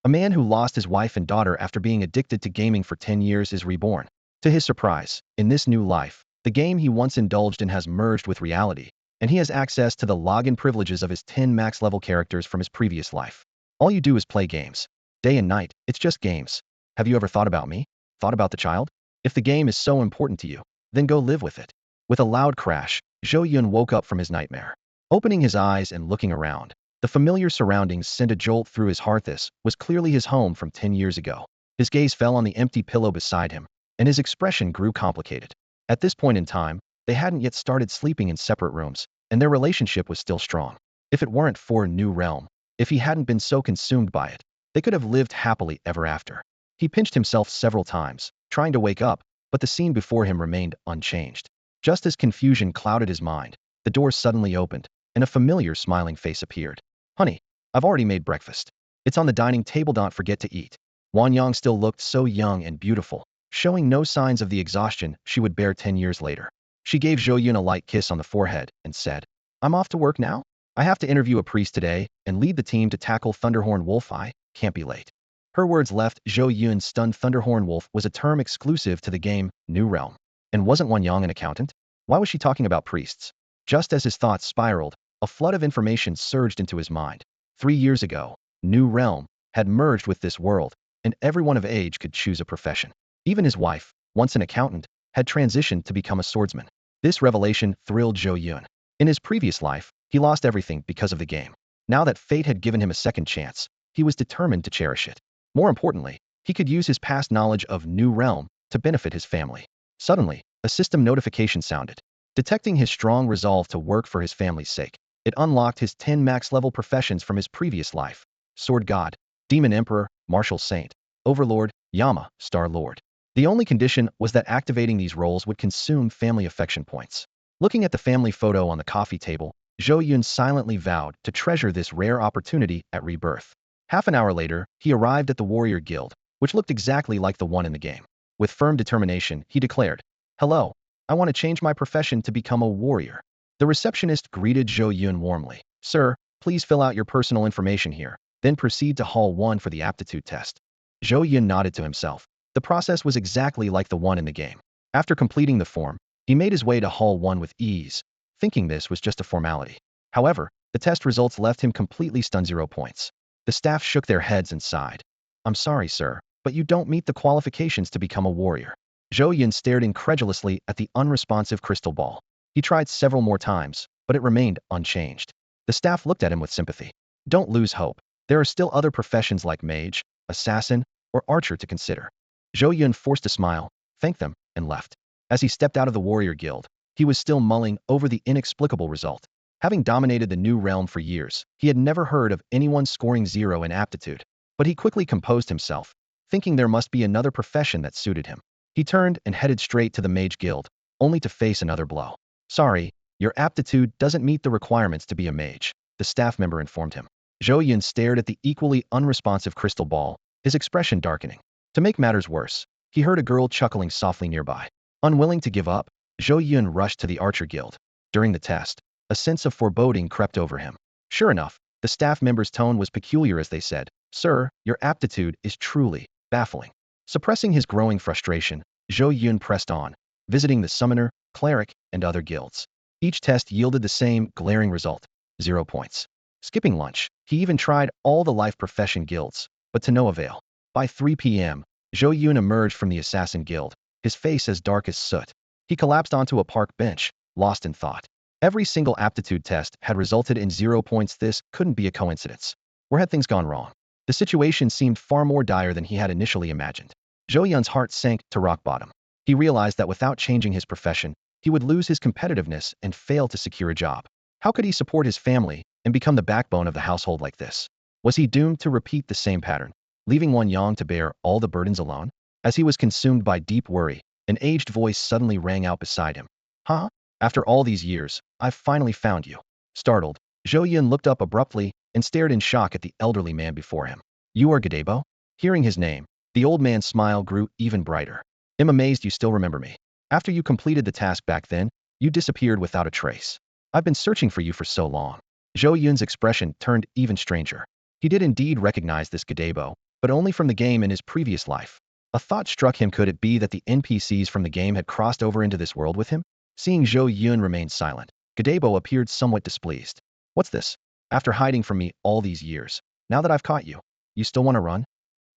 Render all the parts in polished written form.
A man who lost his wife and daughter after being addicted to gaming for 10 years is reborn. To his surprise, in this new life, the game he once indulged in has merged with reality, and he has access to the login privileges of his 10 max level characters from his previous life. All you do is play games. Day and night, it's just games. Have you ever thought about me? Thought about the child? If the game is so important to you, then go live with it. With a loud crash, Zhou Yun woke up from his nightmare. Opening his eyes and looking around, the familiar surroundings sent a jolt through his heart. This was clearly his home from 10 years ago. His gaze fell on the empty pillow beside him, and his expression grew complicated. At this point in time, they hadn't yet started sleeping in separate rooms, and their relationship was still strong. If it weren't for a new realm, if he hadn't been so consumed by it, they could have lived happily ever after. He pinched himself several times, trying to wake up, but the scene before him remained unchanged. Just as confusion clouded his mind, the door suddenly opened, and a familiar smiling face appeared. Honey, I've already made breakfast. It's on the dining table. Don't forget to eat. Wan Yang still looked so young and beautiful, showing no signs of the exhaustion she would bear 10 years later. She gave Zhou Yun a light kiss on the forehead and said, I'm off to work now. I have to interview a priest today and lead the team to tackle Thunderhorn Wolf. I can't be late. Her words left Zhou Yun stunned. Thunderhorn Wolf was a term exclusive to the game New Realm. And wasn't Wan Yang an accountant? Why was she talking about priests? Just as his thoughts spiraled, a flood of information surged into his mind. 3 years ago, New Realm had merged with this world, and everyone of age could choose a profession. Even his wife, once an accountant, had transitioned to become a swordsman. This revelation thrilled Zhou Yun. In his previous life, he lost everything because of the game. Now that fate had given him a second chance, he was determined to cherish it. More importantly, he could use his past knowledge of New Realm to benefit his family. Suddenly, a system notification sounded. Detecting his strong resolve to work for his family's sake, it unlocked his 10 max level professions from his previous life: Sword God, Demon Emperor, Martial Saint, Overlord, Yama, Star Lord. The only condition was that activating these roles would consume family affection points. Looking at the family photo on the coffee table, Zhou Yun silently vowed to treasure this rare opportunity at Rebirth. Half an hour later, he arrived at the Warrior Guild, which looked exactly like the one in the game. With firm determination, he declared, Hello, I want to change my profession to become a warrior. The receptionist greeted Zhou Yun warmly. Sir, please fill out your personal information here, then proceed to Hall 1 for the aptitude test. Zhou Yun nodded to himself. The process was exactly like the one in the game. After completing the form, he made his way to Hall 1 with ease, thinking this was just a formality. However, the test results left him completely stunned. 0 points. The staff shook their heads and sighed. I'm sorry, sir, but you don't meet the qualifications to become a warrior. Zhou Yun stared incredulously at the unresponsive crystal ball. He tried several more times, but it remained unchanged. The staff looked at him with sympathy. Don't lose hope. There are still other professions like mage, assassin, or archer to consider. Zhou Yun forced a smile, thanked them, and left. As he stepped out of the Warrior Guild, he was still mulling over the inexplicable result. Having dominated the New Realm for years, he had never heard of anyone scoring 0 in aptitude. But he quickly composed himself, thinking there must be another profession that suited him. He turned and headed straight to the Mage Guild, only to face another blow. Sorry, your aptitude doesn't meet the requirements to be a mage, the staff member informed him. Zhou Yun stared at the equally unresponsive crystal ball, his expression darkening. To make matters worse, he heard a girl chuckling softly nearby. Unwilling to give up, Zhou Yun rushed to the Archer Guild. During the test, a sense of foreboding crept over him. Sure enough, the staff member's tone was peculiar as they said, Sir, your aptitude is truly baffling. Suppressing his growing frustration, Zhou Yun pressed on, visiting the Summoner, Cleric, and other guilds. Each test yielded the same glaring result: 0 points. Skipping lunch, he even tried all the life profession guilds, but to no avail. By 3 p.m., Zhou Yun emerged from the Assassin Guild, his face as dark as soot. He collapsed onto a park bench, lost in thought. Every single aptitude test had resulted in 0 points. This couldn't be a coincidence. Where had things gone wrong? The situation seemed far more dire than he had initially imagined. Zhou Yun's heart sank to rock bottom. He realized that without changing his profession, he would lose his competitiveness and fail to secure a job. How could he support his family and become the backbone of the household like this? Was he doomed to repeat the same pattern, leaving Wan Yang to bear all the burdens alone? As he was consumed by deep worry, an aged voice suddenly rang out beside him. Huh? After all these years, I've finally found you. Startled, Zhou Yun looked up abruptly and stared in shock at the elderly man before him. You are Gadebo? Hearing his name, the old man's smile grew even brighter. I'm amazed you still remember me. After you completed the task back then, you disappeared without a trace. I've been searching for you for so long. Zhou Yun's expression turned even stranger. He did indeed recognize this Gadebo, but only from the game in his previous life. A thought struck him. Could it be that the NPCs from the game had crossed over into this world with him? Seeing Zhou Yun remain silent, Gadebo appeared somewhat displeased. What's this? After hiding from me all these years, now that I've caught you, you still want to run?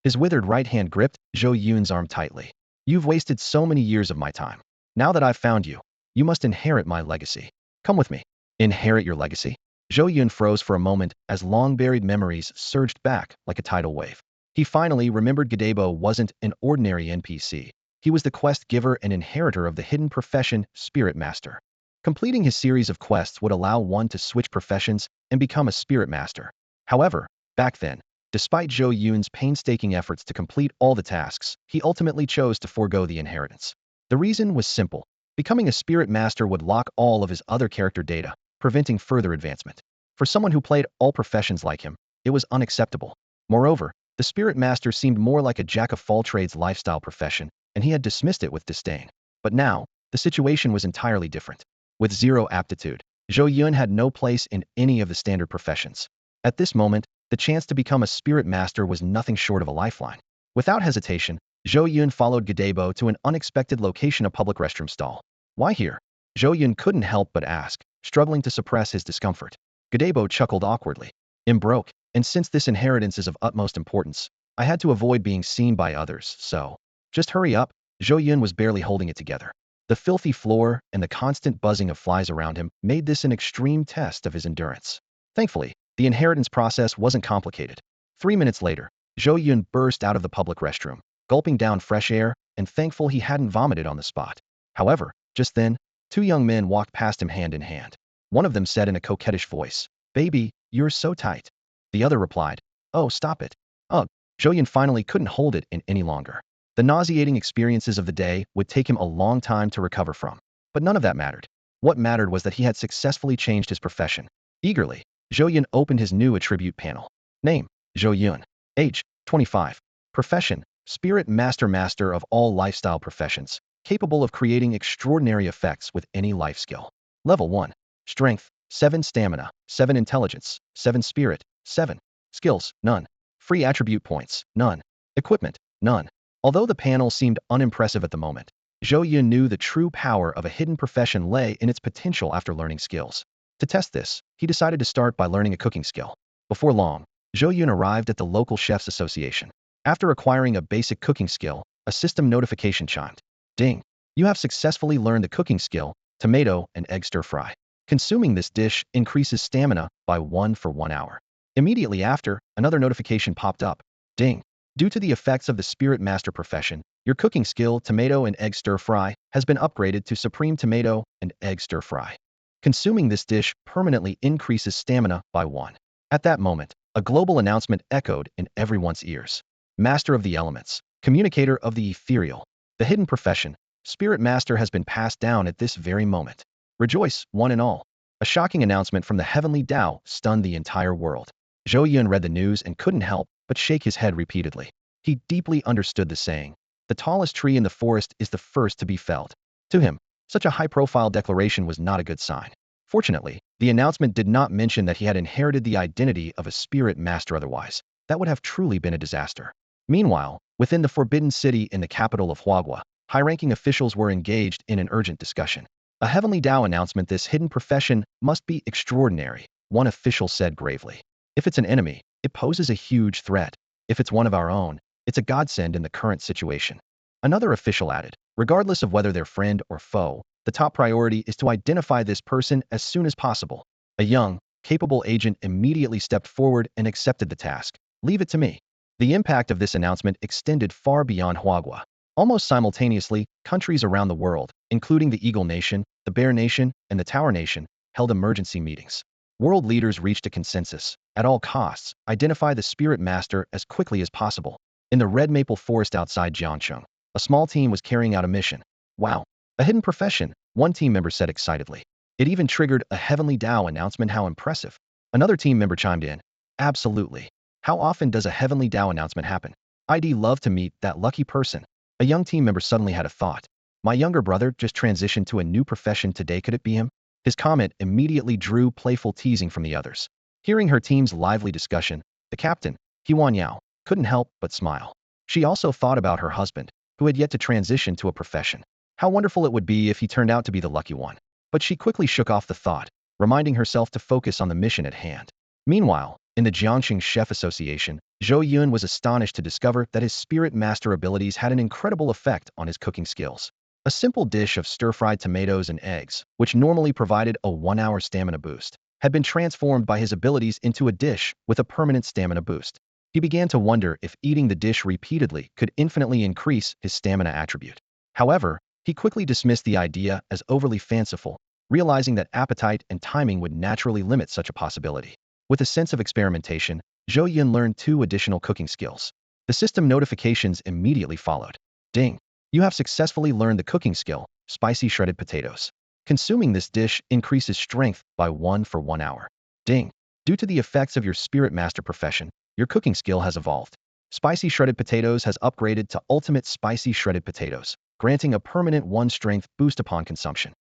His withered right hand gripped Zhou Yun's arm tightly. You've wasted so many years of my time. Now that I've found you, you must inherit my legacy. Come with me. Inherit your legacy? Zhou Yun froze for a moment as long-buried memories surged back like a tidal wave. He finally remembered Gadebo wasn't an ordinary NPC. He was the quest giver and inheritor of the hidden profession Spirit Master. Completing his series of quests would allow one to switch professions and become a Spirit Master. However, back then, despite Zhou Yun's painstaking efforts to complete all the tasks, he ultimately chose to forego the inheritance. The reason was simple. Becoming a Spirit Master would lock all of his other character data, preventing further advancement. For someone who played all professions like him, it was unacceptable. Moreover, the Spirit Master seemed more like a jack-of-all-trades lifestyle profession, and he had dismissed it with disdain. But now, the situation was entirely different. With zero aptitude, Zhou Yun had no place in any of the standard professions. At this moment, the chance to become a Spirit Master was nothing short of a lifeline. Without hesitation, Zhou Yun followed Gadebo to an unexpected location, a public restroom stall. Why here? Zhou Yun couldn't help but ask, struggling to suppress his discomfort. Gadebo chuckled awkwardly. I'm broke, and since this inheritance is of utmost importance, I had to avoid being seen by others, so just hurry up. Zhou Yun was barely holding it together. The filthy floor and the constant buzzing of flies around him made this an extreme test of his endurance. Thankfully, the inheritance process wasn't complicated. 3 minutes later, Zhou Yun burst out of the public restroom, gulping down fresh air and thankful he hadn't vomited on the spot. However, just then, two young men walked past him hand in hand. One of them said in a coquettish voice, "Baby, you're so tight." The other replied, "Oh, stop it." Ugh. Zhou Yun finally couldn't hold it in any longer. The nauseating experiences of the day would take him a long time to recover from. But none of that mattered. What mattered was that he had successfully changed his profession. Eagerly, Zhou Yun opened his new attribute panel. Name, Zhou Yun. Age, 25. Profession, Spirit Master, master of all lifestyle professions, capable of creating extraordinary effects with any life skill. Level 1. Strength, 7 stamina, 7 intelligence, 7 spirit, 7. Skills, none. Free attribute points, none. Equipment, none. Although the panel seemed unimpressive at the moment, Zhou Yun knew the true power of a hidden profession lay in its potential after learning skills. To test this, he decided to start by learning a cooking skill. Before long, Zhou Yun arrived at the local chefs association. After acquiring a basic cooking skill, a system notification chimed. Ding! You have successfully learned the cooking skill, tomato and egg stir-fry. Consuming this dish increases stamina by 1 for 1 hour. Immediately after, another notification popped up. Ding! Due to the effects of the Spirit Master profession, your cooking skill, tomato and egg stir-fry, has been upgraded to Supreme Tomato and Egg Stir-Fry. Consuming this dish permanently increases stamina by 1. At that moment, a global announcement echoed in everyone's ears. Master of the Elements, Communicator of the Ethereal. The hidden profession, Spirit Master, has been passed down at this very moment. Rejoice, one and all. A shocking announcement from the heavenly Tao stunned the entire world. Zhou Yun read the news and couldn't help but shake his head repeatedly. He deeply understood the saying, "The tallest tree in the forest is the first to be felled." To him, such a high-profile declaration was not a good sign. Fortunately, the announcement did not mention that he had inherited the identity of a Spirit Master. Otherwise, that would have truly been a disaster. Meanwhile, within the Forbidden City in the capital of Huagua, high-ranking officials were engaged in an urgent discussion. A heavenly Tao announcement. This hidden profession must be extraordinary, one official said gravely. If it's an enemy, it poses a huge threat. If it's one of our own, it's a godsend in the current situation. Another official added, regardless of whether they're friend or foe, the top priority is to identify this person as soon as possible. A young, capable agent immediately stepped forward and accepted the task. Leave it to me. The impact of this announcement extended far beyond Huagua. Almost simultaneously, countries around the world, including the Eagle Nation, the Bear Nation, and the Tower Nation, held emergency meetings. World leaders reached a consensus. At all costs, identify the Spirit Master as quickly as possible. In the red maple forest outside Chongqing, a small team was carrying out a mission. Wow, a hidden profession, one team member said excitedly. It even triggered a heavenly Tao announcement. How impressive. Another team member chimed in. Absolutely. How often does a heavenly Tao announcement happen? I'd love to meet that lucky person. A young team member suddenly had a thought. My younger brother just transitioned to a new profession today. Could it be him? His comment immediately drew playful teasing from the others. Hearing her team's lively discussion, the captain, Huan Yao, couldn't help but smile. She also thought about her husband, who had yet to transition to a profession. How wonderful it would be if he turned out to be the lucky one. But she quickly shook off the thought, reminding herself to focus on the mission at hand. Meanwhile, in the Jiangqing Chef Association, Zhou Yun was astonished to discover that his spirit master abilities had an incredible effect on his cooking skills. A simple dish of stir-fried tomatoes and eggs, which normally provided a 1-hour stamina boost, had been transformed by his abilities into a dish with a permanent stamina boost. He began to wonder if eating the dish repeatedly could infinitely increase his stamina attribute. However, he quickly dismissed the idea as overly fanciful, realizing that appetite and timing would naturally limit such a possibility. With a sense of experimentation, Zhou Yun learned 2 additional cooking skills. The system notifications immediately followed. Ding! You have successfully learned the cooking skill, spicy shredded potatoes. Consuming this dish increases strength by 1 for 1 hour. Ding! Due to the effects of your spirit master profession, your cooking skill has evolved. Spicy shredded potatoes has upgraded to ultimate spicy shredded potatoes, granting a permanent 1 strength boost upon consumption.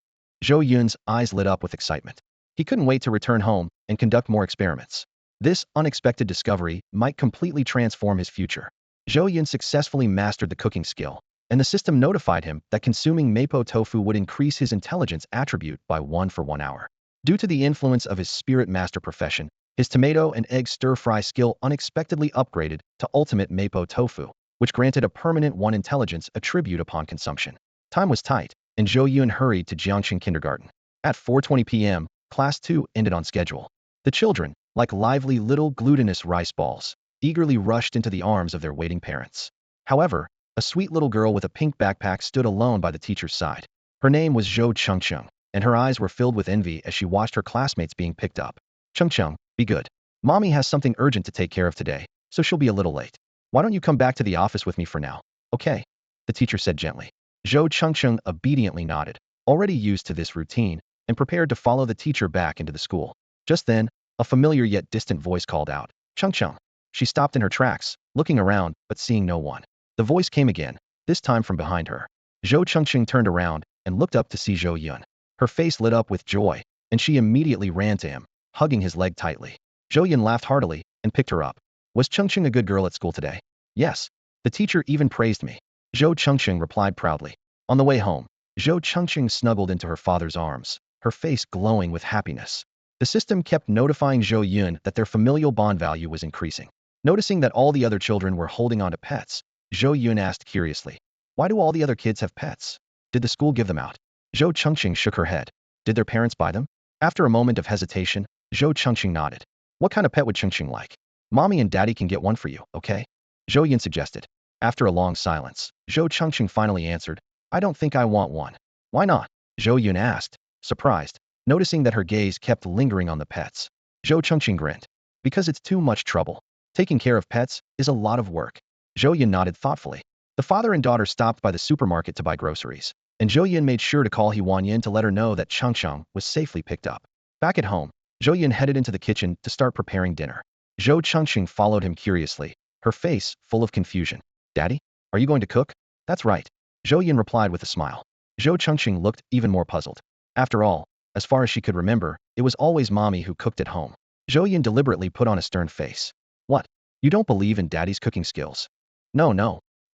Zhou Yun's eyes lit up with excitement. He couldn't wait to return home and conduct more experiments. This unexpected discovery might completely transform his future. Zhou Yun successfully mastered the cooking skill, and the system notified him that consuming mapo tofu would increase his intelligence attribute by 1 for 1 hour. Due to the influence of his spirit master profession, his tomato and egg stir-fry skill unexpectedly upgraded to ultimate mapo tofu, which granted a permanent 1 intelligence attribute upon consumption. Time was tight, and Zhou Yun hurried to Jiangqing Kindergarten. At 4:20 p.m., Class 2 ended on schedule. The children, like lively little glutinous rice balls, eagerly rushed into the arms of their waiting parents. However, a sweet little girl with a pink backpack stood alone by the teacher's side. Her name was Zhou Chongqing, and her eyes were filled with envy as she watched her classmates being picked up. Chongqing, be good. Mommy has something urgent to take care of today, so she'll be a little late. Why don't you come back to the office with me for now? Okay, the teacher said gently. Zhou Chongqing obediently nodded, already used to this routine, and prepared to follow the teacher back into the school. Just then, a familiar yet distant voice called out, Chongqing. She stopped in her tracks, looking around, but seeing no one. The voice came again, this time from behind her. Zhou Chongqing turned around and looked up to see Zhou Yun. Her face lit up with joy, and she immediately ran to him, hugging his leg tightly. Zhou Yun laughed heartily and picked her up. Was Chongqing a good girl at school today? Yes. The teacher even praised me. Zhou Chongqing replied proudly. On the way home, Zhou Chongqing snuggled into her father's arms, her face glowing with happiness. The system kept notifying Zhou Yun that their familial bond value was increasing. Noticing that all the other children were holding on to pets, Zhou Yun asked curiously, why do all the other kids have pets? Did the school give them out? Zhou Chongqing shook her head. Did their parents buy them? After a moment of hesitation, Zhou Chongqing nodded. What kind of pet would Chongqing like? Mommy and Daddy can get one for you, okay? Zhou Yun suggested. After a long silence, Zhou Chongqing finally answered, I don't think I want one. Why not? Zhou Yun asked, surprised, noticing that her gaze kept lingering on the pets. Zhou Chongqing grinned. Because it's too much trouble. Taking care of pets is a lot of work. Zhou Yun nodded thoughtfully. The father and daughter stopped by the supermarket to buy groceries, and Zhou Yun made sure to call Huan Yin to let her know that Chongqing was safely picked up. Back at home, Zhou Yun headed into the kitchen to start preparing dinner. Zhou Chongqing followed him curiously, her face full of confusion. Daddy, are you going to cook? That's right. Zhou Yun replied with a smile. Zhou Chongqing looked even more puzzled. After all, as far as she could remember, it was always Mommy who cooked at home. Zhou Yun deliberately put on a stern face. What? You don't believe in Daddy's cooking skills? No.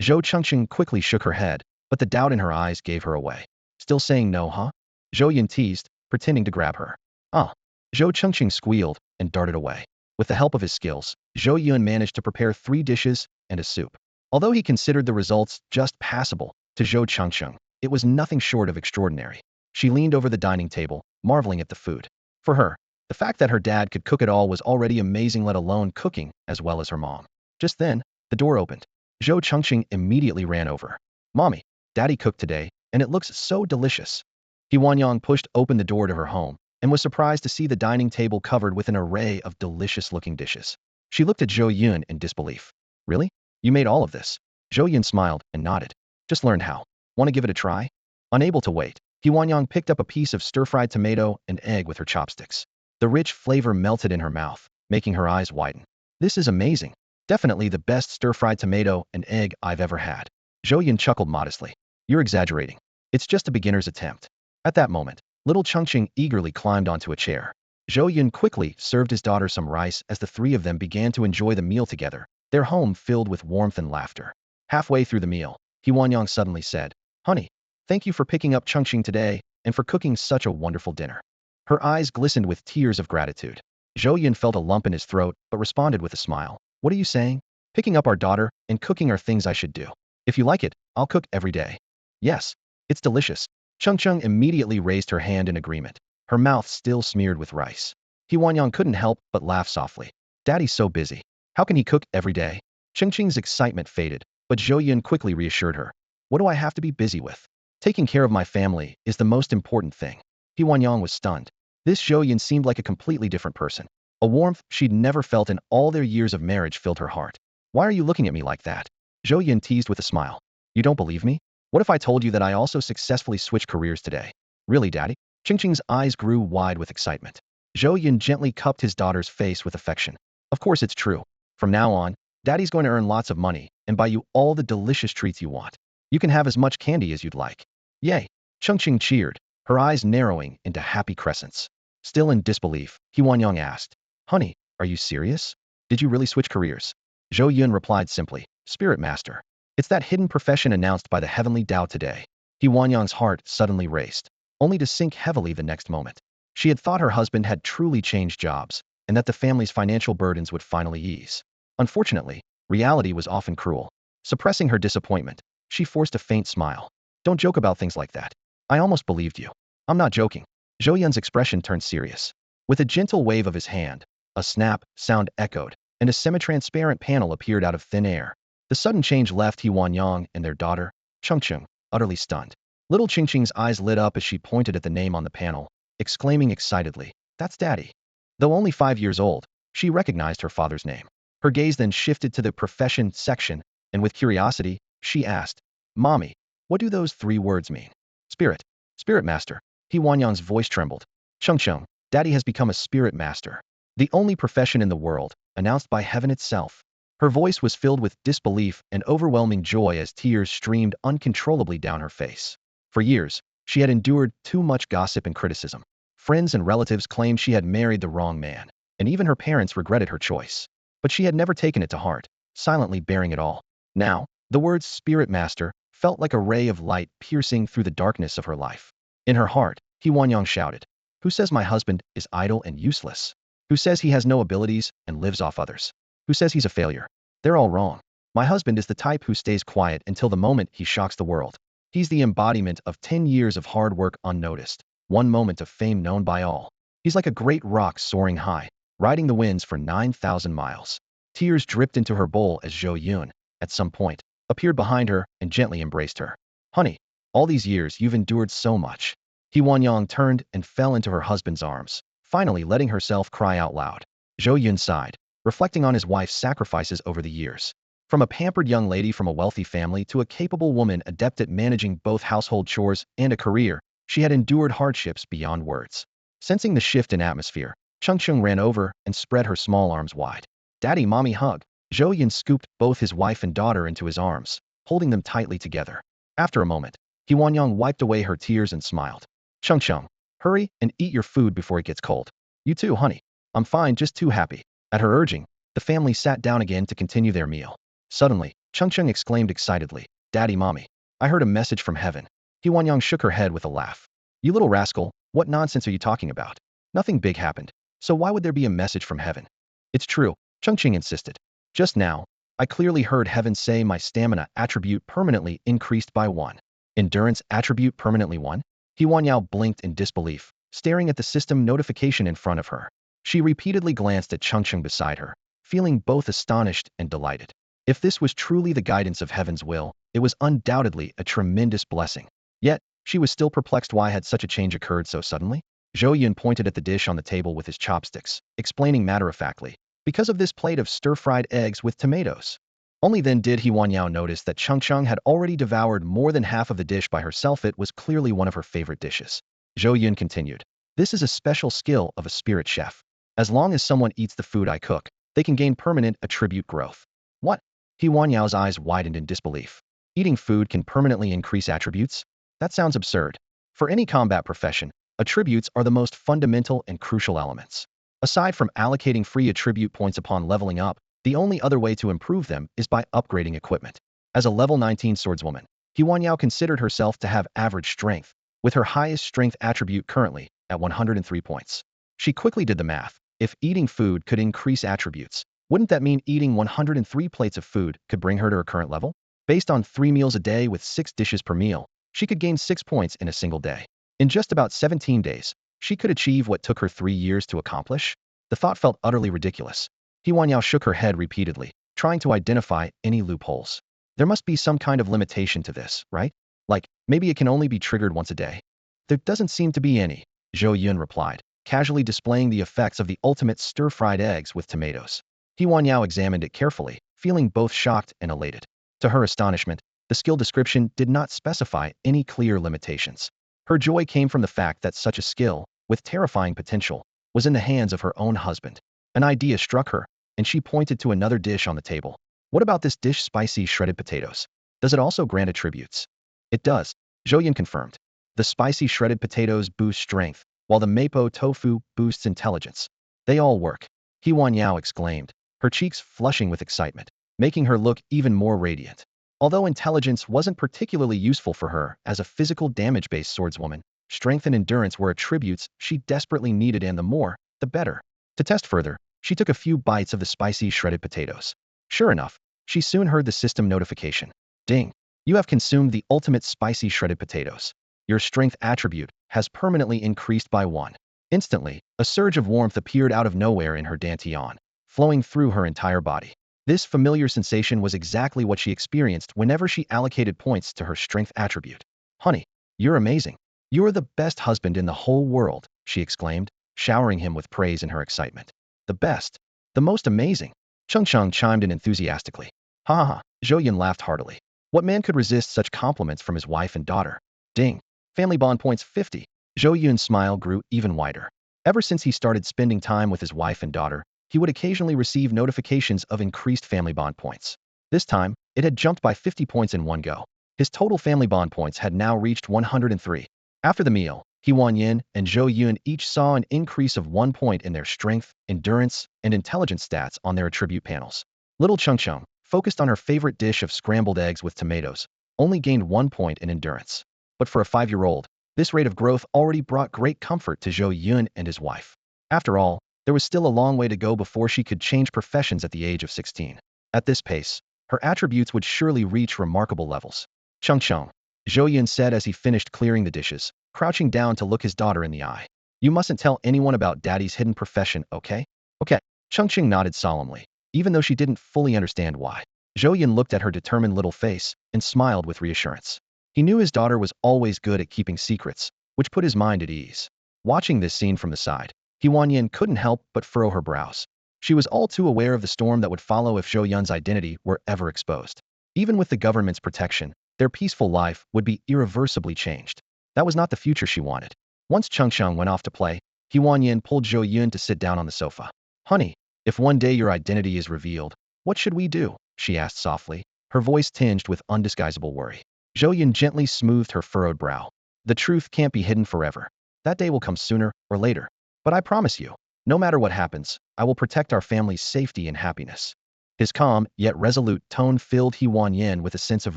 Zhou Chongqing quickly shook her head, but the doubt in her eyes gave her away. Still saying no, huh? Zhou Yun teased, pretending to grab her. Ah. Zhou Chongqing squealed and darted away. With the help of his skills, Zhou Yun managed to prepare 3 dishes and a soup. Although he considered the results just passable, to Zhou Chongqing, it was nothing short of extraordinary. She leaned over the dining table, marveling at the food. For her, the fact that her dad could cook at all was already amazing, let alone cooking as well as her mom. Just then, the door opened. Zhou Chongqing immediately ran over. Mommy, Daddy cooked today, and it looks so delicious. Huanyang pushed open the door to her home, and was surprised to see the dining table covered with an array of delicious-looking dishes. She looked at Zhou Yun in disbelief. Really? You made all of this? Zhou Yun smiled and nodded. Just learned how. Want to give it a try? Unable to wait, Huanyang picked up a piece of stir-fried tomato and egg with her chopsticks. The rich flavor melted in her mouth, making her eyes widen. This is amazing. Definitely the best stir-fried tomato and egg I've ever had. Zhou Yun chuckled modestly. You're exaggerating. It's just a beginner's attempt. At that moment, little Chongqing eagerly climbed onto a chair. Zhou Yun quickly served his daughter some rice as the 3 of them began to enjoy the meal together, their home filled with warmth and laughter. Halfway through the meal, He Huanyang suddenly said, "Honey, thank you for picking up Chongqing today and for cooking such a wonderful dinner." Her eyes glistened with tears of gratitude. Zhou Yun felt a lump in his throat but responded with a smile. "What are you saying? Picking up our daughter and cooking are things I should do. If you like it, I'll cook every day." "Yes, it's delicious." Chongqing immediately raised her hand in agreement, her mouth still smeared with rice. He Huanyang couldn't help but laugh softly. "Daddy's so busy. How can he cook every day?" Chongqing's excitement faded, but Zhou Yun quickly reassured her. "What do I have to be busy with? Taking care of my family is the most important thing." He Huanyang was stunned. This Zhou Yun seemed like a completely different person. A warmth she'd never felt in all their years of marriage filled her heart. "Why are you looking at me like that?" Zhou Yun teased with a smile. "You don't believe me? What if I told you that I also successfully switched careers today?" "Really, Daddy?" Chongqing's eyes grew wide with excitement. Zhou Yun gently cupped his daughter's face with affection. "Of course it's true. From now on, Daddy's going to earn lots of money and buy you all the delicious treats you want. You can have as much candy as you'd like." "Yay!" Chongqing cheered, her eyes narrowing into happy crescents. Still in disbelief, He Huanyang asked, "Honey, are you serious? Did you really switch careers?" Zhou Yun replied simply, "Spirit Master. It's that hidden profession announced by the heavenly Tao today." He Huanyang's heart suddenly raced, only to sink heavily the next moment. She had thought her husband had truly changed jobs, and that the family's financial burdens would finally ease. Unfortunately, reality was often cruel. Suppressing her disappointment, she forced a faint smile. "Don't joke about things like that. I almost believed you." "I'm not joking." Zhou Yun's expression turned serious. With a gentle wave of his hand, a snap sound echoed, and a semi-transparent panel appeared out of thin air. The sudden change left He Huanyang and their daughter, Chongqing, utterly stunned. Little Chingqing's eyes lit up as she pointed at the name on the panel, exclaiming excitedly, "That's Daddy." Though only 5 years old, she recognized her father's name. Her gaze then shifted to the profession section, and with curiosity, she asked, "Mommy, what do those 3 words mean?" "Spirit. Spirit Master." He Huanyang's voice trembled. "Chongqing, Daddy has become a Spirit Master. The only profession in the world, announced by heaven itself." Her voice was filled with disbelief and overwhelming joy as tears streamed uncontrollably down her face. For years, she had endured too much gossip and criticism. Friends and relatives claimed she had married the wrong man, and even her parents regretted her choice. But she had never taken it to heart, silently bearing it all. Now, the words Spirit Master felt like a ray of light piercing through the darkness of her life. In her heart, He Huanyang shouted, "Who says my husband is idle and useless? Who says he has no abilities and lives off others? Who says he's a failure? They're all wrong. My husband is the type who stays quiet until the moment he shocks the world. He's the embodiment of 10 years of hard work unnoticed, 1 moment of fame known by all. He's like a great rock soaring high, riding the winds for 9,000 miles." Tears dripped into her bowl as Zhou Yun, at some point, appeared behind her and gently embraced her. "Honey, all these years you've endured so much." He Huanyang turned and fell into her husband's arms, finally letting herself cry out loud. Zhou Yun sighed, reflecting on his wife's sacrifices over the years. From a pampered young lady from a wealthy family to a capable woman adept at managing both household chores and a career, she had endured hardships beyond words. Sensing the shift in atmosphere, Chongqing ran over and spread her small arms wide. "Daddy, Mommy, hug." Zhou Yun scooped both his wife and daughter into his arms, holding them tightly together. After a moment, He Huanyang wiped away her tears and smiled. "Chongqing, hurry and eat your food before it gets cold." "You too, honey." "I'm fine, just too happy." At her urging, the family sat down again to continue their meal. Suddenly, Chongqing exclaimed excitedly, "Daddy, Mommy, I heard a message from heaven." He Huanyang shook her head with a laugh. "You little rascal, what nonsense are you talking about? Nothing big happened, so why would there be a message from heaven?" "It's true," Chongqing insisted. "Just now, I clearly heard heaven say my stamina attribute permanently increased by 1. Endurance attribute permanently 1? He Huanyao blinked in disbelief, staring at the system notification in front of her. She repeatedly glanced at Chongqing beside her, feeling both astonished and delighted. If this was truly the guidance of heaven's will, it was undoubtedly a tremendous blessing. Yet, she was still perplexed why had such a change occurred so suddenly. Zhou Yun pointed at the dish on the table with his chopsticks, explaining matter-of-factly, "Because of this plate of stir-fried eggs with tomatoes." Only then did He Huanyao notice that Chongqing had already devoured more than half of the dish by herself. It was clearly one of her favorite dishes. Zhou Yun continued, "This is a special skill of a spirit chef. As long as someone eats the food I cook, they can gain permanent attribute growth." "What?" He Huanyao's eyes widened in disbelief. "Eating food can permanently increase attributes? That sounds absurd. For any combat profession, attributes are the most fundamental and crucial elements. Aside from allocating free attribute points upon leveling up, The only other way to improve them is by upgrading equipment. As a level 19 swordswoman, Huanyao considered herself to have average strength, with her highest strength attribute currently at 103 points. She quickly did the math. If eating food could increase attributes, wouldn't that mean eating 103 plates of food could bring her to her current level? Based on 3 meals a day with 6 dishes per meal, she could gain 6 points in a single day. In just about 17 days, she could achieve what took her 3 years to accomplish? The thought felt utterly ridiculous. Huanyao shook her head repeatedly, trying to identify any loopholes. There must be some kind of limitation to this, right? Like, maybe it can only be triggered once a day? There doesn't seem to be any, Zhou Yun replied, casually displaying the effects of the ultimate stir-fried eggs with tomatoes. Huanyao examined it carefully, feeling both shocked and elated. To her astonishment, the skill description did not specify any clear limitations. Her joy came from the fact that such a skill, with terrifying potential, was in the hands of her own husband. An idea struck her, and she pointed to another dish on the table. What about this dish, spicy shredded potatoes? Does it also grant attributes? It does, Zhou Yun confirmed. The spicy shredded potatoes boost strength, while the mapo tofu boosts intelligence. They all work, Huanyao exclaimed, her cheeks flushing with excitement, making her look even more radiant. Although intelligence wasn't particularly useful for her as a physical damage-based swordswoman, strength and endurance were attributes she desperately needed, and the more, the better. To test further, she took a few bites of the spicy shredded potatoes. Sure enough, she soon heard the system notification. Ding! You have consumed the ultimate spicy shredded potatoes. Your strength attribute has permanently increased by 1. Instantly, a surge of warmth appeared out of nowhere in her dantian, flowing through her entire body. This familiar sensation was exactly what she experienced whenever she allocated points to her strength attribute. Honey, you're amazing. You're the best husband in the whole world, she exclaimed, showering him with praise in her excitement. The best. The most amazing. Chongqing chimed in enthusiastically. Ha ha ha, Zhou Yun laughed heartily. What man could resist such compliments from his wife and daughter? Ding. Family bond points 50. Zhou Yun's smile grew even wider. Ever since he started spending time with his wife and daughter, he would occasionally receive notifications of increased family bond points. This time, it had jumped by 50 points in one go. His total family bond points had now reached 103. After the meal, Huan and Zhou Yun each saw an increase of 1 point in their strength, endurance, and intelligence stats on their attribute panels. Little Chongqing, focused on her favorite dish of scrambled eggs with tomatoes, only gained 1 point in endurance. But for a 5-year-old, this rate of growth already brought great comfort to Zhou Yun and his wife. After all, there was still a long way to go before she could change professions at the age of 16. At this pace, her attributes would surely reach remarkable levels. Chongqing, Zhou Yun said as he finished clearing the dishes, crouching down to look his daughter in the eye. You mustn't tell anyone about Daddy's hidden profession, okay? Okay. Chongqing nodded solemnly, even though she didn't fully understand why. Zhou Yun looked at her determined little face and smiled with reassurance. He knew his daughter was always good at keeping secrets, which put his mind at ease. Watching this scene from the side, Huan couldn't help but furrow her brows. She was all too aware of the storm that would follow if Zhou Yun's identity were ever exposed. Even with the government's protection, their peaceful life would be irreversibly changed. That was not the future she wanted. Once Chongqing went off to play, Huan pulled Zhou Yun to sit down on the sofa. Honey, if one day your identity is revealed, what should we do? She asked softly, her voice tinged with undisguisable worry. Zhou Yun gently smoothed her furrowed brow. The truth can't be hidden forever. That day will come sooner or later. But I promise you, no matter what happens, I will protect our family's safety and happiness. His calm, yet resolute tone filled Huan with a sense of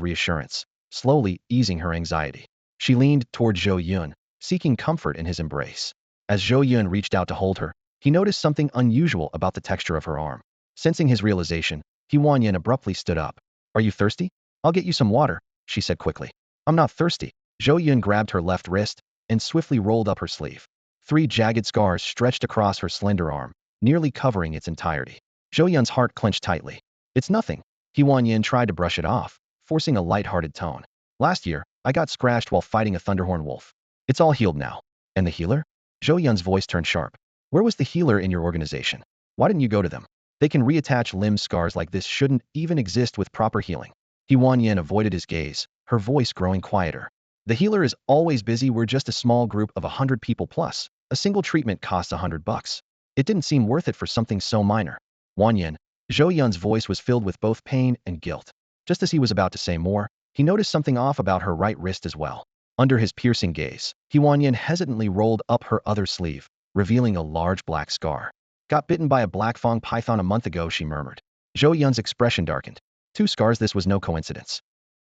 reassurance, slowly easing her anxiety. She leaned toward Zhou Yun, seeking comfort in his embrace. As Zhou Yun reached out to hold her, he noticed something unusual about the texture of her arm. Sensing his realization, Huan abruptly stood up. Are you thirsty? I'll get you some water, she said quickly. I'm not thirsty. Zhou Yun grabbed her left wrist and swiftly rolled up her sleeve. 3 jagged scars stretched across her slender arm, nearly covering its entirety. Zhou Yun's heart clenched tightly. It's nothing. Huan tried to brush it off, forcing a light-hearted tone. Last year, I got scratched while fighting a thunderhorn wolf. It's all healed now. And the healer? Zhou Yun's voice turned sharp. Where was the healer in your organization? Why didn't you go to them? They can reattach limb scars like this shouldn't even exist with proper healing. Huan avoided his gaze, her voice growing quieter. The healer is always busy. We're just a small group of 100 people plus. A single treatment costs $100. It didn't seem worth it for something so minor. Zhou Yun's voice was filled with both pain and guilt. Just as he was about to say more, he noticed something off about her right wrist as well. Under his piercing gaze, Huan hesitantly rolled up her other sleeve, revealing a large black scar. Got bitten by a black fang python a month ago, she murmured. Zhou Yun's expression darkened. 2 scars, this was no coincidence.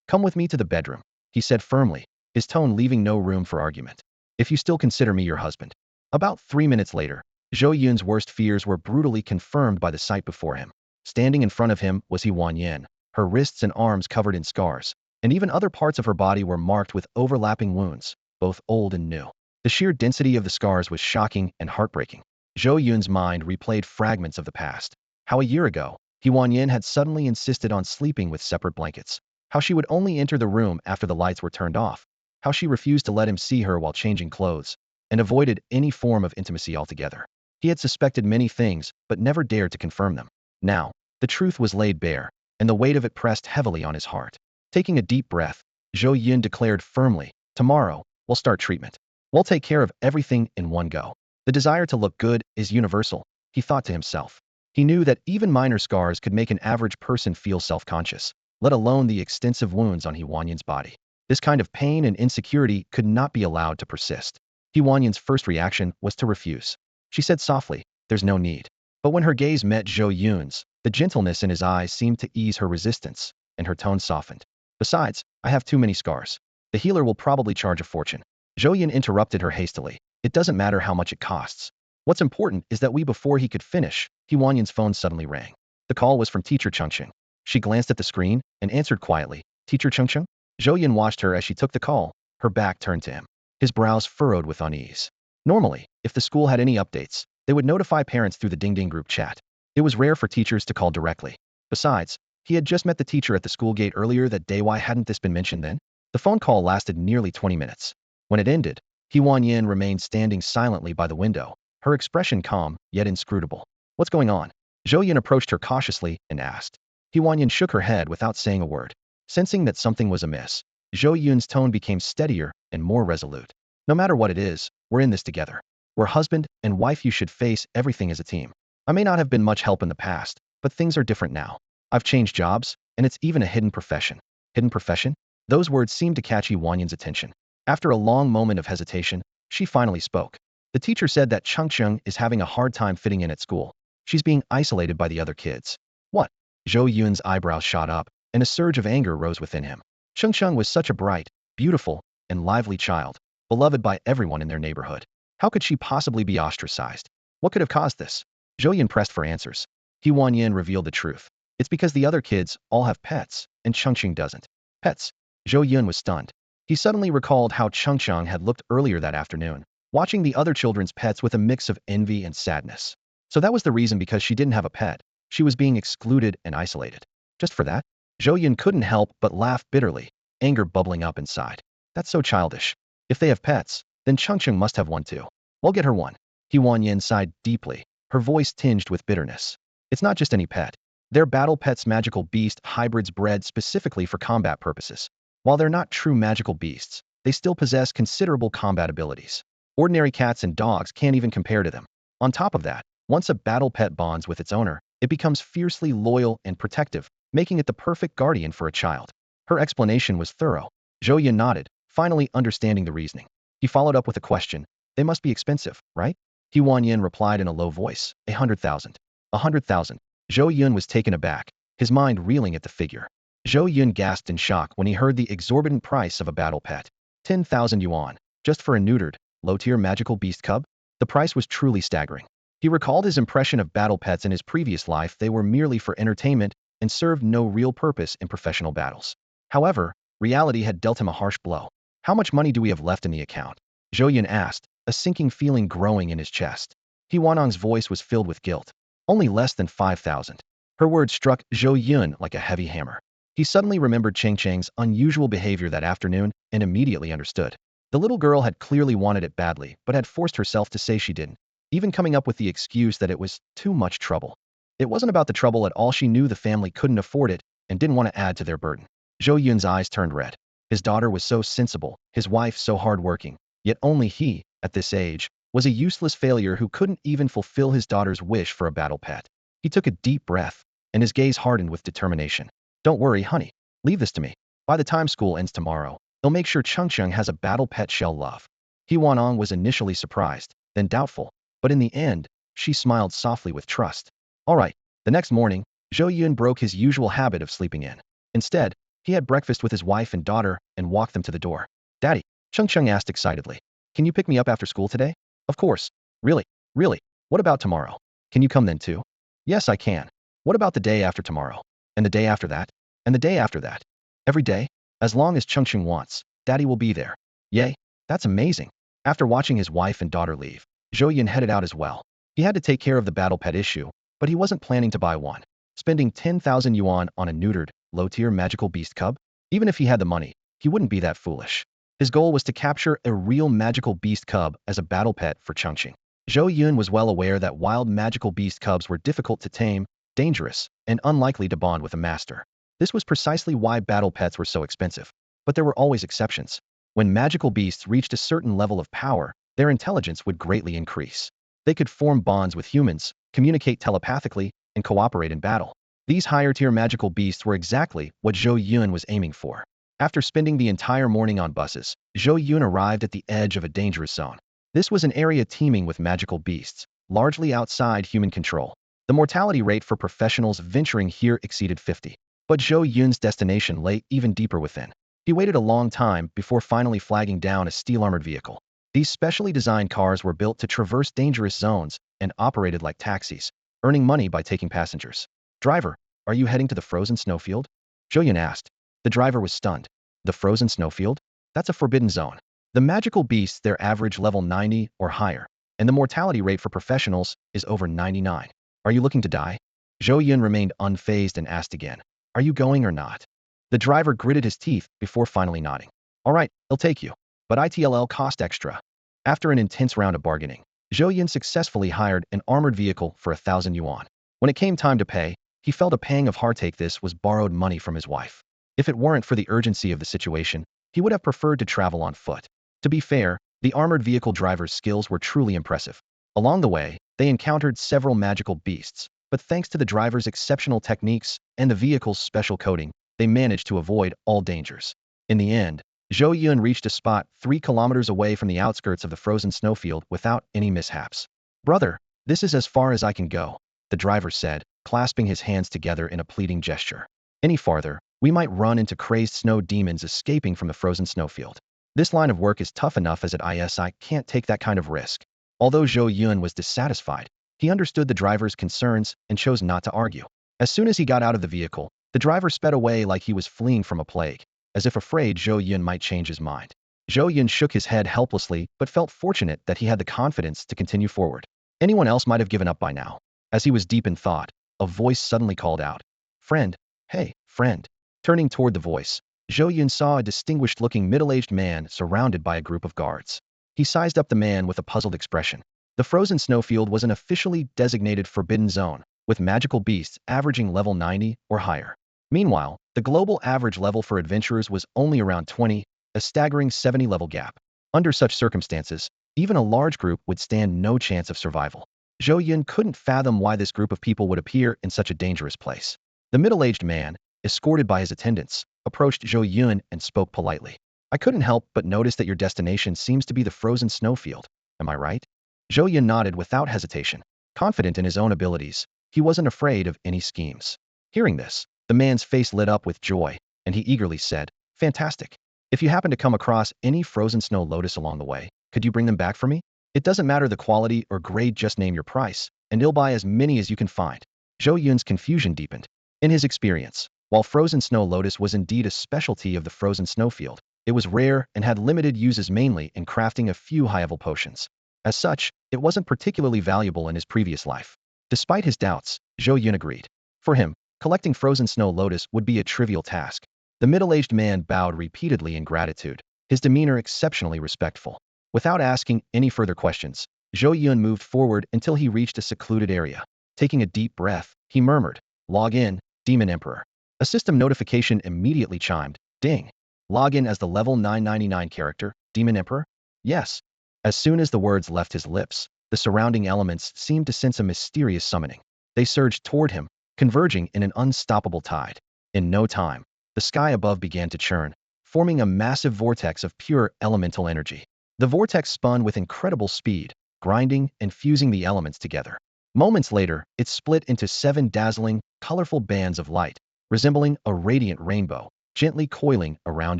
Come with me to the bedroom, he said firmly, his tone leaving no room for argument. If you still consider me your husband. About 3 minutes later, Zhou Yun's worst fears were brutally confirmed by the sight before him. Standing in front of him was Huan Yin, her wrists and arms covered in scars, and even other parts of her body were marked with overlapping wounds, both old and new. The sheer density of the scars was shocking and heartbreaking. Zhou Yun's mind replayed fragments of the past. How a year ago, Huan Yin had suddenly insisted on sleeping with separate blankets. How she would only enter the room after the lights were turned off. How she refused to let him see her while changing clothes, and avoided any form of intimacy altogether. He had suspected many things, but never dared to confirm them. Now, the truth was laid bare, and the weight of it pressed heavily on his heart. Taking a deep breath, Zhou Yun declared firmly, tomorrow, we'll start treatment. We'll take care of everything in one go. The desire to look good is universal, he thought to himself. He knew that even minor scars could make an average person feel self-conscious, let alone the extensive wounds on Huan Yin's body. This kind of pain and insecurity could not be allowed to persist. Huan Yin's first reaction was to refuse. She said softly, there's no need. But when her gaze met Zhou Yun's, the gentleness in his eyes seemed to ease her resistance, and her tone softened. Besides, I have too many scars. The healer will probably charge a fortune. Zhou Yun interrupted her hastily. It doesn't matter how much it costs. What's important is that before he could finish, Huan Yin's phone suddenly rang. The call was from Teacher Chongqing. She glanced at the screen and answered quietly, Teacher Chongqing? Zhou Yun watched her as she took the call, her back turned to him. His brows furrowed with unease. Normally, if the school had any updates, they would notify parents through the Ding Ding group chat. It was rare for teachers to call directly. Besides, he had just met the teacher at the school gate earlier that day. Why hadn't this been mentioned then? The phone call lasted nearly 20 minutes. When it ended, Huan Yin remained standing silently by the window, her expression calm, yet inscrutable. What's going on? Zhou Yun approached her cautiously and asked. Huan Yin shook her head without saying a word. Sensing that something was amiss, Zhou Yun's tone became steadier and more resolute. No matter what it is, we're in this together. We're husband and wife. You should face everything as a team. I may not have been much help in the past, but things are different now. I've changed jobs, and it's even a hidden profession. Hidden profession? Those words seemed to catch Huan Yin's attention. After a long moment of hesitation, she finally spoke. The teacher said that Chongqing is having a hard time fitting in at school. She's being isolated by the other kids. What? Zhou Yun's eyebrows shot up, and a surge of anger rose within him. Chongqing was such a bright, beautiful, and lively child, beloved by everyone in their neighborhood. How could she possibly be ostracized? What could have caused this? Zhou Yun pressed for answers. Huan Yin revealed the truth. It's because the other kids all have pets, and Chongqing doesn't. Pets? Zhou Yun was stunned. He suddenly recalled how Chongqing had looked earlier that afternoon, watching the other children's pets with a mix of envy and sadness. So that was the reason, because she didn't have a pet. She was being excluded and isolated. Just for that? Zhou Yun couldn't help but laugh bitterly, anger bubbling up inside. That's so childish. If they have pets, then Chongqing must have one too. We'll get her one. Huan Yin sighed deeply, her voice tinged with bitterness. It's not just any pet. They're battle pets, magical beast hybrids bred specifically for combat purposes. While they're not true magical beasts, they still possess considerable combat abilities. Ordinary cats and dogs can't even compare to them. On top of that, once a battle pet bonds with its owner, it becomes fiercely loyal and protective, making it the perfect guardian for a child. Her explanation was thorough. Zhou Yun nodded, finally understanding the reasoning. He followed up with a question. They must be expensive, right? Huan Yin replied in a low voice. 100,000. 100,000. Zhou Yun was taken aback, his mind reeling at the figure. Zhou Yun gasped in shock when he heard the exorbitant price of a battle pet. 10,000 yuan, just for a neutered, low-tier magical beast cub? The price was truly staggering. He recalled his impression of battle pets in his previous life. They were merely for entertainment and served no real purpose in professional battles. However, reality had dealt him a harsh blow. How much money do we have left in the account? Zhou Yun asked, a sinking feeling growing in his chest. Huanong's voice was filled with guilt. Only less than 5,000. Her words struck Zhou Yun like a heavy hammer. He suddenly remembered Chongqing's unusual behavior that afternoon and immediately understood. The little girl had clearly wanted it badly, but had forced herself to say she didn't, even coming up with the excuse that it was too much trouble. It wasn't about the trouble at all. She knew the family couldn't afford it and didn't want to add to their burden. Zhou Yun's eyes turned red. His daughter was so sensible, his wife so hardworking, yet only he, at this age, was a useless failure who couldn't even fulfill his daughter's wish for a battle pet. He took a deep breath, and his gaze hardened with determination. Don't worry, honey. Leave this to me. By the time school ends tomorrow, they'll make sure Chongqing has a battle pet she'll love. Huanong was initially surprised, then doubtful, but in the end, she smiled softly with trust. All right. The next morning, Zhou Yun broke his usual habit of sleeping in. Instead, he had breakfast with his wife and daughter and walked them to the door. Daddy, Chongqing asked excitedly. Can you pick me up after school today? Of course. Really? Really? What about tomorrow? Can you come then too? Yes, I can. What about the day after tomorrow? And the day after that? And the day after that? Every day? As long as Chongqing wants, Daddy will be there. Yay, that's amazing. After watching his wife and daughter leave, Zhou Yun headed out as well. He had to take care of the battle pet issue, but he wasn't planning to buy one. Spending 10,000 yuan on a neutered, low-tier magical beast cub? Even if he had the money, he wouldn't be that foolish. His goal was to capture a real magical beast cub as a battle pet for Chongqing. Zhou Yun was well aware that wild magical beast cubs were difficult to tame, dangerous, and unlikely to bond with a master. This was precisely why battle pets were so expensive. But there were always exceptions. When magical beasts reached a certain level of power, their intelligence would greatly increase. They could form bonds with humans, communicate telepathically, and cooperate in battle. These higher-tier magical beasts were exactly what Zhou Yun was aiming for. After spending the entire morning on buses, Zhou Yun arrived at the edge of a dangerous zone. This was an area teeming with magical beasts, largely outside human control. The mortality rate for professionals venturing here exceeded 50. But Zhou Yun's destination lay even deeper within. He waited a long time before finally flagging down a steel-armored vehicle. These specially designed cars were built to traverse dangerous zones and operated like taxis, earning money by taking passengers. Driver, are you heading to the frozen snowfield? Zhou Yun asked. The driver was stunned. The frozen snowfield? That's a forbidden zone. The magical beasts, their average level 90 or higher, and the mortality rate for professionals is over 99. Are you looking to die? Zhou Yun remained unfazed and asked again. Are you going or not? The driver gritted his teeth before finally nodding. All right, I'll take you. But ITLL cost extra. After an intense round of bargaining, Zhou Yun successfully hired an armored vehicle for 1,000 yuan. When it came time to pay, he felt a pang of heartache. This was borrowed money from his wife. If it weren't for the urgency of the situation, he would have preferred to travel on foot. To be fair, the armored vehicle driver's skills were truly impressive. Along the way, they encountered several magical beasts, but thanks to the driver's exceptional techniques and the vehicle's special coating, they managed to avoid all dangers. In the end, Zhou Yun reached a spot 3 kilometers away from the outskirts of the frozen snowfield without any mishaps. Brother, this is as far as I can go, the driver said, clasping his hands together in a pleading gesture. Any farther, we might run into crazed snow demons escaping from the frozen snowfield. This line of work is tough enough as it is. I can't take that kind of risk. Although Zhou Yun was dissatisfied, he understood the driver's concerns and chose not to argue. As soon as he got out of the vehicle, the driver sped away like he was fleeing from a plague, as if afraid Zhou Yun might change his mind. Zhou Yun shook his head helplessly but felt fortunate that he had the confidence to continue forward. Anyone else might have given up by now. As he was deep in thought, a voice suddenly called out. Friend, hey, friend. Turning toward the voice, Zhou Yun saw a distinguished-looking middle-aged man surrounded by a group of guards. He sized up the man with a puzzled expression. The frozen snowfield was an officially designated forbidden zone, with magical beasts averaging level 90 or higher. Meanwhile, the global average level for adventurers was only around 20, a staggering 70-level gap. Under such circumstances, even a large group would stand no chance of survival. Zhou Yun couldn't fathom why this group of people would appear in such a dangerous place. The middle-aged man, escorted by his attendants, approached Zhou Yun and spoke politely. I couldn't help but notice that your destination seems to be the frozen snowfield. Am I right? Zhou Yun nodded without hesitation. Confident in his own abilities, he wasn't afraid of any schemes. Hearing this, the man's face lit up with joy, and he eagerly said, Fantastic. If you happen to come across any frozen snow lotus along the way, could you bring them back for me? It doesn't matter the quality or grade, just name your price, and he'll buy as many as you can find. Zhou Yun's confusion deepened. In his experience, while frozen snow lotus was indeed a specialty of the frozen snowfield, it was rare and had limited uses mainly in crafting a few high-level potions. As such, it wasn't particularly valuable in his previous life. Despite his doubts, Zhou Yun agreed. For him, collecting frozen snow lotus would be a trivial task. The middle-aged man bowed repeatedly in gratitude, his demeanor exceptionally respectful. Without asking any further questions, Zhou Yun moved forward until he reached a secluded area. Taking a deep breath, he murmured, Log in, Demon Emperor. A system notification immediately chimed. Ding. Log in as the level 999 character, Demon Emperor? Yes. As soon as the words left his lips, the surrounding elements seemed to sense a mysterious summoning. They surged toward him, converging in an unstoppable tide. In no time, the sky above began to churn, forming a massive vortex of pure elemental energy. The vortex spun with incredible speed, grinding and fusing the elements together. Moments later, it split into 7 dazzling, colorful bands of light, resembling a radiant rainbow, gently coiling around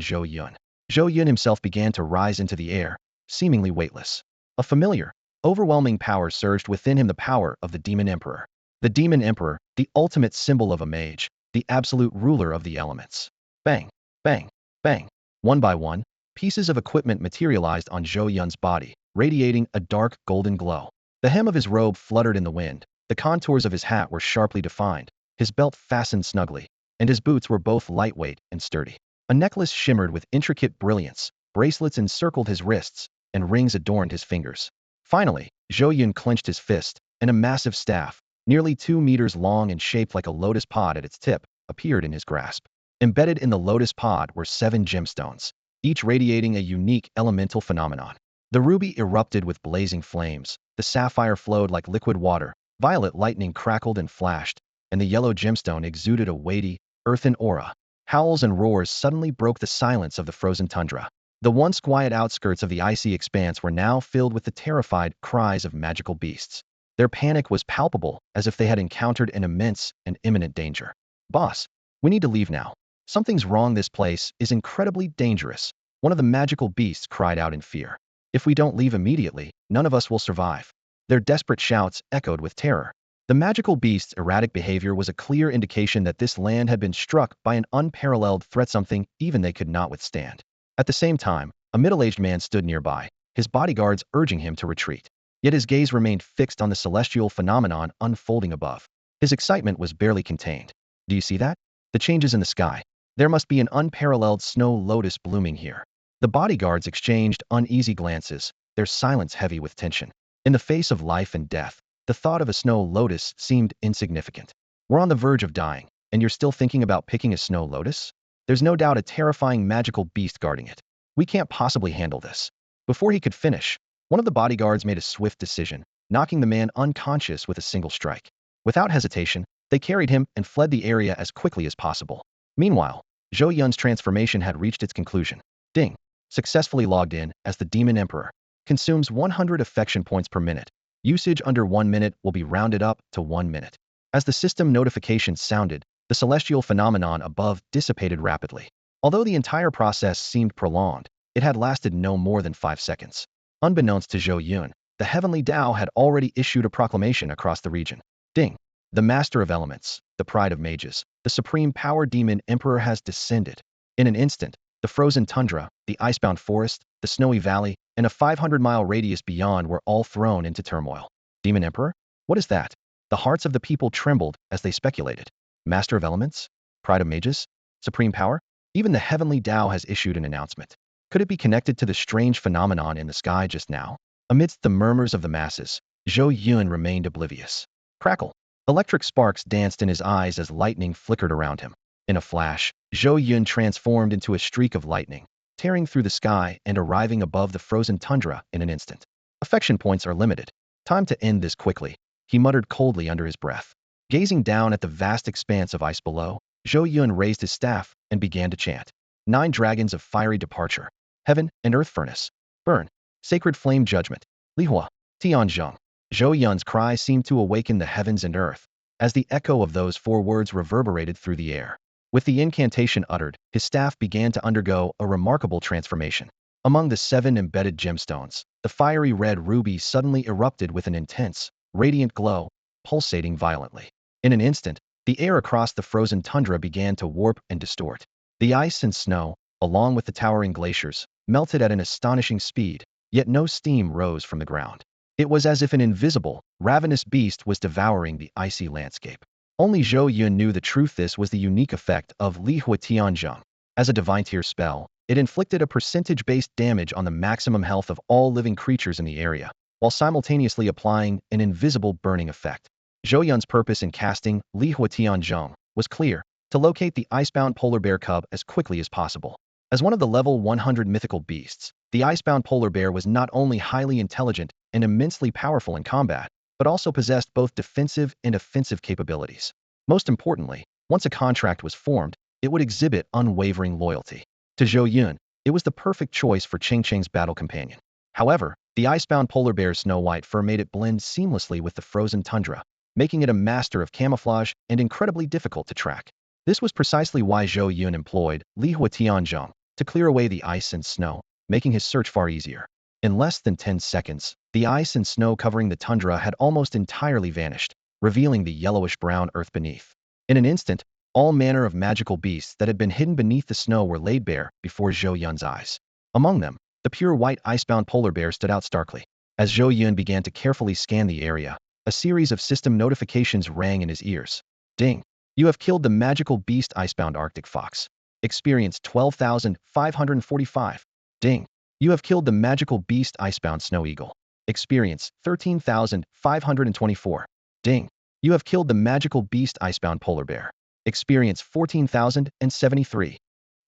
Zhou Yun. Zhou Yun himself began to rise into the air, seemingly weightless. A familiar, overwhelming power surged within him, the power of the Demon Emperor. The Demon Emperor, the ultimate symbol of a mage, the absolute ruler of the elements. Bang, bang, bang. One by one, pieces of equipment materialized on Zhou Yun's body, radiating a dark golden glow. The hem of his robe fluttered in the wind, the contours of his hat were sharply defined, his belt fastened snugly, and his boots were both lightweight and sturdy. A necklace shimmered with intricate brilliance, bracelets encircled his wrists, and rings adorned his fingers. Finally, Zhou Yun clenched his fist, and a massive staff, nearly 2 meters long and shaped like a lotus pod at its tip, appeared in his grasp. Embedded in the lotus pod were 7 gemstones, each radiating a unique elemental phenomenon. The ruby erupted with blazing flames, the sapphire flowed like liquid water, violet lightning crackled and flashed, and the yellow gemstone exuded a weighty, earthen aura. Howls and roars suddenly broke the silence of the frozen tundra. The once quiet outskirts of the icy expanse were now filled with the terrified cries of magical beasts. Their panic was palpable, as if they had encountered an immense and imminent danger. "Boss, we need to leave now. Something's wrong. This place is incredibly dangerous," one of the magical beasts cried out in fear. "If we don't leave immediately, none of us will survive." Their desperate shouts echoed with terror. The magical beast's erratic behavior was a clear indication that this land had been struck by an unparalleled threat, something even they could not withstand. At the same time, a middle-aged man stood nearby, his bodyguards urging him to retreat. Yet his gaze remained fixed on the celestial phenomenon unfolding above. His excitement was barely contained. "Do you see that? The changes in the sky. There must be an unparalleled snow lotus blooming here." The bodyguards exchanged uneasy glances, their silence heavy with tension. In the face of life and death, the thought of a snow lotus seemed insignificant. "We're on the verge of dying, and you're still thinking about picking a snow lotus? There's no doubt a terrifying magical beast guarding it. We can't possibly handle this." Before he could finish, one of the bodyguards made a swift decision, knocking the man unconscious with a single strike. Without hesitation, they carried him and fled the area as quickly as possible. Meanwhile, Zhou Yun's transformation had reached its conclusion. Ding. Successfully logged in as the Demon Emperor. Consumes 100 affection points per minute. Usage under 1 minute will be rounded up to 1 minute. As the system notification sounded, the celestial phenomenon above dissipated rapidly. Although the entire process seemed prolonged, it had lasted no more than 5 seconds. Unbeknownst to Zhou Yun, the heavenly Tao had already issued a proclamation across the region. Ding! The master of elements, the pride of mages, the supreme power demon emperor has descended. In an instant, the frozen tundra, the icebound forest, the snowy valley, and a 500-mile radius beyond were all thrown into turmoil. Demon Emperor? What is that? The hearts of the people trembled as they speculated. Master of elements? Pride of mages? Supreme power? Even the heavenly Tao has issued an announcement. Could it be connected to the strange phenomenon in the sky just now? Amidst the murmurs of the masses, Zhou Yun remained oblivious. Crackle. Electric sparks danced in his eyes as lightning flickered around him. In a flash, Zhou Yun transformed into a streak of lightning, tearing through the sky and arriving above the frozen tundra in an instant. Affection points are limited. Time to end this quickly, he muttered coldly under his breath. Gazing down at the vast expanse of ice below, Zhou Yun raised his staff and began to chant. 9 dragons of fiery departure. Heaven and earth furnace. Burn. Sacred flame judgment. Lihua. Tianzhong. Zhou Yun's cry seemed to awaken the heavens and earth, as the echo of those 4 words reverberated through the air. With the incantation uttered, his staff began to undergo a remarkable transformation. Among the 7 embedded gemstones, the fiery red ruby suddenly erupted with an intense, radiant glow, pulsating violently. In an instant, the air across the frozen tundra began to warp and distort. The ice and snow, along with the towering glaciers, melted at an astonishing speed, yet no steam rose from the ground. It was as if an invisible, ravenous beast was devouring the icy landscape. Only Zhou Yun knew the truth. This was the unique effect of Lihua Tianzhong. As a divine tier spell, it inflicted a percentage-based damage on the maximum health of all living creatures in the area, while simultaneously applying an invisible burning effect. Zhou Yun's purpose in casting Lihua Tianzhong was clear: to locate the icebound polar bear cub as quickly as possible. As one of the level 100 mythical beasts, the icebound polar bear was not only highly intelligent and immensely powerful in combat, but also possessed both defensive and offensive capabilities. Most importantly, once a contract was formed, it would exhibit unwavering loyalty. To Zhou Yun, it was the perfect choice for Chongqing's battle companion. However, The icebound polar bear's snow-white fur made it blend seamlessly with the frozen tundra, making it a master of camouflage and incredibly difficult to track. This was precisely why Zhou Yun employed Li Huatianzhong to clear away the ice and snow, making his search far easier. In less than 10 seconds, the ice and snow covering the tundra had almost entirely vanished, revealing the yellowish-brown earth beneath. In an instant, all manner of magical beasts that had been hidden beneath the snow were laid bare before Zhou Yun's eyes. Among them, the pure white icebound polar bear stood out starkly. As Zhou Yun began to carefully scan the area, a series of system notifications rang in his ears. Ding! You have killed the magical beast icebound Arctic fox. Experience 12,545. Ding! You have killed the magical beast icebound snow eagle. Experience 13,524. Ding! You have killed the magical beast icebound polar bear. Experience 14,073.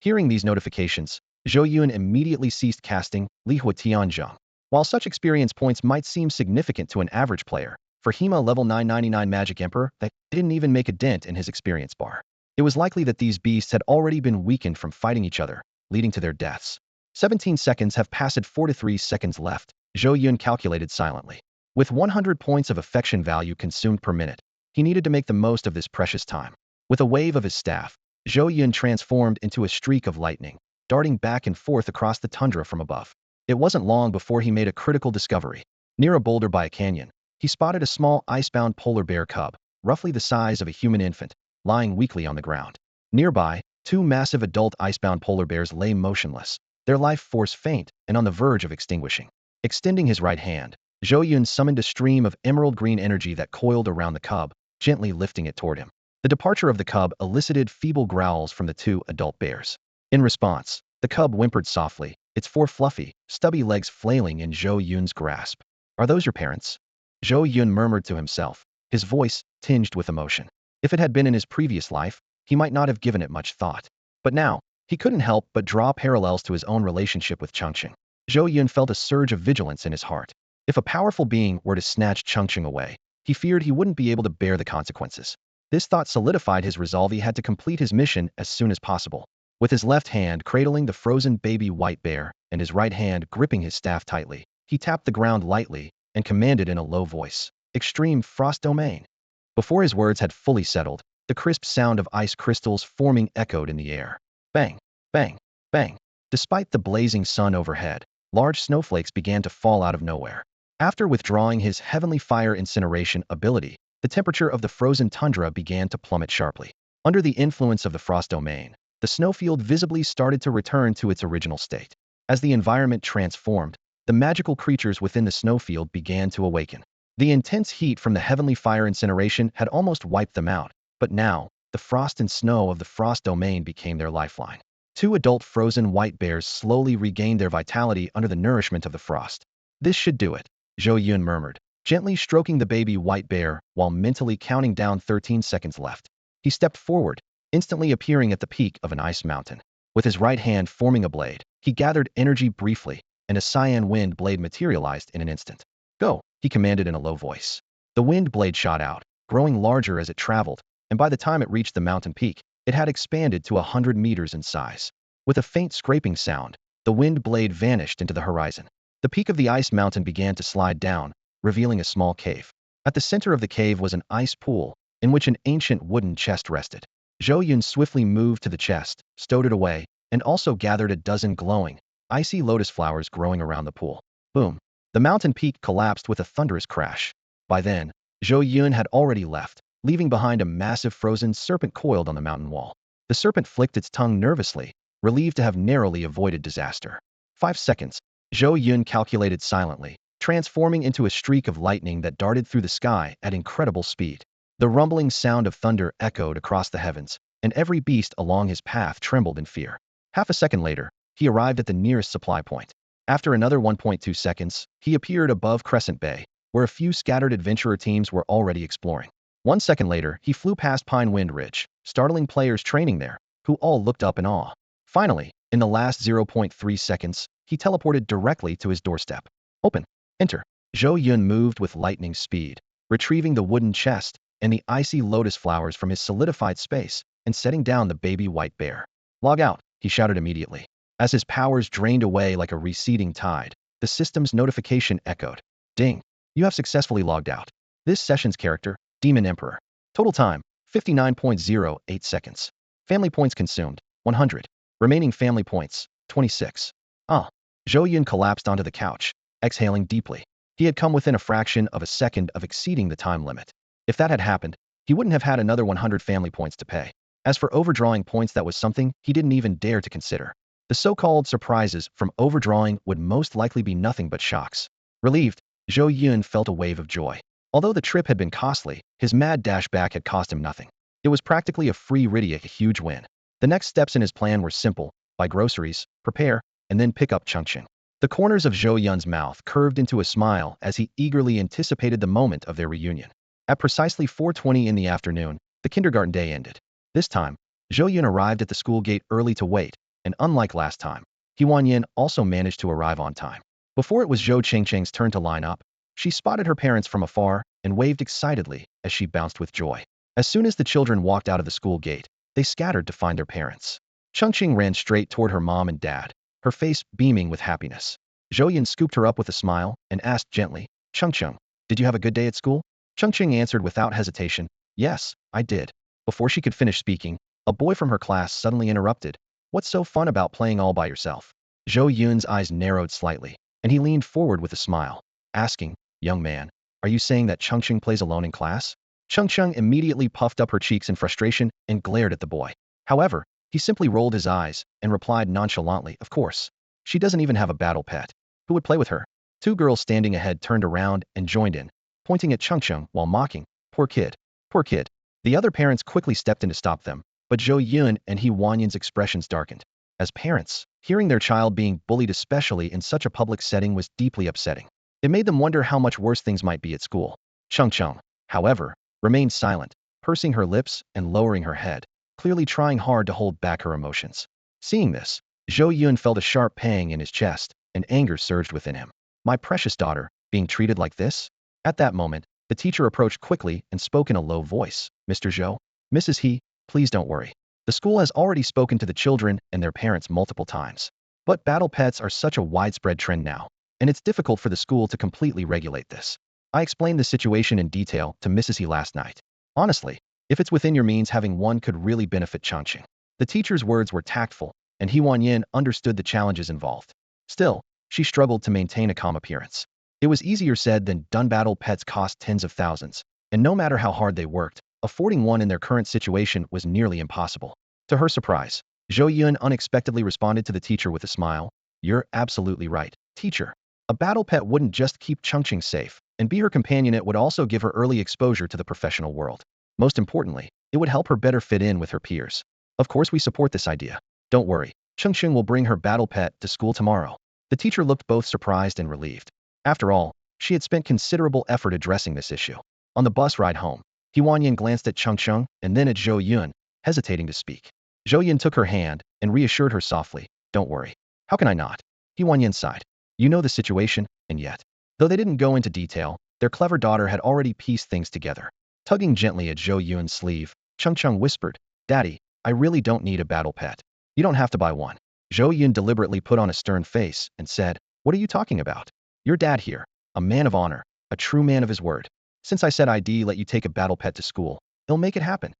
Hearing these notifications, Zhou Yun immediately ceased casting Li Huatianzhong. While such experience points might seem significant to an average player, for Hema level 999 Magic Emperor, that didn't even make a dent in his experience bar. It was likely that these beasts had already been weakened from fighting each other, leading to their deaths. 17 seconds have passed. 43 seconds left, Zhou Yun calculated silently. With 100 points of affection value consumed per minute, he needed to make the most of this precious time. With a wave of his staff, Zhou Yun transformed into a streak of lightning, darting back and forth across the tundra from above. It wasn't long before he made a critical discovery. Near a boulder by a canyon, he spotted a small icebound polar bear cub, roughly the size of a human infant, lying weakly on the ground. Nearby, two massive adult icebound polar bears lay motionless, their life force faint and on the verge of extinguishing. Extending his right hand, Zhou Yun summoned a stream of emerald green energy that coiled around the cub, gently lifting it toward him. The departure of the cub elicited feeble growls from the two adult bears. In response, the cub whimpered softly, its four fluffy, stubby legs flailing in Zhou Yun's grasp. Are those your parents? Zhou Yun murmured to himself, his voice tinged with emotion. If it had been in his previous life, he might not have given it much thought. But now, he couldn't help but draw parallels to his own relationship with Chongqing. Zhou Yun felt a surge of vigilance in his heart. If a powerful being were to snatch Chongqing away, he feared he wouldn't be able to bear the consequences. This thought solidified his resolve. He had to complete his mission as soon as possible. With his left hand cradling the frozen baby white bear and his right hand gripping his staff tightly, he tapped the ground lightly and commanded in a low voice, "Extreme Frost Domain." Before his words had fully settled, the crisp sound of ice crystals forming echoed in the air. Bang, bang, bang. Despite the blazing sun overhead, large snowflakes began to fall out of nowhere. After withdrawing his heavenly fire incineration ability, the temperature of the frozen tundra began to plummet sharply. Under the influence of the frost domain, the snowfield visibly started to return to its original state. As the environment transformed, the magical creatures within the snowfield began to awaken. The intense heat from the heavenly fire incineration had almost wiped them out, but now, the frost and snow of the frost domain became their lifeline. Two adult frozen white bears slowly regained their vitality under the nourishment of the frost. This should do it, Zhou Yun murmured, gently stroking the baby white bear while mentally counting down 13 seconds left. He stepped forward, instantly appearing at the peak of an ice mountain. With his right hand forming a blade, he gathered energy briefly, and a cyan wind blade materialized in an instant. Go, he commanded in a low voice. The wind blade shot out, growing larger as it traveled, and by the time it reached the mountain peak, it had expanded to 100 meters in size. With a faint scraping sound, the wind blade vanished into the horizon. The peak of the ice mountain began to slide down, revealing a small cave. At the center of the cave was an ice pool, in which an ancient wooden chest rested. Zhou Yun swiftly moved to the chest, stowed it away, and also gathered a dozen glowing, icy lotus flowers growing around the pool. Boom! The mountain peak collapsed with a thunderous crash. By then, Zhou Yun had already left, leaving behind a massive frozen serpent coiled on the mountain wall. The serpent flicked its tongue nervously, relieved to have narrowly avoided disaster. 5 seconds. Zhou Yun calculated silently, transforming into a streak of lightning that darted through the sky at incredible speed. The rumbling sound of thunder echoed across the heavens, and every beast along his path trembled in fear. Half a second later, he arrived at the nearest supply point. After another 1.2 seconds, he appeared above Crescent Bay, where a few scattered adventurer teams were already exploring. 1 second later, he flew past Pine Wind Ridge, startling players training there, who all looked up in awe. Finally, in the last 0.3 seconds, he teleported directly to his doorstep. Open. Enter. Zhou Yun moved with lightning speed, retrieving the wooden chest and the icy lotus flowers from his solidified space and setting down the baby white bear. Log out, he shouted immediately. As his powers drained away like a receding tide, The system's notification echoed. Ding. You have successfully logged out. This session's character, Demon Emperor. Total time, 59.08 seconds. Family points consumed, 100. Remaining family points, 26. Zhou Yun collapsed onto the couch, exhaling deeply. He had come within a fraction of a second of exceeding the time limit. If that had happened, he wouldn't have had another 100 family points to pay. As for overdrawing points, that was something he didn't even dare to consider. The so-called surprises from overdrawing would most likely be nothing but shocks. Relieved, Zhou Yun felt a wave of joy. Although the trip had been costly, his mad dash back had cost him nothing. It was practically a free riddy, a huge win. The next steps in his plan were simple: buy groceries, prepare, and then pick up Chongqing. The corners of Zhou Yun's mouth curved into a smile as he eagerly anticipated the moment of their reunion. At precisely 4:20 in the afternoon, the kindergarten day ended. This time, Zhou Yun arrived at the school gate early to wait, and unlike last time, Yin also managed to arrive on time. Before it was Zhou Qingqing's turn to line up, she spotted her parents from afar and waved excitedly as she bounced with joy. As soon as the children walked out of the school gate, they scattered to find their parents. Chongqing ran straight toward her mom and dad, her face beaming with happiness. Zhou Yun scooped her up with a smile and asked gently, "Chongqing, did you have a good day at school?" Chongqing answered without hesitation, "Yes, I did." Before she could finish speaking, a boy from her class suddenly interrupted. "What's so fun about playing all by yourself?" Zhou Yun's eyes narrowed slightly, and he leaned forward with a smile, asking, "Young man, are you saying that Chongqing plays alone in class?" Chongqing immediately puffed up her cheeks in frustration and glared at the boy. However, he simply rolled his eyes and replied nonchalantly, "Of course. She doesn't even have a battle pet. Who would play with her?" Two girls standing ahead turned around and joined in, pointing at Chongqing while mocking, "Poor kid. Poor kid." The other parents quickly stepped in to stop them, but Zhou Yun and Yun's expressions darkened. As parents, hearing their child being bullied, especially in such a public setting, was deeply upsetting. It made them wonder how much worse things might be at school. Chongqing, however, remained silent, pursing her lips and lowering her head, clearly trying hard to hold back her emotions. Seeing this, Zhou Yun felt a sharp pang in his chest, and anger surged within him. My precious daughter, being treated like this? At that moment, the teacher approached quickly and spoke in a low voice. "Mr. Zhou, Mrs. He, please don't worry. The school has already spoken to the children and their parents multiple times. But battle pets are such a widespread trend now, and it's difficult for the school to completely regulate this. I explained the situation in detail to Mrs. He last night. Honestly, if it's within your means, having one could really benefit Chongqing." The teacher's words were tactful, and Yin understood the challenges involved. Still, she struggled to maintain a calm appearance. It was easier said than done. Battle pets cost tens of thousands, and no matter how hard they worked, affording one in their current situation was nearly impossible. To her surprise, Zhou Yun unexpectedly responded to the teacher with a smile. "You're absolutely right, teacher. A battle pet wouldn't just keep Chongqing safe and be her companion, it would also give her early exposure to the professional world. Most importantly, it would help her better fit in with her peers. Of course, we support this idea. Don't worry, Chongqing will bring her battle pet to school tomorrow." The teacher looked both surprised and relieved. After all, she had spent considerable effort addressing this issue. On the bus ride home, Yin glanced at Chongqing and then at Zhou Yun, hesitating to speak. Zhou Yun took her hand and reassured her softly, "Don't worry. How can I not?" Yin sighed. "You know the situation," and yet, though they didn't go into detail, their clever daughter had already pieced things together. Tugging gently at Zhou Yun's sleeve, Chongqing whispered, "Daddy, I really don't need a battle pet. You don't have to buy one." Zhou Yun deliberately put on a stern face and said, "What are you talking about? Your dad here, a man of honor, a true man of his word. Since I said I'd let you take a battle pet to school, he'll make it happen."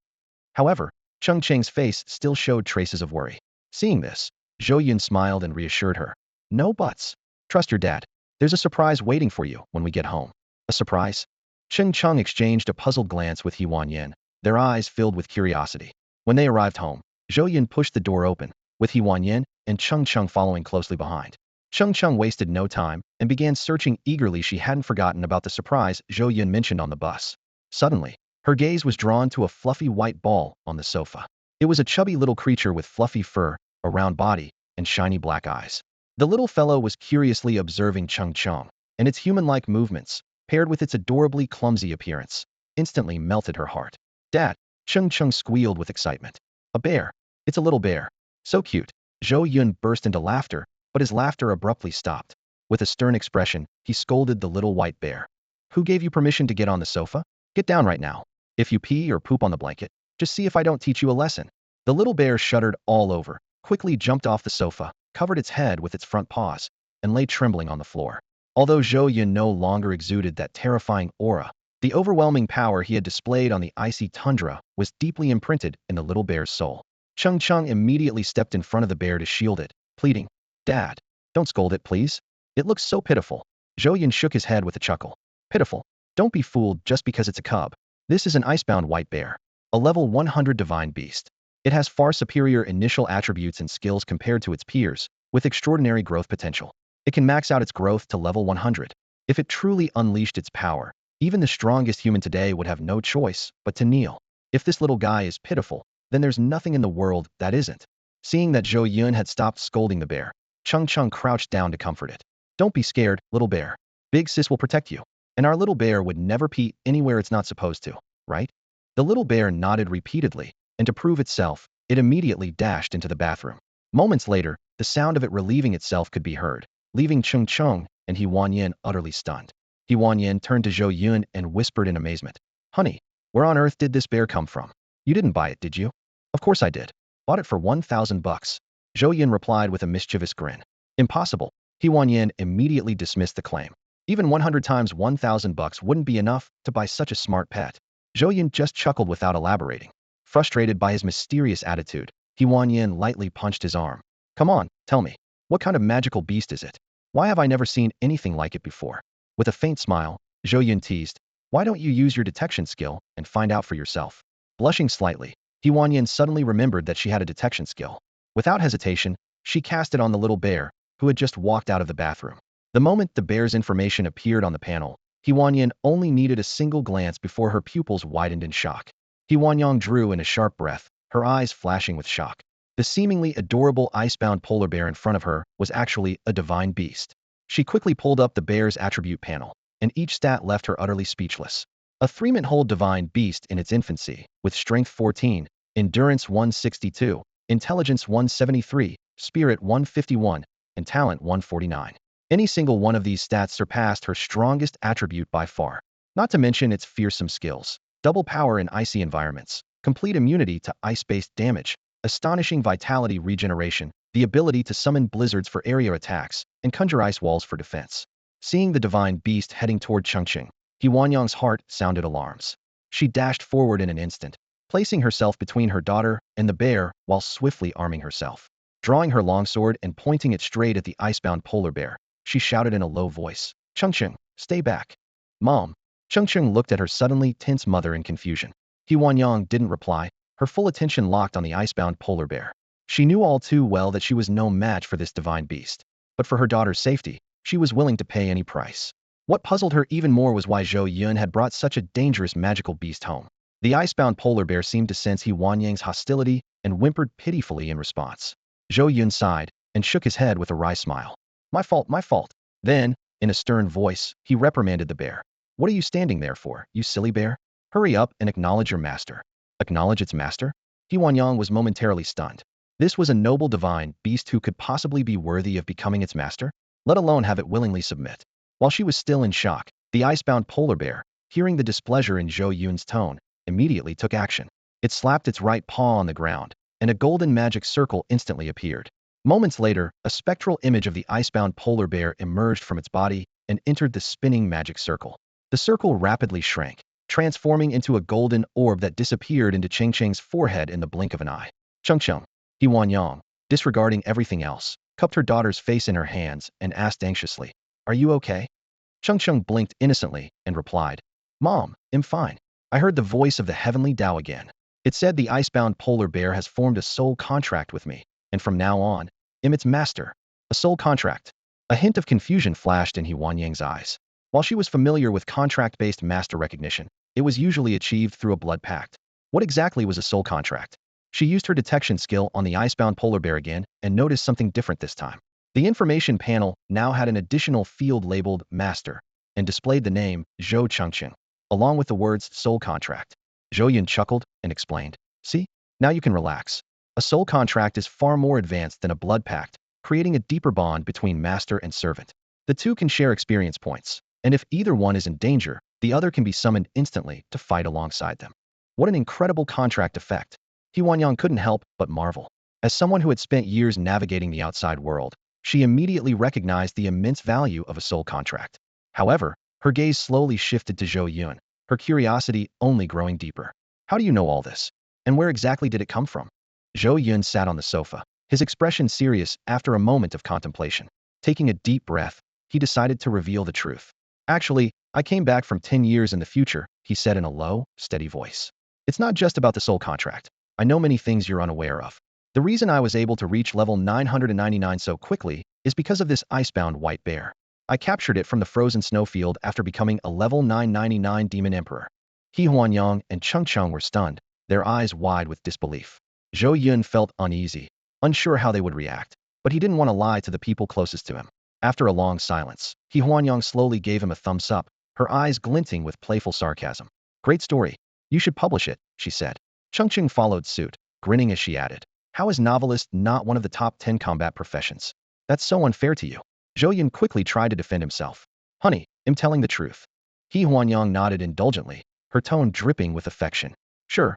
However, Chongqing's face still showed traces of worry. Seeing this, Zhou Yun smiled and reassured her, "No buts. Trust your dad. There's a surprise waiting for you when we get home." "A surprise?" Chongqing exchanged a puzzled glance with Yin, their eyes filled with curiosity. When they arrived home, Zhou Yun pushed the door open, with Yin and Chongqing following closely behind. Chongqing wasted no time and began searching eagerly. She hadn't forgotten about the surprise Zhou Yun mentioned on the bus. Suddenly, her gaze was drawn to a fluffy white ball on the sofa. It was a chubby little creature with fluffy fur, a round body, and shiny black eyes. The little fellow was curiously observing Chongqing, and its human-like movements, paired with its adorably clumsy appearance, instantly melted her heart. "Dad!" Chongqing squealed with excitement. "A bear! It's a little bear. So cute!" Zhou Yun burst into laughter, but his laughter abruptly stopped. With a stern expression, he scolded the little white bear. "Who gave you permission to get on the sofa? Get down right now. If you pee or poop on the blanket, just see if I don't teach you a lesson." The little bear shuddered all over, quickly jumped off the sofa, covered its head with its front paws, and lay trembling on the floor. Although Zhou Yun no longer exuded that terrifying aura, the overwhelming power he had displayed on the icy tundra was deeply imprinted in the little bear's soul. Chongqing immediately stepped in front of the bear to shield it, pleading, "Dad, don't scold it, please. It looks so pitiful." Zhou Yun shook his head with a chuckle. "Pitiful? Don't be fooled just because it's a cub. This is an icebound white bear, a level 100 divine beast. It has far superior initial attributes and skills compared to its peers, with extraordinary growth potential. It can max out its growth to level 100. If it truly unleashed its power, even the strongest human today would have no choice but to kneel. If this little guy is pitiful, then there's nothing in the world that isn't." Seeing that Zhou Yun had stopped scolding the bear, Chongqing crouched down to comfort it. "Don't be scared, little bear. Big sis will protect you. And our little bear would never pee anywhere it's not supposed to, right?" The little bear nodded repeatedly, and to prove itself, it immediately dashed into the bathroom. Moments later, the sound of it relieving itself could be heard, leaving Chongqing and He Wanyan utterly stunned. He Wanyan turned to Zhou Yun and whispered in amazement, "Honey, where on earth did this bear come from? You didn't buy it, did you?" "Of course I did. Bought it for 1,000 bucks." Zhou Yun replied with a mischievous grin. "Impossible." He Wanyan immediately dismissed the claim. Even 100 times 1,000 bucks wouldn't be enough to buy such a smart pet. Zhou Yun just chuckled without elaborating. Frustrated by his mysterious attitude, He Wanyan lightly punched his arm. "Come on, tell me. What kind of magical beast is it? Why have I never seen anything like it before?" With a faint smile, Zhou Yun teased, "Why don't you use your detection skill and find out for yourself?" Blushing slightly, He Wanyan suddenly remembered that she had a detection skill. Without hesitation, she cast it on the little bear, who had just walked out of the bathroom. The moment the bear's information appeared on the panel, He Wanyan only needed a single glance before her pupils widened in shock. He Wanyan drew in a sharp breath, her eyes flashing with shock. The seemingly adorable icebound polar bear in front of her was actually a divine beast. She quickly pulled up the bear's attribute panel, and each stat left her utterly speechless. A 3-month-old divine beast in its infancy, with strength 14, endurance 162, intelligence 173, spirit 151, and talent 149. Any single one of these stats surpassed her strongest attribute by far. Not to mention its fearsome skills, double power in icy environments, complete immunity to ice-based damage, astonishing vitality regeneration, the ability to summon blizzards for area attacks, and conjure ice walls for defense. Seeing the divine beast heading toward Chongqing, He Wanyang's heart sounded alarms. She dashed forward in an instant, placing herself between her daughter and the bear while swiftly arming herself. Drawing her longsword and pointing it straight at the icebound polar bear, she shouted in a low voice, "Chongqing, stay back." "Mom." Chongqing looked at her suddenly tense mother in confusion. He Wanyang didn't reply, her full attention locked on the icebound polar bear. She knew all too well that she was no match for this divine beast, but for her daughter's safety, she was willing to pay any price. What puzzled her even more was why Zhou Yun had brought such a dangerous magical beast home. The icebound polar bear seemed to sense He Wanyang's hostility and whimpered pitifully in response. Zhou Yun sighed and shook his head with a wry smile. My fault, my fault." Then, in a stern voice, he reprimanded the bear. "What are you standing there for, you silly bear? Hurry up and acknowledge your master." Acknowledge its master? He Wanyang was momentarily stunned. This was a noble divine beast who could possibly be worthy of becoming its master, let alone have it willingly submit. While she was still in shock, the icebound polar bear, hearing the displeasure in Zhou Yun's tone, immediately took action. It slapped its right paw on the ground, and a golden magic circle instantly appeared. Moments later, a spectral image of the icebound polar bear emerged from its body and entered the spinning magic circle. The circle rapidly shrank, transforming into a golden orb that disappeared into Chongqing's forehead in the blink of an eye. Chongqing, He Wanyang, disregarding everything else, cupped her daughter's face in her hands and asked anxiously, "Are you okay?" Chongqing blinked innocently and replied, "Mom, I'm fine. I heard the voice of the heavenly Tao again. It said the icebound polar bear has formed a soul contract with me, and from now on, I'm its master." A soul contract. A hint of confusion flashed in He Wanyang's eyes. While she was familiar with contract-based master recognition, it was usually achieved through a blood pact. What exactly was a soul contract? She used her detection skill on the icebound polar bear again and noticed something different this time. The information panel now had an additional field labeled Master and displayed the name Zhou Chongqing, along with the words Soul Contract. Zhou Yun chuckled and explained, "See? Now you can relax. A soul contract is far more advanced than a blood pact, creating a deeper bond between master and servant. The two can share experience points, and if either one is in danger, the other can be summoned instantly to fight alongside them." What an incredible contract effect. He Wanyang couldn't help but marvel. As someone who had spent years navigating the outside world, She immediately recognized the immense value of a soul contract. However, her gaze slowly shifted to Zhou Yun, her curiosity only growing deeper. How do you know all this? And where exactly did it come from? Zhou Yun sat on the sofa, his expression serious after a moment of contemplation. Taking a deep breath, he decided to reveal the truth. Actually, I came back from 10 years in the future, he said in a low, steady voice. It's not just about the soul contract. I know many things you're unaware of. The reason I was able to reach level 999 so quickly is because of this icebound white bear. I captured it from the frozen snowfield after becoming a level 999 demon emperor. He Huanyang and Chongqing were stunned, their eyes wide with disbelief. Zhou Yun felt uneasy, unsure how they would react, but he didn't want to lie to the people closest to him. After a long silence, He Huanyang slowly gave him a thumbs up, her eyes glinting with playful sarcasm. Great story. You should publish it, she said. Chongqing followed suit, grinning as she added. How is novelist not one of the top 10 combat professions? That's so unfair to you. Zhou Yun quickly tried to defend himself. Honey, I'm telling the truth. He Huanyang nodded indulgently, her tone dripping with affection. Sure,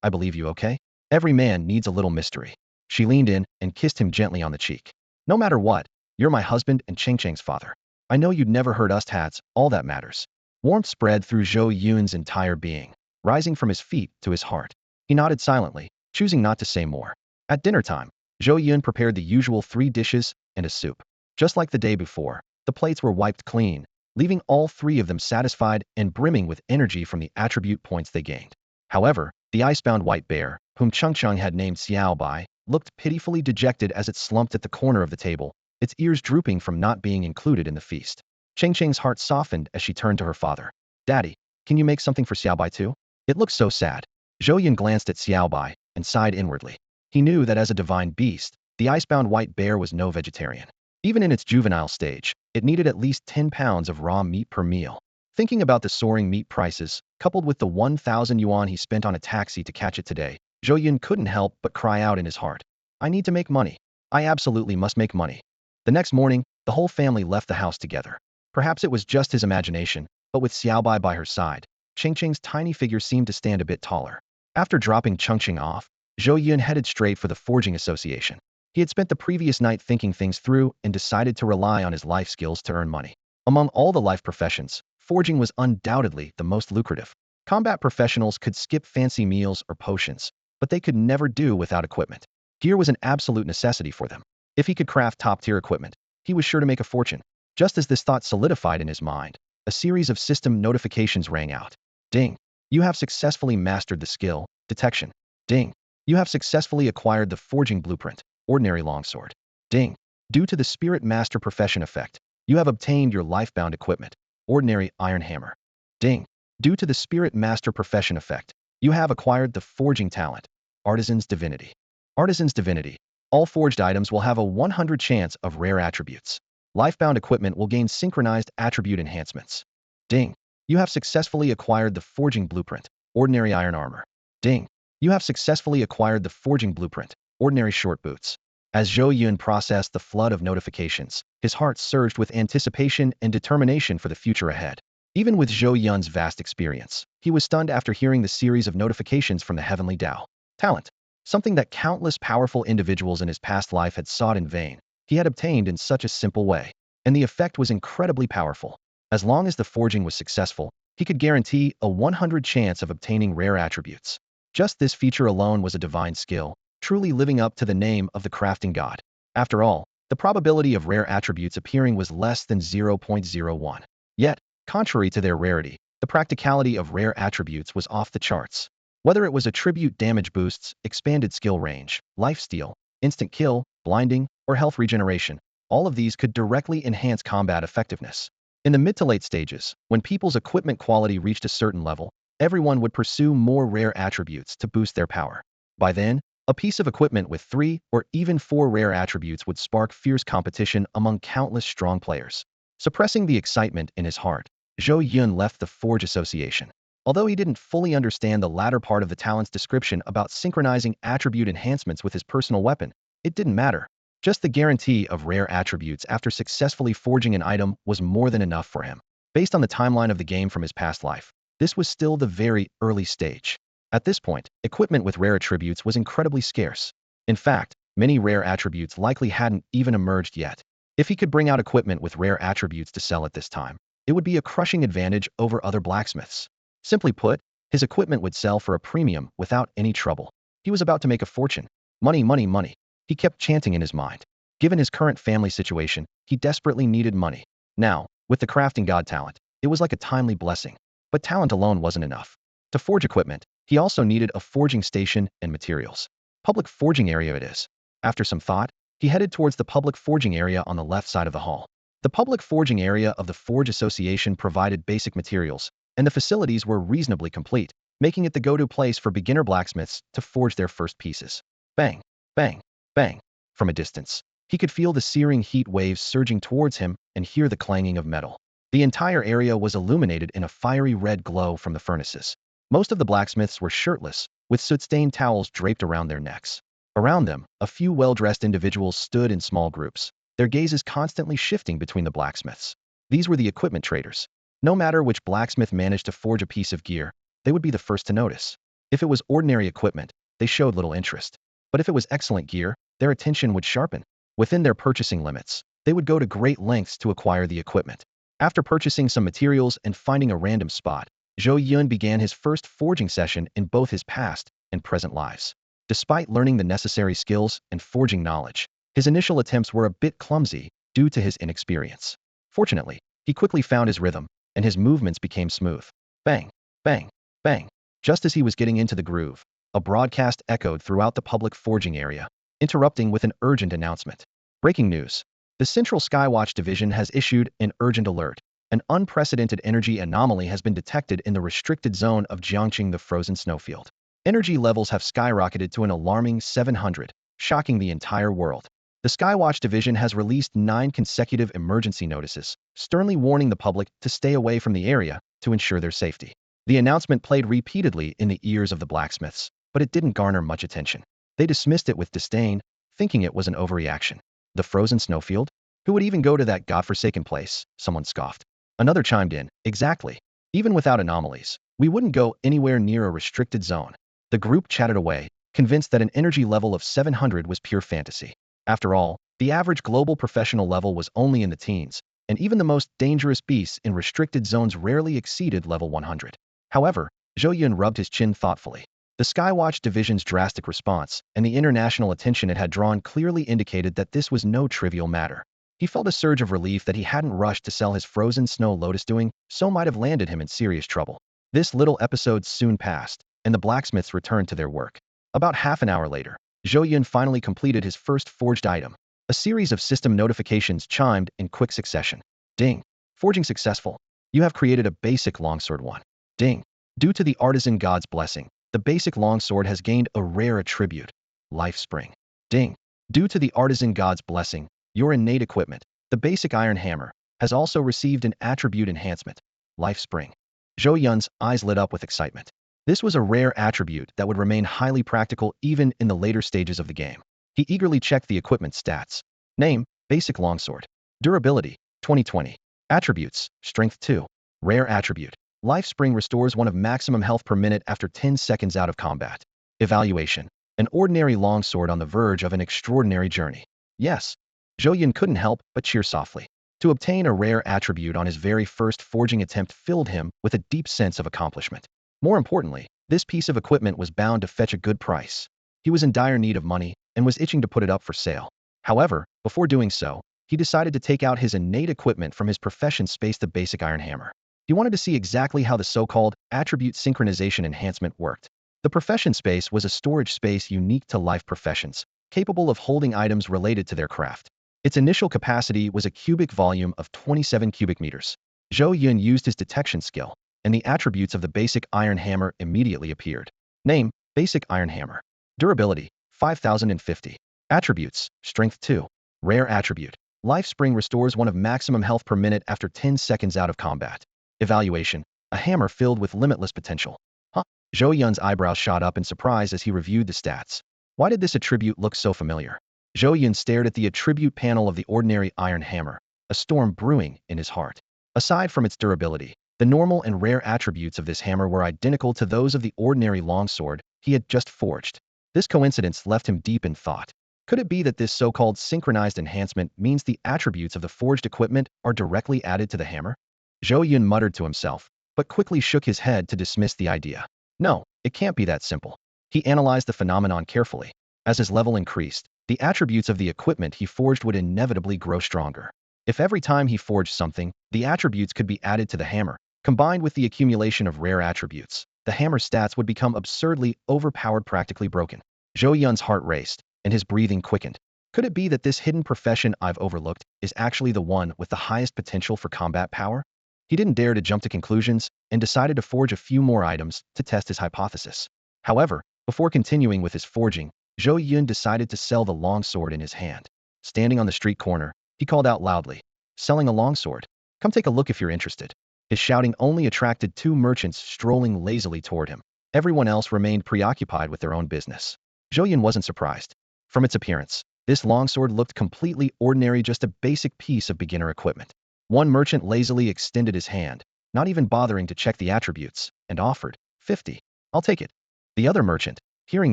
I believe you, okay? Every man needs a little mystery. She leaned in and kissed him gently on the cheek. No matter what, you're my husband and Chengcheng's father. I know you'd never hurt us tats, all that matters. Warmth spread through Zhou Yun's entire being, rising from his feet to his heart. He nodded silently, choosing not to say more. At dinner time, Zhou Yun prepared the usual 3 dishes and a soup. Just like the day before, the plates were wiped clean, leaving all 3 of them satisfied and brimming with energy from the attribute points they gained. However, the icebound white bear, whom Chongqing had named Xiao Bai, looked pitifully dejected as it slumped at the corner of the table, its ears drooping from not being included in the feast. Chengcheng's heart softened as she turned to her father. Daddy, can you make something for Xiao Bai too? It looks so sad. Zhou Yun glanced at Xiao Bai and sighed inwardly. He knew that as a divine beast, the icebound white bear was no vegetarian. Even in its juvenile stage, it needed at least 10 pounds of raw meat per meal. Thinking about the soaring meat prices, coupled with the 1,000 yuan he spent on a taxi to catch it today, Zhou Yun couldn't help but cry out in his heart. I need to make money. I absolutely must make money. The next morning, the whole family left the house together. Perhaps it was just his imagination, but with Xiaobai by her side, Chengcheng's tiny figure seemed to stand a bit taller. After dropping Chongqing off, Zhou Yun headed straight for the Forging Association. He had spent the previous night thinking things through and decided to rely on his life skills to earn money. Among all the life professions, forging was undoubtedly the most lucrative. Combat professionals could skip fancy meals or potions, but they could never do without equipment. Gear was an absolute necessity for them. If he could craft top-tier equipment, he was sure to make a fortune. Just as this thought solidified in his mind, a series of system notifications rang out. Ding! You have successfully mastered the skill, detection. Ding! You have successfully acquired the forging blueprint, ordinary longsword. Ding! Due to the spirit master profession effect, you have obtained your life-bound equipment, ordinary iron hammer. Ding! Due to the spirit master profession effect, you have acquired the forging talent, artisan's divinity. Artisan's divinity. All forged items will have a 100 chance of rare attributes. Life-bound equipment will gain synchronized attribute enhancements. Ding! You have successfully acquired the forging blueprint, ordinary iron armor. Ding! You have successfully acquired the forging blueprint, ordinary short boots. As Zhou Yun processed the flood of notifications, his heart surged with anticipation and determination for the future ahead. Even with Zhou Yun's vast experience, he was stunned after hearing the series of notifications from the heavenly Tao. Talent. Something that countless powerful individuals in his past life had sought in vain, he had obtained in such a simple way. And the effect was incredibly powerful. As long as the forging was successful, he could guarantee a 100 chance of obtaining rare attributes. Just this feature alone was a divine skill, truly living up to the name of the crafting god. After all, the probability of rare attributes appearing was less than 0.01. Yet, contrary to their rarity, the practicality of rare attributes was off the charts. Whether it was attribute damage boosts, expanded skill range, lifesteal, instant kill, blinding, or health regeneration, all of these could directly enhance combat effectiveness. In the mid to late stages, when people's equipment quality reached a certain level, everyone would pursue more rare attributes to boost their power. By then, a piece of equipment with 3 or even 4 rare attributes would spark fierce competition among countless strong players. Suppressing the excitement in his heart, Zhou Yun left the Forge Association. Although he didn't fully understand the latter part of the talent's description about synchronizing attribute enhancements with his personal weapon, it didn't matter. Just the guarantee of rare attributes after successfully forging an item was more than enough for him. Based on the timeline of the game from his past life, this was still the very early stage. At this point, equipment with rare attributes was incredibly scarce. In fact, Many rare attributes likely hadn't even emerged yet. If he could bring out equipment with rare attributes to sell at this time, it would be a crushing advantage over other blacksmiths. Simply put, his equipment would sell for a premium without any trouble. He was about to make a fortune. Money, money, money. He kept chanting in his mind. Given his current family situation, he desperately needed money. Now, with the crafting god talent, it was like a timely blessing. But talent alone wasn't enough. To forge equipment, he also needed a forging station and materials. Public forging area it is. After some thought, he headed towards the public forging area on the left side of the hall. The public forging area of the Forge Association provided basic materials, and the facilities were reasonably complete, making it the go-to place for beginner blacksmiths to forge their first pieces. Bang, bang, bang. From a distance, he could feel the searing heat waves surging towards him and hear the clanging of metal. The entire area was illuminated in a fiery red glow from the furnaces. Most of the blacksmiths were shirtless, with soot-stained towels draped around their necks. Around them, a few well-dressed individuals stood in small groups, their gazes constantly shifting between the blacksmiths. These were the equipment traders. No matter which blacksmith managed to forge a piece of gear, they would be the first to notice. If it was ordinary equipment, they showed little interest. But if it was excellent gear, their attention would sharpen. Within their purchasing limits, they would go to great lengths to acquire the equipment. After purchasing some materials and finding a random spot, Zhou Yun began his first forging session in both his past and present lives. Despite learning the necessary skills and forging knowledge, his initial attempts were a bit clumsy due to his inexperience. Fortunately, he quickly found his rhythm, and his movements became smooth. Bang, bang, bang. Just as he was getting into the groove, a broadcast echoed throughout the public forging area, interrupting with an urgent announcement. Breaking news. The Central Skywatch Division has issued an urgent alert. An unprecedented energy anomaly has been detected in the restricted zone of Chongqing, the frozen snowfield. Energy levels have skyrocketed to an alarming 700, shocking the entire world. The Skywatch Division has released 9 consecutive emergency notices, sternly warning the public to stay away from the area to ensure their safety. The announcement played repeatedly in the ears of the blacksmiths, but it didn't garner much attention. They dismissed it with disdain, thinking it was an overreaction. The frozen snowfield? Who would even go to that godforsaken place? Someone scoffed. Another chimed in, exactly. Even without anomalies, we wouldn't go anywhere near a restricted zone. The group chatted away, convinced that an energy level of 700 was pure fantasy. After all, the average global professional level was only in the teens, and even the most dangerous beasts in restricted zones rarely exceeded level 100. However, Zhou Yun rubbed his chin thoughtfully. The Skywatch Division's drastic response and the international attention it had drawn clearly indicated that this was no trivial matter. He felt a surge of relief that he hadn't rushed to sell his frozen snow lotus. Doing so might have landed him in serious trouble. This little episode soon passed, and the blacksmiths returned to their work. About half an hour later, Zhou Yun finally completed his first forged item. A series of system notifications chimed in quick succession. Ding. Forging successful. You have created a basic longsword 1. Ding. Due to the artisan god's blessing, the basic longsword has gained a rare attribute. Life spring. Ding. Due to the artisan god's blessing, your innate equipment, the basic iron hammer, has also received an attribute enhancement. Life spring. Zhou Yun's eyes lit up with excitement. This was a rare attribute that would remain highly practical even in the later stages of the game. He eagerly checked the equipment stats. Name, basic longsword. Durability, 2020. Attributes, strength 2. Rare attribute. Life spring restores 1 of maximum health per minute after 10 seconds out of combat. Evaluation. An ordinary longsword on the verge of an extraordinary journey. Yes. Zhou Yun couldn't help but cheer softly. To obtain a rare attribute on his very first forging attempt filled him with a deep sense of accomplishment. More importantly, this piece of equipment was bound to fetch a good price. He was in dire need of money and was itching to put it up for sale. However, before doing so, he decided to take out his innate equipment from his profession space, the basic iron hammer. He wanted to see exactly how the so-called attribute synchronization enhancement worked. The profession space was a storage space unique to life professions, capable of holding items related to their craft. Its initial capacity was a cubic volume of 27 cubic meters. Zhou Yun used his detection skill, and the attributes of the basic iron hammer immediately appeared. Name, basic iron hammer. Durability, 5050. Attributes, strength 2. Rare attribute. Life spring restores 1 of maximum health per minute after 10 seconds out of combat. Evaluation. A hammer filled with limitless potential. Huh? Zhou Yun's eyebrows shot up in surprise as he reviewed the stats. Why did this attribute look so familiar? Zhou Yun stared at the attribute panel of the ordinary iron hammer, a storm brewing in his heart. Aside from its durability, the normal and rare attributes of this hammer were identical to those of the ordinary longsword he had just forged. This coincidence left him deep in thought. Could it be that this so-called synchronized enhancement means the attributes of the forged equipment are directly added to the hammer? Zhou Yun muttered to himself, but quickly shook his head to dismiss the idea. No, it can't be that simple. He analyzed the phenomenon carefully. As his level increased, the attributes of the equipment he forged would inevitably grow stronger. If every time he forged something, the attributes could be added to the hammer, combined with the accumulation of rare attributes, the hammer's stats would become absurdly overpowered, practically broken. Zhou Yun's heart raced, and his breathing quickened. Could it be that this hidden profession I've overlooked is actually the one with the highest potential for combat power? He didn't dare to jump to conclusions and decided to forge a few more items to test his hypothesis. However, before continuing with his forging, Zhou Yun decided to sell the longsword in his hand. Standing on the street corner, he called out loudly, "Selling a longsword? Come take a look if you're interested." His shouting only attracted two merchants strolling lazily toward him. Everyone else remained preoccupied with their own business. Zhou Yun wasn't surprised. From its appearance, this longsword looked completely ordinary, just a basic piece of beginner equipment. One merchant lazily extended his hand, not even bothering to check the attributes, and offered, 50. I'll take it. The other merchant, hearing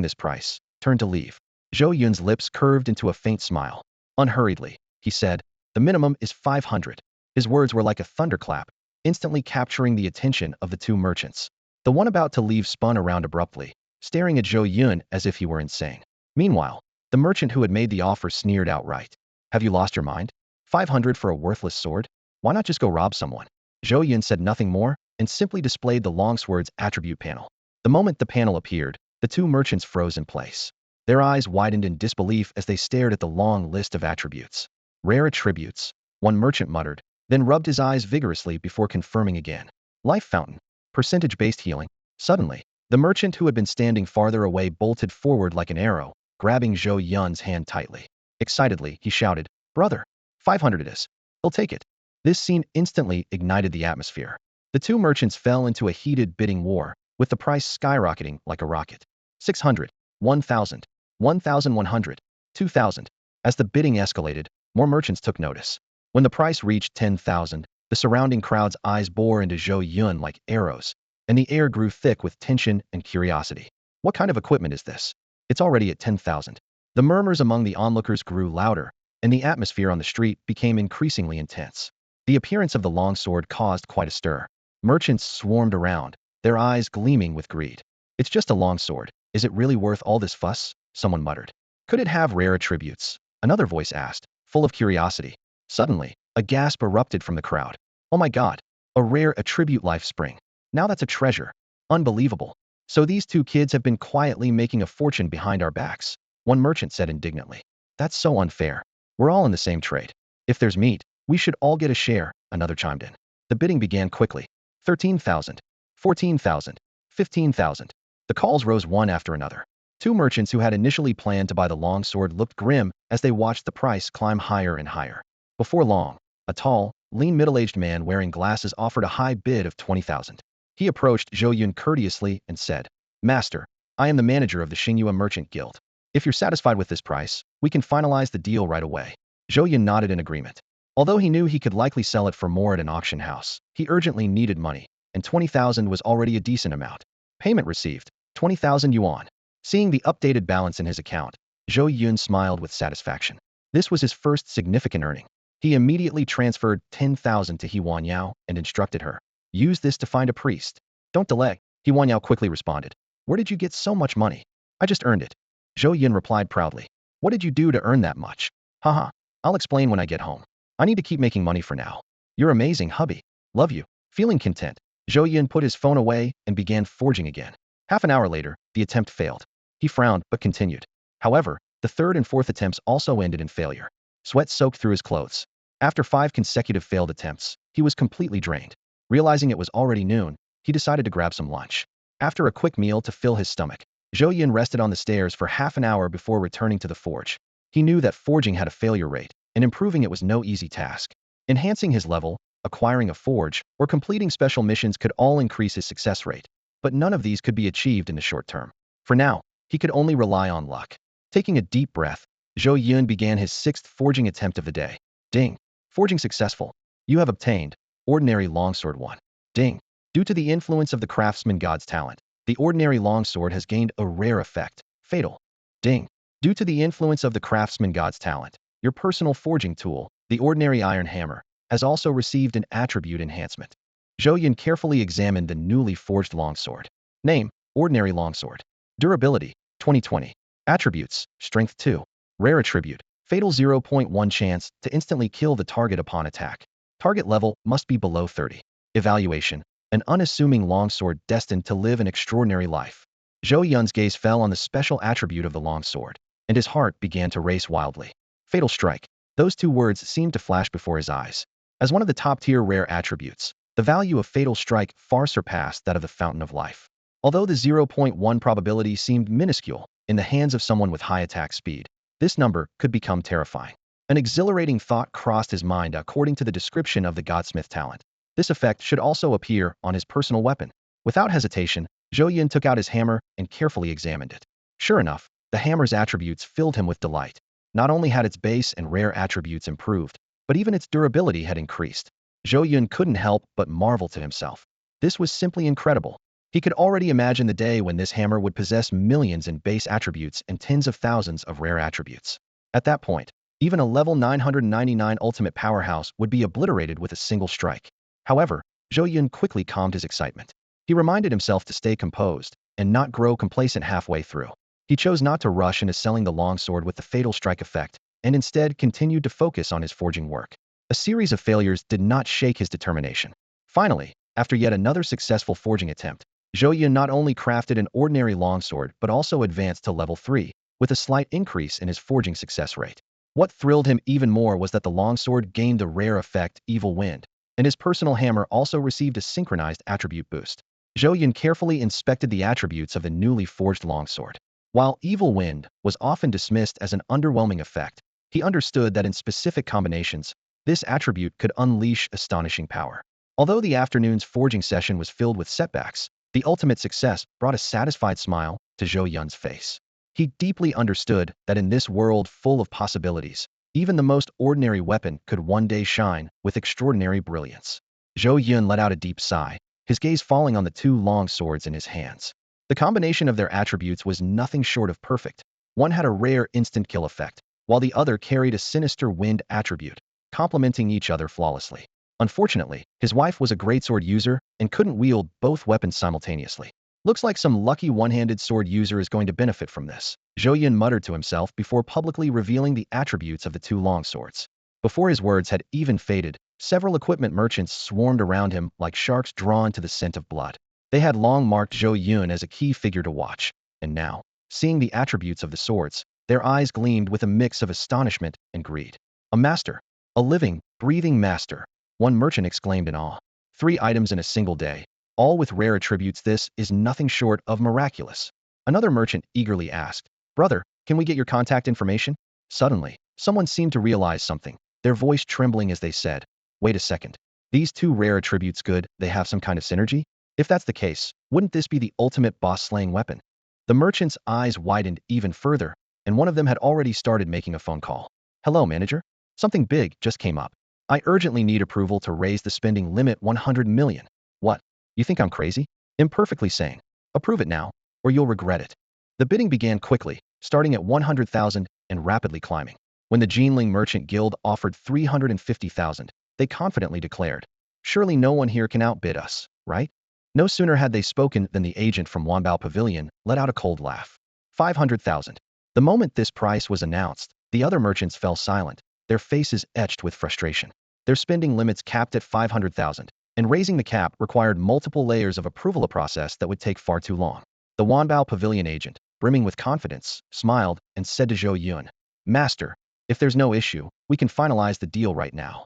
this price, turned to leave. Zhou Yun's lips curved into a faint smile. Unhurriedly, he said, "The minimum is 500. His words were like a thunderclap, instantly capturing the attention of the two merchants. The one about to leave spun around abruptly, staring at Zhou Yun as if he were insane. Meanwhile, the merchant who had made the offer sneered outright. "Have you lost your mind? 500 for a worthless sword? Why not just go rob someone?" Zhou Yun said nothing more and simply displayed the longsword's attribute panel. The moment the panel appeared, the two merchants froze in place. Their eyes widened in disbelief as they stared at the long list of attributes. "Rare attributes," one merchant muttered, then rubbed his eyes vigorously before confirming again. "Life fountain. Percentage-based healing." Suddenly, the merchant who had been standing farther away bolted forward like an arrow, grabbing Zhou Yun's hand tightly. Excitedly, he shouted, "Brother, 500 it is. He'll take it." This scene instantly ignited the atmosphere. The two merchants fell into a heated bidding war, with the price skyrocketing like a rocket. 600, 1,000, 1,100, 2,000. As the bidding escalated, more merchants took notice. When the price reached 10,000, the surrounding crowd's eyes bore into Zhou Yun like arrows, and the air grew thick with tension and curiosity. What kind of equipment is this? It's already at 10,000. The murmurs among the onlookers grew louder, and the atmosphere on the street became increasingly intense. The appearance of the longsword caused quite a stir. Merchants swarmed around, their eyes gleaming with greed. "It's just a longsword. Is it really worth all this fuss?" someone muttered. "Could it have rare attributes?" another voice asked, full of curiosity. Suddenly, a gasp erupted from the crowd. "Oh my God! A rare attribute life spring. Now that's a treasure. Unbelievable. So these two kids have been quietly making a fortune behind our backs," one merchant said indignantly. "That's so unfair. We're all in the same trade. If there's meat, we should all get a share," another chimed in. The bidding began quickly. 13,000, 14,000, 15,000. The calls rose one after another. Two merchants who had initially planned to buy the longsword looked grim as they watched the price climb higher and higher. Before long, a tall, lean middle-aged man wearing glasses offered a high bid of 20,000. He approached Zhou Yun courteously and said, "Master, I am the manager of the Xingyue Merchant Guild. If you're satisfied with this price, we can finalize the deal right away." Zhou Yun nodded in agreement. Although he knew he could likely sell it for more at an auction house, he urgently needed money, and 20,000 was already a decent amount. Payment received, 20,000 yuan. Seeing the updated balance in his account, Zhou Yun smiled with satisfaction. This was his first significant earning. He immediately transferred 10,000 to He Wanyao and instructed her, "Use this to find a priest. Don't delay." He Wanyao quickly responded, "Where did you get so much money?" "I just earned it." Zhou Yun replied proudly. "What did you do to earn that much?" "Haha, I'll explain when I get home. I need to keep making money for now." "You're amazing, hubby. Love you." Feeling content, Zhou Yun put his phone away and began forging again. Half an hour later, the attempt failed. He frowned but continued. However, the third and fourth attempts also ended in failure. Sweat soaked through his clothes. After 5 consecutive failed attempts, he was completely drained. Realizing it was already noon, he decided to grab some lunch. After a quick meal to fill his stomach, Zhou Yun rested on the stairs for half an hour before returning to the forge. He knew that forging had a failure rate, and improving it was no easy task. Enhancing his level, acquiring a forge, or completing special missions could all increase his success rate, but none of these could be achieved in the short term. For now, he could only rely on luck. Taking a deep breath, Zhou Yun began his 6th forging attempt of the day. Ding. Forging successful. You have obtained ordinary longsword 1. Ding. Due to the influence of the craftsman god's talent, the ordinary longsword has gained a rare effect, fatal. Ding. Due to the influence of the craftsman god's talent, your personal forging tool, the ordinary iron hammer, has also received an attribute enhancement. Zhou Yun carefully examined the newly forged longsword. Name, ordinary longsword. Durability, 2020. Attributes, strength 2. Rare attribute, fatal 0.1 chance to instantly kill the target upon attack. Target level must be below 30. Evaluation, an unassuming longsword destined to live an extraordinary life. Zhou Yun's gaze fell on the special attribute of the longsword, and his heart began to race wildly. Fatal strike. Those two words seemed to flash before his eyes. As one of the top-tier rare attributes, the value of fatal strike far surpassed that of the fountain of life. Although the 0.1 probability seemed minuscule in the hands of someone with high attack speed, this number could become terrifying. An exhilarating thought crossed his mind according to the description of the Godsmith talent. This effect should also appear on his personal weapon. Without hesitation, Zhou Yun took out his hammer and carefully examined it. Sure enough, the hammer's attributes filled him with delight. Not only had its base and rare attributes improved, but even its durability had increased. Zhou Yun couldn't help but marvel to himself. This was simply incredible. He could already imagine the day when this hammer would possess millions in base attributes and tens of thousands of rare attributes. At that point, even a level 999 ultimate powerhouse would be obliterated with a single strike. However, Zhou Yun quickly calmed his excitement. He reminded himself to stay composed and not grow complacent halfway through. He chose not to rush into selling the longsword with the fatal strike effect, and instead continued to focus on his forging work. A series of failures did not shake his determination. Finally, after yet another successful forging attempt, Zhou Yun not only crafted an ordinary longsword but also advanced to level 3, with a slight increase in his forging success rate. What thrilled him even more was that the longsword gained the rare effect Evil Wind, and his personal hammer also received a synchronized attribute boost. Zhou Yun carefully inspected the attributes of the newly forged longsword. While Evil Wind was often dismissed as an underwhelming effect, he understood that in specific combinations, this attribute could unleash astonishing power. Although the afternoon's forging session was filled with setbacks, the ultimate success brought a satisfied smile to Zhou Yun's face. He deeply understood that in this world full of possibilities, even the most ordinary weapon could one day shine with extraordinary brilliance. Zhou Yun let out a deep sigh, his gaze falling on the two long swords in his hands. The combination of their attributes was nothing short of perfect. One had a rare instant kill effect, while the other carried a sinister wind attribute, complementing each other flawlessly. Unfortunately, his wife was a greatsword user and couldn't wield both weapons simultaneously. Looks like some lucky one-handed sword user is going to benefit from this, Zhou Yun muttered to himself before publicly revealing the attributes of the two longswords. Before his words had even faded, several equipment merchants swarmed around him like sharks drawn to the scent of blood. They had long marked Zhou Yun as a key figure to watch, and now, seeing the attributes of the swords, their eyes gleamed with a mix of astonishment and greed. A master. A living, breathing master, one merchant exclaimed in awe. 3 items in a single day, all with rare attributes. This is nothing short of miraculous. Another merchant eagerly asked, "Brother, can we get your contact information?" Suddenly, someone seemed to realize something, their voice trembling as they said, "Wait a second. These 2 rare attributes good, they have some kind of synergy? If that's the case, wouldn't this be the ultimate boss-slaying weapon?" The merchant's eyes widened even further, and one of them had already started making a phone call. "Hello, manager? Something big just came up. I urgently need approval to raise the spending limit 100 million. What? You think I'm crazy? Imperfectly saying. Approve it now, or you'll regret it." The bidding began quickly, starting at 100,000 and rapidly climbing. When the Jinling Merchant Guild offered 350,000, they confidently declared, "Surely no one here can outbid us, right?" No sooner had they spoken than the agent from Wanbao Pavilion let out a cold laugh. 500,000. The moment this price was announced, the other merchants fell silent, their faces etched with frustration. Their spending limits capped at 500,000, and raising the cap required multiple layers of approval, a process that would take far too long. The Wanbao Pavilion agent, brimming with confidence, smiled and said to Zhou Yun, "Master, if there's no issue, we can finalize the deal right now."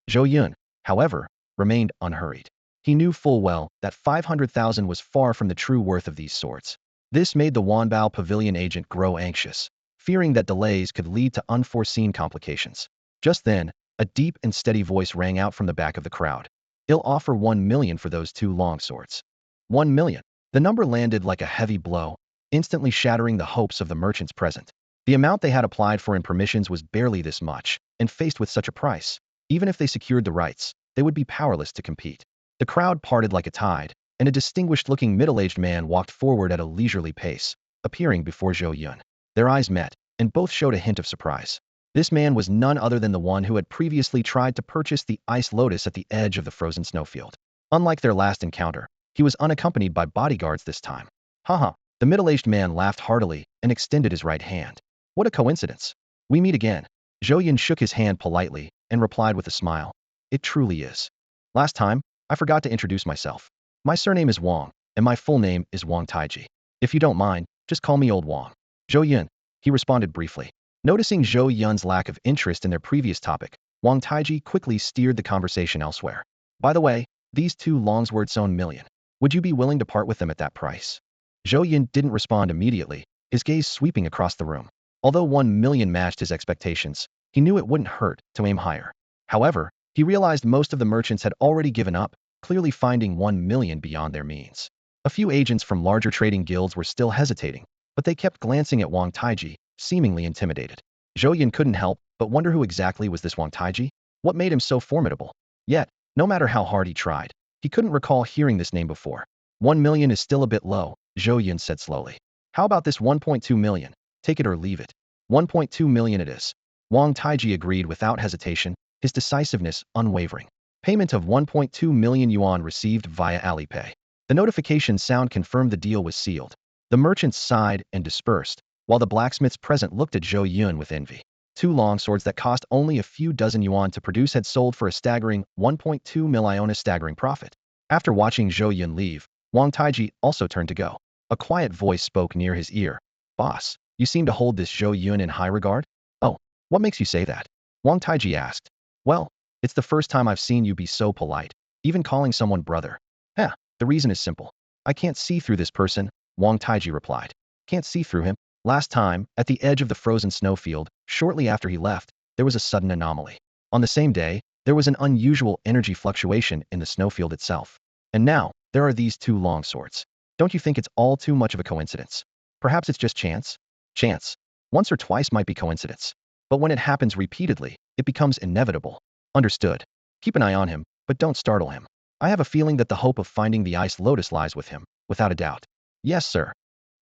Zhou Yun, however, remained unhurried. He knew full well that 500,000 was far from the true worth of these swords. This made the Wanbao Pavilion agent grow anxious, fearing that delays could lead to unforeseen complications. Just then, a deep and steady voice rang out from the back of the crowd. "I'll offer 1 million for those 2 long swords." 1 million. The number landed like a heavy blow, instantly shattering the hopes of the merchants present. The amount they had applied for in permissions was barely this much, and faced with such a price, even if they secured the rights, they would be powerless to compete. The crowd parted like a tide, and a distinguished-looking middle-aged man walked forward at a leisurely pace, appearing before Zhou Yun. Their eyes met, and both showed a hint of surprise. This man was none other than the one who had previously tried to purchase the ice lotus at the edge of the frozen snowfield. Unlike their last encounter, he was unaccompanied by bodyguards this time. Haha. The middle-aged man laughed heartily and extended his right hand. What a coincidence. We meet again. Zhou Yun shook his hand politely and replied with a smile. It truly is. Last time, I forgot to introduce myself. My surname is Wang, and my full name is Wang Taiji. If you don't mind, just call me Old Wang. Zhou Yun, he responded briefly. Noticing Zhou Yun's lack of interest in their previous topic, Wang Taiji quickly steered the conversation elsewhere. By the way, these two longs were its own million. Would you be willing to part with them at that price? Zhou Yun didn't respond immediately, his gaze sweeping across the room. Although 1 million matched his expectations, he knew it wouldn't hurt to aim higher. However, he realized most of the merchants had already given up, clearly finding 1 million beyond their means. A few agents from larger trading guilds were still hesitating, but they kept glancing at Wang Taiji, seemingly intimidated. Zhou Yun couldn't help but wonder who exactly was this Wang Taiji? What made him so formidable? Yet, no matter how hard he tried, he couldn't recall hearing this name before. 1 million is still a bit low, Zhou Yun said slowly. How about this 1.2 million? Take it or leave it. 1.2 million it is. Wang Taiji agreed without hesitation, his decisiveness unwavering. Payment of 1.2 million yuan received via Alipay. The notification sound confirmed the deal was sealed. The merchants sighed and dispersed, while the blacksmiths present looked at Zhou Yun with envy. 2 long swords that cost only a few dozen yuan to produce had sold for a staggering 1.2 million, a staggering profit. After watching Zhou Yun leave, Wang Taiji also turned to go. A quiet voice spoke near his ear. Boss, you seem to hold this Zhou Yun in high regard? Oh, what makes you say that? Wang Taiji asked. Well, it's the first time I've seen you be so polite, even calling someone brother. The reason is simple. I can't see through this person, Wang Taiji replied. Can't see through him? Last time, at the edge of the frozen snowfield, shortly after he left, there was a sudden anomaly. On the same day, there was an unusual energy fluctuation in the snowfield itself. And now, there are these 2 long swords. Don't you think it's all too much of a coincidence? Perhaps it's just chance? Chance. Once or twice might be coincidence. But when it happens repeatedly, it becomes inevitable. Understood. Keep an eye on him, but don't startle him. I have a feeling that the hope of finding the ice lotus lies with him, without a doubt. Yes, sir.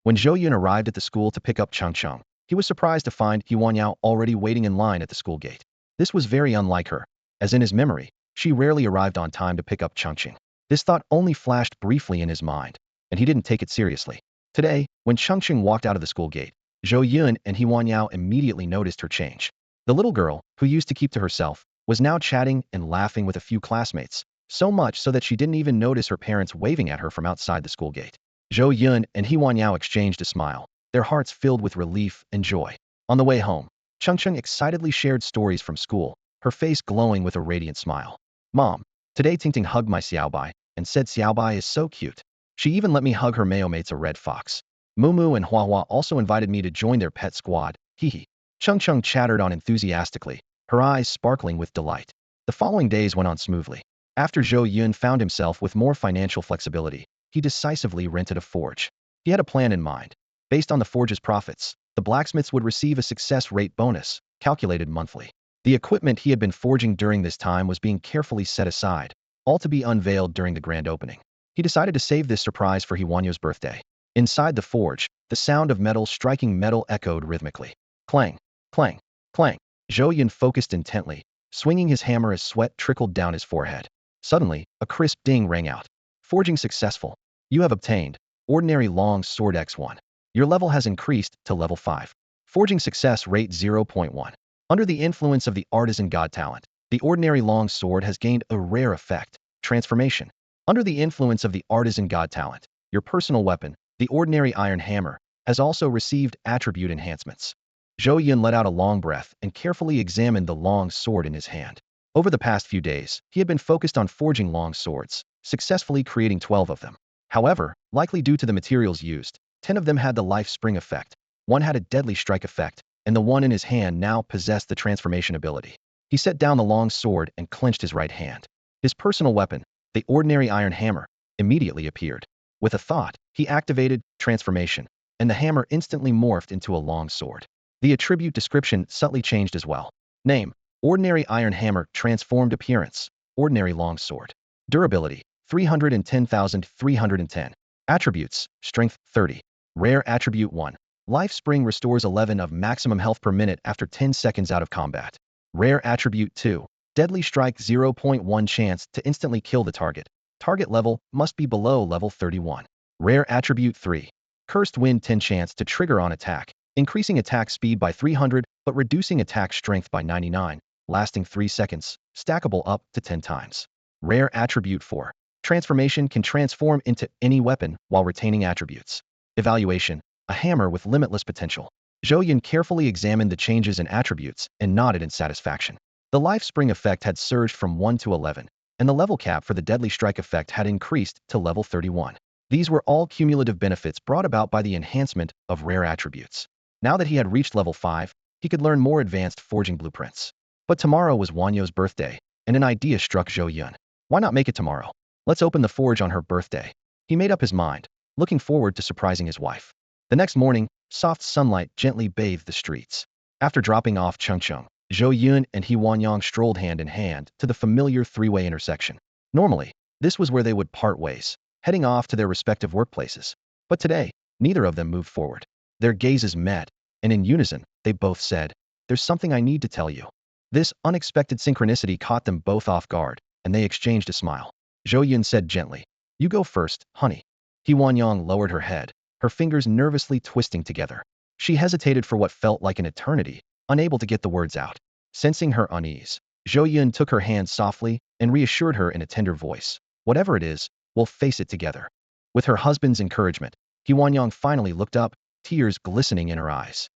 When Zhou Yun arrived at the school to pick up Chongqing, he was surprised to find Huan Yao already waiting in line at the school gate. This was very unlike her, as in his memory, she rarely arrived on time to pick up Chongqing. This thought only flashed briefly in his mind, and he didn't take it seriously. Today, when Chongqing walked out of the school gate, Zhou Yun and Huan Yao immediately noticed her change. The little girl, who used to keep to herself, was now chatting and laughing with a few classmates, so much so that she didn't even notice her parents waving at her from outside the school gate. Zhou Yun and Huan Yao exchanged a smile, their hearts filled with relief and joy. On the way home, Chongqing excitedly shared stories from school, her face glowing with a radiant smile. Mom, today Tingting hugged my Xiaobai and said Xiaobai is so cute. She even let me hug her mayomates a red fox. Mumu and Huahua also invited me to join their pet squad, hee. Chongqing chattered on enthusiastically, her eyes sparkling with delight. The following days went on smoothly. After Zhou Yun found himself with more financial flexibility, he decisively rented a forge. He had a plan in mind. Based on the forge's profits, the blacksmiths would receive a success rate bonus, calculated monthly. The equipment he had been forging during this time was being carefully set aside, all to be unveiled during the grand opening. He decided to save this surprise for Huanyo's birthday. Inside the forge, the sound of metal striking metal echoed rhythmically. Clang, clang, clang. Zhou Yun focused intently, swinging his hammer as sweat trickled down his forehead. Suddenly, a crisp ding rang out. Forging successful. You have obtained Ordinary Long Sword X1. Your level has increased to level 5. Forging success rate 0.1. Under the influence of the artisan god talent, the Ordinary Long Sword has gained a rare effect, transformation. Under the influence of the artisan god talent, your personal weapon, the Ordinary Iron Hammer, has also received attribute enhancements. Zhou Yun let out a long breath and carefully examined the long sword in his hand. Over the past few days, he had been focused on forging long swords, successfully creating 12 of them. However, likely due to the materials used, 10 of them had the life spring effect, 1 had a deadly strike effect, and the one in his hand now possessed the transformation ability. He set down the long sword and clenched his right hand. His personal weapon, the Ordinary Iron Hammer, immediately appeared. With a thought, he activated transformation, and the hammer instantly morphed into a long sword. The attribute description subtly changed as well. Name, Ordinary Iron Hammer. Transformed appearance, Ordinary Long Sword. Durability, 310,310. Attributes, Strength, 30. Rare Attribute 1. Life Spring restores 11 of maximum health per minute after 10 seconds out of combat. Rare Attribute 2. Deadly Strike 0.1 chance to instantly kill the target. Target level must be below level 31. Rare Attribute 3. Cursed Wind 10 chance to trigger on attack, increasing attack speed by 300 but reducing attack strength by 99, lasting 3 seconds, stackable up to 10 times. Rare Attribute 4. Transformation can transform into any weapon while retaining attributes. Evaluation. A hammer with limitless potential. Zhou Yun carefully examined the changes in attributes and nodded in satisfaction. The Life Spring effect had surged from 1 to 11, and the level cap for the Deadly Strike effect had increased to level 31. These were all cumulative benefits brought about by the enhancement of rare attributes. Now that he had reached level 5, he could learn more advanced forging blueprints. But tomorrow was Wanyo's birthday, and an idea struck Zhou Yun. Why not make it tomorrow? Let's open the forge on her birthday. He made up his mind, looking forward to surprising his wife. The next morning, soft sunlight gently bathed the streets. After dropping off Chongqing, Zhou Yun and He Wanyang strolled hand in hand to the familiar three-way intersection. Normally, this was where they would part ways, heading off to their respective workplaces. But today, neither of them moved forward. Their gazes met, and in unison, they both said, "There's something I need to tell you." This unexpected synchronicity caught them both off guard, and they exchanged a smile. Zhou Yun said gently, "You go first, honey." He Wanyang lowered her head, her fingers nervously twisting together. She hesitated for what felt like an eternity, unable to get the words out. Sensing her unease, Zhou Yun took her hand softly and reassured her in a tender voice. "Whatever it is, we'll face it together." With her husband's encouragement, He Wanyang finally looked up, tears glistening in her eyes.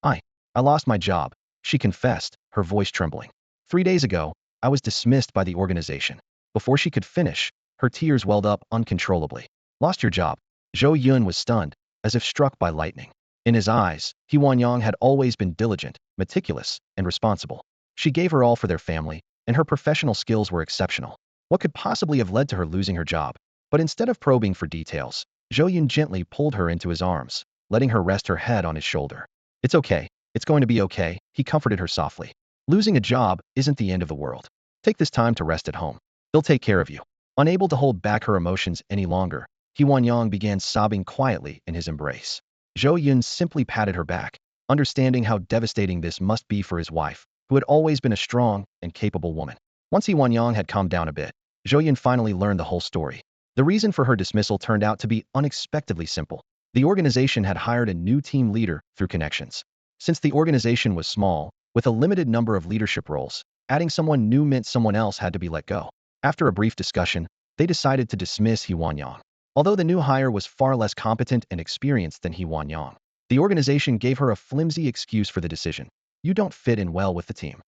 I lost my job," she confessed, her voice trembling. 3 days ago, I was dismissed by the organization." Before she could finish, her tears welled up uncontrollably. "Lost your job?" Zhou Yun was stunned, as if struck by lightning. In his eyes, He Wanyang had always been diligent, meticulous, and responsible. She gave her all for their family, and her professional skills were exceptional. What could possibly have led to her losing her job? But instead of probing for details, Zhou Yun gently pulled her into his arms, letting her rest her head on his shoulder. "It's okay. It's going to be okay," he comforted her softly. "Losing a job isn't the end of the world. Take this time to rest at home. They'll take care of you." Unable to hold back her emotions any longer, He Wanyang began sobbing quietly in his embrace. Zhou Yun simply patted her back, understanding how devastating this must be for his wife, who had always been a strong and capable woman. Once He Wanyang had calmed down a bit, Zhou Yun finally learned the whole story. The reason for her dismissal turned out to be unexpectedly simple. The organization had hired a new team leader through connections. Since the organization was small, with a limited number of leadership roles, adding someone new meant someone else had to be let go. After a brief discussion, they decided to dismiss He Wanyang. Although the new hire was far less competent and experienced than He Wanyang, the organization gave her a flimsy excuse for the decision. "You don't fit in well with the team."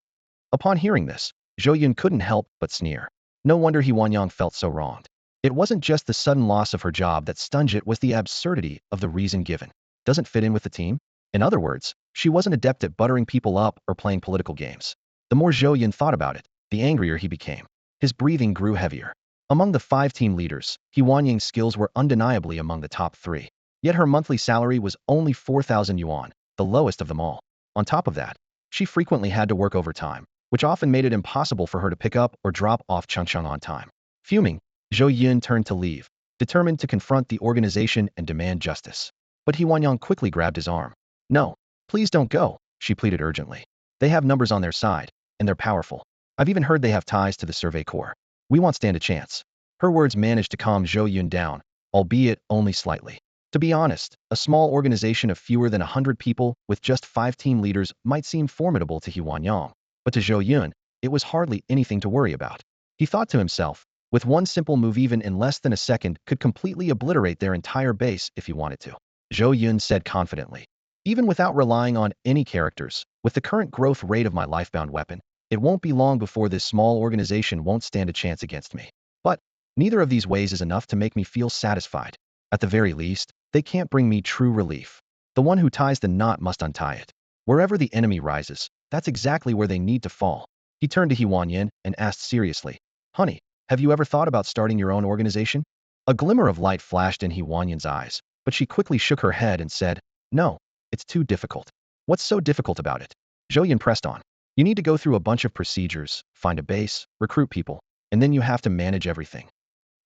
Upon hearing this, Zhou Yun couldn't help but sneer. No wonder He Wanyang felt so wronged. It wasn't just the sudden loss of her job that stung it, was the absurdity of the reason given. Doesn't fit in with the team? In other words, she wasn't adept at buttering people up or playing political games. The more Zhou Yun thought about it, the angrier he became. His breathing grew heavier. Among the 5 team leaders, He Wanyang's skills were undeniably among the top 3. Yet her monthly salary was only 4,000 yuan, the lowest of them all. On top of that, she frequently had to work overtime, which often made it impossible for her to pick up or drop off Chongqing on time. Fuming, Zhou Yun turned to leave, determined to confront the organization and demand justice. But He Wanyang quickly grabbed his arm. "No, please don't go," she pleaded urgently. "They have numbers on their side, and they're powerful. I've even heard they have ties to the Survey Corps. We won't stand a chance." Her words managed to calm Zhou Yun down, albeit only slightly. To be honest, a small organization of fewer than 100 people with just 5 team leaders might seem formidable to He Wanyang, but to Zhou Yun, it was hardly anything to worry about. He thought to himself, with one simple move even in less than a second could completely obliterate their entire base if he wanted to. Zhou Yun said confidently, "Even without relying on any characters, with the current growth rate of my life-bound weapon, it won't be long before this small organization won't stand a chance against me. But neither of these ways is enough to make me feel satisfied. At the very least, they can't bring me true relief. The one who ties the knot must untie it. Wherever the enemy rises, that's exactly where they need to fall." He turned to He Wanyang and asked seriously, "Honey, have you ever thought about starting your own organization?" A glimmer of light flashed in He Wanyang's eyes, but she quickly shook her head and said, "No, it's too difficult." "What's so difficult about it?" Zhou Yun pressed on. "You need to go through a bunch of procedures, find a base, recruit people, and then you have to manage everything."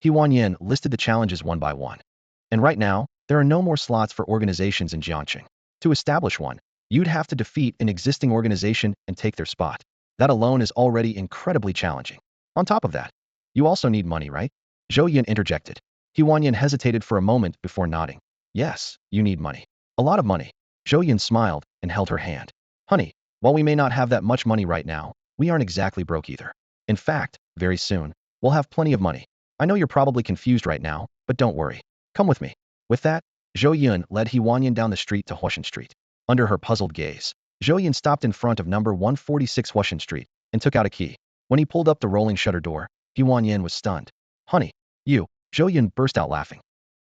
He Wanyang listed the challenges one by one. "And right now, there are no more slots for organizations in Jiangqing. To establish one, you'd have to defeat an existing organization and take their spot. That alone is already incredibly challenging. On top of that, you also need money, right? Zhou Yun interjected. Huan Yin hesitated for a moment before nodding. Yes, you need money. A lot of money. Zhou Yun smiled and held her hand. Honey, while we may not have that much money right now, we aren't exactly broke either. In fact, very soon, we'll have plenty of money. I know you're probably confused right now, but don't worry. Come with me. With that, Zhou Yun led Huan Yin down the street to Huashan Street. Under her puzzled gaze, Zhou Yun stopped in front of number 146 Huashan Street and took out a key. When he pulled up the rolling shutter door, Huan Yin was stunned. Honey, you, Zhou Yun burst out laughing.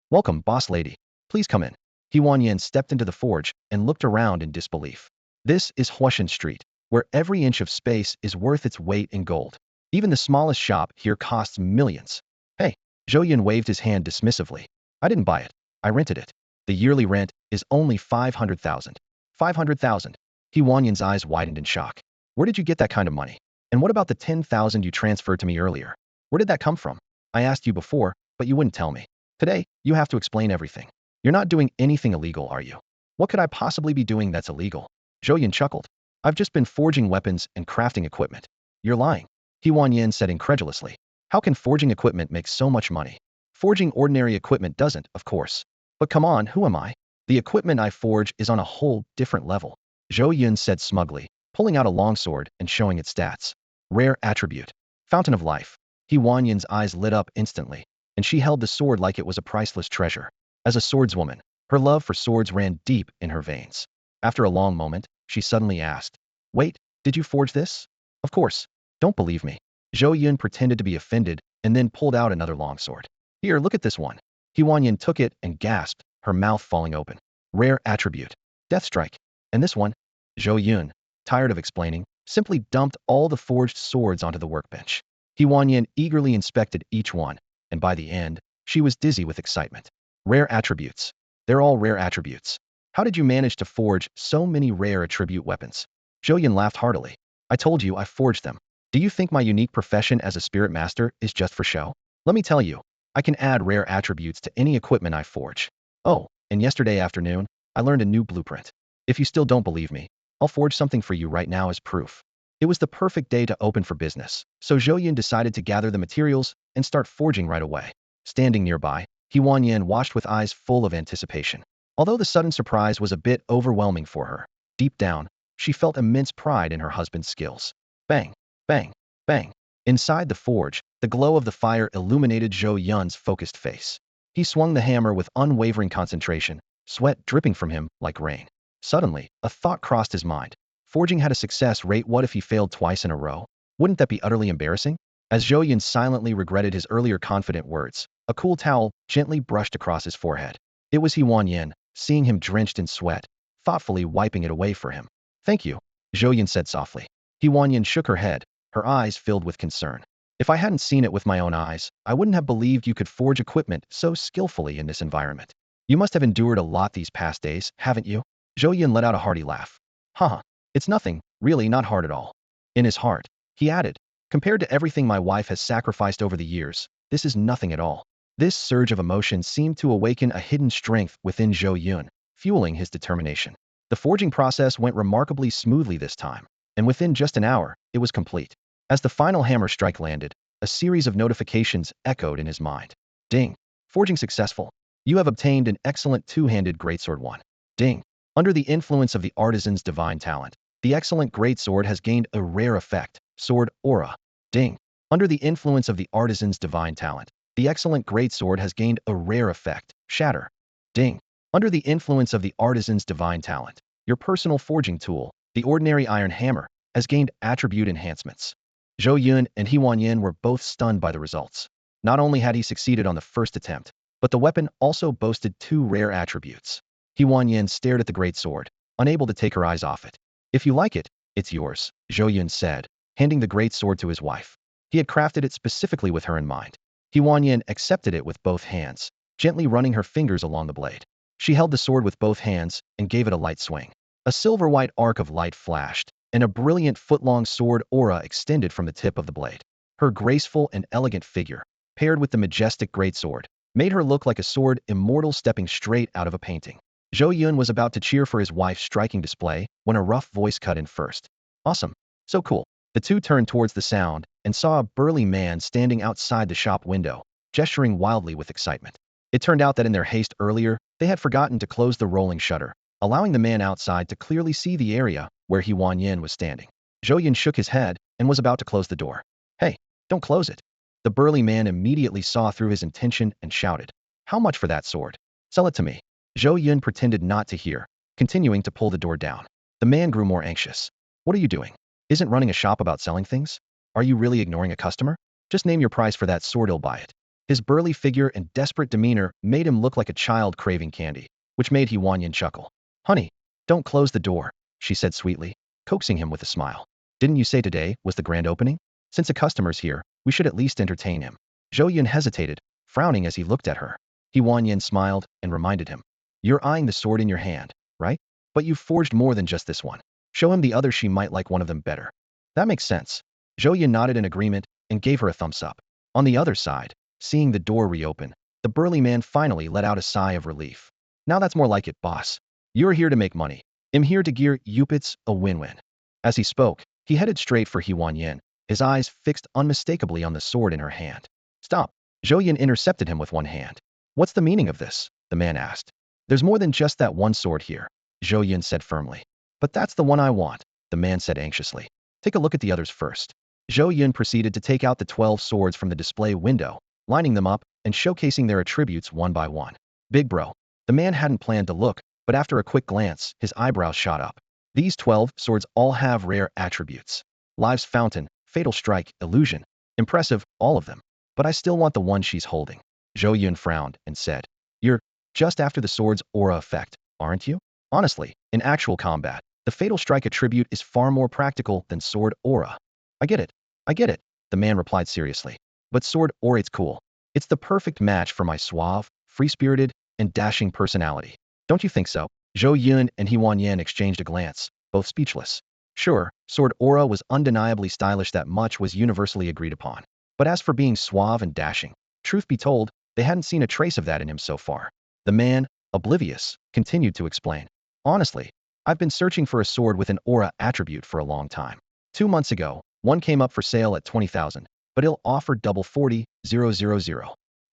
Welcome, boss lady. Please come in. Huan Yin stepped into the forge and looked around in disbelief. This is Huashan Street, where every inch of space is worth its weight in gold. Even the smallest shop here costs millions. Hey, Zhou Yun waved his hand dismissively. I didn't buy it. I rented it. The yearly rent is only 500,000. 500,000. Huan Yin's eyes widened in shock. Where did you get that kind of money? And what about the 10,000 you transferred to me earlier? Where did that come from? I asked you before, but you wouldn't tell me. Today, you have to explain everything. You're not doing anything illegal, are you? What could I possibly be doing that's illegal? Zhou Yun chuckled. I've just been forging weapons and crafting equipment. You're lying. Huan Yin said incredulously. How can forging equipment make so much money? Forging ordinary equipment doesn't, of course. But come on, who am I? The equipment I forge is on a whole different level. Zhou Yun said smugly, pulling out a longsword and showing its stats. Rare attribute. Fountain of life. Huan Yin's eyes lit up instantly, and she held the sword like it was a priceless treasure. As a swordswoman, her love for swords ran deep in her veins. After a long moment, she suddenly asked, Wait, did you forge this? Of course. Don't believe me. Zhou Yun pretended to be offended and then pulled out another longsword. Here, look at this one. Huan Yin took it and gasped, her mouth falling open. Rare attribute. Death strike. And this one? Zhou Yun, tired of explaining, simply dumped all the forged swords onto the workbench. Huan Yin eagerly inspected each one, and by the end, she was dizzy with excitement. Rare attributes. They're all rare attributes. How did you manage to forge so many rare attribute weapons? Zhou Yun laughed heartily. I told you I forged them. Do you think my unique profession as a spirit master is just for show? Let me tell you, I can add rare attributes to any equipment I forge. Oh, and yesterday afternoon, I learned a new blueprint. If you still don't believe me, I'll forge something for you right now as proof. It was the perfect day to open for business, so Zhou Yun decided to gather the materials and start forging right away. Standing nearby, Huan Yin watched with eyes full of anticipation. Although the sudden surprise was a bit overwhelming for her, deep down, she felt immense pride in her husband's skills. Bang, bang, bang. Inside the forge, the glow of the fire illuminated Zhou Yun's focused face. He swung the hammer with unwavering concentration, sweat dripping from him like rain. Suddenly, a thought crossed his mind. Forging had a success rate. What if he failed twice in a row? Wouldn't that be utterly embarrassing? As Zhou Yun silently regretted his earlier confident words, a cool towel gently brushed across his forehead. It was Huan Yin, seeing him drenched in sweat, thoughtfully wiping it away for him. Thank you, Zhou Yun said softly. Huan Yin shook her head, her eyes filled with concern. If I hadn't seen it with my own eyes, I wouldn't have believed you could forge equipment so skillfully in this environment. You must have endured a lot these past days, haven't you? Zhou Yun let out a hearty laugh. Haha, it's nothing, really not hard at all. In his heart, he added, compared to everything my wife has sacrificed over the years, this is nothing at all. This surge of emotion seemed to awaken a hidden strength within Zhou Yun, fueling his determination. The forging process went remarkably smoothly this time, and within just an hour, it was complete. As the final hammer strike landed, a series of notifications echoed in his mind. Ding. Forging successful. You have obtained an excellent two-handed greatsword 1. Ding. Under the influence of the artisan's divine talent, the excellent greatsword has gained a rare effect, sword aura. Ding. Under the influence of the artisan's divine talent, the excellent greatsword has gained a rare effect, shatter. Ding. Under the influence of the artisan's divine talent, your personal forging tool, the ordinary iron hammer, has gained attribute enhancements. Zhou Yun and Huan Yin were both stunned by the results. Not only had he succeeded on the first attempt, but the weapon also boasted 2 rare attributes. Huan Yin stared at the great sword, unable to take her eyes off it. If you like it, it's yours, Zhou Yun said, handing the great sword to his wife. He had crafted it specifically with her in mind. Huan Yin accepted it with both hands, gently running her fingers along the blade. She held the sword with both hands and gave it a light swing. A silver-white arc of light flashed, and a brilliant foot-long sword aura extended from the tip of the blade. Her graceful and elegant figure, paired with the majestic greatsword, made her look like a sword immortal stepping straight out of a painting. Zhou Yun was about to cheer for his wife's striking display when a rough voice cut in first. Awesome. So cool. The two turned towards the sound and saw a burly man standing outside the shop window, gesturing wildly with excitement. It turned out that in their haste earlier, they had forgotten to close the rolling shutter, allowing the man outside to clearly see the area where Huan Yin was standing. Zhou Yun shook his head and was about to close the door. Hey, don't close it. The burly man immediately saw through his intention and shouted, How much for that sword? Sell it to me. Zhou Yun pretended not to hear, continuing to pull the door down. The man grew more anxious. What are you doing? Isn't running a shop about selling things? Are you really ignoring a customer? Just name your price for that sword, he'll buy it. His burly figure and desperate demeanor made him look like a child craving candy, which made Huan Yin chuckle. Honey, don't close the door, she said sweetly, coaxing him with a smile. Didn't you say today was the grand opening? Since a customer's here, we should at least entertain him. Zhou Yun hesitated, frowning as he looked at her. Huan Yin smiled and reminded him. You're eyeing the sword in your hand, right? But you've forged more than just this one. Show him the other, she might like one of them better. That makes sense. Zhou Yun nodded in agreement and gave her a thumbs up. On the other side, seeing the door reopen, the burly man finally let out a sigh of relief. Now that's more like it, boss. You're here to make money. I'm here to gear It's a win-win. As he spoke, he headed straight for Huan Yin, his eyes fixed unmistakably on the sword in her hand. Stop. Zhou Yun intercepted him with one hand. What's the meaning of this? The man asked. There's more than just that one sword here, Zhou Yun said firmly. But that's the one I want, the man said anxiously. Take a look at the others first. Zhou Yun proceeded to take out the 12 swords from the display window, lining them up and showcasing their attributes one by one. Big bro. The man hadn't planned to look, but after a quick glance, his eyebrows shot up. These 12 swords all have rare attributes. Life's Fountain, Fatal Strike, Illusion. Impressive, all of them. But I still want the one she's holding. Zhou Yun frowned and said, You're just after the sword's aura effect, aren't you? Honestly, in actual combat, the Fatal Strike attribute is far more practical than sword aura. I get it, the man replied seriously. But sword aura's cool. It's the perfect match for my suave, free-spirited, and dashing personality. Don't you think so? Zhou Yun and Huan Yin exchanged a glance, both speechless. Sure, sword aura was undeniably stylish, that much was universally agreed upon. But as for being suave and dashing, truth be told, they hadn't seen a trace of that in him so far. The man, oblivious, continued to explain. Honestly, I've been searching for a sword with an aura attribute for a long time. 2 months ago, one came up for sale at 20,000, but he'll offer double 40,000.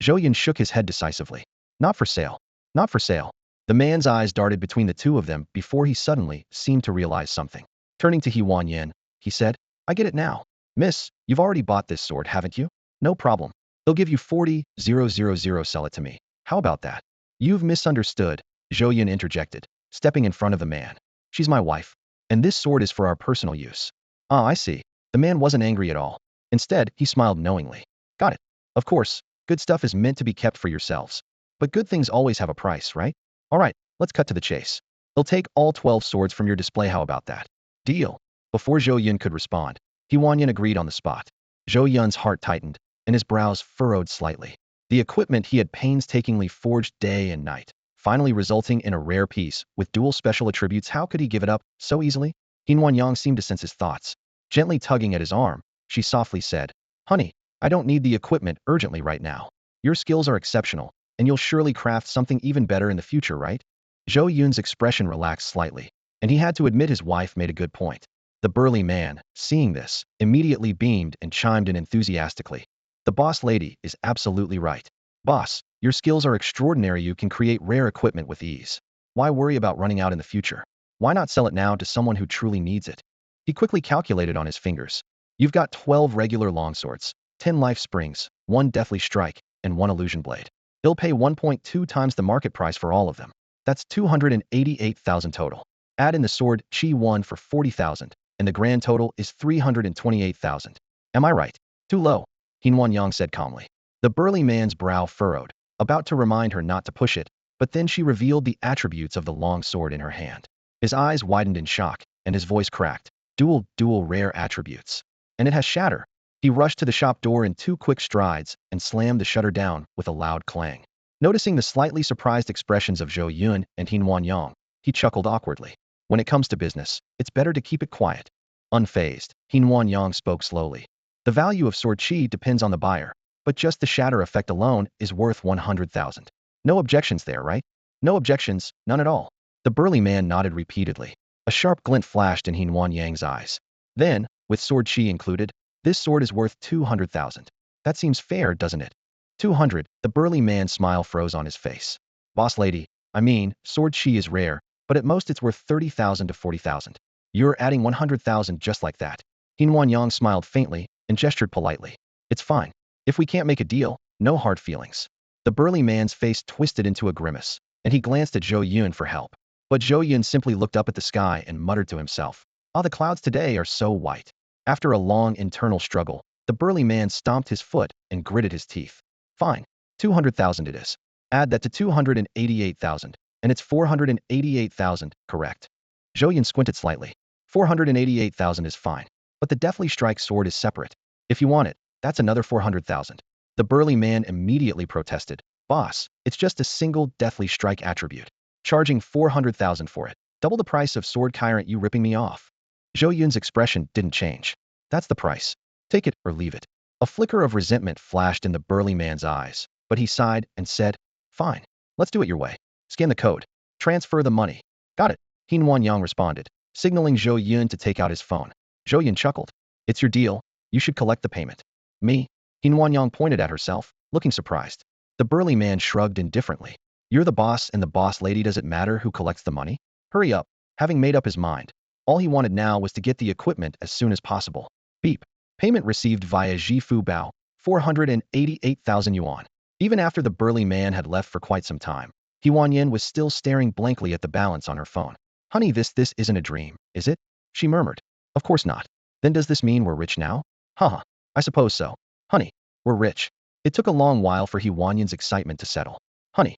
Zhou Yun shook his head decisively. Not for sale. Not for sale. The man's eyes darted between the two of them before he suddenly seemed to realize something. Turning to Huan Yin, he said, I get it now. Miss, you've already bought this sword, haven't you? No problem. They'll give you 40,000, sell it to me. How about that? You've misunderstood, Zhou Yun interjected, stepping in front of the man. She's my wife, and this sword is for our personal use. Ah, I see. The man wasn't angry at all. Instead, he smiled knowingly. Got it. Of course, good stuff is meant to be kept for yourselves. But good things always have a price, right? All right, let's cut to the chase. They'll take all 12 swords from your display, how about that? Deal. Before Zhou Yun could respond, Huan Yin agreed on the spot. Zhou Yun's heart tightened, and his brows furrowed slightly. The equipment he had painstakingly forged day and night, finally resulting in a rare piece with dual special attributes. How could he give it up so easily? Huan Yang seemed to sense his thoughts. Gently tugging at his arm, she softly said, Honey, I don't need the equipment urgently right now. Your skills are exceptional, and you'll surely craft something even better in the future, right? Zhou Yun's expression relaxed slightly, and he had to admit his wife made a good point. The burly man, seeing this, immediately beamed and chimed in enthusiastically. The boss lady is absolutely right. Boss, your skills are extraordinary. You can create rare equipment with ease. Why worry about running out in the future? Why not sell it now to someone who truly needs it? He quickly calculated on his fingers. You've got 12 regular longswords, 10 life springs, 1 deathly strike, and 1 illusion blade. He'll pay 1.2 times the market price for all of them. That's 288,000 total. Add in the sword Qi 1 for 40,000, and the grand total is 328,000. Am I right? Too low, Huan Yang said calmly. The burly man's brow furrowed, about to remind her not to push it, but then she revealed the attributes of the long sword in her hand. His eyes widened in shock, and his voice cracked. Dual rare attributes. And it has shatter. He rushed to the shop door in 2 quick strides and slammed the shutter down with a loud clang. Noticing the slightly surprised expressions of Zhou Yun and Huan Yang, he chuckled awkwardly. When it comes to business, it's better to keep it quiet. Unfazed, Huan Yang spoke slowly. The value of sword Qi depends on the buyer, but just the shatter effect alone is worth 100,000. No objections there, right? No objections, none at all. The burly man nodded repeatedly. A sharp glint flashed in Huan Yang's eyes. Then, with sword chi included, this sword is worth 200,000. That seems fair, doesn't it? 200, the burly man's smile froze on his face. Boss lady, I mean, sword chi is rare, but at most it's worth 30,000 to 40,000. You're adding 100,000 just like that. Huan Yang smiled faintly and gestured politely. It's fine. If we can't make a deal, no hard feelings. The burly man's face twisted into a grimace, and he glanced at Zhou Yun for help. But Zhou Yun simply looked up at the sky and muttered to himself, "Ah, the clouds today are so white." After a long internal struggle, the burly man stomped his foot and gritted his teeth. Fine. 200,000 it is. Add that to 288,000, and it's 488,000, correct? Zhou Yun squinted slightly. 488,000 is fine. But the Deathly Strike sword is separate. If you want it, that's another 400,000. The burly man immediately protested. Boss, it's just a single Deathly Strike attribute. Charging 400,000 for it. Double the price of sword Kyrant, you ripping me off. Zhou Yun's expression didn't change. That's the price. Take it or leave it. A flicker of resentment flashed in the burly man's eyes, but he sighed and said, fine. Let's do it your way. Scan the code. Transfer the money. Got it. Huan Yang responded, signaling Zhou Yun to take out his phone. Zhou Yun chuckled. It's your deal. You should collect the payment. Me? Huan Yang pointed at herself, looking surprised. The burly man shrugged indifferently. You're the boss and the boss lady, does it matter who collects the money? Hurry up. Having made up his mind, all he wanted now was to get the equipment as soon as possible. Beep. Payment received via Jifu Bao, 488,000 yuan. Even after the burly man had left for quite some time, Huan Yin was still staring blankly at the balance on her phone. Honey, this isn't a dream, is it? She murmured. Of course not. Then does this mean we're rich now? Haha, I suppose so. Honey, we're rich. It took a long while for Huan Yin's excitement to settle. Honey,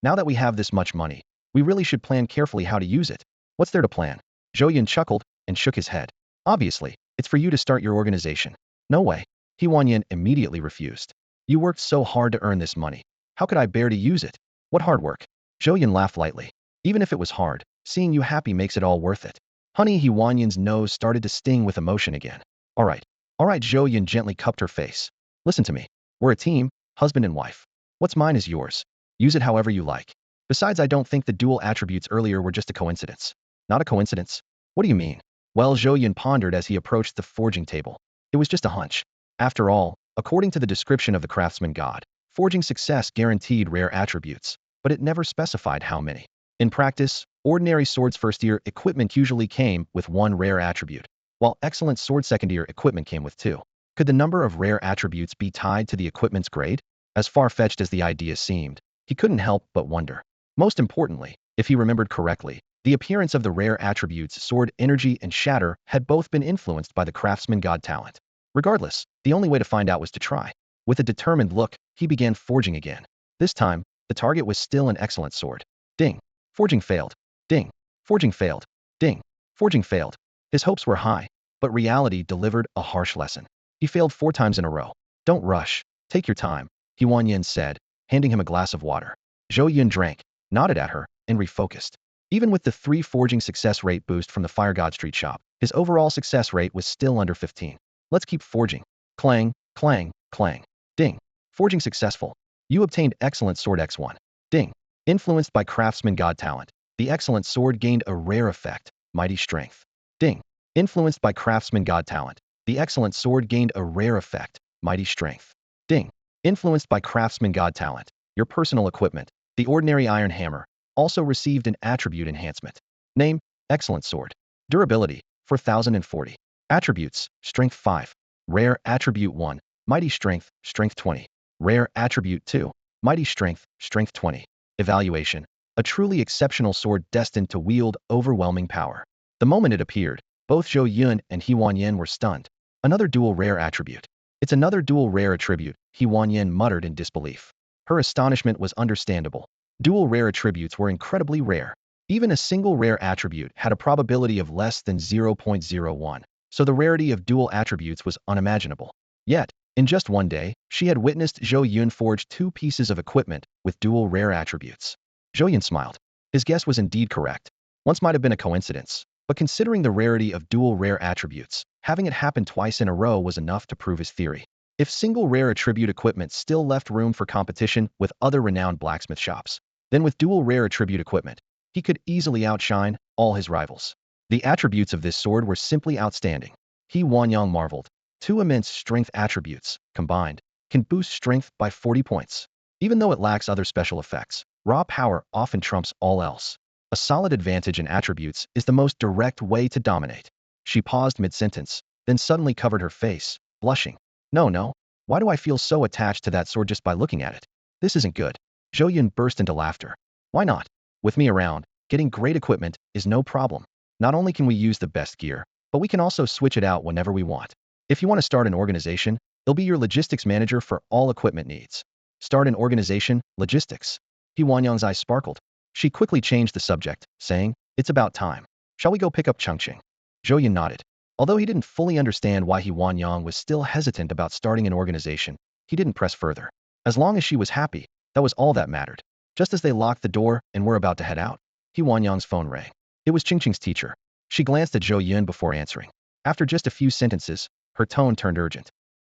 now that we have this much money, we really should plan carefully how to use it. What's there to plan? Zhou Yun chuckled and shook his head. Obviously, it's for you to start your organization. No way. Huan Yin immediately refused. You worked so hard to earn this money. How could I bear to use it? What hard work? Zhou Yun laughed lightly. Even if it was hard, seeing you happy makes it all worth it. Honey, Huan Yin's nose started to sting with emotion again. All right, Zhou Yun gently cupped her face. Listen to me. We're a team, husband and wife. What's mine is yours. Use it however you like. Besides, I don't think the dual attributes earlier were just a coincidence. Not a coincidence? What do you mean? Well, Zhou Yun pondered as he approached the forging table. It was just a hunch. After all, according to the description of the craftsman god, forging success guaranteed rare attributes, but it never specified how many. In practice, ordinary swords first-year equipment usually came with one rare attribute, while excellent sword second-year equipment came with two. Could the number of rare attributes be tied to the equipment's grade? As far-fetched as the idea seemed, he couldn't help but wonder. Most importantly, if he remembered correctly, the appearance of the rare attributes sword energy and shatter had both been influenced by the craftsman god talent. Regardless, the only way to find out was to try. With a determined look, he began forging again. This time, the target was still an excellent sword. Ding. Forging failed. Ding. Forging failed. Ding. Forging failed. His hopes were high, but reality delivered a harsh lesson. He failed 4 times in a row. Don't rush. Take your time, Huan Yin said, handing him a glass of water. Zhou Yun drank, nodded at her, and refocused. Even with the 3 forging success rate boost from the Fire God Street shop, his overall success rate was still under 15. Let's keep forging. Clang, clang, clang. Ding. Forging successful. You obtained excellent sword X1. Ding. Influenced by craftsman god talent, the excellent sword gained a rare effect, mighty strength. Ding. Influenced by craftsman god talent, the excellent sword gained a rare effect, mighty strength. Ding. Influenced by craftsman god talent, your personal equipment, the ordinary iron hammer, also received an attribute enhancement. Name, excellent sword. Durability, 4040. Attributes, strength 5. Rare attribute 1, mighty strength, strength 20. Rare attribute 2, mighty strength, strength 20. Evaluation, a truly exceptional sword destined to wield overwhelming power. The moment it appeared, both Zhou Yun and Huan Yin were stunned. Another dual rare attribute. It's another dual rare attribute, Huan Yin muttered in disbelief. Her astonishment was understandable. Dual rare attributes were incredibly rare. Even a single rare attribute had a probability of less than 0.01, so the rarity of dual attributes was unimaginable. Yet, in just one day, she had witnessed Zhou Yun forge 2 pieces of equipment with dual rare attributes. Zhou Yun smiled. His guess was indeed correct. Once might have been a coincidence, but considering the rarity of dual rare attributes, having it happen twice in a row was enough to prove his theory. If single rare attribute equipment still left room for competition with other renowned blacksmith shops, Then with dual rare attribute equipment, he could easily outshine all his rivals. The attributes of this sword were simply outstanding. He Wanyang marveled. Two immense strength attributes, combined, can boost strength by 40 points. Even though it lacks other special effects, raw power often trumps all else. A solid advantage in attributes is the most direct way to dominate. She paused mid-sentence, then suddenly covered her face, blushing. No. Why do I feel so attached to that sword just by looking at it? This isn't good. Zhou Yun burst into laughter. Why not? With me around, getting great equipment is no problem. Not only can we use the best gear, but we can also switch it out whenever we want. If you want to start an organization, they'll be your logistics manager for all equipment needs. Start an organization, logistics. He Wanyang's eyes sparkled. She quickly changed the subject, saying, it's about time. Shall we go pick up Chongqing? Zhou Yun nodded. Although he didn't fully understand why he Wanyang was still hesitant about starting an organization, he didn't press further. As long as she was happy, that was all that mattered. Just as they locked the door and were about to head out, he Wanyang's phone rang. It was Chongqing's teacher. She glanced at Zhou Yun before answering. After just a few sentences, her tone turned urgent.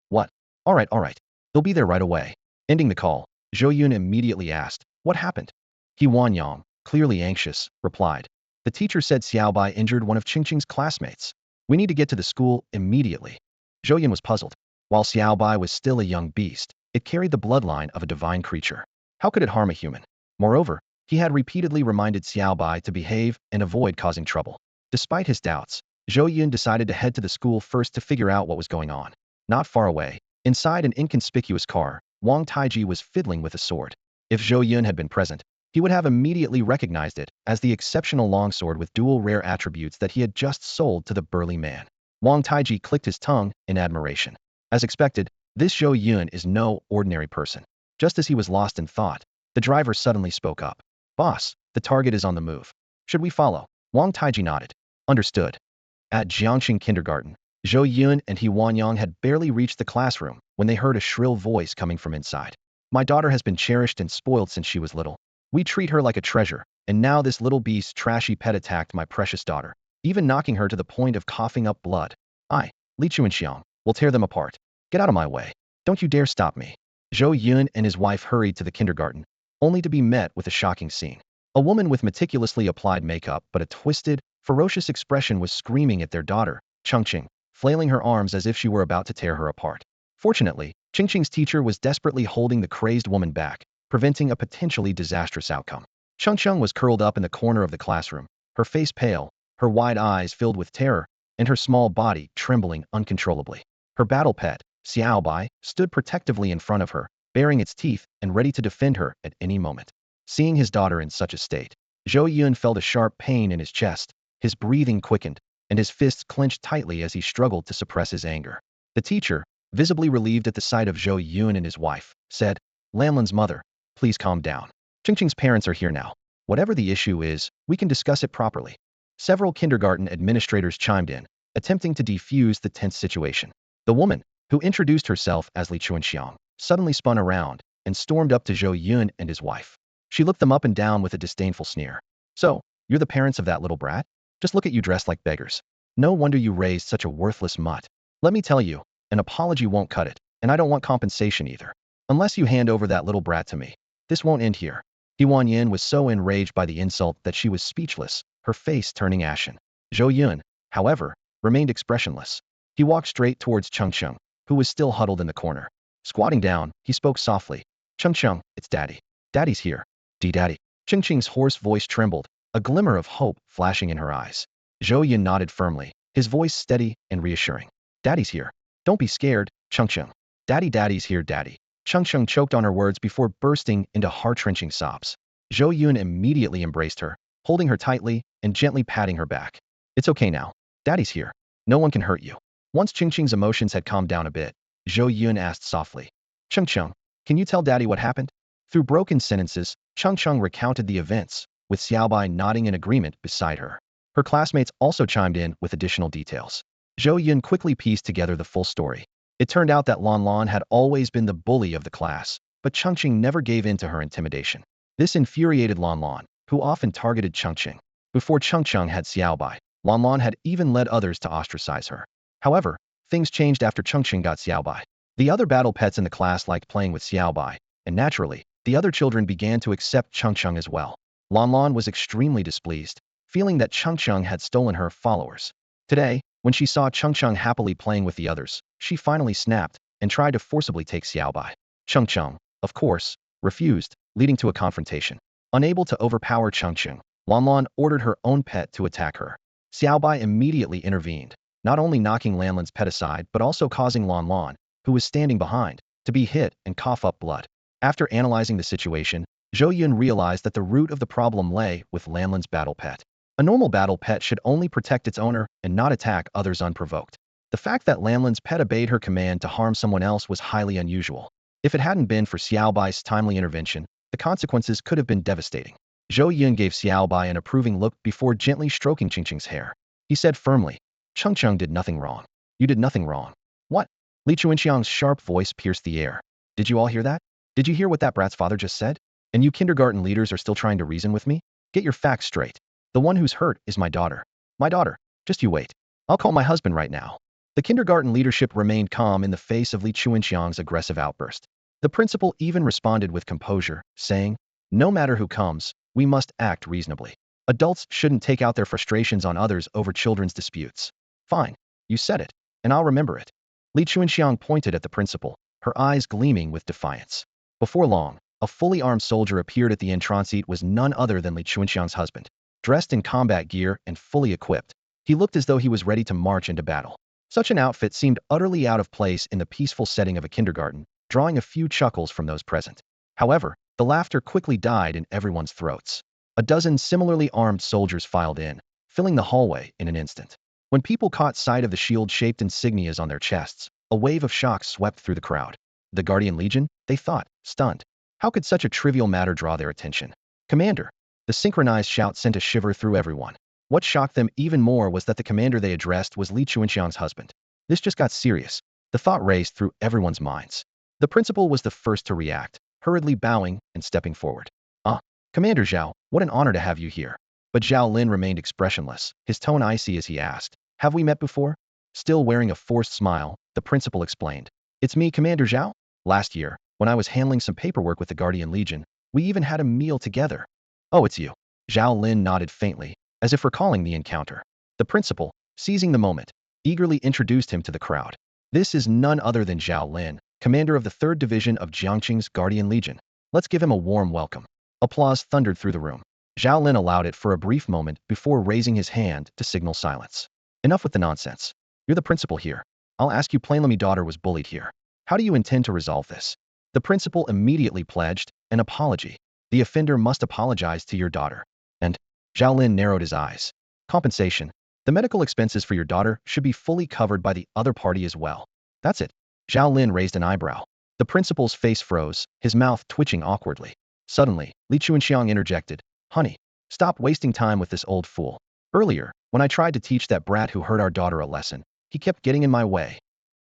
What? All right. They'll be there right away. Ending the call, Zhou Yun immediately asked, what happened? He Wanyang, clearly anxious, replied. The teacher said Xiaobai injured one of Chongqing's classmates. We need to get to the school immediately. Zhou Yun was puzzled. While Xiaobai was still a young beast, it carried the bloodline of a divine creature. How could it harm a human? Moreover, he had repeatedly reminded Xiaobai to behave and avoid causing trouble. Despite his doubts, Zhou Yun decided to head to the school first to figure out what was going on. Not far away, inside an inconspicuous car, Wang Taiji was fiddling with a sword. If Zhou Yun had been present, he would have immediately recognized it as the exceptional longsword with dual rare attributes that he had just sold to the burly man. Wang Taiji clicked his tongue in admiration. As expected, this Zhou Yun is no ordinary person. Just as he was lost in thought, the driver suddenly spoke up. Boss, the target is on the move. Should we follow? Wang Taiji nodded. Understood. At Jiangxing Kindergarten, Zhou Yun and He Wanyang had barely reached the classroom when they heard a shrill voice coming from inside. My daughter has been cherished and spoiled since she was little. We treat her like a treasure, and now this little beast's trashy pet attacked my precious daughter, even knocking her to the point of coughing up blood. Li Chuanxiang, will tear them apart. Get out of my way. Don't you dare stop me. Zhou Yun and his wife hurried to the kindergarten, only to be met with a shocking scene. A woman with meticulously applied makeup but a twisted, ferocious expression was screaming at their daughter, Chongqing, flailing her arms as if she were about to tear her apart. Fortunately, Chongqing's teacher was desperately holding the crazed woman back, preventing a potentially disastrous outcome. Chongqing was curled up in the corner of the classroom, her face pale, her wide eyes filled with terror, and her small body trembling uncontrollably. Her battle pet, Xiaobai, stood protectively in front of her, baring its teeth and ready to defend her at any moment. Seeing his daughter in such a state, Zhou Yun felt a sharp pain in his chest, his breathing quickened, and his fists clenched tightly as he struggled to suppress his anger. The teacher, visibly relieved at the sight of Zhou Yun and his wife, said, Lanlin's mother, please calm down. Chongqing's parents are here now. Whatever the issue is, we can discuss it properly. Several kindergarten administrators chimed in, attempting to defuse the tense situation. The woman, who introduced herself as Li Chuanxiang, suddenly spun around and stormed up to Zhou Yun and his wife. She looked them up and down with a disdainful sneer. So, you're the parents of that little brat? Just look at you dressed like beggars. No wonder you raised such a worthless mutt. Let me tell you, an apology won't cut it, and I don't want compensation either. Unless you hand over that little brat to me. This won't end here. He Wanyan was so enraged by the insult that she was speechless, her face turning ashen. Zhou Yun, however, remained expressionless. He walked straight towards Chongqing, who was still huddled in the corner. Squatting down, he spoke softly. Chongqing, it's Daddy. Daddy's here. Daddy. Chongqing's hoarse voice trembled, a glimmer of hope flashing in her eyes. Zhou Yun nodded firmly, his voice steady and reassuring. Daddy's here. Don't be scared, Chongqing. Daddy's here, Daddy. Chongqing choked on her words before bursting into heart-wrenching sobs. Zhou Yun immediately embraced her, holding her tightly and gently patting her back. It's okay now. Daddy's here. No one can hurt you. Once Chongqing's emotions had calmed down a bit, Zhou Yun asked softly. Chongqing, can you tell Daddy what happened? Through broken sentences, Chongqing recounted the events, with Xiaobai nodding in agreement beside her. Her classmates also chimed in with additional details. Zhou Yun quickly pieced together the full story. It turned out that Lan had always been the bully of the class, but Chongqing never gave in to her intimidation. This infuriated Lan, who often targeted Chongqing. Before Chongqing had Xiaobai, Lan had even led others to ostracize her. However, things changed after Chongqing got Xiaobai. The other battle pets in the class liked playing with Xiaobai, and naturally, The other children began to accept Chongqing as well. Lan was extremely displeased, feeling that Chongqing had stolen her followers. Today, when she saw Chongqing happily playing with the others, she finally snapped and tried to forcibly take Xiaobai. Chongqing, of course, refused, leading to a confrontation. Unable to overpower Chongqing, Lan ordered her own pet to attack her. Xiaobai immediately intervened, not only knocking Lan's pet aside but also causing Lan, who was standing behind, to be hit and cough up blood. After analyzing the situation, Zhou Yun realized that the root of the problem lay with Lan's battle pet. A normal battle pet should only protect its owner and not attack others unprovoked. The fact that Lan's pet obeyed her command to harm someone else was highly unusual. If it hadn't been for Xiaobai's timely intervention, the consequences could have been devastating. Zhou Yun gave Xiaobai an approving look before gently stroking Chongqing's hair. He said firmly, "Chongqing did nothing wrong. You did nothing wrong." "What?" Li Chuanxiang's sharp voice pierced the air. "Did you all hear that? Did you hear what that brat's father just said? And you kindergarten leaders are still trying to reason with me? Get your facts straight. The one who's hurt is my daughter. My daughter. Just you wait. I'll call my husband right now." The kindergarten leadership remained calm in the face of Li Chuanxiang's aggressive outburst. The principal even responded with composure, saying, "No matter who comes, we must act reasonably. Adults shouldn't take out their frustrations on others over children's disputes." "Fine. You said it, and I'll remember it." Li Chuanxiang pointed at the principal, her eyes gleaming with defiance. Before long, a fully armed soldier appeared at the entrance. It was none other than Li Chuanxiang's husband. Dressed in combat gear and fully equipped, he looked as though he was ready to march into battle. Such an outfit seemed utterly out of place in the peaceful setting of a kindergarten, drawing a few chuckles from those present. However, the laughter quickly died in everyone's throats. A dozen similarly armed soldiers filed in, filling the hallway in an instant. When people caught sight of the shield-shaped insignias on their chests, a wave of shock swept through the crowd. The Guardian Legion, they thought, stunned. How could such a trivial matter draw their attention? "Commander!" The synchronized shout sent a shiver through everyone. What shocked them even more was that the commander they addressed was Li Chuanxiang's husband. This just got serious. The thought raced through everyone's minds. The principal was the first to react, hurriedly bowing and stepping forward. Commander Zhao, what an honor to have you here." But Zhao Lin remained expressionless, his tone icy as he asked, "Have we met before?" Still wearing a forced smile, the principal explained, "It's me, Commander Zhao. Last year, when I was handling some paperwork with the Guardian Legion, we even had a meal together." "Oh, it's you." Zhao Lin nodded faintly, as if recalling the encounter. The principal, seizing the moment, eagerly introduced him to the crowd. "This is none other than Zhao Lin, commander of the 3rd Division of Jiangqing's Guardian Legion. Let's give him a warm welcome." Applause thundered through the room. Zhao Lin allowed it for a brief moment before raising his hand to signal silence. "Enough with the nonsense. You're the principal here. I'll ask you plainly, my daughter was bullied here. How do you intend to resolve this?" The principal immediately pledged an apology. "The offender must apologize to your daughter." And Zhao Lin narrowed his eyes. "Compensation. The medical expenses for your daughter should be fully covered by the other party as well." "That's it." Zhao Lin raised an eyebrow. The principal's face froze, his mouth twitching awkwardly. Suddenly, Li Chuanxiang interjected, "Honey, stop wasting time with this old fool. Earlier, when I tried to teach that brat who hurt our daughter a lesson, he kept getting in my way."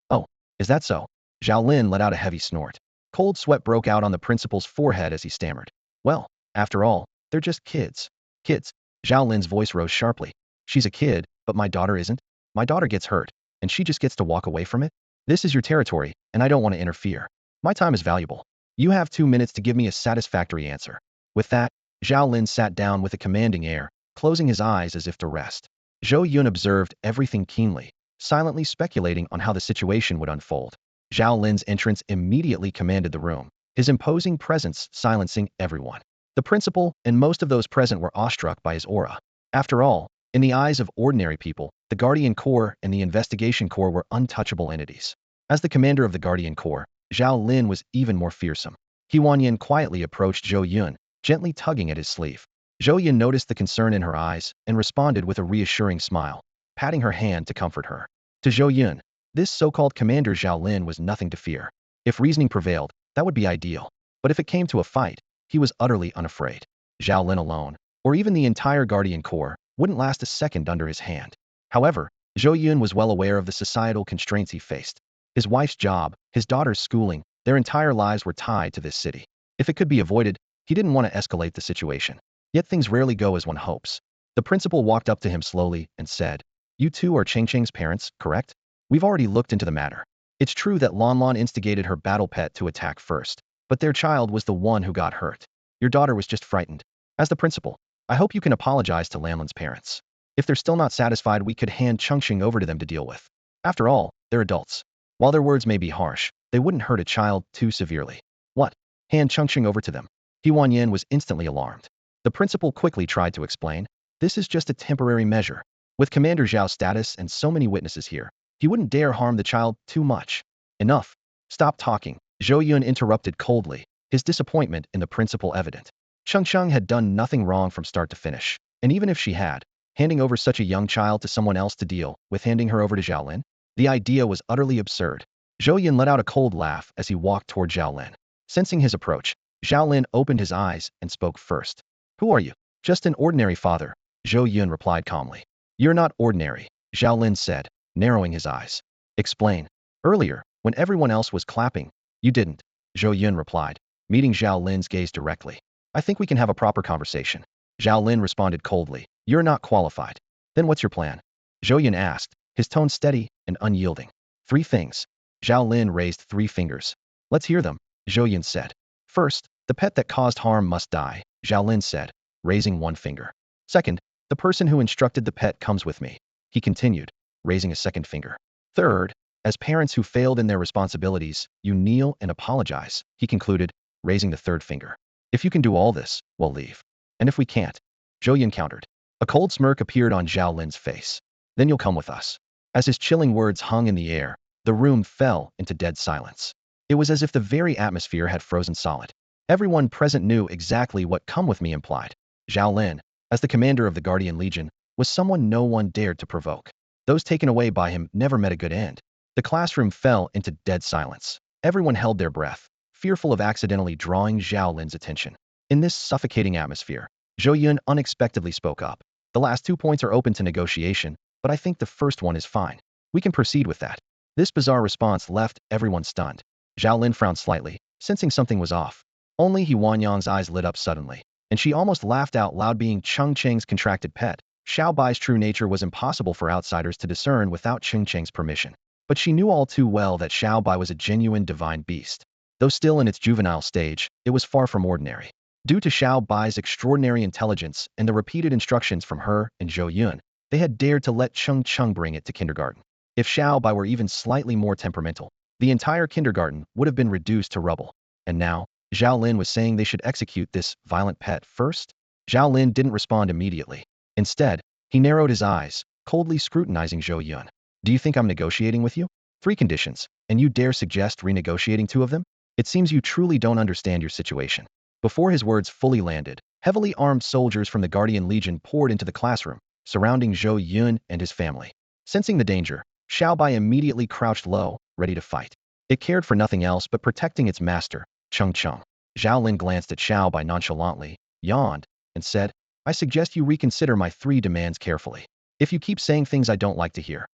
"Oh, is that so?" Zhao Lin let out a heavy snort. Cold sweat broke out on the principal's forehead as he stammered. "Well, after all, they're just kids." "Kids?" Zhao Lin's voice rose sharply. "She's a kid, but my daughter isn't. My daughter gets hurt, and she just gets to walk away from it? This is your territory, and I don't want to interfere. My time is valuable. You have 2 minutes to give me a satisfactory answer." With that, Zhao Lin sat down with a commanding air, closing his eyes as if to rest. Zhou Yun observed everything keenly, silently speculating on how the situation would unfold. Zhao Lin's entrance immediately commanded the room, his imposing presence silencing everyone. The principal and most of those present were awestruck by his aura. After all, in the eyes of ordinary people, the Guardian Corps and the Investigation Corps were untouchable entities. As the commander of the Guardian Corps, Zhao Lin was even more fearsome. He Wanyan quietly approached Zhou Yun, gently tugging at his sleeve. Zhou Yun noticed the concern in her eyes and responded with a reassuring smile, patting her hand to comfort her. To Zhou Yun, this so-called Commander Zhao Lin was nothing to fear. If reasoning prevailed, that would be ideal. But if it came to a fight, he was utterly unafraid. Zhao Lin alone, or even the entire Guardian Corps, wouldn't last a second under his hand. However, Zhou Yun was well aware of the societal constraints he faced. His wife's job, his daughter's schooling, their entire lives were tied to this city. If it could be avoided, he didn't want to escalate the situation. Yet things rarely go as one hopes. The principal walked up to him slowly and said, "You two are Chongqing's parents, correct? We've already looked into the matter. It's true that Lan instigated her battle pet to attack first. but their child was the one who got hurt. Your daughter was just frightened. As the principal, I hope you can apologize to Lanlin's parents. If they're still not satisfied, we could hand Chongqing over to them to deal with. After all, they're adults. While their words may be harsh, they wouldn't hurt a child too severely. What? Hand Chongqing over to them? Huan Yan was instantly alarmed. The principal quickly tried to explain. This is just a temporary measure. With Commander Zhao's status and so many witnesses here, he wouldn't dare harm the child too much. Enough. Stop talking. Zhou Yun interrupted coldly, his disappointment in the principal evident. Chongqing had done nothing wrong from start to finish, and even if she had, handing over such a young child to someone else to deal with handing her over to Zhao Lin, the idea was utterly absurd. Zhou Yun let out a cold laugh as he walked toward Zhao Lin. Sensing his approach, Zhao Lin opened his eyes and spoke first. Who are you? Just an ordinary father, Zhou Yun replied calmly. You're not ordinary, Zhao Lin said, narrowing his eyes. Explain. Earlier, when everyone else was clapping, you didn't, Zhou Yun replied, meeting Zhao Lin's gaze directly. I think we can have a proper conversation. Zhao Lin responded coldly. You're not qualified. Then what's your plan? Zhou Yun asked, his tone steady and unyielding. 3 things. Zhao Lin raised 3 fingers. Let's hear them, Zhou Yun said. First, the pet that caused harm must die, Zhao Lin said, raising 1 finger. Second, the person who instructed the pet comes with me, he continued, raising a 2nd finger. Third, as parents who failed in their responsibilities, you kneel and apologize, he concluded, raising the 3rd finger. If you can do all this, we'll leave. And if we can't, Zhou Yun countered. A cold smirk appeared on Zhao Lin's face. Then you'll come with us. As his chilling words hung in the air, the room fell into dead silence. It was as if the very atmosphere had frozen solid. Everyone present knew exactly what come with me implied. Zhao Lin, as the commander of the Guardian Legion, was someone no one dared to provoke. Those taken away by him never met a good end. The classroom fell into dead silence. Everyone held their breath, fearful of accidentally drawing Zhao Lin's attention. In this suffocating atmosphere, Zhou Yun unexpectedly spoke up. The last 2 points are open to negotiation, but I think the first one is fine. We can proceed with that. This bizarre response left everyone stunned. Zhao Lin frowned slightly, sensing something was off. Only Huan Yang's eyes lit up suddenly, and she almost laughed out loud. Being Chongqing's contracted pet, Xiao Bai's true nature was impossible for outsiders to discern without Chongqing's permission. But she knew all too well that Xiao Bai was a genuine divine beast. Though still in its juvenile stage, it was far from ordinary. Due to Xiao Bai's extraordinary intelligence and the repeated instructions from her and Zhou Yun, they had dared to let Chongqing bring it to kindergarten. If Xiao Bai were even slightly more temperamental, the entire kindergarten would have been reduced to rubble. And now, Zhao Lin was saying they should execute this violent pet first? Zhao Lin didn't respond immediately. Instead, he narrowed his eyes, coldly scrutinizing Zhou Yun. Do you think I'm negotiating with you? 3 conditions, and you dare suggest renegotiating 2 of them? It seems you truly don't understand your situation. Before his words fully landed, heavily armed soldiers from the Guardian Legion poured into the classroom, surrounding Zhou Yun and his family. Sensing the danger, Xiao Bai immediately crouched low, ready to fight. It cared for nothing else but protecting its master, Chongqing. Zhao Lin glanced at Xiao Bai nonchalantly, yawned, and said, I suggest you reconsider my 3 demands carefully. If you keep saying things I don't like to hear.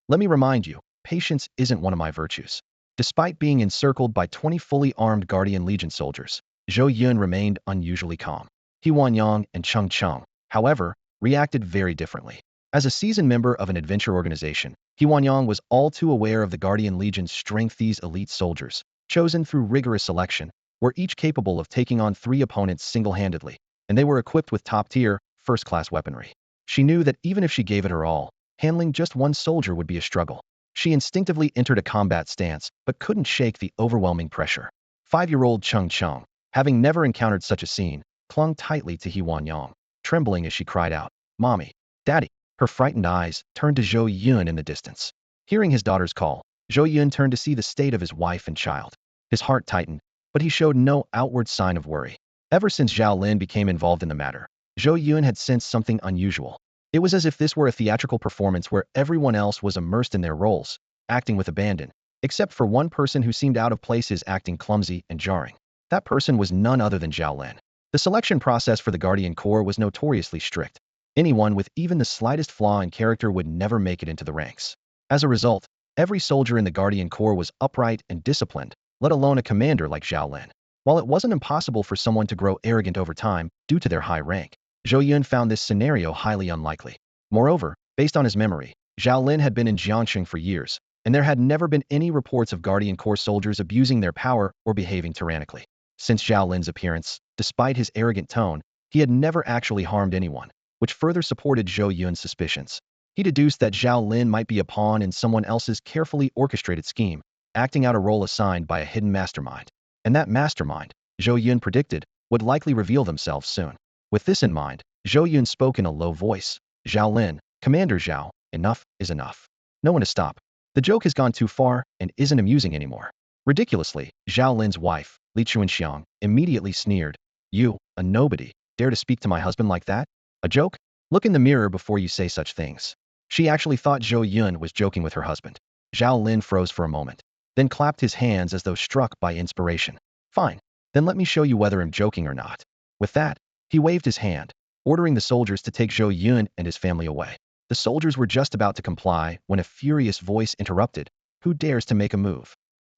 Let me remind you, patience isn't one of my virtues. Despite being encircled by 20 fully armed Guardian Legion soldiers, Zhou Yun remained unusually calm. Huan Yang and Chongqing, however, reacted very differently. As a seasoned member of an adventure organization, Huan Yang was all too aware of the Guardian Legion's strength. These elite soldiers, chosen through rigorous selection, were each capable of taking on 3 opponents single-handedly, and they were equipped with top-tier, first-class weaponry. She knew that even if she gave it her all, handling just 1 soldier would be a struggle. She instinctively entered a combat stance, but couldn't shake the overwhelming pressure. 5-year-old Chongqing, having never encountered such a scene, clung tightly to Huan Yang, trembling as she cried out, Mommy, Daddy. Her frightened eyes turned to Zhou Yun in the distance. Hearing his daughter's call, Zhou Yun turned to see the state of his wife and child. His heart tightened, but he showed no outward sign of worry. Ever since Zhao Lin became involved in the matter, Zhou Yun had sensed something unusual. It was as if this were a theatrical performance where everyone else was immersed in their roles, acting with abandon, except for one person who seemed out of place, his acting clumsy and jarring. That person was none other than Zhao Lin. The selection process for the Guardian Corps was notoriously strict. Anyone with even the slightest flaw in character would never make it into the ranks. As a result, every soldier in the Guardian Corps was upright and disciplined, let alone a commander like Zhao Lin. While it wasn't impossible for someone to grow arrogant over time due to their high rank, Zhou Yun found this scenario highly unlikely. Moreover, based on his memory, Zhao Lin had been in Jiangxing for years, and there had never been any reports of Guardian Corps soldiers abusing their power or behaving tyrannically. Since Zhao Lin's appearance, despite his arrogant tone, he had never actually harmed anyone, which further supported Zhou Yun's suspicions. He deduced that Zhao Lin might be a pawn in someone else's carefully orchestrated scheme, acting out a role assigned by a hidden mastermind. And that mastermind, Zhou Yun predicted, would likely reveal themselves soon. With this in mind, Zhou Yun spoke in a low voice. Zhao Lin, Commander Zhao, enough is enough. No one to stop. The joke has gone too far and isn't amusing anymore. Ridiculously, Zhao Lin's wife, Li Chuanxiang, immediately sneered. You, a nobody, dare to speak to my husband like that? A joke? Look in the mirror before you say such things. She actually thought Zhou Yun was joking with her husband. Zhao Lin froze for a moment, then clapped his hands as though struck by inspiration. Fine, then let me show you whether I'm joking or not. With that, he waved his hand, ordering the soldiers to take Zhou Yun and his family away. The soldiers were just about to comply when a furious voice interrupted. Who dares to make a move?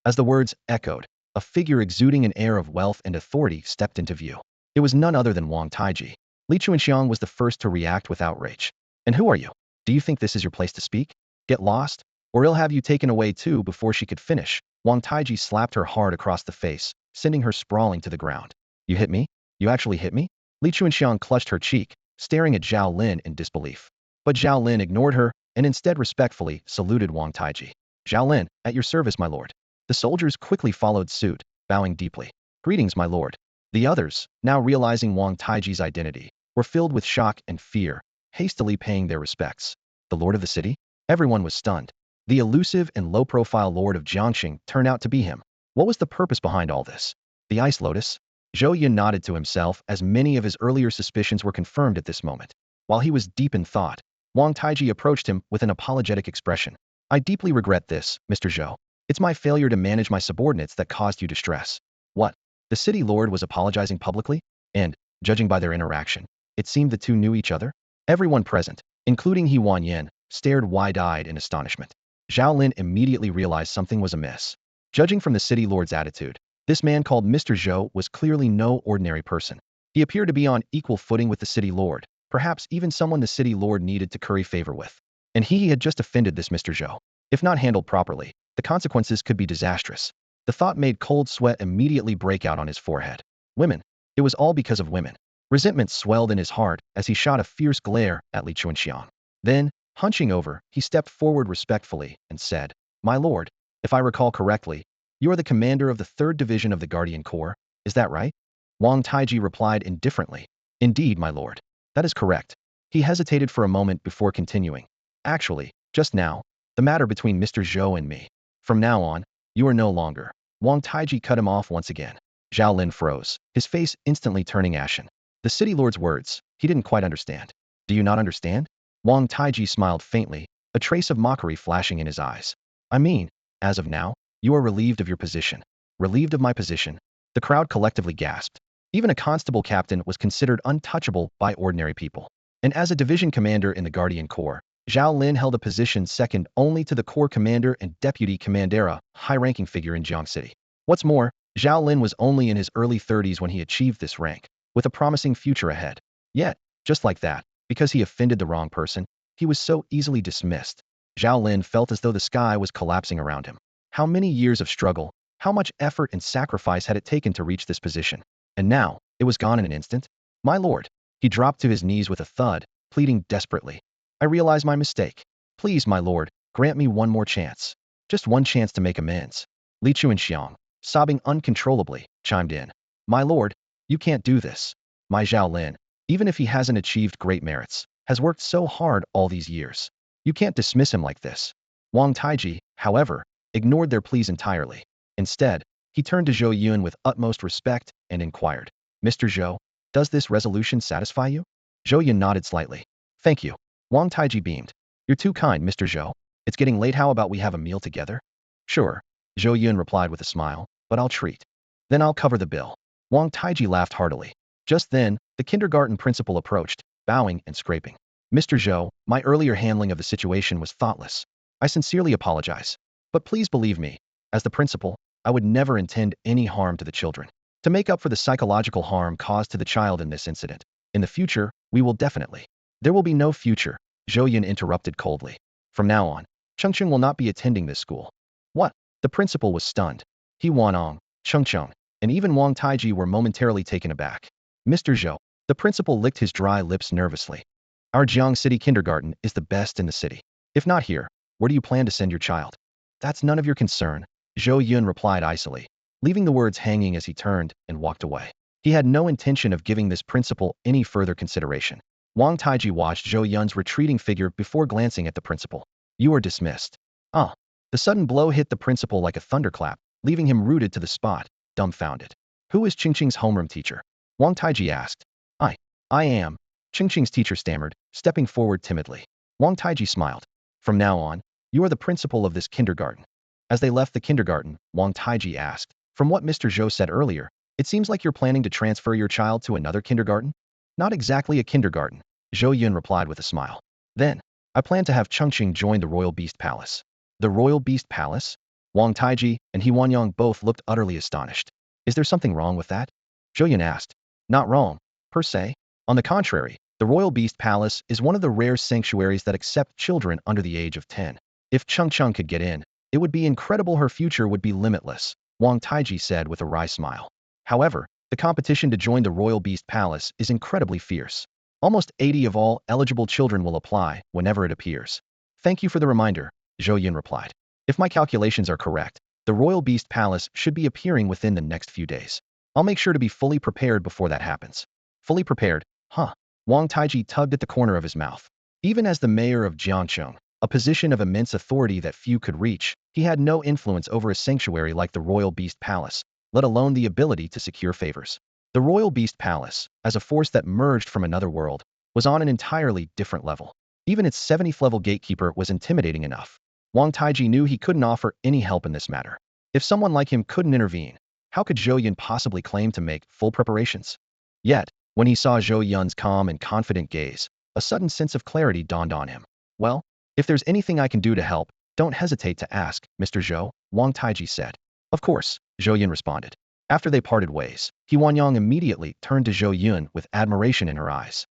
As the words echoed, a figure exuding an air of wealth and authority stepped into view. It was none other than Wang Taiji. Li Chuanxiang was the first to react with outrage. And who are you? Do you think this is your place to speak? Get lost, or he'll have you taken away too. Before she could finish, Wang Taiji slapped her hard across the face, sending her sprawling to the ground. You hit me? You actually hit me? Li Chuanxiang clutched her cheek, staring at Zhao Lin in disbelief. But Zhao Lin ignored her and instead respectfully saluted Wang Taiji. Zhao Lin, at your service, my lord. The soldiers quickly followed suit, bowing deeply. Greetings, my lord. The others, now realizing Wang Taiji's identity, were filled with shock and fear, hastily paying their respects. The lord of the city? Everyone was stunned. The elusive and low-profile lord of Chongqing turned out to be him. What was the purpose behind all this? The Ice Lotus? Zhou Yun nodded to himself as many of his earlier suspicions were confirmed at this moment. While he was deep in thought, Wang Taiji approached him with an apologetic expression. I deeply regret this, Mr. Zhou. It's my failure to manage my subordinates that caused you distress. What? The city lord was apologizing publicly? And, judging by their interaction, it seemed the two knew each other? Everyone present, including He Wanyan, stared wide-eyed in astonishment. Zhao Lin immediately realized something was amiss. Judging from the city lord's attitude, this man called Mr. Zhou was clearly no ordinary person. He appeared to be on equal footing with the city lord, perhaps even someone the city lord needed to curry favor with. And he had just offended this Mr. Zhou. If not handled properly, the consequences could be disastrous. The thought made cold sweat immediately break out on his forehead. Women. It was all because of women. Resentment swelled in his heart as he shot a fierce glare at Li Chuanxiang. Then, hunching over, he stepped forward respectfully and said, My lord, if I recall correctly, you are the commander of the 3rd Division of the Guardian Corps, is that right? Wang Taiji replied indifferently. Indeed, my lord. That is correct. He hesitated for a moment before continuing. Actually, just now, the matter between Mr. Zhou and me. From now on, you are no longer. Wang Taiji cut him off once again. Zhao Lin froze, his face instantly turning ashen. The city lord's words, he didn't quite understand. Do you not understand? Wang Taiji smiled faintly, a trace of mockery flashing in his eyes. I mean, as of now, you are relieved of your position. Relieved of my position? The crowd collectively gasped. Even a constable captain was considered untouchable by ordinary people. And as a division commander in the Guardian Corps, Zhao Lin held a position second only to the Corps commander and deputy commandera, high-ranking figure in Jiang City. What's more, Zhao Lin was only in his early 30s when he achieved this rank, with a promising future ahead. Yet, just like that, because he offended the wrong person, he was so easily dismissed. Zhao Lin felt as though the sky was collapsing around him. How many years of struggle, how much effort and sacrifice had it taken to reach this position? And now, it was gone in an instant? My lord. He dropped to his knees with a thud, pleading desperately. I realize my mistake. Please, my lord, grant me one more chance. Just one chance to make amends. Li Chuanxiang, sobbing uncontrollably, chimed in. My lord, you can't do this. My Zhao Lin, even if he hasn't achieved great merits, has worked so hard all these years. You can't dismiss him like this. Wang Taiji, however, ignored their pleas entirely. Instead, he turned to Zhou Yun with utmost respect and inquired, Mr. Zhou, does this resolution satisfy you? Zhou Yun nodded slightly. Thank you. Wang Taiji beamed. You're too kind, Mr. Zhou. It's getting late, how about we have a meal together? Sure, Zhou Yun replied with a smile, but I'll treat. Then I'll cover the bill. Wang Taiji laughed heartily. Just then, the kindergarten principal approached, bowing and scraping. Mr. Zhou, my earlier handling of the situation was thoughtless. I sincerely apologize. But please believe me, as the principal, I would never intend any harm to the children. To make up for the psychological harm caused to the child in this incident, in the future, we will definitely. There will be no future, Zhou Yun interrupted coldly. From now on, Chongqing will not be attending this school. What? The principal was stunned. He Wanong, Chongqing, and even Wang Taiji were momentarily taken aback. Mr. Zhou, the principal licked his dry lips nervously. Our Jiang City kindergarten is the best in the city. If not here, where do you plan to send your child? That's none of your concern, Zhou Yun replied icily, leaving the words hanging as he turned and walked away. He had no intention of giving this principal any further consideration. Wang Taiji watched Zhou Yun's retreating figure before glancing at the principal. You are dismissed. Ah. The sudden blow hit the principal like a thunderclap, leaving him rooted to the spot, dumbfounded. Who is Qingqing's homeroom teacher? Wang Taiji asked. I am. Qingqing's teacher stammered, stepping forward timidly. Wang Taiji smiled. From now on, you are the principal of this kindergarten. As they left the kindergarten, Wang Taiji asked, from what Mr. Zhou said earlier, it seems like you're planning to transfer your child to another kindergarten? Not exactly a kindergarten, Zhou Yun replied with a smile. Then, I plan to have Chongqing join the Royal Beast Palace. The Royal Beast Palace? Wang Taiji and He Wanyang both looked utterly astonished. Is there something wrong with that? Zhou Yun asked. Not wrong, per se. On the contrary, the Royal Beast Palace is one of the rare sanctuaries that accept children under the age of 10. If Chongqing could get in, it would be incredible. Her future would be limitless, Wang Taiji said with a wry smile. However, the competition to join the Royal Beast Palace is incredibly fierce. Almost 80 of all eligible children will apply whenever it appears. Thank you for the reminder, Zhou Yun replied. If my calculations are correct, the Royal Beast Palace should be appearing within the next few days. I'll make sure to be fully prepared before that happens. Fully prepared? Huh. Wang Taiji tugged at the corner of his mouth. Even as the mayor of Jiangcheng, a position of immense authority that few could reach, he had no influence over a sanctuary like the Royal Beast Palace, let alone the ability to secure favors. The Royal Beast Palace, as a force that merged from another world, was on an entirely different level. Even its 70th level gatekeeper was intimidating enough. Wang Taiji knew he couldn't offer any help in this matter. If someone like him couldn't intervene, how could Zhou Yun possibly claim to make full preparations? Yet, when he saw Zhou Yun's calm and confident gaze, a sudden sense of clarity dawned on him. Well, if there's anything I can do to help, don't hesitate to ask, Mr. Zhou, Wang Taiji said. Of course, Zhou Yun responded. After they parted ways, He Wanyang immediately turned to Zhou Yun with admiration in her eyes.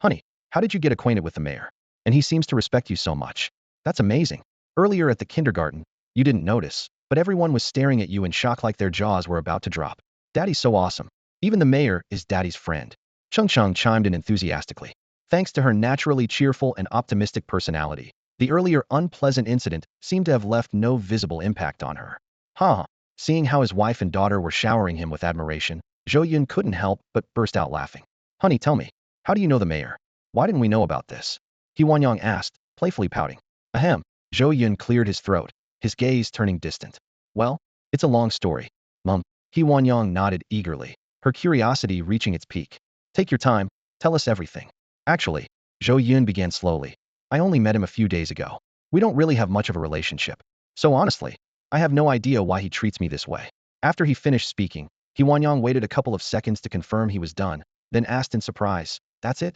Honey, how did you get acquainted with the mayor? And he seems to respect you so much. That's amazing. Earlier at the kindergarten, you didn't notice, but everyone was staring at you in shock like their jaws were about to drop. Daddy's so awesome. Even the mayor is Daddy's friend. Chongqing chimed in enthusiastically. Thanks to her naturally cheerful and optimistic personality, the earlier unpleasant incident seemed to have left no visible impact on her. Huh. Seeing how his wife and daughter were showering him with admiration, Zhou Yun couldn't help but burst out laughing. Honey, tell me, how do you know the mayor? Why didn't we know about this? He Wanyang asked, playfully pouting. Ahem. Zhou Yun cleared his throat, his gaze turning distant. Well, it's a long story. Mum. He Wanyang nodded eagerly, her curiosity reaching its peak. Take your time, tell us everything. Actually, Zhou Yun began slowly. I only met him a few days ago. We don't really have much of a relationship. So honestly, I have no idea why he treats me this way. After he finished speaking, He Wanyang waited a couple of seconds to confirm he was done, then asked in surprise, That's it?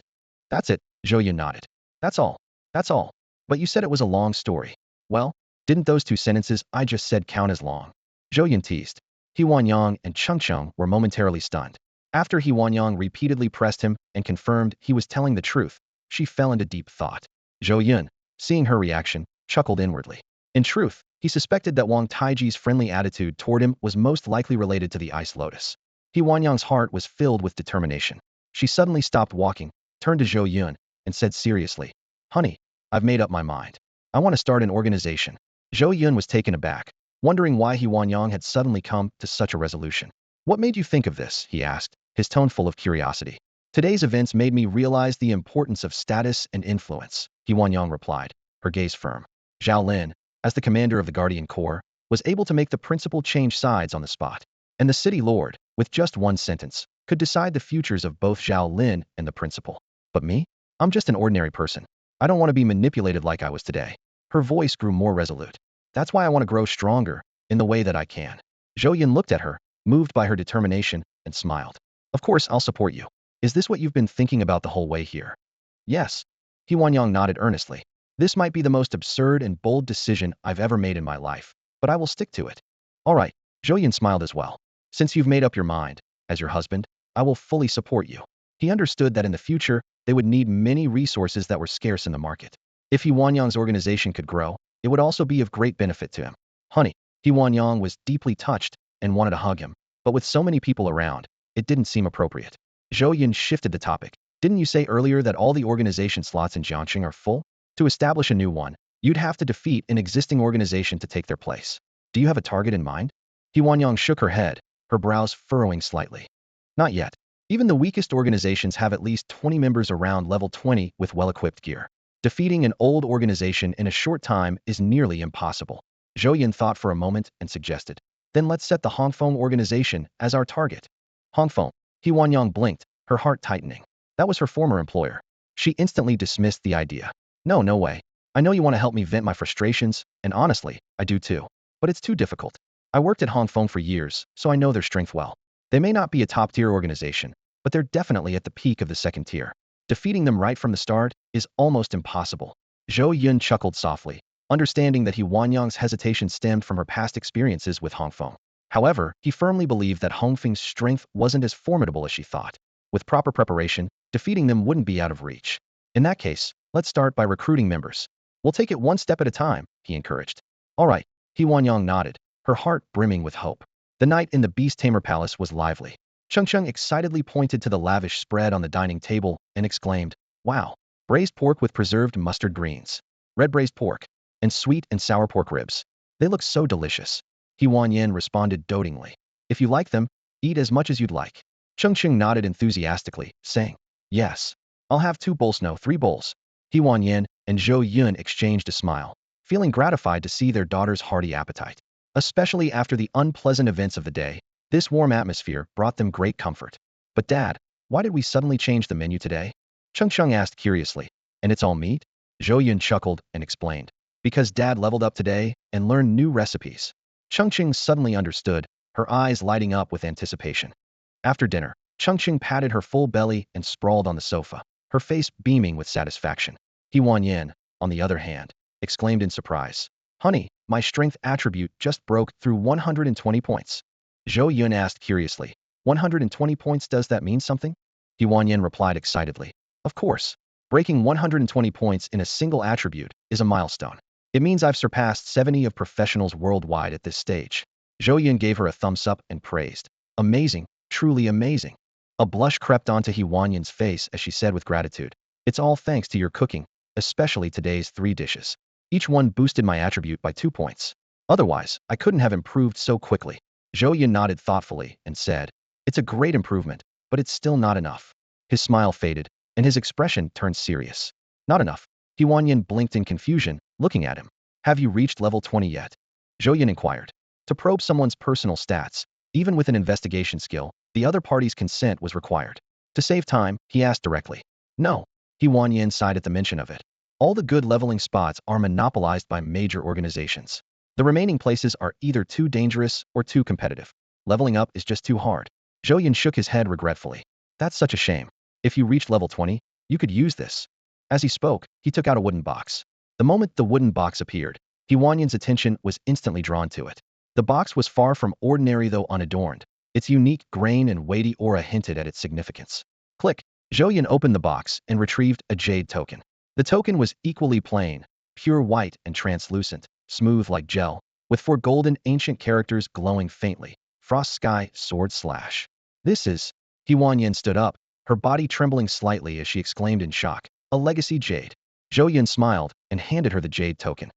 That's it, Zhou Yun nodded. That's all. That's all. But you said it was a long story. Well, didn't those 2 sentences I just said count as long? Zhou Yun teased. He Wanyang and Chongqing were momentarily stunned. After He Wanyang repeatedly pressed him and confirmed he was telling the truth, she fell into deep thought. Zhou Yun, seeing her reaction, chuckled inwardly. In truth, he suspected that Wang Taiji's friendly attitude toward him was most likely related to the ice lotus. He Wanyang's heart was filled with determination. She suddenly stopped walking, turned to Zhou Yun, and said seriously, Honey, I've made up my mind. I want to start an organization. Zhou Yun was taken aback, wondering why He Wanyang had suddenly come to such a resolution. What made you think of this? He asked, his tone full of curiosity. Today's events made me realize the importance of status and influence, He Wanyang replied, her gaze firm. Zhao Lin, as the commander of the Guardian Corps, was able to make the principal change sides on the spot. And the city lord, with just one sentence, could decide the futures of both Zhao Lin and the principal. But me? I'm just an ordinary person. I don't want to be manipulated like I was today. Her voice grew more resolute. That's why I want to grow stronger, in the way that I can. Zhou Yun looked at her, moved by her determination, and smiled. Of course I'll support you. Is this what you've been thinking about the whole way here? Yes. He Wanyang nodded earnestly. This might be the most absurd and bold decision I've ever made in my life, but I will stick to it. All right, Zhou Yun smiled as well. Since you've made up your mind, as your husband, I will fully support you. He understood that in the future, they would need many resources that were scarce in the market. If He Wanyang's organization could grow, it would also be of great benefit to him. Honey, Yang was deeply touched and wanted to hug him, but with so many people around, it didn't seem appropriate. Zhou Yun shifted the topic. Didn't you say earlier that all the organization slots in Chongqing are full? To establish a new one, you'd have to defeat an existing organization to take their place. Do you have a target in mind? Yang shook her head, her brows furrowing slightly. Not yet. Even the weakest organizations have at least 20 members around level 20 with well-equipped gear. Defeating an old organization in a short time is nearly impossible. Zhou Yun thought for a moment and suggested. Then let's set the Hongfeng organization as our target. Hongfeng. Yang blinked, her heart tightening. That was her former employer. She instantly dismissed the idea. No way. I know you want to help me vent my frustrations, and honestly, I do too. But it's too difficult. I worked at Hongfeng for years, so I know their strength well. They may not be a top-tier organization, but they're definitely at the peak of the second tier. Defeating them right from the start is almost impossible. Zhou Yun chuckled softly, understanding that Yang's hesitation stemmed from her past experiences with Hongfeng. However, he firmly believed that Hongfeng's strength wasn't as formidable as she thought. With proper preparation, defeating them wouldn't be out of reach. In that case, let's start by recruiting members. We'll take it one step at a time, he encouraged. All right, Yang nodded, her heart brimming with hope. The night in the Beast Tamer Palace was lively. Chongqing excitedly pointed to the lavish spread on the dining table and exclaimed, "Wow! Braised pork with preserved mustard greens, red braised pork, and sweet and sour pork ribs. They look so delicious." Yin responded dotingly. "If you like them, eat as much as you'd like." Chongqing nodded enthusiastically, saying, "Yes. I'll have 2 bowls, no 3 bowls." Yin and Zhou Yun exchanged a smile, feeling gratified to see their daughter's hearty appetite. Especially after the unpleasant events of the day, this warm atmosphere brought them great comfort. "But Dad, why did we suddenly change the menu today?" Chongqing asked curiously. "And it's all meat?" Zhou Yun chuckled and explained. "Because Dad leveled up today and learned new recipes." Chongqing suddenly understood, her eyes lighting up with anticipation. After dinner, Chongqing patted her full belly and sprawled on the sofa, her face beaming with satisfaction. Yin, on the other hand, exclaimed in surprise. "Honey, my strength attribute just broke through 120 points." Zhou Yun asked curiously. 120 points, does that mean something? Yin replied excitedly. Of course. Breaking 120 points in a single attribute is a milestone. It means I've surpassed 70 of professionals worldwide at this stage. Zhou Yun gave her a thumbs up and praised. Amazing, truly amazing. A blush crept onto Yin's face as she said with gratitude. It's all thanks to your cooking, especially today's 3 dishes. Each one boosted my attribute by 2 points. Otherwise, I couldn't have improved so quickly. Zhou Yun nodded thoughtfully and said, "It's a great improvement, but it's still not enough." His smile faded, and his expression turned serious. "Not enough?" Yin blinked in confusion, looking at him. "Have you reached level 20 yet?" Zhou Yun inquired. To probe someone's personal stats, even with an investigation skill, the other party's consent was required. To save time, he asked directly. "No." Yin sighed at the mention of it. All the good leveling spots are monopolized by major organizations. The remaining places are either too dangerous or too competitive. Leveling up is just too hard. Zhou Yun shook his head regretfully. "That's such a shame. If you reach level 20, you could use this." As he spoke, he took out a wooden box. The moment the wooden box appeared, Yin's attention was instantly drawn to it. The box was far from ordinary though unadorned. Its unique grain and weighty aura hinted at its significance. Click. Zhou Yun opened the box and retrieved a jade token. The token was equally plain, pure white and translucent, smooth like gel, with 4 golden ancient characters glowing faintly. Frost Sky Sword Slash. "This is..." Yin stood up, her body trembling slightly as she exclaimed in shock. "A legacy jade." Zhou Yun smiled and handed her the jade token.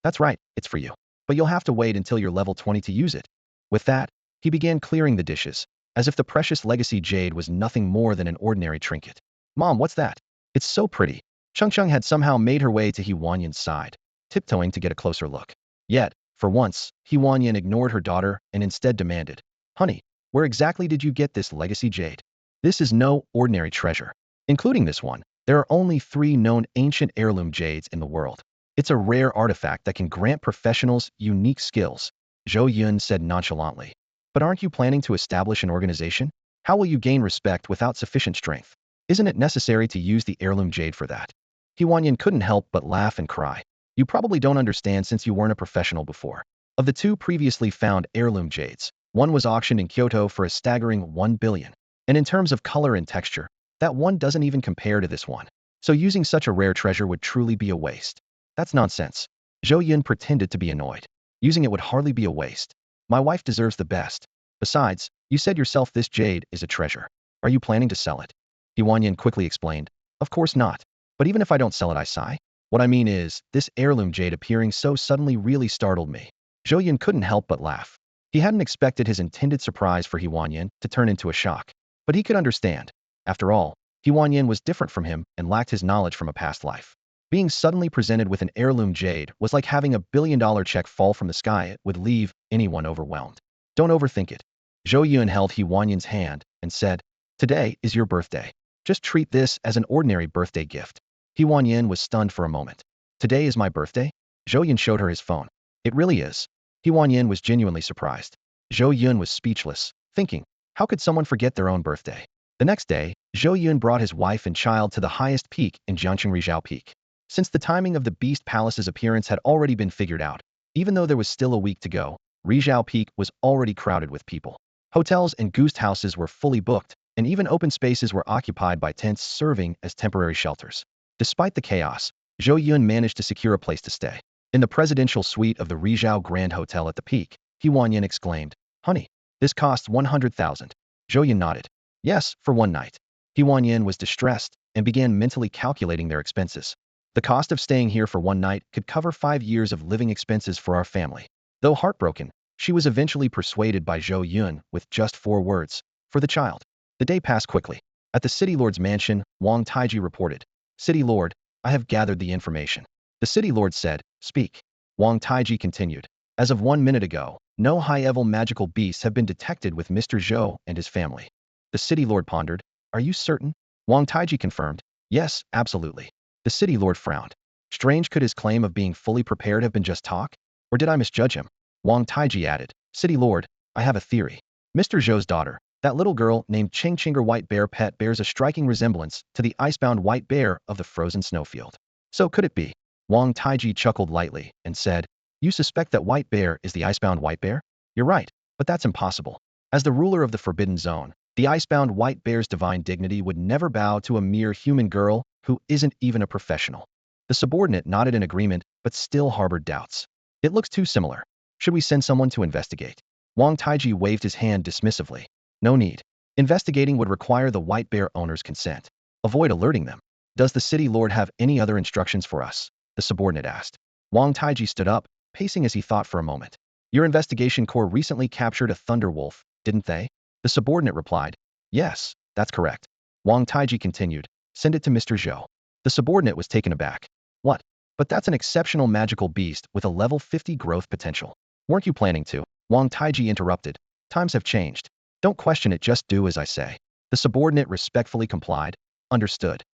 "That's right, it's for you. But you'll have to wait until you're level 20 to use it." With that, he began clearing the dishes, as if the precious legacy jade was nothing more than an ordinary trinket. "Mom, what's that? It's so pretty." Chongqing had somehow made her way to Yin's side, tiptoeing to get a closer look. Yet, for once, Yin ignored her daughter and instead demanded, "Honey, where exactly did you get this legacy jade? This is no ordinary treasure. Including this one, there are only 3 known ancient heirloom jades in the world. It's a rare artifact that can grant professionals unique skills," Zhou Yun said nonchalantly. "But aren't you planning to establish an organization? How will you gain respect without sufficient strength? Isn't it necessary to use the heirloom jade for that?" Yin couldn't help but laugh and cry. "You probably don't understand since you weren't a professional before. Of the 2 previously found heirloom jades, one was auctioned in Kyoto for a staggering 1 billion. And in terms of color and texture, that one doesn't even compare to this one. So using such a rare treasure would truly be a waste." "That's nonsense." Zhou Yun pretended to be annoyed. Using it would hardly be a waste. My wife deserves the best. Besides, you said yourself this jade is a treasure. Are you planning to sell it? Yin quickly explained. Of course not. But even if I don't sell it, I sigh. What I mean is, this heirloom jade appearing so suddenly really startled me. Zhou Yun couldn't help but laugh. He hadn't expected his intended surprise for Yin to turn into a shock. But he could understand. After all, Yin was different from him and lacked his knowledge from a past life. Being suddenly presented with an heirloom jade was like having a $1 billion check fall from the sky. It would leave anyone overwhelmed. Don't overthink it. Zhou Yun held Yin's hand and said, "Today is your birthday. Just treat this as an ordinary birthday gift." Yin was stunned for a moment. "Today is my birthday?" Zhou Yun showed her his phone. "It really is." Yin was genuinely surprised. Zhou Yun was speechless, thinking, how could someone forget their own birthday? The next day, Zhou Yun brought his wife and child to the highest peak in Chongqing Rizhao Peak. Since the timing of the Beast Palace's appearance had already been figured out, even though there was still a week to go, Rizhao Peak was already crowded with people. Hotels and guest houses were fully booked, and even open spaces were occupied by tents serving as temporary shelters. Despite the chaos, Zhou Yun managed to secure a place to stay. In the presidential suite of the Rizhao Grand Hotel at the peak, Yin exclaimed, "Honey, this costs 100,000. Zhou Yun nodded. "Yes, for one night." Yin was distressed and began mentally calculating their expenses. The cost of staying here for one night could cover 5 years of living expenses for our family. Though heartbroken, she was eventually persuaded by Zhou Yun with just 4 words, "For the child." The day passed quickly. At the city lord's mansion, Wang Taiji reported, "City lord, I have gathered the information." The city lord said, "Speak." Wang Taiji continued, "As of 1 minute ago, no high-level magical beasts have been detected with Mr. Zhou and his family." The city lord pondered, "Are you certain?" Wang Taiji confirmed, "Yes, absolutely." The city lord frowned. Strange, could his claim of being fully prepared have been just talk? Or did I misjudge him? Wang Taiji added, "City lord, I have a theory. Mr. Zhou's daughter, that little girl named Chongqing white bear pet, bears a striking resemblance to the icebound white bear of the frozen snowfield. So could it be?" Wang Taiji chuckled lightly and said, "You suspect that white bear is the icebound white bear? You're right, but that's impossible. As the ruler of the Forbidden Zone, the icebound white bear's divine dignity would never bow to a mere human girl who isn't even a professional." The subordinate nodded in agreement, but still harbored doubts. "It looks too similar. Should we send someone to investigate?" Wang Taiji waved his hand dismissively. "No need. Investigating would require the white bear owner's consent. Avoid alerting them." "Does the city lord have any other instructions for us?" the subordinate asked. Wang Taiji stood up, pacing as he thought for a moment. "Your investigation corps recently captured a thunder wolf, didn't they?" The subordinate replied, "Yes, that's correct." Wang Taiji continued, "Send it to Mr. Zhou." The subordinate was taken aback. "What? But that's an exceptional magical beast with a level 50 growth potential. Weren't you planning to?" Wang Taiji interrupted. "Times have changed. Don't question it, just do as I say." The subordinate respectfully complied. "Understood."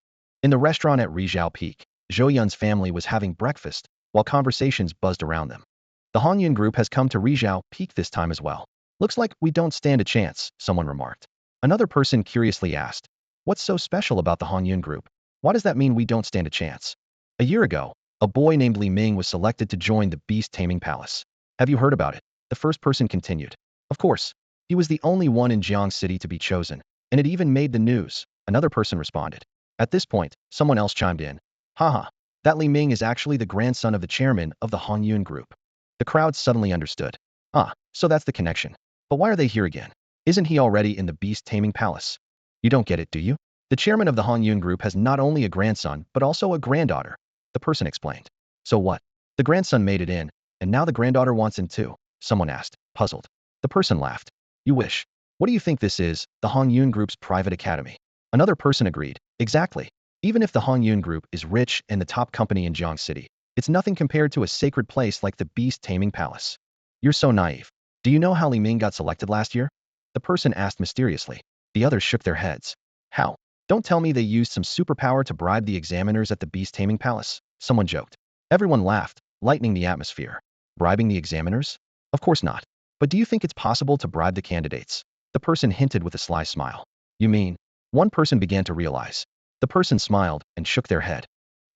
In the restaurant at Rizhao Peak, Zhou Yun's family was having breakfast, while conversations buzzed around them. "The Yun group has come to Rizhao Peak this time as well. Looks like we don't stand a chance," someone remarked. Another person curiously asked, "What's so special about the Yun group? Why does that mean we don't stand a chance?" A year ago, a boy named Li Ming was selected to join the Beast Taming Palace. "Have you heard about it?" the first person continued. "Of course. He was the only one in Jiang City to be chosen, and it even made the news," another person responded. At this point, someone else chimed in. "Haha, that Li Ming is actually the grandson of the chairman of the Yun group." The crowd suddenly understood. "Ah, so that's the connection. But why are they here again? Isn't he already in the Beast Taming Palace?" "You don't get it, do you? The chairman of the Yun group has not only a grandson, but also a granddaughter," the person explained. "So what? The grandson made it in, and now the granddaughter wants in too?" someone asked, puzzled. The person laughed. "You wish. What do you think this is, the Yun group's private academy?" Another person agreed. "Exactly. Even if the Yun group is rich and the top company in Jiang City, it's nothing compared to a sacred place like the Beast Taming Palace." "You're so naive. Do you know how Li Ming got selected last year?" the person asked mysteriously. The others shook their heads. "How? Don't tell me they used some superpower to bribe the examiners at the Beast Taming Palace," someone joked. Everyone laughed, lightening the atmosphere. "Bribing the examiners? Of course not. But do you think it's possible to bribe the candidates?" the person hinted with a sly smile. "You mean?" One person began to realize. The person smiled and shook their head.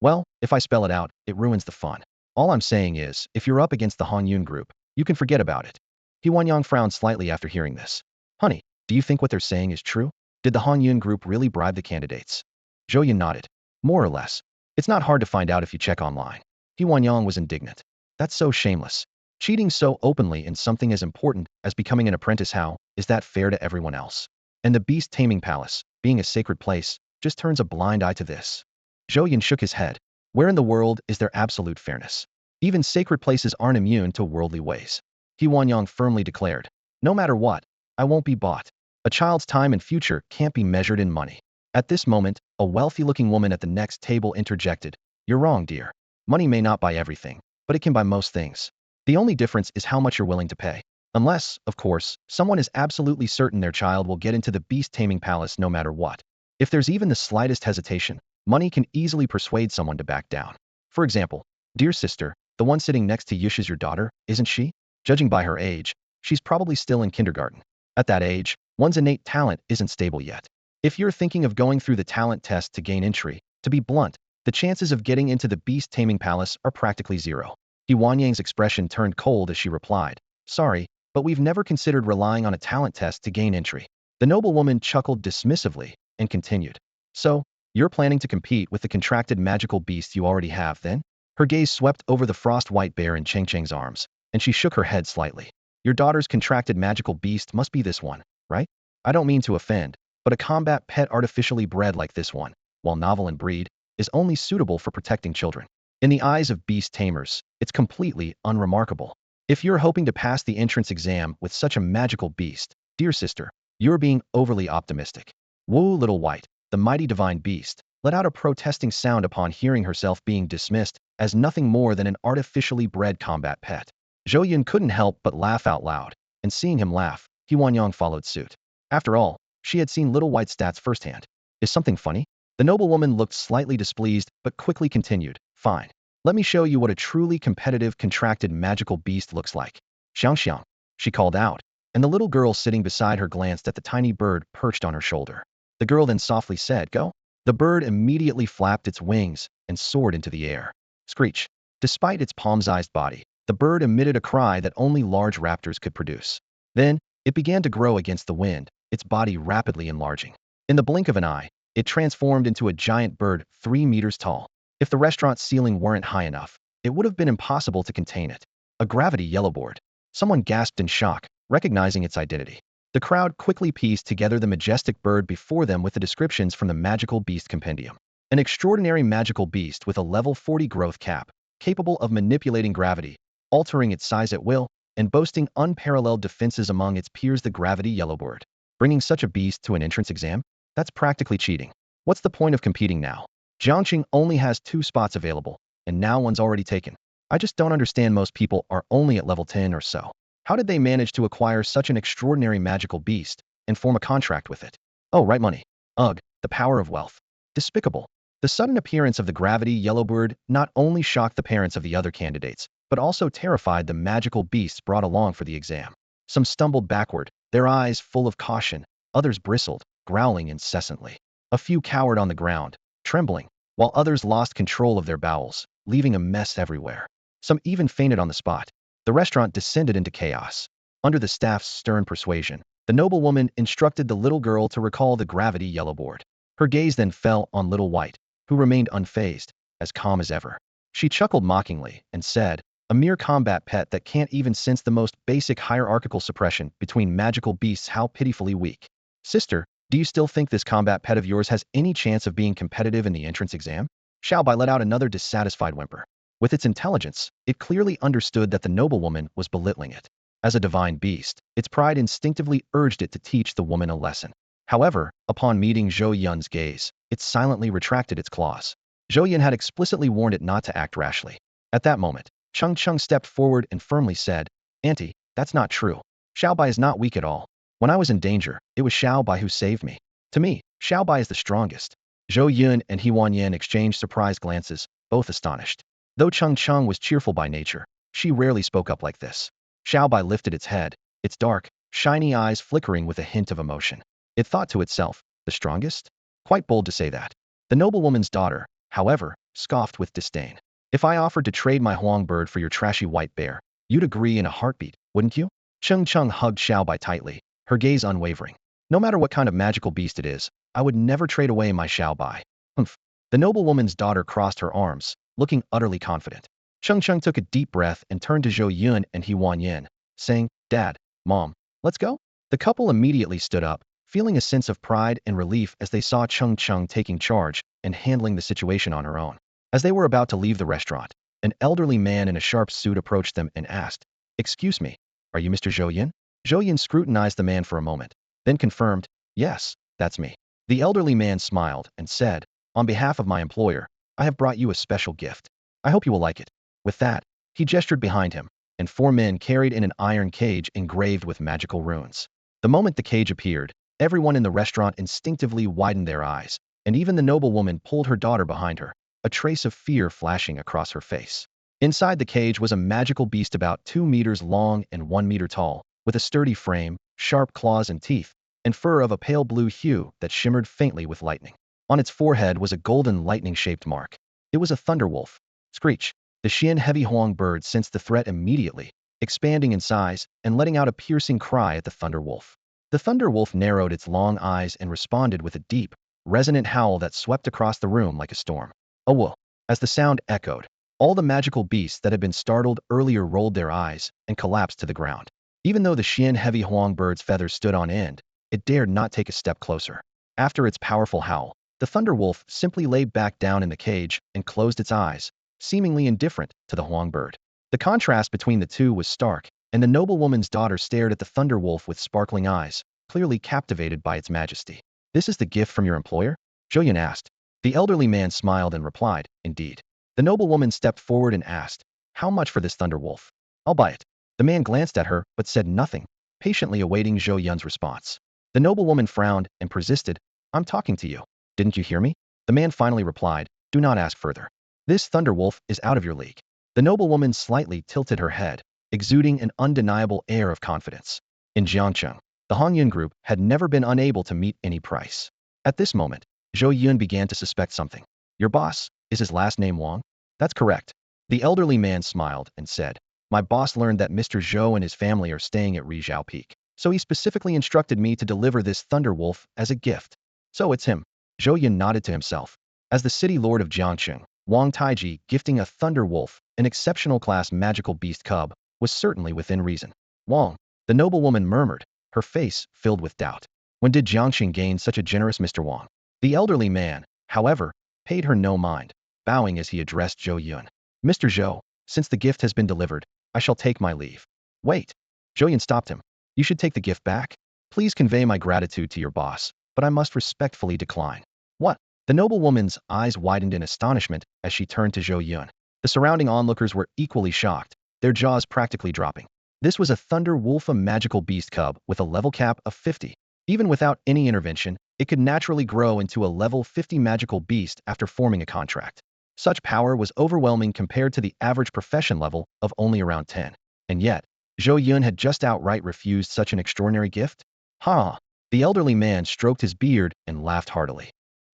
"Well, if I spell it out, it ruins the fun. All I'm saying is, if you're up against the Yun group, you can forget about it." Yang frowned slightly after hearing this. "Honey, do you think what they're saying is true? Did the Yun group really bribe the candidates?" Zhou Yun nodded. "More or less. It's not hard to find out if you check online." Yang was indignant. That's so shameless. Cheating so openly in something as important as becoming an apprentice, how is that fair to everyone else? And the beast taming palace, being a sacred place, just turns a blind eye to this. Zhou Yun shook his head. Where in the world is there absolute fairness? Even sacred places aren't immune to worldly ways. He Wanyang firmly declared. No matter what, I won't be bought. A child's time and future can't be measured in money. At this moment, a wealthy-looking woman at the next table interjected. You're wrong, dear. Money may not buy everything, but it can buy most things. The only difference is how much you're willing to pay. Unless, of course, someone is absolutely certain their child will get into the beast-taming palace no matter what. If there's even the slightest hesitation, money can easily persuade someone to back down. For example, dear sister, the one sitting next to Yush is your daughter, isn't she? Judging by her age, she's probably still in kindergarten. At that age, one's innate talent isn't stable yet. If you're thinking of going through the talent test to gain entry, to be blunt, the chances of getting into the beast-taming palace are practically zero. He Wanyang's expression turned cold as she replied, sorry, but we've never considered relying on a talent test to gain entry. The noblewoman chuckled dismissively and continued. So, you're planning to compete with the contracted magical beast you already have, then? Her gaze swept over the frost-white bear in Chongqing's arms, and she shook her head slightly. Your daughter's contracted magical beast must be this one, right? I don't mean to offend, but a combat pet artificially bred like this one, while novel in breed, is only suitable for protecting children. In the eyes of beast tamers, it's completely unremarkable. If you're hoping to pass the entrance exam with such a magical beast, dear sister, you're being overly optimistic. Woo Little White, the mighty divine beast, let out a protesting sound upon hearing herself being dismissed as nothing more than an artificially bred combat pet. Zhou Yun couldn't help but laugh out loud, and seeing him laugh, He Wanyang followed suit. After all, she had seen Little White's stats firsthand. Is something funny? The noblewoman looked slightly displeased, but quickly continued, fine. Let me show you what a truly competitive contracted magical beast looks like. Xiang Xiang, she called out, and the little girl sitting beside her glanced at the tiny bird perched on her shoulder. The girl then softly said, go. The bird immediately flapped its wings and soared into the air. Screech. Despite its palm-sized body, the bird emitted a cry that only large raptors could produce. Then, it began to grow against the wind, its body rapidly enlarging. In the blink of an eye, it transformed into a giant bird 3 meters tall. If the restaurant ceiling weren't high enough, it would have been impossible to contain it. A gravity yellowboard. Someone gasped in shock, recognizing its identity. The crowd quickly pieced together the majestic bird before them with the descriptions from the Magical Beast Compendium. An extraordinary magical beast with a level 40 growth cap, capable of manipulating gravity, altering its size at will, and boasting unparalleled defenses among its peers. The gravity yellowbird. Bringing such a beast to an entrance exam? That's practically cheating. What's the point of competing now? Chongqing only has 2 spots available, and now one's already taken. I just don't understand. Most people are only at level 10 or so. How did they manage to acquire such an extraordinary magical beast and form a contract with it? Oh, right, money. Ugh, the power of wealth. Despicable. The sudden appearance of the gravity yellowbird not only shocked the parents of the other candidates, but also terrified the magical beasts brought along for the exam. Some stumbled backward, their eyes full of caution, others bristled, growling incessantly. A few cowered on the ground, trembling, while others lost control of their bowels, leaving a mess everywhere. Some even fainted on the spot. The restaurant descended into chaos. Under the staff's stern persuasion, the noblewoman instructed the little girl to recall the gravity yellowboard. Her gaze then fell on Little White, who remained unfazed, as calm as ever. She chuckled mockingly and said, a mere combat pet that can't even sense the most basic hierarchical suppression between magical beasts. How pitifully weak. Sister, do you still think this combat pet of yours has any chance of being competitive in the entrance exam? Xiaobai let out another dissatisfied whimper. With its intelligence, it clearly understood that the noblewoman was belittling it. As a divine beast, its pride instinctively urged it to teach the woman a lesson. However, upon meeting Zhou Yun's gaze, it silently retracted its claws. Zhou Yun had explicitly warned it not to act rashly. At that moment, Chongqing stepped forward and firmly said, Auntie, that's not true. Xiaobai is not weak at all. When I was in danger, it was Xiaobai who saved me. To me, Xiaobai is the strongest. Zhou Yun and He Wanyan exchanged surprised glances, both astonished. Though Chongqing was cheerful by nature, she rarely spoke up like this. Xiaobai lifted its head, its dark, shiny eyes flickering with a hint of emotion. It thought to itself, the strongest? Quite bold to say that. The noblewoman's daughter, however, scoffed with disdain. If I offered to trade my Huang bird for your trashy white bear, you'd agree in a heartbeat, wouldn't you? Chongqing hugged Xiaobai tightly, her gaze unwavering. No matter what kind of magical beast it is, I would never trade away my Xiaobai. Humph. The noblewoman's daughter crossed her arms, looking utterly confident. Chongqing took a deep breath and turned to Zhou Yun and Huan Yin, saying, Dad, Mom, let's go? The couple immediately stood up, feeling a sense of pride and relief as they saw Chongqing taking charge and handling the situation on her own. As they were about to leave the restaurant, an elderly man in a sharp suit approached them and asked, Excuse me, are you Mr. Zhou Yun? Zhou Yun scrutinized the man for a moment, then confirmed, Yes, that's me. The elderly man smiled and said, On behalf of my employer, I have brought you a special gift. I hope you will like it. With that, he gestured behind him, and 4 men carried in an iron cage engraved with magical runes. The moment the cage appeared, everyone in the restaurant instinctively widened their eyes, and even the noblewoman pulled her daughter behind her, a trace of fear flashing across her face. Inside the cage was a magical beast about 2 meters long and 1 meter tall, with a sturdy frame, sharp claws and teeth, and fur of a pale blue hue that shimmered faintly with lightning. On its forehead was a golden lightning-shaped mark. It was a thunderwolf. Screech. The Xian heavy Huang bird sensed the threat immediately, expanding in size and letting out a piercing cry at the thunderwolf. The thunderwolf narrowed its long eyes and responded with a deep, resonant howl that swept across the room like a storm. Oh whoa! As the sound echoed, all the magical beasts that had been startled earlier rolled their eyes and collapsed to the ground. Even though the Xian heavy Huang bird's feathers stood on end, it dared not take a step closer. After its powerful howl, the thunderwolf simply lay back down in the cage and closed its eyes, seemingly indifferent to the Huang bird. The contrast between the two was stark, and the noblewoman's daughter stared at the thunderwolf with sparkling eyes, clearly captivated by its majesty. This is the gift from your employer? Zhou Yun asked. The elderly man smiled and replied, Indeed. The noblewoman stepped forward and asked, How much for this thunderwolf? I'll buy it. The man glanced at her, but said nothing, patiently awaiting Zhou Yun's response. The noblewoman frowned and persisted, I'm talking to you. Didn't you hear me? The man finally replied, Do not ask further. This thunderwolf is out of your league. The noblewoman slightly tilted her head, exuding an undeniable air of confidence. In Jiangcheng, the Hongyun group had never been unable to meet any price. At this moment, Zhou Yun began to suspect something. Your boss, is his last name Wang? That's correct. The elderly man smiled and said, My boss learned that Mr. Zhou and his family are staying at Rizhao Peak, so he specifically instructed me to deliver this thunderwolf as a gift. So it's him. Zhou Yun nodded to himself. As the city lord of Jiangcheng, Wang Taiji gifting a thunderwolf, an exceptional class magical beast cub, was certainly within reason. Wang, the noblewoman murmured, her face filled with doubt. When did Jiangxing gain such a generous Mr. Wang? The elderly man, however, paid her no mind, bowing as he addressed Zhou Yun. Mr. Zhou, since the gift has been delivered, I shall take my leave. Wait. Zhou Yun stopped him. You should take the gift back. Please convey my gratitude to your boss, but I must respectfully decline. What? The noblewoman's eyes widened in astonishment as she turned to Zhou Yun. The surrounding onlookers were equally shocked, their jaws practically dropping. This was a thunder wolf, a magical beast cub with a level cap of 50. Even without any intervention, it could naturally grow into a level 50 magical beast after forming a contract. Such power was overwhelming compared to the average profession level of only around 10. And yet, Zhou Yun had just outright refused such an extraordinary gift? Ha! The elderly man stroked his beard and laughed heartily.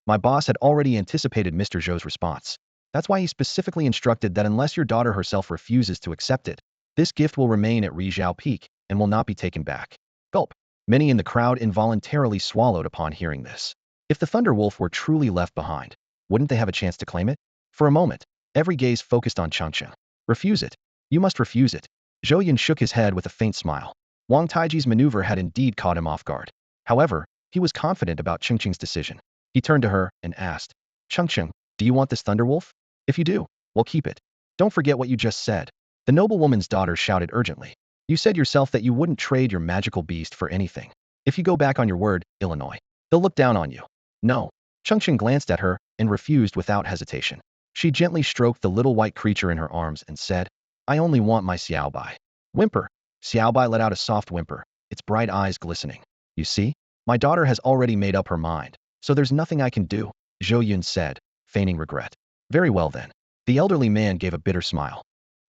My boss had already anticipated Mr. Zhou's response. That's why he specifically instructed that unless your daughter herself refuses to accept it, this gift will remain at Rizhao Peak and will not be taken back. Gulp. Many in the crowd involuntarily swallowed upon hearing this. If the Thunderwolf were truly left behind, wouldn't they have a chance to claim it? For a moment, every gaze focused on Chongqing. Refuse it. You must refuse it. Zhou Yun shook his head with a faint smile. Wang Taiji's maneuver had indeed caught him off guard. However, he was confident about Chongqing's decision. He turned to her and asked, Chongqing, do you want this Thunderwolf? If you do, we'll keep it. Don't forget what you just said. The noblewoman's daughter shouted urgently. You said yourself that you wouldn't trade your magical beast for anything. If you go back on your word, Illinois, they'll look down on you. No. Chongqing glanced at her and refused without hesitation. She gently stroked the little white creature in her arms and said, I only want my Xiaobai. Whimper. Xiaobai let out a soft whimper, its bright eyes glistening. You see, my daughter has already made up her mind, so there's nothing I can do, Zhou Yun said, feigning regret. Very well then. The elderly man gave a bitter smile.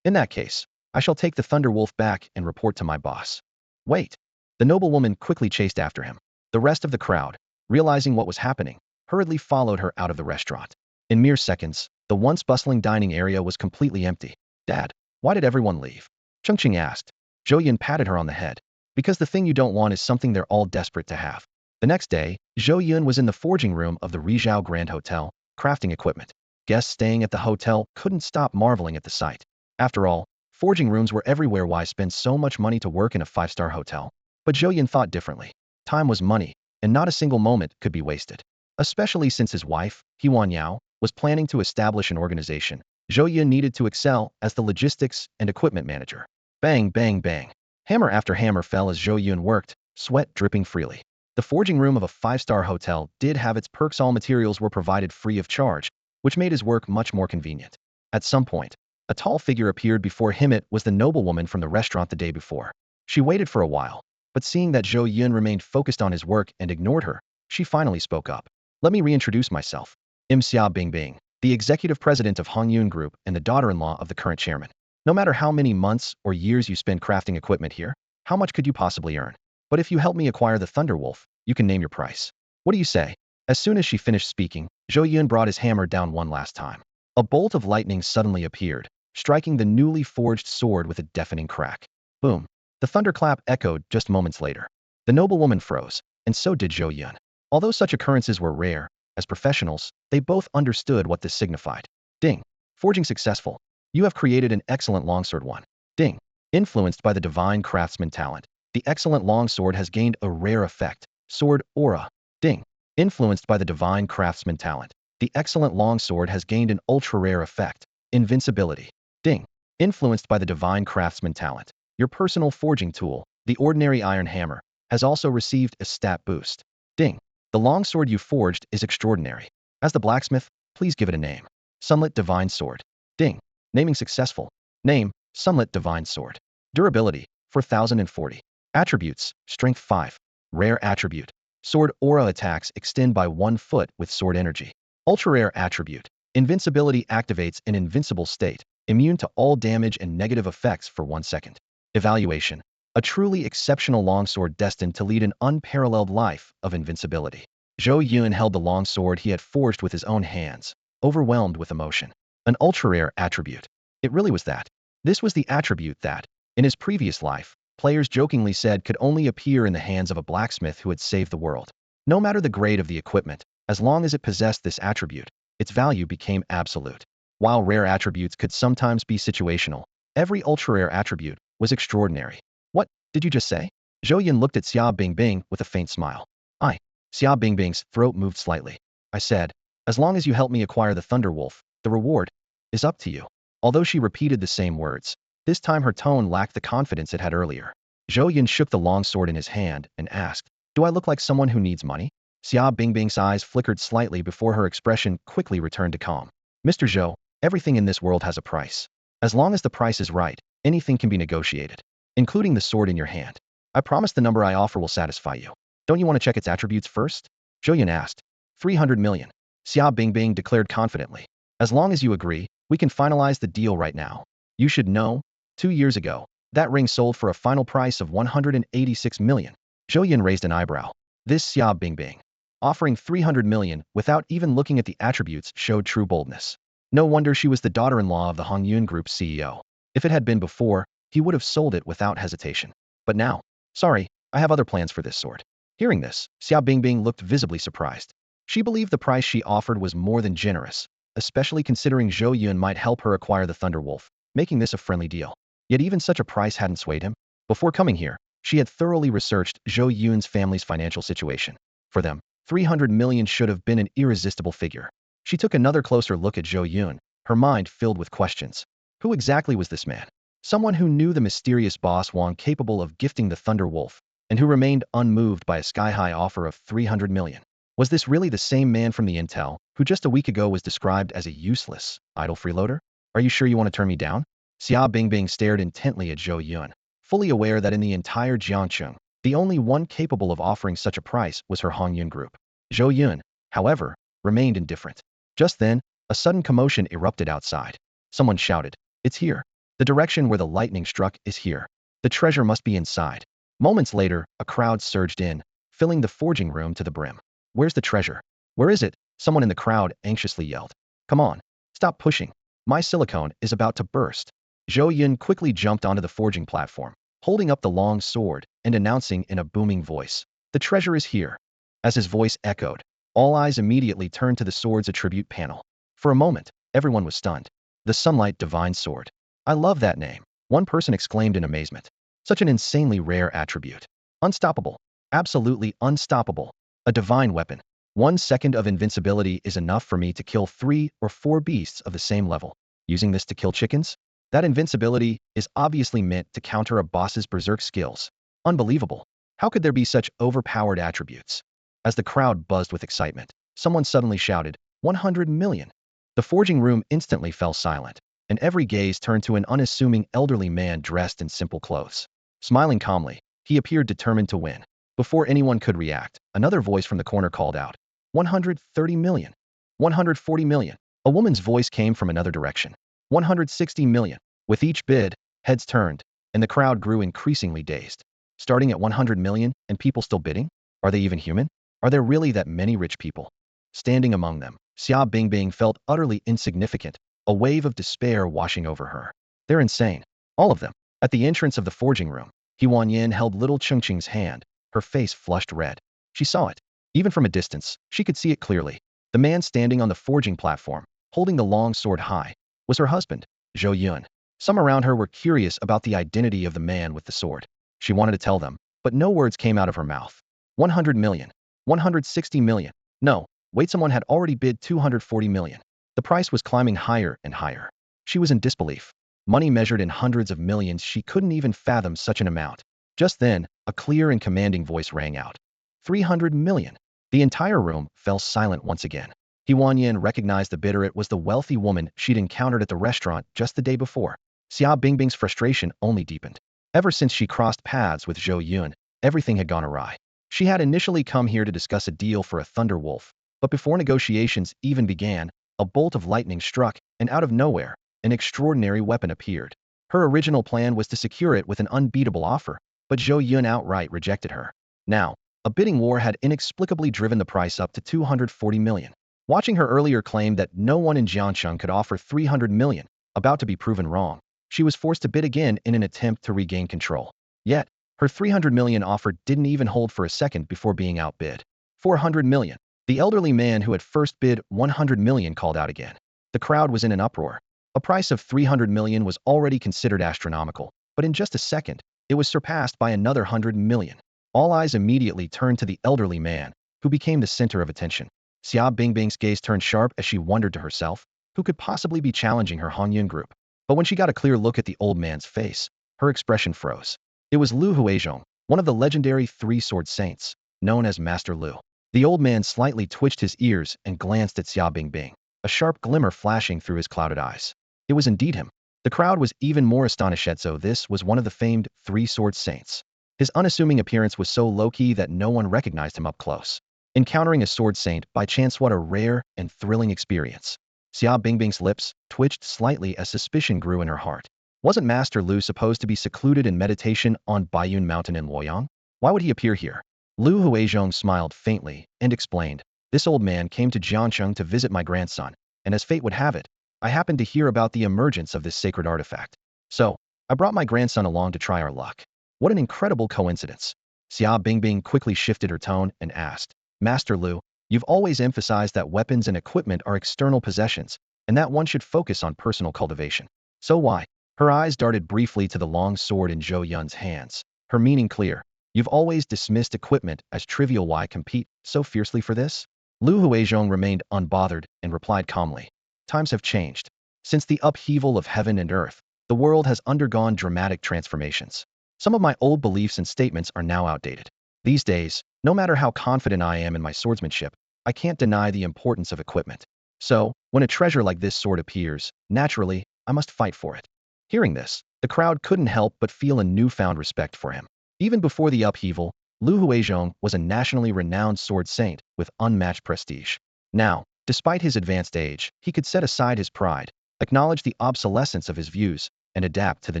In that case, I shall take the Thunderwolf back and report to my boss. Wait. The noblewoman quickly chased after him. The rest of the crowd, realizing what was happening, hurriedly followed her out of the restaurant. In mere seconds, the once bustling dining area was completely empty. Dad, why did everyone leave? Chongqing asked. Zhou Yun patted her on the head. Because the thing you don't want is something they're all desperate to have. The next day, Zhou Yun was in the forging room of the Rizhao Grand Hotel, crafting equipment. Guests staying at the hotel couldn't stop marveling at the sight. After all, forging rooms were everywhere. Why spend so much money to work in a five-star hotel? But Zhou Yun thought differently. Time was money, and not a single moment could be wasted. Especially since his wife, Huan Yao, was planning to establish an organization. Zhou Yun needed to excel as the logistics and equipment manager. Bang, bang, bang. Hammer after hammer fell as Zhou Yun worked, sweat dripping freely. The forging room of a five-star hotel did have its perks. All materials were provided free of charge, which made his work much more convenient. At some point, a tall figure appeared before him. It was the noblewoman from the restaurant the day before. She waited for a while, but seeing that Zhou Yun remained focused on his work and ignored her, she finally spoke up. Let me reintroduce myself. I'm Xia Bingbing, the executive president of Hongyun Group and the daughter-in-law of the current chairman. No matter how many months or years you spend crafting equipment here, how much could you possibly earn? But if you help me acquire the Thunderwolf, you can name your price. What do you say? As soon as she finished speaking, Zhou Yun brought his hammer down one last time. A bolt of lightning suddenly appeared, striking the newly forged sword with a deafening crack. Boom. The thunderclap echoed just moments later. The noblewoman froze, and so did Zhou Yun. Although such occurrences were rare, as professionals, they both understood what this signified. Ding. Forging successful. You have created an excellent longsword. One. Ding. Influenced by the divine craftsman talent, the excellent longsword has gained a rare effect. Sword aura. Ding. Influenced by the divine craftsman talent, the excellent longsword has gained an ultra-rare effect. Invincibility. Ding. Influenced by the divine craftsman talent, your personal forging tool, the ordinary iron hammer, has also received a stat boost. Ding. The longsword you forged is extraordinary. As the blacksmith, please give it a name. Sunlit Divine Sword. Ding. Naming successful. Name, Sunlit Divine Sword. Durability, 4040. Attributes, Strength 5. Rare attribute. Sword aura attacks extend by 1 foot with sword energy. Ultra-rare attribute. Invincibility activates an invincible state, immune to all damage and negative effects for 1 second. Evaluation. A truly exceptional longsword destined to lead an unparalleled life of invincibility. Zhou Yun held the longsword he had forged with his own hands, overwhelmed with emotion. An ultra-rare attribute. It really was that. This was the attribute that, in his previous life, players jokingly said could only appear in the hands of a blacksmith who had saved the world. No matter the grade of the equipment, as long as it possessed this attribute, its value became absolute. While rare attributes could sometimes be situational, every ultra-rare attribute was extraordinary. What did you just say? Zhou Yun looked at Xia Bingbing with a faint smile. Xia Bingbing's throat moved slightly. I said, as long as you help me acquire the Thunderwolf, the reward is up to you. Although she repeated the same words, this time her tone lacked the confidence it had earlier. Zhou Yun shook the longsword in his hand and asked, do I look like someone who needs money? Xia Bingbing's eyes flickered slightly before her expression quickly returned to calm. Mr. Zhou, everything in this world has a price. As long as the price is right, anything can be negotiated, including the sword in your hand. I promise the number I offer will satisfy you. Don't you want to check its attributes first? Zhou Yun asked. 300 million. Xia Bingbing declared confidently. As long as you agree, we can finalize the deal right now. You should know, 2 years ago, that ring sold for a final price of 186 million. Zhou Yun raised an eyebrow. This Xia Bingbing, offering 300 million without even looking at the attributes, showed true boldness. No wonder she was the daughter-in-law of the Hongyun Group's CEO. If it had been before, he would have sold it without hesitation. But now, sorry, I have other plans for this sword. Hearing this, Xia Bingbing looked visibly surprised. She believed the price she offered was more than generous, especially considering Zhou Yun might help her acquire the Thunderwolf, making this a friendly deal. Yet even such a price hadn't swayed him. Before coming here, she had thoroughly researched Zhou Yun's family's financial situation. For them, 300 million should have been an irresistible figure. She took another closer look at Zhou Yun, her mind filled with questions. Who exactly was this man? Someone who knew the mysterious boss Wang capable of gifting the Thunderwolf, and who remained unmoved by a sky-high offer of 300 million. Was this really the same man from the intel, who just a week ago was described as a useless, idle freeloader? Are you sure you want to turn me down? Xia Bingbing stared intently at Zhou Yun, fully aware that in the entire Chongqing, the only one capable of offering such a price was her Hongyun Group. Zhou Yun, however, remained indifferent. Just then, a sudden commotion erupted outside. Someone shouted, it's here. The direction where the lightning struck is here. The treasure must be inside. Moments later, a crowd surged in, filling the forging room to the brim. Where's the treasure? Where is it? Someone in the crowd anxiously yelled. Come on, stop pushing. My silicone is about to burst. Zhou Yun quickly jumped onto the forging platform, holding up the long sword and announcing in a booming voice, the treasure is here. As his voice echoed, all eyes immediately turned to the sword's attribute panel. For a moment, everyone was stunned. The Sunlight Divine Sword. I love that name. One person exclaimed in amazement. Such an insanely rare attribute. Unstoppable. Absolutely unstoppable. A divine weapon. 1 second of invincibility is enough for me to kill 3 or 4 beasts of the same level. Using this to kill chickens? That invincibility is obviously meant to counter a boss's berserk skills. Unbelievable. How could there be such overpowered attributes? As the crowd buzzed with excitement, someone suddenly shouted, 100 million. The forging room instantly fell silent, and every gaze turned to an unassuming elderly man dressed in simple clothes. Smiling calmly, he appeared determined to win. Before anyone could react, another voice from the corner called out, 130 million. 140 million. A woman's voice came from another direction. 160 million. With each bid, heads turned, and the crowd grew increasingly dazed. Starting at 100 million, and people still bidding? Are they even human? Are there really that many rich people? Standing among them, Xia Bingbing felt utterly insignificant, a wave of despair washing over her. They're insane. All of them. At the entrance of the forging room, Huan Yin held little Chongqing's hand, her face flushed red. She saw it. Even from a distance, she could see it clearly. The man standing on the forging platform, holding the long sword high, was her husband, Zhou Yun. Some around her were curious about the identity of the man with the sword. She wanted to tell them, but no words came out of her mouth. 100 million. 160 million. No, wait, someone had already bid 240 million. The price was climbing higher and higher. She was in disbelief. Money measured in hundreds of millions, she couldn't even fathom such an amount. Just then, a clear and commanding voice rang out. 300 million. The entire room fell silent once again. Huan Yin recognized the bidder. It was the wealthy woman she'd encountered at the restaurant just the day before. Xia Bingbing's frustration only deepened. Ever since she crossed paths with Zhou Yun, everything had gone awry. She had initially come here to discuss a deal for a thunder wolf, but before negotiations even began, a bolt of lightning struck, and out of nowhere, an extraordinary weapon appeared. Her original plan was to secure it with an unbeatable offer, but Zhou Yun outright rejected her. Now, a bidding war had inexplicably driven the price up to 240 million. Watching her earlier claim that no one in Jiangcheng could offer 300 million, about to be proven wrong, she was forced to bid again in an attempt to regain control. Yet, her 300 million offer didn't even hold for a second before being outbid. 400 million. The elderly man who had first bid 100 million called out again. The crowd was in an uproar. A price of 300 million was already considered astronomical, but in just a second, it was surpassed by another 100 million. All eyes immediately turned to the elderly man, who became the center of attention. Xia Bingbing's gaze turned sharp as she wondered to herself, who could possibly be challenging her Hanyun group. But when she got a clear look at the old man's face, her expression froze. It was Lu Huizhong, one of the legendary three-sword saints, known as Master Lu. The old man slightly twitched his ears and glanced at Xia Bingbing, a sharp glimmer flashing through his clouded eyes. It was indeed him. The crowd was even more astonished, so this was one of the famed three-sword saints. His unassuming appearance was so low-key that no one recognized him up close. Encountering a sword saint by chance, what a rare and thrilling experience. Xia Bingbing's lips twitched slightly as suspicion grew in her heart. Wasn't Master Lu supposed to be secluded in meditation on Baiyun Mountain in Luoyang? Why would he appear here? Lu Huizhong smiled faintly and explained, this old man came to Jiangcheng to visit my grandson, and as fate would have it, I happened to hear about the emergence of this sacred artifact. So, I brought my grandson along to try our luck. What an incredible coincidence. Xia Bingbing quickly shifted her tone and asked, Master Lu, you've always emphasized that weapons and equipment are external possessions, and that one should focus on personal cultivation. So why? Her eyes darted briefly to the long sword in Zhou Yun's hands, her meaning clear. You've always dismissed equipment as trivial. Why compete so fiercely for this? Lu Huizhong remained unbothered and replied calmly. Times have changed. Since the upheaval of heaven and earth, the world has undergone dramatic transformations. Some of my old beliefs and statements are now outdated. These days, no matter how confident I am in my swordsmanship, I can't deny the importance of equipment. So, when a treasure like this sword appears, naturally, I must fight for it. Hearing this, the crowd couldn't help but feel a newfound respect for him. Even before the upheaval, Lu Huizhong was a nationally renowned sword saint with unmatched prestige. Now, despite his advanced age, he could set aside his pride, acknowledge the obsolescence of his views, and adapt to the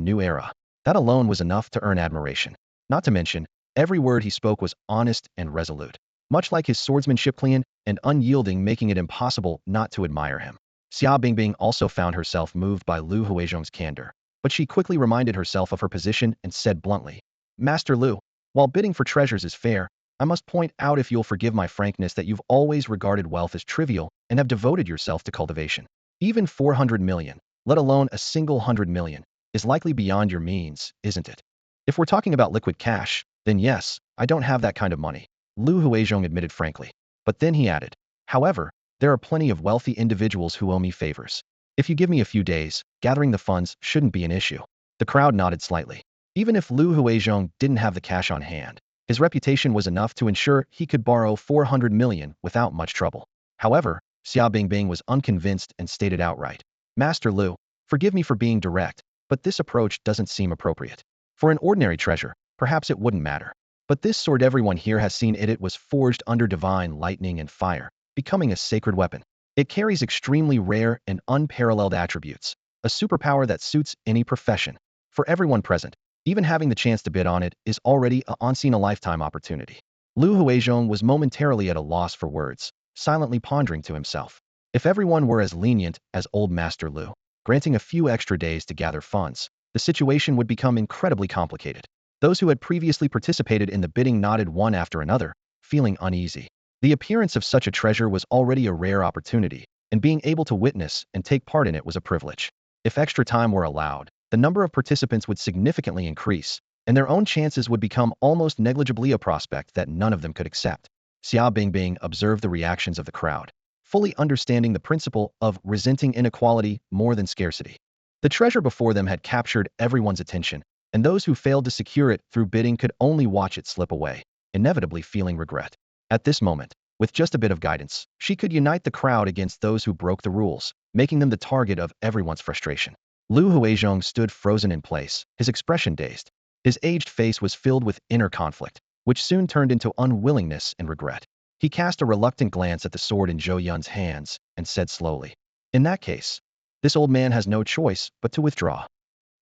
new era. That alone was enough to earn admiration. Not to mention, every word he spoke was honest and resolute, much like his swordsmanship, clean and unyielding, making it impossible not to admire him. Xia Bingbing also found herself moved by Lu Huizhong's candor, but she quickly reminded herself of her position and said bluntly, Master Lu, while bidding for treasures is fair, I must point out, if you'll forgive my frankness, that you've always regarded wealth as trivial and have devoted yourself to cultivation. Even 400 million, let alone a single 100 million, is likely beyond your means, isn't it? If we're talking about liquid cash, then yes, I don't have that kind of money, Lu Huizhong admitted frankly. But then he added, however, there are plenty of wealthy individuals who owe me favors. If you give me a few days, gathering the funds shouldn't be an issue. The crowd nodded slightly. Even if Lu Huizhong didn't have the cash on hand, his reputation was enough to ensure he could borrow 400 million without much trouble. However, Xia Bingbing was unconvinced and stated outright, Master Lu, forgive me for being direct, but this approach doesn't seem appropriate. For an ordinary treasure, perhaps it wouldn't matter. But this sword everyone here has seen it was forged under divine lightning and fire, becoming a sacred weapon. It carries extremely rare and unparalleled attributes, a superpower that suits any profession. For everyone present, even having the chance to bid on it is already a once-in-a-lifetime opportunity. Lu Huizhong was momentarily at a loss for words, silently pondering to himself. If everyone were as lenient as old Master Lu, granting a few extra days to gather funds, the situation would become incredibly complicated. Those who had previously participated in the bidding nodded one after another, feeling uneasy. The appearance of such a treasure was already a rare opportunity, and being able to witness and take part in it was a privilege. If extra time were allowed, the number of participants would significantly increase, and their own chances would become almost negligibly a prospect that none of them could accept. Xia Bingbing observed the reactions of the crowd, fully understanding the principle of resenting inequality more than scarcity. The treasure before them had captured everyone's attention, and those who failed to secure it through bidding could only watch it slip away, inevitably feeling regret. At this moment, with just a bit of guidance, she could unite the crowd against those who broke the rules, making them the target of everyone's frustration. Lu Huizhong stood frozen in place, his expression dazed. His aged face was filled with inner conflict, which soon turned into unwillingness and regret. He cast a reluctant glance at the sword in Zhou Yun's hands and said slowly, in that case, this old man has no choice but to withdraw.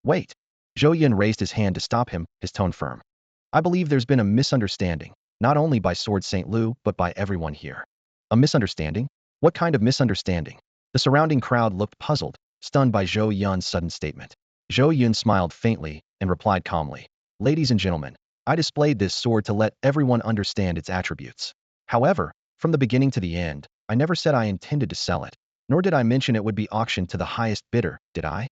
Wait. Zhou Yun raised his hand to stop him, his tone firm. I believe there's been a misunderstanding, not only by Sword St. Lu, but by everyone here. A misunderstanding? What kind of misunderstanding? The surrounding crowd looked puzzled, stunned by Zhou Yun's sudden statement. Zhou Yun smiled faintly and replied calmly, ladies and gentlemen, I displayed this sword to let everyone understand its attributes. However, from the beginning to the end, I never said I intended to sell it, nor did I mention it would be auctioned to the highest bidder, did I?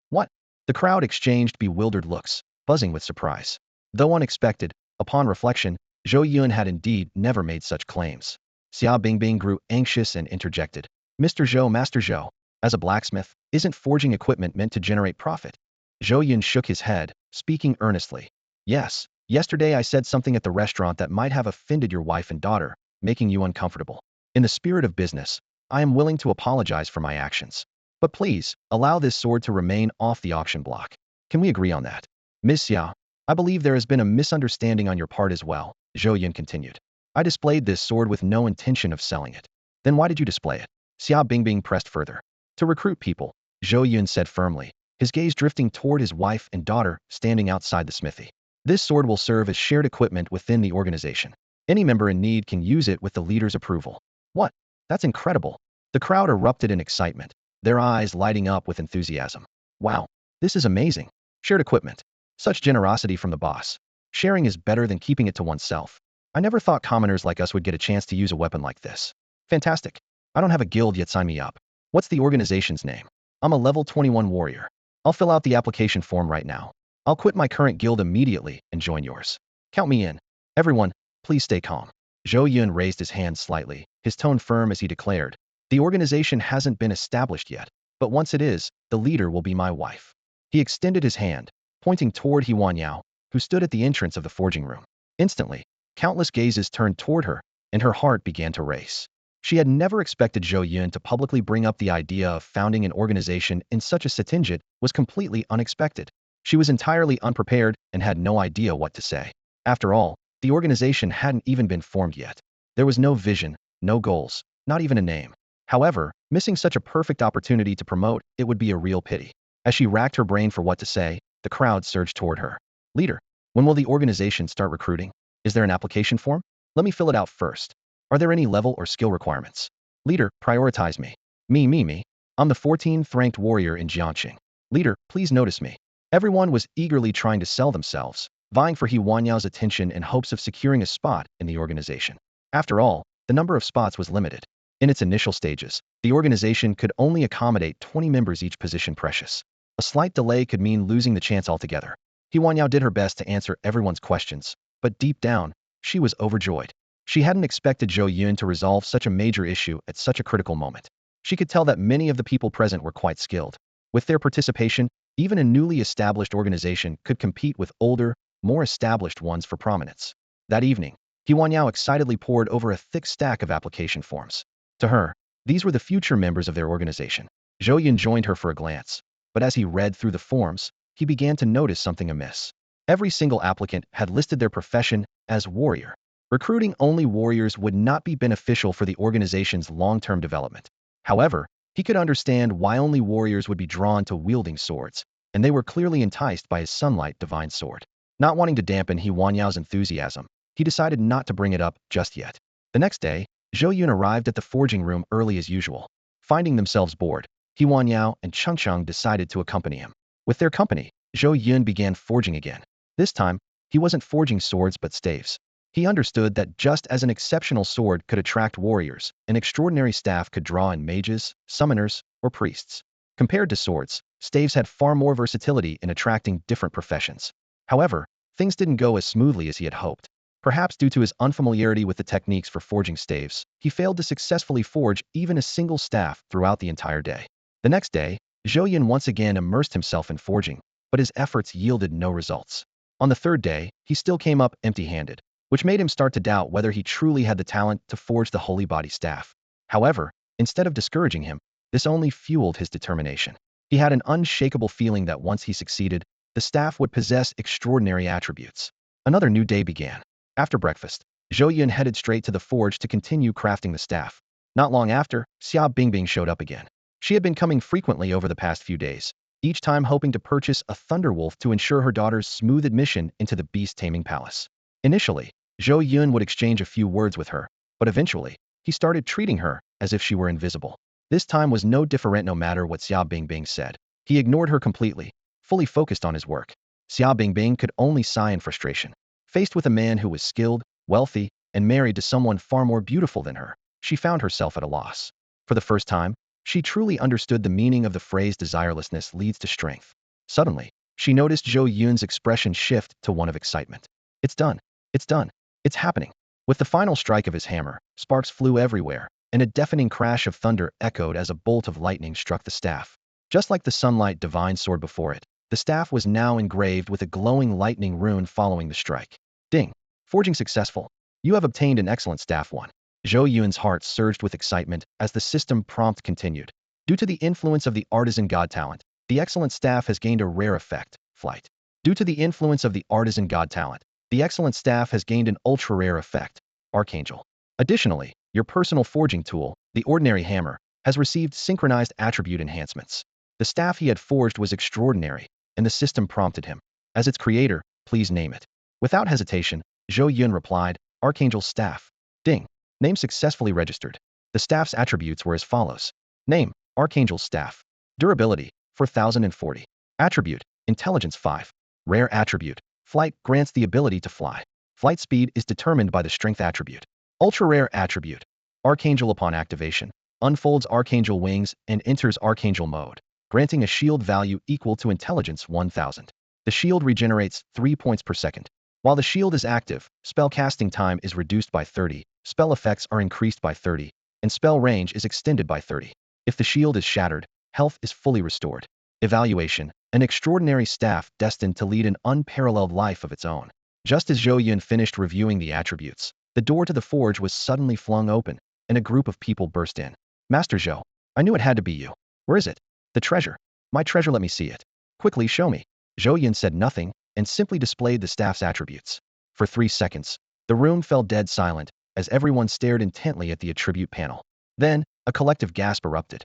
What? The crowd exchanged bewildered looks, buzzing with surprise. Though unexpected, upon reflection, Zhou Yun had indeed never made such claims. Xia Bingbing grew anxious and interjected. Master Zhou, as a blacksmith, isn't forging equipment meant to generate profit? Zhou Yun shook his head, speaking earnestly. Yes, yesterday I said something at the restaurant that might have offended your wife and daughter, making you uncomfortable. In the spirit of business, I am willing to apologize for my actions. But please, allow this sword to remain off the auction block. Can we agree on that? Ms. Xiao, I believe there has been a misunderstanding on your part as well, Zhou Yun continued. I displayed this sword with no intention of selling it. Then why did you display it? Xia Bingbing pressed further. To recruit people, Zhou Yun said firmly, his gaze drifting toward his wife and daughter standing outside the smithy. This sword will serve as shared equipment within the organization. Any member in need can use it with the leader's approval. What? That's incredible. The crowd erupted in excitement, their eyes lighting up with enthusiasm. Wow, this is amazing. Shared equipment. Such generosity from the boss. Sharing is better than keeping it to oneself. I never thought commoners like us would get a chance to use a weapon like this. Fantastic. I don't have a guild yet, sign me up. What's the organization's name? I'm a level 21 warrior. I'll fill out the application form right now. I'll quit my current guild immediately and join yours. Count me in. Everyone, please stay calm. Zhou Yun raised his hand slightly, his tone firm as he declared, the organization hasn't been established yet, but once it is, the leader will be my wife. He extended his hand, pointing toward He Wanyao, who stood at the entrance of the forging room. Instantly, countless gazes turned toward her, and her heart began to race. She had never expected Zhou Yun to publicly bring up the idea of founding an organization in such a contingent was completely unexpected. She was entirely unprepared and had no idea what to say. After all, the organization hadn't even been formed yet. There was no vision, no goals, not even a name. However, missing such a perfect opportunity to promote it would be a real pity. As she racked her brain for what to say, the crowd surged toward her. Leader, when will the organization start recruiting? Is there an application form? Let me fill it out first. Are there any level or skill requirements? Leader, prioritize me. Me. I'm the 14th ranked warrior in Chongqing. Leader, please notice me. Everyone was eagerly trying to sell themselves, vying for He Wanyao's attention in hopes of securing a spot in the organization. After all, the number of spots was limited. In its initial stages, the organization could only accommodate 20 members, each position precious. A slight delay could mean losing the chance altogether. Huanyao did her best to answer everyone's questions, but deep down, she was overjoyed. She hadn't expected Zhou Yun to resolve such a major issue at such a critical moment. She could tell that many of the people present were quite skilled. With their participation, even a newly established organization could compete with older, more established ones for prominence. That evening, Huanyao excitedly pored over a thick stack of application forms. To her, these were the future members of their organization. Zhou Yun joined her for a glance, but as he read through the forms, he began to notice something amiss. Every single applicant had listed their profession as warrior. Recruiting only warriors would not be beneficial for the organization's long-term development. However, he could understand why only warriors would be drawn to wielding swords, and they were clearly enticed by his sunlight divine sword. Not wanting to dampen Huanyao's enthusiasm, he decided not to bring it up just yet. The next day, Zhou Yun arrived at the forging room early as usual. Finding themselves bored, Huanyao and Chongqing decided to accompany him. With their company, Zhou Yun began forging again. This time, he wasn't forging swords but staves. He understood that just as an exceptional sword could attract warriors, an extraordinary staff could draw in mages, summoners, or priests. Compared to swords, staves had far more versatility in attracting different professions. However, things didn't go as smoothly as he had hoped. Perhaps due to his unfamiliarity with the techniques for forging staves, he failed to successfully forge even a single staff throughout the entire day. The next day, Zhou Yun once again immersed himself in forging, but his efforts yielded no results. On the third day, he still came up empty-handed, which made him start to doubt whether he truly had the talent to forge the holy body staff. However, instead of discouraging him, this only fueled his determination. He had an unshakable feeling that once he succeeded, the staff would possess extraordinary attributes. Another new day began. After breakfast, Zhou Yun headed straight to the forge to continue crafting the staff. Not long after, Xia Bingbing showed up again. She had been coming frequently over the past few days, each time hoping to purchase a thunderwolf to ensure her daughter's smooth admission into the beast-taming palace. Initially, Zhou Yun would exchange a few words with her, but eventually, he started treating her as if she were invisible. This time was no different no matter what Xia Bingbing said. He ignored her completely, fully focused on his work. Xia Bingbing could only sigh in frustration. Faced with a man who was skilled, wealthy, and married to someone far more beautiful than her, she found herself at a loss. For the first time, she truly understood the meaning of the phrase desirelessness leads to strength. Suddenly, she noticed Zhou Yun's expression shift to one of excitement. It's done. It's done. It's happening. With the final strike of his hammer, sparks flew everywhere, and a deafening crash of thunder echoed as a bolt of lightning struck the staff. Just like the sunlight divine sword before it, the staff was now engraved with a glowing lightning rune following the strike. Ding! Forging successful. You have obtained an excellent staff one. Zhou Yun's heart surged with excitement as the system prompt continued. Due to the influence of the artisan god talent, the excellent staff has gained a rare effect, flight. Due to the influence of the artisan god talent, the excellent staff has gained an ultra-rare effect, archangel. Additionally, your personal forging tool, the ordinary hammer, has received synchronized attribute enhancements. The staff he had forged was extraordinary, and the system prompted him. As its creator, please name it. Without hesitation, Zhou Yun replied, Archangel's staff. Ding. Name successfully registered. The staff's attributes were as follows. Name, Archangel's staff. Durability, 4040. Attribute, Intelligence 5. Rare attribute, Flight grants the ability to fly. Flight speed is determined by the Strength attribute. Ultra-rare attribute. Archangel upon activation, unfolds Archangel wings and enters Archangel mode, granting a shield value equal to Intelligence 1000. The shield regenerates 3 points per second. While the shield is active, spell casting time is reduced by 30, spell effects are increased by 30, and spell range is extended by 30. If the shield is shattered, health is fully restored. Evaluation, an extraordinary staff destined to lead an unparalleled life of its own. Just as Zhou Yun finished reviewing the attributes, the door to the forge was suddenly flung open, and a group of people burst in. Master Zhou, I knew it had to be you. Where is it? The treasure. My treasure, let me see it. Quickly show me. Zhou Yun said nothing, and simply displayed the staff's attributes. For 3 seconds, the room fell dead silent, as everyone stared intently at the attribute panel. Then, a collective gasp erupted.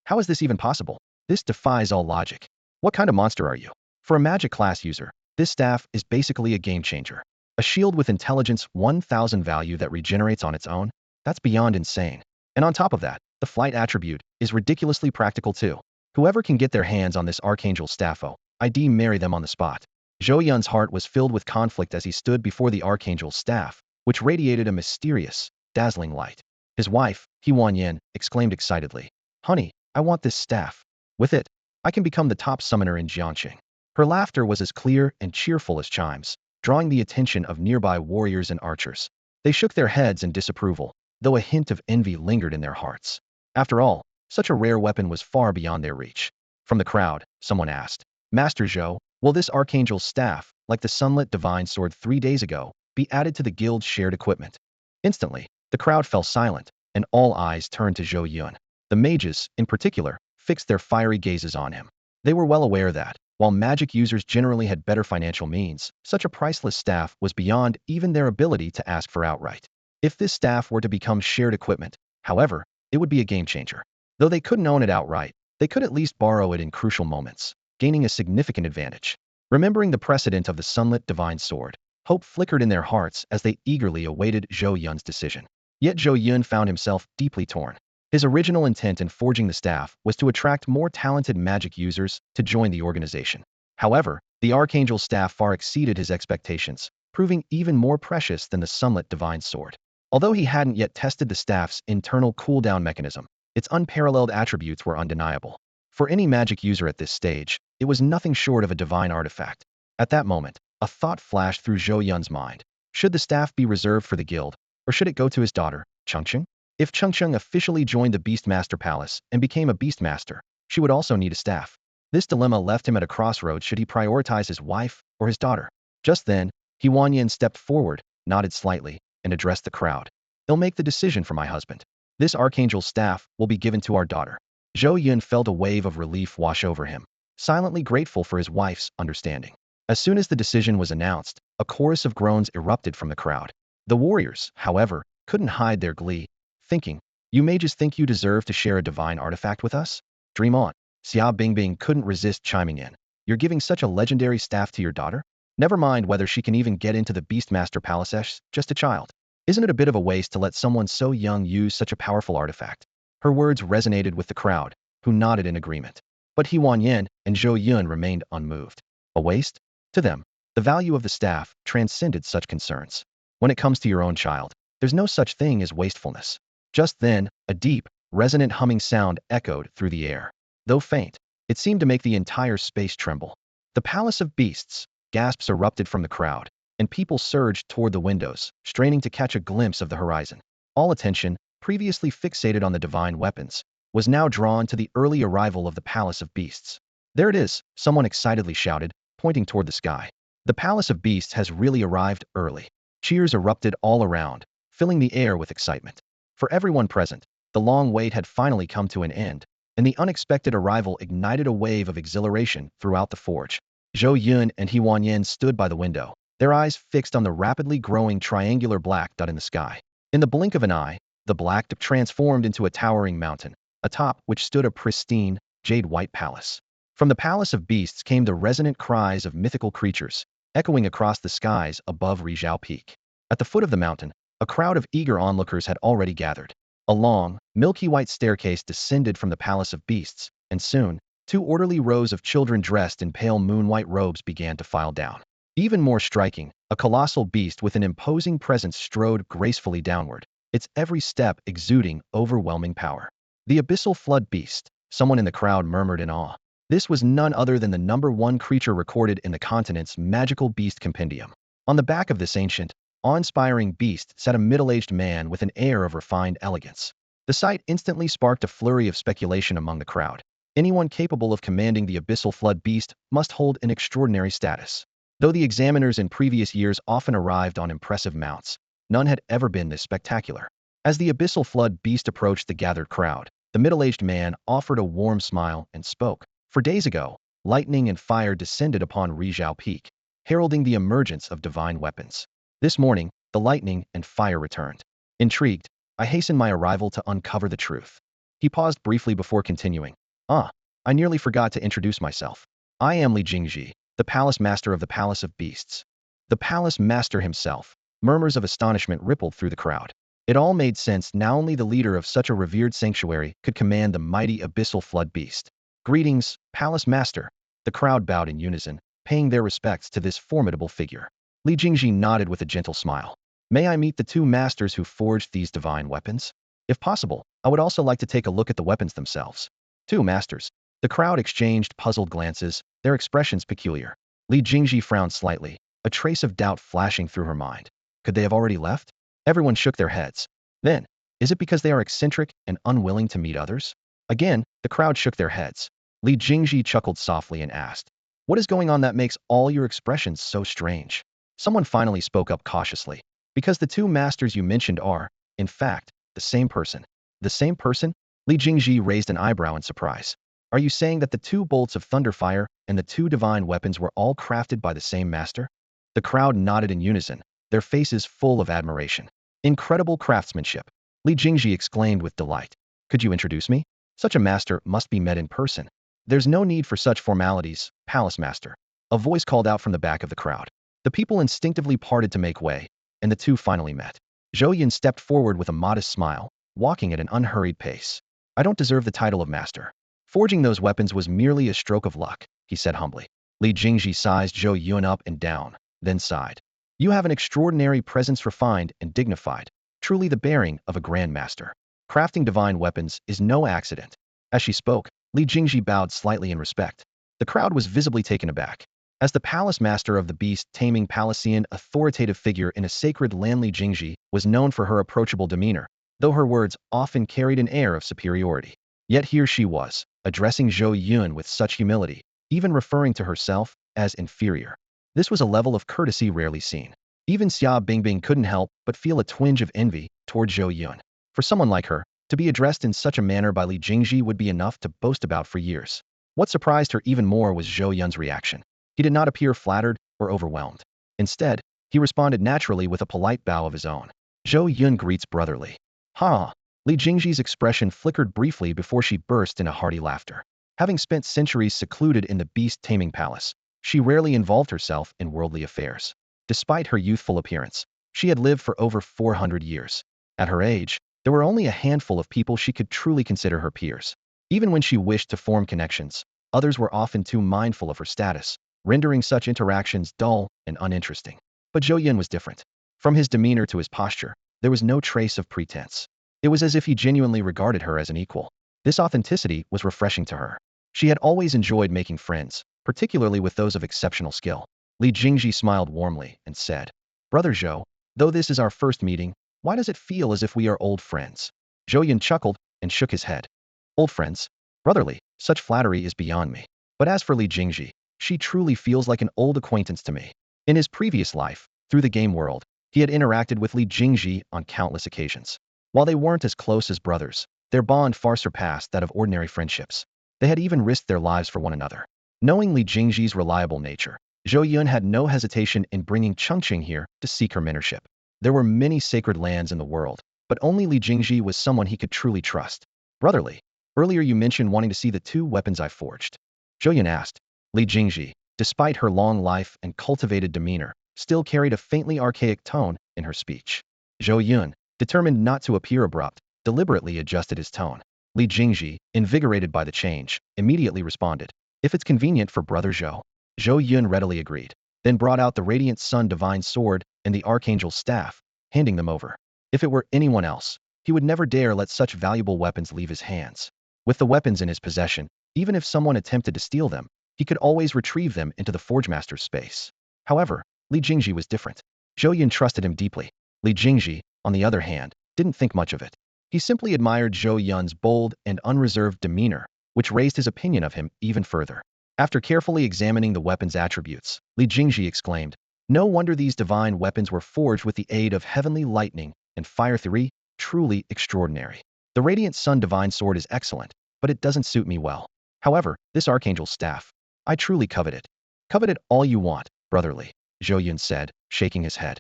How is this even possible? This defies all logic. What kind of monster are you? For a magic class user, this staff is basically a game changer. A shield with intelligence 1000 value that regenerates on its own? That's beyond insane. And on top of that, the flight attribute is ridiculously practical too. Whoever can get their hands on this Archangel staffo, I'd marry them on the spot. Zhou Yun's heart was filled with conflict as he stood before the Archangel's staff, which radiated a mysterious, dazzling light. His wife, Huanyan, exclaimed excitedly, Honey, I want this staff. With it, I can become the top summoner in Chongqing. Her laughter was as clear and cheerful as chimes, drawing the attention of nearby warriors and archers. They shook their heads in disapproval, though a hint of envy lingered in their hearts. After all, such a rare weapon was far beyond their reach. From the crowd, someone asked, Master Zhou, will this archangel's staff, like the sunlit divine sword 3 days ago, be added to the guild's shared equipment? Instantly, the crowd fell silent, and all eyes turned to Zhou Yun. The mages, in particular, fixed their fiery gazes on him. They were well aware that, while magic users generally had better financial means, such a priceless staff was beyond even their ability to ask for outright. If this staff were to become shared equipment, however, it would be a game changer. Though they couldn't own it outright, they could at least borrow it in crucial moments, gaining a significant advantage. Remembering the precedent of the sunlit divine sword, hope flickered in their hearts as they eagerly awaited Zhou Yun's decision. Yet Zhou Yun found himself deeply torn. His original intent in forging the staff was to attract more talented magic users to join the organization. However, the Archangel's staff far exceeded his expectations, proving even more precious than the sunlit divine sword. Although he hadn't yet tested the staff's internal cooldown mechanism, its unparalleled attributes were undeniable. For any magic user at this stage, it was nothing short of a divine artifact. At that moment, a thought flashed through Zhou Yun's mind. Should the staff be reserved for the guild, or should it go to his daughter, Chongqing? If Chongqing officially joined the Beastmaster Palace and became a Beastmaster, she would also need a staff. This dilemma left him at a crossroads. Should he prioritize his wife or his daughter? Just then, Huan stepped forward, nodded slightly, and addressed the crowd. He'll make the decision for my husband. This Archangel's staff will be given to our daughter. Zhou Yun felt a wave of relief wash over him, silently grateful for his wife's understanding. As soon as the decision was announced, a chorus of groans erupted from the crowd. The warriors, however, couldn't hide their glee, thinking, you mages think you deserve to share a divine artifact with us? Dream on. Xia Bingbing couldn't resist chiming in. You're giving such a legendary staff to your daughter? Never mind whether she can even get into the Beastmaster Palace, just a child. Isn't it a bit of a waste to let someone so young use such a powerful artifact? Her words resonated with the crowd, who nodded in agreement. But Huan and Zhou Yun remained unmoved. A waste? To them, the value of the staff transcended such concerns. When it comes to your own child, there's no such thing as wastefulness. Just then, a deep, resonant humming sound echoed through the air. Though faint, it seemed to make the entire space tremble. The Palace of Beasts. Gasps erupted from the crowd, and people surged toward the windows, straining to catch a glimpse of the horizon. All attention, previously fixated on the divine weapons, was now drawn to the early arrival of the Palace of Beasts. There it is, someone excitedly shouted, pointing toward the sky. The Palace of Beasts has really arrived early. Cheers erupted all around, filling the air with excitement. For everyone present, the long wait had finally come to an end, and the unexpected arrival ignited a wave of exhilaration throughout the forge. Zhou Yun and Huan stood by the window, their eyes fixed on the rapidly growing triangular black dot in the sky. In the blink of an eye, the black dot transformed into a towering mountain, atop which stood a pristine, jade-white palace. From the Palace of Beasts came the resonant cries of mythical creatures, echoing across the skies above Rizhao Peak. At the foot of the mountain, a crowd of eager onlookers had already gathered. A long, milky white staircase descended from the Palace of Beasts, and soon, 2 orderly rows of children dressed in pale moon-white robes began to file down. Even more striking, a colossal beast with an imposing presence strode gracefully downward, its every step exuding overwhelming power. The abyssal flood beast, someone in the crowd murmured in awe. This was none other than the #1 creature recorded in the continent's magical beast compendium. On the back of this ancient, awe-inspiring beast sat a middle-aged man with an air of refined elegance. The sight instantly sparked a flurry of speculation among the crowd. Anyone capable of commanding the abyssal flood beast must hold an extraordinary status. Though the examiners in previous years often arrived on impressive mounts, none had ever been this spectacular. As the abyssal flood beast approached the gathered crowd, the middle-aged man offered a warm smile and spoke. For days ago, lightning and fire descended upon Rizhao Peak, heralding the emergence of divine weapons. This morning, the lightning and fire returned. Intrigued, I hastened my arrival to uncover the truth. He paused briefly before continuing. I nearly forgot to introduce myself. I am Li Jingji, the Palace Master of the Palace of Beasts. The Palace Master himself. Murmurs of astonishment rippled through the crowd. It all made sense. Now only the leader of such a revered sanctuary could command the mighty abyssal flood beast. Greetings, Palace Master. The crowd bowed in unison, paying their respects to this formidable figure. Li Jingji nodded with a gentle smile. May I meet the 2 masters who forged these divine weapons? If possible, I would also like to take a look at the weapons themselves. 2 masters. The crowd exchanged puzzled glances, their expressions peculiar. Li Jingji frowned slightly, a trace of doubt flashing through her mind. Could they have already left? Everyone shook their heads. Then, is it because they are eccentric and unwilling to meet others? Again, the crowd shook their heads. Li Jingji chuckled softly and asked, "What is going on that makes all your expressions so strange?" Someone finally spoke up cautiously. "Because the two masters you mentioned are, in fact, the same person." The same person? Li Jingji raised an eyebrow in surprise. "Are you saying that the two bolts of thunderfire and the two divine weapons were all crafted by the same master?" The crowd nodded in unison, their faces full of admiration. "Incredible craftsmanship," Li Jingji exclaimed with delight. "Could you introduce me? Such a master must be met in person." "There's no need for such formalities, Palace Master," a voice called out from the back of the crowd. The people instinctively parted to make way, and the two finally met. Zhou Yun stepped forward with a modest smile, walking at an unhurried pace. "I don't deserve the title of master. Forging those weapons was merely a stroke of luck," he said humbly. Li Jingji sized Zhou Yun up and down, then sighed. "You have an extraordinary presence, refined and dignified, truly the bearing of a grand master. Crafting divine weapons is no accident." As she spoke, Li Jingji bowed slightly in respect. The crowd was visibly taken aback. As the palace master of the beast taming Palacean authoritative figure in a sacred land, Li Jingji was known for her approachable demeanor, though her words often carried an air of superiority. Yet here she was, addressing Zhou Yun with such humility, even referring to herself as inferior. This was a level of courtesy rarely seen. Even Xia Bingbing couldn't help but feel a twinge of envy toward Zhou Yun. For someone like her, to be addressed in such a manner by Li Jingji would be enough to boast about for years. What surprised her even more was Zhou Yun's reaction. He did not appear flattered or overwhelmed. Instead, he responded naturally with a polite bow of his own. "Zhou Yun greets brotherly." "Ha!" Li Jingji's expression flickered briefly before she burst into hearty laughter. Having spent centuries secluded in the beast-taming palace, she rarely involved herself in worldly affairs. Despite her youthful appearance, she had lived for over 400 years. At her age, there were only a handful of people she could truly consider her peers. Even when she wished to form connections, others were often too mindful of her status, rendering such interactions dull and uninteresting. But Zhou Yun was different. From his demeanor to his posture, there was no trace of pretense. It was as if he genuinely regarded her as an equal. This authenticity was refreshing to her. She had always enjoyed making friends, particularly with those of exceptional skill. Li Jingji smiled warmly and said, "Brother Zhou, though this is our first meeting, why does it feel as if we are old friends?" Zhou Yun chuckled and shook his head. "Old friends? Brotherly, such flattery is beyond me. But as for Li Jingji, she truly feels like an old acquaintance to me." In his previous life, through the game world, he had interacted with Li Jingji on countless occasions. While they weren't as close as brothers, their bond far surpassed that of ordinary friendships. They had even risked their lives for one another. Knowing Li Jingji's reliable nature, Zhou Yun had no hesitation in bringing Chongqing here to seek her mentorship. There were many sacred lands in the world, but only Li Jingji was someone he could truly trust. "Brotherly, earlier you mentioned wanting to see the two weapons I forged." Zhou Yun asked. Li Jingji, despite her long life and cultivated demeanor, still carried a faintly archaic tone in her speech. Zhou Yun, determined not to appear abrupt, deliberately adjusted his tone. Li Jingji, invigorated by the change, immediately responded, "If it's convenient for Brother Zhou." Zhou Yun readily agreed, then brought out the Radiant Sun Divine Sword and the Archangel's Staff, handing them over. If it were anyone else, he would never dare let such valuable weapons leave his hands. With the weapons in his possession, even if someone attempted to steal them, he could always retrieve them into the Forgemaster's space. However, Li Jingji was different. Zhou Yun trusted him deeply. Li Jingji, on the other hand, didn't think much of it. He simply admired Zhou Yun's bold and unreserved demeanor, which raised his opinion of him even further. After carefully examining the weapon's attributes, Li Jingji exclaimed, "No wonder these divine weapons were forged with the aid of heavenly lightning and fire theory, truly extraordinary. The Radiant Sun Divine Sword is excellent, but it doesn't suit me well. However, this Archangel's Staff, I truly covet it." "Covet it all you want, brotherly," Zhou Yun said, shaking his head.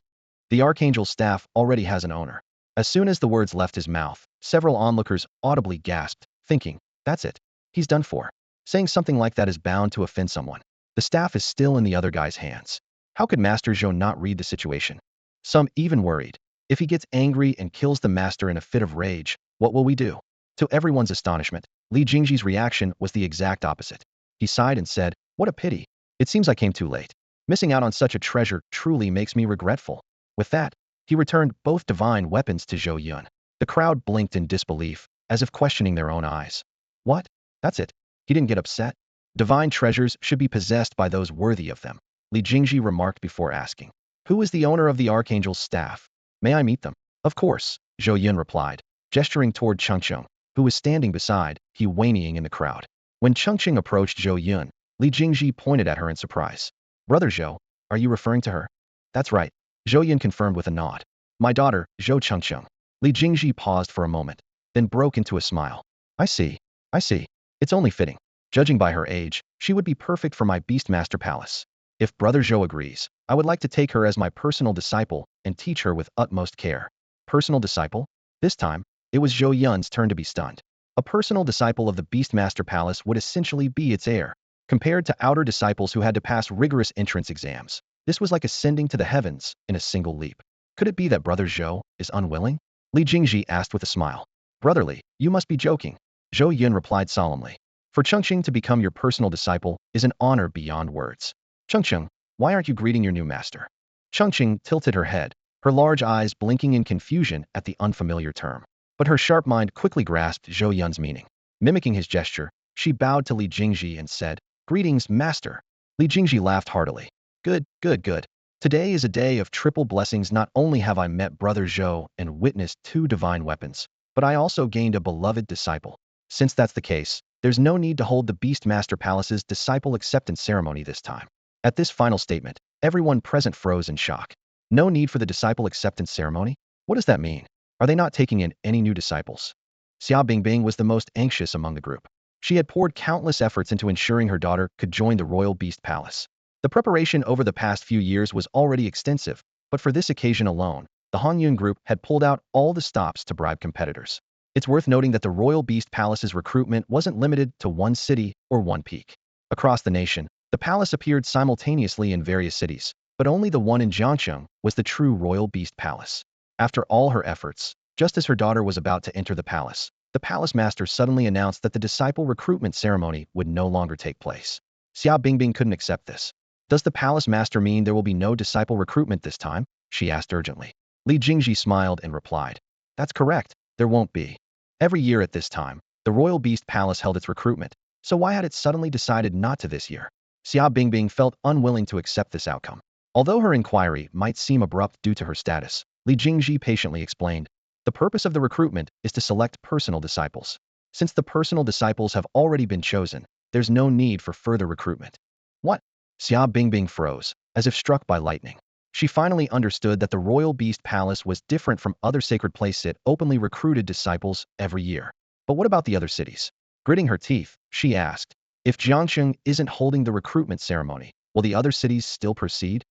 "The Archangel's Staff already has an owner." As soon as the words left his mouth, several onlookers audibly gasped, thinking, "That's it. He's done for." Saying something like that is bound to offend someone. The staff is still in the other guy's hands. How could Master Zhou not read the situation? Some even worried, if he gets angry and kills the master in a fit of rage, what will we do? To everyone's astonishment, Li Jingji's reaction was the exact opposite. He sighed and said, "What a pity. It seems I came too late. Missing out on such a treasure truly makes me regretful." With that, he returned both divine weapons to Zhou Yun. The crowd blinked in disbelief, as if questioning their own eyes. "What? That's it? He didn't get upset. Divine treasures should be possessed by those worthy of them, Li Jingji remarked before asking. Who is the owner of the Archangel's staff? May I meet them? Of course, Zhou Yun replied, gesturing toward Chongqing, who was standing beside, he whinnying in the crowd. When Chongqing approached Zhou Yun, Li Jingji pointed at her in surprise. Brother Zhou, are you referring to her? That's right, Zhou Yun confirmed with a nod. My daughter, Zhou Chongqing. Li Jingji paused for a moment, then broke into a smile. I see. I see. It's only fitting. Judging by her age, she would be perfect for my Beastmaster Palace. If Brother Zhou agrees, I would like to take her as my personal disciple and teach her with utmost care. Personal disciple? This time, it was Zhou Yun's turn to be stunned. A personal disciple of the Beastmaster Palace would essentially be its heir. Compared to outer disciples who had to pass rigorous entrance exams, this was like ascending to the heavens in a single leap. Could it be that Brother Zhou is unwilling? Li Jingji asked with a smile. Brotherly, you must be joking. Zhou Yun replied solemnly. For Chongqing to become your personal disciple is an honor beyond words. Chongqing, why aren't you greeting your new master? Chongqing tilted her head, her large eyes blinking in confusion at the unfamiliar term. But her sharp mind quickly grasped Zhou Yun's meaning. Mimicking his gesture, she bowed to Li Jingji and said, Greetings, master. Li Jingji laughed heartily. Good, good, good. Today is a day of triple blessings. Not only have I met Brother Zhou and witnessed 2 divine weapons, but I also gained a beloved disciple. Since that's the case, there's no need to hold the Beastmaster Palace's disciple acceptance ceremony this time. At this final statement, everyone present froze in shock. No need for the disciple acceptance ceremony? What does that mean? Are they not taking in any new disciples? Xia Bingbing was the most anxious among the group. She had poured countless efforts into ensuring her daughter could join the royal beast palace. The preparation over the past few years was already extensive, but for this occasion alone, the Hongyun group had pulled out all the stops to bribe competitors. It's worth noting that the royal beast palace's recruitment wasn't limited to one city or one peak. Across the nation, the palace appeared simultaneously in various cities, but only the one in Chongqing was the true royal beast palace. After all her efforts, just as her daughter was about to enter the palace master suddenly announced that the disciple recruitment ceremony would no longer take place. Xia Bingbing couldn't accept this. Does the palace master mean there will be no disciple recruitment this time? She asked urgently. Li Jingji smiled and replied. That's correct, there won't be. Every year at this time, the royal beast palace held its recruitment, so why had it suddenly decided not to this year? Xia Bingbing felt unwilling to accept this outcome. Although her inquiry might seem abrupt due to her status, Li Jingji patiently explained, the purpose of the recruitment is to select personal disciples. Since the personal disciples have already been chosen, there's no need for further recruitment. What? Xia Bingbing froze, as if struck by lightning. She finally understood that the royal beast palace was different from other sacred places. It openly recruited disciples every year. But what about the other cities? Gritting her teeth, she asked, if Jiangsheng isn't holding the recruitment ceremony, will the other cities still proceed?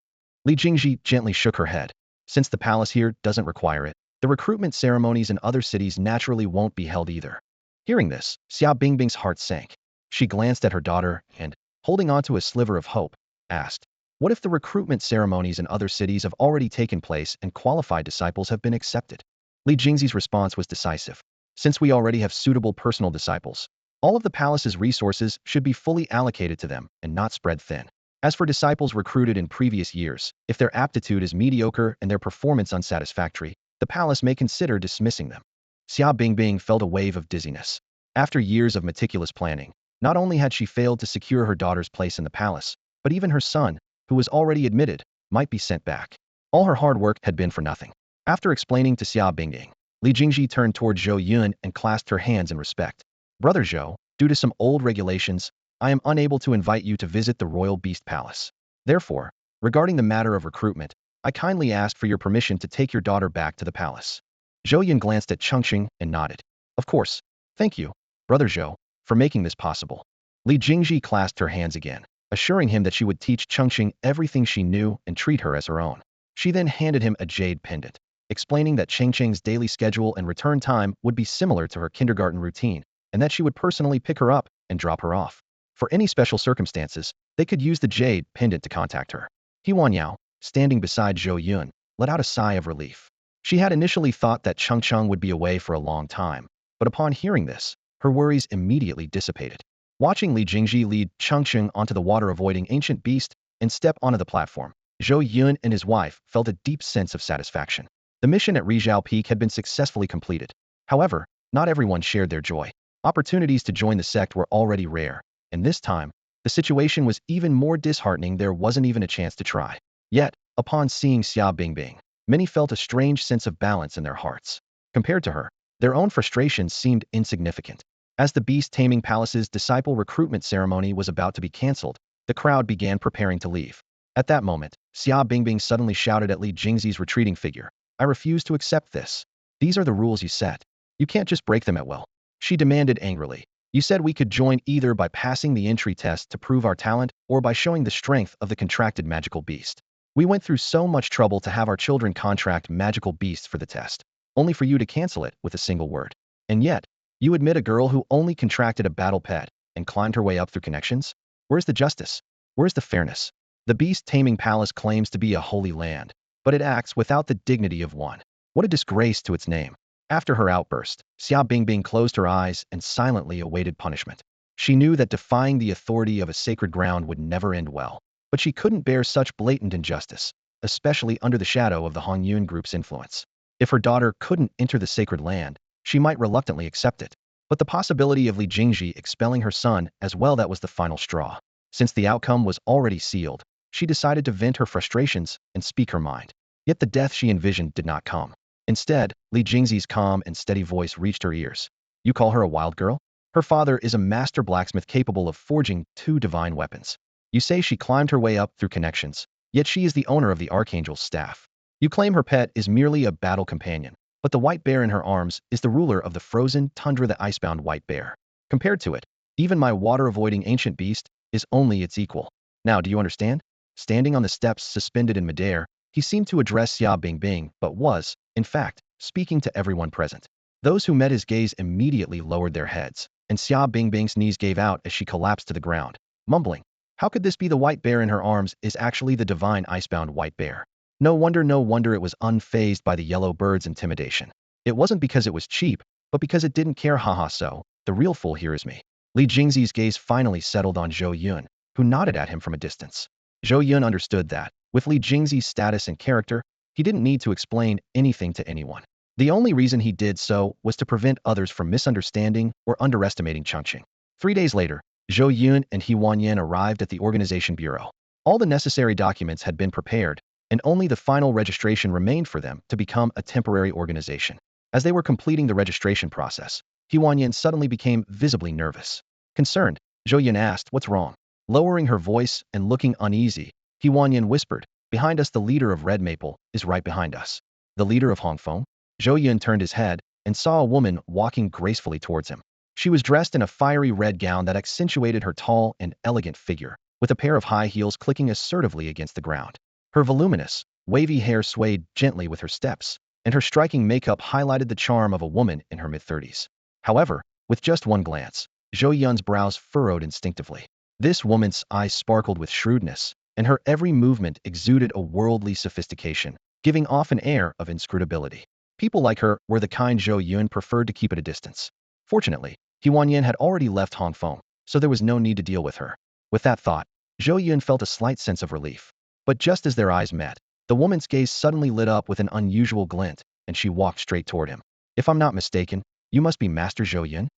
Li Jingji gently shook her head. Since the palace here doesn't require it, the recruitment ceremonies in other cities naturally won't be held either. Hearing this, Xia Bingbing's heart sank. She glanced at her daughter and, holding on to a sliver of hope, asked, what if the recruitment ceremonies in other cities have already taken place and qualified disciples have been accepted? Li Jingxi's response was decisive. Since we already have suitable personal disciples, all of the palace's resources should be fully allocated to them and not spread thin. As for disciples recruited in previous years, if their aptitude is mediocre and their performance unsatisfactory, the palace may consider dismissing them. Xia Bingbing felt a wave of dizziness. After years of meticulous planning, not only had she failed to secure her daughter's place in the palace, but even her son, who was already admitted, might be sent back. All her hard work had been for nothing. After explaining to Xia Bingbing, Li Jingji turned toward Zhou Yun and clasped her hands in respect. Brother Zhou, due to some old regulations, I am unable to invite you to visit the royal beast palace. Therefore, regarding the matter of recruitment, I kindly ask for your permission to take your daughter back to the palace. Zhou Yun glanced at Chongqing and nodded. Of course. Thank you, Brother Zhou, for making this possible. Li Jingji clasped her hands again, assuring him that she would teach Chongqing everything she knew and treat her as her own. She then handed him a jade pendant, explaining that Chongqing's daily schedule and return time would be similar to her kindergarten routine, and that she would personally pick her up and drop her off. For any special circumstances, they could use the jade pendant to contact her. He Wanyao, standing beside Zhou Yun, let out a sigh of relief. She had initially thought that Chongqing would be away for a long time, but upon hearing this, her worries immediately dissipated. Watching Li Jingji lead Chongqing onto the water avoiding ancient beast and step onto the platform, Zhou Yun and his wife felt a deep sense of satisfaction. The mission at Rizhao Peak had been successfully completed. However, not everyone shared their joy. Opportunities to join the sect were already rare, and this time, the situation was even more disheartening. There wasn't even a chance to try. Yet, upon seeing Xia Bingbing, many felt a strange sense of balance in their hearts. Compared to her, their own frustrations seemed insignificant. As the Beast Taming Palace's disciple recruitment ceremony was about to be cancelled, the crowd began preparing to leave. At that moment, Xia Bingbing suddenly shouted at Li Jingzi's retreating figure, "I refuse to accept this. These are the rules you set. You can't just break them at will." She demanded angrily. "You said we could join either by passing the entry test to prove our talent or by showing the strength of the contracted magical beast. We went through so much trouble to have our children contract magical beasts for the test, only for you to cancel it with a single word. And yet, you admit a girl who only contracted a battle pet and climbed her way up through connections? Where's the justice? Where's the fairness? The Beast Taming Palace claims to be a holy land, but it acts without the dignity of one. What a disgrace to its name." After her outburst, Xia Bingbing closed her eyes and silently awaited punishment. She knew that defying the authority of a sacred ground would never end well, but she couldn't bear such blatant injustice, especially under the shadow of the Zhou Yun group's influence. If her daughter couldn't enter the sacred land, she might reluctantly accept it. But the possibility of Li Jingji expelling her son as well, that was the final straw. Since the outcome was already sealed, she decided to vent her frustrations and speak her mind. Yet the death she envisioned did not come. Instead, Li Jingzi's calm and steady voice reached her ears. "You call her a wild girl? Her father is a master blacksmith capable of forging 2 divine weapons. You say she climbed her way up through connections, yet she is the owner of the Archangel's staff. You claim her pet is merely a battle companion, but the white bear in her arms is the ruler of the frozen tundra, the icebound white bear. Compared to it, even my water-avoiding ancient beast is only its equal. Now do you understand?" Standing on the steps suspended in midair, he seemed to address Xia Bingbing, but was, in fact, speaking to everyone present. Those who met his gaze immediately lowered their heads, and Xia Bingbing's knees gave out as she collapsed to the ground, mumbling, "How could this be? The white bear in her arms is actually the divine icebound white bear." No wonder it was unfazed by the yellow bird's intimidation. It wasn't because it was cheap, but because it didn't care. Haha, so, the real fool here is me. Li Jingzi's gaze finally settled on Zhou Yun, who nodded at him from a distance. Zhou Yun understood that, with Li Jingzi's status and character, he didn't need to explain anything to anyone. The only reason he did so was to prevent others from misunderstanding or underestimating Chongqing. 3 days later, Zhou Yun and He Wanyan arrived at the organization bureau. All the necessary documents had been prepared, and only the final registration remained for them to become a temporary organization. As they were completing the registration process, He Wanyan suddenly became visibly nervous. Concerned, Zhou Yun asked, "What's wrong?" Lowering her voice and looking uneasy, He Wanyan whispered, "Behind us, the leader of Red Maple is right behind us." "The leader of Hongfeng?" Zhou Yun turned his head and saw a woman walking gracefully towards him. She was dressed in a fiery red gown that accentuated her tall and elegant figure, with a pair of high heels clicking assertively against the ground. Her voluminous, wavy hair swayed gently with her steps, and her striking makeup highlighted the charm of a woman in her mid-30s. However, with just one glance, Zhou Yun's brows furrowed instinctively. This woman's eyes sparkled with shrewdness, and her every movement exuded a worldly sophistication, giving off an air of inscrutability. People like her were the kind Zhou Yun preferred to keep at a distance. Fortunately, He Wanyan had already left Hongfeng, so there was no need to deal with her. With that thought, Zhou Yun felt a slight sense of relief. But just as their eyes met, the woman's gaze suddenly lit up with an unusual glint, and she walked straight toward him. "If I'm not mistaken, you must be Master Zhou Yun?"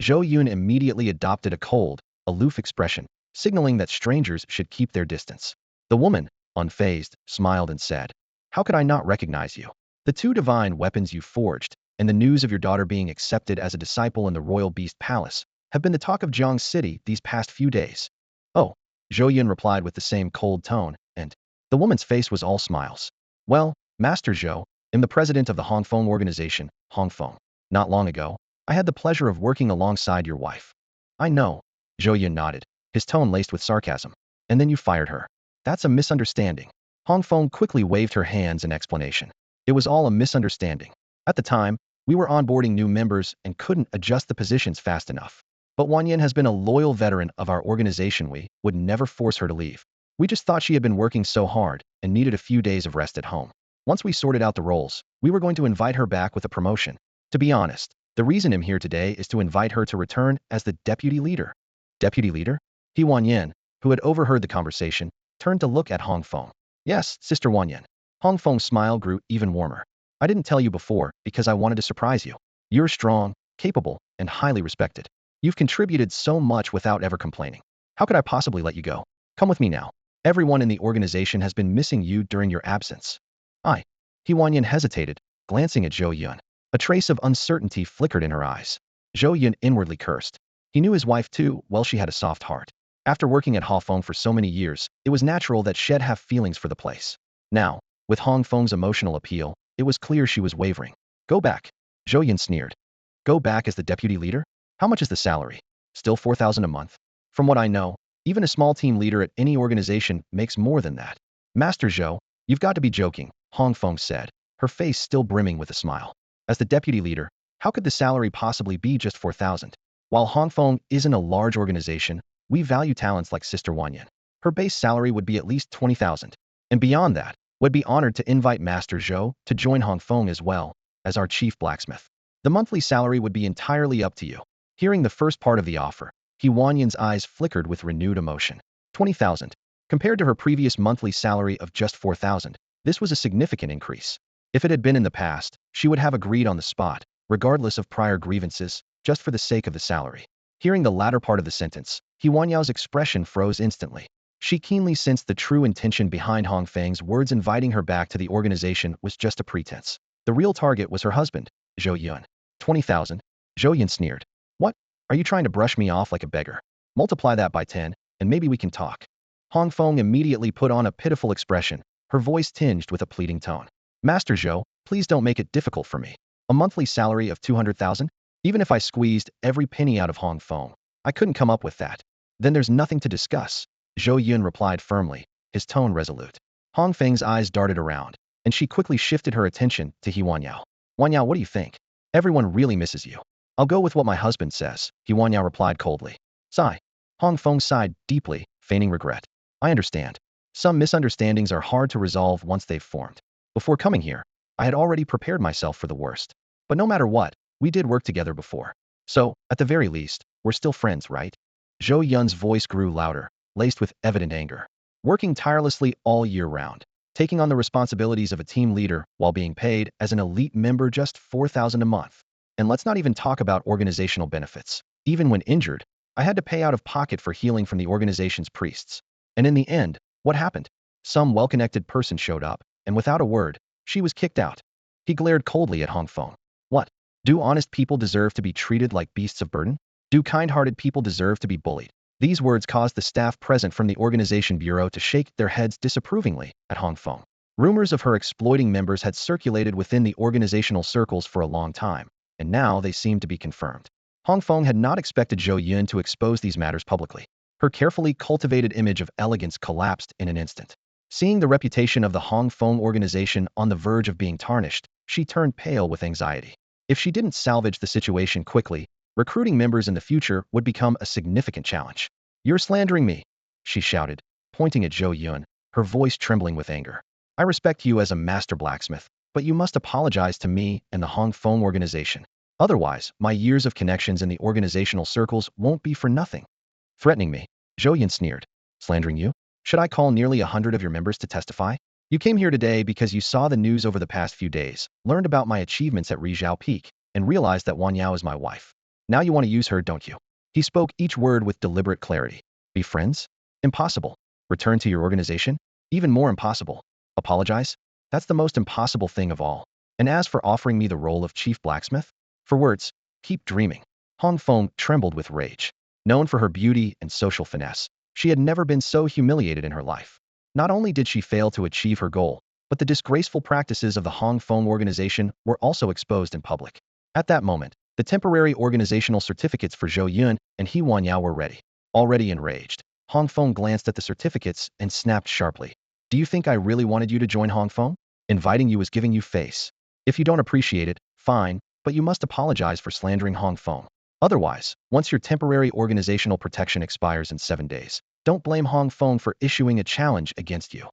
Zhou Yun immediately adopted a cold, aloof expression, signaling that strangers should keep their distance. The woman, unfazed, smiled and said, "How could I not recognize you? The 2 divine weapons you forged, and the news of your daughter being accepted as a disciple in the Royal Beast Palace, have been the talk of Jiang City these past few days." "Oh," Zhou Yun replied with the same cold tone, and the woman's face was all smiles. "Well, Master Zhou, I'm the president of the Hongfeng organization, Hongfeng. Not long ago, I had the pleasure of working alongside your wife." "I know," Zhou Yun nodded, his tone laced with sarcasm. "And then you fired her." "That's a misunderstanding." Hongfeng quickly waved her hands in explanation. "It was all a misunderstanding. At the time, we were onboarding new members and couldn't adjust the positions fast enough. But Wanyan has been a loyal veteran of our organization. We would never force her to leave. We just thought she had been working so hard and needed a few days of rest at home. Once we sorted out the roles, we were going to invite her back with a promotion. To be honest, the reason I'm here today is to invite her to return as the deputy leader." "Deputy leader?" He Wanyan, who had overheard the conversation, turned to look at Hongfeng. "Yes, Sister Wanyan." Hongfeng's smile grew even warmer. "I didn't tell you before because I wanted to surprise you. You're strong, capable, and highly respected. You've contributed so much without ever complaining. How could I possibly let you go? Come with me now. Everyone in the organization has been missing you during your absence. I. Zhou Yun hesitated, glancing at Zhou Yun. A trace of uncertainty flickered in her eyes. Zhou Yun inwardly cursed. He knew his wife too well. She had a soft heart. After working at Hongfeng for so many years, it was natural that she'd have feelings for the place. Now, with Hongfeng's emotional appeal, it was clear she was wavering. Go back. Zhou Yun sneered. Go back as the deputy leader? How much is the salary? Still 4,000 a month. From what I know, even a small team leader at any organization makes more than that. Master Zhou, you've got to be joking, Hongfeng said, her face still brimming with a smile. As the deputy leader, how could the salary possibly be just 4,000? While Hongfeng isn't a large organization, we value talents like Sister Wanyan. Her base salary would be at least 20,000. And beyond that, would be honored to invite Master Zhou to join Hongfeng as well as our chief blacksmith. The monthly salary would be entirely up to you. Hearing the first part of the offer, Wanyan's eyes flickered with renewed emotion. 20,000. Compared to her previous monthly salary of just 4,000, this was a significant increase. If it had been in the past, she would have agreed on the spot, regardless of prior grievances, just for the sake of the salary. Hearing the latter part of the sentence, Wanyao's expression froze instantly. She keenly sensed the true intention behind Hongfeng's words. Inviting her back to the organization was just a pretense. The real target was her husband, Zhou Yun. 20,000? Zhou Yun sneered. What? Are you trying to brush me off like a beggar? Multiply that by 10, and maybe we can talk. Hongfeng immediately put on a pitiful expression, her voice tinged with a pleading tone. Master Zhou, please don't make it difficult for me. A monthly salary of 200,000? Even if I squeezed every penny out of Hongfeng, I couldn't come up with that. Then there's nothing to discuss. Zhou Yun replied firmly, his tone resolute. Hongfeng's eyes darted around, and she quickly shifted her attention to Wanyao. Wanyao, what do you think? Everyone really misses you. I'll go with what my husband says, Wanyao replied coldly. Sigh. Hongfeng sighed deeply, feigning regret. I understand. Some misunderstandings are hard to resolve once they've formed. Before coming here, I had already prepared myself for the worst. But no matter what, we did work together before. So, at the very least, we're still friends, right? Zhou Yun's voice grew louder, laced with evident anger. Working tirelessly all year round, taking on the responsibilities of a team leader while being paid as an elite member just 4,000 a month. And let's not even talk about organizational benefits. Even when injured, I had to pay out of pocket for healing from the organization's priests. And in the end, what happened? Some well-connected person showed up, and without a word, she was kicked out. He glared coldly at Hongfeng. What? Do honest people deserve to be treated like beasts of burden? Do kind-hearted people deserve to be bullied? These words caused the staff present from the organization bureau to shake their heads disapprovingly at Hongfeng. Rumors of her exploiting members had circulated within the organizational circles for a long time, and now they seemed to be confirmed. Hongfeng had not expected Zhou Yun to expose these matters publicly. Her carefully cultivated image of elegance collapsed in an instant. Seeing the reputation of the Hongfeng organization on the verge of being tarnished, she turned pale with anxiety. If she didn't salvage the situation quickly, recruiting members in the future would become a significant challenge. You're slandering me, she shouted, pointing at Zhou Yun, her voice trembling with anger. I respect you as a master blacksmith, but you must apologize to me and the Hongfeng organization. Otherwise, my years of connections in the organizational circles won't be for nothing. Threatening me, Zhou Yun sneered. Slandering you? Should I call nearly 100 of your members to testify? You came here today because you saw the news over the past few days, learned about my achievements at Rizhao Peak, and realized that Wanyao is my wife. Now you want to use her, don't you? He spoke each word with deliberate clarity. Be friends? Impossible. Return to your organization? Even more impossible. Apologize? That's the most impossible thing of all. And as for offering me the role of chief blacksmith? For words, keep dreaming. Hongfeng trembled with rage. Known for her beauty and social finesse, she had never been so humiliated in her life. Not only did she fail to achieve her goal, but the disgraceful practices of the Hongfeng organization were also exposed in public. At that moment, the temporary organizational certificates for Zhou Yun and He Wanyao were ready. Already enraged, Hongfeng glanced at the certificates and snapped sharply. Do you think I really wanted you to join Hongfeng? Inviting you is giving you face. If you don't appreciate it, fine, but you must apologize for slandering Hongfeng. Otherwise, once your temporary organizational protection expires in 7 days, don't blame Hongfeng for issuing a challenge against you.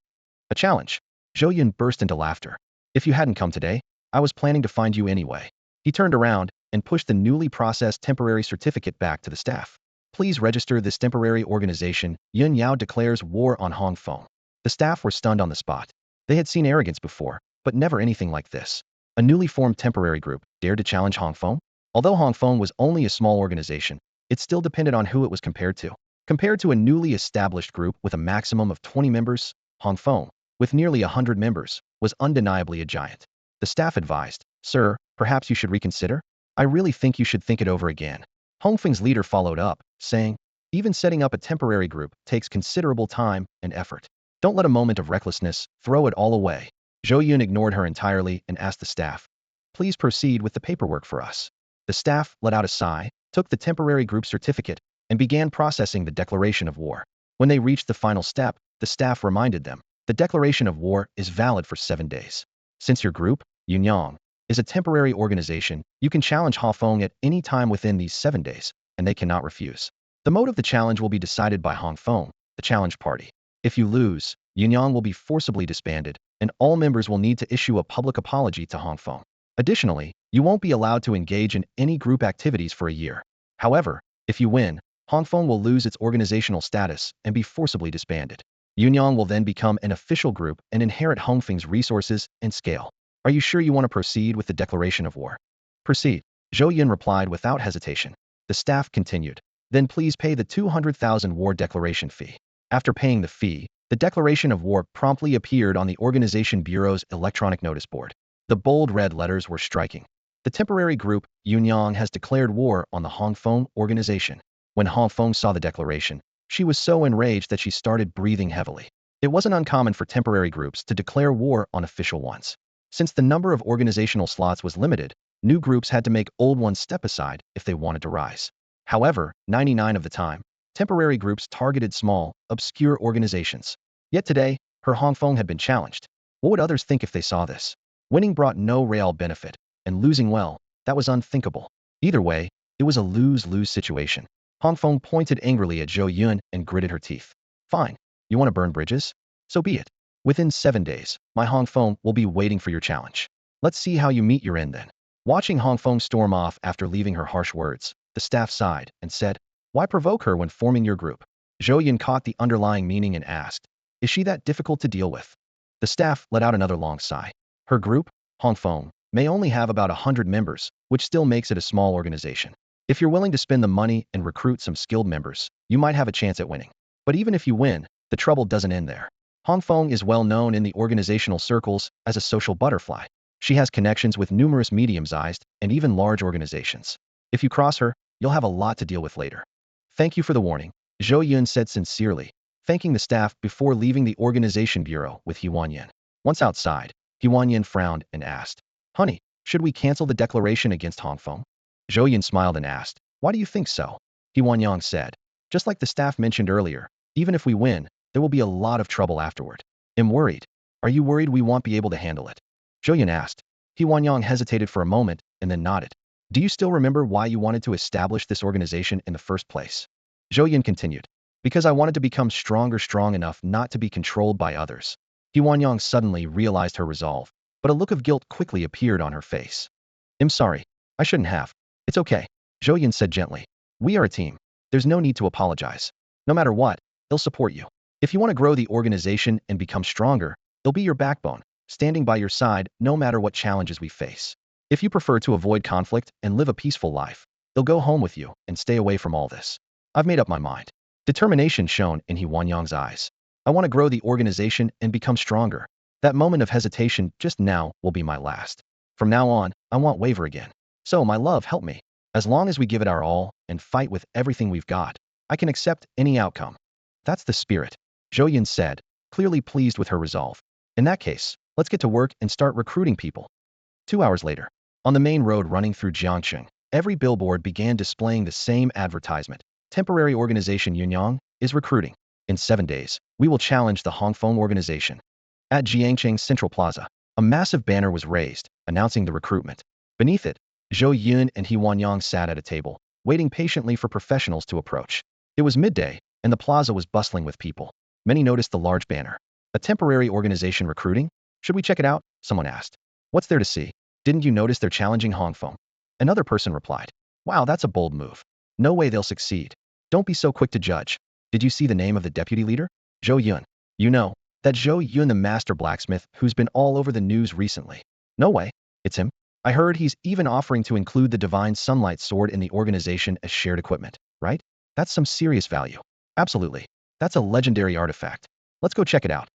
A challenge? Zhou Yun burst into laughter. If you hadn't come today, I was planning to find you anyway. He turned around and pushed the newly processed temporary certificate back to the staff. Please register this temporary organization. Yun Yao declares war on Hongfeng. The staff were stunned on the spot. They had seen arrogance before, but never anything like this. A newly formed temporary group dared to challenge Hongfeng? Although Hongfeng was only a small organization, it still depended on who it was compared to. Compared to a newly established group with a maximum of 20 members, Hongfeng, with nearly 100 members, was undeniably a giant. The staff advised, "Sir, perhaps you should reconsider? I really think you should think it over again." Hongfeng's leader followed up, saying, "Even setting up a temporary group takes considerable time and effort. Don't let a moment of recklessness throw it all away." Zhou Yun ignored her entirely and asked the staff, "Please proceed with the paperwork for us." The staff let out a sigh, took the temporary group certificate, and began processing the declaration of war. When they reached the final step, the staff reminded them, "The declaration of war is valid for 7 days. Since your group, Yunyang, is a temporary organization, you can challenge Hongfeng at any time within these 7 days, and they cannot refuse. The mode of the challenge will be decided by Hongfeng, the challenge party. If you lose, Yunyang will be forcibly disbanded, and all members will need to issue a public apology to Hongfeng. Additionally, you won't be allowed to engage in any group activities for a year. However, if you win, Hongfeng will lose its organizational status and be forcibly disbanded. Yunyang will then become an official group and inherit Hongfeng's resources and scale. Are you sure you want to proceed with the declaration of war?" "Proceed," Zhou Yun replied without hesitation. The staff continued, "Then please pay the 200,000 war declaration fee." After paying the fee, the declaration of war promptly appeared on the Organization Bureau's electronic notice board. The bold red letters were striking. The temporary group, Yunyang, has declared war on the Hongfeng organization. When Hongfeng saw the declaration, she was so enraged that she started breathing heavily. It wasn't uncommon for temporary groups to declare war on official ones. Since the number of organizational slots was limited, new groups had to make old ones step aside if they wanted to rise. However, 99% of the time, temporary groups targeted small, obscure organizations. Yet today, her Hongfeng had been challenged. What would others think if they saw this? Winning brought no real benefit, and losing, well, that was unthinkable. Either way, it was a lose-lose situation. Hongfeng pointed angrily at Zhou Yun and gritted her teeth. "Fine. You want to burn bridges? So be it. Within 7 days, my Hongfeng will be waiting for your challenge. Let's see how you meet your end then." Watching Hongfeng storm off after leaving her harsh words, the staff sighed and said, "Why provoke her when forming your group?" Zhou Yun caught the underlying meaning and asked, "Is she that difficult to deal with?" The staff let out another long sigh. Her group, Hongfeng, may only have about 100 members, which still makes it a small organization. If you're willing to spend the money and recruit some skilled members, you might have a chance at winning. But even if you win, the trouble doesn't end there. Hongfeng is well known in the organizational circles as a social butterfly. She has connections with numerous medium-sized and even large organizations. If you cross her, you'll have a lot to deal with later. "Thank you for the warning," Zhou Yun said sincerely, thanking the staff before leaving the organization bureau with Huanyan. Once outside, Huanyan frowned and asked, "Honey, should we cancel the declaration against Hongfeng?" Zhou Yun smiled and asked, "Why do you think so?" Huanyan said, "Just like the staff mentioned earlier, even if we win, there will be a lot of trouble afterward. I'm worried. Are you worried we won't be able to handle it?" Zhou Yun asked. Huanyan hesitated for a moment and then nodded. "Do you still remember why you wanted to establish this organization in the first place?" Zhou Yun continued, "Because I wanted to become strong enough not to be controlled by others." Huanyan suddenly realized her resolve, but a look of guilt quickly appeared on her face. "I'm sorry. I shouldn't have." "It's okay," Zhou Yun said gently. "We are a team. There's no need to apologize. No matter what, they'll support you. If you want to grow the organization and become stronger, they'll be your backbone, standing by your side no matter what challenges we face. If you prefer to avoid conflict and live a peaceful life, they'll go home with you and stay away from all this. I've made up my mind." Determination shone in Huanyang's eyes. "I want to grow the organization and become stronger. That moment of hesitation just now will be my last. From now on, I won't waver again. So, my love, help me. As long as we give it our all and fight with everything we've got, I can accept any outcome." "That's the spirit," Zhou Yun said, clearly pleased with her resolve. "In that case, let's get to work and start recruiting people." 2 hours later, on the main road running through Chongqing, every billboard began displaying the same advertisement. Temporary organization Yunyang is recruiting. In 7 days, we will challenge the Hongfeng organization. At Jiangqing Central Plaza, a massive banner was raised, announcing the recruitment. Beneath it, Zhou Yun and Huanyang sat at a table, waiting patiently for professionals to approach. It was midday, and the plaza was bustling with people. Many noticed the large banner. "A temporary organization recruiting? Should we check it out?" someone asked. "What's there to see? Didn't you notice they're challenging Hongfeng?" Another person replied, "Wow, that's a bold move. No way they'll succeed. Don't be so quick to judge. Did you see the name of the deputy leader? Zhou Yun. You know, that Zhou Yun, the master blacksmith who's been all over the news recently." "No way. It's him." I heard he's even offering to include the Divine Sunlight Sword in the organization as shared equipment, right? That's some serious value. Absolutely. That's a legendary artifact. Let's go check it out.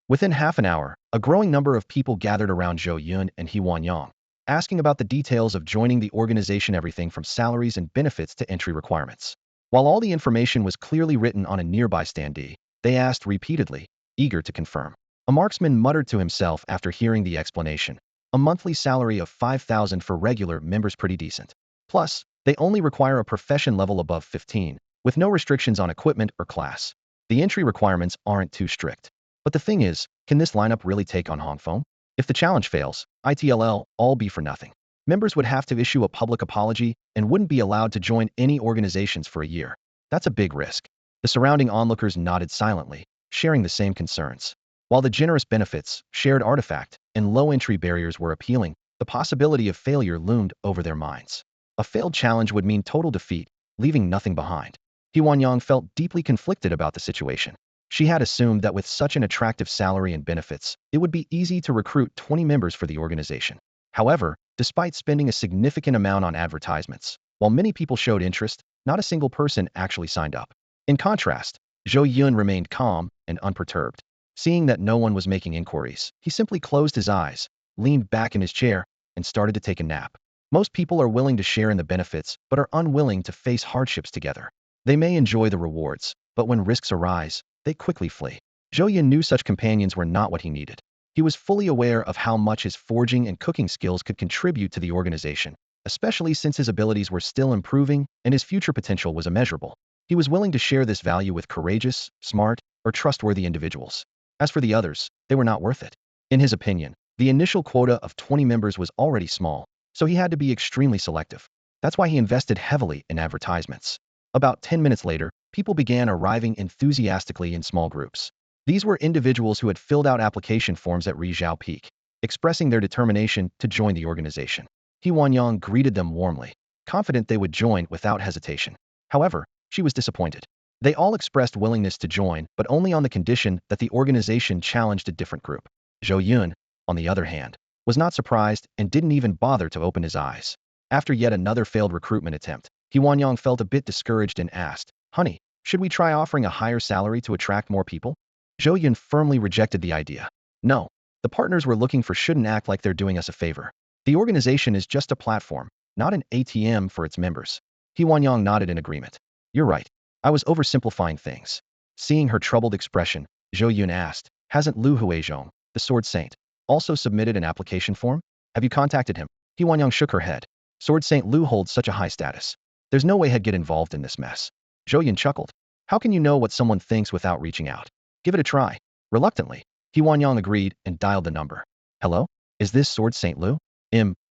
Within half an hour, a growing number of people gathered around Zhou Yun and Yang, asking about the details of joining the organization, everything from salaries and benefits to entry requirements. While all the information was clearly written on a nearby standee, they asked repeatedly, eager to confirm. A marksman muttered to himself after hearing the explanation. A monthly salary of 5,000 for regular members, pretty decent. Plus, they only require a profession level above 15, with no restrictions on equipment or class. The entry requirements aren't too strict. But the thing is, can this lineup really take on Hongfeng? If the challenge fails, it'll all be for nothing. Members would have to issue a public apology and wouldn't be allowed to join any organizations for a year. That's a big risk. The surrounding onlookers nodded silently, sharing the same concerns. While the generous benefits, shared artifact, and low entry barriers were appealing, the possibility of failure loomed over their minds. A failed challenge would mean total defeat, leaving nothing behind. Yang felt deeply conflicted about the situation. She had assumed that with such an attractive salary and benefits, it would be easy to recruit 20 members for the organization. However, despite spending a significant amount on advertisements, while many people showed interest, not a single person actually signed up. In contrast, Zhou Yun remained calm and unperturbed. Seeing that no one was making inquiries, he simply closed his eyes, leaned back in his chair, and started to take a nap. Most people are willing to share in the benefits, but are unwilling to face hardships together. They may enjoy the rewards, but when risks arise, they quickly flee. Zhou Yun knew such companions were not what he needed. He was fully aware of how much his forging and cooking skills could contribute to the organization, especially since his abilities were still improving and his future potential was immeasurable. He was willing to share this value with courageous, smart, or trustworthy individuals. As for the others, they were not worth it. In his opinion, the initial quota of 20 members was already small, so he had to be extremely selective. That's why he invested heavily in advertisements. About 10 minutes later, people began arriving enthusiastically in small groups. These were individuals who had filled out application forms at Rizhao Peak, expressing their determination to join the organization. Yang greeted them warmly, confident they would join without hesitation. However, she was disappointed. They all expressed willingness to join, but only on the condition that the organization challenged a different group. Zhou Yun, on the other hand, was not surprised and didn't even bother to open his eyes. After yet another failed recruitment attempt, Yang felt a bit discouraged and asked, "Honey, should we try offering a higher salary to attract more people?" Zhou Yun firmly rejected the idea. No, the partners we're looking for shouldn't act like they're doing us a favor. The organization is just a platform, not an ATM for its members. Yang nodded in agreement. You're right. I was oversimplifying things. Seeing her troubled expression, Zhou Yun asked, hasn't Lu Huizhong, the Sword Saint, also submitted an application form? Have you contacted him? Yang shook her head. Sword Saint Lu holds such a high status. There's no way he'd get involved in this mess. Zhou Yun chuckled. How can you know what someone thinks without reaching out? Give it a try. Reluctantly, Yang agreed and dialed the number. Hello? Is this Sword Saint Lu?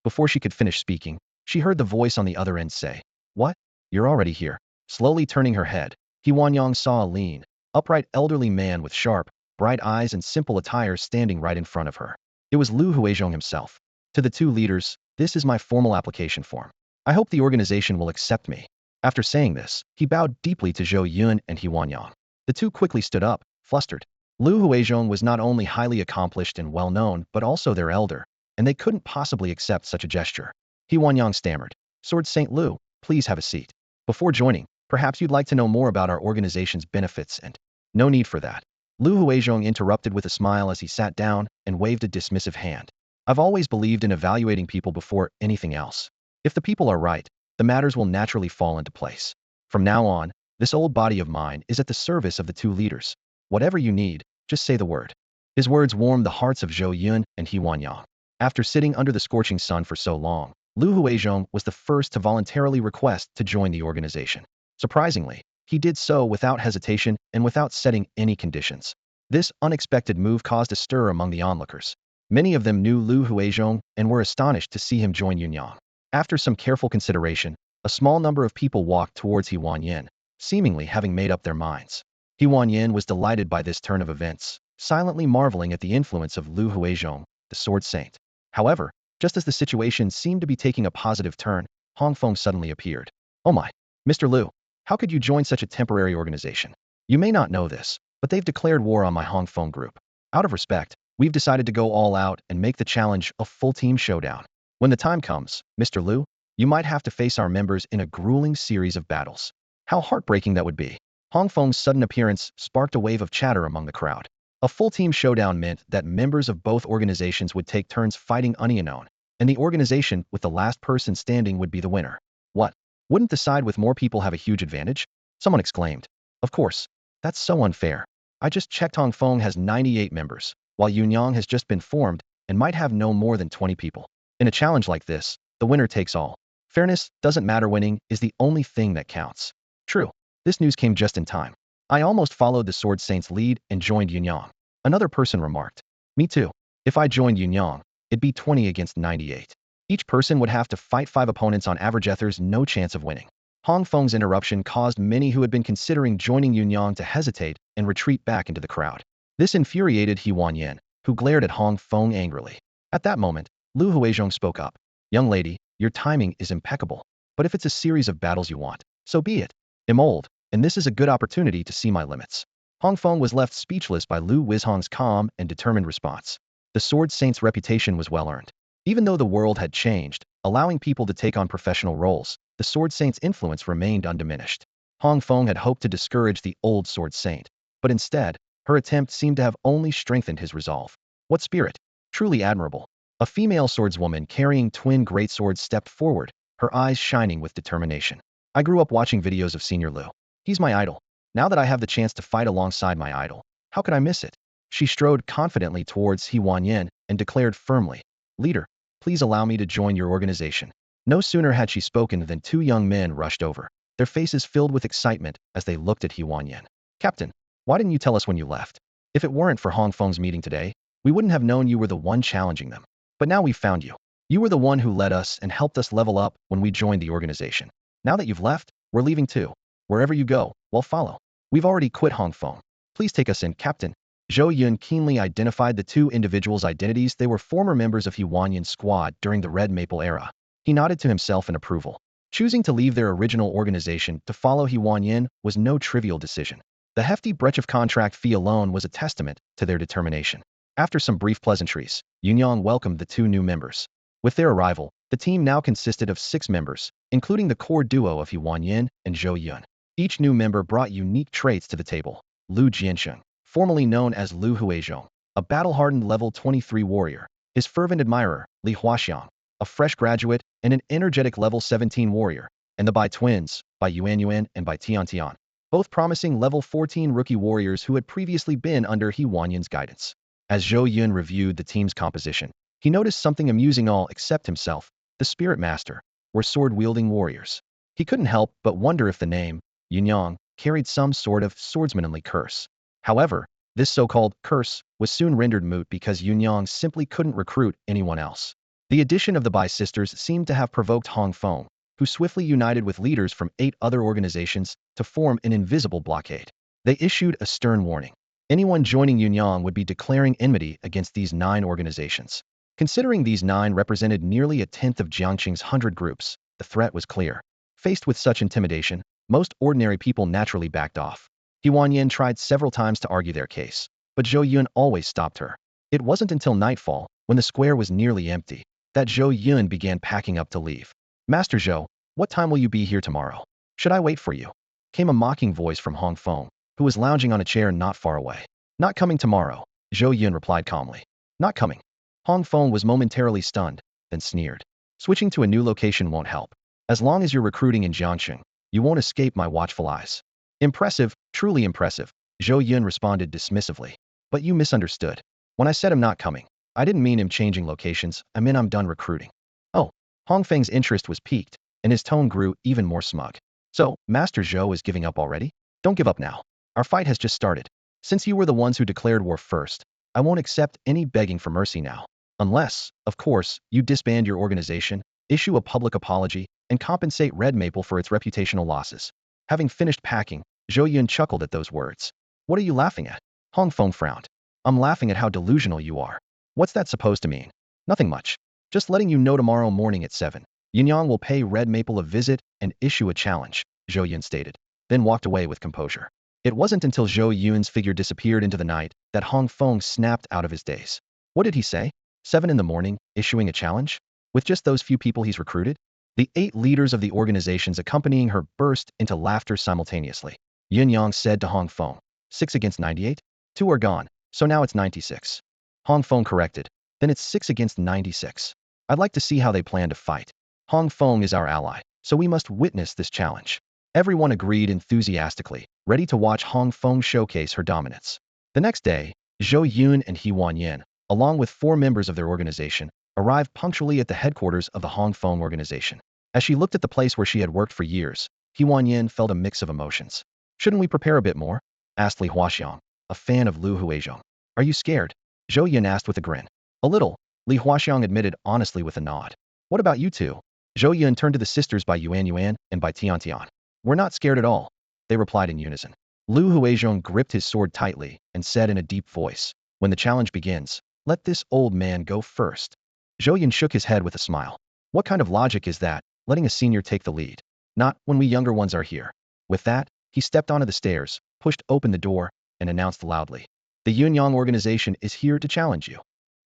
Before she could finish speaking, she heard the voice on the other end say, What? You're already here. Slowly turning her head, Yang saw a lean, upright elderly man with sharp, bright eyes and simple attire standing right in front of her. It was Lu Huizhong himself. To the two leaders, this is my formal application form. I hope the organization will accept me. After saying this, he bowed deeply to Zhou Yun and Yang. The two quickly stood up, flustered. Lu Huizhong was not only highly accomplished and well-known, but also their elder, and they couldn't possibly accept such a gesture. Yang stammered, Sword Saint Lu, please have a seat. Before joining, perhaps you'd like to know more about our organization's benefits and... No need for that. Lu Huizhong interrupted with a smile as he sat down and waved a dismissive hand. I've always believed in evaluating people before anything else. If the people are right, the matters will naturally fall into place. From now on, this old body of mine is at the service of the two leaders. Whatever you need, just say the word. His words warmed the hearts of Zhou Yun and Yang. After sitting under the scorching sun for so long, Lu Huizhong was the first to voluntarily request to join the organization. Surprisingly, he did so without hesitation and without setting any conditions. This unexpected move caused a stir among the onlookers. Many of them knew Lu Huizhong and were astonished to see him join Yang. After some careful consideration, a small number of people walked towards Yin, seemingly having made up their minds. Yin was delighted by this turn of events, silently marveling at the influence of Lu Huizhong, the Sword Saint. However, just as the situation seemed to be taking a positive turn, Hongfeng suddenly appeared. Oh my, Mr. Lu, how could you join such a temporary organization? You may not know this, but they've declared war on my Hongfeng group. Out of respect, we've decided to go all out and make the challenge a full team showdown. When the time comes, Mr. Liu, you might have to face our members in a grueling series of battles. How heartbreaking that would be. Hong Feng's sudden appearance sparked a wave of chatter among the crowd. A full team showdown meant that members of both organizations would take turns fighting unknown, and the organization with the last person standing would be the winner. What? Wouldn't the side with more people have a huge advantage? Someone exclaimed. Of course. That's so unfair. I just checked. Hong Feng has 98 members, while Yunyang has just been formed and might have no more than 20 people. In a challenge like this, the winner takes all. Fairness doesn't matter. Winning is the only thing that counts. True. This news came just in time. I almost followed the Sword Saint's lead and joined Yunyang. Another person remarked. Me too. If I joined Yunyang, it'd be 20 against 98. Each person would have to fight 5 opponents on average. There's no chance of winning. Hong Feng's interruption caused many who had been considering joining Yunyang to hesitate and retreat back into the crowd. This infuriated Yen, who glared at Hong Feng angrily. At that moment, Lu Huizhong spoke up. Young lady, your timing is impeccable. But if it's a series of battles you want, so be it. I'm old, and this is a good opportunity to see my limits. Hong Feng was left speechless by Lu Huizhong's calm and determined response. The Sword Saint's reputation was well earned. Even though the world had changed, allowing people to take on professional roles, the Sword Saint's influence remained undiminished. Hong Feng had hoped to discourage the old Sword Saint, but instead, her attempt seemed to have only strengthened his resolve. What spirit! Truly admirable. A female swordswoman carrying twin great swords stepped forward, her eyes shining with determination. I grew up watching videos of Senior Liu. He's my idol. Now that I have the chance to fight alongside my idol, how could I miss it? She strode confidently towards Yen and declared firmly, Leader, please allow me to join your organization. No sooner had she spoken than 2 young men rushed over, their faces filled with excitement as they looked at Yen. Captain, why didn't you tell us when you left? If it weren't for Hong Feng's meeting today, we wouldn't have known you were the one challenging them. But now we've found you. You were the one who led us and helped us level up when we joined the organization. Now that you've left, we're leaving too. Wherever you go, we'll follow. We've already quit Hong Feng. Please take us in, Captain. Zhou Yun keenly identified the 2 individuals' identities. They were former members of Huanyuan's squad during the Red Maple era. He nodded to himself in approval. Choosing to leave their original organization to follow Huanyuan was no trivial decision. The hefty breach of contract fee alone was a testament to their determination. After some brief pleasantries, Yunyang welcomed the 2 new members. With their arrival, the team now consisted of 6 members, including the core duo of Huanyuan and Zhou Yun. Each new member brought unique traits to the table. Lu Jiansheng, formerly known as Lu Huizhong, a battle-hardened level 23 warrior. His fervent admirer, Li Huaxiang, a fresh graduate and an energetic level 17 warrior. And the Bai twins, Bai Yuanyuan and Bai Tiantian, both promising level 14 rookie warriors who had previously been under Huanyuan's guidance. As Zhou Yun reviewed the team's composition, he noticed something amusing. All except himself, the Spirit Master, were sword-wielding warriors. He couldn't help but wonder if the name, Yunyang, carried some sort of swordsmanly curse. However, this so-called curse was soon rendered moot because Yunyang simply couldn't recruit anyone else. The addition of the Bai sisters seemed to have provoked Hong Feng, who swiftly united with leaders from 8 other organizations to form an invisible blockade. They issued a stern warning. Anyone joining Yunyang would be declaring enmity against these 9 organizations. Considering these 9 represented nearly a tenth of Jiangqing's 100 groups, the threat was clear. Faced with such intimidation, most ordinary people naturally backed off. Huanyuan tried several times to argue their case, but Zhou Yun always stopped her. It wasn't until nightfall, when the square was nearly empty, that Zhou Yun began packing up to leave. Master Zhou, what time will you be here tomorrow? Should I wait for you? Came a mocking voice from Hong Feng, who was lounging on a chair not far away. Not coming tomorrow, Zhou Yun replied calmly. Not coming. Hong Feng was momentarily stunned, then sneered. Switching to a new location won't help. As long as you're recruiting in Jiangqing, you won't escape my watchful eyes. Impressive, truly impressive, Zhou Yun responded dismissively. But you misunderstood. When I said I'm not coming, I didn't mean him changing locations, I meant I'm done recruiting. Oh, Hong Feng's interest was piqued, and his tone grew even more smug. So, Master Zhou is giving up already? Don't give up now. Our fight has just started. Since you were the ones who declared war first, I won't accept any begging for mercy now. Unless, of course, you disband your organization, issue a public apology, and compensate Red Maple for its reputational losses. Having finished packing, Zhou Yun chuckled at those words. What are you laughing at? Hong Feng frowned. I'm laughing at how delusional you are. What's that supposed to mean? Nothing much. Just letting you know tomorrow morning at 7. Yunyang will pay Red Maple a visit and issue a challenge, Zhou Yun stated, then walked away with composure. It wasn't until Zhou Yun's figure disappeared into the night that Hong Feng snapped out of his daze. What did he say? 7 in the morning, issuing a challenge? With just those few people he's recruited? The 8 leaders of the organizations accompanying her burst into laughter simultaneously. Yin Yang said to Hong Feng, 6 against 98? 2 are gone, so now it's 96. Hong Feng corrected, then it's 6 against 96. I'd like to see how they plan to fight. Hong Feng is our ally, so we must witness this challenge. Everyone agreed enthusiastically, ready to watch Hong Feng showcase her dominance. The next day, Zhou Yun and Huan Yin, along with 4 members of their organization, arrived punctually at the headquarters of the Hong Feng organization. As she looked at the place where she had worked for years, Huan Yin felt a mix of emotions. Shouldn't we prepare a bit more? Asked Li Huaxiang, a fan of Lu Huizhong. Are you scared? Zhou Yun asked with a grin. A little, Li Huaxiang admitted honestly with a nod. What about you two? Zhou Yun turned to the sisters by Yuan Yuan and by Tian Tian. We're not scared at all, they replied in unison. Lu Huizhong gripped his sword tightly and said in a deep voice, when the challenge begins, let this old man go first. Zhou Yun shook his head with a smile. What kind of logic is that, letting a senior take the lead? Not when we younger ones are here. With that, he stepped onto the stairs, pushed open the door, and announced loudly. The Yunyang organization is here to challenge you.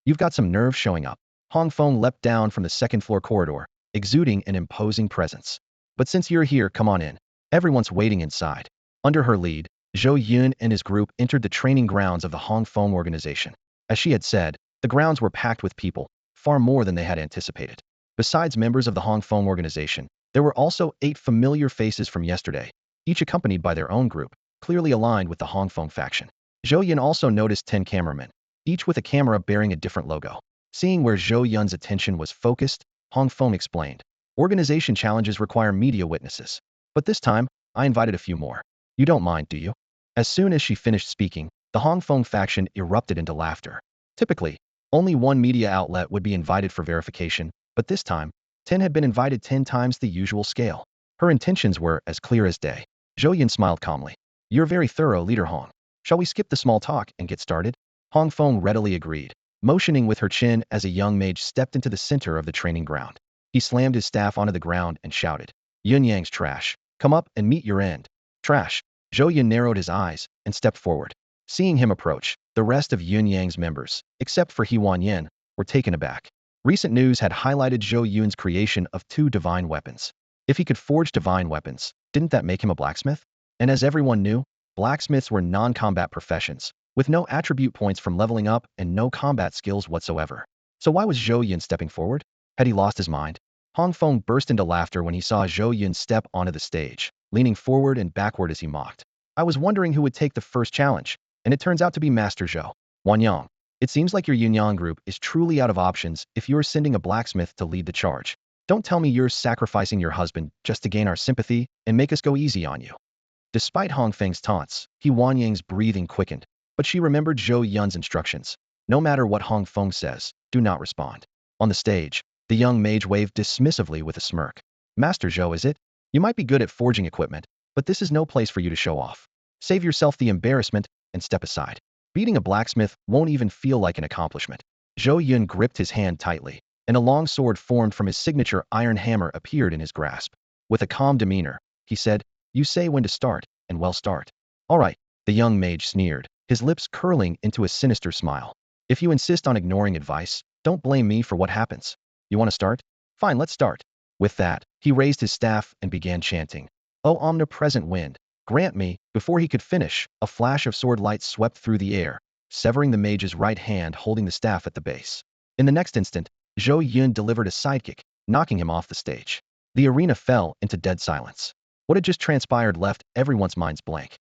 You've got some nerve showing up. Hong Feng leapt down from the second-floor corridor, exuding an imposing presence. But since you're here, come on in. Everyone's waiting inside. Under her lead, Zhou Yun and his group entered the training grounds of the Hong Feng organization. As she had said, the grounds were packed with people, far more than they had anticipated. Besides members of the Hong Feng organization, there were also 8 familiar faces from yesterday, each accompanied by their own group, clearly aligned with the Hong Feng faction. Zhou Yun also noticed 10 cameramen, each with a camera bearing a different logo. Seeing where Zhou Yun's attention was focused, Hong Feng explained, organization challenges require media witnesses. But this time, I invited a few more. You don't mind, do you? As soon as she finished speaking, the Hong Feng faction erupted into laughter. Typically, only one media outlet would be invited for verification, but this time, 10 had been invited 10 times the usual scale. Her intentions were as clear as day. Zhou Yun smiled calmly. You're very thorough, Leader Hong. Shall we skip the small talk and get started? Hong Feng readily agreed, motioning with her chin as a young mage stepped into the center of the training ground. He slammed his staff onto the ground and shouted, Yun Yang's trash. Come up and meet your end. Trash. Zhou Yun narrowed his eyes and stepped forward. Seeing him approach, the rest of Yun Yang's members, except for Huan Yin, were taken aback. Recent news had highlighted Zhou Yun's creation of 2 divine weapons. If he could forge divine weapons, didn't that make him a blacksmith? And as everyone knew, blacksmiths were non-combat professions, with no attribute points from leveling up and no combat skills whatsoever. So why was Zhou Yun stepping forward? Had he lost his mind? Hong Feng burst into laughter when he saw Zhou Yun step onto the stage, leaning forward and backward as he mocked. I was wondering who would take the first challenge, and it turns out to be Master Zhou. Wanyang, it seems like your Yunyang group is truly out of options if you're sending a blacksmith to lead the charge. Don't tell me you're sacrificing your husband just to gain our sympathy and make us go easy on you. Despite Hong Feng's taunts, Huanyang's breathing quickened, but she remembered Zhou Yun's instructions. No matter what Hong Feng says, do not respond. On the stage, the young mage waved dismissively with a smirk. Master Zhou, is it? You might be good at forging equipment, but this is no place for you to show off. Save yourself the embarrassment and step aside. Beating a blacksmith won't even feel like an accomplishment. Zhou Yun gripped his hand tightly, and a long sword formed from his signature iron hammer appeared in his grasp. With a calm demeanor, he said, you say when to start, and well start. All right, the young mage sneered, his lips curling into a sinister smile. If you insist on ignoring advice, don't blame me for what happens. You want to start? Fine, let's start. With that, he raised his staff and began chanting, O omnipresent wind, grant me. Before he could finish, a flash of sword light swept through the air, severing the mage's right hand holding the staff at the base. In the next instant, Zhou Yun delivered a sidekick, knocking him off the stage. The arena fell into dead silence. What had just transpired left everyone's minds blank.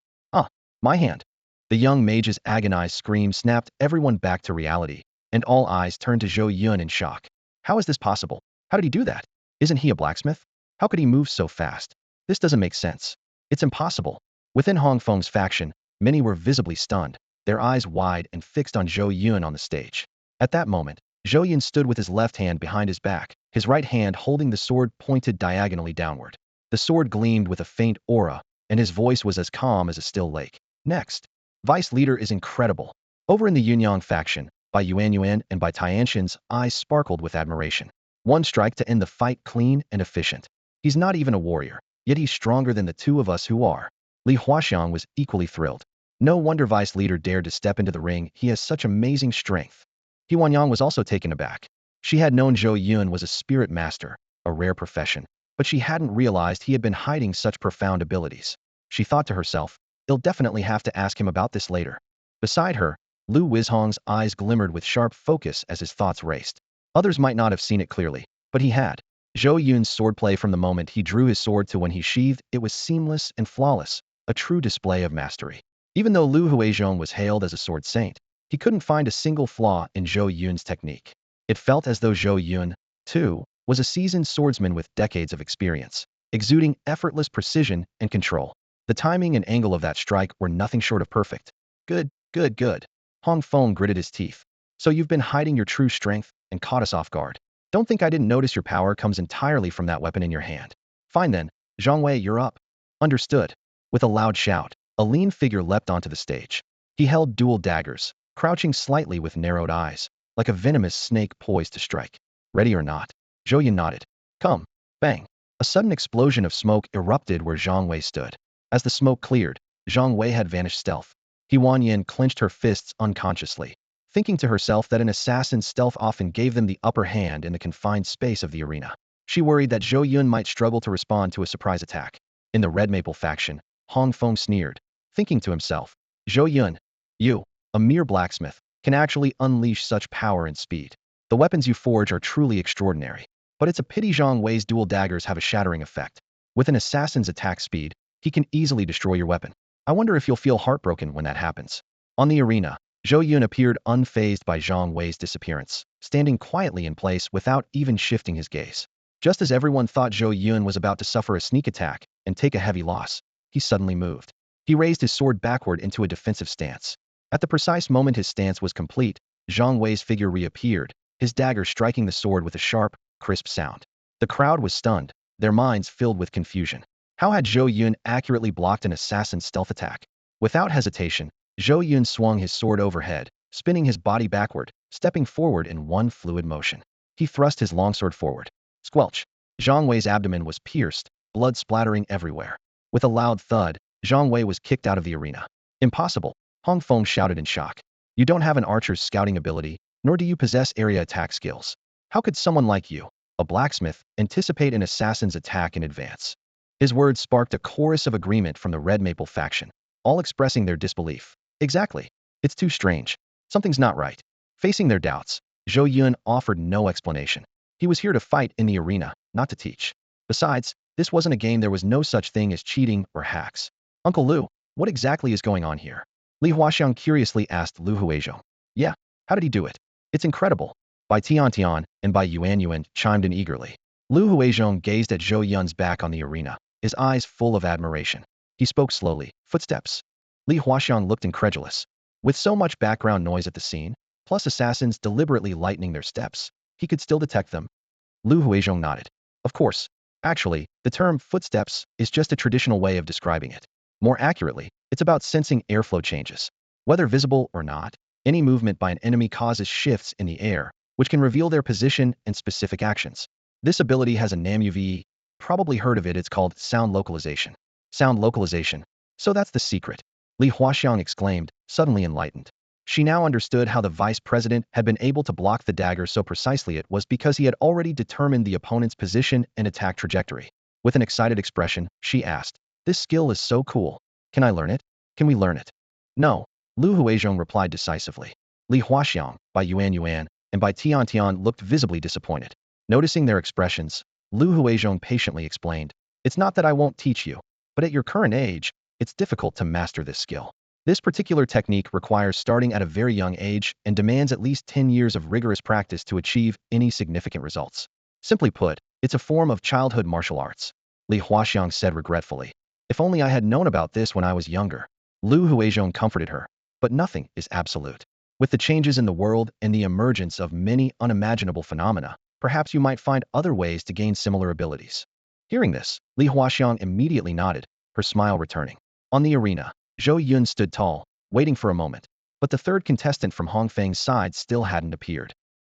My hand. The young mage's agonized scream snapped everyone back to reality, and all eyes turned to Zhou Yun in shock. How is this possible? How did he do that? Isn't he a blacksmith? How could he move so fast? This doesn't make sense. It's impossible. Within Hong Feng's faction, many were visibly stunned, their eyes wide and fixed on Zhou Yun on the stage. At that moment, Zhou Yun stood with his left hand behind his back, his right hand holding the sword pointed diagonally downward. The sword gleamed with a faint aura, and his voice was as calm as a still lake. Next. Vice leader is incredible. Over in the Yunyang faction, by Yuan Yuan and by Tianshan's eyes sparkled with admiration. One strike to end the fight clean and efficient. He's not even a warrior, yet he's stronger than the two of us who are. Li Huaxiang was equally thrilled. No wonder Vice leader dared to step into the ring, he has such amazing strength. Huanyang was also taken aback. She had known Zhou Yun was a spirit master, a rare profession, but she hadn't realized he had been hiding such profound abilities. She thought to herself, "I'll definitely have to ask him about this later." Beside her, Lu Wizhong's eyes glimmered with sharp focus as his thoughts raced. Others might not have seen it clearly, but he had. Zhou Yun's swordplay from the moment he drew his sword to when he sheathed it was seamless and flawless, a true display of mastery. Even though Lu Huizhong was hailed as a sword saint, he couldn't find a single flaw in Zhou Yun's technique. It felt as though Zhou Yun, too, was a seasoned swordsman with decades of experience, exuding effortless precision and control. The timing and angle of that strike were nothing short of perfect. Good, good, good. Hong Feng gritted his teeth. So you've been hiding your true strength and caught us off guard. Don't think I didn't notice your power comes entirely from that weapon in your hand. Fine then, Zhang Wei, you're up. Understood. With a loud shout, a lean figure leapt onto the stage. He held dual daggers, crouching slightly with narrowed eyes, like a venomous snake poised to strike. Ready or not? Zhou Yun nodded. Come. Bang. A sudden explosion of smoke erupted where Zhang Wei stood. As the smoke cleared, Zhang Wei had vanished stealth. Huan Yin clenched her fists unconsciously, thinking to herself that an assassin's stealth often gave them the upper hand in the confined space of the arena. She worried that Zhou Yun might struggle to respond to a surprise attack. In the Red Maple faction, Hong Feng sneered, thinking to himself, Zhou Yun, you, a mere blacksmith, can actually unleash such power and speed. The weapons you forge are truly extraordinary. But it's a pity Zhang Wei's dual daggers have a shattering effect. With an assassin's attack speed, he can easily destroy your weapon. I wonder if you'll feel heartbroken when that happens. On the arena, Zhou Yun appeared unfazed by Zhang Wei's disappearance, standing quietly in place without even shifting his gaze. Just as everyone thought Zhou Yun was about to suffer a sneak attack and take a heavy loss, he suddenly moved. He raised his sword backward into a defensive stance. At the precise moment his stance was complete, Zhang Wei's figure reappeared, his dagger striking the sword with a sharp, crisp sound. The crowd was stunned, their minds filled with confusion. How had Zhou Yun accurately blocked an assassin's stealth attack? Without hesitation, Zhou Yun swung his sword overhead, spinning his body backward, stepping forward in one fluid motion. He thrust his longsword forward. Squelch! Zhang Wei's abdomen was pierced, blood splattering everywhere. With a loud thud, Zhang Wei was kicked out of the arena. Impossible! Hong Feng shouted in shock. You don't have an archer's scouting ability, nor do you possess area attack skills. How could someone like you, a blacksmith, anticipate an assassin's attack in advance? His words sparked a chorus of agreement from the Red Maple faction, all expressing their disbelief. Exactly. It's too strange. Something's not right. Facing their doubts, Zhou Yun offered no explanation. He was here to fight in the arena, not to teach. Besides, this wasn't a game. There was no such thing as cheating or hacks. Uncle Lu, what exactly is going on here? Li Huaxiang curiously asked Lu Huizhong. Yeah, how did he do it? It's incredible. Bai Tian and Bai Yuan chimed in eagerly. Lu Huizhong gazed at Zhou Yun's back on the arena, his eyes full of admiration. He spoke slowly. Footsteps. Li Huaxiang looked incredulous. With so much background noise at the scene, plus assassins deliberately lightening their steps, he could still detect them. Lu Huizhong nodded. Of course. Actually, the term footsteps is just a traditional way of describing it. More accurately, it's about sensing airflow changes. Whether visible or not, any movement by an enemy causes shifts in the air, which can reveal their position and specific actions. This ability has a name you've probably heard of it. It's called sound localization. Sound localization. So that's the secret. Li Huaxiang exclaimed, suddenly enlightened. She now understood how the vice president had been able to block the dagger so precisely. It was because he had already determined the opponent's position and attack trajectory. With an excited expression, she asked, this skill is so cool. Can I learn it? Can we learn it? No. Lu Huizhong replied decisively. Li Huaxiang, Bai Yuan, and Bai Tian looked visibly disappointed. Noticing their expressions, Lu Huizhong patiently explained, it's not that I won't teach you, but at your current age, it's difficult to master this skill. This particular technique requires starting at a very young age and demands at least 10 years of rigorous practice to achieve any significant results. Simply put, it's a form of childhood martial arts. Li Huaxiang said regretfully. If only I had known about this when I was younger. Lu Huizhong comforted her. But nothing is absolute. With the changes in the world and the emergence of many unimaginable phenomena, perhaps you might find other ways to gain similar abilities. Hearing this, Li Huaxiang immediately nodded, her smile returning. On the arena, Zhou Yun stood tall, waiting for a moment, but the third contestant from Hong Feng's side still hadn't appeared.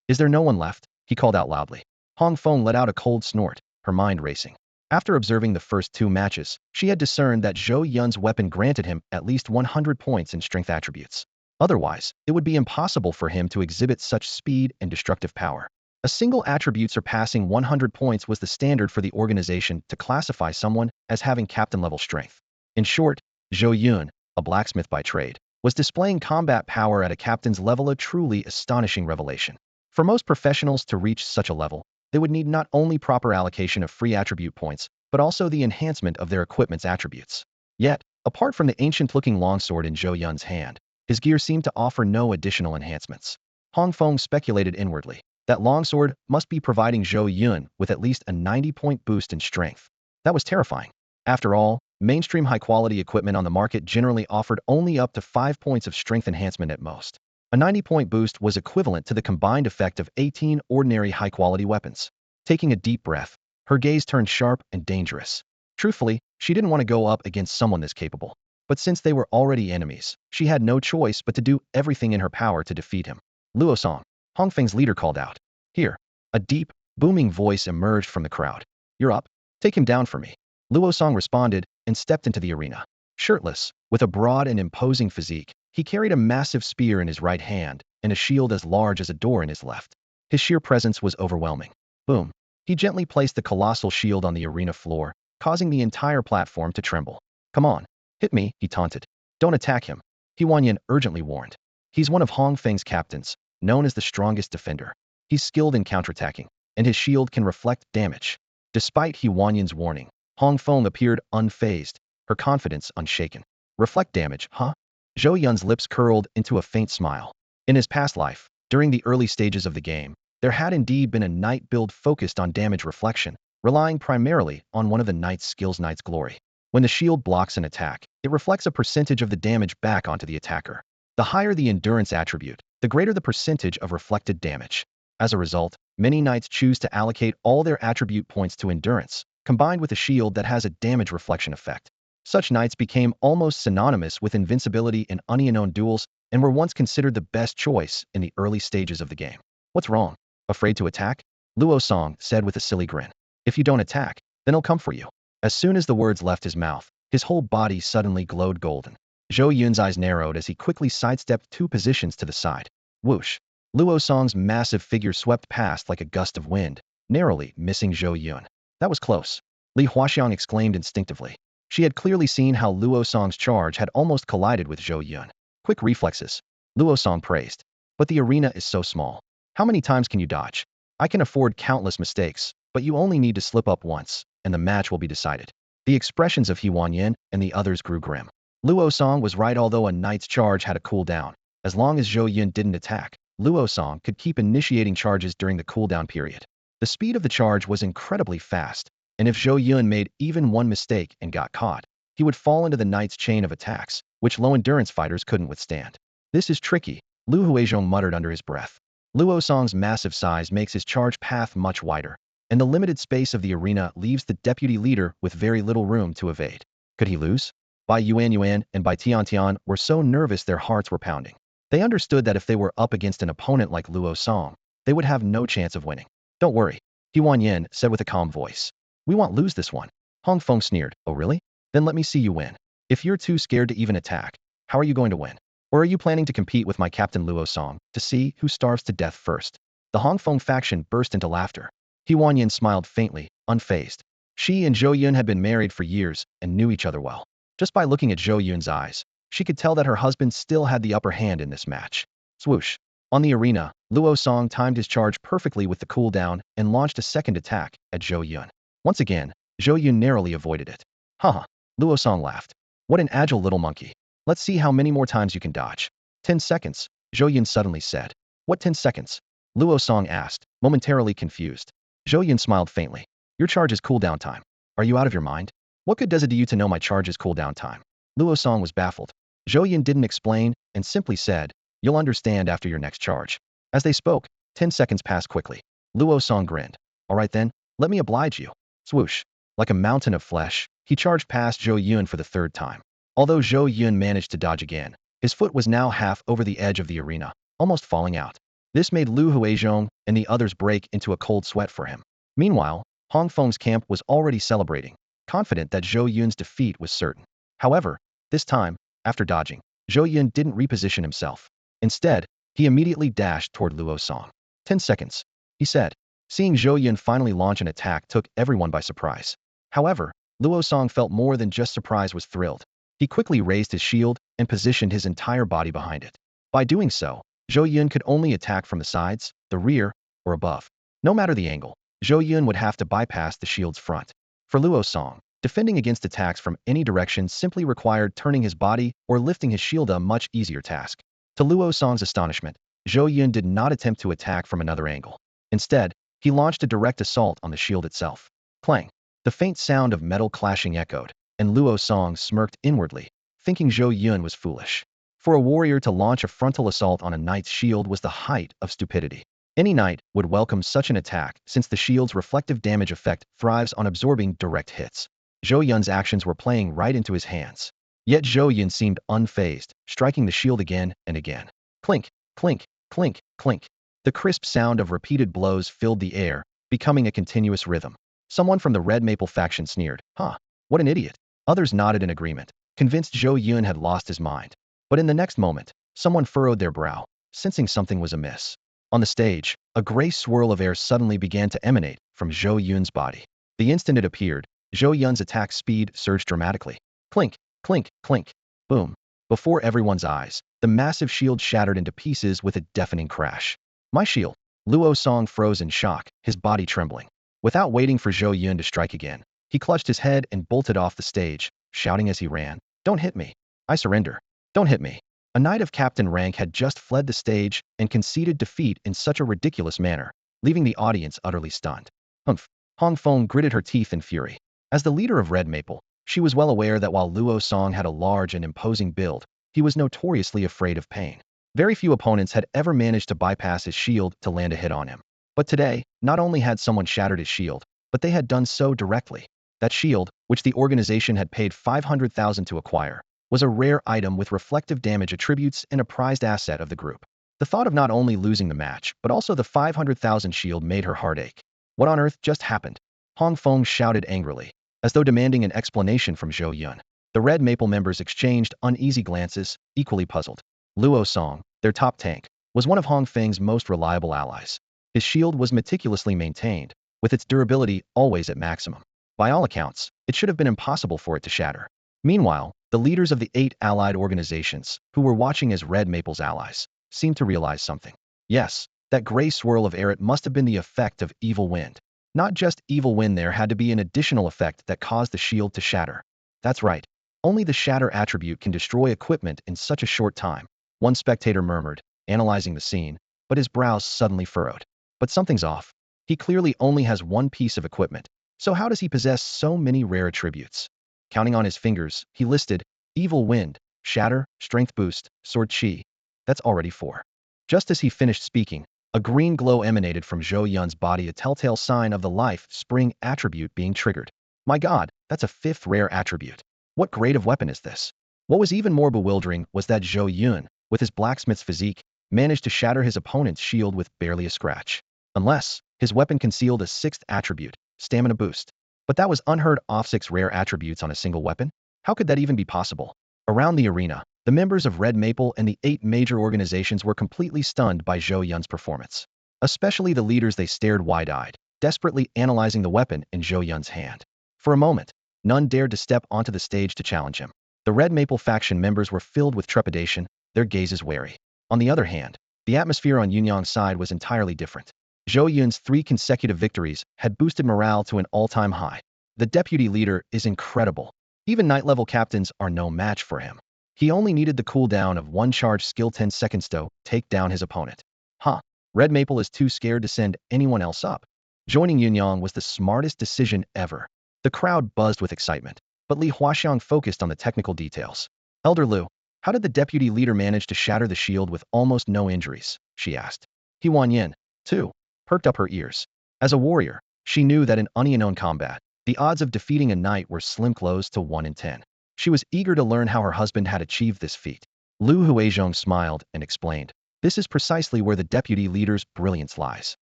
Is there no one left? He called out loudly. Hong Feng let out a cold snort, her mind racing. After observing the first two matches, she had discerned that Zhou Yun's weapon granted him at least 100 points in strength attributes. Otherwise, it would be impossible for him to exhibit such speed and destructive power. A single attribute surpassing 100 points was the standard for the organization to classify someone as having captain-level strength. In short, Zhou Yun, a blacksmith by trade, was displaying combat power at a captain's level, a truly astonishing revelation. For most professionals to reach such a level, they would need not only proper allocation of free attribute points, but also the enhancement of their equipment's attributes. Yet, apart from the ancient-looking longsword in Zhou Yun's hand, his gear seemed to offer no additional enhancements. Hong Feng speculated inwardly. That longsword must be providing Zhou Yun with at least a 90-point boost in strength. That was terrifying. After all, mainstream high-quality equipment on the market generally offered only up to 5 points of strength enhancement at most. A 90-point boost was equivalent to the combined effect of 18 ordinary high-quality weapons. Taking a deep breath, her gaze turned sharp and dangerous. Truthfully, she didn't want to go up against someone this capable. But since they were already enemies, she had no choice but to do everything in her power to defeat him. Luosong, Hong Feng's leader, called out. Here. A deep, booming voice emerged from the crowd. You're up. Take him down for me. Luosong responded and stepped into the arena. Shirtless, with a broad and imposing physique, he carried a massive spear in his right hand and a shield as large as a door in his left. His sheer presence was overwhelming. Boom. He gently placed the colossal shield on the arena floor, causing the entire platform to tremble. Come on. Hit me, he taunted. Don't attack him. He Wanyan urgently warned. He's one of Hong Feng's captains, known as the strongest defender. He's skilled in counterattacking, and his shield can reflect damage. Despite He Wanyan's warning, Hong Feng appeared unfazed, her confidence unshaken. Reflect damage, huh? Zhou Yun's lips curled into a faint smile. In his past life, during the early stages of the game, there had indeed been a knight build focused on damage reflection, relying primarily on one of the knight's skills, Knight's Glory. When the shield blocks an attack, it reflects a percentage of the damage back onto the attacker. The higher the endurance attribute, the greater the percentage of reflected damage. As a result, many knights choose to allocate all their attribute points to endurance, combined with a shield that has a damage reflection effect. Such knights became almost synonymous with invincibility in unknown duels and were once considered the best choice in the early stages of the game. What's wrong? Afraid to attack? Luosong said with a silly grin. If you don't attack, then he'll come for you. As soon as the words left his mouth, his whole body suddenly glowed golden. Zhou Yun's eyes narrowed as he quickly sidestepped 2 positions to the side. Whoosh! Luosong's massive figure swept past like a gust of wind, narrowly missing Zhou Yun. That was close. Li Huaxiang exclaimed instinctively. She had clearly seen how Luosong's charge had almost collided with Zhou Yun. Quick reflexes. Luosong praised. But the arena is so small. How many times can you dodge? I can afford countless mistakes, but you only need to slip up once, and the match will be decided. The expressions of He Wanyan and the others grew grim. Luosong was right. Although a knight's charge had a cooldown, as long as Zhou Yun didn't attack, Luosong could keep initiating charges during the cooldown period. The speed of the charge was incredibly fast, and if Zhou Yun made even one mistake and got caught, he would fall into the knight's chain of attacks, which low-endurance fighters couldn't withstand. This is tricky, Lu Huizhong muttered under his breath. Luosong's massive size makes his charge path much wider, and the limited space of the arena leaves the deputy leader with very little room to evade. Could he lose? Bai Yuan and Bai Tiantian were so nervous their hearts were pounding. They understood that if they were up against an opponent like Luosong, they would have no chance of winning. Don't worry, He Wanyan said with a calm voice. We won't lose this one. Hong Feng sneered. Oh really? Then let me see you win. If you're too scared to even attack, how are you going to win? Or are you planning to compete with my captain Luosong to see who starves to death first? The Hong Feng faction burst into laughter. He Wanyan smiled faintly, unfazed. She and Zhou Yun had been married for years and knew each other well. Just by looking at Zhou Yun's eyes, she could tell that her husband still had the upper hand in this match. Swoosh. On the arena, Luosong timed his charge perfectly with the cooldown and launched a second attack at Zhou Yun. Once again, Zhou Yun narrowly avoided it. Haha, Luosong laughed. What an agile little monkey. Let's see how many more times you can dodge. 10 seconds, Zhou Yun suddenly said. What 10 seconds? Luosong asked, momentarily confused. Zhou Yun smiled faintly. Your charge is cooldown time. Are you out of your mind? What good does it do you to know my charge's cooldown time? Luosong was baffled. Zhou Yun didn't explain and simply said, you'll understand after your next charge. As they spoke, 10 seconds passed quickly. Luosong grinned. All right then, let me oblige you. Swoosh. Like a mountain of flesh, he charged past Zhou Yun for the 3rd time. Although Zhou Yun managed to dodge again, his foot was now half over the edge of the arena, almost falling out. This made Lu Huizhong and the others break into a cold sweat for him. Meanwhile, Hong Feng's camp was already celebrating, confident that Zhou Yun's defeat was certain. However, this time, after dodging, Zhou Yun didn't reposition himself. Instead, he immediately dashed toward Luosong. 10 seconds. he said. Seeing Zhou Yun finally launch an attack took everyone by surprise. However, Luo Song felt more than just surprise was thrilled. He quickly raised his shield and positioned his entire body behind it. By doing so, Zhou Yun could only attack from the sides, the rear, or above. No matter the angle, Zhou Yun would have to bypass the shield's front. For Luo Song, defending against attacks from any direction simply required turning his body or lifting his shield, a much easier task. To Luo Song's astonishment, Zhou Yun did not attempt to attack from another angle. Instead, he launched a direct assault on the shield itself. Clang! The faint sound of metal clashing echoed, and Luo Song smirked inwardly, thinking Zhou Yun was foolish. For a warrior to launch a frontal assault on a knight's shield was the height of stupidity. Any knight would welcome such an attack since the shield's reflective damage effect thrives on absorbing direct hits. Zhou Yun's actions were playing right into his hands. Yet Zhou Yun seemed unfazed, striking the shield again and again. Clink, clink, clink, clink. The crisp sound of repeated blows filled the air, becoming a continuous rhythm. Someone from the Red Maple faction sneered, "Huh, what an idiot." Others nodded in agreement, convinced Zhou Yun had lost his mind. But in the next moment, someone furrowed their brow, sensing something was amiss. On the stage, a gray swirl of air suddenly began to emanate from Zhou Yun's body. The instant it appeared, Zhou Yun's attack speed surged dramatically. Clink, clink, clink, boom. Before everyone's eyes, the massive shield shattered into pieces with a deafening crash. My shield! Luo Song froze in shock, his body trembling. Without waiting for Zhou Yun to strike again, he clutched his head and bolted off the stage, shouting as he ran, "Don't hit me! I surrender! Don't hit me!" A knight of captain rank had just fled the stage and conceded defeat in such a ridiculous manner, leaving the audience utterly stunned. Humph! Hong Feng gritted her teeth in fury. As the leader of Red Maple, she was well aware that while Luo Song had a large and imposing build, he was notoriously afraid of pain. Very few opponents had ever managed to bypass his shield to land a hit on him. But today, not only had someone shattered his shield, but they had done so directly. That shield, which the organization had paid 500,000 to acquire, was a rare item with reflective damage attributes and a prized asset of the group. The thought of not only losing the match, but also the 500,000 shield made her heart ache. What on earth just happened? Hong Feng shouted angrily, as though demanding an explanation from Zhou Yun. The Red Maple members exchanged uneasy glances, equally puzzled. Luo Song, their top tank, was one of Hong Feng's most reliable allies. His shield was meticulously maintained, with its durability always at maximum. By all accounts, it should have been impossible for it to shatter. Meanwhile, the leaders of the 8 allied organizations, who were watching as Red Maple's allies, seemed to realize something. Yes, that gray swirl of air, it must have been the effect of evil wind. Not just evil wind, there had to be an additional effect that caused the shield to shatter. That's right. Only the shatter attribute can destroy equipment in such a short time. One spectator murmured, analyzing the scene, but his brows suddenly furrowed. But something's off. He clearly only has one piece of equipment. So how does he possess so many rare attributes? Counting on his fingers, he listed, Evil Wind, Shatter, Strength Boost, Sword Chi. That's already 4. Just as he finished speaking, a green glow emanated from Zhou Yun's body, a telltale sign of the life spring attribute being triggered. My god, that's a 5th rare attribute. What grade of weapon is this? What was even more bewildering was that Zhou Yun, with his blacksmith's physique, managed to shatter his opponent's shield with barely a scratch. Unless, his weapon concealed a 6th attribute, Stamina Boost. But that was unheard of, 6 rare attributes on a single weapon? How could that even be possible? Around the arena, the members of Red Maple and the 8 major organizations were completely stunned by Zhou Yun's performance. Especially the leaders, they stared wide-eyed, desperately analyzing the weapon in Zhou Yun's hand. For a moment, none dared to step onto the stage to challenge him. The Red Maple faction members were filled with trepidation, their gazes wary. On the other hand, the atmosphere on Yunyang's side was entirely different. Zhou Yun's 3 consecutive victories had boosted morale to an all-time high. The deputy leader is incredible. Even knight-level captains are no match for him. He only needed the cooldown of 1 charge skill 10 seconds to take down his opponent. Huh. Red Maple is too scared to send anyone else up. Joining Yunyang was the smartest decision ever. The crowd buzzed with excitement, but Li Huaxiang focused on the technical details. Elder Lu, how did the deputy leader manage to shatter the shield with almost no injuries? She asked. He Wanyin, too, perked up her ears. As a warrior, she knew that in unknown combat, the odds of defeating a knight were slim, close to 1 in 10. She was eager to learn how her husband had achieved this feat. Lu Huizhong smiled and explained, this is precisely where the deputy leader's brilliance lies.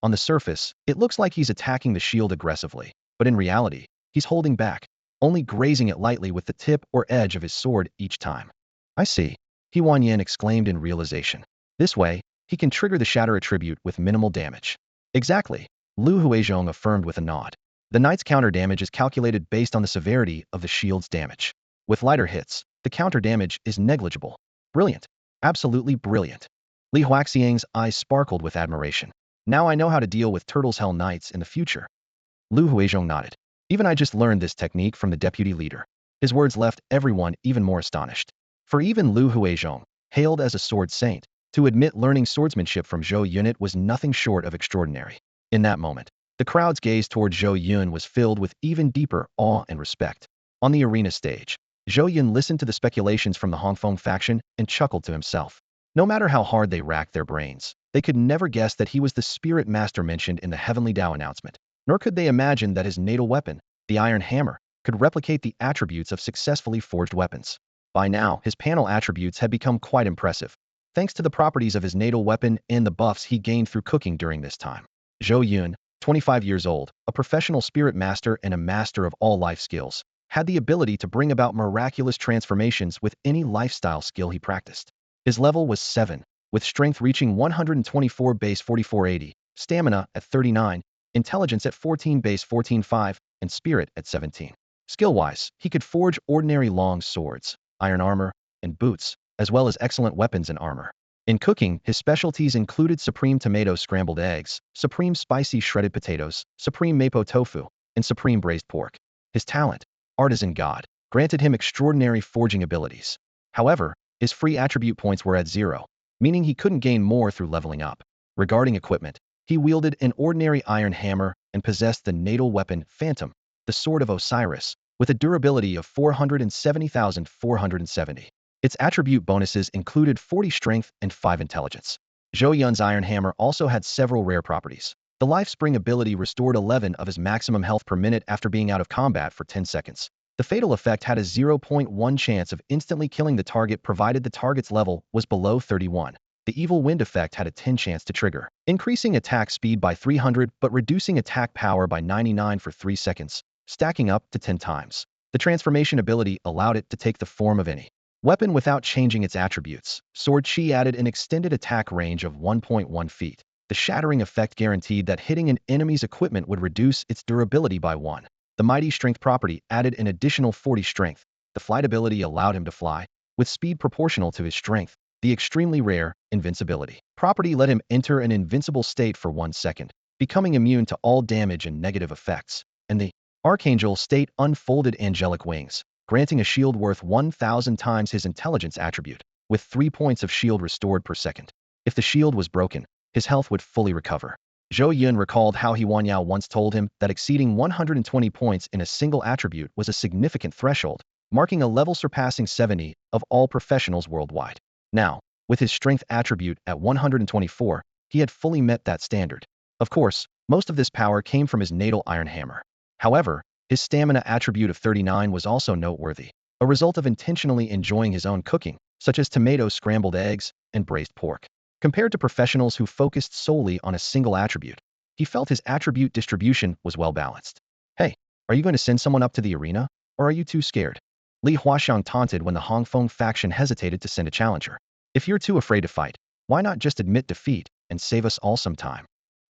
On the surface, it looks like he's attacking the shield aggressively, but in reality, he's holding back, only grazing it lightly with the tip or edge of his sword each time. I see, He Wanyan exclaimed in realization. This way, he can trigger the shatter attribute with minimal damage. Exactly, Lu Huizhong affirmed with a nod. The knight's counter damage is calculated based on the severity of the shield's damage. With lighter hits, the counter damage is negligible. Brilliant. Absolutely brilliant. Li Huaxiang's eyes sparkled with admiration. Now I know how to deal with Turtle's Hell Knights in the future. Lu Huizhong nodded. Even I just learned this technique from the deputy leader. His words left everyone even more astonished. For even Lu Huizhong, hailed as a sword saint, to admit learning swordsmanship from Zhou Yun was nothing short of extraordinary. In that moment, the crowd's gaze toward Zhou Yun was filled with even deeper awe and respect. On the arena stage, Zhou Yun listened to the speculations from the Hongfeng faction and chuckled to himself. No matter how hard they racked their brains, they could never guess that he was the spirit master mentioned in the Heavenly Tao announcement. Nor could they imagine that his natal weapon, the Iron Hammer, could replicate the attributes of successfully forged weapons. By now, his panel attributes had become quite impressive, thanks to the properties of his natal weapon and the buffs he gained through cooking during this time. Zhou Yun, 25 years old, a professional spirit master and a master of all life skills, had the ability to bring about miraculous transformations with any lifestyle skill he practiced. His level was 7, with strength reaching 124 base 4480, stamina at 39, intelligence at 14 base 14.5, and spirit at 17. Skill-wise, he could forge ordinary long swords, iron armor, and boots, as well as excellent weapons and armor. In cooking, his specialties included supreme tomato scrambled eggs, supreme spicy shredded potatoes, supreme mapo tofu, and supreme braised pork. His talent, artisan god, granted him extraordinary forging abilities. However, his free attribute points were at 0, meaning he couldn't gain more through leveling up. Regarding equipment, he wielded an ordinary iron hammer and possessed the natal weapon Phantom, the Sword of Osiris, with a durability of 470,470. Its attribute bonuses included 40 strength and 5 intelligence. Zhou Yun's iron hammer also had several rare properties. The Life Spring ability restored 11 of his maximum health per minute after being out of combat for 10 seconds. The fatal effect had a 0.1 chance of instantly killing the target provided the target's level was below 31. The Evil Wind effect had a 10 chance to trigger, increasing attack speed by 300 but reducing attack power by 99 for 3 seconds, stacking up to 10 times. The transformation ability allowed it to take the form of any weapon without changing its attributes. Sword Chi added an extended attack range of 1.1 feet. The shattering effect guaranteed that hitting an enemy's equipment would reduce its durability by 1. The Mighty Strength property added an additional 40 strength. The flight ability allowed him to fly, with speed proportional to his strength. The extremely rare invincibility property let him enter an invincible state for 1 second, becoming immune to all damage and negative effects. And the Archangel state unfolded angelic wings, granting a shield worth 1,000 times his intelligence attribute, with 3 points of shield restored per second. If the shield was broken, his health would fully recover. Zhou Yun recalled how Huan Yao once told him that exceeding 120 points in a single attribute was a significant threshold, marking a level surpassing 70 of all professionals worldwide. Now, with his strength attribute at 124, he had fully met that standard. Of course, most of this power came from his natal iron hammer. However, his stamina attribute of 39 was also noteworthy, a result of intentionally enjoying his own cooking, such as tomato scrambled eggs and braised pork. Compared to professionals who focused solely on a single attribute, he felt his attribute distribution was well balanced. Hey, are you going to send someone up to the arena, or are you too scared? Li Huaxiang taunted when the Hongfeng faction hesitated to send a challenger. If you're too afraid to fight, why not just admit defeat and save us all some time?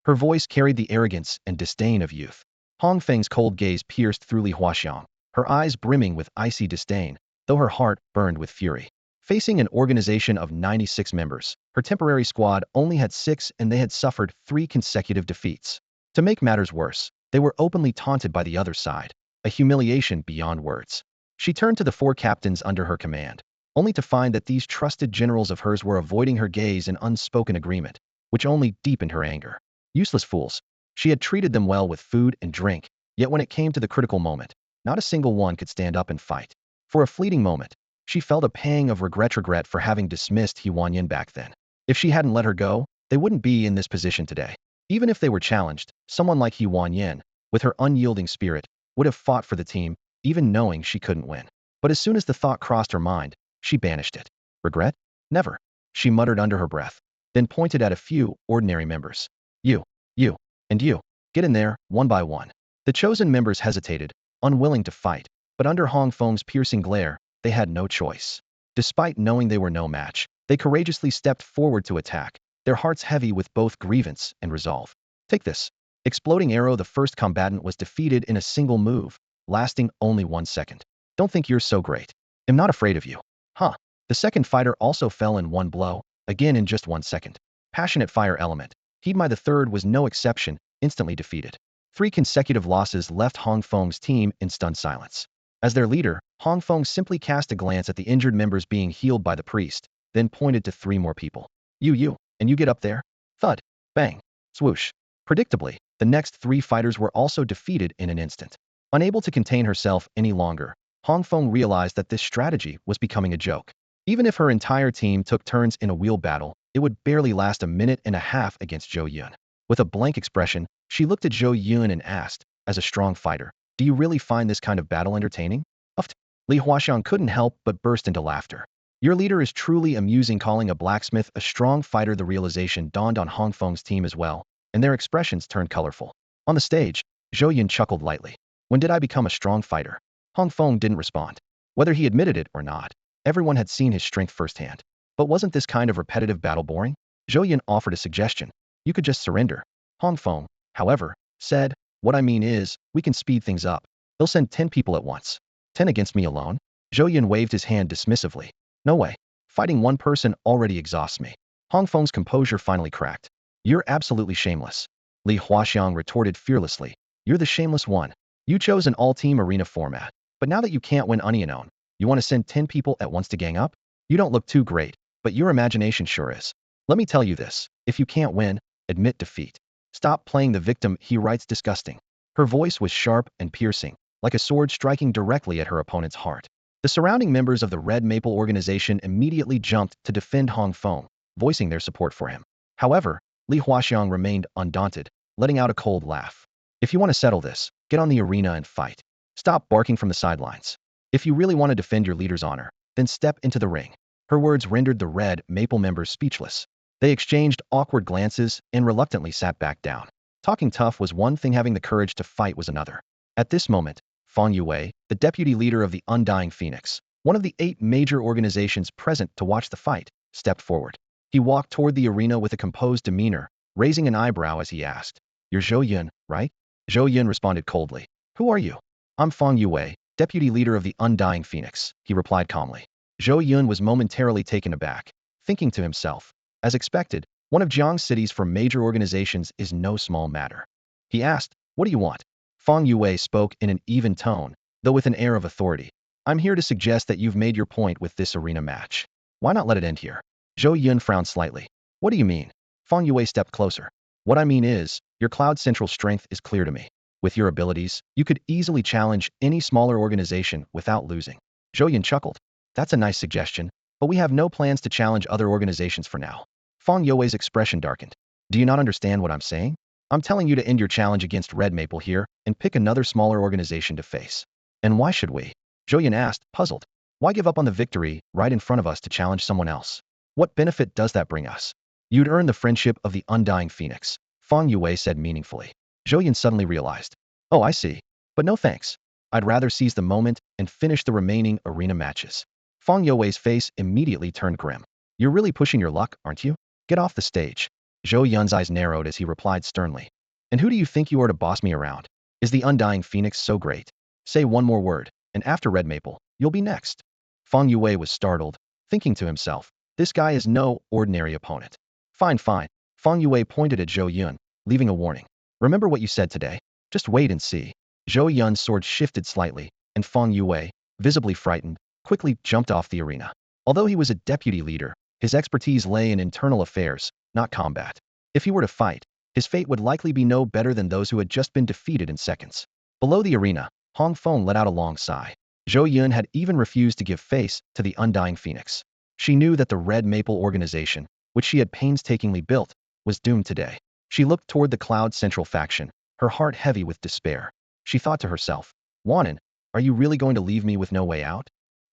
Her voice carried the arrogance and disdain of youth. Hong Feng's cold gaze pierced through Li Huaxiang, her eyes brimming with icy disdain, though her heart burned with fury. Facing an organization of 96 members, her temporary squad only had 6 and they had suffered 3 consecutive defeats. To make matters worse, they were openly taunted by the other side, a humiliation beyond words. She turned to the 4 captains under her command, only to find that these trusted generals of hers were avoiding her gaze in unspoken agreement, which only deepened her anger. Useless fools. She had treated them well with food and drink, yet when it came to the critical moment, not a single one could stand up and fight. For a fleeting moment, she felt a pang of regret for having dismissed Huan Yin back then. If she hadn't let her go, they wouldn't be in this position today. Even if they were challenged, someone like Huan Yin, with her unyielding spirit, would have fought for the team, even knowing she couldn't win. But as soon as the thought crossed her mind, she banished it. Regret? Never. She muttered under her breath, then pointed at a few ordinary members. You, and you. Get in there, one by one. The chosen members hesitated, unwilling to fight, but under Hong Feng's piercing glare, they had no choice. Despite knowing they were no match, they courageously stepped forward to attack, their hearts heavy with both grievance and resolve. Take this. Exploding arrow. The first combatant was defeated in a single move, lasting only 1 second. Don't think you're so great. I'm not afraid of you. Huh. The second fighter also fell in one blow, again in just 1 second. Passionate fire element. Heedmai the third was no exception, instantly defeated. 3 consecutive losses left Hong Feng's team in stunned silence. As their leader, Hong Feng simply cast a glance at the injured members being healed by the priest, then pointed to 3 more people. You, and you get up there? Thud. Bang. Swoosh. Predictably, the next 3 fighters were also defeated in an instant. Unable to contain herself any longer, Hong Feng realized that this strategy was becoming a joke. Even if her entire team took turns in a wheel battle, it would barely last a minute and a half against Zhou Yun. With a blank expression, she looked at Zhou Yun and asked, as a strong fighter, do you really find this kind of battle entertaining? Uft. Li Huaxiang couldn't help but burst into laughter. Your leader is truly amusing. Calling a blacksmith a strong fighter. The realization dawned on Hong Feng's team as well, and their expressions turned colorful. On the stage, Zhou Yun chuckled lightly. When did I become a strong fighter? Hong Feng didn't respond. Whether he admitted it or not, everyone had seen his strength firsthand. But wasn't this kind of repetitive battle boring? Zhou Yun offered a suggestion. You could just surrender. Hong Feng, however, said, what I mean is, we can speed things up. They'll send 10 people at once. 10 against me alone? Zhou Yun waved his hand dismissively. No way. Fighting one person already exhausts me. Hong Feng's composure finally cracked. You're absolutely shameless. Li Huaxiang retorted fearlessly. You're the shameless one. You chose an all-team arena format. But now that you can't win Onion, you want to send 10 people at once to gang up? You don't look too great, but your imagination sure is. Let me tell you this. If you can't win, admit defeat. Stop playing the victim. He writes disgusting. Her voice was sharp and piercing, like a sword striking directly at her opponent's heart. The surrounding members of the Red Maple organization immediately jumped to defend Hong Feng, voicing their support for him. However, Li Huaxiang remained undaunted, letting out a cold laugh. If you want to settle this, get on the arena and fight. Stop barking from the sidelines. If you really want to defend your leader's honor, then step into the ring. Her words rendered the Red Maple members speechless. They exchanged awkward glances and reluctantly sat back down. Talking tough was one thing, having the courage to fight was another. At this moment, Feng Yue, the deputy leader of the Undying Phoenix, one of the 8 major organizations present to watch the fight, stepped forward. He walked toward the arena with a composed demeanor, raising an eyebrow as he asked, You're Zhou Yun, right? Zhou Yun responded coldly. Who are you? I'm Feng Yue, deputy leader of the Undying Phoenix, he replied calmly. Zhou Yun was momentarily taken aback, thinking to himself, as expected, one of Jiang's cities for major organizations is no small matter. He asked, What do you want? Feng Yue spoke in an even tone, though with an air of authority. I'm here to suggest that you've made your point with this arena match. Why not let it end here? Zhou Yun frowned slightly. What do you mean? Feng Yue stepped closer. What I mean is, your Cloud Central strength is clear to me. With your abilities, you could easily challenge any smaller organization without losing. Zhou Yun chuckled. That's a nice suggestion, but we have no plans to challenge other organizations for now. Feng Yue's expression darkened. Do you not understand what I'm saying? I'm telling you to end your challenge against Red Maple here and pick another smaller organization to face. And why should we? Zhou Yun asked, puzzled. Why give up on the victory right in front of us to challenge someone else? What benefit does that bring us? You'd earn the friendship of the Undying Phoenix, Feng Yue said meaningfully. Zhou Yun suddenly realized. Oh, I see. But no thanks. I'd rather seize the moment and finish the remaining arena matches. Feng Yue's face immediately turned grim. You're really pushing your luck, aren't you? Get off the stage. Zhou Yun's eyes narrowed as he replied sternly. And who do you think you are to boss me around? Is the Undying Phoenix so great? Say one more word, and after Red Maple, you'll be next. Feng Yue was startled, thinking to himself, this guy is no ordinary opponent. Fine, fine. Feng Yue pointed at Zhou Yun, leaving a warning. Remember what you said today? Just wait and see. Zhou Yun's sword shifted slightly, and Feng Yue, visibly frightened, quickly jumped off the arena. Although he was a deputy leader, his expertise lay in internal affairs, not combat. If he were to fight, his fate would likely be no better than those who had just been defeated in seconds. Below the arena, Hong Feng let out a long sigh. Zhou Yun had even refused to give face to the Undying Phoenix. She knew that the Red Maple organization, which she had painstakingly built, was doomed today. She looked toward the Cloud Central faction, her heart heavy with despair. She thought to herself, Wanyan, are you really going to leave me with no way out?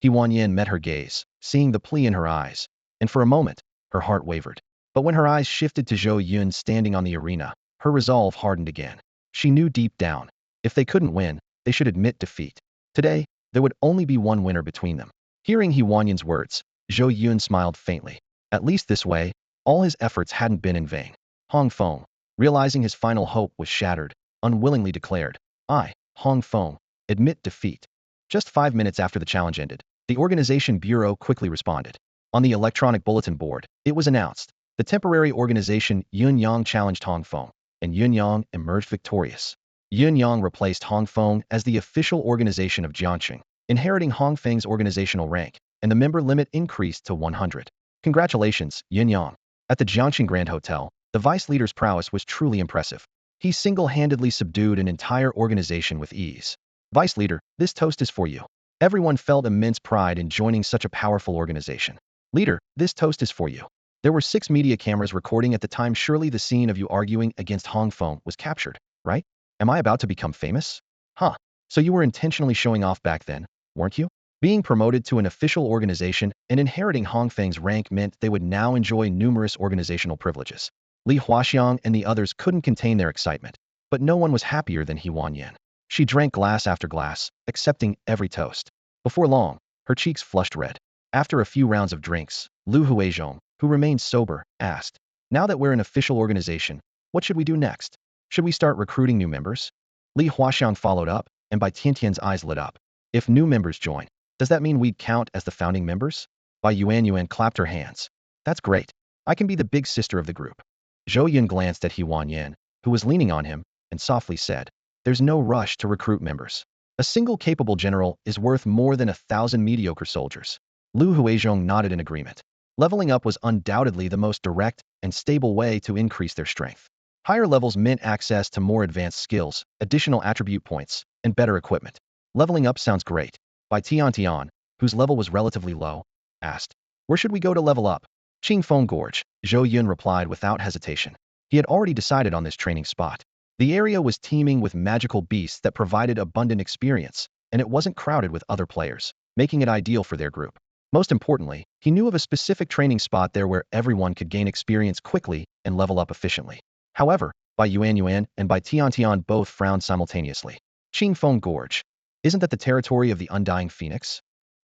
Wanyan met her gaze, seeing the plea in her eyes, and for a moment, her heart wavered. But when her eyes shifted to Zhou Yun standing on the arena, her resolve hardened again. She knew deep down, if they couldn't win, they should admit defeat. Today, there would only be one winner between them. Hearing Wanyan's words, Zhou Yun smiled faintly. At least this way, all his efforts hadn't been in vain. Hong Feng, Realizing his final hope was shattered, unwillingly declared, "I, Hong Feng, admit defeat." Just 5 minutes after the challenge ended, the organization bureau quickly responded. On the electronic bulletin board, it was announced, the temporary organization Yun Yang challenged Hong Feng, and Yun Yang emerged victorious. Yun Yang replaced Hong Feng as the official organization of Chongqing, inheriting Hong Feng's organizational rank, and the member limit increased to 100. Congratulations, Yun Yang. At the Jiangqing Grand Hotel, the vice leader's prowess was truly impressive. He single-handedly subdued an entire organization with ease. Vice leader, this toast is for you. Everyone felt immense pride in joining such a powerful organization. Leader, this toast is for you. There were 6 media cameras recording at the time. Surely the scene of you arguing against Hong Feng was captured, right? Am I about to become famous? Huh. So you were intentionally showing off back then, weren't you? Being promoted to an official organization and inheriting Hong Feng's rank meant they would now enjoy numerous organizational privileges. Li Huaxiang and the others couldn't contain their excitement, but no one was happier than Wan-Yin. She drank glass after glass, accepting every toast. Before long, her cheeks flushed red. After a few rounds of drinks, Lu Huizhong, who remained sober, asked, "Now that we're an official organization, what should we do next? Should we start recruiting new members?" Li Huaxiang followed up, and Bai Tiantian's eyes lit up. "If new members join, does that mean we'd count as the founding members?" Bai Yuan clapped her hands. "That's great. I can be the big sister of the group." Zhou Yun glanced at Wan-Yin, who was leaning on him, and softly said, "There's no rush to recruit members. A single capable general is worth more than 1,000 mediocre soldiers." Lu Huizhong nodded in agreement. Leveling up was undoubtedly the most direct and stable way to increase their strength. Higher levels meant access to more advanced skills, additional attribute points, and better equipment. Leveling up sounds great. Bai Tiantian, whose level was relatively low, asked, "Where should we go to level up?" Qingfeng Gorge, Zhou Yun replied without hesitation. He had already decided on this training spot. The area was teeming with magical beasts that provided abundant experience, and it wasn't crowded with other players, making it ideal for their group. Most importantly, he knew of a specific training spot there where everyone could gain experience quickly and level up efficiently. However, Bai Yuan and Bai Tiantian both frowned simultaneously. Qingfeng Gorge. Isn't that the territory of the Undying Phoenix?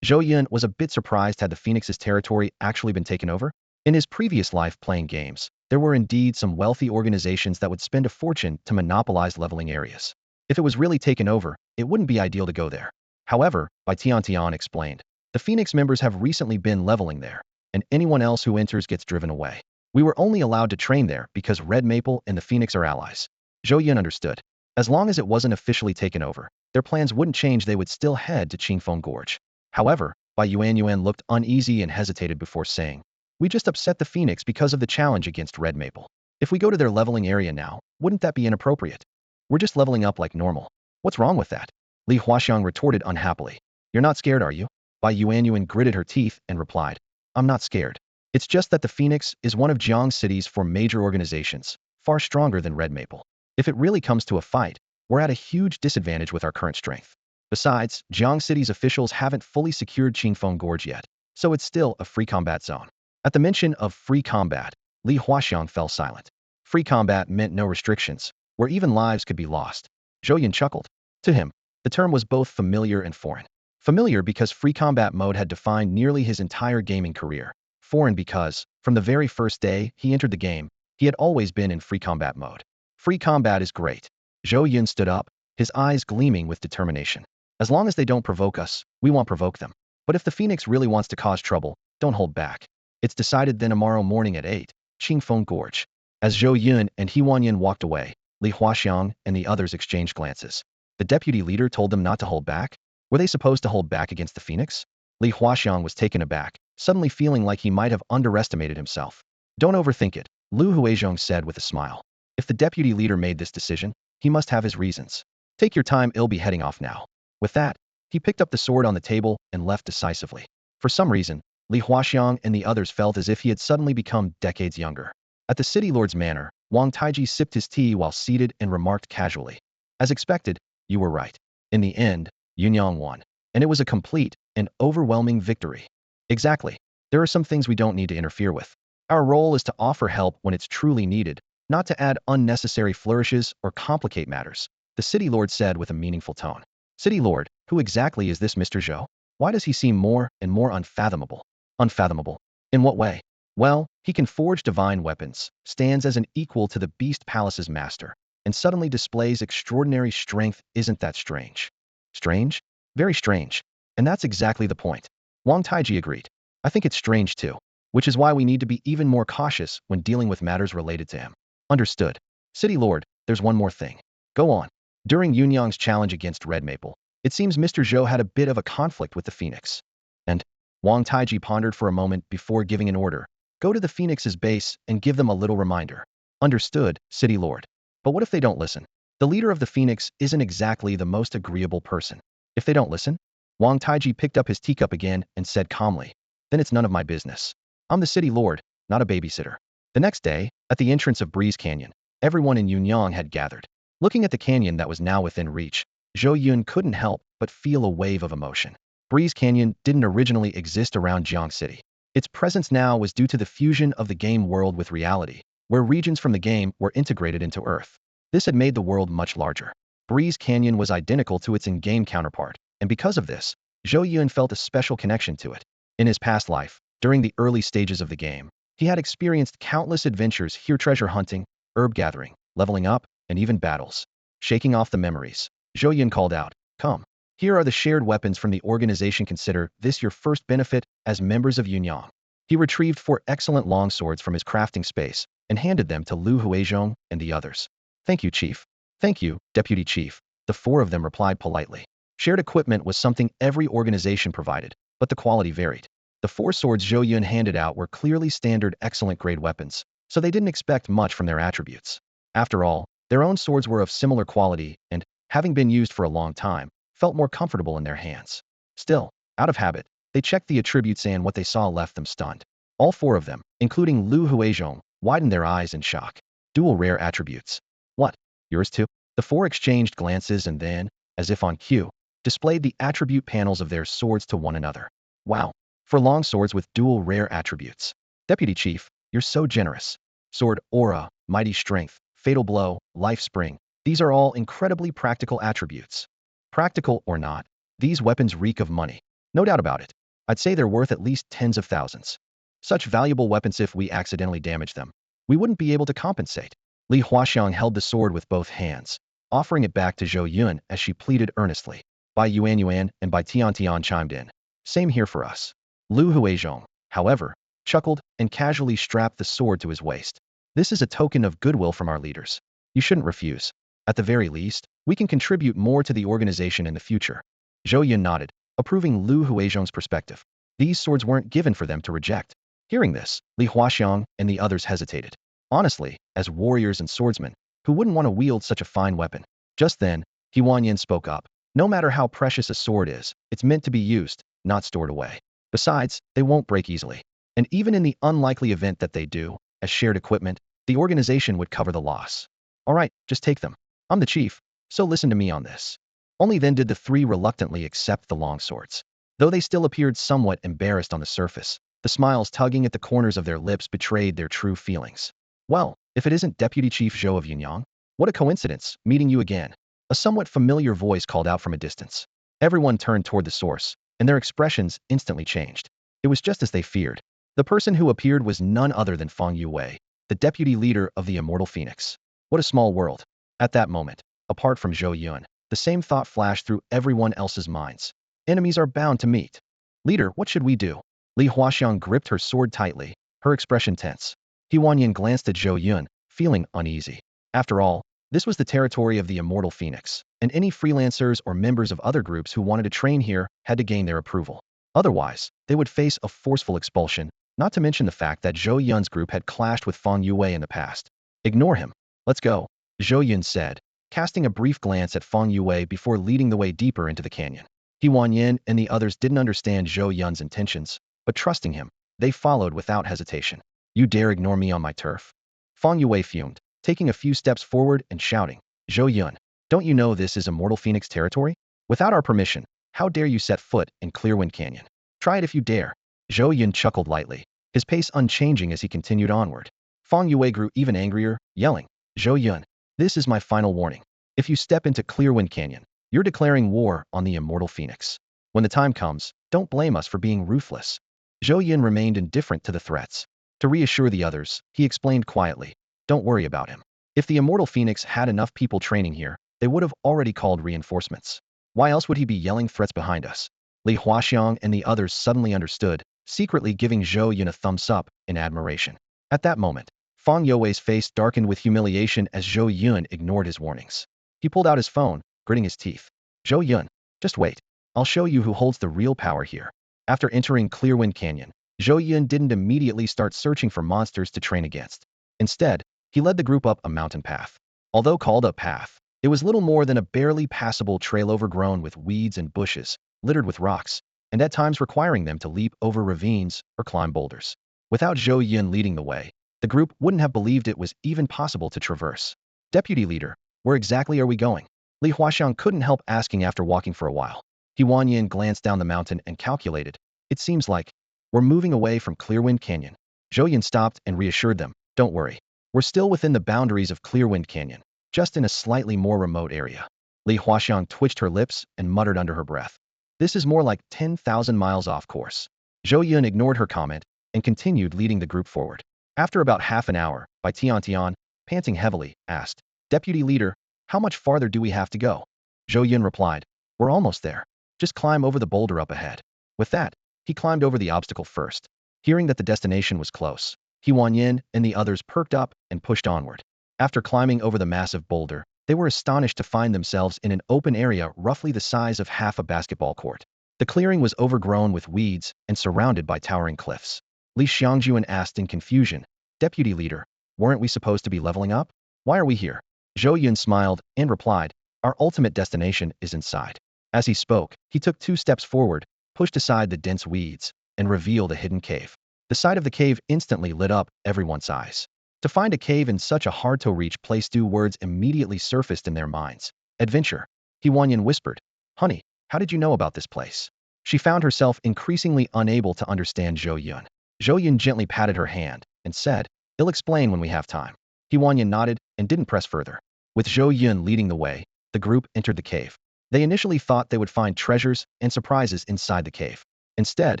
Zhou Yun was a bit surprised had the Phoenix's territory actually been taken over. In his previous life playing games, there were indeed some wealthy organizations that would spend a fortune to monopolize leveling areas. If it was really taken over, it wouldn't be ideal to go there. However, Bai Tiantian explained, the Phoenix members have recently been leveling there, and anyone else who enters gets driven away. We were only allowed to train there because Red Maple and the Phoenix are allies. Zhou Yun understood. As long as it wasn't officially taken over, their plans wouldn't change. They would still head to Qingfeng Gorge. However, Bai Yuan looked uneasy and hesitated before saying, "We just upset the Phoenix because of the challenge against Red Maple. If we go to their leveling area now, wouldn't that be inappropriate? We're just leveling up like normal. What's wrong with that?" Li Huaxiang retorted unhappily. "You're not scared, are you?" Bai Yuan gritted her teeth and replied, "I'm not scared. It's just that the Phoenix is one of Jiang City's 4 major organizations, far stronger than Red Maple. If it really comes to a fight, we're at a huge disadvantage with our current strength. Besides, Jiang City's officials haven't fully secured Qingfeng Gorge yet, so it's still a free combat zone." At the mention of free combat, Li Huaxiang fell silent. Free combat meant no restrictions, where even lives could be lost. Zhou Yun chuckled. To him, the term was both familiar and foreign. Familiar because free combat mode had defined nearly his entire gaming career. Foreign because, from the very first day he entered the game, he had always been in free combat mode. Free combat is great. Zhou Yun stood up, his eyes gleaming with determination. As long as they don't provoke us, we won't provoke them. But if the Phoenix really wants to cause trouble, don't hold back. It's decided then. Tomorrow morning at 8, Qingfeng Gorge. As Zhou Yun and Wan-Yin walked away, Li Huaxiang and the others exchanged glances. The deputy leader told them not to hold back? Were they supposed to hold back against the Phoenix? Li Huaxiang was taken aback, suddenly feeling like he might have underestimated himself. "Don't overthink it," Lu Huizhong said with a smile. "If the deputy leader made this decision, he must have his reasons. Take your time, I'll be heading off now." With that, he picked up the sword on the table and left decisively. For some reason, Li Huaxiang and the others felt as if he had suddenly become decades younger. At the city lord's manor, Wang Taiji sipped his tea while seated and remarked casually, "As expected, you were right. In the end, Yunyang won. And it was a complete and overwhelming victory." "Exactly. There are some things we don't need to interfere with. Our role is to offer help when it's truly needed, not to add unnecessary flourishes or complicate matters," the city lord said with a meaningful tone. "City lord, who exactly is this Mr. Zhou? Why does he seem more and more unfathomable?" "Unfathomable? In what way?" "Well, He can forge divine weapons, stands as an equal to the Beast Palace's master, and suddenly displays extraordinary strength. Isn't that strange? Strange? Very strange. And that's exactly the point. Wang Taiji agreed. I think it's strange too, which is why we need to be even more cautious when dealing with matters related to him. Understood. City Lord, there's one more thing. Go on. During Yunyang's challenge against Red Maple, it seems Mr. Zhou had a bit of a conflict with the Phoenix. And Wang Taiji pondered for a moment before giving an order. Go to the Phoenix's base and give them a little reminder. Understood, City Lord. But what if they don't listen? The leader of the Phoenix isn't exactly the most agreeable person. If they don't listen? Wang Taiji picked up his teacup again and said calmly, then it's none of my business. I'm the City Lord, not a babysitter. The next day, at the entrance of Breeze Canyon, everyone in Yunyang had gathered. Looking at the canyon that was now within reach, Zhou Yun couldn't help but feel a wave of emotion. Breeze Canyon didn't originally exist around Jiang City. Its presence now was due to the fusion of the game world with reality, where regions from the game were integrated into Earth. This had made the world much larger. Breeze Canyon was identical to its in-game counterpart, and because of this, Zhou Yun felt a special connection to it. In his past life, during the early stages of the game, he had experienced countless adventures here: treasure hunting, herb gathering, leveling up, and even battles. Shaking off the memories, Zhou Yun called out, come. Here are the shared weapons from the organization. Consider this your first benefit as members of Yunyang. He retrieved 4 excellent longswords from his crafting space and handed them to Lu Huizhong and the others. Thank you, Chief. Thank you, Deputy Chief. The 4 of them replied politely. Shared equipment was something every organization provided, but the quality varied. The 4 swords Zhou Yun handed out were clearly standard excellent grade weapons, so they didn't expect much from their attributes. After all, their own swords were of similar quality and, having been used for a long time, felt more comfortable in their hands. Still, out of habit, they checked the attributes and what they saw left them stunned. All 4 of them, including Lu Huizhong, widened their eyes in shock. Dual rare attributes. What? Yours too? The 4 exchanged glances and then, as if on cue, displayed the attribute panels of their swords to one another. Wow. For long swords with dual rare attributes. Deputy Chief, you're so generous. Sword aura, mighty strength, fatal blow, life spring. These are all incredibly practical attributes. Practical or not, these weapons reek of money. No doubt about it. I'd say they're worth at least tens of thousands. Such valuable weapons, if we accidentally damage them, we wouldn't be able to compensate. Li Huaxiang held the sword with both hands, offering it back to Zhou Yun as she pleaded earnestly. Bai Yuan and Bai Tian chimed in. Same here for us. Lu Huizhong, however, chuckled and casually strapped the sword to his waist. This is a token of goodwill from our leaders. You shouldn't refuse. At the very least, we can contribute more to the organization in the future. Zhou Yun nodded, approving Lu Huizhong's perspective. These swords weren't given for them to reject. Hearing this, Li Huaxiang and the others hesitated. Honestly, as warriors and swordsmen, who wouldn't want to wield such a fine weapon? Just then, He Wanyan spoke up. No matter how precious a sword is, it's meant to be used, not stored away. Besides, they won't break easily. And even in the unlikely event that they do, as shared equipment, the organization would cover the loss. All right, just take them. I'm the chief, so listen to me on this. Only then did the 3 reluctantly accept the long swords. Though they still appeared somewhat embarrassed on the surface, the smiles tugging at the corners of their lips betrayed their true feelings. Well, if it isn't Deputy Chief Zhou of Yunyang, what a coincidence, meeting you again. A somewhat familiar voice called out from a distance. Everyone turned toward the source, and their expressions instantly changed. It was just as they feared. The person who appeared was none other than Feng Yue, the deputy leader of the Immortal Phoenix. What a small world. At that moment, apart from Zhou Yun, the same thought flashed through everyone else's minds. Enemies are bound to meet. Leader, what should we do? Li Huaxiang gripped her sword tightly, her expression tense. He Wanyan glanced at Zhou Yun, feeling uneasy. After all, this was the territory of the Immortal Phoenix, and any freelancers or members of other groups who wanted to train here had to gain their approval. Otherwise, they would face a forceful expulsion, not to mention the fact that Zhou Yun's group had clashed with Feng Yue in the past. Ignore him. Let's go, Zhou Yun said, casting a brief glance at Feng Yue before leading the way deeper into the canyon. He Wanyan and the others didn't understand Zhou Yun's intentions, but trusting him, they followed without hesitation. You dare ignore me on my turf? Feng Yue fumed, taking a few steps forward and shouting, Zhou Yun, don't you know this is Immortal Phoenix territory? Without our permission, how dare you set foot in Clearwind Canyon? Try it if you dare. Zhou Yun chuckled lightly, his pace unchanging as he continued onward. Feng Yue grew even angrier, yelling, Zhou Yun, this is my final warning. If you step into Clearwind Canyon, you're declaring war on the Immortal Phoenix. When the time comes, don't blame us for being ruthless. Zhou Yun remained indifferent to the threats. To reassure the others, he explained quietly, "Don't worry about him. If the Immortal Phoenix had enough people training here, they would have already called reinforcements. Why else would he be yelling threats behind us?" Li Huaxiang and the others suddenly understood, secretly giving Zhou Yun a thumbs up in admiration. At that moment, Fang Youwei's face darkened with humiliation as Zhou Yun ignored his warnings. He pulled out his phone, gritting his teeth. "Zhou Yun, just wait. I'll show you who holds the real power here." After entering Clearwind Canyon, Zhou Yun didn't immediately start searching for monsters to train against. Instead, he led the group up a mountain path. Although called a path, it was little more than a barely passable trail overgrown with weeds and bushes, littered with rocks, and at times requiring them to leap over ravines or climb boulders. Without Zhou Yun leading the way, the group wouldn't have believed it was even possible to traverse. "Deputy leader, where exactly are we going?" Li Huaxiang couldn't help asking after walking for a while. Huan Yin glanced down the mountain and calculated. "It seems like we're moving away from Clearwind Canyon." Zhou Yun stopped and reassured them, "Don't worry. We're still within the boundaries of Clearwind Canyon, just in a slightly more remote area." Li Huaxiang twitched her lips and muttered under her breath, "This is more like 10,000 miles off course." Zhou Yun ignored her comment and continued leading the group forward. After about half an hour, Bai Tian, panting heavily, asked, "Deputy leader, how much farther do we have to go?" Zhou Yun replied, "We're almost there. Just climb over the boulder up ahead." With that, he climbed over the obstacle first. Hearing that the destination was close, Huan Yin and the others perked up and pushed onward. After climbing over the massive boulder, they were astonished to find themselves in an open area roughly the size of half a basketball court. The clearing was overgrown with weeds and surrounded by towering cliffs. Li Xiangjuan asked in confusion, "Deputy leader, weren't we supposed to be leveling up? Why are we here?" Zhou Yun smiled and replied, "Our ultimate destination is inside." As he spoke, he took 2 steps forward, pushed aside the dense weeds, and revealed a hidden cave. The sight of the cave instantly lit up everyone's eyes. To find a cave in such a hard-to-reach place, 2 words immediately surfaced in their minds. "Adventure." Huan Yin whispered, "Honey, how did you know about this place?" She found herself increasingly unable to understand Zhou Yun. Zhou Yun gently patted her hand and said, "I'll explain when we have time." Huan Yin nodded and didn't press further. With Zhou Yun leading the way, the group entered the cave. They initially thought they would find treasures and surprises inside the cave. Instead,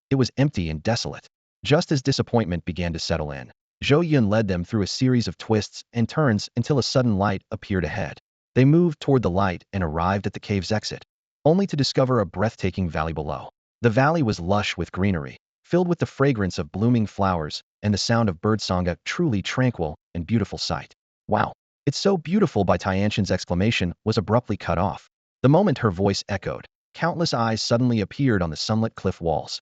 it was empty and desolate. Just as disappointment began to settle in, Zhou Yun led them through a series of twists and turns until a sudden light appeared ahead. They moved toward the light and arrived at the cave's exit, only to discover a breathtaking valley below. The valley was lush with greenery, filled with the fragrance of blooming flowers and the sound of birdsong, a truly tranquil and beautiful sight. "Wow, it's so beautiful!" Bai Tianxian's exclamation was abruptly cut off. The moment her voice echoed, countless eyes suddenly appeared on the sunlit cliff walls.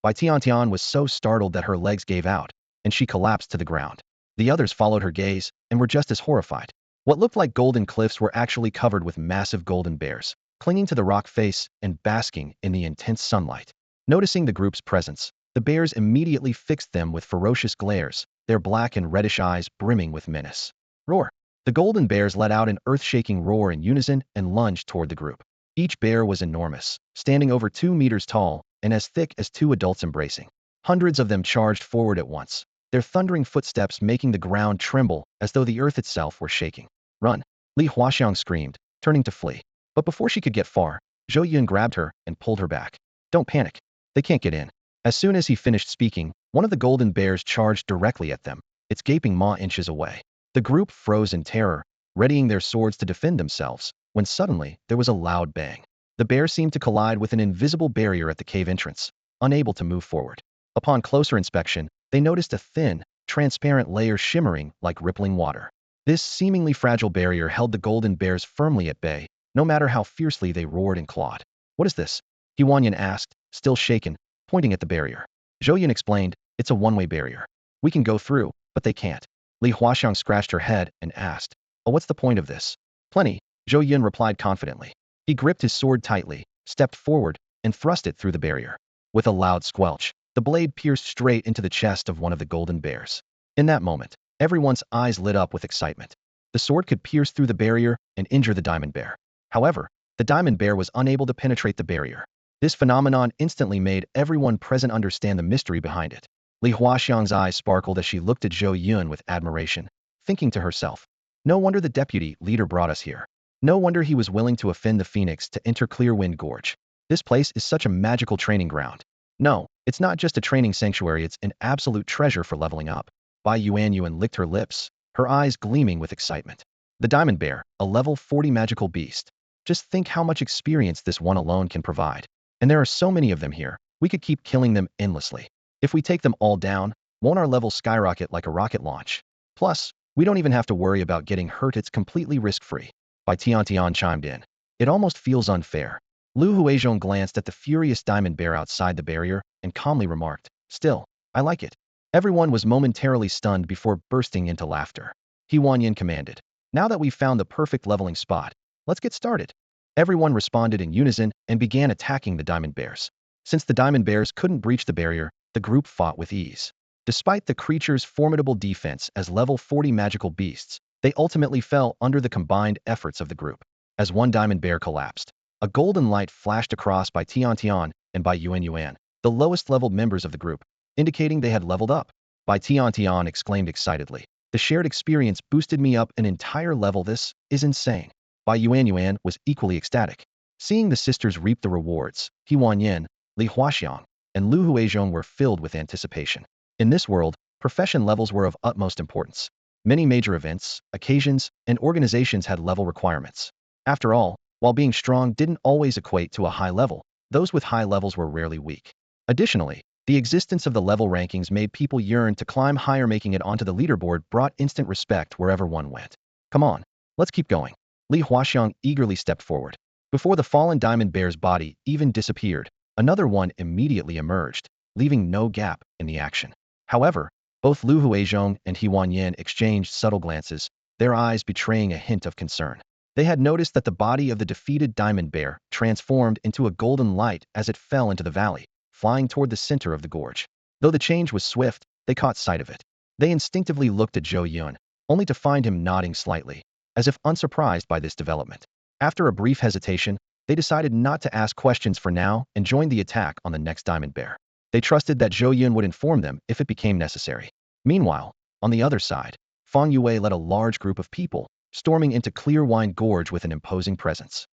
Bai Tian was so startled that her legs gave out, and she collapsed to the ground. The others followed her gaze and were just as horrified. What looked like golden cliffs were actually covered with massive golden bears, clinging to the rock face and basking in the intense sunlight. Noticing the group's presence, the bears immediately fixed them with ferocious glares, their black and reddish eyes brimming with menace. "Roar!" The golden bears let out an earth-shaking roar in unison and lunged toward the group. Each bear was enormous, standing over 2 meters tall and as thick as 2 adults embracing. Hundreds of them charged forward at once, their thundering footsteps making the ground tremble as though the earth itself were shaking. "Run!" Li Huaxiang screamed, turning to flee. But before she could get far, Zhou Yun grabbed her and pulled her back. "Don't panic. They can't get in." As soon as he finished speaking, one of the golden bears charged directly at them, its gaping maw inches away. The group froze in terror, readying their swords to defend themselves, when suddenly there was a loud bang. The bear seemed to collide with an invisible barrier at the cave entrance, unable to move forward. Upon closer inspection, they noticed a thin, transparent layer shimmering like rippling water. This seemingly fragile barrier held the golden bears firmly at bay, no matter how fiercely they roared and clawed. "What is this?" Huan Yin asked, still shaken, pointing at the barrier. Zhou Yun explained, "It's a one-way barrier. We can go through, but they can't." Li Huaxiang scratched her head and asked, "Oh, what's the point of this?" "Plenty," Zhou Yun replied confidently. He gripped his sword tightly, stepped forward, and thrust it through the barrier. With a loud squelch, the blade pierced straight into the chest of one of the golden bears. In that moment, everyone's eyes lit up with excitement. The sword could pierce through the barrier and injure the diamond bear. However, the diamond bear was unable to penetrate the barrier. This phenomenon instantly made everyone present understand the mystery behind it. Li Huaxiang's eyes sparkled as she looked at Zhou Yun with admiration, thinking to herself, "No wonder the deputy leader brought us here. No wonder he was willing to offend the Phoenix to enter Clearwind Gorge. This place is such a magical training ground." No, it's not just a training sanctuary, it's an absolute treasure for leveling up. Bai Yuan licked her lips, her eyes gleaming with excitement. The Diamond Bear, a level 40 magical beast. Just think how much experience this one alone can provide. And there are so many of them here, we could keep killing them endlessly. If we take them all down, won't our level skyrocket like a rocket launch? Plus, we don't even have to worry about getting hurt, it's completely risk-free. Bai Tian chimed in. It almost feels unfair. Lu Huizhong glanced at the furious Diamond Bear outside the barrier and calmly remarked, still, I like it. Everyone was momentarily stunned before bursting into laughter. Huan Yin commanded, now that we've found the perfect leveling spot, let's get started. Everyone responded in unison and began attacking the Diamond Bears. Since the Diamond Bears couldn't breach the barrier, the group fought with ease. Despite the creature's formidable defense as level 40 magical beasts, they ultimately fell under the combined efforts of the group. As one Diamond Bear collapsed, a golden light flashed across by Tian and by Yuan, the lowest leveled members of the group, indicating they had leveled up. By Tian exclaimed excitedly, the shared experience boosted me up an entire level, this is insane. By Yuan was equally ecstatic. Seeing the sisters reap the rewards, Huan Yin, Li Huaxiang, and Lu Huizhong were filled with anticipation. In this world, profession levels were of utmost importance. Many major events, occasions, and organizations had level requirements. After all, while being strong didn't always equate to a high level, those with high levels were rarely weak. Additionally, the existence of the level rankings made people yearn to climb higher, making it onto the leaderboard brought instant respect wherever one went. Come on, let's keep going. Li Huaxiang eagerly stepped forward. Before the fallen Diamond Bear's body even disappeared, another one immediately emerged, leaving no gap in the action. However, both Lu Huizhong and Huan Yin exchanged subtle glances, their eyes betraying a hint of concern. They had noticed that the body of the defeated Diamond Bear transformed into a golden light as it fell into the valley, flying toward the center of the gorge. Though the change was swift, they caught sight of it. They instinctively looked at Zhou Yun, only to find him nodding slightly, as if unsurprised by this development. After a brief hesitation, they decided not to ask questions for now and joined the attack on the next Diamond Bear. They trusted that Zhou Yun would inform them if it became necessary. Meanwhile, on the other side, Fang Yue led a large group of people, storming into Clearwine Gorge with an imposing presence.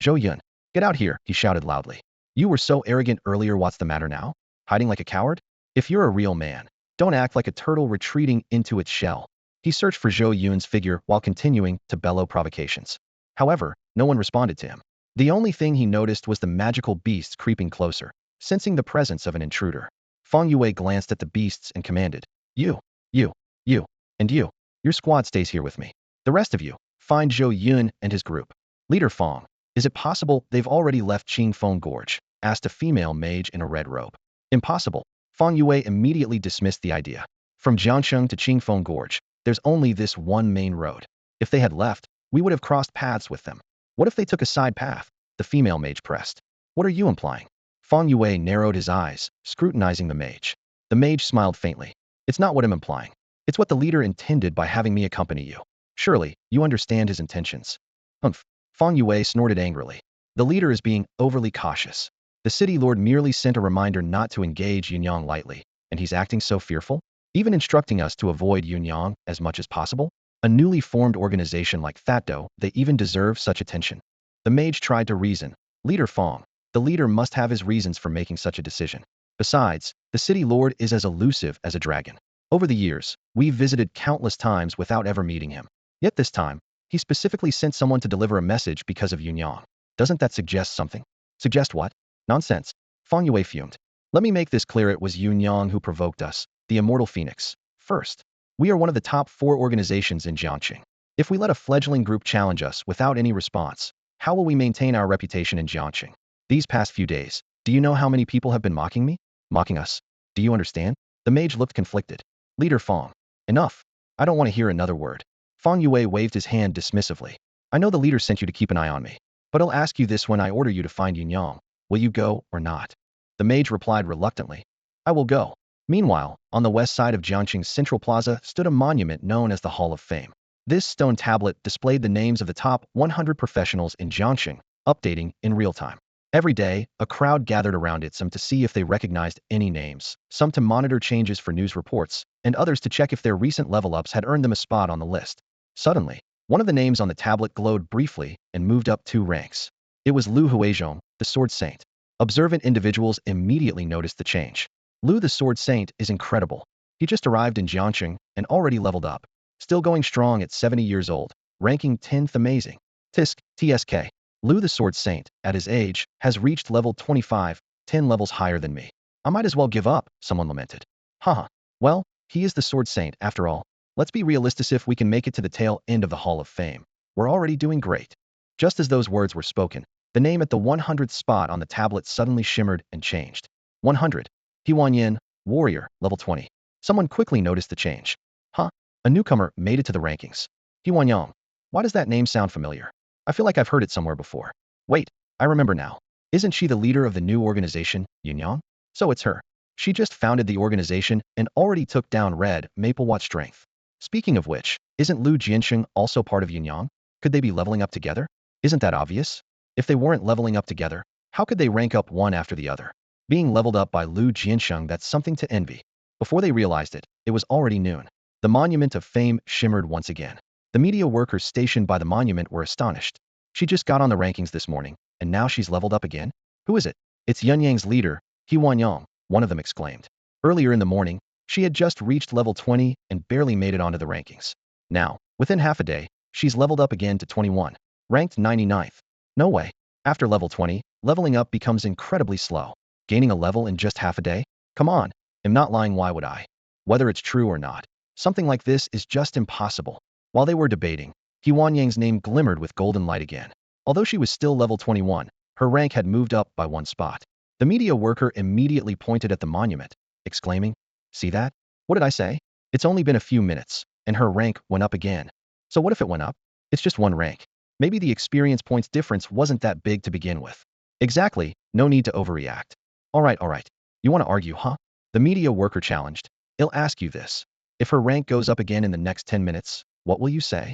Zhou Yun, get out here, he shouted loudly. You were so arrogant earlier, what's the matter now? Hiding like a coward? If you're a real man, don't act like a turtle retreating into its shell. He searched for Zhou Yun's figure while continuing to bellow provocations. However, no one responded to him. The only thing he noticed was the magical beasts creeping closer, sensing the presence of an intruder. Fang Yue glanced at the beasts and commanded, you, and you. Your squad stays here with me. The rest of you, find Zhou Yun and his group. Leader Fang, is it possible they've already left Qingfeng Gorge? Asked a female mage in a red robe. Impossible. Fang Yue immediately dismissed the idea. From Jiangsheng to Qingfeng Gorge, there's only this one main road. If they had left, we would have crossed paths with them. What if they took a side path? The female mage pressed. What are you implying? Fang Yue narrowed his eyes, scrutinizing the mage. The mage smiled faintly. It's not what I'm implying. It's what the leader intended by having me accompany you. Surely, you understand his intentions. Humph. Fang Yue snorted angrily. The leader is being overly cautious. The city lord merely sent a reminder not to engage Yunyang lightly, and he's acting so fearful? Even instructing us to avoid Yunyang as much as possible? A newly formed organization like Thatdo, they even deserve such attention. The mage tried to reason. Leader Fang, the leader must have his reasons for making such a decision. Besides, the city lord is as elusive as a dragon. Over the years, we've visited countless times without ever meeting him. Yet this time, he specifically sent someone to deliver a message because of Yunyang. Doesn't that suggest something? Suggest what? Nonsense. Fang Yue fumed. Let me make this clear, it was Yunyang who provoked us, the Immortal Phoenix. First, we are one of the top 4 organizations in Jiangqing. If we let a fledgling group challenge us without any response, how will we maintain our reputation in Jiangqing? These past few days, do you know how many people have been mocking me? Mocking us? Do you understand? The mage looked conflicted. Leader Fang. Enough. I don't want to hear another word. Fang Yue waved his hand dismissively. I know the leader sent you to keep an eye on me, but I'll ask you this: when I order you to find Yunyang, will you go or not? The mage replied reluctantly. I will go. Meanwhile, on the west side of Jiangqing's Central Plaza stood a monument known as the Hall of Fame. This stone tablet displayed the names of the top 100 professionals in Jiangqing, updating in real time. Every day, a crowd gathered around it, some to see if they recognized any names, some to monitor changes for news reports, and others to check if their recent level-ups had earned them a spot on the list. Suddenly, one of the names on the tablet glowed briefly and moved up 2 ranks. It was Lu Huizhong, the Sword Saint. Observant individuals immediately noticed the change. Lu the Sword Saint is incredible. He just arrived in Jiangqing and already leveled up. Still going strong at 70 years old, ranking 10th amazing. TSK. Lu the Sword Saint, at his age, has reached level 25, 10 levels higher than me. I might as well give up, someone lamented. Haha. Well, he is the Sword Saint after all. Let's be realistic, if we can make it to the tail end of the Hall of Fame. We're already doing great. Just as those words were spoken, the name at the 100th spot on the tablet suddenly shimmered and changed. 100. Zhou Yun, warrior, level 20. Someone quickly noticed the change. Huh? A newcomer made it to the rankings. Zhou Yun. Why does that name sound familiar? I feel like I've heard it somewhere before. Wait, I remember now. Isn't she the leader of the new organization, Yunyang? So it's her. She just founded the organization and already took down Red Maple Watch Strength. Speaking of which, isn't Lu Jiansheng also part of Yunyang? Could they be leveling up together? Isn't that obvious? If they weren't leveling up together, how could they rank up one after the other? Being leveled up by Lu Jiansheng, that's something to envy. Before they realized it, it was already noon. The monument of fame shimmered once again. The media workers stationed by the monument were astonished. She just got on the rankings this morning, and now she's leveled up again? Who is it? It's Yunyang's leader, Huanyang, one of them exclaimed. Earlier in the morning, she had just reached level 20 and barely made it onto the rankings. Now, within half a day, she's leveled up again to 21, ranked 99th. No way. After level 20, leveling up becomes incredibly slow. Gaining a level in just half a day? Come on. I'm not lying, why would I? Whether it's true or not, something like this is just impossible. While they were debating, Huanyang's name glimmered with golden light again. Although she was still level 21, her rank had moved up by one spot. The media worker immediately pointed at the monument, exclaiming, "See that? What did I say? It's only been a few minutes, and her rank went up again. So what if it went up? It's just one rank. Maybe the experience points difference wasn't that big to begin with." Exactly, no need to overreact. Alright. You want to argue, huh? The media worker challenged. I'll ask you this. If her rank goes up again in the next 10 minutes, what will you say?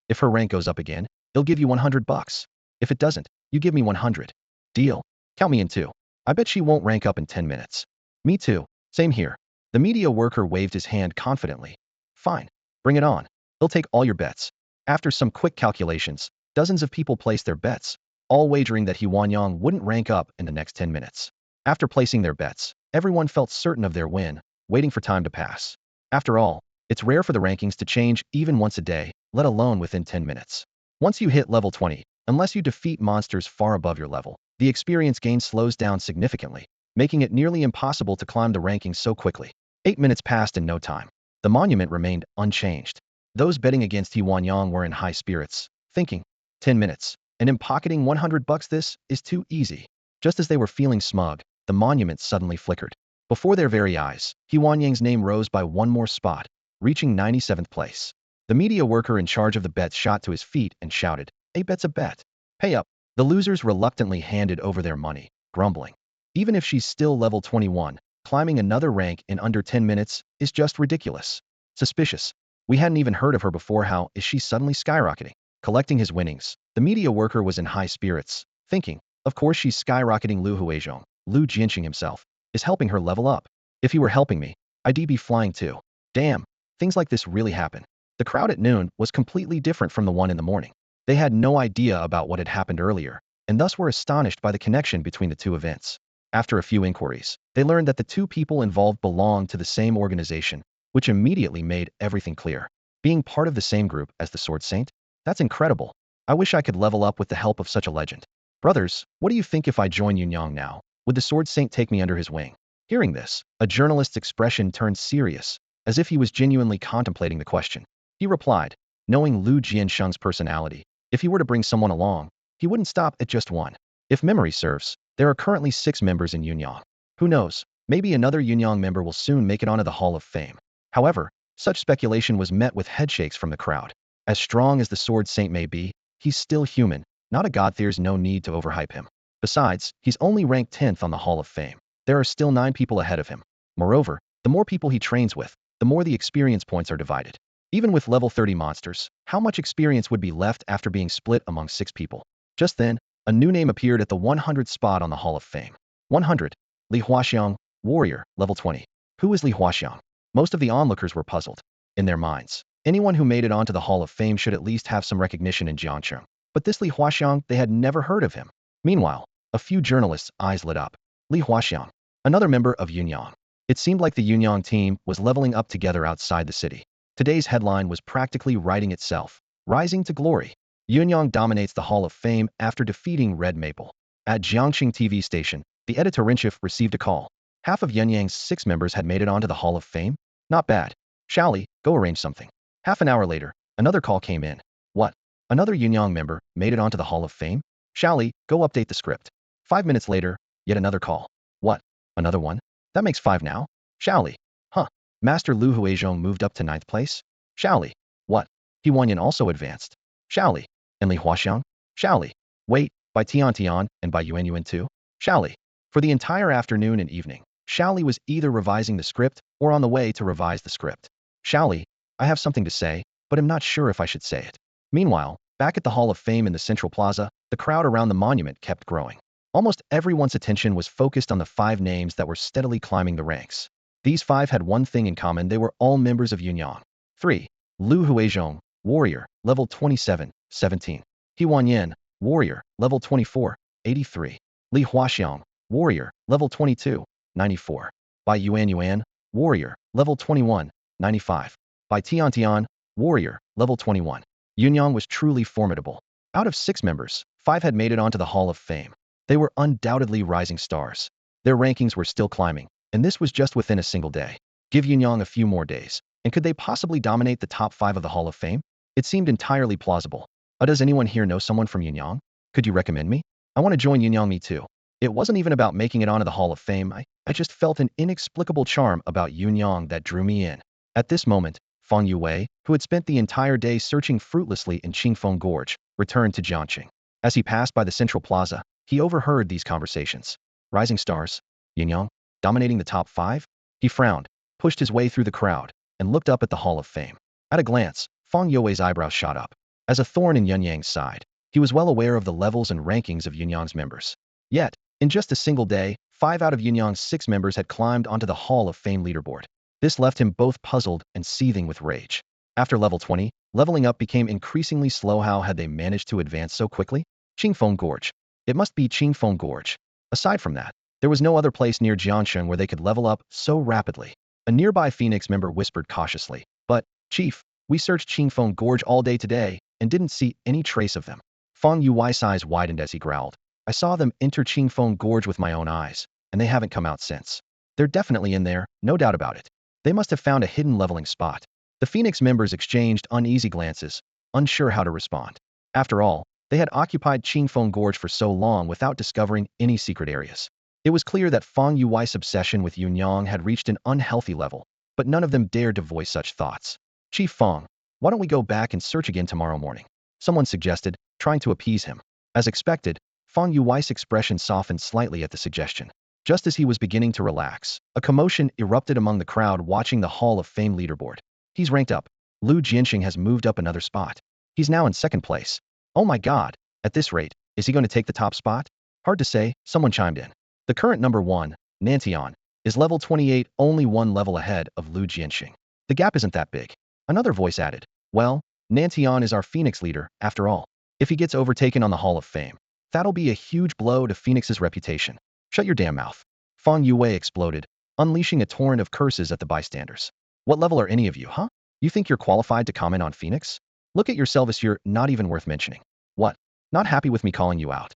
If her rank goes up again, I'll give you $100. If it doesn't, you give me 100. Deal. Count me in too. I bet she won't rank up in 10 minutes. Me too. Same here. The media worker waved his hand confidently. Fine. Bring it on. I'll take all your bets. After some quick calculations, dozens of people placed their bets, all wagering that Huanyang wouldn't rank up in the next 10 minutes. After placing their bets, everyone felt certain of their win, waiting for time to pass. After all, it's rare for the rankings to change even once a day, let alone within 10 minutes. Once you hit level 20, unless you defeat monsters far above your level, the experience gain slows down significantly, making it nearly impossible to climb the rankings so quickly. 8 minutes passed in no time. The monument remained unchanged. Those betting against Huanyang were in high spirits, thinking, 10 minutes, and in pocketing $100, this is too easy. Just as they were feeling smug, the monument suddenly flickered. Before their very eyes, Huanyang's name rose by one more spot, reaching 97th place. The media worker in charge of the bets shot to his feet and shouted, "A bet's a bet. Pay up." The losers reluctantly handed over their money, grumbling. Even if she's still level 21, climbing another rank in under 10 minutes is just ridiculous. Suspicious. We hadn't even heard of her before, how is she suddenly skyrocketing? Collecting his winnings, the media worker was in high spirits, thinking, of course she's skyrocketing. Lu Huizhong, Lu Jianqing himself, is helping her level up. If he were helping me, I'd be flying too. Damn, things like this really happen. The crowd at noon was completely different from the one in the morning. They had no idea about what had happened earlier, and thus were astonished by the connection between the two events. After a few inquiries, they learned that the two people involved belonged to the same organization, which immediately made everything clear. Being part of the same group as the Sword Saint? That's incredible. I wish I could level up with the help of such a legend. Brothers, what do you think if I join Yunyang now? Would the Sword Saint take me under his wing? Hearing this, a journalist's expression turned serious, as if he was genuinely contemplating the question. He replied, knowing Lu Jiansheng's personality, if he were to bring someone along, he wouldn't stop at just one. If memory serves, there are currently 6 members in Yunyang. Who knows, maybe another Yunyang member will soon make it onto the Hall of Fame. However, such speculation was met with headshakes from the crowd. As strong as the Sword Saint may be, he's still human, not a god. There's no need to overhype him. Besides, he's only ranked 10th on the Hall of Fame. There are still 9 people ahead of him. Moreover, the more people he trains with, the more the experience points are divided. Even with level 30 monsters, how much experience would be left after being split among 6 people? Just then, a new name appeared at the 100th spot on the Hall of Fame. 100. Li Huaxiang, warrior, level 20. Who is Li Huaxiang? Most of the onlookers were puzzled. In their minds, anyone who made it onto the Hall of Fame should at least have some recognition in Jiangcheng. But this Li Huaxiang, they had never heard of him. Meanwhile, A few journalists' eyes lit up. Li Huaxiang, another member of Yunyang. It seemed like the Yunyang team was leveling up together outside the city. Today's headline was practically writing itself. Rising to glory. Yunyang dominates the Hall of Fame after defeating Red Maple. At Jiangxing TV station, the editor-in-chief received a call. Half of Yunyang's 6 members had made it onto the Hall of Fame? Not bad. Shaoli, go arrange something. Half an hour later, another call came in. What? Another Yunyang member made it onto the Hall of Fame? Shaoli, go update the script. 5 minutes later, yet another call. What? Another one? That makes 5 now? Shaoli. Huh. Master Lu Huizhong moved up to 9th place? Shaoli. What? He Wanyan also advanced. Shaoli. And Li Huaxiang? Shaoli. Wait, by Tian Tian and by Yuan Yuan too? Shaoli. For the entire afternoon and evening, Shaoli was either revising the script or on the way to revise the script. Shaoli, I have something to say, but I'm not sure if I should say it. Meanwhile, back at the Hall of Fame in the Central Plaza, the crowd around the monument kept growing. Almost everyone's attention was focused on the 5 names that were steadily climbing the ranks. These 5 had one thing in common: they were all members of Yunyang. 3. Lu Huizhong, warrior, level 27, 17. He Wanyan, warrior, level 24, 83. Li Huaxiang, warrior, level 22, 94. By Yuan Yuan, warrior, level 21, 95. By Tian Tian, warrior, level 21. Yunyang was truly formidable. Out of 6 members, 5 had made it onto the Hall of Fame. They were undoubtedly rising stars. Their rankings were still climbing, and this was just within a single day. Give Yunyang a few more days, and could they possibly dominate the top 5 of the Hall of Fame? It seemed entirely plausible. Does anyone here know someone from Yunyang? Could you recommend me? I want to join Yunyang. Me too. It wasn't even about making it onto the Hall of Fame. I just felt an inexplicable charm about Yunyang that drew me in. At this moment, Fang Yue, who had spent the entire day searching fruitlessly in Qingfeng Gorge, returned to Jiangqing. As he passed by the Central Plaza, he overheard these conversations. Rising stars? Yunyang? Dominating the top 5? He frowned, pushed his way through the crowd, and looked up at the Hall of Fame. At a glance, Fang Yue's eyebrows shot up. As a thorn in Yunyang's side, he was well aware of the levels and rankings of Yunyang's members. Yet, in just a single day, 5 out of Yunyang's 6 members had climbed onto the Hall of Fame leaderboard. This left him both puzzled and seething with rage. After level 20, leveling up became increasingly slow. How had they managed to advance so quickly? Qingfeng Gorge. It must be Qingfeng Gorge. Aside from that, there was no other place near Jiangxing where they could level up so rapidly. A nearby Phoenix member whispered cautiously, "But, Chief, we searched Qingfeng Gorge all day today and didn't see any trace of them." Fang Yui's eyes widened as he growled, "I saw them enter Qingfeng Gorge with my own eyes, and they haven't come out since. They're definitely in there, no doubt about it. They must have found a hidden leveling spot." The Phoenix members exchanged uneasy glances, unsure how to respond. After all, they had occupied Qingfeng Gorge for so long without discovering any secret areas. It was clear that Fang Yui's obsession with Yunyang had reached an unhealthy level, but none of them dared to voice such thoughts. "Chief Fang, why don't we go back and search again tomorrow morning?" someone suggested, trying to appease him. As expected, Fang Yui's expression softened slightly at the suggestion. Just as he was beginning to relax, a commotion erupted among the crowd watching the Hall of Fame leaderboard. "He's ranked up. Lu Jianxing has moved up another spot. He's now in 2nd place. Oh my god, at this rate, is he going to take the top spot?" "Hard to say," someone chimed in. "The current number 1, Nantian, is level 28, only 1 level ahead of Lu Jianxing. The gap isn't that big." Another voice added, "Well, Nantian is our Phoenix leader, after all. If he gets overtaken on the Hall of Fame, that'll be a huge blow to Phoenix's reputation." "Shut your damn mouth." Fang Yue exploded, unleashing a torrent of curses at the bystanders. "What level are any of you, huh? You think you're qualified to comment on Phoenix? Look at yourselves, you're not even worth mentioning. What? Not happy with me calling you out?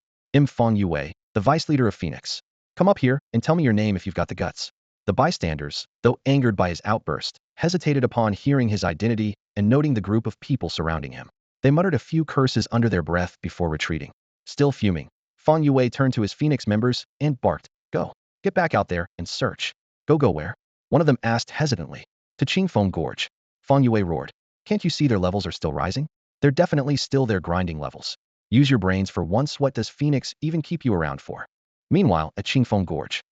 Fang Yue, the vice leader of Phoenix. Come up here and tell me your name if you've got the guts." The bystanders, though angered by his outburst, hesitated upon hearing his identity and noting the group of people surrounding him. They muttered a few curses under their breath before retreating. Still fuming, Fang Yue turned to his Phoenix members and barked, "Go. Get back out there and search." Go where?" one of them asked hesitantly. "To Qingfeng Gorge." Fang Yue roared, "Can't you see their levels are still rising? They're definitely still their grinding levels. Use your brains for once. What does Phoenix even keep you around for?" Meanwhile, at Qingfeng Gorge.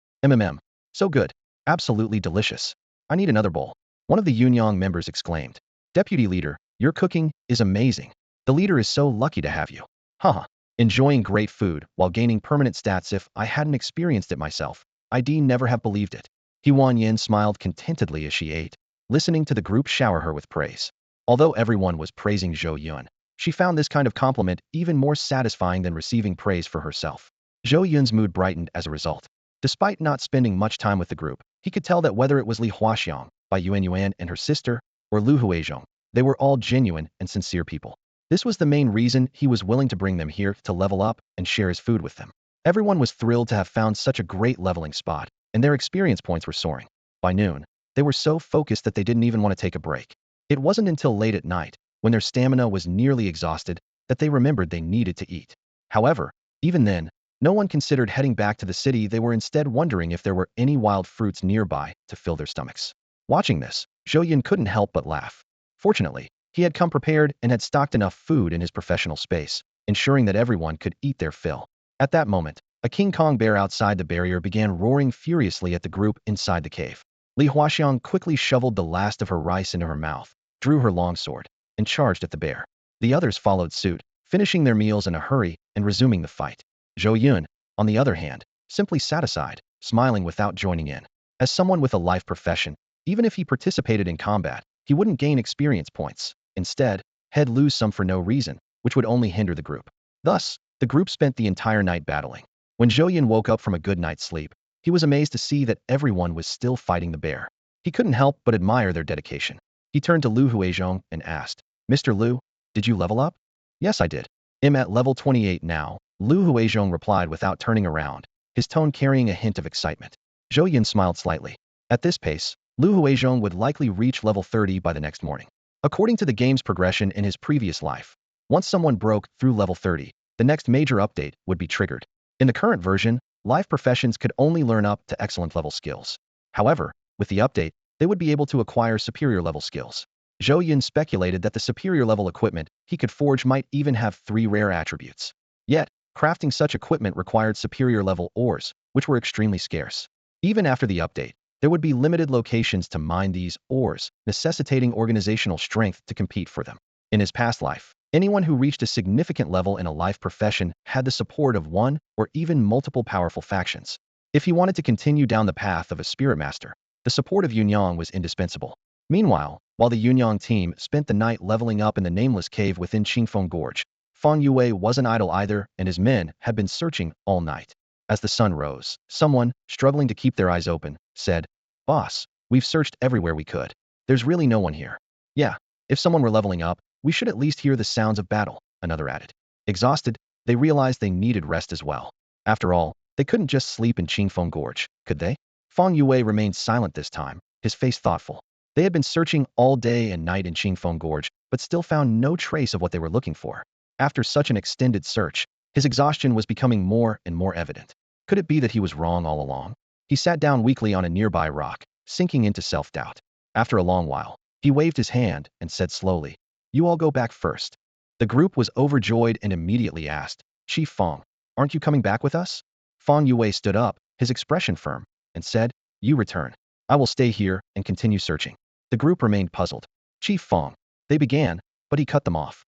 So good. Absolutely delicious. I need another bowl." One of the Yunyang members exclaimed. "Deputy leader, your cooking is amazing. The leader is so lucky to have you." Haha. Enjoying great food while gaining permanent stats. If I hadn't experienced it myself, I'd never have believed it. He Wan smiled contentedly as she ate, listening to the group shower her with praise. Although everyone was praising Zhou Yun, she found this kind of compliment even more satisfying than receiving praise for herself. Zhou Yun's mood brightened as a result. Despite not spending much time with the group, he could tell that whether it was Li Huaxiang, Bai Yuan and her sister, or Lu Huizhong, they were all genuine and sincere people. This was the main reason he was willing to bring them here to level up and share his food with them. Everyone was thrilled to have found such a great leveling spot, and their experience points were soaring. By noon, they were so focused that they didn't even want to take a break. It wasn't until late at night, when their stamina was nearly exhausted, that they remembered they needed to eat. However, even then, no one considered heading back to the city. They were instead wondering if there were any wild fruits nearby to fill their stomachs. Watching this, Zhou Yun couldn't help but laugh. Fortunately, he had come prepared and had stocked enough food in his professional space, ensuring that everyone could eat their fill. At that moment, a King Kong bear outside the barrier began roaring furiously at the group inside the cave. Li Huaxiang quickly shoveled the last of her rice into her mouth, drew her longsword, and charged at the bear. The others followed suit, finishing their meals in a hurry and resuming the fight. Zhou Yun, on the other hand, simply sat aside, smiling without joining in. As someone with a life profession, even if he participated in combat, he wouldn't gain experience points. Instead, he'd lose some for no reason, which would only hinder the group. Thus, the group spent the entire night battling. When Zhou Yun woke up from a good night's sleep, he was amazed to see that everyone was still fighting the bear. He couldn't help but admire their dedication. He turned to Lu Huizhong and asked, "Mr. Lu, did you level up?" "Yes, I did. I'm at level 28 now," Lu Huizhong replied without turning around, his tone carrying a hint of excitement. Zhou Yun smiled slightly. At this pace, Lu Huizhong would likely reach level 30 by the next morning. According to the game's progression in his previous life, once someone broke through level 30, the next major update would be triggered. In the current version, life professions could only learn up to excellent level skills. However, with the update, they would be able to acquire superior level skills. Zhou Yun speculated that the superior level equipment he could forge might even have 3 rare attributes. Yet, crafting such equipment required superior level ores, which were extremely scarce. Even after the update, there would be limited locations to mine these ores, necessitating organizational strength to compete for them. In his past life, anyone who reached a significant level in a life profession had the support of one or even multiple powerful factions. If he wanted to continue down the path of a spirit master, the support of Yunyang was indispensable. Meanwhile, while the Yunyang team spent the night leveling up in the nameless cave within Qingfeng Gorge, Fang Yue wasn't idle either, and his men had been searching all night. As the sun rose, someone, struggling to keep their eyes open, said, "Boss, we've searched everywhere we could. There's really no one here." "Yeah, if someone were leveling up, we should at least hear the sounds of battle," another added. Exhausted, they realized they needed rest as well. After all, they couldn't just sleep in Qingfeng Gorge, could they? Fang Yue remained silent this time, his face thoughtful. They had been searching all day and night in Qingfeng Gorge, but still found no trace of what they were looking for. After such an extended search, his exhaustion was becoming more and more evident. Could it be that he was wrong all along? He sat down weakly on a nearby rock, sinking into self-doubt. After a long while, he waved his hand and said slowly, "You all go back first." The group was overjoyed and immediately asked, "Chief Fang, aren't you coming back with us?" Fang Yue stood up, his expression firm, and said, "You return. I will stay here and continue searching." The group remained puzzled. "Chief Fang," they began, but he cut them off.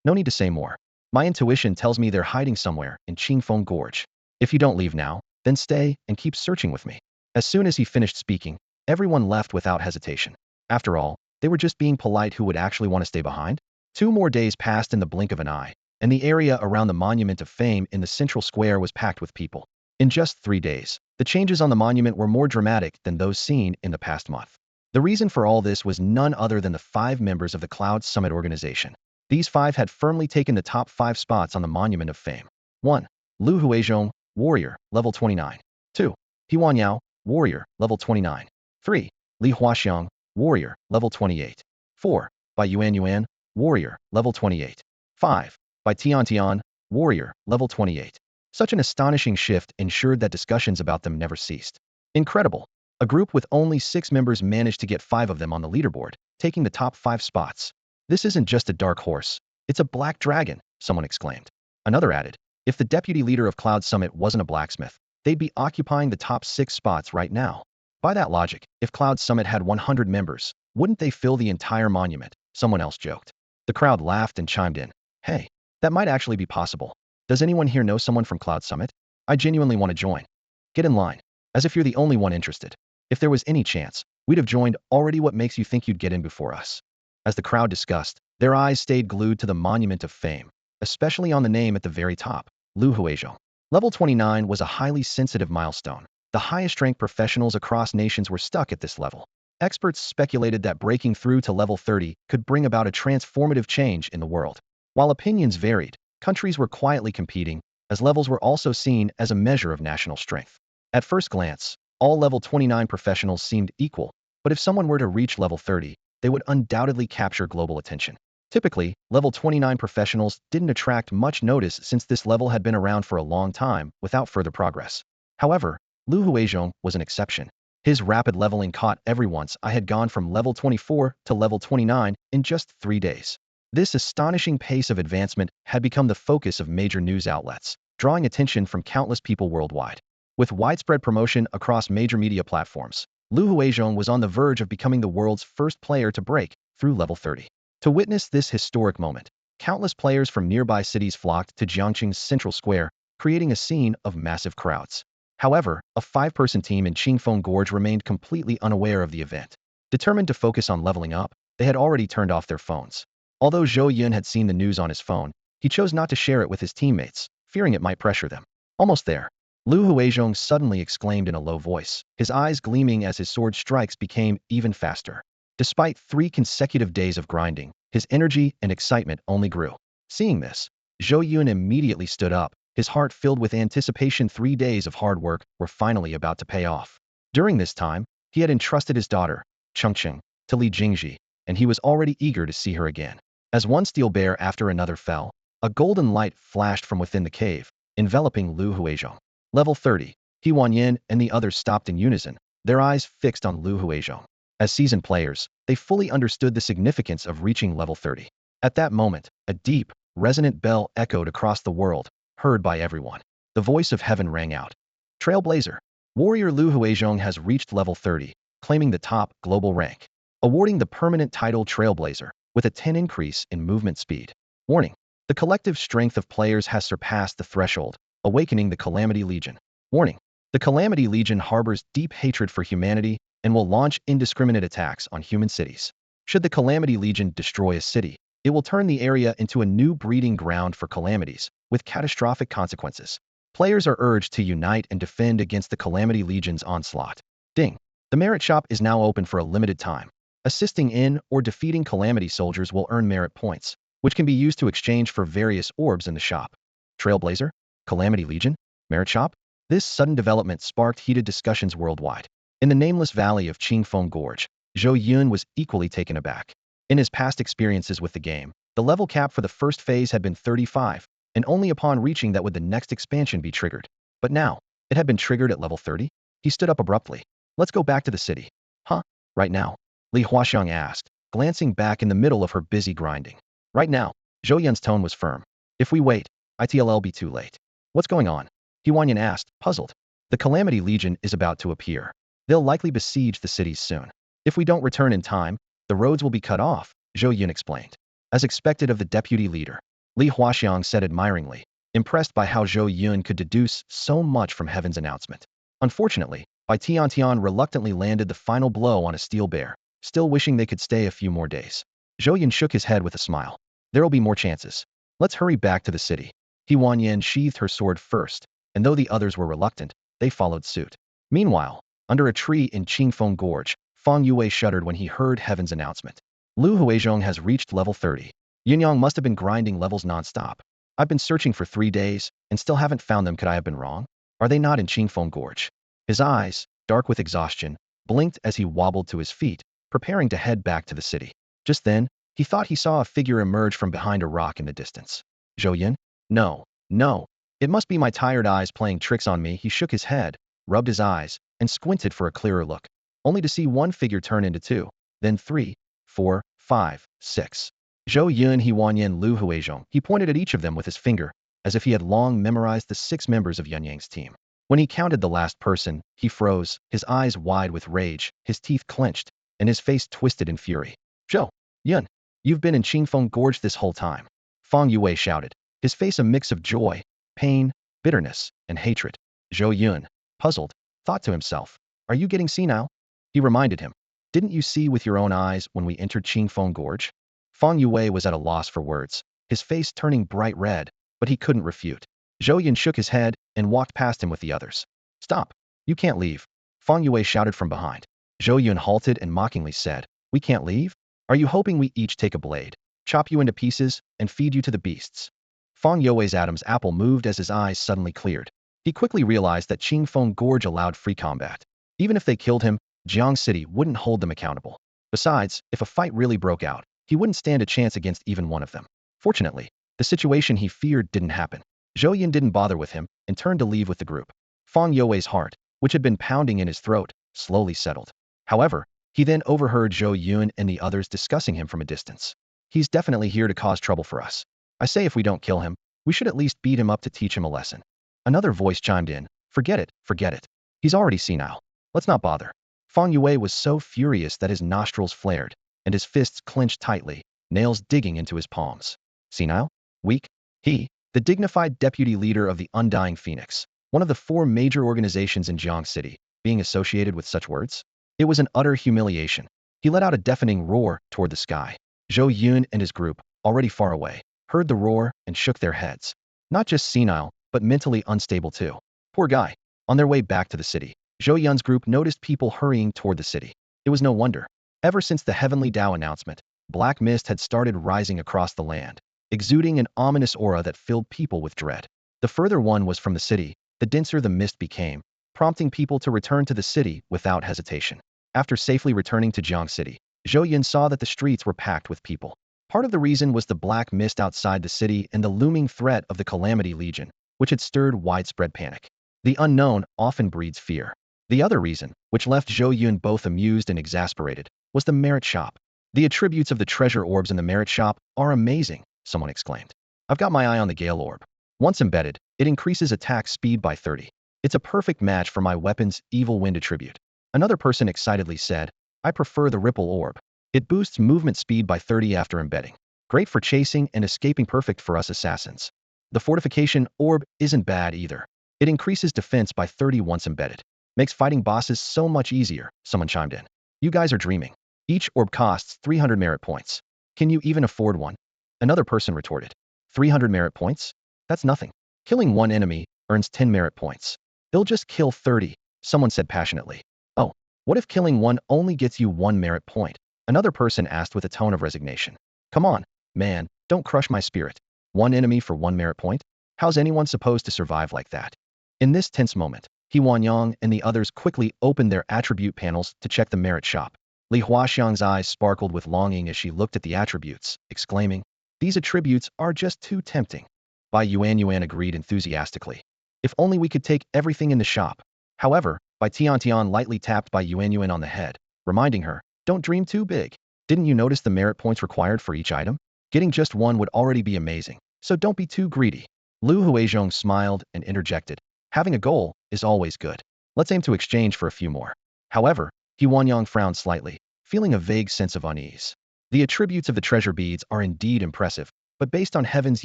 "No need to say more. My intuition tells me they're hiding somewhere in Qingfeng Gorge. If you don't leave now, then stay and keep searching with me." As soon as he finished speaking, everyone left without hesitation. After all, they were just being polite. Who would actually want to stay behind? 2 more days passed in the blink of an eye, and the area around the Monument of Fame in the central square was packed with people. In just 3 days, the changes on the monument were more dramatic than those seen in the past month. The reason for all this was none other than the 5 members of the Cloud Summit organization. These 5 had firmly taken the top 5 spots on the Monument of Fame. 1. Lu Huizhong, warrior, level 29. 2. Yao, warrior, level 29. 3. Li Huaxiang, warrior, level 28. 4. Bai Yuan, warrior, level 28. 5. Bai Tian, warrior, level 28. Such an astonishing shift ensured that discussions about them never ceased. Incredible. A group with only 6 members managed to get 5 of them on the leaderboard, taking the top 5 spots. "This isn't just a dark horse. It's a black dragon," someone exclaimed. Another added, "If the deputy leader of Cloud Summit wasn't a blacksmith, they'd be occupying the top 6 spots right now." By that logic, if Cloud Summit had 100 members, wouldn't they fill the entire monument? Someone else joked. The crowd laughed and chimed in. "Hey, that might actually be possible. Does anyone here know someone from Cloud Summit? I genuinely want to join. Get in line. As if you're the only one interested. If there was any chance, we'd have joined already. What makes you think you'd get in before us?" As the crowd discussed, their eyes stayed glued to the Monument of Fame, especially on the name at the very top, Lu Huizhong. Level 29 was a highly sensitive milestone. The highest-ranked professionals across nations were stuck at this level. Experts speculated that breaking through to level 30 could bring about a transformative change in the world. While opinions varied, countries were quietly competing, as levels were also seen as a measure of national strength. At first glance, all level 29 professionals seemed equal, but if someone were to reach level 30, they would undoubtedly capture global attention. Typically, level 29 professionals didn't attract much notice since this level had been around for a long time without further progress. However, Lu Huizhong was an exception. His rapid leveling caught everyone's eye. Had gone from level 24 to level 29 in just 3 days. This astonishing pace of advancement had become the focus of major news outlets, drawing attention from countless people worldwide. With widespread promotion across major media platforms, Lu Huizhong was on the verge of becoming the world's first player to break through level 30. To witness this historic moment, countless players from nearby cities flocked to Chongqing's central square, creating a scene of massive crowds. However, a 5-person team in Qingfeng Gorge remained completely unaware of the event. Determined to focus on leveling up, they had already turned off their phones. Although Zhou Yun had seen the news on his phone, he chose not to share it with his teammates, fearing it might pressure them. Almost there, Lu Huizhong suddenly exclaimed in a low voice, his eyes gleaming as his sword strikes became even faster. Despite 3 consecutive days of grinding, his energy and excitement only grew. Seeing this, Zhou Yun immediately stood up, his heart filled with anticipation. 3 days of hard work were finally about to pay off. During this time, he had entrusted his daughter, Chongqing, to Li Jingji, and he was already eager to see her again. As one steel bear after another fell, a golden light flashed from within the cave, enveloping Lu Huizhong. Level 30, He Wanyin and the others stopped in unison, their eyes fixed on Lu Huizhong. As seasoned players, they fully understood the significance of reaching level 30. At that moment, a deep, resonant bell echoed across the world, heard by everyone. The voice of heaven rang out. Trailblazer. Warrior Lu Huizhong has reached level 30, claiming the top global rank, awarding the permanent title Trailblazer, with a 10 increase in movement speed. Warning. The collective strength of players has surpassed the threshold, awakening the Calamity Legion. Warning. The Calamity Legion harbors deep hatred for humanity and will launch indiscriminate attacks on human cities. Should the Calamity Legion destroy a city, it will turn the area into a new breeding ground for calamities, with catastrophic consequences. Players are urged to unite and defend against the Calamity Legion's onslaught. Ding. The merit shop is now open for a limited time. Assisting in or defeating Calamity soldiers will earn merit points, which can be used to exchange for various orbs in the shop. Trailblazer? Calamity Legion? Merit shop? This sudden development sparked heated discussions worldwide. In the nameless valley of Qingfeng Gorge, Zhou Yun was equally taken aback. In his past experiences with the game, the level cap for the first phase had been 35, and only upon reaching that would the next expansion be triggered. But now, it had been triggered at level 30? He stood up abruptly. Let's go back to the city. Huh? Right now? Li Huaxiang asked, glancing back in the middle of her busy grinding. Right now, Zhou Yun's tone was firm. If we wait, it'll be too late. What's going on? He Wanyan asked, puzzled. The Calamity Legion is about to appear. They'll likely besiege the cities soon. If we don't return in time, the roads will be cut off, Zhou Yun explained. As expected of the deputy leader, Li Huaxiang said admiringly, impressed by how Zhou Yun could deduce so much from Heaven's announcement. Unfortunately, Bai Tiantian reluctantly landed the final blow on a steel bear, still wishing they could stay a few more days. Zhou Yun shook his head with a smile. There'll be more chances. Let's hurry back to the city. He Wanyan sheathed her sword first, and though the others were reluctant, they followed suit. Meanwhile, under a tree in Qingfeng Gorge, Fang Yue shuddered when he heard Heaven's announcement. Lu Huizhong has reached level 30. Yunyang must have been grinding levels non-stop. I've been searching for 3 days, and still haven't found them. Could I have been wrong? Are they not in Qingfeng Gorge? His eyes, dark with exhaustion, blinked as he wobbled to his feet, preparing to head back to the city. Just then, he thought he saw a figure emerge from behind a rock in the distance. Zhou Yun? No, no. It must be my tired eyes playing tricks on me. He shook his head, rubbed his eyes, and squinted for a clearer look, only to see one figure turn into 2, then 3, 4, 5, 6. Zhou Yun, He Wanyan, Lu Huizhong. He pointed at each of them with his finger, as if he had long memorized the 6 members of Yunyang's team. When he counted the last person, he froze, his eyes wide with rage, his teeth clenched, and his face twisted in fury. Zhou Yun, you've been in Qingfeng Gorge this whole time. Fang Yue shouted, his face a mix of joy, pain, bitterness, and hatred. Zhou Yun, puzzled, thought to himself, are you getting senile? He reminded him, didn't you see with your own eyes when we entered Qingfeng Gorge? Fang Yue was at a loss for words, his face turning bright red, but he couldn't refute. Zhou Yun shook his head, and walked past him with the others. Stop! You can't leave! Fang Yue shouted from behind. Zhou Yun halted and mockingly said, We can't leave? Are you hoping we each take a blade, chop you into pieces, and feed you to the beasts? Fang Yue's Adam's apple moved as his eyes suddenly cleared. He quickly realized that Qingfeng Gorge allowed free combat. Even if they killed him, Jiang City wouldn't hold them accountable. Besides, if a fight really broke out, he wouldn't stand a chance against even one of them. Fortunately, the situation he feared didn't happen. Zhou Yun didn't bother with him and turned to leave with the group. Fang Yue's heart, which had been pounding in his throat, slowly settled. However, he then overheard Zhou Yun and the others discussing him from a distance. He's definitely here to cause trouble for us. I say if we don't kill him, we should at least beat him up to teach him a lesson. Another voice chimed in, Forget it, forget it. He's already senile. Let's not bother. Fang Yue was so furious that his nostrils flared, and his fists clenched tightly, nails digging into his palms. Senile? Weak? He, the dignified deputy leader of the Undying Phoenix, one of the 4 major organizations in Jiang City, being associated with such words? It was an utter humiliation. He let out a deafening roar toward the sky. Zhou Yun and his group, already far away, heard the roar and shook their heads. Not just senile, but mentally unstable too. Poor guy. On their way back to the city, Zhou Yun's group noticed people hurrying toward the city. It was no wonder. Ever since the Heavenly Tao announcement, black mist had started rising across the land, exuding an ominous aura that filled people with dread. The further one was from the city, the denser the mist became, prompting people to return to the city without hesitation. After safely returning to Jiang City, Zhou Yun saw that the streets were packed with people. Part of the reason was the black mist outside the city and the looming threat of the Calamity Legion, which had stirred widespread panic. The unknown often breeds fear. The other reason, which left Zhou Yun both amused and exasperated, was the merit shop. The attributes of the treasure orbs in the merit shop are amazing, someone exclaimed. I've got my eye on the Gale orb. Once embedded, it increases attack speed by 30. It's a perfect match for my weapon's evil wind attribute. Another person excitedly said, I prefer the ripple orb. It boosts movement speed by 30 after embedding. Great for chasing and escaping, perfect for us assassins. The fortification orb isn't bad either. It increases defense by 30 once embedded. Makes fighting bosses so much easier, someone chimed in. You guys are dreaming. Each orb costs 300 merit points. Can you even afford one? Another person retorted. 300 merit points? That's nothing. Killing one enemy earns 10 merit points. They'll just kill 30, someone said passionately. Oh, what if killing one only gets you 1 merit point? Another person asked with a tone of resignation. Come on, man, don't crush my spirit. 1 enemy for 1 merit point? How's anyone supposed to survive like that? In this tense moment, He Wanyang and the others quickly opened their attribute panels to check the merit shop. Li Huaxiang's eyes sparkled with longing as she looked at the attributes, exclaiming, These attributes are just too tempting. Bai Yuan agreed enthusiastically. If only we could take everything in the shop. However, Bai Tian lightly tapped Bai Yuan on the head, reminding her, Don't dream too big. Didn't you notice the merit points required for each item? Getting just one would already be amazing, so don't be too greedy. Lu Huizhong smiled and interjected, Having a goal is always good. Let's aim to exchange for a few more. However, He Wanyang frowned slightly, feeling a vague sense of unease. The attributes of the treasure beads are indeed impressive, but based on Heaven's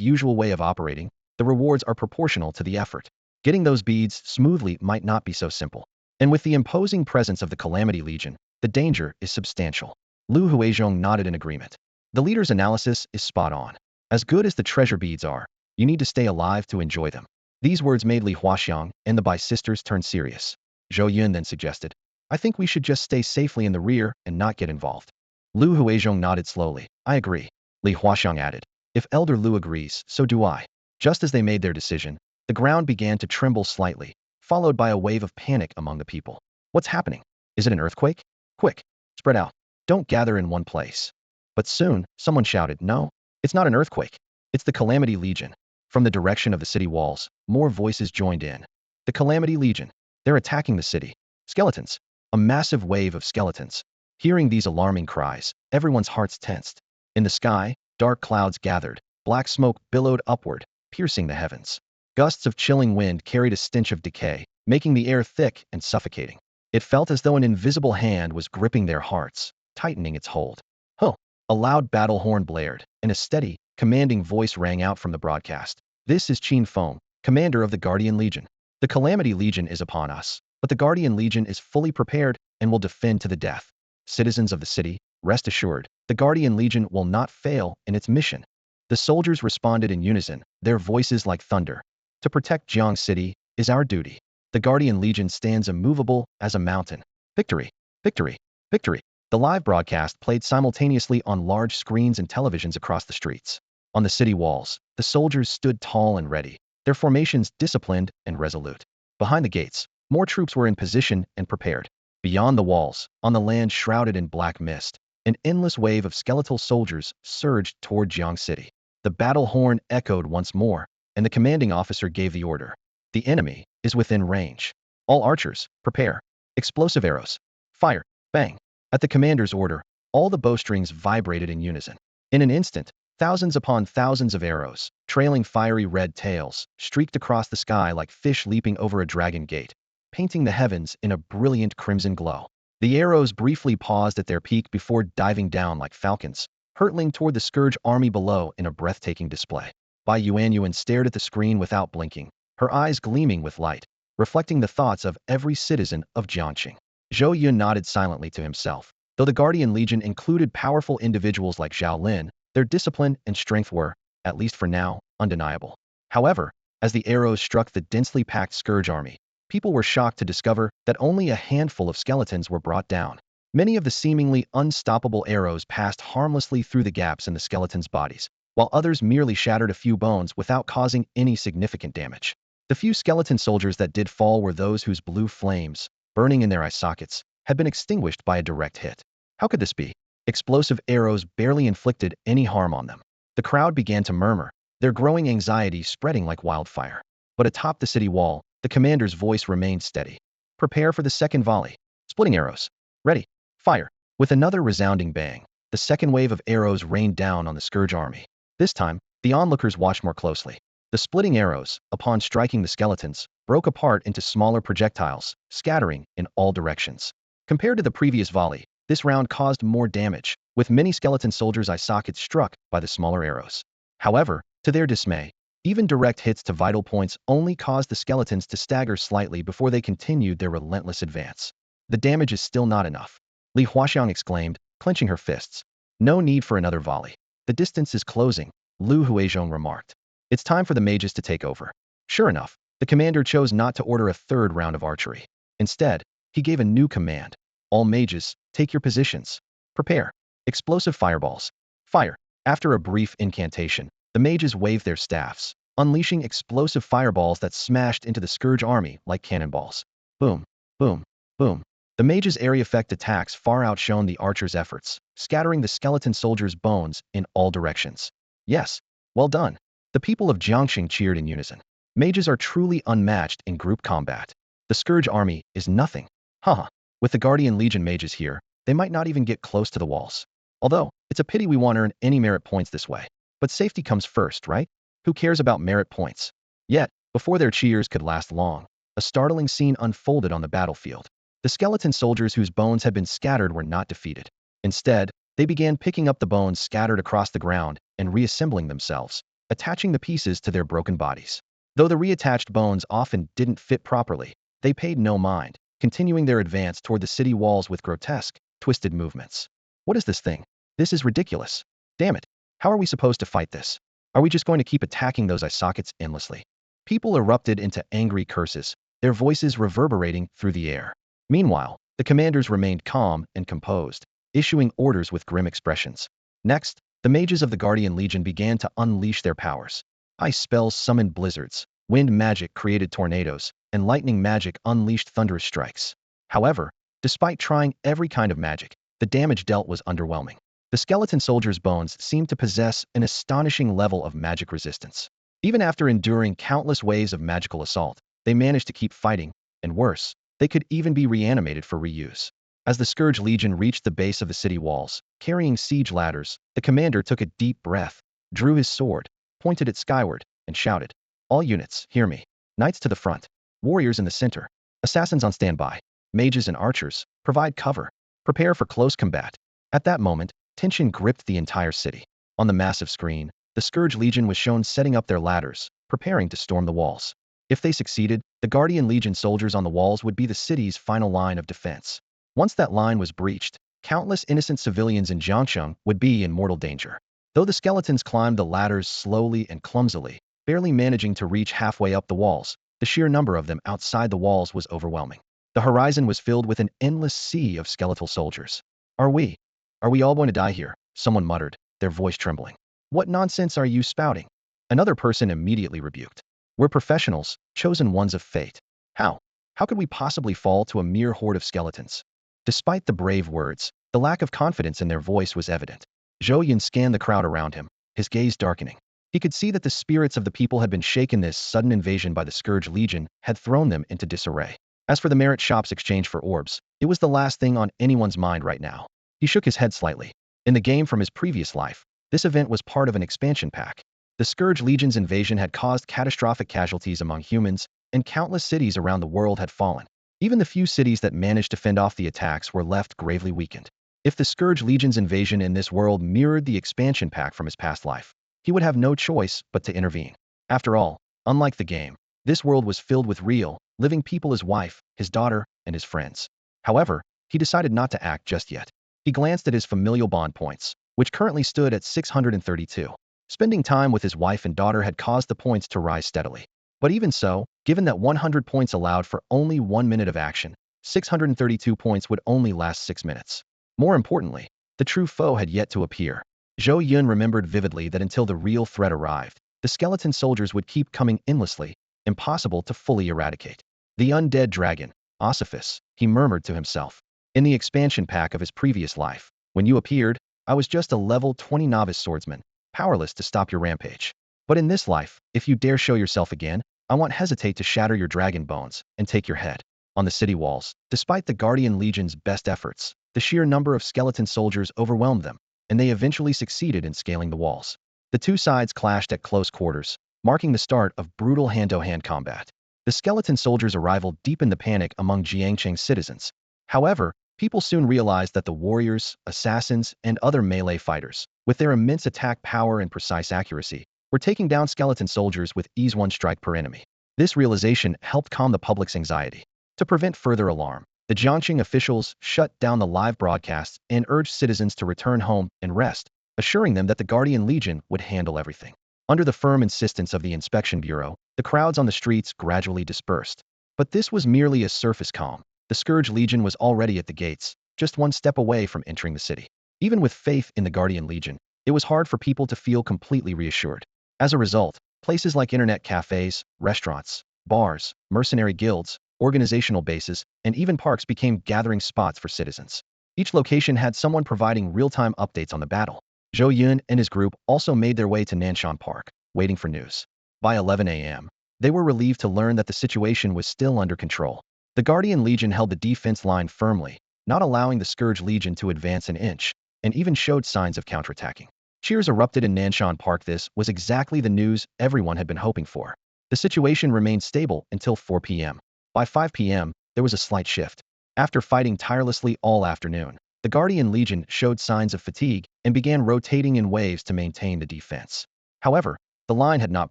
usual way of operating, the rewards are proportional to the effort. Getting those beads smoothly might not be so simple. And with the imposing presence of the Calamity Legion, the danger is substantial. Lu Huizhong nodded in agreement. The leader's analysis is spot on. As good as the treasure beads are, you need to stay alive to enjoy them. These words made Li Huaxiang and the Bai sisters turn serious. Zhou Yun then suggested, I think we should just stay safely in the rear and not get involved. Lu Huizhong nodded slowly. I agree. Li Huaxiang added, If Elder Lu agrees, so do I. Just as they made their decision, the ground began to tremble slightly, followed by a wave of panic among the people. What's happening? Is it an earthquake? Quick, spread out. Don't gather in one place. But soon, someone shouted, No, it's not an earthquake. It's the Calamity Legion. From the direction of the city walls, more voices joined in. The Calamity Legion. They're attacking the city. Skeletons. A massive wave of skeletons. Hearing these alarming cries, everyone's hearts tensed. In the sky, dark clouds gathered. Black smoke billowed upward, piercing the heavens. Gusts of chilling wind carried a stench of decay, making the air thick and suffocating. It felt as though an invisible hand was gripping their hearts, tightening its hold. Huh! A loud battle horn blared, and a steady, commanding voice rang out from the broadcast. This is Qin Feng, commander of the Guardian Legion. The Calamity Legion is upon us, but the Guardian Legion is fully prepared and will defend to the death. Citizens of the city, rest assured, the Guardian Legion will not fail in its mission. The soldiers responded in unison, their voices like thunder. To protect Jiang City is our duty. The Guardian Legion stands immovable as a mountain. Victory! Victory! Victory! The live broadcast played simultaneously on large screens and televisions across the streets. On the city walls, the soldiers stood tall and ready, their formations disciplined and resolute. Behind the gates, more troops were in position and prepared. Beyond the walls, on the land shrouded in black mist, an endless wave of skeletal soldiers surged toward Jiang City. The battle horn echoed once more, and the commanding officer gave the order. The enemy is within range. All archers, prepare. Explosive arrows. Fire. Bang. At the commander's order, all the bowstrings vibrated in unison. In an instant, thousands upon thousands of arrows, trailing fiery red tails, streaked across the sky like fish leaping over a dragon gate, painting the heavens in a brilliant crimson glow. The arrows briefly paused at their peak before diving down like falcons, hurtling toward the Scourge army below in a breathtaking display. Bai Yuan stared at the screen without blinking, her eyes gleaming with light, reflecting the thoughts of every citizen of Chongqing. Zhou Yun nodded silently to himself. Though the Guardian Legion included powerful individuals like Zhao Yun, their discipline and strength were, at least for now, undeniable. However, as the arrows struck the densely packed Scourge army, people were shocked to discover that only a handful of skeletons were brought down. Many of the seemingly unstoppable arrows passed harmlessly through the gaps in the skeletons' bodies, while others merely shattered a few bones without causing any significant damage. The few skeleton soldiers that did fall were those whose blue flames, burning in their eye sockets, had been extinguished by a direct hit. How could this be? Explosive arrows barely inflicted any harm on them. The crowd began to murmur, their growing anxiety spreading like wildfire. But atop the city wall, the commander's voice remained steady. Prepare for the second volley. Splitting arrows. Ready. Fire. With another resounding bang, the second wave of arrows rained down on the Scourge army. This time, the onlookers watched more closely. The splitting arrows, upon striking the skeletons, broke apart into smaller projectiles, scattering in all directions. Compared to the previous volley, this round caused more damage, with many skeleton soldiers' eye sockets struck by the smaller arrows. However, to their dismay, even direct hits to vital points only caused the skeletons to stagger slightly before they continued their relentless advance. The damage is still not enough, Li Huaxiang exclaimed, clenching her fists. No need for another volley. The distance is closing, Lu Huizhong remarked. It's time for the mages to take over. Sure enough, the commander chose not to order a third round of archery. Instead, he gave a new command. All mages, take your positions. Prepare. Explosive fireballs. Fire. After a brief incantation, the mages waved their staffs, unleashing explosive fireballs that smashed into the Scourge army like cannonballs. Boom. Boom. Boom. The mages' area effect attacks far outshone the archers' efforts, scattering the skeleton soldiers' bones in all directions. Yes. Well done. The people of Chongqing cheered in unison. Mages are truly unmatched in group combat. The Scourge army is nothing. Haha. With the Guardian Legion mages here, they might not even get close to the walls. Although, it's a pity we won't earn any merit points this way. But safety comes first, right? Who cares about merit points? Yet, before their cheers could last long, a startling scene unfolded on the battlefield. The skeleton soldiers whose bones had been scattered were not defeated. Instead, they began picking up the bones scattered across the ground and reassembling themselves, attaching the pieces to their broken bodies. Though the reattached bones often didn't fit properly, they paid no mind, continuing their advance toward the city walls with grotesque, twisted movements. What is this thing? This is ridiculous. Damn it. How are we supposed to fight this? Are we just going to keep attacking those eye sockets endlessly? People erupted into angry curses, their voices reverberating through the air. Meanwhile, the commanders remained calm and composed, issuing orders with grim expressions. Next, the mages of the Guardian Legion began to unleash their powers. Ice spells summoned blizzards, wind magic created tornadoes, and lightning magic unleashed thunderous strikes. However, despite trying every kind of magic, the damage dealt was underwhelming. The skeleton soldiers' bones seemed to possess an astonishing level of magic resistance. Even after enduring countless waves of magical assault, they managed to keep fighting, and worse, they could even be reanimated for reuse. As the Scourge Legion reached the base of the city walls, carrying siege ladders, the commander took a deep breath, drew his sword, pointed it skyward, and shouted, "All units, hear me. Knights to the front. Warriors in the center. Assassins on standby. Mages and archers, provide cover. Prepare for close combat." At that moment, tension gripped the entire city. On the massive screen, the Scourge Legion was shown setting up their ladders, preparing to storm the walls. If they succeeded, the Guardian Legion soldiers on the walls would be the city's final line of defense. Once that line was breached, countless innocent civilians in Chongqing would be in mortal danger. Though the skeletons climbed the ladders slowly and clumsily, barely managing to reach halfway up the walls, The sheer number of them outside the walls was overwhelming. The horizon was filled with an endless sea of skeletal soldiers. Are we? Are we all going to die here? Someone muttered, their voice trembling. What nonsense are you spouting? Another person immediately rebuked. We're professionals, chosen ones of fate. How? How could we possibly fall to a mere horde of skeletons? Despite the brave words, the lack of confidence in their voice was evident. Zhou Yun scanned the crowd around him, his gaze darkening. He could see that the spirits of the people had been shaken. This sudden invasion by the Scourge Legion had thrown them into disarray. As for the merit shop's exchange for orbs, it was the last thing on anyone's mind right now. He shook his head slightly. In the game from his previous life, this event was part of an expansion pack. The Scourge Legion's invasion had caused catastrophic casualties among humans, and countless cities around the world had fallen. Even the few cities that managed to fend off the attacks were left gravely weakened. If the Scourge Legion's invasion in this world mirrored the expansion pack from his past life, he would have no choice but to intervene. After all, unlike the game, this world was filled with real, living people: his wife, his daughter, and his friends. However, he decided not to act just yet. He glanced at his familial bond points, which currently stood at 632. Spending time with his wife and daughter had caused the points to rise steadily. But even so, given that 100 points allowed for only 1 minute of action, 632 points would only last 6 minutes. More importantly, the true foe had yet to appear. Zhou Yun remembered vividly that until the real threat arrived, the skeleton soldiers would keep coming endlessly, impossible to fully eradicate. The undead dragon, Ossiphus, he murmured to himself. In the expansion pack of his previous life, when you appeared, I was just a level 20 novice swordsman, powerless to stop your rampage. But in this life, if you dare show yourself again, I won't hesitate to shatter your dragon bones and take your head. On the city walls, despite the Guardian Legion's best efforts, the sheer number of skeleton soldiers overwhelmed them, and they eventually succeeded in scaling the walls. The two sides clashed at close quarters, marking the start of brutal hand-to-hand combat. The skeleton soldiers' arrival deepened the panic among Jiangqing's citizens. However, people soon realized that the warriors, assassins, and other melee fighters, with their immense attack power and precise accuracy, were taking down skeleton soldiers with ease, one strike per enemy. This realization helped calm the public's anxiety. To prevent further alarm, the Chongqing officials shut down the live broadcasts and urged citizens to return home and rest, assuring them that the Guardian Legion would handle everything. Under the firm insistence of the Inspection Bureau, the crowds on the streets gradually dispersed. But this was merely a surface calm. The Scourge Legion was already at the gates, just one step away from entering the city. Even with faith in the Guardian Legion, it was hard for people to feel completely reassured. As a result, places like internet cafes, restaurants, bars, mercenary guilds, organizational bases, and even parks became gathering spots for citizens. Each location had someone providing real-time updates on the battle. Zhou Yun and his group also made their way to Nanshan Park, waiting for news. By 11 a.m., they were relieved to learn that the situation was still under control. The Guardian Legion held the defense line firmly, not allowing the Scourge Legion to advance an inch, and even showed signs of counterattacking. Cheers erupted in Nanshan Park. This was exactly the news everyone had been hoping for. The situation remained stable until 4 p.m. By 5 p.m., there was a slight shift. After fighting tirelessly all afternoon, the Guardian Legion showed signs of fatigue and began rotating in waves to maintain the defense. However, the line had not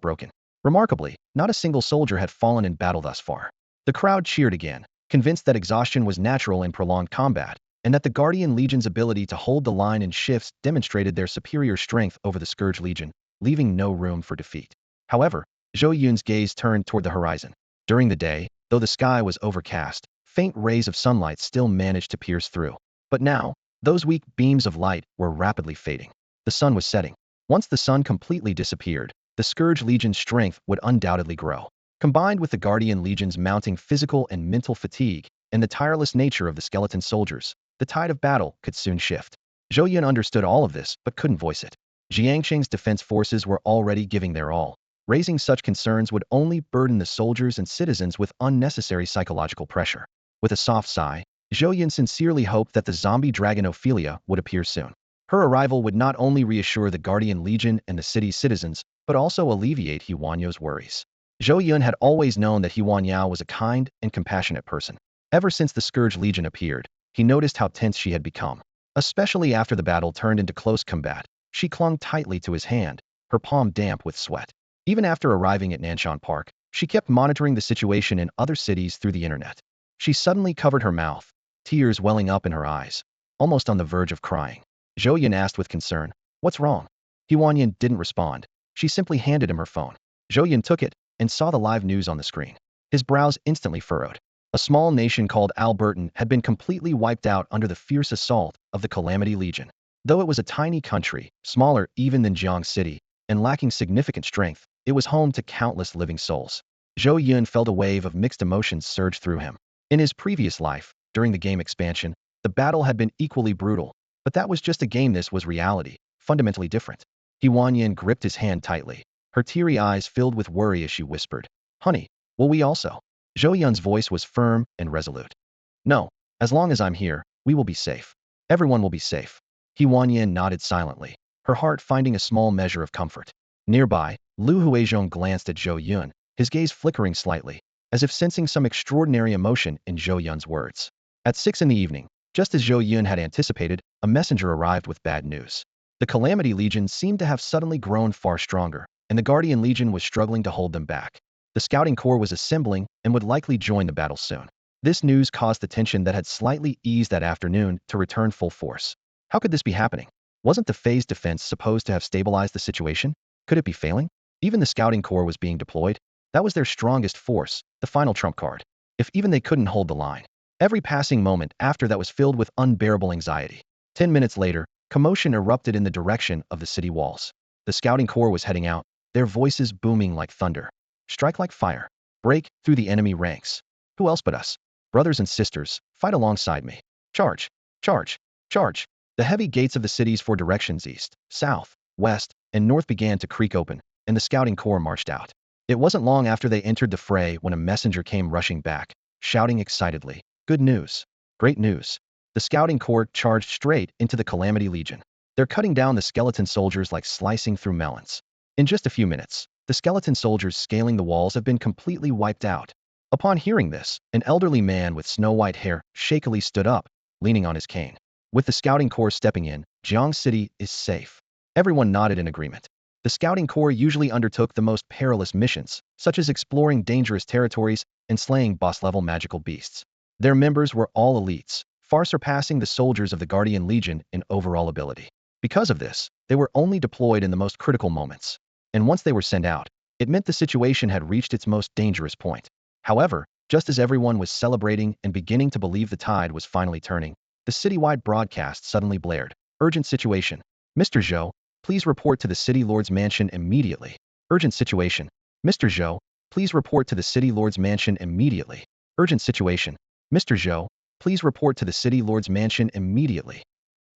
broken. Remarkably, not a single soldier had fallen in battle thus far. The crowd cheered again, convinced that exhaustion was natural in prolonged combat, and that the Guardian Legion's ability to hold the line in shifts demonstrated their superior strength over the Scourge Legion, leaving no room for defeat. However, Zhou Yun's gaze turned toward the horizon. During the day, though the sky was overcast, faint rays of sunlight still managed to pierce through. But now, those weak beams of light were rapidly fading. The sun was setting. Once the sun completely disappeared, the Scourge Legion's strength would undoubtedly grow. Combined with the Guardian Legion's mounting physical and mental fatigue, and the tireless nature of the skeleton soldiers, the tide of battle could soon shift. Zhou Yun understood all of this, but couldn't voice it. Jiangqing's defense forces were already giving their all. Raising such concerns would only burden the soldiers and citizens with unnecessary psychological pressure. With a soft sigh, Zhou Yun sincerely hoped that the zombie dragon Ophelia would appear soon. Her arrival would not only reassure the Guardian Legion and the city's citizens, but also alleviate He Wanyao's worries. Zhou Yun had always known that He Wanyao was a kind and compassionate person. Ever since the Scourge Legion appeared, he noticed how tense she had become. Especially after the battle turned into close combat, she clung tightly to his hand, her palm damp with sweat. Even after arriving at Nanshan Park, she kept monitoring the situation in other cities through the internet. She suddenly covered her mouth, tears welling up in her eyes, almost on the verge of crying. Zhou Yun asked with concern, "What's wrong?" He Wanyan didn't respond. She simply handed him her phone. Zhou Yun took it and saw the live news on the screen. His brows instantly furrowed. A small nation called Albertan had been completely wiped out under the fierce assault of the Calamity Legion. Though it was a tiny country, smaller even than Jiang City, and lacking significant strength, it was home to countless living souls. Zhou Yun felt a wave of mixed emotions surge through him. In his previous life, during the game expansion, the battle had been equally brutal, but that was just a game. This was reality, fundamentally different. Yin gripped his hand tightly. Her teary eyes filled with worry as she whispered, "Honey, will we also?" Zhou Yun's voice was firm and resolute. "No, as long as I'm here, we will be safe. Everyone will be safe." Yin nodded silently, her heart finding a small measure of comfort. Nearby, Lu Huizhong glanced at Zhou Yun, his gaze flickering slightly, as if sensing some extraordinary emotion in Zhou Yun's words. At 6 in the evening, just as Zhou Yun had anticipated, a messenger arrived with bad news. The Calamity Legion seemed to have suddenly grown far stronger, and the Guardian Legion was struggling to hold them back. The Scouting Corps was assembling and would likely join the battle soon. This news caused the tension that had slightly eased that afternoon to return full force. How could this be happening? Wasn't the phased defense supposed to have stabilized the situation? Could it be failing? Even the Scouting Corps was being deployed. That was their strongest force, the final trump card. If even they couldn't hold the line. Every passing moment after that was filled with unbearable anxiety. 10 minutes later, commotion erupted in the direction of the city walls. The Scouting Corps was heading out, their voices booming like thunder. Strike like fire. Break through the enemy ranks. Who else but us? Brothers and sisters, fight alongside me. Charge! Charge! Charge! The heavy gates of the cities for directions east, south, west, and north began to creak open, and the Scouting Corps marched out. It wasn't long after they entered the fray when a messenger came rushing back, shouting excitedly, "Good news! Great news!" The Scouting Corps charged straight into the Calamity Legion. They're cutting down the skeleton soldiers like slicing through melons. In just a few minutes, the skeleton soldiers scaling the walls have been completely wiped out. Upon hearing this, an elderly man with snow-white hair shakily stood up, leaning on his cane. With the Scouting Corps stepping in, Jiang City is safe. Everyone nodded in agreement. The Scouting Corps usually undertook the most perilous missions, such as exploring dangerous territories and slaying boss-level magical beasts. Their members were all elites, far surpassing the soldiers of the Guardian Legion in overall ability. Because of this, they were only deployed in the most critical moments. And once they were sent out, it meant the situation had reached its most dangerous point. However, just as everyone was celebrating and beginning to believe the tide was finally turning, the citywide broadcast suddenly blared. "Urgent situation. Mr. Zhou, please report to the City Lord's mansion immediately. Urgent situation. Mr. Zhou, please report to the City Lord's mansion immediately. Urgent situation. Mr. Zhou, please report to the City Lord's mansion immediately."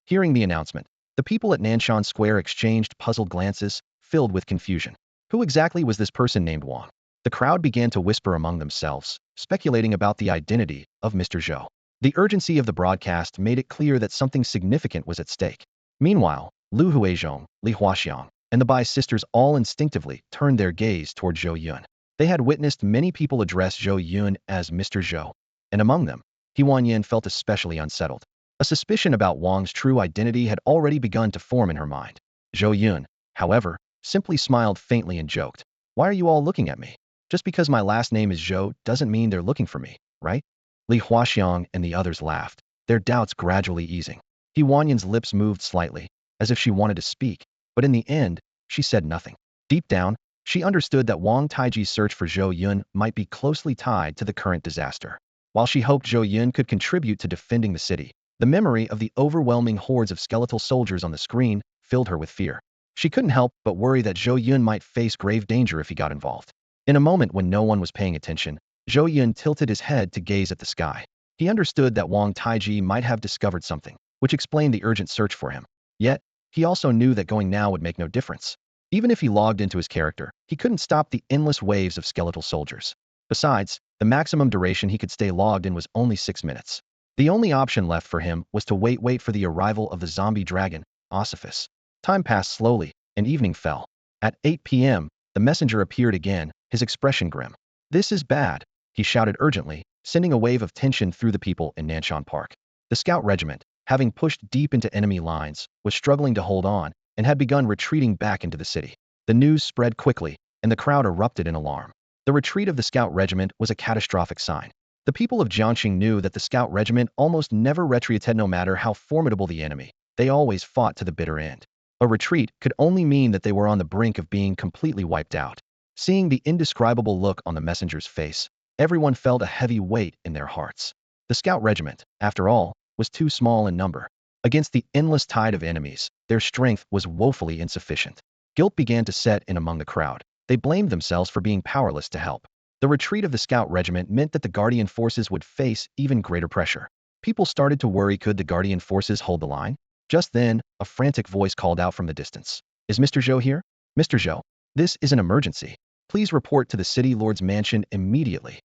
Hearing the announcement, the people at Nanshan Square exchanged puzzled glances, filled with confusion. Who exactly was this person named Wang? The crowd began to whisper among themselves, speculating about the identity of Mr. Zhou. The urgency of the broadcast made it clear that something significant was at stake. Meanwhile, Lu Huizhong, Li Huaxiang, and the Bai sisters all instinctively turned their gaze toward Zhou Yun. They had witnessed many people address Zhou Yun as Mr. Zhou, and among them, Yin felt especially unsettled. A suspicion about Wang's true identity had already begun to form in her mind. Zhou Yun, however, simply smiled faintly and joked, "Why are you all looking at me? Just because my last name is Zhou doesn't mean they're looking for me, right?" Li Huaxiang and the others laughed, their doubts gradually easing. Yun's lips moved slightly, as if she wanted to speak, but in the end, she said nothing. Deep down, she understood that Wang Taiji's search for Zhou Yun might be closely tied to the current disaster. While she hoped Zhou Yun could contribute to defending the city, the memory of the overwhelming hordes of skeletal soldiers on the screen filled her with fear. She couldn't help but worry that Zhou Yun might face grave danger if he got involved. In a moment when no one was paying attention, Zhou Yun tilted his head to gaze at the sky. He understood that Wang Taiji might have discovered something, which explained the urgent search for him. Yet, he also knew that going now would make no difference. Even if he logged into his character, he couldn't stop the endless waves of skeletal soldiers. Besides, the maximum duration he could stay logged in was only 6 minutes. The only option left for him was to wait for the arrival of the zombie dragon, Ossiphus. Time passed slowly, and evening fell. At 8 p.m., the messenger appeared again, his expression grim. "This is bad," he shouted urgently, sending a wave of tension through the people in Nanshan Park. The scout regiment, having pushed deep into enemy lines, was struggling to hold on and had begun retreating back into the city. The news spread quickly, and the crowd erupted in alarm. The retreat of the scout regiment was a catastrophic sign. The people of Chongqing knew that the scout regiment almost never retreated no matter how formidable the enemy. They always fought to the bitter end. A retreat could only mean that they were on the brink of being completely wiped out. Seeing the indescribable look on the messenger's face, Everyone felt a heavy weight in their hearts. The scout regiment, after all, was too small in number. Against the endless tide of enemies, their strength was woefully insufficient. Guilt began to set in among the crowd. They blamed themselves for being powerless to help. The retreat of the scout regiment meant that the Guardian forces would face even greater pressure. People started to worry, could the Guardian forces hold the line? Just then, a frantic voice called out from the distance. Is Mr. Zhou here? Mr. Zhou, this is an emergency. Please report to the city lord's mansion immediately.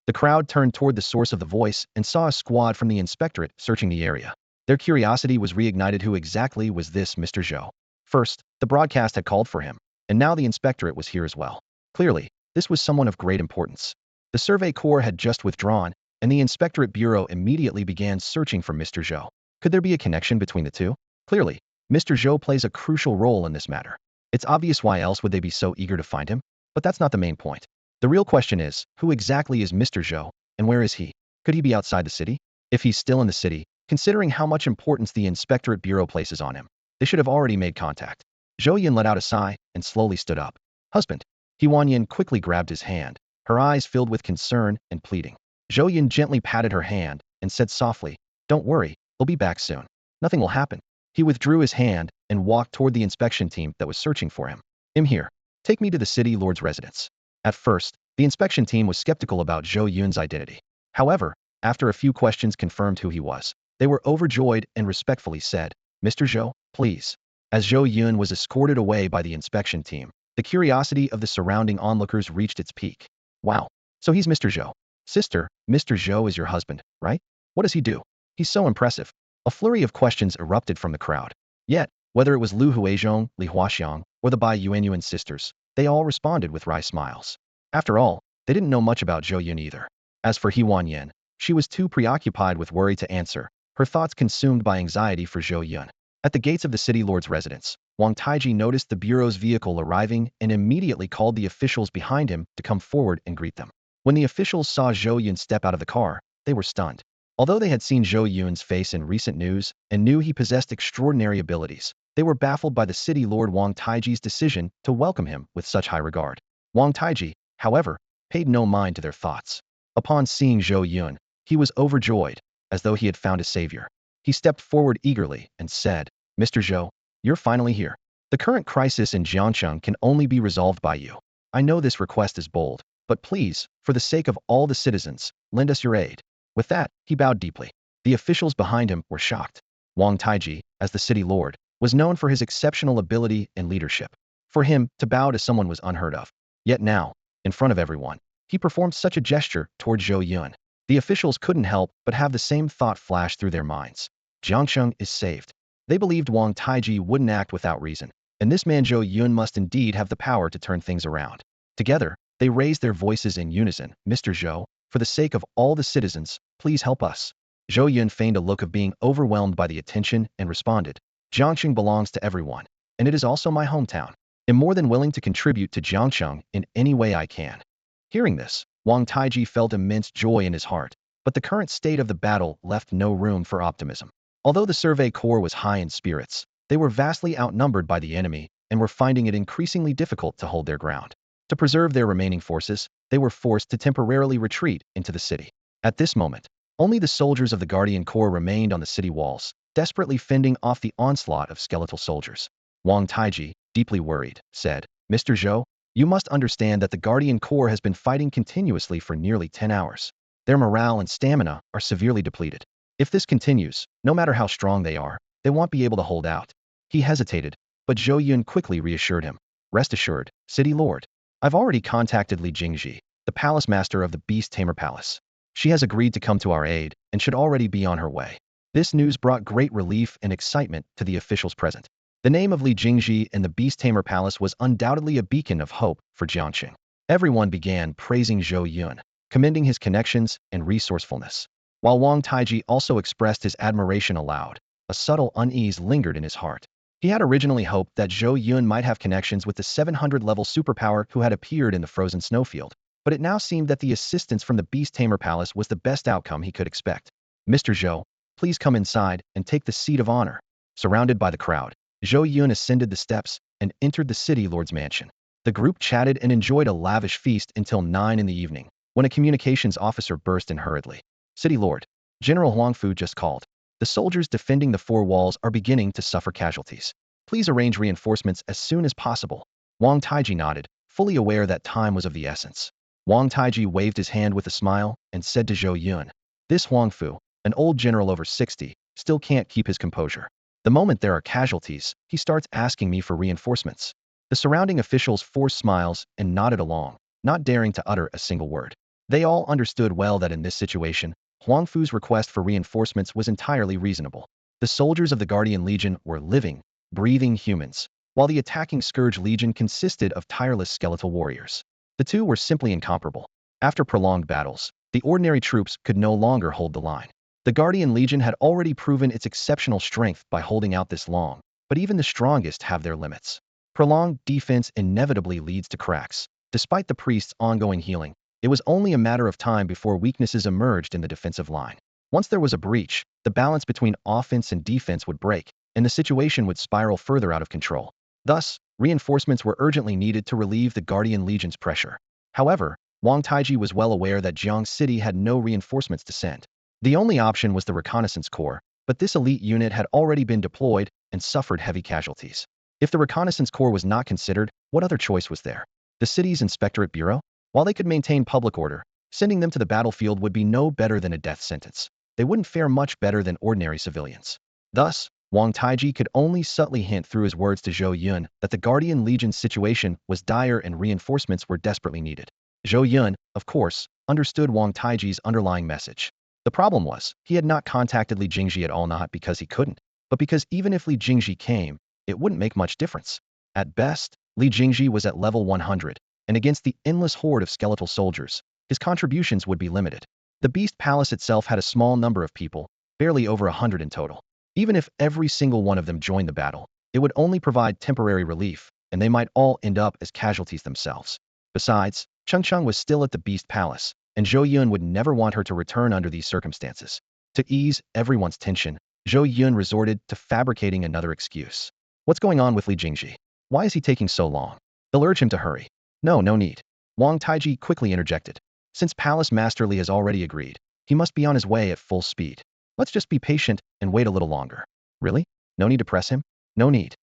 The crowd turned toward the source of the voice and saw a squad from the inspectorate searching the area. Their curiosity was reignited. Who exactly was this Mr. Zhou? First, the broadcast had called for him, and now the inspectorate was here as well. Clearly, this was someone of great importance. The Survey Corps had just withdrawn, and the Inspectorate Bureau immediately began searching for Mr. Zhou. Could there be a connection between the two? Clearly, Mr. Zhou plays a crucial role in this matter. It's obvious, why else would they be so eager to find him? But that's not the main point. The real question is, who exactly is Mr. Zhou, and where is he? Could he be outside the city? If he's still in the city, considering how much importance the Inspectorate Bureau places on him, they should have already made contact. Zhou Yun let out a sigh and slowly stood up. Husband. Yin quickly grabbed his hand, her eyes filled with concern and pleading. Zhou Yun gently patted her hand and said softly, "Don't worry, we'll be back soon. Nothing will happen." He withdrew his hand and walked toward the inspection team that was searching for him. "I'm here. Take me to the city lord's residence." At first, the inspection team was skeptical about Zhou Yun's identity. However, after a few questions confirmed who he was, they were overjoyed and respectfully said, "Mr. Zhou, please." As Zhou Yun was escorted away by the inspection team, the curiosity of the surrounding onlookers reached its peak. "Wow, so he's Mr. Zhou. Sister, Mr. Zhou is your husband, right? What does he do? He's so impressive." A flurry of questions erupted from the crowd. Yet, whether it was Lu Huizhong, Li Huaxiang, or the Bai Yuanyuan sisters, they all responded with wry smiles. After all, they didn't know much about Zhou Yun either. As for Yin, she was too preoccupied with worry to answer, her thoughts consumed by anxiety for Zhou Yun. At the gates of the city lord's residence, Wang Taiji noticed the bureau's vehicle arriving and immediately called the officials behind him to come forward and greet them. When the officials saw Zhou Yun step out of the car, they were stunned. Although they had seen Zhou Yun's face in recent news and knew he possessed extraordinary abilities, they were baffled by the city lord Wang Taiji's decision to welcome him with such high regard. Wang Taiji, however, paid no mind to their thoughts. Upon seeing Zhou Yun, he was overjoyed, as though he had found a savior. He stepped forward eagerly and said, "Mr. Zhou, you're finally here. The current crisis in Chongqing can only be resolved by you. I know this request is bold, but please, for the sake of all the citizens, lend us your aid." With that, he bowed deeply. The officials behind him were shocked. Wang Taiji, as the city lord, was known for his exceptional ability and leadership. For him, to bow to someone was unheard of. Yet now, in front of everyone, he performed such a gesture toward Zhou Yun. The officials couldn't help but have the same thought flash through their minds. Chongqing is saved. They believed Wang Taiji wouldn't act without reason, and this man Zhou Yun must indeed have the power to turn things around. Together, they raised their voices in unison. "Mr. Zhou, for the sake of all the citizens, please help us." Zhou Yun feigned a look of being overwhelmed by the attention and responded, "Chongqing belongs to everyone, and it is also my hometown. I'm more than willing to contribute to Chongqing in any way I can." Hearing this, Wang Taiji felt immense joy in his heart, but the current state of the battle left no room for optimism. Although the Survey Corps was high in spirits, they were vastly outnumbered by the enemy and were finding it increasingly difficult to hold their ground. To preserve their remaining forces, they were forced to temporarily retreat into the city. At this moment, only the soldiers of the Guardian Corps remained on the city walls, desperately fending off the onslaught of skeletal soldiers. Wang Taiji, deeply worried, said, "Mr. Zhou, you must understand that the Guardian Corps has been fighting continuously for nearly 10 hours. Their morale and stamina are severely depleted. If this continues, no matter how strong they are, they won't be able to hold out." He hesitated, but Zhou Yun quickly reassured him. "Rest assured, City Lord. I've already contacted Li Jingji, the palace master of the Beast Tamer Palace. She has agreed to come to our aid and should already be on her way." This news brought great relief and excitement to the officials present. The name of Li Jingji and the Beast Tamer Palace was undoubtedly a beacon of hope for Chongqing. Everyone began praising Zhou Yun, commending his connections and resourcefulness. While Wang Taiji also expressed his admiration aloud, a subtle unease lingered in his heart. He had originally hoped that Zhou Yun might have connections with the 700-level superpower who had appeared in the frozen snowfield, but it now seemed that the assistance from the Beast Tamer Palace was the best outcome he could expect. "Mr. Zhou, please come inside and take the seat of honor." Surrounded by the crowd, Zhou Yun ascended the steps and entered the city lord's mansion. The group chatted and enjoyed a lavish feast until 9 in the evening, when a communications officer burst in hurriedly. City Lord, General Huangfu just called. The soldiers defending the four walls are beginning to suffer casualties. Please arrange reinforcements as soon as possible. Wang Taiji nodded, fully aware that time was of the essence. Wang Taiji waved his hand with a smile and said to Zhou Yun, "This Huangfu, an old general over 60, still can't keep his composure. The moment there are casualties, he starts asking me for reinforcements." The surrounding officials forced smiles and nodded along, not daring to utter a single word. They all understood well that in this situation, Huangfu's request for reinforcements was entirely reasonable. The soldiers of the Guardian Legion were living, breathing humans, while the attacking Scourge Legion consisted of tireless skeletal warriors. The two were simply incomparable. After prolonged battles, the ordinary troops could no longer hold the line. The Guardian Legion had already proven its exceptional strength by holding out this long, but even the strongest have their limits. Prolonged defense inevitably leads to cracks. Despite the priest's ongoing healing, it was only a matter of time before weaknesses emerged in the defensive line. Once there was a breach, the balance between offense and defense would break, and the situation would spiral further out of control. Thus, reinforcements were urgently needed to relieve the Guardian Legion's pressure. However, Wang Taiji was well aware that Jiang City had no reinforcements to send. The only option was the Reconnaissance Corps, but this elite unit had already been deployed and suffered heavy casualties. If the Reconnaissance Corps was not considered, what other choice was there? The city's Inspectorate Bureau? While they could maintain public order, sending them to the battlefield would be no better than a death sentence. They wouldn't fare much better than ordinary civilians. Thus, Wang Taiji could only subtly hint through his words to Zhou Yun that the Guardian Legion's situation was dire and reinforcements were desperately needed. Zhou Yun, of course, understood Wang Taiji's underlying message. The problem was, he had not contacted Li Jingji at all, not because he couldn't, but because even if Li Jingji came, it wouldn't make much difference. At best, Li Jingji was at level 100, and against the endless horde of skeletal soldiers, his contributions would be limited. The Beast Palace itself had a small number of people, barely over 100 in total. Even if every single one of them joined the battle, it would only provide temporary relief, and they might all end up as casualties themselves. Besides, Chongqing was still at the Beast Palace, and Zhou Yun would never want her to return under these circumstances. To ease everyone's tension, Zhou Yun resorted to fabricating another excuse. "What's going on with Li Jingji? Why is he taking so long? They'll urge him to hurry." No need. Wang Taiji quickly interjected. "Since Palace Master Li has already agreed, he must be on his way at full speed. Let's just be patient and wait a little longer." "Really? No need to press him?" No need.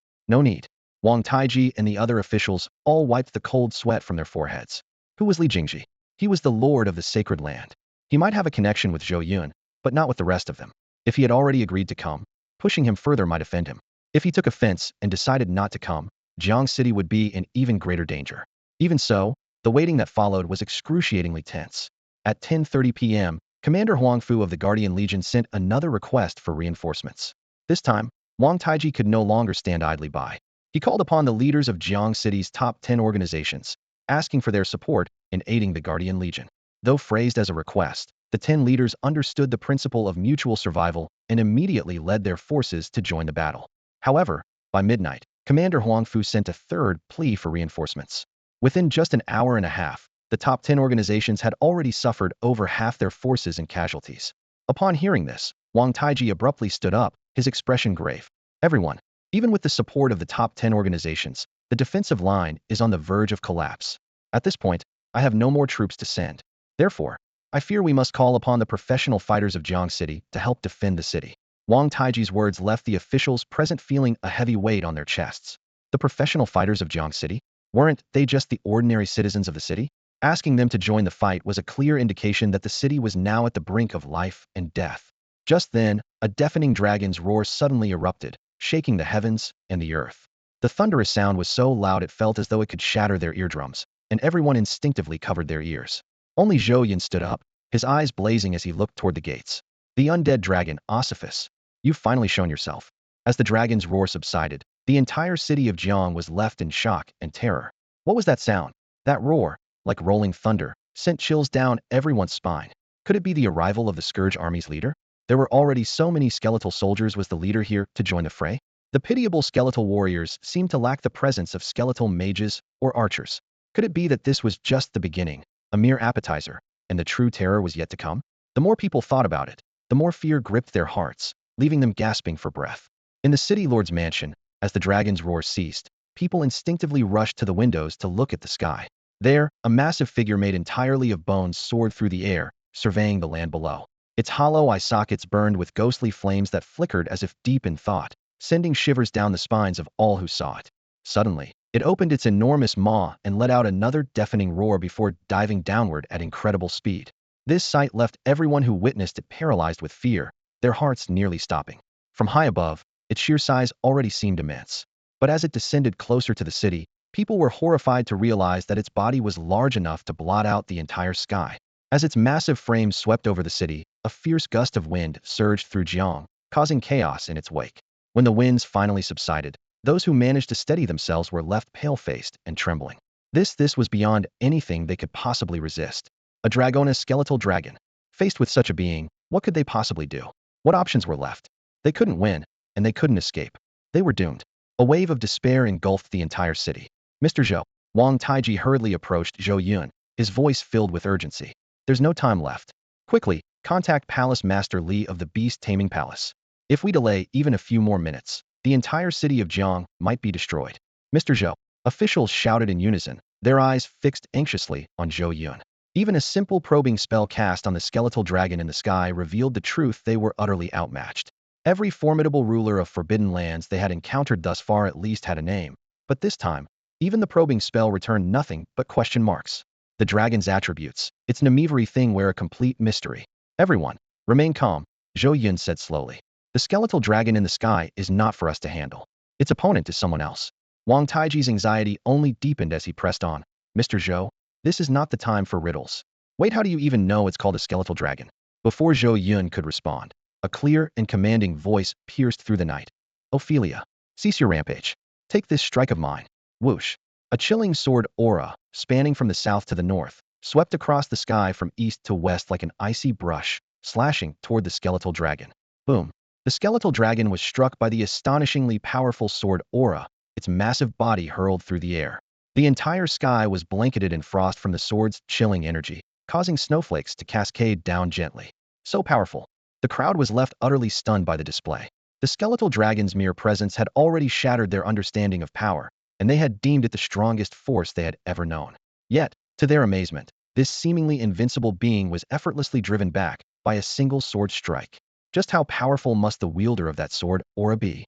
Wang Taiji and the other officials all wiped the cold sweat from their foreheads. Who was Li Jingji? He was the lord of the sacred land. He might have a connection with Zhou Yun, but not with the rest of them. If he had already agreed to come, pushing him further might offend him. If he took offense and decided not to come, Jiang City would be in even greater danger. Even so, the waiting that followed was excruciatingly tense. At 10:30 p.m., Commander Huangfu of the Guardian Legion sent another request for reinforcements. This time, Wang Taiji could no longer stand idly by. He called upon the leaders of Jiang City's top 10 organizations, asking for their support in aiding the Guardian Legion. Though phrased as a request, the 10 leaders understood the principle of mutual survival and immediately led their forces to join the battle. However, by midnight, Commander Huangfu sent a third plea for reinforcements. Within just an hour and a half, the top 10 organizations had already suffered over half their forces and casualties. Upon hearing this, Wang Taiji abruptly stood up, his expression grave. "Everyone, even with the support of the top 10 organizations, the defensive line is on the verge of collapse. At this point, I have no more troops to send. Therefore, I fear we must call upon the professional fighters of Jiang City to help defend the city." Wang Taiji's words left the officials present feeling a heavy weight on their chests. The professional fighters of Jiang City? Weren't they just the ordinary citizens of the city? Asking them to join the fight was a clear indication that the city was now at the brink of life and death. Just then, a deafening dragon's roar suddenly erupted, shaking the heavens and the earth. The thunderous sound was so loud it felt as though it could shatter their eardrums, and everyone instinctively covered their ears. Only Zhou Yun stood up, his eyes blazing as he looked toward the gates. "The undead dragon, Ossiphus, you've finally shown yourself." As the dragon's roar subsided, the entire city of Jiang was left in shock and terror. What was that sound? That roar, like rolling thunder, sent chills down everyone's spine. Could it be the arrival of the Scourge Army's leader? There were already so many skeletal soldiers. Was the leader here to join the fray? The pitiable skeletal warriors seemed to lack the presence of skeletal mages or archers. Could it be that this was just the beginning, a mere appetizer, and the true terror was yet to come? The more people thought about it, the more fear gripped their hearts, leaving them gasping for breath. In the city lord's mansion, as the dragon's roar ceased, people instinctively rushed to the windows to look at the sky. There, a massive figure made entirely of bones soared through the air, surveying the land below. Its hollow eye sockets burned with ghostly flames that flickered as if deep in thought, sending shivers down the spines of all who saw it. Suddenly, it opened its enormous maw and let out another deafening roar before diving downward at incredible speed. This sight left everyone who witnessed it paralyzed with fear, their hearts nearly stopping. From high above, its sheer size already seemed immense. But as it descended closer to the city, people were horrified to realize that its body was large enough to blot out the entire sky. As its massive frame swept over the city, a fierce gust of wind surged through Jiang, causing chaos in its wake. When the winds finally subsided, those who managed to steady themselves were left pale-faced and trembling. This was beyond anything they could possibly resist. A dragoness skeletal dragon. Faced with such a being, what could they possibly do? What options were left? They couldn't win, and they couldn't escape. They were doomed. A wave of despair engulfed the entire city. Mr. Zhou, Wang Taiji hurriedly approached Zhou Yun, his voice filled with urgency. There's no time left. Quickly, contact Palace Master Li of the Beast Taming Palace. If we delay even a few more minutes, the entire city of Jiang might be destroyed. Mr. Zhou, officials shouted in unison, their eyes fixed anxiously on Zhou Yun. Even a simple probing spell cast on the skeletal dragon in the sky revealed the truth: they were utterly outmatched. Every formidable ruler of forbidden lands they had encountered thus far at least had a name, but this time, even the probing spell returned nothing but question marks. The dragon's attributes, its Namivari thing were a complete mystery. Everyone, remain calm, Zhou Yun said slowly. The skeletal dragon in the sky is not for us to handle. Its opponent is someone else. Wang Taiji's anxiety only deepened as he pressed on. Mr. Zhou, this is not the time for riddles. Wait, how do you even know it's called a skeletal dragon? Before Zhou Yun could respond, a clear and commanding voice pierced through the night. Ophelia, cease your rampage. Take this strike of mine. Whoosh. A chilling sword aura, spanning from the south to the north, swept across the sky from east to west like an icy brush, slashing toward the skeletal dragon. Boom. The skeletal dragon was struck by the astonishingly powerful sword aura, its massive body hurled through the air. The entire sky was blanketed in frost from the sword's chilling energy, causing snowflakes to cascade down gently. So powerful. The crowd was left utterly stunned by the display. The skeletal dragon's mere presence had already shattered their understanding of power, and they had deemed it the strongest force they had ever known. Yet, to their amazement, this seemingly invincible being was effortlessly driven back by a single sword strike. Just how powerful must the wielder of that sword aura be?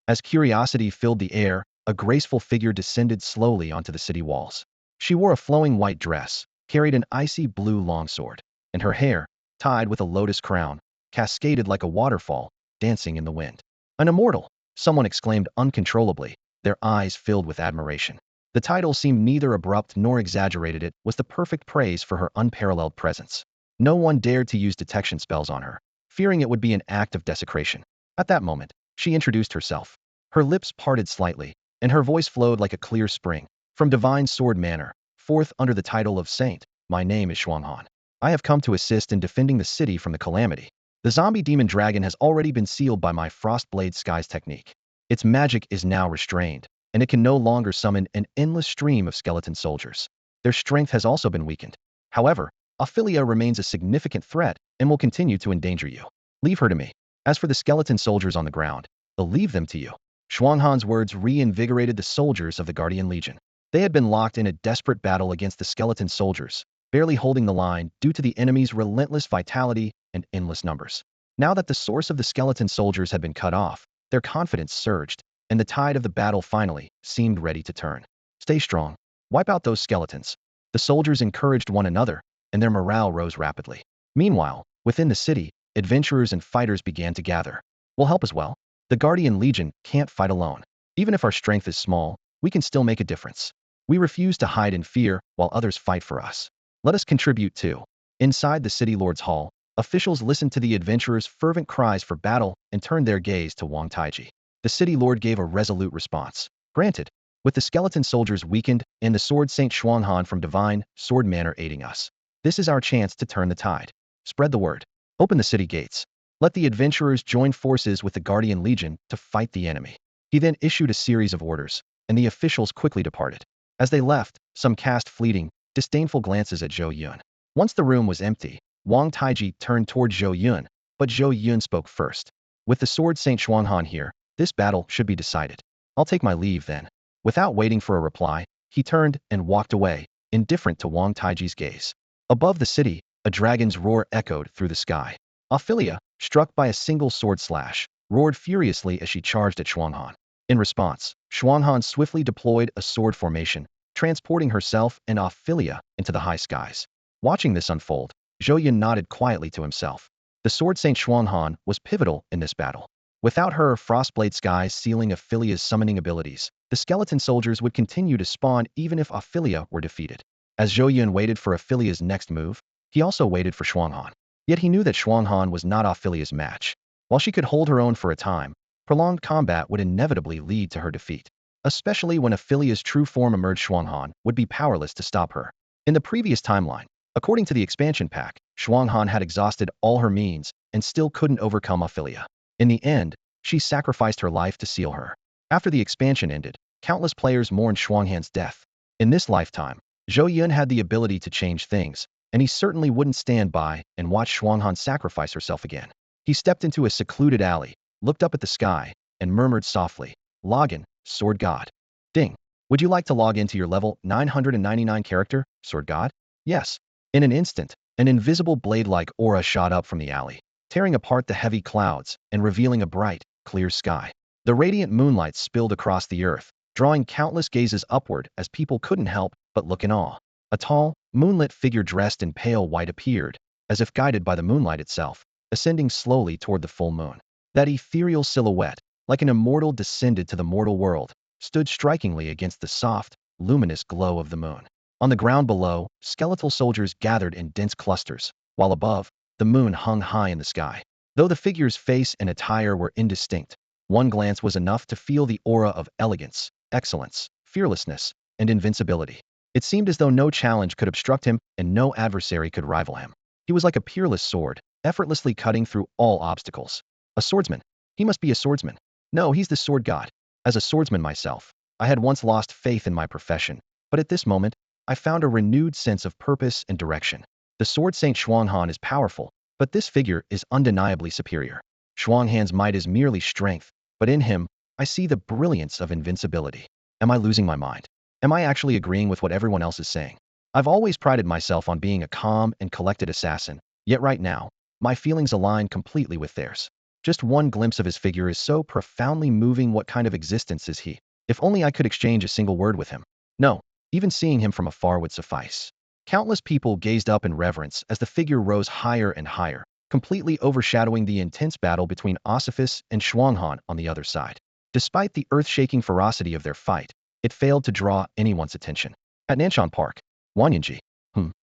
As curiosity filled the air, a graceful figure descended slowly onto the city walls. She wore a flowing white dress, carried an icy blue longsword, and her hair, tied with a lotus crown, cascaded like a waterfall, dancing in the wind. An immortal, someone exclaimed uncontrollably, their eyes filled with admiration. The title seemed neither abrupt nor exaggerated. It was the perfect praise for her unparalleled presence. No one dared to use detection spells on her, fearing it would be an act of desecration. At that moment, she introduced herself. Her lips parted slightly, and her voice flowed like a clear spring. From Divine Sword Manor, forth under the title of Saint, my name is Shuanghan. I have come to assist in defending the city from the calamity. The zombie demon dragon has already been sealed by my Frostblade Skies technique. Its magic is now restrained, and it can no longer summon an endless stream of skeleton soldiers. Their strength has also been weakened. However, Ophelia remains a significant threat and will continue to endanger you. Leave her to me. As for the skeleton soldiers on the ground, I'll leave them to you. Shuanghan's words reinvigorated the soldiers of the Guardian Legion. They had been locked in a desperate battle against the skeleton soldiers, barely holding the line due to the enemy's relentless vitality and endless numbers. Now that the source of the skeleton soldiers had been cut off, their confidence surged, and the tide of the battle finally seemed ready to turn. Stay strong. Wipe out those skeletons. The soldiers encouraged one another, and their morale rose rapidly. Meanwhile, within the city, adventurers and fighters began to gather. We'll help as well. The Guardian Legion can't fight alone. Even if our strength is small, we can still make a difference. We refuse to hide in fear while others fight for us. Let us contribute too. Inside the City Lord's Hall, officials listened to the adventurers' fervent cries for battle and turned their gaze to Wang Taiji. The City Lord gave a resolute response. Granted, with the skeleton soldiers weakened and the sword Saint Shuanghan from Divine Sword Manor aiding us, this is our chance to turn the tide. Spread the word. Open the city gates. Let the adventurers join forces with the Guardian Legion to fight the enemy. He then issued a series of orders, and the officials quickly departed. As they left, some cast fleeting, disdainful glances at Zhou Yun. Once the room was empty, Wang Taiji turned toward Zhou Yun, but Zhou Yun spoke first. With the sword Saint Shuanghan here, this battle should be decided. I'll take my leave then. Without waiting for a reply, he turned and walked away, indifferent to Wang Taiji's gaze. Above the city, a dragon's roar echoed through the sky. Ophelia, struck by a single sword slash, roared furiously as she charged at Shuanghan. In response, Shuanghan swiftly deployed a sword formation, transporting herself and Ophelia into the high skies. Watching this unfold, Zhou Yun nodded quietly to himself. The Sword Saint Shuanghan was pivotal in this battle. Without her Frostblade Sky sealing Ophelia's summoning abilities, the skeleton soldiers would continue to spawn even if Ophelia were defeated. As Zhou Yun waited for Ophelia's next move, he also waited for Shuanghan. Yet he knew that Shuanghan was not Ophelia's match. While she could hold her own for a time, prolonged combat would inevitably lead to her defeat. Especially when Ophelia's true form emerged, Shuanghan would be powerless to stop her. In the previous timeline, according to the expansion pack, Shuanghan had exhausted all her means and still couldn't overcome Ophelia. In the end, she sacrificed her life to seal her. After the expansion ended, countless players mourned Shuanghan's death. In this lifetime, Zhou Yun had the ability to change things, and he certainly wouldn't stand by and watch Shuanghan sacrifice herself again. He stepped into a secluded alley, looked up at the sky, and murmured softly, "Login, Sword God." Ding. Would you like to log into your level 999 character, Sword God? Yes. In an instant, an invisible blade-like aura shot up from the alley, tearing apart the heavy clouds and revealing a bright, clear sky. The radiant moonlight spilled across the earth, drawing countless gazes upward as people couldn't help but look in awe. A tall, moonlit figure dressed in pale white appeared, as if guided by the moonlight itself, ascending slowly toward the full moon. That ethereal silhouette, like an immortal descended to the mortal world, stood strikingly against the soft, luminous glow of the moon. On the ground below, skeletal soldiers gathered in dense clusters, while above, the moon hung high in the sky. Though the figure's face and attire were indistinct, one glance was enough to feel the aura of elegance, excellence, fearlessness, and invincibility. It seemed as though no challenge could obstruct him and no adversary could rival him. He was like a peerless sword, effortlessly cutting through all obstacles. A swordsman. He must be a swordsman. No, he's the sword god. As a swordsman myself, I had once lost faith in my profession, but at this moment, I found a renewed sense of purpose and direction. The Sword Saint Shuanghan is powerful, but this figure is undeniably superior. Shuanghan's might is merely strength, but in him, I see the brilliance of invincibility. Am I losing my mind? Am I actually agreeing with what everyone else is saying? I've always prided myself on being a calm and collected assassin, yet right now, my feelings align completely with theirs. Just one glimpse of his figure is so profoundly moving. What kind of existence is he? If only I could exchange a single word with him. No, even seeing him from afar would suffice. Countless people gazed up in reverence as the figure rose higher and higher, completely overshadowing the intense battle between Ossiphus and Shuanghan on the other side. Despite the earth-shaking ferocity of their fight, it failed to draw anyone's attention. At Nanshan Park, Wanyanji.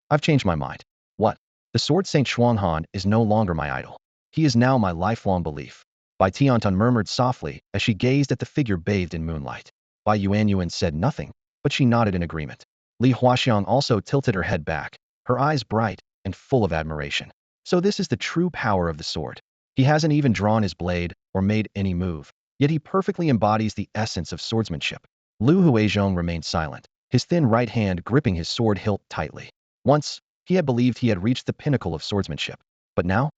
I've changed my mind. What? The Sword Saint Shuanghan is no longer my idol. He is now my lifelong belief. Bai Tiantan murmured softly as she gazed at the figure bathed in moonlight. Bai Yuanyuan said nothing, but she nodded in agreement. Li Huaxiang also tilted her head back, her eyes bright and full of admiration. So this is the true power of the sword. He hasn't even drawn his blade or made any move, yet he perfectly embodies the essence of swordsmanship. Lu Huizhong remained silent, his thin right hand gripping his sword hilt tightly. Once, he had believed he had reached the pinnacle of swordsmanship. But now?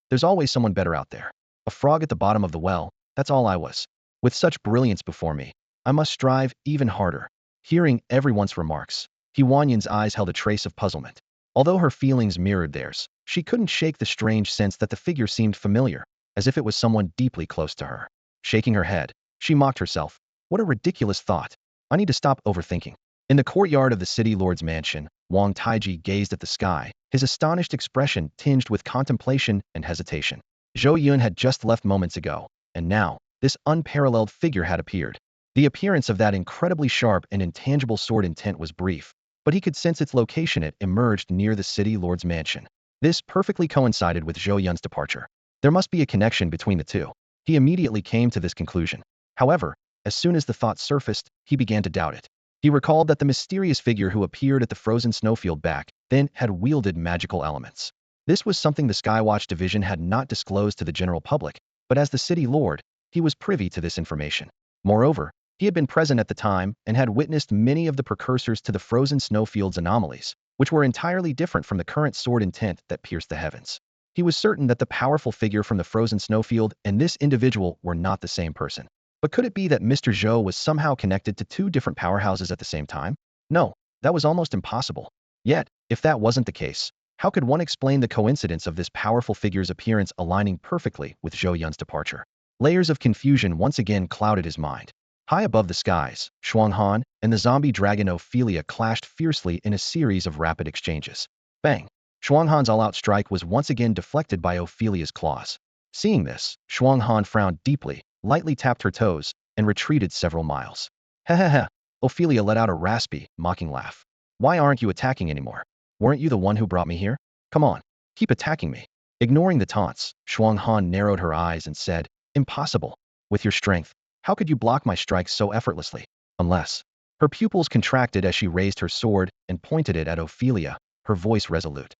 There's always someone better out there. A frog at the bottom of the well, that's all I was. With such brilliance before me, I must strive even harder. Hearing everyone's remarks, Huanyan's eyes held a trace of puzzlement. Although her feelings mirrored theirs, she couldn't shake the strange sense that the figure seemed familiar, as if it was someone deeply close to her. Shaking her head, she mocked herself. What a ridiculous thought. I need to stop overthinking. In the courtyard of the city lord's mansion, Wang Taiji gazed at the sky, his astonished expression tinged with contemplation and hesitation. Zhou Yun had just left moments ago, and now, this unparalleled figure had appeared. The appearance of that incredibly sharp and intangible sword intent was brief, but he could sense its location. It emerged near the city lord's mansion. This perfectly coincided with Zhou Yun's departure. There must be a connection between the two. He immediately came to this conclusion. However, as soon as the thought surfaced, he began to doubt it. He recalled that the mysterious figure who appeared at the frozen snowfield back then had wielded magical elements. This was something the Skywatch division had not disclosed to the general public, but as the city lord, he was privy to this information. Moreover, he had been present at the time and had witnessed many of the precursors to the frozen snowfield's anomalies, which were entirely different from the current sword intent that pierced the heavens. He was certain that the powerful figure from the frozen snowfield and this individual were not the same person. But could it be that Mr. Zhou was somehow connected to two different powerhouses at the same time? No, That was almost impossible. Yet, if that wasn't the case, how could one explain the coincidence of this powerful figure's appearance aligning perfectly with Zhou Yun's departure? Layers of confusion once again clouded his mind. High above the skies, Shuanghan and the zombie dragon Ophelia clashed fiercely in a series of rapid exchanges. Bang! Shuanghan's all-out strike was once again deflected by Ophelia's claws. Seeing this, Shuanghan frowned deeply, lightly tapped her toes, and retreated several miles. Heh. Ophelia let out a raspy, mocking laugh. Why aren't you attacking anymore? Weren't you the one who brought me here? Come on, keep attacking me. Ignoring the taunts, Shuanghan narrowed her eyes and said, Impossible. With your strength, how could you block my strikes so effortlessly? Unless. Her pupils contracted as she raised her sword and pointed it at Ophelia, her voice resolute.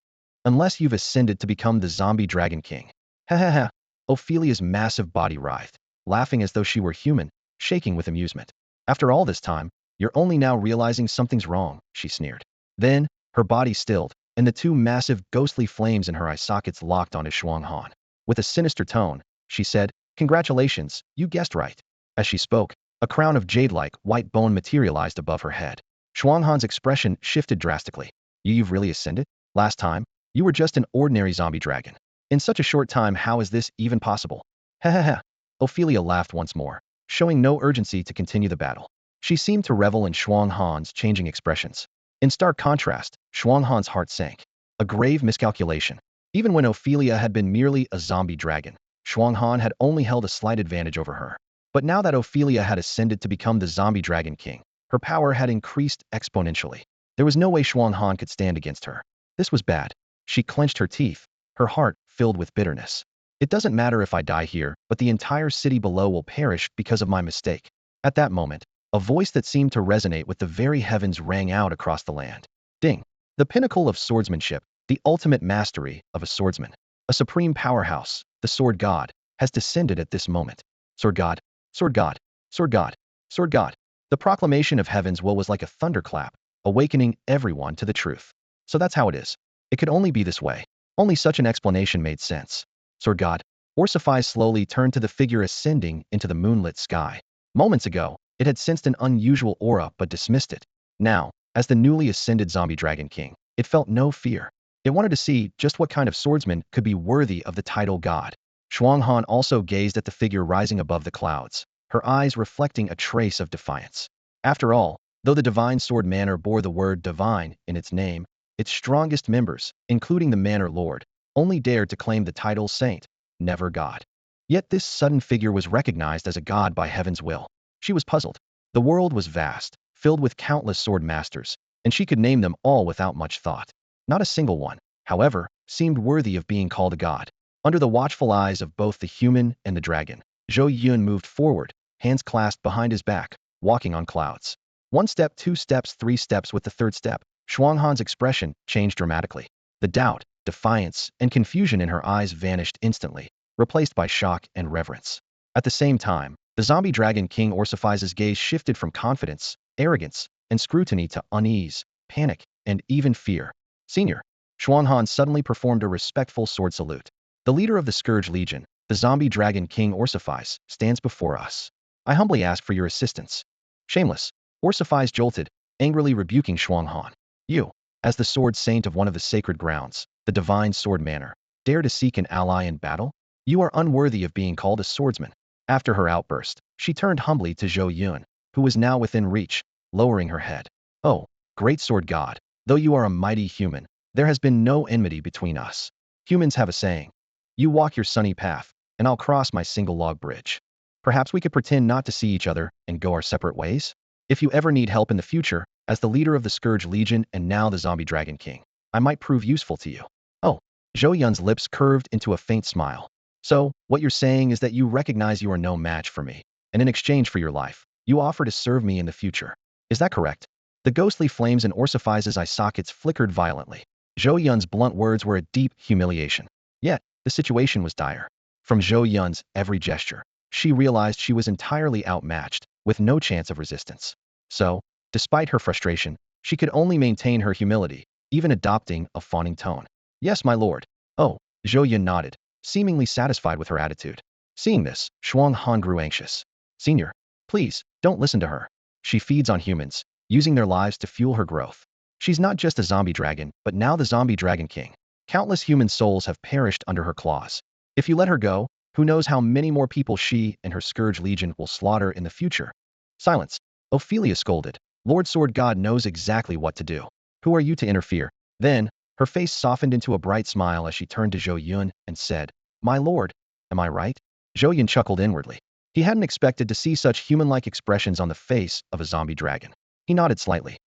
Unless you've ascended to become the zombie dragon king. Heh. Ophelia's massive body writhed, laughing as though she were human, shaking with amusement. After all this time, you're only now realizing something's wrong, she sneered. Then, her body stilled, and the two massive, ghostly flames in her eye sockets locked onto Shuanghan. With a sinister tone, she said, Congratulations, you guessed right. As she spoke, a crown of jade-like white bone materialized above her head. Shuanghan's expression shifted drastically. You've really ascended? Last time, you were just an ordinary zombie dragon. In such a short time, how is this even possible? Heh. Ophelia laughed once more, showing no urgency to continue the battle. She seemed to revel in Shuanghan's changing expressions. In stark contrast, Shuanghan's heart sank. A grave miscalculation. Even when Ophelia had been merely a zombie dragon, Shuanghan had only held a slight advantage over her. But now that Ophelia had ascended to become the zombie dragon king, her power had increased exponentially. There was no way Shuanghan could stand against her. This was bad. She clenched her teeth, her heart filled with bitterness. It doesn't matter if I die here, but the entire city below will perish because of my mistake. At that moment, a voice that seemed to resonate with the very heavens rang out across the land. Ding! The pinnacle of swordsmanship, the ultimate mastery of a swordsman. A supreme powerhouse, the sword god, has descended at this moment. Sword god, sword god, sword god, sword god. The proclamation of heaven's will was like a thunderclap, awakening everyone to the truth. So that's how it is. It could only be this way. Only such an explanation made sense. Sword god. Orsiphi slowly turned to the figure ascending into the moonlit sky. Moments ago, it had sensed an unusual aura but dismissed it. Now, as the newly ascended zombie dragon king, it felt no fear. It wanted to see just what kind of swordsman could be worthy of the title god. Shuanghan also gazed at the figure rising above the clouds, her eyes reflecting a trace of defiance. After all, though the divine sword manor bore the word divine in its name, its strongest members, including the manor lord, only dared to claim the title saint, never god. Yet this sudden figure was recognized as a god by heaven's will. She was puzzled. The world was vast, filled with countless sword masters, and she could name them all without much thought. Not a single one, however, seemed worthy of being called a god. Under the watchful eyes of both the human and the dragon, Zhou Yun moved forward, hands clasped behind his back, walking on clouds. 1 step, 2 steps, 3 steps. With the 3rd step, Shuanghan's expression changed dramatically. The doubt, defiance, and confusion in her eyes vanished instantly, replaced by shock and reverence. At the same time, the zombie dragon king Orsiphi's gaze shifted from confidence, arrogance, and scrutiny to unease, panic, and even fear. Senior. Shuanghan suddenly performed a respectful sword salute. The leader of the Scourge Legion, the zombie dragon king Orsiphi, stands before us. I humbly ask for your assistance. Shameless. Orsiphi jolted, angrily rebuking Shuanghan. You, as the sword saint of one of the sacred grounds, the divine sword manor, dare to seek an ally in battle? You are unworthy of being called a swordsman. After her outburst, she turned humbly to Zhou Yun, who was now within reach, lowering her head. Oh, great sword god, though you are a mighty human, there has been no enmity between us. Humans have a saying. You walk your sunny path, and I'll cross my single log bridge. Perhaps we could pretend not to see each other and go our separate ways? If you ever need help in the future, as the leader of the Scourge Legion and now the zombie dragon king, I might prove useful to you. Oh, Zhou Yun's lips curved into a faint smile. So, what you're saying is that you recognize you are no match for me, and in exchange for your life, you offer to serve me in the future. Is that correct? The ghostly flames in Orsiphi's eye sockets flickered violently. Zhou Yun's blunt words were a deep humiliation. Yet, the situation was dire. From Zhou Yun's every gesture, she realized she was entirely outmatched, with no chance of resistance. So, despite her frustration, she could only maintain her humility, even adopting a fawning tone. Yes, my lord. Oh, Zhou Yun nodded, seemingly satisfied with her attitude. Seeing this, Shuanghan grew anxious. Senior, please, don't listen to her. She feeds on humans, using their lives to fuel her growth. She's not just a zombie dragon, but now the zombie dragon king. Countless human souls have perished under her claws. If you let her go, who knows how many more people she and her scourge legion will slaughter in the future. Silence. Ophelia scolded. Lord Sword God knows exactly what to do. Who are you to interfere? Then, her face softened into a bright smile as she turned to Zhou Yun and said, My lord, am I right? Zhou Yun chuckled inwardly. He hadn't expected to see such human-like expressions on the face of a zombie dragon. He nodded slightly.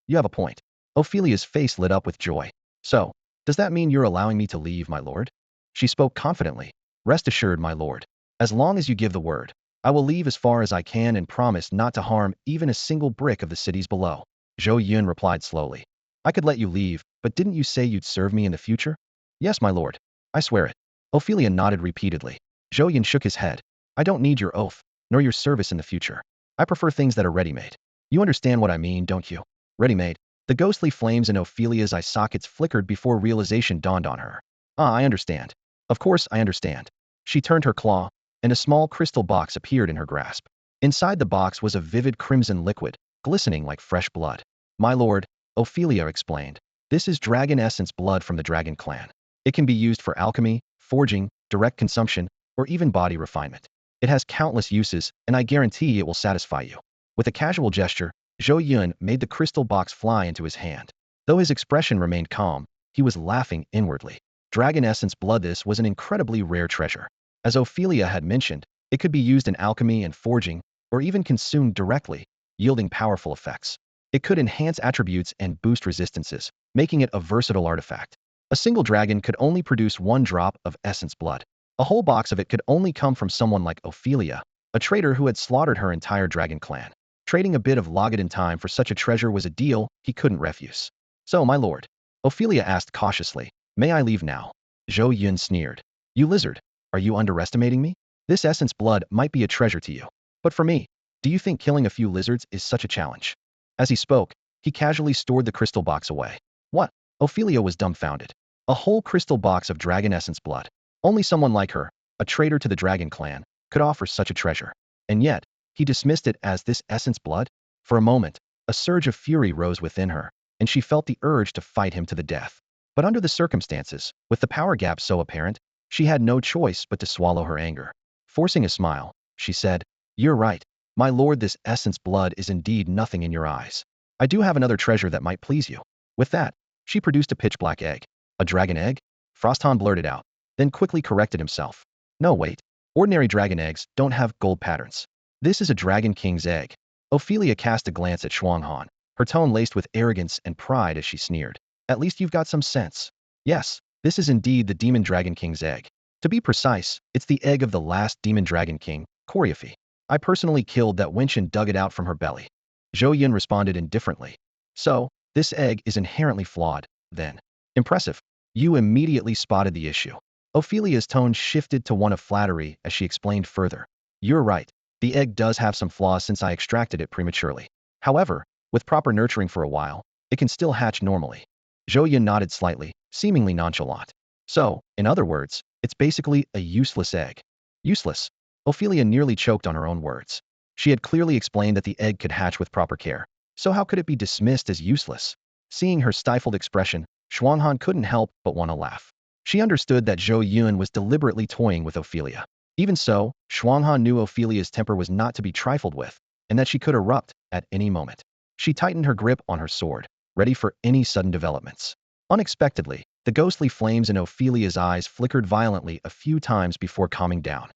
You have a point. Ophelia's face lit up with joy. So, does that mean you're allowing me to leave, my lord? She spoke confidently. Rest assured, my lord. As long as you give the word, I will leave as far as I can and promise not to harm even a single brick of the cities below. Zhou Yun replied slowly. I could let you leave, but didn't you say you'd serve me in the future? Yes, my lord. I swear it. Ophelia nodded repeatedly. Zhou Yun shook his head. I don't need your oath, nor your service in the future. I prefer things that are ready-made. You understand what I mean, don't you? Ready-made. The ghostly flames in Ophelia's eye sockets flickered before realization dawned on her. Ah, I understand. Of course I understand. She turned her claw, and a small crystal box appeared in her grasp. Inside the box was a vivid crimson liquid, glistening like fresh blood. My lord, Ophelia explained, this is dragon essence blood from the dragon clan. It can be used for alchemy, forging, direct consumption, or even body refinement. It has countless uses, and I guarantee it will satisfy you. With a casual gesture, Zhou Yun made the crystal box fly into his hand. Though his expression remained calm, he was laughing inwardly. Dragon essence blood, this was an incredibly rare treasure. As Ophelia had mentioned, it could be used in alchemy and forging, or even consumed directly, yielding powerful effects. It could enhance attributes and boost resistances, making it a versatile artifact. A single dragon could only produce 1 drop of essence blood. A whole box of it could only come from someone like Ophelia, a traitor who had slaughtered her entire dragon clan. Trading a bit of Logaden time for such a treasure was a deal he couldn't refuse. So, my lord, Ophelia asked cautiously, may I leave now? Zhou Yun sneered. You lizard, are you underestimating me? This essence blood might be a treasure to you. But for me, do you think killing a few lizards is such a challenge? As he spoke, he casually stored the crystal box away. What? Ophelia was dumbfounded. A whole crystal box of dragon essence blood. Only someone like her, a traitor to the dragon clan, could offer such a treasure. And yet, he dismissed it as this essence blood? For a moment, a surge of fury rose within her, and she felt the urge to fight him to the death. But under the circumstances, with the power gap so apparent, she had no choice but to swallow her anger. Forcing a smile, she said, You're right, my lord, this essence blood is indeed nothing in your eyes. I do have another treasure that might please you. With that, she produced a pitch-black egg. A dragon egg? Frosthon blurted out, then quickly corrected himself. No, wait. Ordinary dragon eggs don't have gold patterns. This is a dragon king's egg. Ophelia cast a glance at Shuanghan, her tone laced with arrogance and pride as she sneered. At least you've got some sense. Yes, this is indeed the demon dragon king's egg. To be precise, it's the egg of the last demon dragon king, Choreography. I personally killed that wench and dug it out from her belly. Zhou Yun responded indifferently. So, this egg is inherently flawed, then. Impressive. You immediately spotted the issue. Ophelia's tone shifted to one of flattery as she explained further. You're right. The egg does have some flaws since I extracted it prematurely. However, with proper nurturing for a while, it can still hatch normally. Zhou Yun nodded slightly, seemingly nonchalant. So, in other words, it's basically a useless egg. Useless. Ophelia nearly choked on her own words. She had clearly explained that the egg could hatch with proper care. So how could it be dismissed as useless? Seeing her stifled expression, Shuanghan couldn't help but want to laugh. She understood that Zhou Yun was deliberately toying with Ophelia. Even so, Shuanghan knew Ophelia's temper was not to be trifled with, and that she could erupt at any moment. She tightened her grip on her sword, ready for any sudden developments. Unexpectedly, the ghostly flames in Ophelia's eyes flickered violently a few times before calming down.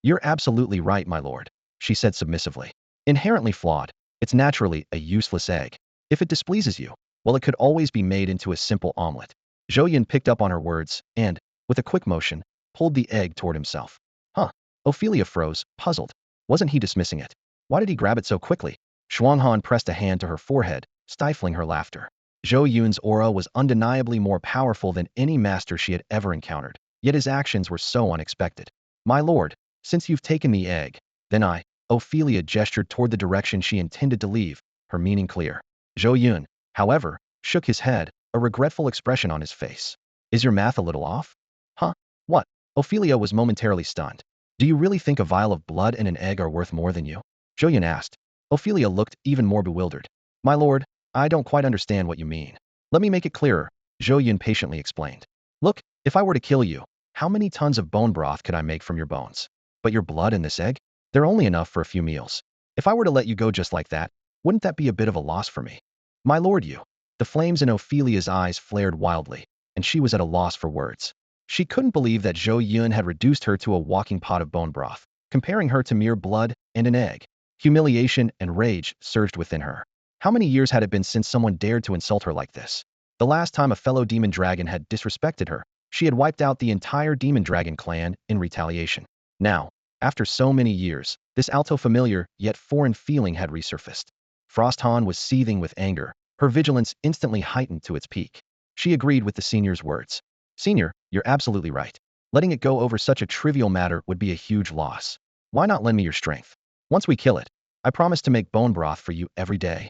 You're absolutely right, my lord, she said submissively. Inherently flawed, it's naturally a useless egg. If it displeases you, well, it could always be made into a simple omelet. Zhou Yun picked up on her words and, with a quick motion, pulled the egg toward himself. Huh? Ophelia froze, puzzled. Wasn't he dismissing it? Why did he grab it so quickly? Shuanghan pressed a hand to her forehead, stifling her laughter. Zhou Yun's aura was undeniably more powerful than any master she had ever encountered, yet his actions were so unexpected. My lord, since you've taken the egg, then Ophelia gestured toward the direction she intended to leave, her meaning clear. Zhou Yun, however, shook his head, a regretful expression on his face. Is your math a little off? Huh? What? Ophelia was momentarily stunned. Do you really think a vial of blood and an egg are worth more than you? Zhou Yun asked. Ophelia looked even more bewildered. My lord, I don't quite understand what you mean. Let me make it clearer, Zhou Yun patiently explained. Look, if I were to kill you, how many tons of bone broth could I make from your bones? But your blood and this egg? They're only enough for a few meals. If I were to let you go just like that, wouldn't that be a bit of a loss for me? My lord you. The flames in Ophelia's eyes flared wildly, and she was at a loss for words. She couldn't believe that Zhou Yun had reduced her to a walking pot of bone broth, comparing her to mere blood and an egg. Humiliation and rage surged within her. How many years had it been since someone dared to insult her like this? The last time a fellow demon dragon had disrespected her, she had wiped out the entire demon dragon clan in retaliation. Now, after so many years, this alto familiar yet foreign feeling had resurfaced. Frosthan was seething with anger, her vigilance instantly heightened to its peak. She agreed with the senior's words. Senior, you're absolutely right. Letting it go over such a trivial matter would be a huge loss. Why not lend me your strength? Once we kill it, I promise to make bone broth for you every day.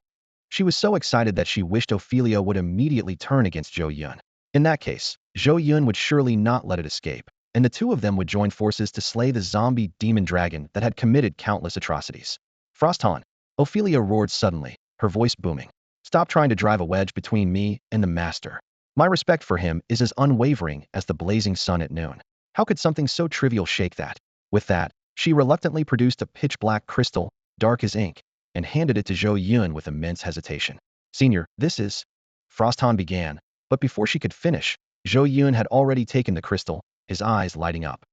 She was so excited that she wished Ophelia would immediately turn against Zhou Yun. In that case, Zhou Yun would surely not let it escape, and the two of them would join forces to slay the zombie demon dragon that had committed countless atrocities. Frosthan, Ophelia roared suddenly, her voice booming. Stop trying to drive a wedge between me and the master. My respect for him is as unwavering as the blazing sun at noon. How could something so trivial shake that? With that, she reluctantly produced a pitch-black crystal, dark as ink, and handed it to Zhou Yun with immense hesitation. Senior, this is... Frosthan began, but before she could finish, Zhou Yun had already taken the crystal, his eyes lighting up.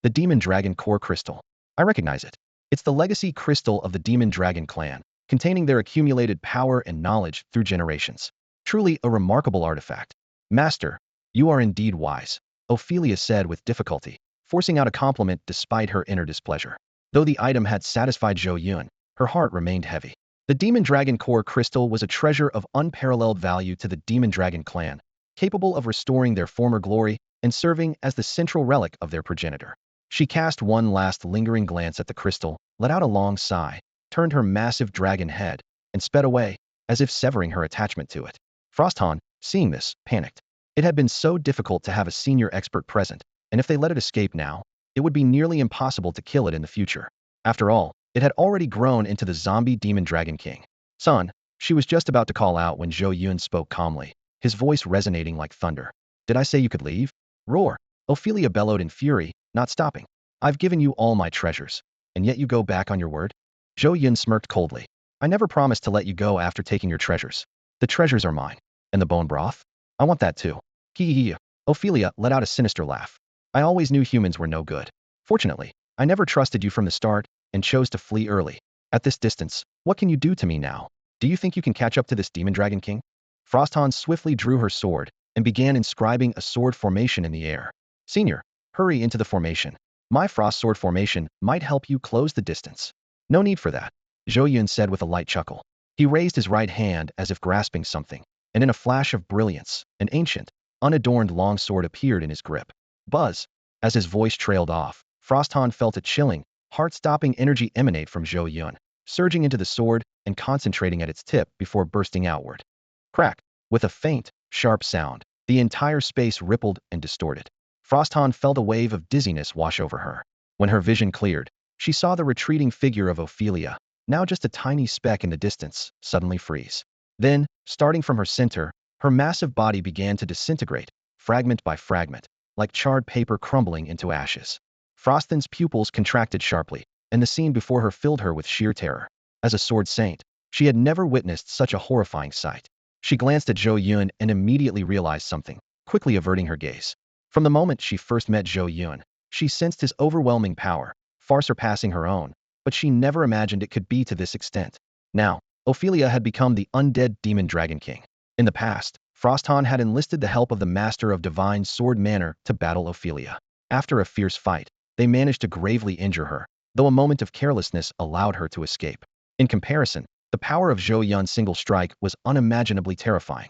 The Demon Dragon Core Crystal. I recognize it. It's the legacy crystal of the Demon Dragon clan, containing their accumulated power and knowledge through generations. Truly a remarkable artifact. Master, you are indeed wise, Ophelia said with difficulty, forcing out a compliment despite her inner displeasure. Though the item had satisfied Zhou Yun, her heart remained heavy. The Demon Dragon Core Crystal was a treasure of unparalleled value to the Demon Dragon clan, capable of restoring their former glory and serving as the central relic of their progenitor. She cast one last lingering glance at the crystal, let out a long sigh, turned her massive dragon head, and sped away, as if severing her attachment to it. Frosthan, seeing this, panicked. It had been so difficult to have a senior expert present, and if they let it escape now, it would be nearly impossible to kill it in the future. After all, it had already grown into the zombie demon dragon king. Son, she was just about to call out when Zhou Yun spoke calmly, his voice resonating like thunder. Did I say you could leave? Roar. Ophelia bellowed in fury, not stopping. I've given you all my treasures, and yet you go back on your word? Zhou Yun smirked coldly. I never promised to let you go after taking your treasures. The treasures are mine. And the bone broth? I want that too. Hee hee. Ophelia let out a sinister laugh. I always knew humans were no good. Fortunately, I never trusted you from the start and chose to flee early. At this distance, what can you do to me now? Do you think you can catch up to this demon dragon king? Frosthan swiftly drew her sword and began inscribing a sword formation in the air. Senior, hurry into the formation. My frost sword formation might help you close the distance. No need for that, Zhou Yun said with a light chuckle. He raised his right hand as if grasping something, and in a flash of brilliance, an ancient, unadorned longsword appeared in his grip. Buzz! As his voice trailed off, Frosthan felt a chilling, heart-stopping energy emanate from Zhou Yun, surging into the sword and concentrating at its tip before bursting outward. Crack! With a faint, sharp sound, the entire space rippled and distorted. Frosthan felt a wave of dizziness wash over her. When her vision cleared, she saw the retreating figure of Ophelia, now just a tiny speck in the distance, suddenly freeze. Then, starting from her center, her massive body began to disintegrate, fragment by fragment, like charred paper crumbling into ashes. Frosthan's pupils contracted sharply, and the scene before her filled her with sheer terror. As a sword saint, she had never witnessed such a horrifying sight. She glanced at Zhou Yun and immediately realized something, quickly averting her gaze. From the moment she first met Zhou Yun, she sensed his overwhelming power, far surpassing her own, but she never imagined it could be to this extent. Now, Ophelia had become the undead demon dragon king. In the past, Frosthan had enlisted the help of the master of divine sword manner to battle Ophelia. After a fierce fight, they managed to gravely injure her, though a moment of carelessness allowed her to escape. In comparison, the power of Zhou Yun's single strike was unimaginably terrifying.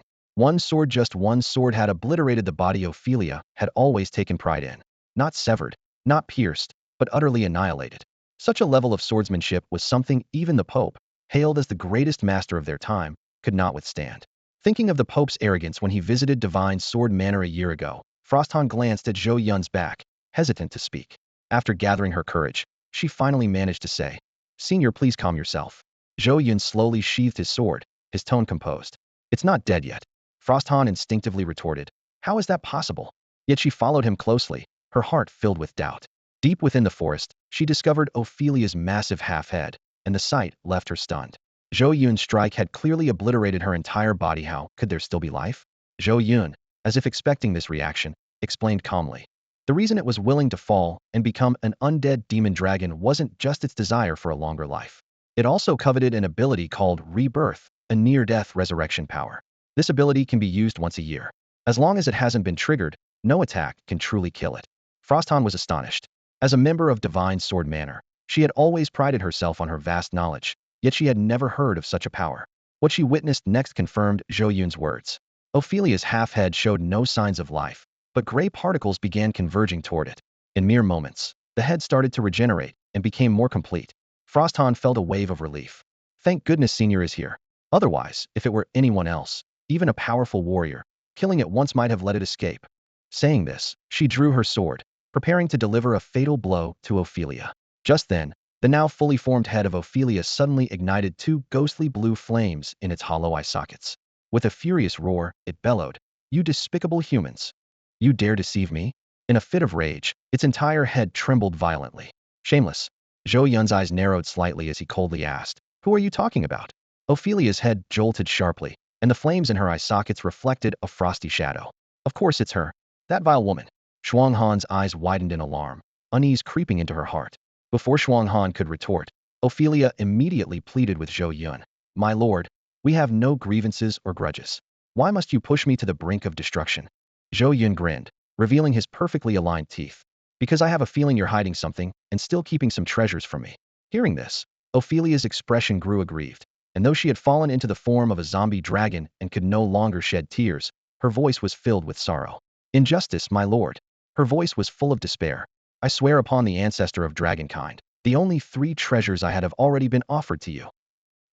Just one sword had obliterated the body Ophelia had always taken pride in. Not severed, not pierced, but utterly annihilated. Such a level of swordsmanship was something even the Pope, hailed as the greatest master of their time, could not withstand. Thinking of the Pope's arrogance when he visited Divine Sword Manor a year ago, Frosthan glanced at Zhou Yun's back, hesitant to speak. After gathering her courage, she finally managed to say, Senior, please calm yourself. Zhou Yun slowly sheathed his sword, his tone composed. It's not dead yet. Frosthan instinctively retorted. How is that possible? Yet she followed him closely, her heart filled with doubt. Deep within the forest, she discovered Ophelia's massive half-head, and the sight left her stunned. Zhou Yun's strike had clearly obliterated her entire body. How could there still be life? Zhou Yun, as if expecting this reaction, explained calmly. The reason it was willing to fall and become an undead demon dragon wasn't just its desire for a longer life. It also coveted an ability called rebirth, a near-death resurrection power. This ability can be used once a year. As long as it hasn't been triggered, no attack can truly kill it. Frosthan was astonished. As a member of Divine Sword Manor, she had always prided herself on her vast knowledge, yet she had never heard of such a power. What she witnessed next confirmed Zhou Yun's words. Ophelia's half-head showed no signs of life, but gray particles began converging toward it. In mere moments, the head started to regenerate and became more complete. Frosthan felt a wave of relief. Thank goodness Senior is here. Otherwise, if it were anyone else, even a powerful warrior, killing it once might have let it escape. Saying this, she drew her sword, preparing to deliver a fatal blow to Ophelia. Just then, the now fully formed head of Ophelia suddenly ignited two ghostly blue flames in its hollow eye sockets. With a furious roar, it bellowed, "You despicable humans! You dare deceive me?" In a fit of rage, its entire head trembled violently. Shameless. Zhou Yun's eyes narrowed slightly as he coldly asked, "Who are you talking about?" Ophelia's head jolted sharply, and the flames in her eye sockets reflected a frosty shadow. Of course it's her. That vile woman. Chongqing's eyes widened in alarm, unease creeping into her heart. Before Chongqing could retort, Ophelia immediately pleaded with Zhou Yun. "My lord, we have no grievances or grudges. Why must you push me to the brink of destruction?" Zhou Yun grinned, revealing his perfectly aligned teeth. "Because I have a feeling you're hiding something and still keeping some treasures from me." Hearing this, Ophelia's expression grew aggrieved, and though she had fallen into the form of a zombie dragon and could no longer shed tears, her voice was filled with sorrow. "Injustice, my lord." Her voice was full of despair. "I swear upon the ancestor of dragonkind, the only 3 treasures I had have already been offered to you."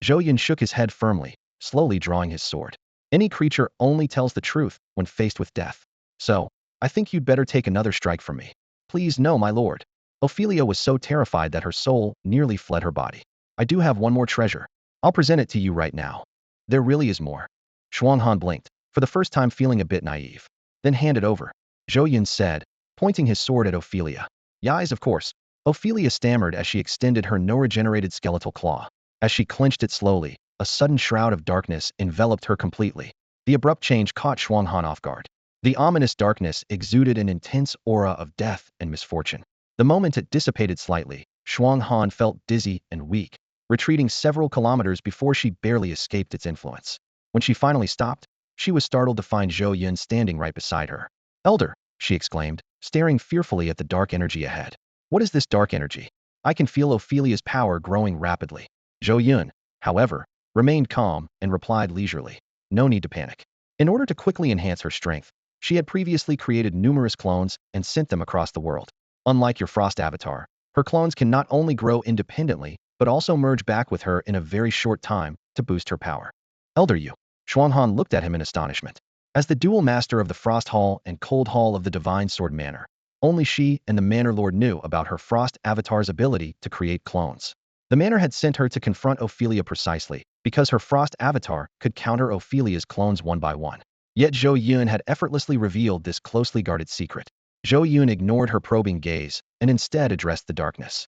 Zhou Yun shook his head firmly, slowly drawing his sword. "Any creature only tells the truth when faced with death. So, I think you'd better take another strike from me." "Please no, my lord." Ophelia was so terrified that her soul nearly fled her body. "I do have one more treasure. I'll present it to you right now." "There really is more." Chongqing blinked, for the first time feeling a bit naive. "Then hand it over," Zhou Yun said, pointing his sword at Ophelia. "Yes, of course." Ophelia stammered as she extended her no-regenerated skeletal claw. As she clenched it slowly, a sudden shroud of darkness enveloped her completely. The abrupt change caught Chongqing off guard. The ominous darkness exuded an intense aura of death and misfortune. The moment it dissipated slightly, Chongqing felt dizzy and weak, retreating several kilometers before she barely escaped its influence. When she finally stopped, she was startled to find Zhou Yun standing right beside her. "Elder," she exclaimed, staring fearfully at the dark energy ahead. "What is this dark energy? I can feel Ophelia's power growing rapidly." Zhou Yun, however, remained calm and replied leisurely, "No need to panic." In order to quickly enhance her strength, she had previously created numerous clones and sent them across the world. Unlike your Frost avatar, her clones can not only grow independently, but also merge back with her in a very short time to boost her power. "Elder Yu." Chongqing looked at him in astonishment. As the dual master of the Frost Hall and Cold Hall of the Divine Sword Manor, only she and the Manor Lord knew about her Frost avatar's ability to create clones. The Manor had sent her to confront Ophelia precisely because her Frost avatar could counter Ophelia's clones one by one. Yet Zhou Yun had effortlessly revealed this closely guarded secret. Zhou Yun ignored her probing gaze and instead addressed the darkness.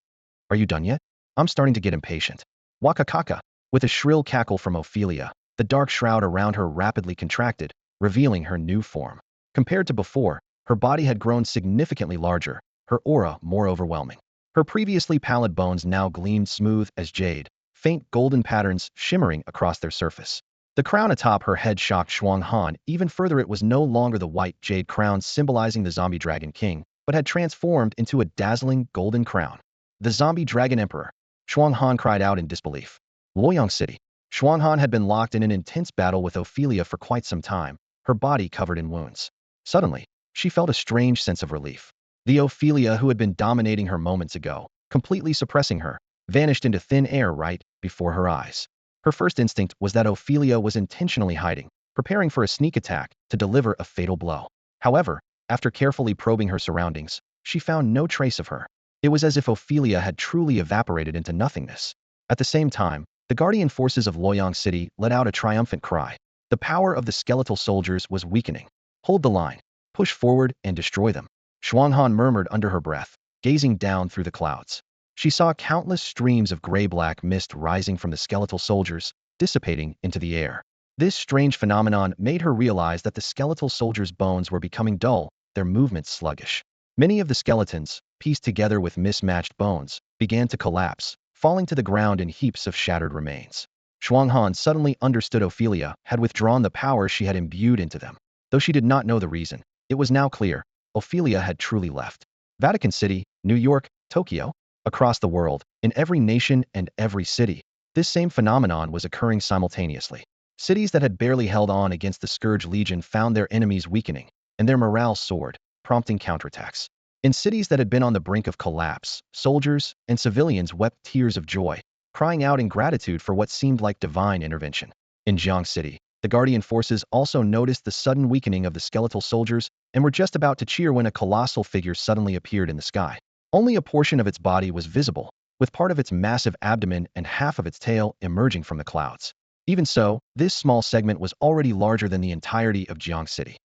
"Are you done yet? I'm starting to get impatient." "Waka kaka." With a shrill cackle from Ophelia, the dark shroud around her rapidly contracted, revealing her new form. Compared to before, her body had grown significantly larger, her aura more overwhelming. Her previously pallid bones now gleamed smooth as jade, faint golden patterns shimmering across their surface. The crown atop her head shocked Chongqing even further. It was no longer the white jade crown symbolizing the zombie dragon king, but had transformed into a dazzling golden crown. "The zombie dragon emperor!" Chongqing cried out in disbelief. Luoyang City. Chongqing had been locked in an intense battle with Ophelia for quite some time, her body covered in wounds. Suddenly, she felt a strange sense of relief. The Ophelia who had been dominating her moments ago, completely suppressing her, vanished into thin air right before her eyes. Her first instinct was that Ophelia was intentionally hiding, preparing for a sneak attack to deliver a fatal blow. However, after carefully probing her surroundings, she found no trace of her. It was as if Ophelia had truly evaporated into nothingness. At the same time, the guardian forces of Luoyang City let out a triumphant cry. The power of the skeletal soldiers was weakening. Hold the line. Push forward and destroy them. Shuanghan murmured under her breath, gazing down through the clouds. She saw countless streams of gray-black mist rising from the skeletal soldiers, dissipating into the air. This strange phenomenon made her realize that the skeletal soldiers' bones were becoming dull, their movements sluggish. Many of the skeletons, pieced together with mismatched bones, began to collapse, falling to the ground in heaps of shattered remains. Shuanghan suddenly understood Ophelia had withdrawn the power she had imbued into them. Though she did not know the reason, it was now clear Ophelia had truly left. Vatican City, New York, Tokyo, across the world, in every nation and every city, this same phenomenon was occurring simultaneously. Cities that had barely held on against the Scourge Legion found their enemies weakening, and their morale soared, prompting counterattacks. In cities that had been on the brink of collapse, soldiers and civilians wept tears of joy, crying out in gratitude for what seemed like divine intervention. In Jiang City, the Guardian forces also noticed the sudden weakening of the skeletal soldiers and were just about to cheer when a colossal figure suddenly appeared in the sky. Only a portion of its body was visible, with part of its massive abdomen and half of its tail emerging from the clouds. Even so, this small segment was already larger than the entirety of Jiang City.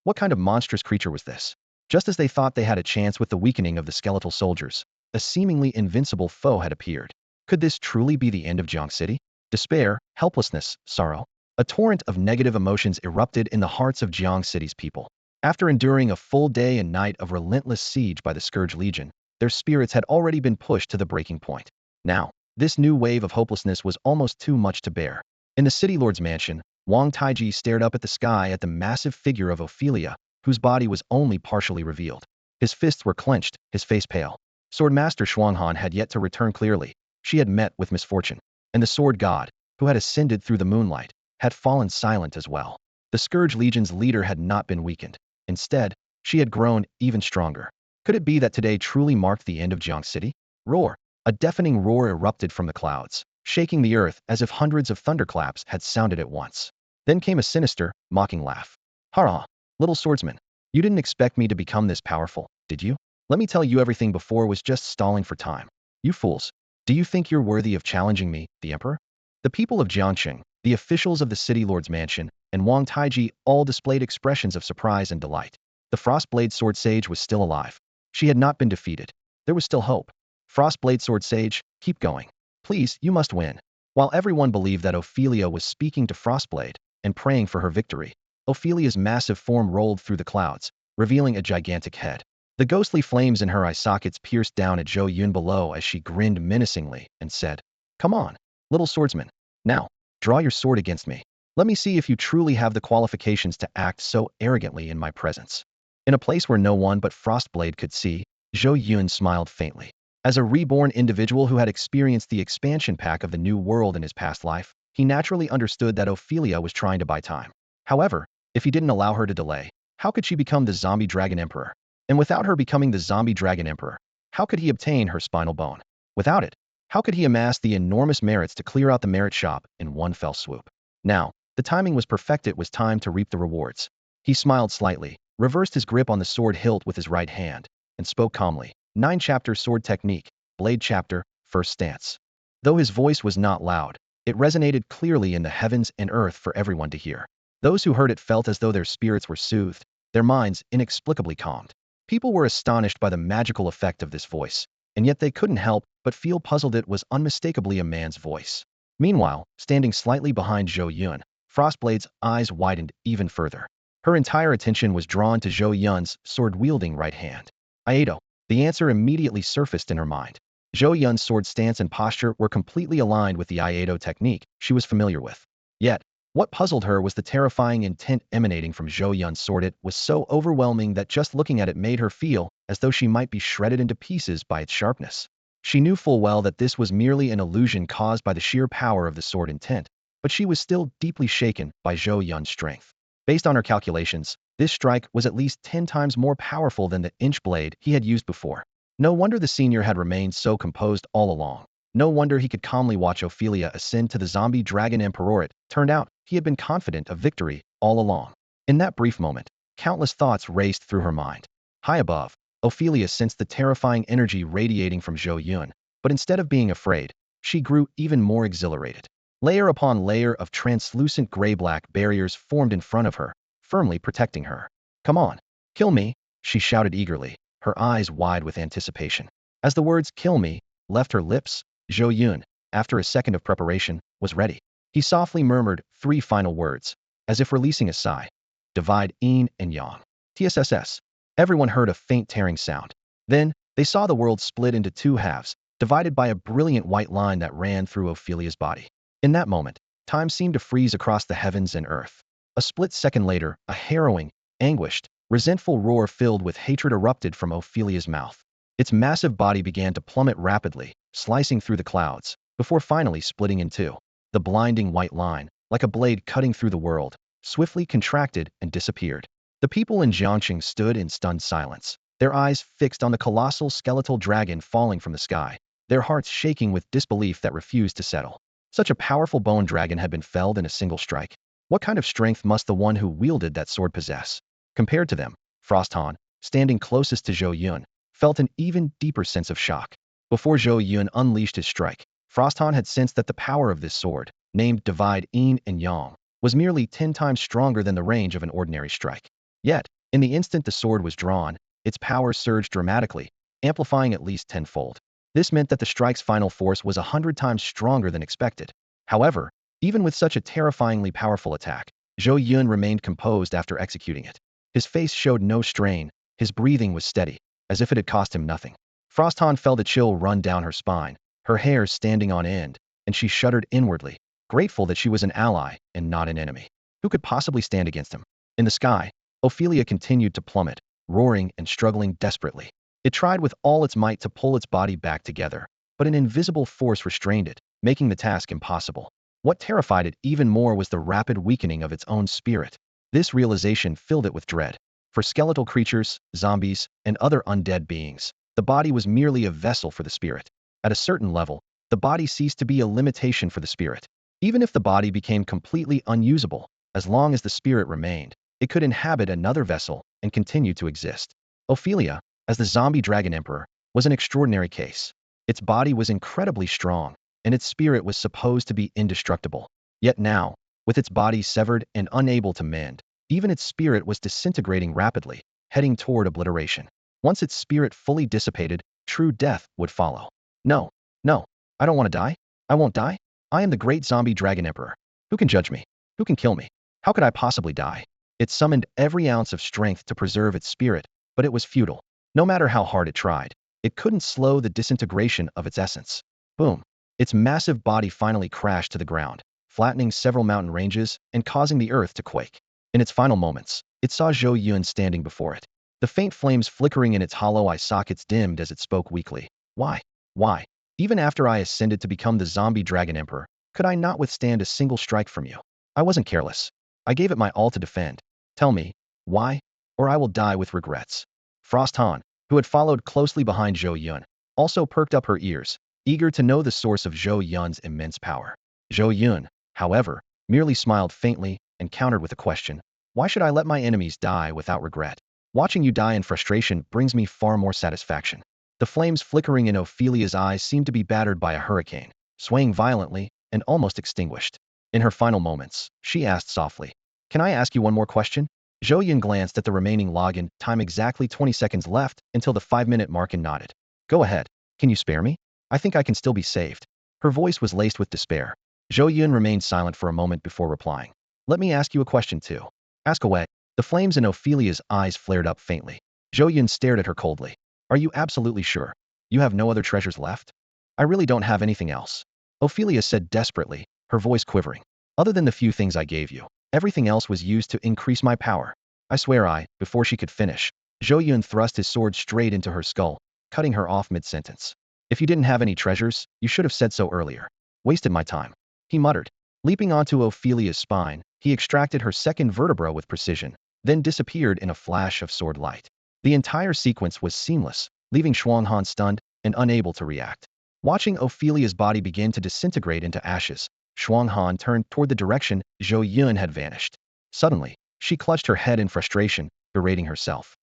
What kind of monstrous creature was this? Just as they thought they had a chance with the weakening of the skeletal soldiers, a seemingly invincible foe had appeared. Could this truly be the end of Jiang City? Despair, helplessness, sorrow. A torrent of negative emotions erupted in the hearts of Jiang City's people. After enduring a full day and night of relentless siege by the Scourge Legion, their spirits had already been pushed to the breaking point. Now, this new wave of hopelessness was almost too much to bear. In the city lord's mansion, Wang Taiji stared up at the sky at the massive figure of Ophelia, whose body was only partially revealed. His fists were clenched, his face pale. Swordmaster Shuanghan had yet to return clearly. She had met with misfortune. And the sword god, who had ascended through the moonlight, had fallen silent as well. The Scourge Legion's leader had not been weakened. Instead, she had grown even stronger. Could it be that today truly marked the end of Jiang City? Roar! A deafening roar erupted from the clouds, shaking the earth as if hundreds of thunderclaps had sounded at once. Then came a sinister, mocking laugh. Hurrah! Little swordsman, you didn't expect me to become this powerful, did you? Let me tell you, everything before was just stalling for time. You fools! Do you think you're worthy of challenging me, the emperor? The people of Chongqing, the officials of the city lord's mansion, and Wang Taiji all displayed expressions of surprise and delight. The Frostblade Sword Sage was still alive. She had not been defeated. There was still hope. Frostblade Sword Sage, keep going. Please, you must win. While everyone believed that Ophelia was speaking to Frostblade and praying for her victory, Ophelia's massive form rolled through the clouds, revealing a gigantic head. The ghostly flames in her eye sockets pierced down at Zhou Yun below as she grinned menacingly and said, "Come on, little swordsman. Now, draw your sword against me. Let me see if you truly have the qualifications to act so arrogantly in my presence." In a place where no one but Frostblade could see, Zhou Yun smiled faintly. As a reborn individual who had experienced the expansion pack of the new world in his past life, he naturally understood that Ophelia was trying to buy time. However, if he didn't allow her to delay, how could she become the Zombie Dragon Emperor? And without her becoming the Zombie Dragon Emperor, how could he obtain her spinal bone? Without it, how could he amass the enormous merits to clear out the merit shop in one fell swoop? Now, the timing was perfect. It was time to reap the rewards. He smiled slightly, reversed his grip on the sword hilt with his right hand, and spoke calmly. 9 Chapter Sword Technique, Blade Chapter, First Stance. Though his voice was not loud, it resonated clearly in the heavens and earth for everyone to hear. Those who heard it felt as though their spirits were soothed, their minds inexplicably calmed. People were astonished by the magical effect of this voice, and yet they couldn't help but feel puzzled. It was unmistakably a man's voice. Meanwhile, standing slightly behind Zhou Yun, Frostblade's eyes widened even further. Her entire attention was drawn to Zhou Yun's sword-wielding right hand. Iato. The answer immediately surfaced in her mind. Zhou Yun's sword stance and posture were completely aligned with the Iato technique she was familiar with. Yet, what puzzled her was the terrifying intent emanating from Zhou Yun's sword. It was so overwhelming that just looking at it made her feel as though she might be shredded into pieces by its sharpness. She knew full well that this was merely an illusion caused by the sheer power of the sword intent, but she was still deeply shaken by Zhou Yun's strength. Based on her calculations, this strike was at least 10 times more powerful than the inch blade he had used before. No wonder the senior had remained so composed all along. No wonder he could calmly watch Ophelia ascend to the Zombie Dragon Emperor. It turned out he had been confident of victory all along. In that brief moment, countless thoughts raced through her mind. High above, Ophelia sensed the terrifying energy radiating from Zhou Yun, but instead of being afraid, she grew even more exhilarated. Layer upon layer of translucent gray-black barriers formed in front of her, firmly protecting her. Come on, kill me, she shouted eagerly, her eyes wide with anticipation. As the words kill me left her lips, Zhou Yun, after a second of preparation, was ready. He softly murmured 3 final words, as if releasing a sigh. Divide yin and yang. TSSS. Everyone heard a faint tearing sound. Then, they saw the world split into 2 halves, divided by a brilliant white line that ran through Ophelia's body. In that moment, time seemed to freeze across the heavens and earth. A split second later, a harrowing, anguished, resentful roar filled with hatred erupted from Ophelia's mouth. Its massive body began to plummet rapidly, slicing through the clouds, before finally splitting in 2. The blinding white line, like a blade cutting through the world, swiftly contracted and disappeared. The people in Chongqing stood in stunned silence, their eyes fixed on the colossal skeletal dragon falling from the sky, their hearts shaking with disbelief that refused to settle. Such a powerful bone dragon had been felled in a single strike. What kind of strength must the one who wielded that sword possess? Compared to them, Frosthan, standing closest to Zhou Yun, felt an even deeper sense of shock. Before Zhou Yun unleashed his strike, Frosthan had sensed that the power of this sword, named Divide Yin and Yang, was merely 10 times stronger than the range of an ordinary strike. Yet, in the instant the sword was drawn, its power surged dramatically, amplifying at least tenfold. This meant that the strike's final force was 100 times stronger than expected. However, even with such a terrifyingly powerful attack, Zhou Yun remained composed after executing it. His face showed no strain, his breathing was steady, as if it had cost him nothing. Frosthan felt a chill run down her spine, her hair standing on end, and she shuddered inwardly, grateful that she was an ally and not an enemy. Who could possibly stand against him? In the sky, Ophelia continued to plummet, roaring and struggling desperately. It tried with all its might to pull its body back together, but an invisible force restrained it, making the task impossible. What terrified it even more was the rapid weakening of its own spirit. This realization filled it with dread. For skeletal creatures, zombies, and other undead beings, the body was merely a vessel for the spirit. At a certain level, the body ceased to be a limitation for the spirit. Even if the body became completely unusable, as long as the spirit remained, it could inhabit another vessel and continue to exist. Ophelia, as the zombie dragon emperor, was an extraordinary case. Its body was incredibly strong, and its spirit was supposed to be indestructible. Yet now, with its body severed and unable to mend, even its spirit was disintegrating rapidly, heading toward obliteration. Once its spirit fully dissipated, true death would follow. No, no, I don't want to die. I won't die. I am the great zombie dragon emperor. Who can judge me? Who can kill me? How could I possibly die? It summoned every ounce of strength to preserve its spirit, but it was futile. No matter how hard it tried, it couldn't slow the disintegration of its essence. Boom. Its massive body finally crashed to the ground, flattening several mountain ranges and causing the earth to quake. In its final moments, it saw Zhou Yun standing before it. The faint flames flickering in its hollow eye sockets dimmed as it spoke weakly. Why? Why? Even after I ascended to become the zombie dragon emperor, could I not withstand a single strike from you? I wasn't careless. I gave it my all to defend. Tell me, why? Or I will die with regrets. Frosthan, who had followed closely behind Zhou Yun, also perked up her ears, eager to know the source of Zhou Yun's immense power. Zhou Yun, however, merely smiled faintly and countered with a question. Why should I let my enemies die without regret? Watching you die in frustration brings me far more satisfaction. The flames flickering in Ophelia's eyes seemed to be battered by a hurricane, swaying violently and almost extinguished. In her final moments, she asked softly, "Can I ask you one more question?" Zhou Yun glanced at the remaining login, time exactly 20 seconds left until the 5-minute mark, and nodded. "Go ahead. Can you spare me? I think I can still be saved." Her voice was laced with despair. Zhou Yun remained silent for a moment before replying. "Let me ask you a question too." "Ask away." The flames in Ophelia's eyes flared up faintly. Zhou Yun stared at her coldly. "Are you absolutely sure? You have no other treasures left?" "I really don't have anything else," Ophelia said desperately, her voice quivering. "Other than the few things I gave you, everything else was used to increase my power. I swear." Before she could finish, Zhou Yun thrust his sword straight into her skull, cutting her off mid-sentence. "If you didn't have any treasures, you should have said so earlier. Wasted my time," he muttered. Leaping onto Ophelia's spine, he extracted her second vertebra with precision, then disappeared in a flash of sword light. The entire sequence was seamless, leaving Chongqing stunned and unable to react. Watching Ophelia's body begin to disintegrate into ashes, Chongqing turned toward the direction Zhou Yun had vanished. Suddenly, she clutched her head in frustration, berating herself.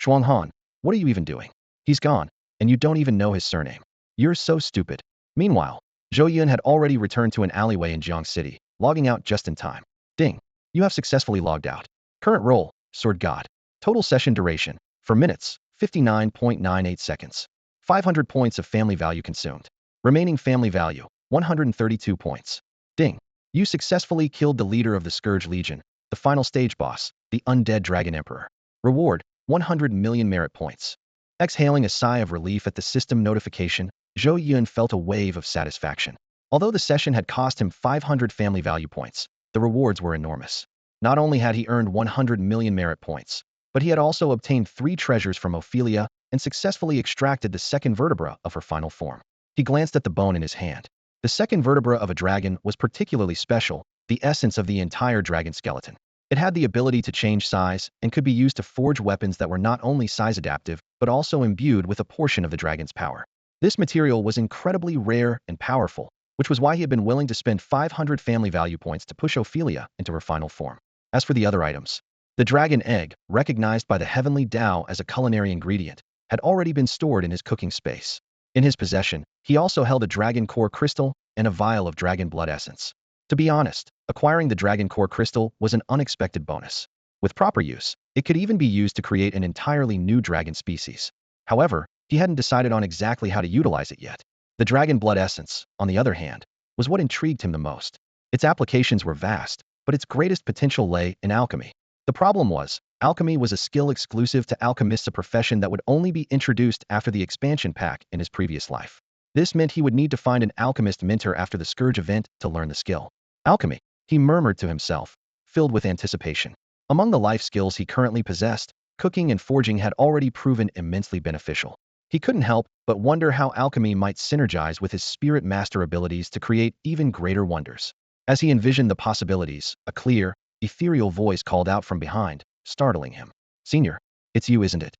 "Chongqing, what are you even doing? He's gone, and you don't even know his surname. You're so stupid." Meanwhile, Zhou Yun had already returned to an alleyway in Jiang City, logging out just in time. Ding. You have successfully logged out. Current role, Sword God. Total session duration, for minutes, 59.98 seconds. 500 points of family value consumed. Remaining family value, 132 points. Ding. You successfully killed the leader of the Scourge Legion, the final stage boss, the Undead Dragon Emperor. Reward, 100 million merit points. Exhaling a sigh of relief at the system notification, Zhou Yun felt a wave of satisfaction. Although the session had cost him 500 family value points, the rewards were enormous. Not only had he earned 100 million merit points, but he had also obtained 3 treasures from Ophelia and successfully extracted the second vertebra of her final form. He glanced at the bone in his hand. The second vertebra of a dragon was particularly special, the essence of the entire dragon skeleton. It had the ability to change size and could be used to forge weapons that were not only size adaptive, but also imbued with a portion of the dragon's power. This material was incredibly rare and powerful, which was why he had been willing to spend 500 family value points to push Ophelia into her final form. As for the other items, the dragon egg, recognized by the heavenly Tao as a culinary ingredient, had already been stored in his cooking space. In his possession, he also held a dragon core crystal and a vial of dragon blood essence. To be honest, acquiring the dragon core crystal was an unexpected bonus. With proper use, it could even be used to create an entirely new dragon species. However, he hadn't decided on exactly how to utilize it yet. The dragon blood essence, on the other hand, was what intrigued him the most. Its applications were vast, but its greatest potential lay in alchemy. The problem was, alchemy was a skill exclusive to alchemists, a profession that would only be introduced after the expansion pack in his previous life. This meant he would need to find an alchemist mentor after the Scourge event to learn the skill. Alchemy, he murmured to himself, filled with anticipation. Among the life skills he currently possessed, cooking and forging had already proven immensely beneficial. He couldn't help but wonder how alchemy might synergize with his spirit master abilities to create even greater wonders. As he envisioned the possibilities, a clear, ethereal voice called out from behind, startling him. "Senior, it's you, isn't it?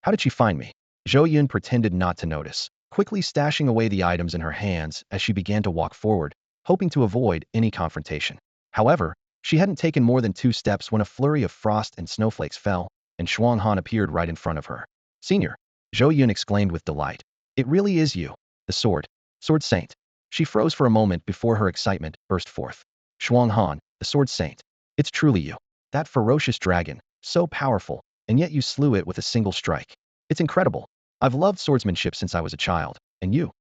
How did she find me?" Zhou Yun pretended not to notice, quickly stashing away the items in her hands as she began to walk forward, hoping to avoid any confrontation. However, she hadn't taken more than 2 steps when a flurry of frost and snowflakes fell, and Shuang Han appeared right in front of her. "Senior," Zhou Yun exclaimed with delight. "It really is you, the Sword Saint." She froze for a moment before her excitement burst forth. "Shuang Han, the Sword Saint. It's truly you. That ferocious dragon, so powerful, and yet you slew it with a single strike. It's incredible. I've loved swordsmanship since I was a child, and you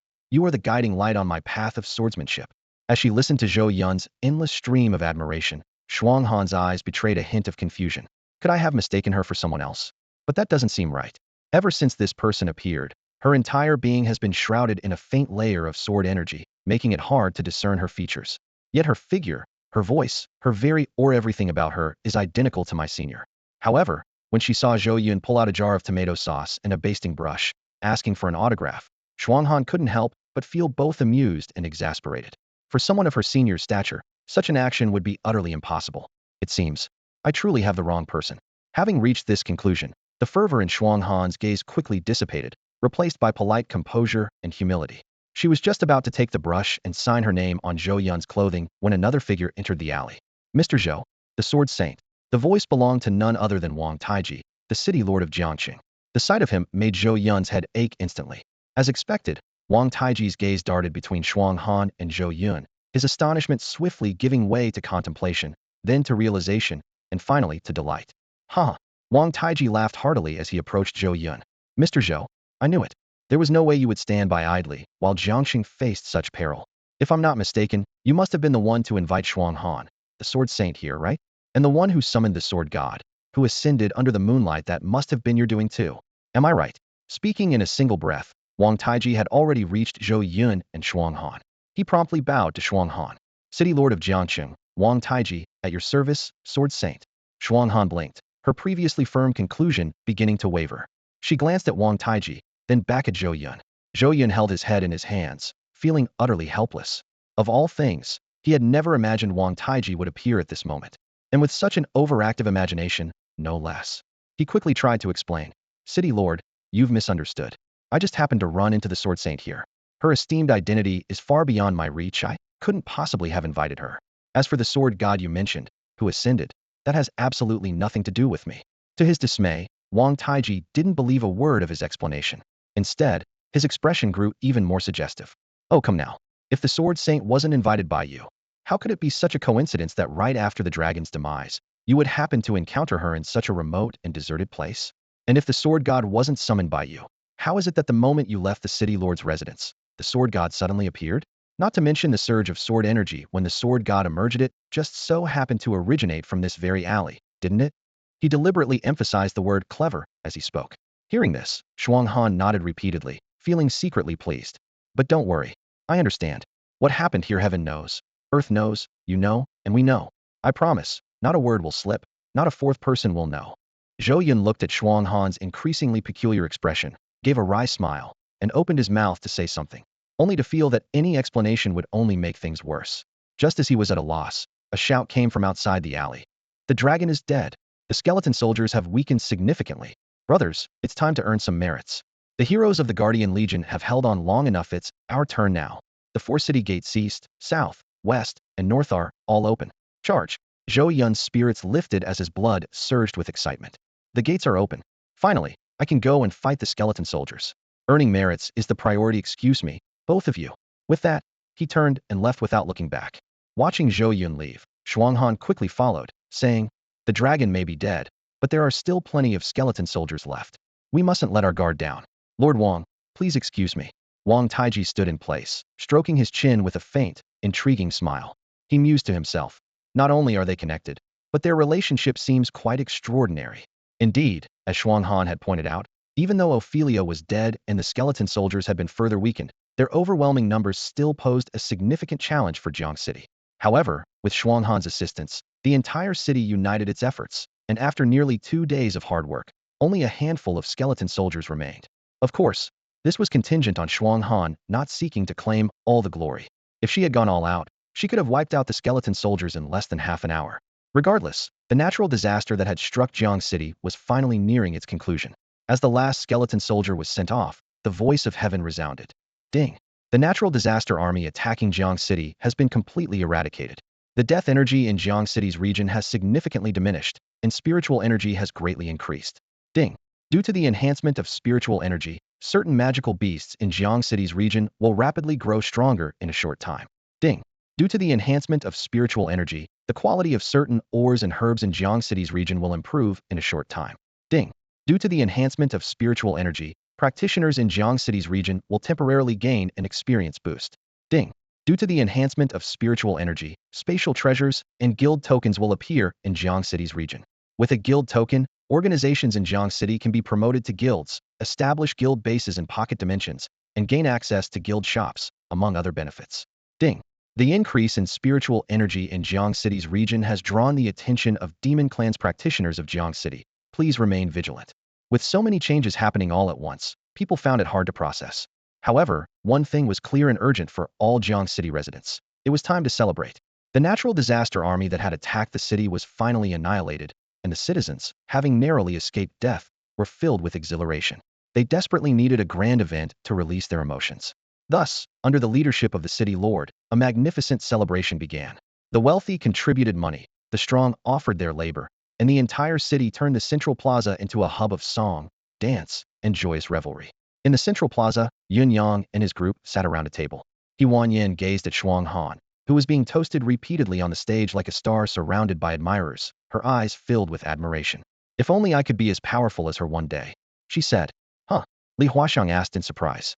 are the guiding light on my path of swordsmanship." As she listened to Zhou Yun's endless stream of admiration, Shuang Han's eyes betrayed a hint of confusion. Could I have mistaken her for someone else? But that doesn't seem right. Ever since this person appeared, her entire being has been shrouded in a faint layer of sword energy, making it hard to discern her features. Yet her figure, her voice, everything about her is identical to my senior. However, when she saw Zhou Yun pull out a jar of tomato sauce and a basting brush, asking for an autograph, Shuang Han couldn't help but feel both amused and exasperated. For someone of her senior's stature, such an action would be utterly impossible. It seems, I truly have the wrong person. Having reached this conclusion, the fervor in Shuang Han's gaze quickly dissipated, replaced by polite composure and humility. She was just about to take the brush and sign her name on Zhou Yun's clothing when another figure entered the alley. "Mr. Zhou, the Sword Saint." The voice belonged to none other than Wang Taiji, the city lord of Chongqing. The sight of him made Zhou Yun's head ache instantly. As expected, Wang Taiji's gaze darted between Shuang Han and Zhou Yun, his astonishment swiftly giving way to contemplation, then to realization, and finally to delight. "Huh." Wang Taiji laughed heartily as he approached Zhou Yun. "Mr. Zhou, I knew it. There was no way you would stand by idly while Chongqing faced such peril. If I'm not mistaken, you must have been the one to invite Shuang Han, the Sword Saint here, right? And the one who summoned the Sword God, who ascended under the moonlight. That must have been your doing too. Am I right?" Speaking in a single breath, Wang Taiji had already reached Zhou Yun and Shuang Han. He promptly bowed to Shuang Han. "City Lord of Chongqing, Wang Taiji, at your service, Sword Saint." Shuang Han blinked, her previously firm conclusion beginning to waver. She glanced at Wang Taiji, then back at Zhou Yun. Zhou Yun held his head in his hands, feeling utterly helpless. Of all things, he had never imagined Wang Taiji would appear at this moment. And with such an overactive imagination, no less. He quickly tried to explain. "City Lord, you've misunderstood. I just happened to run into the Sword Saint here. Her esteemed identity is far beyond my reach. I couldn't possibly have invited her. As for the Sword God you mentioned, who ascended, that has absolutely nothing to do with me." To his dismay, Wang Taiji didn't believe a word of his explanation. Instead, his expression grew even more suggestive. "Oh, come now. If the Sword Saint wasn't invited by you, how could it be such a coincidence that right after the dragon's demise, you would happen to encounter her in such a remote and deserted place? And if the Sword God wasn't summoned by you, how is it that the moment you left the City Lord's residence, the Sword God suddenly appeared? Not to mention the surge of sword energy when the Sword God emerged, it just so happened to originate from this very alley, didn't it? He deliberately emphasized the word clever as he spoke. Hearing this, Shuang Han nodded repeatedly, feeling secretly pleased. But don't worry. I understand. What happened here heaven knows. Earth knows, you know, and we know. I promise, not a word will slip, not a fourth person will know. Zhou Yun looked at Shuang Han's increasingly peculiar expression, gave a wry smile, and opened his mouth to say something, only to feel that any explanation would only make things worse. Just as he was at a loss, a shout came from outside the alley. The dragon is dead. The skeleton soldiers have weakened significantly. Brothers, it's time to earn some merits. The heroes of the Guardian Legion have held on long enough. It's our turn now. The four city gates east, south, west, and north are all open. Charge. Zhou Yun's spirits lifted as his blood surged with excitement. The gates are open. Finally, I can go and fight the skeleton soldiers. Earning merits is the priority, excuse me, both of you. With that, he turned and left without looking back. Watching Zhou Yun leave, Shuang Han quickly followed, saying, the dragon may be dead, but there are still plenty of skeleton soldiers left. We mustn't let our guard down. Lord Wang, please excuse me. Wang Taiji stood in place, stroking his chin with a faint, intriguing smile. He mused to himself. Not only are they connected, but their relationship seems quite extraordinary. Indeed, as Shuang Han had pointed out, even though Ophelia was dead and the skeleton soldiers had been further weakened, their overwhelming numbers still posed a significant challenge for Jiang City. However, with Shuang Han's assistance, the entire city united its efforts, and after nearly 2 days of hard work, only a handful of skeleton soldiers remained. Of course, this was contingent on Shuang Han not seeking to claim all the glory. If she had gone all out, she could have wiped out the skeleton soldiers in less than half an hour. Regardless, the natural disaster that had struck Jiang City was finally nearing its conclusion. As the last skeleton soldier was sent off, the voice of heaven resounded. Ding! The natural disaster army attacking Jiang City has been completely eradicated. The death energy in Jiang City's region has significantly diminished, and spiritual energy has greatly increased. Ding! Due to the enhancement of spiritual energy, certain magical beasts in Jiang City's region will rapidly grow stronger in a short time. Ding! Due to the enhancement of spiritual energy, the quality of certain ores and herbs in Jiang City's region will improve in a short time. Ding! Due to the enhancement of spiritual energy, practitioners in Jiang City's region will temporarily gain an experience boost. Ding! Due to the enhancement of spiritual energy, spatial treasures and guild tokens will appear in Jiang City's region. With a guild token, organizations in Jiang City can be promoted to guilds, establish guild bases in pocket dimensions, and gain access to guild shops, among other benefits. Ding! The increase in spiritual energy in Jiang City's region has drawn the attention of Demon Clan's practitioners of Jiang City. Please remain vigilant. With so many changes happening all at once, people found it hard to process. However, one thing was clear and urgent for all Jiang City residents. It was time to celebrate. The natural disaster army that had attacked the city was finally annihilated, and the citizens, having narrowly escaped death, were filled with exhilaration. They desperately needed a grand event to release their emotions. Thus, under the leadership of the city lord, a magnificent celebration began. The wealthy contributed money, the strong offered their labor, and the entire city turned the central plaza into a hub of song, dance, and joyous revelry. In the central plaza, Yun Yang and his group sat around a table. He Yin gazed at Shuang Han, who was being toasted repeatedly on the stage like a star surrounded by admirers, her eyes filled with admiration. If only I could be as powerful as her one day, she said. Huh? Li Huaxiang asked in surprise.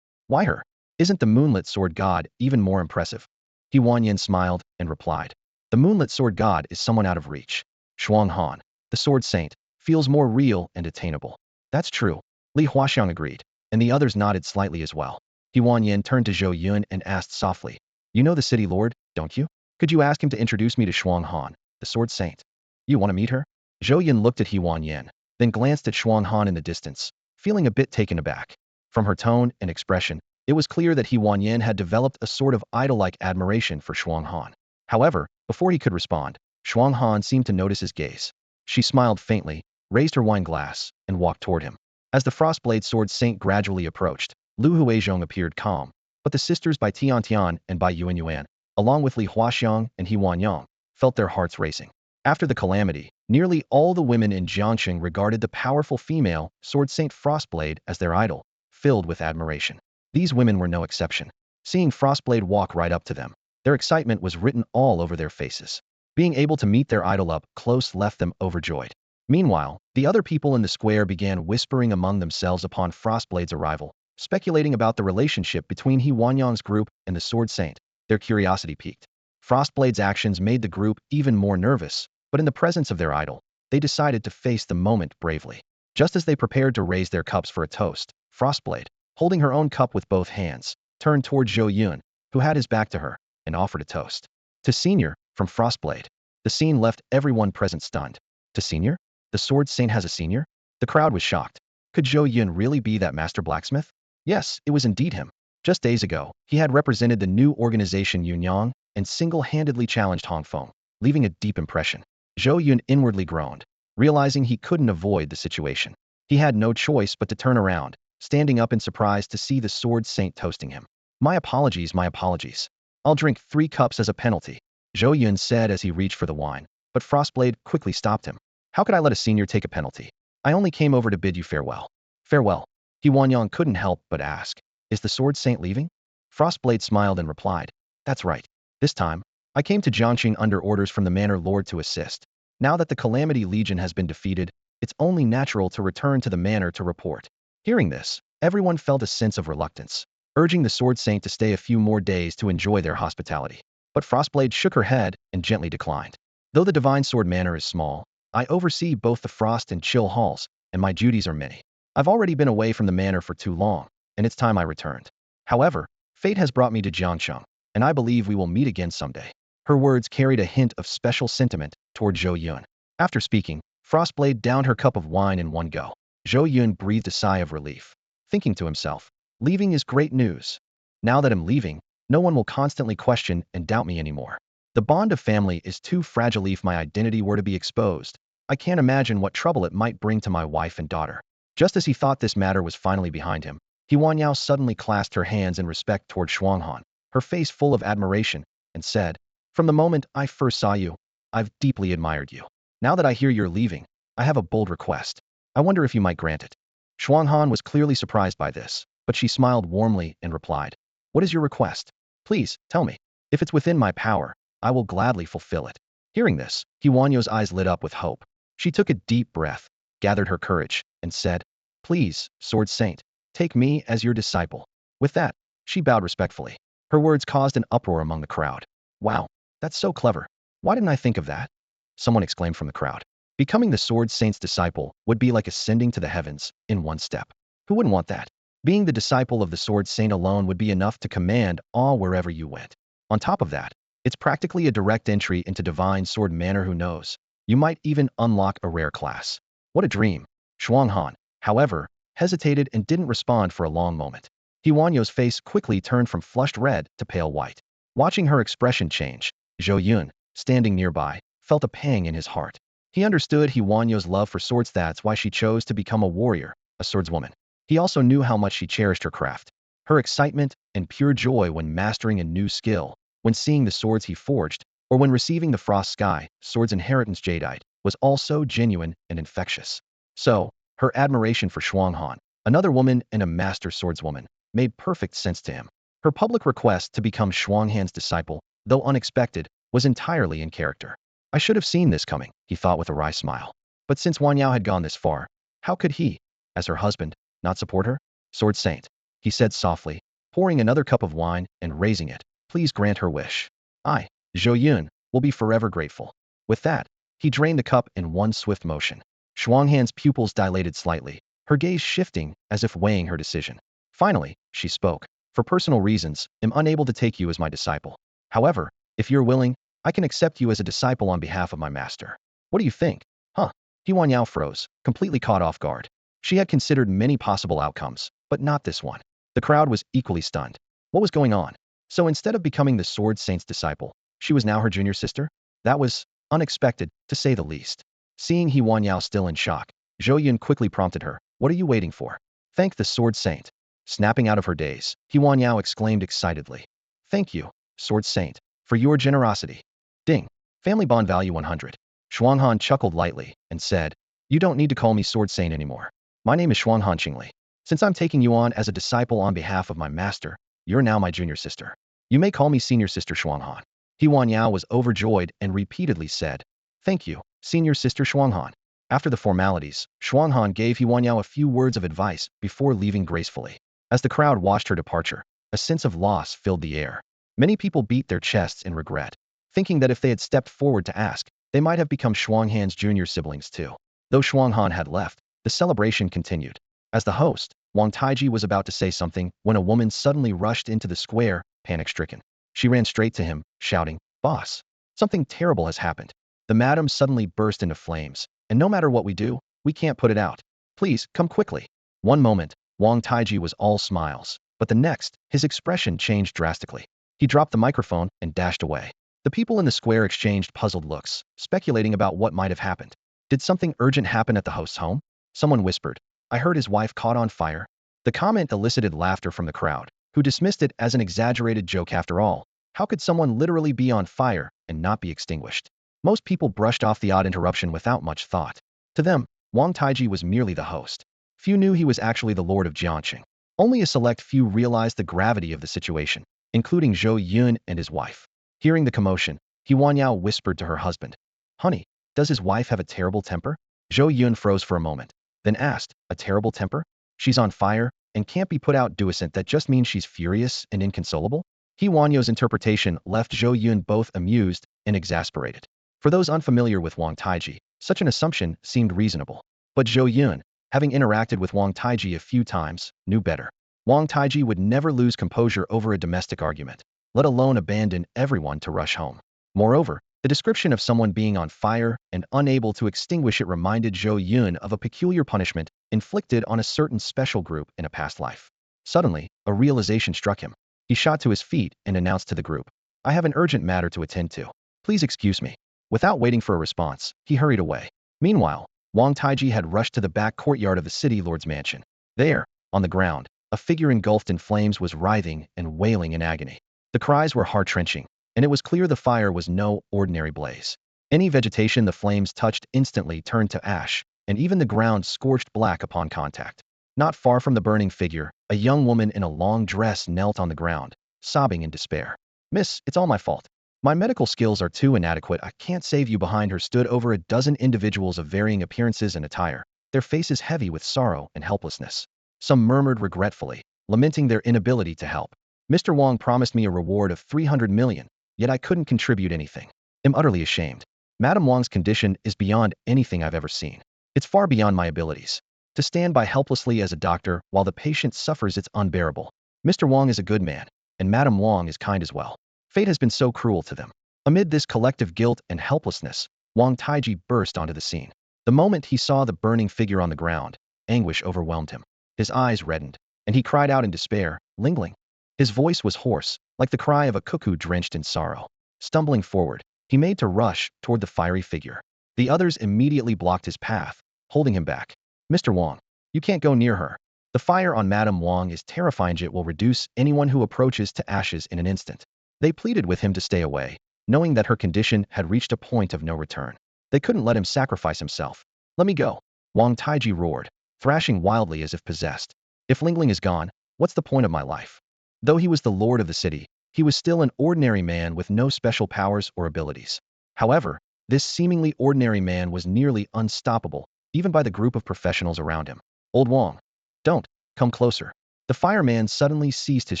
Why her? Isn't the moonlit sword god even more impressive? He Yin smiled and replied. The moonlit sword god is someone out of reach. Shuang Han, the sword saint, feels more real and attainable. That's true, Li Huaxiang agreed, and the others nodded slightly as well. He Yin turned to Zhou Yun and asked softly, you know the city lord, don't you? Could you ask him to introduce me to Shuang Han, the sword saint? You want to meet her? Zhou Yun looked at He Yin, then glanced at Shuang Han in the distance, feeling a bit taken aback. From her tone and expression, it was clear that He Yin had developed a sort of idol-like admiration for Shuang Han. However, before he could respond, Shuang Han seemed to notice his gaze. She smiled faintly, raised her wine glass, and walked toward him. As the Frostblade Sword Saint gradually approached, Lu Huizhong appeared calm, but the sisters Bai Tiantian and Bai Yuan, along with Li Huaxiang and He Yang, felt their hearts racing. After the calamity, nearly all the women in Chongqing regarded the powerful female Sword Saint Frostblade as their idol, filled with admiration. These women were no exception. seeing Frostblade walk right up to them. Their excitement was written all over their faces. Being able to meet their idol up close left them overjoyed. Meanwhile, the other people in the square began whispering among themselves upon Frostblade's arrival, speculating about the relationship between He Wanyang's group and the Sword Saint. Their curiosity piqued. Frostblade's actions made the group even more nervous, but in the presence of their idol, they decided to face the moment bravely. Just as they prepared to raise their cups for a toast, Frostblade, holding her own cup with both hands, turned toward Zhou Yun, who had his back to her, and offered a toast. To Senior, from Frostblade. The scene left everyone present stunned. To Senior? The Sword Saint has a senior? The crowd was shocked. Could Zhou Yun really be that master blacksmith? Yes, it was indeed him. Just days ago, he had represented the new organization Yunyang and single-handedly challenged Hong Feng, leaving a deep impression. Zhou Yun inwardly groaned, realizing he couldn't avoid the situation. He had no choice but to turn around, standing up in surprise to see the Sword Saint toasting him. My apologies, my apologies. I'll drink 3 cups as a penalty, Zhou Yun said as he reached for the wine, but Frostblade quickly stopped him. How could I let a senior take a penalty? I only came over to bid you farewell. Farewell. He Wanyang couldn't help but ask, is the Sword Saint leaving? Frostblade smiled and replied, that's right. This time, I came to Chongqing under orders from the Manor Lord to assist. Now that the Calamity Legion has been defeated, it's only natural to return to the manor to report. Hearing this, everyone felt a sense of reluctance, urging the Sword Saint to stay a few more days to enjoy their hospitality. But Frostblade shook her head and gently declined. Though the Divine Sword Manor is small, I oversee both the Frost and Chill halls, and my duties are many. I've already been away from the manor for too long, and it's time I returned. However, fate has brought me to Jiangcheng, and I believe we will meet again someday. Her words carried a hint of special sentiment toward Zhou Yun. After speaking, Frostblade downed her cup of wine in one go. Zhou Yun breathed a sigh of relief, thinking to himself, leaving is great news. Now that I'm leaving, no one will constantly question and doubt me anymore. The bond of family is too fragile if my identity were to be exposed. I can't imagine what trouble it might bring to my wife and daughter. Just as he thought this matter was finally behind him, He Wanyao suddenly clasped her hands in respect toward Shuanghan, her face full of admiration, and said, from the moment I first saw you, I've deeply admired you. Now that I hear you're leaving, I have a bold request. I wonder if you might grant it. Shuanghan was clearly surprised by this, but she smiled warmly and replied, what is your request? Please, tell me. If it's within my power, I will gladly fulfill it. Hearing this, He Wanyo's eyes lit up with hope. She took a deep breath, gathered her courage, and said, please, Sword Saint, take me as your disciple. With that, she bowed respectfully. Her words caused an uproar among the crowd. Wow, that's so clever. Why didn't I think of that? Someone exclaimed from the crowd. Becoming the Sword Saint's disciple would be like ascending to the heavens in one step. Who wouldn't want that? Being the disciple of the Sword Saint alone would be enough to command awe wherever you went. On top of that, it's practically a direct entry into Divine Sword Manor. Who knows? You might even unlock a rare class. What a dream. Shuanghan, however, hesitated and didn't respond for a long moment. He Wanyo's face quickly turned from flushed red to pale white. Watching her expression change, Zhou Yun, standing nearby, felt a pang in his heart. He understood He Wanyo's love for swords. That's why she chose to become a warrior, a swordswoman. He also knew how much she cherished her craft. Her excitement and pure joy when mastering a new skill, when seeing the swords he forged, or when receiving the Frost Sky Sword's inheritance jadeite, was all so genuine and infectious. So, her admiration for Shuanghan, another woman and a master swordswoman, made perfect sense to him. Her public request to become Shuanghan's disciple, though unexpected, was entirely in character. I should have seen this coming, he thought with a wry smile. But since Wanyao had gone this far, how could he, as her husband, not support her? Sword Saint, he said softly, pouring another cup of wine and raising it, please grant her wish. I, Zhou Yun, will be forever grateful. With that, he drained the cup in one swift motion. Shuanghan's pupils dilated slightly, her gaze shifting as if weighing her decision. Finally, she spoke. For personal reasons, I'm unable to take you as my disciple. However, if you're willing, I can accept you as a disciple on behalf of my master. What do you think? Huh? He Wanyao froze, completely caught off guard. She had considered many possible outcomes, but not this one. The crowd was equally stunned. What was going on? So instead of becoming the Sword Saint's disciple, she was now her junior sister? That was unexpected, to say the least. Seeing He Wanyao still in shock, Zhou Yun quickly prompted her, what are you waiting for? Thank the Sword Saint. Snapping out of her daze, He Wanyao exclaimed excitedly. Thank you, Sword Saint, for your generosity. Ding. Family bond value 100. Shuanghan chuckled lightly and said, you don't need to call me Sword Saint anymore. My name is Shuanghan Qingli. Since I'm taking you on as a disciple on behalf of my master, You're now my junior sister. You may call me senior sister Shuanghan. He Wan Yao was overjoyed and repeatedly said, "Thank you, senior sister Shuanghan." After the formalities, Shuanghan gave He Wan Yao a few words of advice before leaving gracefully. As the crowd watched her departure, a sense of loss filled the air. Many people beat their chests in regret, thinking that if they had stepped forward to ask, they might have become Shuanghan's junior siblings too. Though Shuanghan had left, the celebration continued. As the host, Wang Taiji was about to say something when a woman suddenly rushed into the square, panic-stricken. She ran straight to him, shouting, "Boss, something terrible has happened." The madam suddenly burst into flames, and no matter what we do, we can't put it out. Please, come quickly. One moment, Wang Taiji was all smiles, but the next, his expression changed drastically. He dropped the microphone and dashed away. The people in the square exchanged puzzled looks, speculating about what might have happened. Did something urgent happen at the host's home? Someone whispered, "I heard his wife caught on fire." The comment elicited laughter from the crowd, who dismissed it as an exaggerated joke after all. How could someone literally be on fire and not be extinguished? Most people brushed off the odd interruption without much thought. To them, Wang Taiji was merely the host. Few knew he was actually the lord of Jiangqing. Only a select few realized the gravity of the situation, including Zhou Yun and his wife. Hearing the commotion, He Wan Yao whispered to her husband, "Honey, does his wife have a terrible temper?" Zhou Yun froze for a moment, then asked, "A terrible temper? She's on fire and can't be put out." Duisent, that just means she's furious and inconsolable? He Wan Yao's interpretation left Zhou Yun both amused and exasperated. For those unfamiliar with Wang Taiji, such an assumption seemed reasonable. But Zhou Yun, having interacted with Wang Taiji a few times, knew better. Wang Taiji would never lose composure over a domestic argument, let alone abandon everyone to rush home. Moreover, the description of someone being on fire and unable to extinguish it reminded Zhou Yun of a peculiar punishment inflicted on a certain special group in a past life. Suddenly, a realization struck him. He shot to his feet and announced to the group, "I have an urgent matter to attend to. Please excuse me." Without waiting for a response, he hurried away. Meanwhile, Wang Taiji had rushed to the back courtyard of the city lord's mansion. There, on the ground, a figure engulfed in flames was writhing and wailing in agony. The cries were heart-wrenching, and it was clear the fire was no ordinary blaze. Any vegetation the flames touched instantly turned to ash, and even the ground scorched black upon contact. Not far from the burning figure, a young woman in a long dress knelt on the ground, sobbing in despair. "Miss, it's all my fault. My medical skills are too inadequate. I can't save you." Behind her stood over a dozen individuals of varying appearances and attire, their faces heavy with sorrow and helplessness. Some murmured regretfully, lamenting their inability to help. "Mr. Wang promised me a reward of 300 million, yet I couldn't contribute anything. I'm utterly ashamed. Madame Wang's condition is beyond anything I've ever seen. It's far beyond my abilities. To stand by helplessly as a doctor while the patient suffers, it's unbearable. Mr. Wang is a good man, and Madame Wang is kind as well. Fate has been so cruel to them." Amid this collective guilt and helplessness, Wang Taiji burst onto the scene. The moment he saw the burning figure on the ground, anguish overwhelmed him. His eyes reddened, and he cried out in despair, "Lingling." His voice was hoarse, like the cry of a cuckoo drenched in sorrow. Stumbling forward, he made to rush toward the fiery figure. The others immediately blocked his path, holding him back. "Mr. Wang, you can't go near her. The fire on Madame Wang is terrifying. It will reduce anyone who approaches to ashes in an instant." They pleaded with him to stay away, knowing that her condition had reached a point of no return. They couldn't let him sacrifice himself. "Let me go," Wang Taiji roared, thrashing wildly as if possessed. "If Lingling is gone, what's the point of my life?" Though he was the lord of the city, he was still an ordinary man with no special powers or abilities. However, this seemingly ordinary man was nearly unstoppable, even by the group of professionals around him. "Old Wang, don't come closer." The fireman suddenly ceased his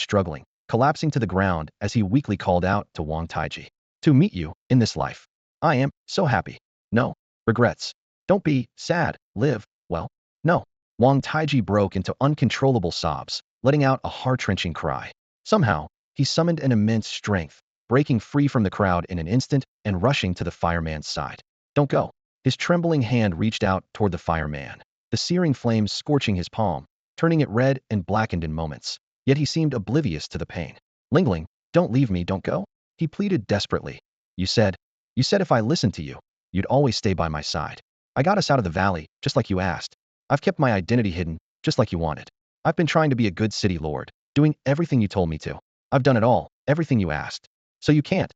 struggling, collapsing to the ground as he weakly called out to Wang Taiji, "To meet you in this life. I am so happy. No regrets. Don't be sad. Live well." "No." Wang Taiji broke into uncontrollable sobs, letting out a heart-wrenching cry. Somehow, he summoned an immense strength, breaking free from the crowd in an instant and rushing to the fireman's side. "Don't go." His trembling hand reached out toward the fireman, the searing flames scorching his palm, turning it red and blackened in moments. Yet he seemed oblivious to the pain. "Lingling, don't leave me, don't go," he pleaded desperately. You said if I listened to you, you'd always stay by my side. I got us out of the valley, just like you asked. I've kept my identity hidden, just like you wanted. I've been trying to be a good city lord, doing everything you told me to. I've done it all, everything you asked. So you can't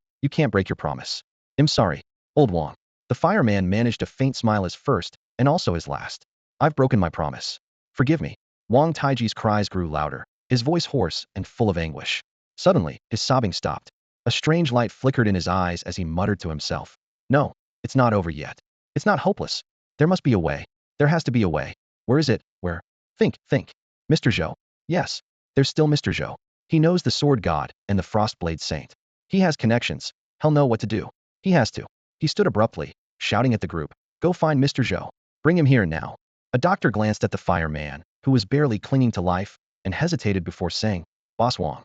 break your promise. I'm sorry, old Wang." The fireman managed a faint smile as first, and also as last. "I've broken my promise. Forgive me." Wang Taiji's cries grew louder, his voice hoarse and full of anguish. Suddenly, his sobbing stopped. A strange light flickered in his eyes as he muttered to himself. No, it's not over yet. It's not hopeless. There must be a way. There has to be a way. Where is it? Where? Think. Mr. Zhou. Yes, there's still Mr. Zhou. He knows the sword god and the frostblade saint. He has connections. He'll know what to do. He has to. He stood abruptly, shouting at the group. Go find Mr. Zhou. Bring him here now. A doctor glanced at the fireman, who was barely clinging to life, and hesitated before saying, Boss Wang.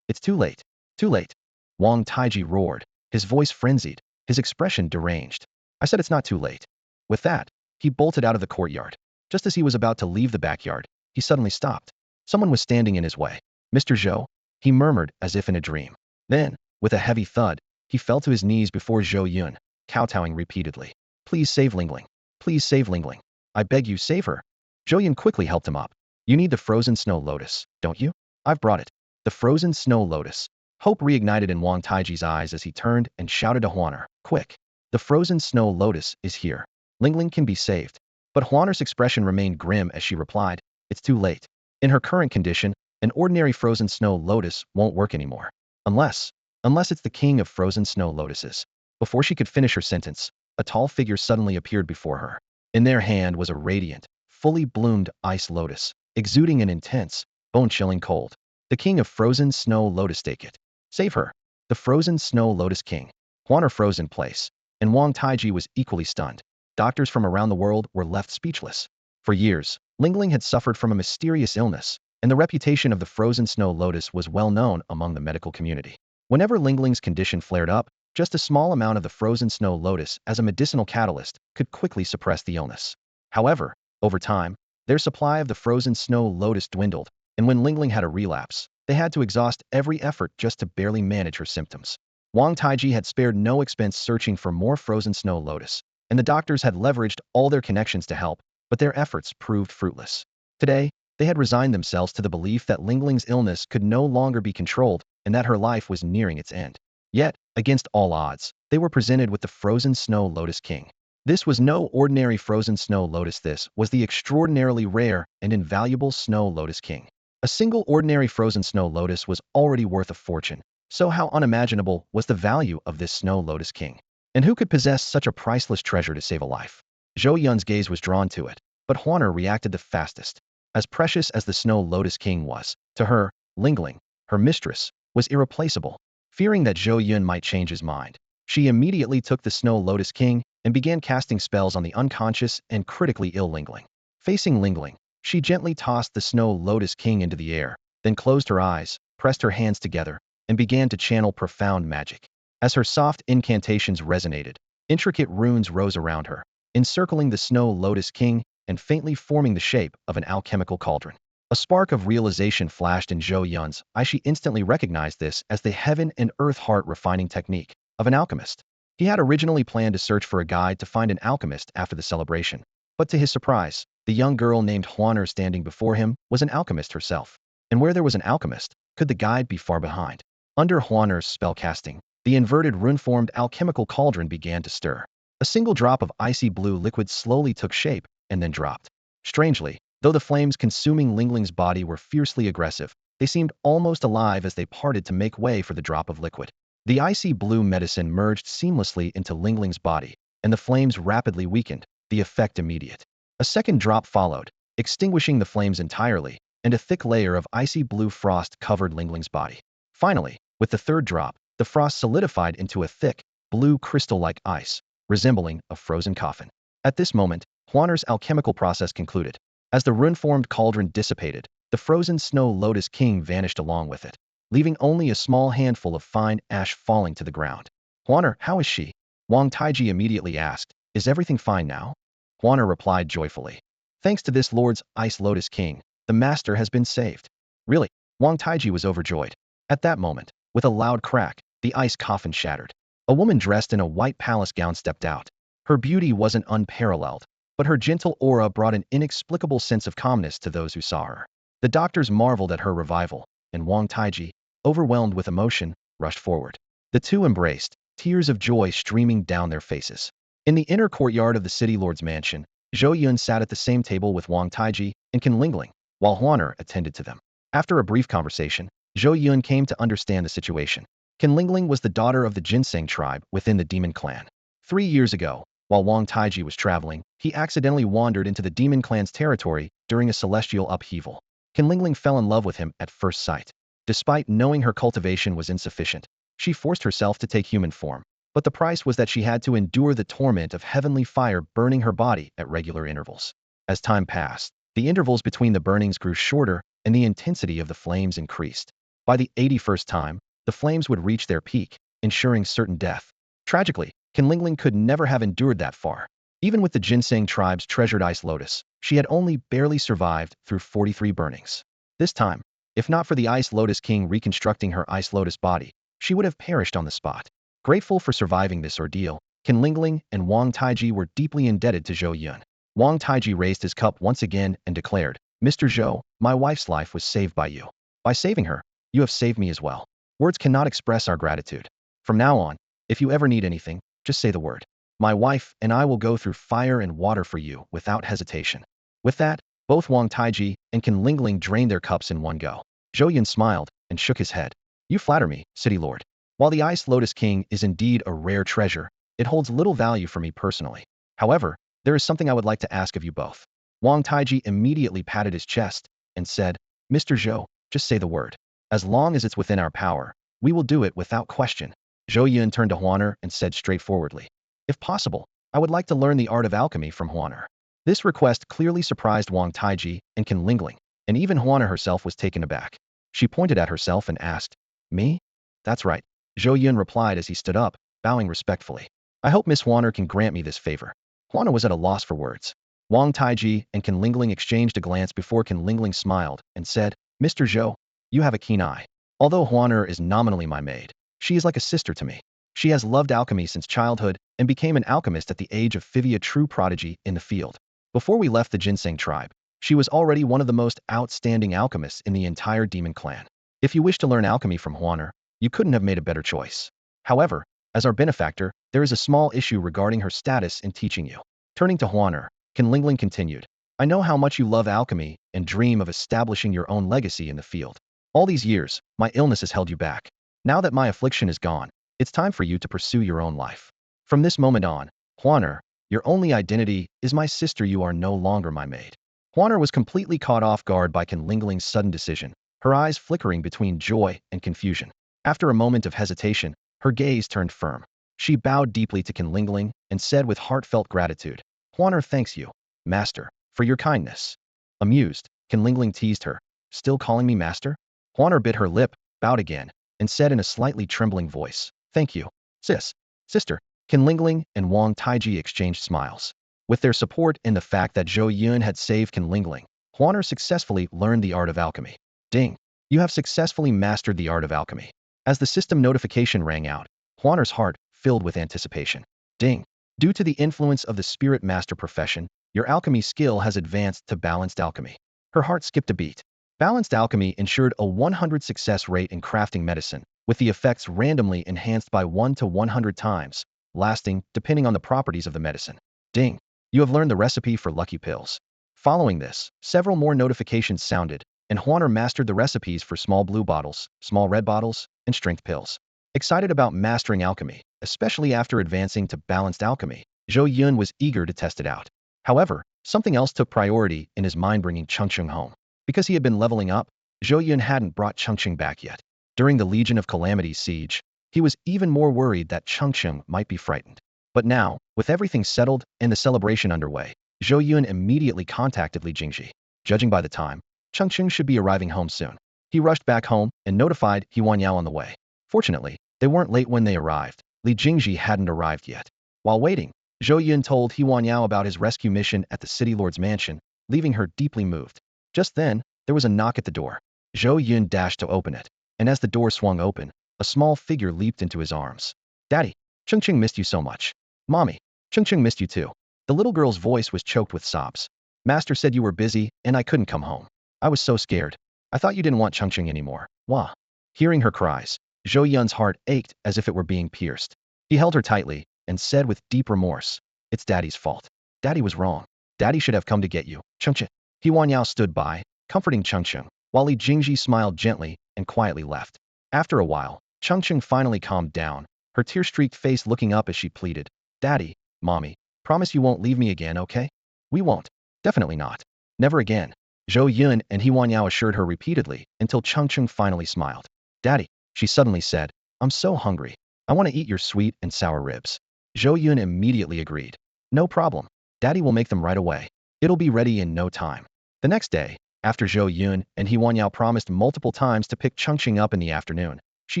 It's too late. Too late. Wang Taiji roared, his voice frenzied, his expression deranged. I said it's not too late. With that, he bolted out of the courtyard. Just as he was about to leave the backyard, he suddenly stopped. Someone was standing in his way. Mr. Zhou, he murmured as if in a dream. Then, with a heavy thud, he fell to his knees before Zhou Yun, kowtowing repeatedly. Please save Lingling. Please save Lingling. I beg you, save her. Zhou Yun quickly helped him up. You need the frozen snow lotus, don't you? I've brought it. The frozen snow lotus. Hope reignited in Wang Taiji's eyes as he turned and shouted to Huaner, quick. The frozen snow lotus is here. Lingling can be saved. But Huaner's expression remained grim as she replied, it's too late. In her current condition, an ordinary frozen snow lotus won't work anymore. Unless it's the king of frozen snow lotuses. Before she could finish her sentence, a tall figure suddenly appeared before her. In their hand was a radiant, fully bloomed ice lotus, exuding an intense, bone-chilling cold. The king of frozen snow lotus, take it. Save her. The frozen snow lotus king. Huaner froze in place, and Wang Taiji was equally stunned. Doctors from around the world were left speechless. For years, Lingling had suffered from a mysterious illness, and the reputation of the frozen snow lotus was well known among the medical community. Whenever Lingling's condition flared up, just a small amount of the frozen snow lotus as a medicinal catalyst could quickly suppress the illness. However, over time, their supply of the frozen snow lotus dwindled, and when Lingling had a relapse, they had to exhaust every effort just to barely manage her symptoms. Wang Taiji had spared no expense searching for more frozen snow lotus, and the doctors had leveraged all their connections to help, but their efforts proved fruitless. Today, they had resigned themselves to the belief that Lingling's illness could no longer be controlled and that her life was nearing its end. Yet, against all odds, they were presented with the frozen snow lotus king. This was no ordinary frozen snow lotus. This was the extraordinarily rare and invaluable snow lotus king. A single ordinary frozen snow lotus was already worth a fortune, so how unimaginable was the value of this snow lotus king? And who could possess such a priceless treasure to save a life? Zhou Yun's gaze was drawn to it, but Huaner reacted the fastest. As precious as the snow lotus king was, to her, Lingling, her mistress, was irreplaceable. Fearing that Zhou Yun might change his mind, she immediately took the snow lotus king and began casting spells on the unconscious and critically ill Lingling. Facing Lingling, she gently tossed the snow lotus king into the air, then closed her eyes, pressed her hands together, and began to channel profound magic. As her soft incantations resonated, intricate runes rose around her, encircling the snow lotus king and faintly forming the shape of an alchemical cauldron. A spark of realization flashed in Zhou Yun's eye. She instantly recognized this as the heaven and earth heart refining technique of an alchemist. He had originally planned to search for a guide to find an alchemist after the celebration, but to his surprise, the young girl named Huaner standing before him was an alchemist herself. And where there was an alchemist, could the guide be far behind? Under Huaner's spellcasting, the inverted rune-formed alchemical cauldron began to stir. A single drop of icy blue liquid slowly took shape and then dropped. Strangely, though the flames consuming Lingling's body were fiercely aggressive, they seemed almost alive as they parted to make way for the drop of liquid. The icy blue medicine merged seamlessly into Lingling's body, and the flames rapidly weakened, the effect immediate. A second drop followed, extinguishing the flames entirely, and a thick layer of icy blue frost covered Lingling's body. Finally, with the third drop, the frost solidified into a thick, blue crystal-like ice, resembling a frozen coffin. At this moment, Huaner's alchemical process concluded. As the rune-formed cauldron dissipated, the frozen snow lotus king vanished along with it, leaving only a small handful of fine ash falling to the ground. Huaner, how is she? Wang Taiji immediately asked, is everything fine now? Huaner replied joyfully. Thanks to this Lord's Ice Lotus King, the master has been saved. Really? Wang Taiji was overjoyed. At that moment, with a loud crack, the ice coffin shattered. A woman dressed in a white palace gown stepped out. Her beauty wasn't unparalleled, but her gentle aura brought an inexplicable sense of calmness to those who saw her. The doctors marveled at her revival, and Wang Taiji, overwhelmed with emotion, rushed forward. The two embraced, tears of joy streaming down their faces. In the inner courtyard of the city lord's mansion, Zhou Yun sat at the same table with Wang Taiji and Lingling, while Huaner attended to them. After a brief conversation, Zhou Yun came to understand the situation. Qin Lingling was the daughter of the Ginseng tribe within the demon clan. 3 years ago, while Wang Taiji was traveling, he accidentally wandered into the demon clan's territory during a celestial upheaval. Qin Lingling fell in love with him at first sight. Despite knowing her cultivation was insufficient, she forced herself to take human form. But the price was that she had to endure the torment of heavenly fire burning her body at regular intervals. As time passed, the intervals between the burnings grew shorter and the intensity of the flames increased. By the 81st time, the flames would reach their peak, ensuring certain death. Tragically, Qin Lingling could never have endured that far. Even with the Ginseng tribe's treasured ice lotus, she had only barely survived through 43 burnings. This time, if not for the Ice Lotus King reconstructing her Ice Lotus body, she would have perished on the spot. Grateful for surviving this ordeal, Qin Lingling and Wang Taiji were deeply indebted to Zhou Yun. Wang Taiji raised his cup once again and declared, "Mr. Zhou, my wife's life was saved by you. By saving her, you have saved me as well. Words cannot express our gratitude. From now on, if you ever need anything, just say the word. My wife and I will go through fire and water for you without hesitation." With that, both Wang Taiji and Qin Lingling drained their cups in one go. Zhou Yun smiled and shook his head. "You flatter me, City Lord. While the Ice Lotus King is indeed a rare treasure, it holds little value for me personally. However, there is something I would like to ask of you both." Wang Taiji immediately patted his chest and said, "Mr. Zhou, just say the word. As long as it's within our power, we will do it without question." Zhou Yun turned to Huaner and said straightforwardly, "If possible, I would like to learn the art of alchemy from Huaner." This request clearly surprised Wang Taiji and Qin Lingling, and even Huaner herself was taken aback. She pointed at herself and asked, "Me?" "That's right," Zhou Yun replied as he stood up, bowing respectfully. "I hope Miss Huaner can grant me this favor." Huaner was at a loss for words. Wang Taiji and Qin Lingling exchanged a glance before Qin Lingling smiled and said, "Mr. Zhou, you have a keen eye. Although Huaner is nominally my maid, she is like a sister to me. She has loved alchemy since childhood and became an alchemist at the age of 50, a true prodigy in the field. Before we left the Ginseng tribe, she was already one of the most outstanding alchemists in the entire demon clan. If you wish to learn alchemy from Huaner, you couldn't have made a better choice. However, as our benefactor, there is a small issue regarding her status in teaching you." Turning to Huaner, Qin Lingling continued, "I know how much you love alchemy and dream of establishing your own legacy in the field. All these years, my illness has held you back. Now that my affliction is gone, it's time for you to pursue your own life. From this moment on, Huaner, your only identity is my sister. You are no longer my maid." Huaner was completely caught off guard by Qin Lingling's sudden decision, her eyes flickering between joy and confusion. After a moment of hesitation, her gaze turned firm. She bowed deeply to Qin Lingling and said with heartfelt gratitude, "Huaner thanks you, Master, for your kindness." Amused, Qin Lingling teased her, "Still calling me Master?" Huaner bit her lip, bowed again, and said in a slightly trembling voice, "Thank you, sister." Qin Lingling and Wang Taiji exchanged smiles. With their support and the fact that Zhou Yun had saved Qin Lingling, Huaner successfully learned the art of alchemy. Ding! You have successfully mastered the art of alchemy. As the system notification rang out, Huaner's heart filled with anticipation. Ding! Due to the influence of the spirit master profession, your alchemy skill has advanced to balanced alchemy. Her heart skipped a beat. Balanced alchemy ensured a 100 success rate in crafting medicine, with the effects randomly enhanced by 1 to 100 times, lasting depending on the properties of the medicine. Ding! You have learned the recipe for lucky pills. Following this, several more notifications sounded, and Huaner mastered the recipes for small blue bottles, small red bottles, and strength pills. Excited about mastering alchemy, especially after advancing to balanced alchemy, Zhou Yun was eager to test it out. However, something else took priority in his mind, bringing Chongqing home. Because he had been leveling up, Zhou Yun hadn't brought Chongqing back yet. During the Legion of Calamity's siege, he was even more worried that Chongqing might be frightened. But now, with everything settled and the celebration underway, Zhou Yun immediately contacted Li Jingji. Judging by the time, Chongqing should be arriving home soon. He rushed back home and notified He Wanyao on the way. Fortunately, they weren't late when they arrived. Li Jingji hadn't arrived yet. While waiting, Zhou Yun told He Wanyao about his rescue mission at the city lord's mansion, leaving her deeply moved. Just then, there was a knock at the door. Zhou Yun dashed to open it, and as the door swung open, a small figure leaped into his arms. "Daddy, Chongqing missed you so much." "Mommy, Chongqing missed you too." The little girl's voice was choked with sobs. "Master said you were busy and I couldn't come home. I was so scared. I thought you didn't want Chongqing anymore." Wah. Hearing her cries, Zhou Yun's heart ached as if it were being pierced. He held her tightly and said with deep remorse, "It's Daddy's fault. Daddy was wrong. Daddy should have come to get you, Chongqing." He Wanyao stood by, comforting Chongqing, while Li Jingji smiled gently and quietly left. After a while, Chongqing finally calmed down, her tear-streaked face looking up as she pleaded, "Daddy, Mommy, promise you won't leave me again, okay?" "We won't. Definitely not. Never again," Zhou Yun and Yao assured her repeatedly until Chongqing finally smiled. "Daddy," she suddenly said, "I'm so hungry. I want to eat your sweet and sour ribs." Zhou Yun immediately agreed. "No problem. Daddy will make them right away. It'll be ready in no time." The next day, after Zhou Yun and Yao promised multiple times to pick Chongqing up in the afternoon, she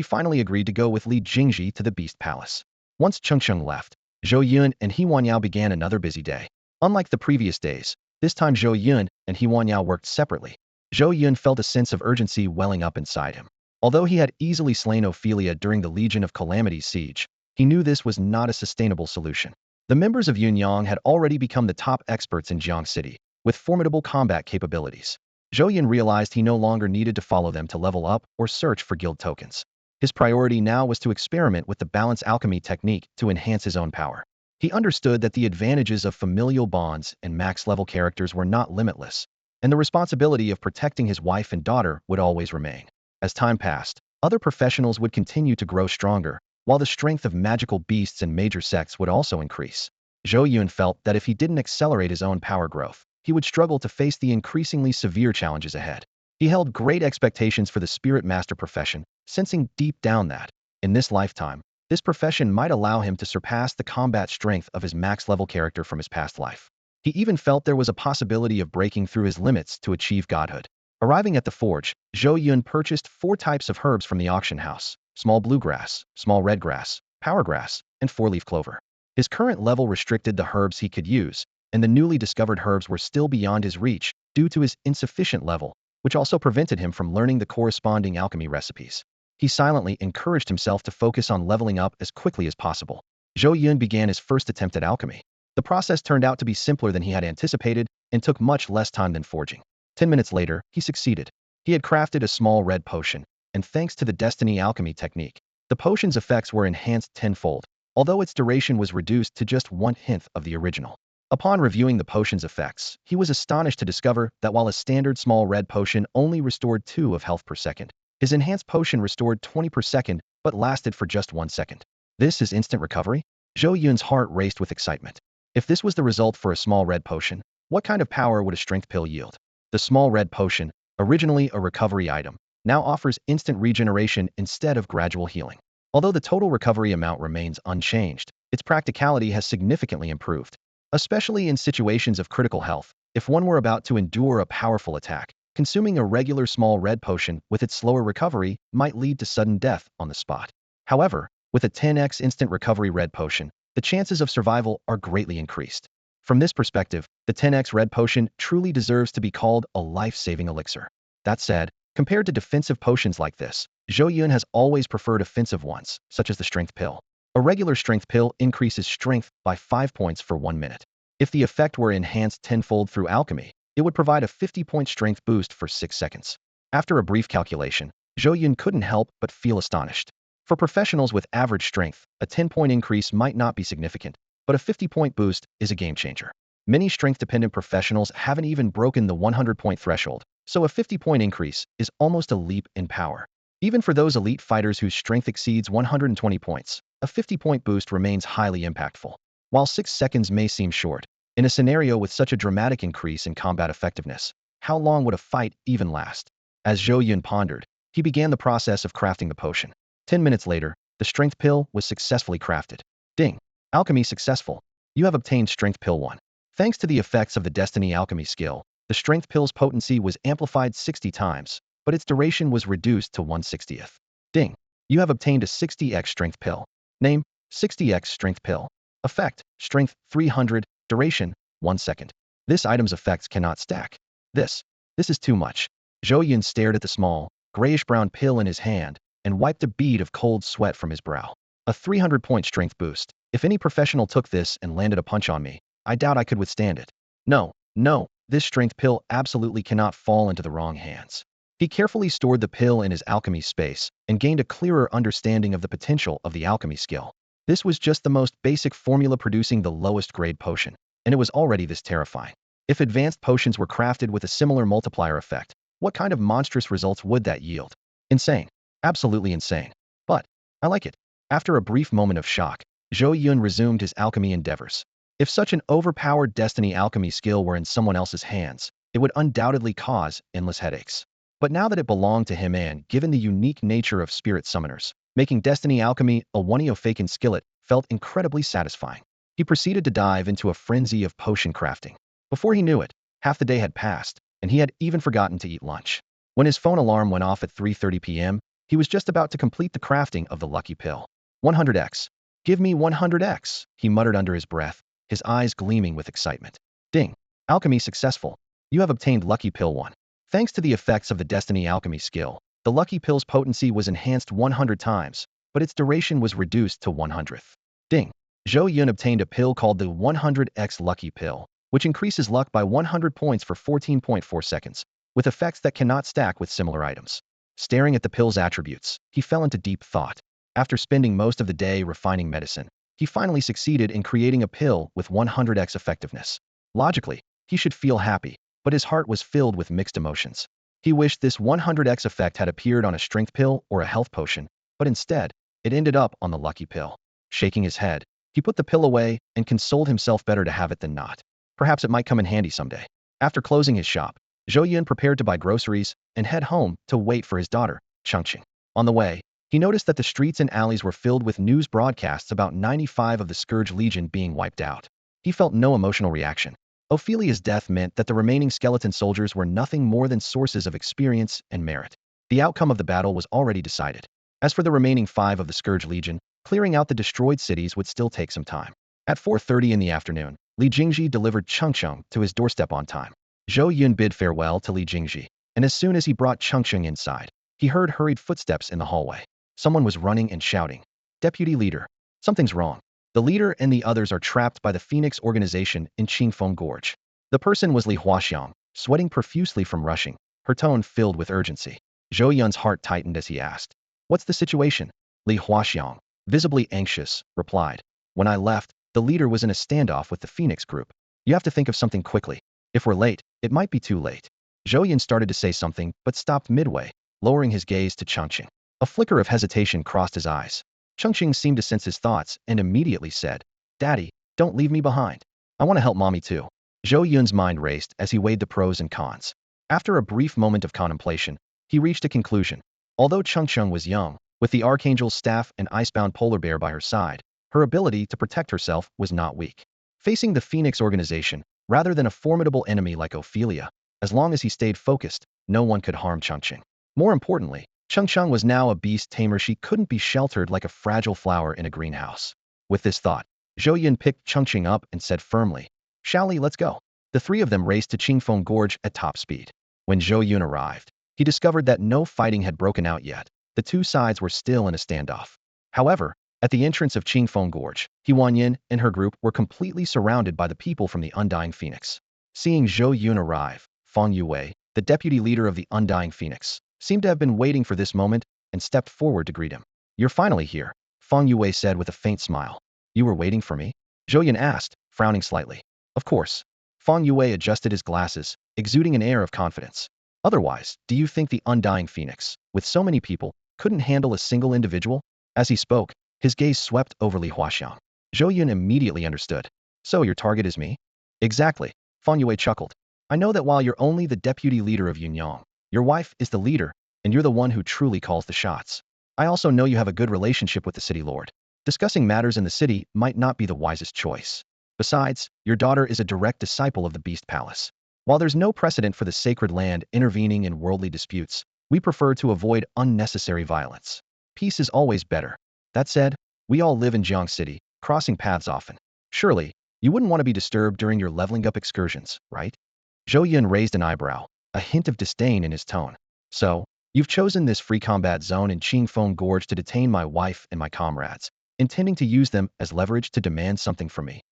finally agreed to go with Li Jingji to the Beast Palace. Once Chongqing left, Zhou Yun and Yao began another busy day. Unlike the previous days, this time Zhou Yun and Yao worked separately. Zhou Yun felt a sense of urgency welling up inside him. Although he had easily slain Ophelia during the Legion of Calamity's siege, he knew this was not a sustainable solution. The members of Yunyang had already become the top experts in Jiang City, with formidable combat capabilities. Zhou Yun realized he no longer needed to follow them to level up or search for guild tokens. His priority now was to experiment with the balance alchemy technique to enhance his own power. He understood that the advantages of familial bonds and max-level characters were not limitless, and the responsibility of protecting his wife and daughter would always remain. As time passed, other professionals would continue to grow stronger, while the strength of magical beasts and major sects would also increase. Zhou Yun felt that if he didn't accelerate his own power growth, he would struggle to face the increasingly severe challenges ahead. He held great expectations for the spirit master profession, sensing deep down that, in this lifetime, this profession might allow him to surpass the combat strength of his max-level character from his past life. He even felt there was a possibility of breaking through his limits to achieve godhood. Arriving at the forge, Zhou Yun purchased 4 types of herbs from the auction house: small bluegrass, small red grass, power grass, and 4-leaf clover. His current level restricted the herbs he could use, and the newly discovered herbs were still beyond his reach due to his insufficient level, which also prevented him from learning the corresponding alchemy recipes. He silently encouraged himself to focus on leveling up as quickly as possible. Zhou Yun began his first attempt at alchemy. The process turned out to be simpler than he had anticipated and took much less time than forging. 10 minutes later, he succeeded. He had crafted a small red potion, and thanks to the destiny alchemy technique, the potion's effects were enhanced tenfold, although its duration was reduced to just 1/10 of the original. Upon reviewing the potion's effects, he was astonished to discover that while a standard small red potion only restored 2 of health per second, his enhanced potion restored 20 per second but lasted for just 1 second. This is instant recovery? Zhou Yun's heart raced with excitement. If this was the result for a small red potion, what kind of power would a strength pill yield? The small red potion, originally a recovery item, now offers instant regeneration instead of gradual healing. Although the total recovery amount remains unchanged, its practicality has significantly improved. Especially in situations of critical health, if one were about to endure a powerful attack, consuming a regular small red potion with its slower recovery might lead to sudden death on the spot. However, with a 10x instant recovery red potion, the chances of survival are greatly increased. From this perspective, the 10x red potion truly deserves to be called a life-saving elixir. That said, compared to defensive potions like this, Zhou Yun has always preferred offensive ones, such as the strength pill. A regular strength pill increases strength by 5 points for 1 minute. If the effect were enhanced tenfold through alchemy, it would provide a 50-point strength boost for 6 seconds. After a brief calculation, Zhou Yun couldn't help but feel astonished. For professionals with average strength, a 10-point increase might not be significant, but a 50-point boost is a game-changer. Many strength-dependent professionals haven't even broken the 100-point threshold, so a 50-point increase is almost a leap in power. Even for those elite fighters whose strength exceeds 120 points, a 50-point boost remains highly impactful. While 6 seconds may seem short, in a scenario with such a dramatic increase in combat effectiveness, how long would a fight even last? As Zhou Yun pondered, he began the process of crafting the potion. 10 minutes later, the strength pill was successfully crafted. Ding! Alchemy successful. You have obtained strength pill 1. Thanks to the effects of the destiny alchemy skill, the strength pill's potency was amplified 60 times, but its duration was reduced to 1/60th. Ding! You have obtained a 60x strength pill. Name: 60x strength pill. Effect: strength 300, duration 1 second. This item's effects cannot stack. This is too much. Zhou Yun stared at the small, grayish-brown pill in his hand and wiped a bead of cold sweat from his brow. A 300-point strength boost. If any professional took this and landed a punch on me, I doubt I could withstand it. No, this strength pill absolutely cannot fall into the wrong hands. He carefully stored the pill in his alchemy space and gained a clearer understanding of the potential of the alchemy skill. This was just the most basic formula producing the lowest grade potion, and it was already this terrifying. If advanced potions were crafted with a similar multiplier effect, What kind of monstrous results would that yield? Insane. Absolutely insane. But I like it. After a brief moment of shock, Zhou Yun resumed his alchemy endeavors. If such an overpowered destiny alchemy skill were in someone else's hands, it would undoubtedly cause endless headaches. But now that it belonged to him and, given the unique nature of spirit summoners, making destiny alchemy a one-faken skillet felt incredibly satisfying. He proceeded to dive into a frenzy of potion crafting. Before he knew it, half the day had passed, and he had even forgotten to eat lunch. When his phone alarm went off at 3:30 p.m., he was just about to complete the crafting of the lucky pill. 100x. Give me 100x, he muttered under his breath, his eyes gleaming with excitement. Ding. Alchemy successful. You have obtained Lucky Pill 1. Thanks to the effects of the Destiny Alchemy skill, the Lucky Pill's potency was enhanced 100 times, but its duration was reduced to 100th. Ding. Zhou Yun obtained a pill called the 100x Lucky Pill, which increases luck by 100 points for 14.4 seconds, with effects that cannot stack with similar items. Staring at the pill's attributes, he fell into deep thought. After spending most of the day refining medicine, he finally succeeded in creating a pill with 100x effectiveness. Logically, he should feel happy, but his heart was filled with mixed emotions. He wished this 100x effect had appeared on a strength pill or a health potion, but instead, it ended up on the lucky pill. Shaking his head, he put the pill away and consoled himself better to have it than not. Perhaps it might come in handy someday. After closing his shop, Zhou Yun prepared to buy groceries and head home to wait for his daughter, Chongqing. On the way, he noticed that the streets and alleys were filled with news broadcasts about 95 of the Scourge Legion being wiped out. He felt no emotional reaction. Ophelia's death meant that the remaining skeleton soldiers were nothing more than sources of experience and merit. The outcome of the battle was already decided. As for the remaining 5 of the Scourge Legion, clearing out the destroyed cities would still take some time. At 4:30 in the afternoon, Li Jingji delivered Chongqing to his doorstep on time. Zhou Yun bid farewell to Li Jingji, and as soon as he brought Chongqing inside, he heard hurried footsteps in the hallway. Someone was running and shouting, "Deputy Leader, something's wrong. The leader and the others are trapped by the Phoenix organization in Qingfeng Gorge." The person was Li Huaxiang, sweating profusely from rushing, her tone filled with urgency. Zhou Yun's heart tightened as he asked, "What's the situation?" Li Huaxiang, visibly anxious, replied, "When I left, the leader was in a standoff with the Phoenix group. You have to think of something quickly. If we're late, it might be too late." Zhou Yun started to say something, but stopped midway, lowering his gaze to Chongqing. A flicker of hesitation crossed his eyes. Chongqing seemed to sense his thoughts and immediately said, "Daddy, don't leave me behind. I want to help Mommy too." Zhou Yun's mind raced as he weighed the pros and cons. After a brief moment of contemplation, he reached a conclusion. Although Chongqing was young, with the Archangel's staff and icebound polar bear by her side, her ability to protect herself was not weak. Facing the Phoenix organization, rather than a formidable enemy like Ophelia, as long as he stayed focused, no one could harm Chongqing. More importantly, Chongqing was now a beast tamer. She couldn't be sheltered like a fragile flower in a greenhouse. With this thought, Zhou Yun picked Chongqing up and said firmly, "Xiaoli, let's go." The three of them raced to Qingfeng Gorge at top speed. When Zhou Yun arrived, he discovered that no fighting had broken out yet. The two sides were still in a standoff. However, at the entrance of Qingfeng Gorge, Huanyin and her group were completely surrounded by the people from the Undying Phoenix. Seeing Zhou Yun arrive, Feng Yue, the deputy leader of the Undying Phoenix, seemed to have been waiting for this moment and stepped forward to greet him. "You're finally here," Feng Yue said with a faint smile. "You were waiting for me?" Zhou Yun asked, frowning slightly. "Of course." Feng Yue adjusted his glasses, exuding an air of confidence. "Otherwise, do you think the Undying Phoenix, with so many people, couldn't handle a single individual?" As he spoke, his gaze swept over Li Huaxiang. Zhou Yun immediately understood. "So your target is me?" "Exactly," Feng Yue chuckled. "I know that while you're only the deputy leader of Yunyang, your wife is the leader, and you're the one who truly calls the shots. I also know you have a good relationship with the city lord. Discussing matters in the city might not be the wisest choice. Besides, your daughter is a direct disciple of the Beast Palace. While there's no precedent for the sacred land intervening in worldly disputes, we prefer to avoid unnecessary violence. Peace is always better. That said, we all live in Jiang City, crossing paths often. Surely, you wouldn't want to be disturbed during your leveling up excursions, right?" Zhou Yun raised an eyebrow, a hint of disdain in his tone. "So, you've chosen this free combat zone in Qingfeng Gorge to detain my wife and my comrades, intending to use them as leverage to demand something from me."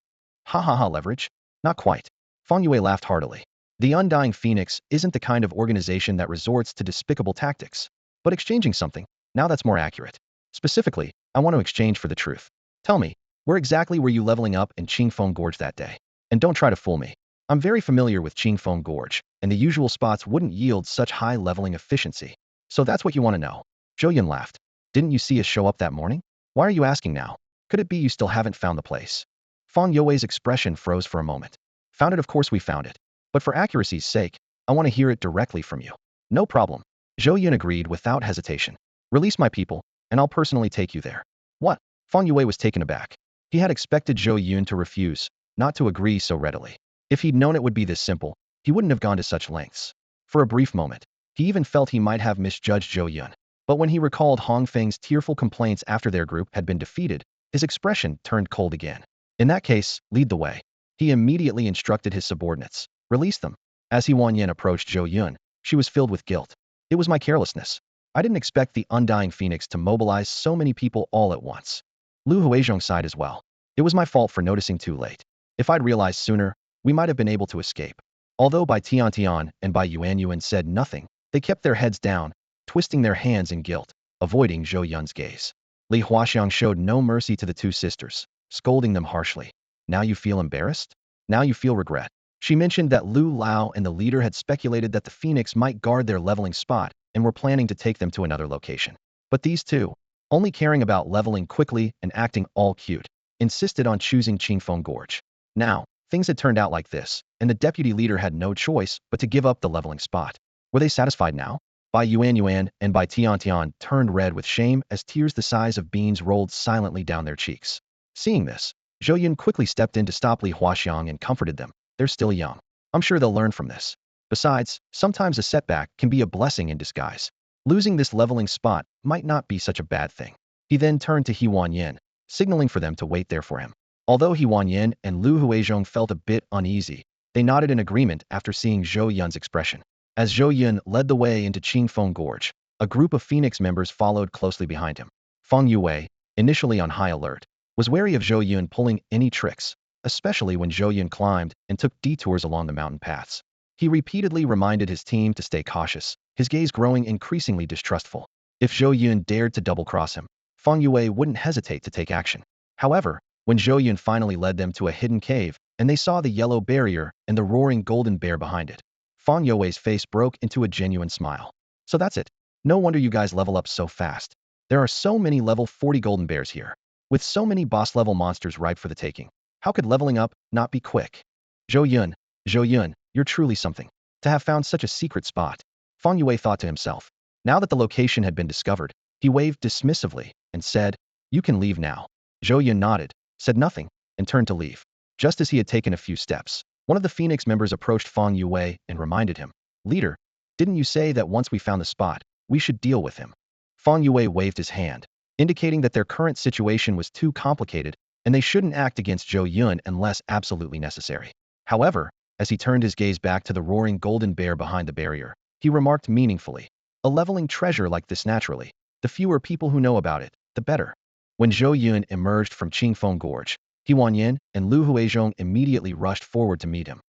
"Ha ha ha, leverage? Not quite." Feng Yue laughed heartily. "The Undying Phoenix isn't the kind of organization that resorts to despicable tactics. But exchanging something, now that's more accurate. Specifically, I want to exchange for the truth. Tell me, where exactly were you leveling up in Qingfeng Gorge that day? And don't try to fool me. I'm very familiar with Qingfeng Gorge, and the usual spots wouldn't yield such high leveling efficiency. So that's what you want to know. Zhou Yun laughed. Didn't you see us show up that morning? Why are you asking now? Could it be you still haven't found the place? Fang Youwei's expression froze for a moment. Found it, of course we found it. But for accuracy's sake, I want to hear it directly from you. No problem. Zhou Yun agreed without hesitation. Release my people, and I'll personally take you there. What? Fang Youwei was taken aback. He had expected Zhou Yun to refuse, not to agree so readily. If he'd known it would be this simple, he wouldn't have gone to such lengths. For a brief moment, he even felt he might have misjudged Zhou Yun. But when he recalled Hong Feng's tearful complaints after their group had been defeated, his expression turned cold again. In that case, lead the way. He immediately instructed his subordinates. Release them. As He Wanyan approached Zhou Yun, she was filled with guilt. It was my carelessness. I didn't expect the undying phoenix to mobilize so many people all at once. Lu Huizhong sighed as well. It was my fault for noticing too late. If I'd realized sooner, we might have been able to escape. Although Bai Tiantian and Bai Yuan said nothing, they kept their heads down, twisting their hands in guilt, avoiding Zhou Yun's gaze. Li Huaxiang showed no mercy to the two sisters, scolding them harshly. Now you feel embarrassed? Now you feel regret. She mentioned that Lu Lao and the leader had speculated that the phoenix might guard their leveling spot and were planning to take them to another location. But these two, only caring about leveling quickly and acting all cute, insisted on choosing Qingfeng Gorge. Now, things had turned out like this, and the deputy leader had no choice but to give up the leveling spot. Were they satisfied now? Bai Yuan and Bai Tiantian turned red with shame as tears the size of beans rolled silently down their cheeks. Seeing this, Zhou Yun quickly stepped in to stop Li Huaxiang and comforted them. They're still young. I'm sure they'll learn from this. Besides, sometimes a setback can be a blessing in disguise. Losing this leveling spot might not be such a bad thing. He then turned to He Wanyan, signaling for them to wait there for him. Although He Wanyan and Lu Huizhong felt a bit uneasy, they nodded in agreement after seeing Zhou Yun's expression. As Zhou Yun led the way into Qingfeng Gorge, a group of Phoenix members followed closely behind him. Fang Youwei, initially on high alert, was wary of Zhou Yun pulling any tricks, especially when Zhou Yun climbed and took detours along the mountain paths. He repeatedly reminded his team to stay cautious, his gaze growing increasingly distrustful. If Zhou Yun dared to double-cross him, Fang Youwei wouldn't hesitate to take action. However, when Zhou Yun finally led them to a hidden cave, and they saw the yellow barrier and the roaring golden bear behind it, Fang Youwei's face broke into a genuine smile. So that's it. No wonder you guys level up so fast. There are so many level 40 golden bears here, with so many boss-level monsters ripe for the taking. How could leveling up not be quick? Zhou Yun, you're truly something. To have found such a secret spot. Fang Youwei thought to himself. Now that the location had been discovered, he waved dismissively and said, "You can leave now." Zhou Yun nodded, said nothing, and turned to leave. Just as he had taken a few steps, one of the Phoenix members approached Fang Youwei and reminded him, "Leader, didn't you say that once we found the spot, we should deal with him?" Fang Youwei waved his hand, indicating that their current situation was too complicated and they shouldn't act against Zhou Yun unless absolutely necessary. However, as he turned his gaze back to the roaring golden bear behind the barrier, he remarked meaningfully, "A leveling treasure like this naturally, the fewer people who know about it, the better." When Zhou Yun emerged from Qingfeng Gorge, He Wanyan and Lu Huizhong immediately rushed forward to meet him.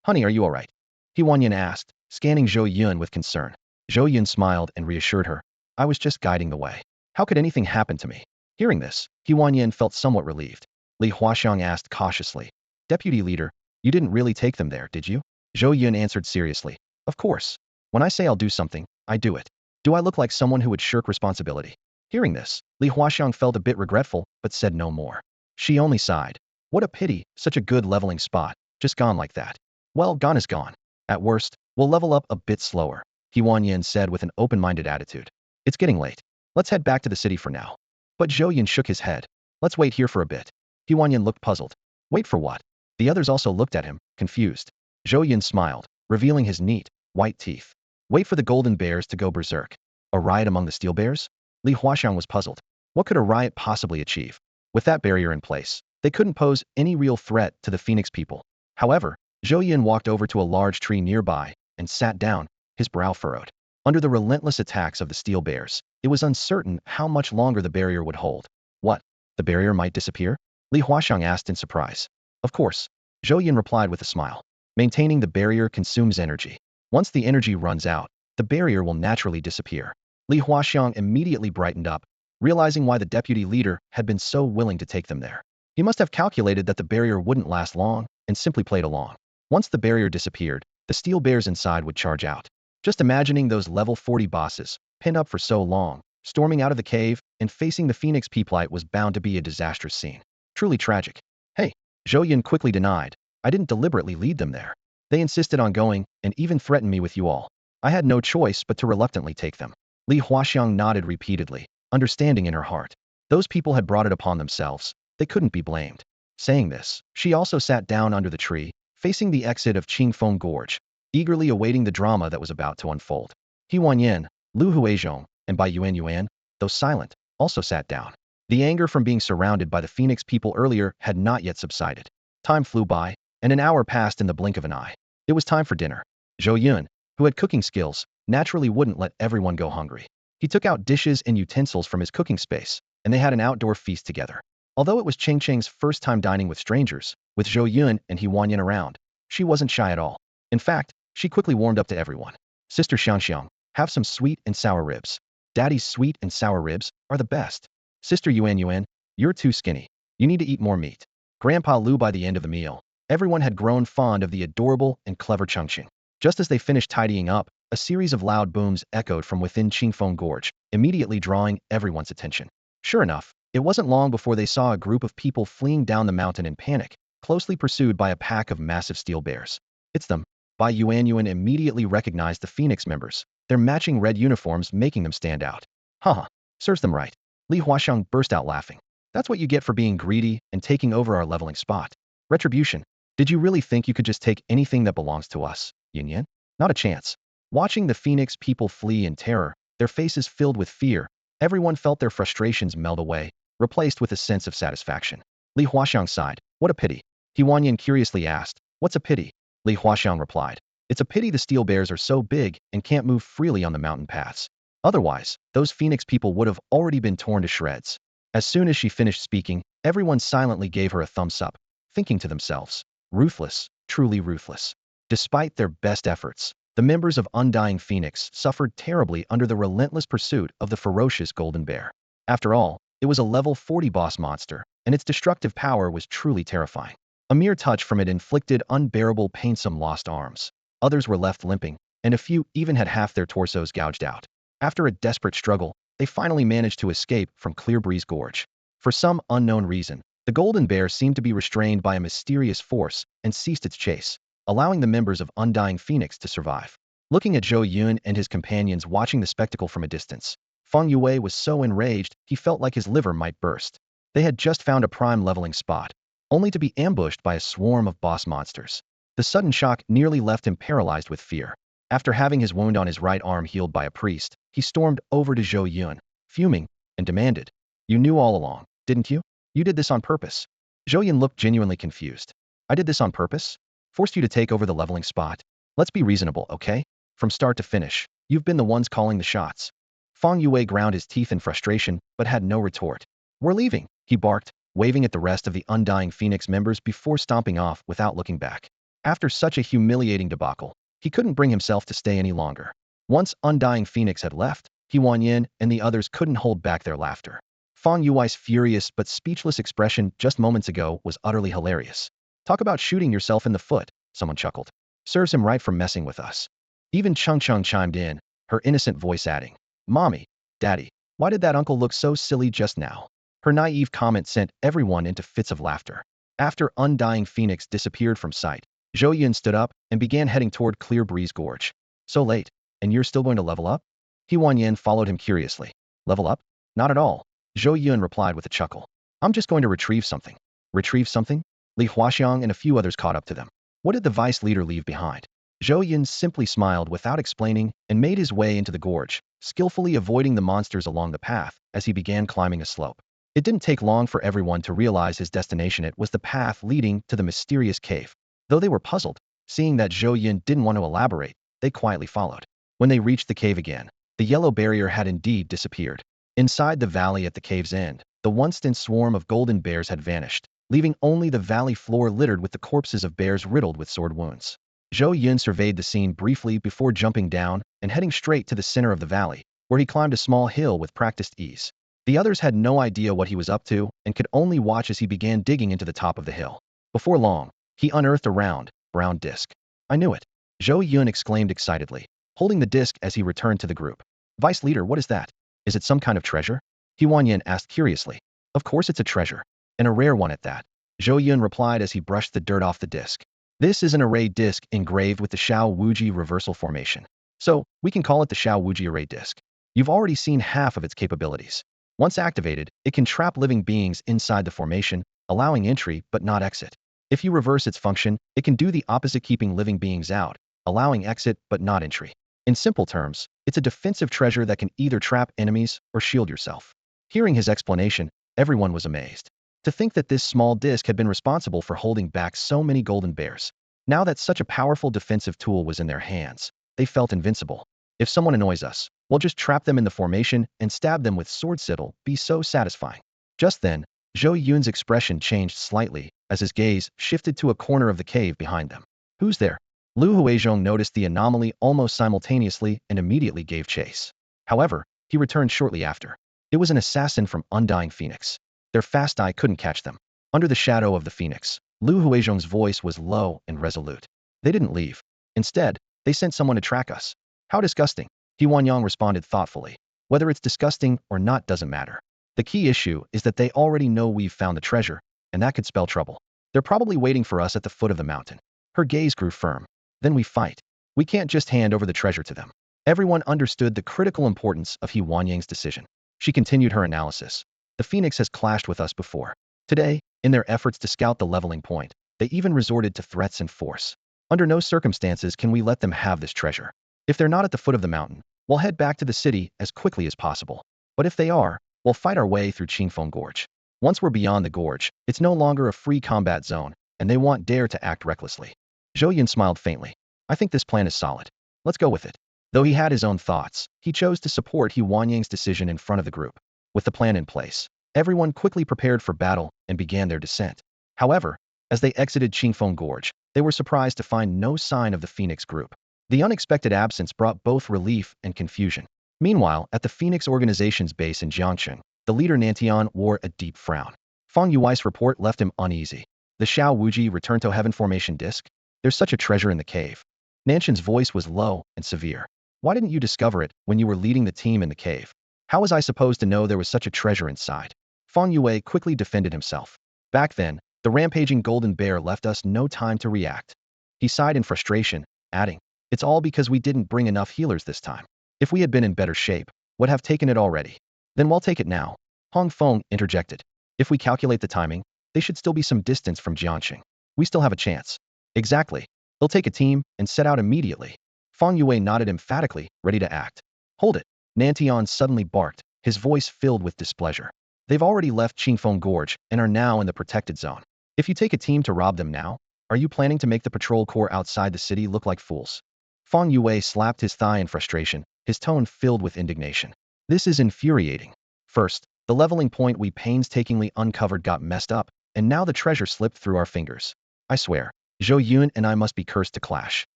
"Honey, are you all right?" He Wanyan asked, scanning Zhou Yun with concern. Zhou Yun smiled and reassured her, "I was just guiding the way. How could anything happen to me?" Hearing this, He Wanyan felt somewhat relieved. Li Huaxiang asked cautiously, "Deputy leader, you didn't really take them there, did you?" Zhou Yun answered seriously, "Of course. When I say I'll do something, I do it. Do I look like someone who would shirk responsibility?" Hearing this, Li Huaxiang felt a bit regretful, but said no more. She only sighed. What a pity, such a good leveling spot, just gone like that. Well, gone is gone. At worst, we'll level up a bit slower, He Wanyan said with an open-minded attitude. "It's getting late. Let's head back to the city for now." But Zhou Yun shook his head. "Let's wait here for a bit." He Wanyan looked puzzled. Wait for what? The others also looked at him, confused. Zhou Yun smiled, revealing his neat, white teeth. Wait for the golden bears to go berserk. A riot among the steel bears? Li Huaxiang was puzzled. What could a riot possibly achieve? With that barrier in place, they couldn't pose any real threat to the Phoenix people. However, Zhou Yun walked over to a large tree nearby and sat down, his brow furrowed. Under the relentless attacks of the steel bears, it was uncertain how much longer the barrier would hold. What? The barrier might disappear? Li Huaxiang asked in surprise. Of course, Zhou Yun replied with a smile. Maintaining the barrier consumes energy. Once the energy runs out, the barrier will naturally disappear. Li Huaxiang immediately brightened up, realizing why the deputy leader had been so willing to take them there. He must have calculated that the barrier wouldn't last long and simply played along. Once the barrier disappeared, the steel bears inside would charge out. Just imagining those level 40 bosses, pinned up for so long, storming out of the cave, and facing the Phoenix Peeplight was bound to be a disastrous scene. Truly tragic. Hey, Zhou Yun quickly denied. I didn't deliberately lead them there. They insisted on going, and even threatened me with you all. I had no choice but to reluctantly take them. Li Huaxiang nodded repeatedly, understanding in her heart. Those people had brought it upon themselves. They couldn't be blamed. Saying this, she also sat down under the tree, facing the exit of Qingfeng Gorge, eagerly awaiting the drama that was about to unfold. He Wanyan, Lu Huizhong, and Bai Yuan, though silent, also sat down. The anger from being surrounded by the Phoenix people earlier had not yet subsided. Time flew by, and an hour passed in the blink of an eye. It was time for dinner. Zhou Yun, who had cooking skills, naturally wouldn't let everyone go hungry. He took out dishes and utensils from his cooking space, and they had an outdoor feast together. Although it was Chongqing's first time dining with strangers, with Zhou Yun and He Wanyan around, she wasn't shy at all. In fact, she quickly warmed up to everyone. Sister Xiangxiang, have some sweet and sour ribs. Daddy's sweet and sour ribs are the best. Sister Yuan, you're too skinny. You need to eat more meat. Grandpa Lu. By the end of the meal, everyone had grown fond of the adorable and clever Chongqing. Just as they finished tidying up, a series of loud booms echoed from within Qingfeng Gorge, immediately drawing everyone's attention. Sure enough, it wasn't long before they saw a group of people fleeing down the mountain in panic, closely pursued by a pack of massive steel bears. It's them. Bai Yuan immediately recognized the Phoenix members, their matching red uniforms making them stand out. Haha, serves them right. Li Huaxiang burst out laughing. That's what you get for being greedy and taking over our leveling spot. Retribution. Did you really think you could just take anything that belongs to us, Yun? Not a chance. Watching the Phoenix people flee in terror, their faces filled with fear, everyone felt their frustrations melt away, replaced with a sense of satisfaction. Li Huaxiang sighed. What a pity. He Wanyan curiously asked. What's a pity? Li Huaxiang replied. It's a pity the steel bears are so big and can't move freely on the mountain paths. Otherwise, those Phoenix people would have already been torn to shreds. As soon as she finished speaking, everyone silently gave her a thumbs up, thinking to themselves, ruthless, truly ruthless. Despite their best efforts, the members of Undying Phoenix suffered terribly under the relentless pursuit of the ferocious golden bear. After all, it was a level 40 boss monster, and its destructive power was truly terrifying. A mere touch from it inflicted unbearable pain. Some lost arms. Others were left limping, and a few even had half their torsos gouged out. After a desperate struggle, they finally managed to escape from Clear Breeze Gorge. For some unknown reason, the golden bear seemed to be restrained by a mysterious force and ceased its chase, allowing the members of Undying Phoenix to survive. Looking at Zhou Yun and his companions watching the spectacle from a distance, Feng Yue was so enraged he felt like his liver might burst. They had just found a prime leveling spot, only to be ambushed by a swarm of boss monsters. The sudden shock nearly left him paralyzed with fear. After having his wound on his right arm healed by a priest, he stormed over to Zhou Yun, fuming, and demanded, You knew all along, didn't you? You did this on purpose. Zhou Yun looked genuinely confused. I did this on purpose? Forced you to take over the leveling spot? Let's be reasonable, okay? From start to finish, you've been the ones calling the shots. Feng Yue ground his teeth in frustration, but had no retort. We're leaving, he barked, waving at the rest of the Undying Phoenix members before stomping off without looking back. After such a humiliating debacle, he couldn't bring himself to stay any longer. Once Undying Phoenix had left, He Wanyan and the others couldn't hold back their laughter. Feng Yue's furious but speechless expression just moments ago was utterly hilarious. Talk about shooting yourself in the foot, someone chuckled. Serves him right for messing with us. Even Chongqing chimed in, her innocent voice adding, Mommy, Daddy, why did that uncle look so silly just now? Her naive comment sent everyone into fits of laughter. After Undying Phoenix disappeared from sight, Zhou Yun stood up and began heading toward Clear Breeze Gorge. So late, and you're still going to level up? He Wanyan followed him curiously. Level up? Not at all. Zhou Yun replied with a chuckle. I'm just going to retrieve something. Retrieve something? Li Huaxiang and a few others caught up to them. What did the vice leader leave behind? Zhou Yun simply smiled without explaining and made his way into the gorge, skillfully avoiding the monsters along the path as he began climbing a slope. It didn't take long for everyone to realize his destination. It was the path leading to the mysterious cave. Though they were puzzled, seeing that Zhou Yun didn't want to elaborate, they quietly followed. When they reached the cave again, the yellow barrier had indeed disappeared. Inside the valley at the cave's end, the once-dense swarm of golden bears had vanished, leaving only the valley floor littered with the corpses of bears riddled with sword wounds. Zhou Yun surveyed the scene briefly before jumping down and heading straight to the center of the valley, where he climbed a small hill with practiced ease. The others had no idea what he was up to and could only watch as he began digging into the top of the hill. Before long, he unearthed a round, brown disc. I knew it. Zhou Yun exclaimed excitedly, holding the disc as he returned to the group. Vice leader, what is that? Is it some kind of treasure? Yin asked curiously. Of course it's a treasure. And a rare one at that. Zhou Yun replied as he brushed the dirt off the disc. This is an array disc engraved with the Shao Wuji reversal formation. So, we can call it the Shao Wuji array disc. You've already seen half of its capabilities. Once activated, it can trap living beings inside the formation, allowing entry but not exit. If you reverse its function, it can do the opposite, keeping living beings out, allowing exit but not entry. In simple terms, it's a defensive treasure that can either trap enemies or shield yourself. Hearing his explanation, everyone was amazed. To think that this small disc had been responsible for holding back so many golden bears. Now that such a powerful defensive tool was in their hands, they felt invincible. If someone annoys us, we'll just trap them in the formation and stab them with swords. It'll be so satisfying. Just then, Zhou Yun's expression changed slightly as his gaze shifted to a corner of the cave behind them. Who's there? Lu Huizhong noticed the anomaly almost simultaneously and immediately gave chase. However, he returned shortly after. It was an assassin from Undying Phoenix. Their fast eye couldn't catch them. Under the shadow of the phoenix, Lu Huizhong's voice was low and resolute. They didn't leave. Instead, they sent someone to track us. How disgusting. Yang responded thoughtfully. Whether it's disgusting or not doesn't matter. The key issue is that they already know we've found the treasure, and that could spell trouble. They're probably waiting for us at the foot of the mountain. Her gaze grew firm. Then we fight. We can't just hand over the treasure to them. Everyone understood the critical importance of Yang's decision. She continued her analysis. The Phoenix has clashed with us before. Today, in their efforts to scout the leveling point, they even resorted to threats and force. Under no circumstances can we let them have this treasure. If they're not at the foot of the mountain, we'll head back to the city as quickly as possible. But if they are, we'll fight our way through Qingfeng Gorge. Once we're beyond the gorge, it's no longer a free combat zone, and they won't dare to act recklessly. Zhou Yun smiled faintly. I think this plan is solid. Let's go with it. Though he had his own thoughts, he chose to support Yang's decision in front of the group. With the plan in place, everyone quickly prepared for battle and began their descent. However, as they exited Qingfeng Gorge, they were surprised to find no sign of the Phoenix group. The unexpected absence brought both relief and confusion. Meanwhile, at the Phoenix organization's base in Chongqing, the leader Nantian wore a deep frown. Fang Yui's report left him uneasy. The Shao Wuji Return to Heaven formation disc? There's such a treasure in the cave. Nantian's voice was low and severe. Why didn't you discover it when you were leading the team in the cave? How was I supposed to know there was such a treasure inside? Fang Yue quickly defended himself. Back then, the rampaging golden bear left us no time to react. He sighed in frustration, adding, it's all because we didn't bring enough healers this time. If we had been in better shape, would have taken it already. Then we'll take it now. Hong Feng interjected. If we calculate the timing, they should still be some distance from Jiangxing. We still have a chance. Exactly. They'll take a team and set out immediately. Fang Yue nodded emphatically, ready to act. Hold it. Nantian suddenly barked, his voice filled with displeasure. They've already left Qingfeng Gorge and are now in the protected zone. If you take a team to rob them now, are you planning to make the patrol corps outside the city look like fools? Fang Yue slapped his thigh in frustration, his tone filled with indignation. This is infuriating. First, the leveling point we painstakingly uncovered got messed up, and now the treasure slipped through our fingers. I swear, Zhou Yun and I must be cursed to clash.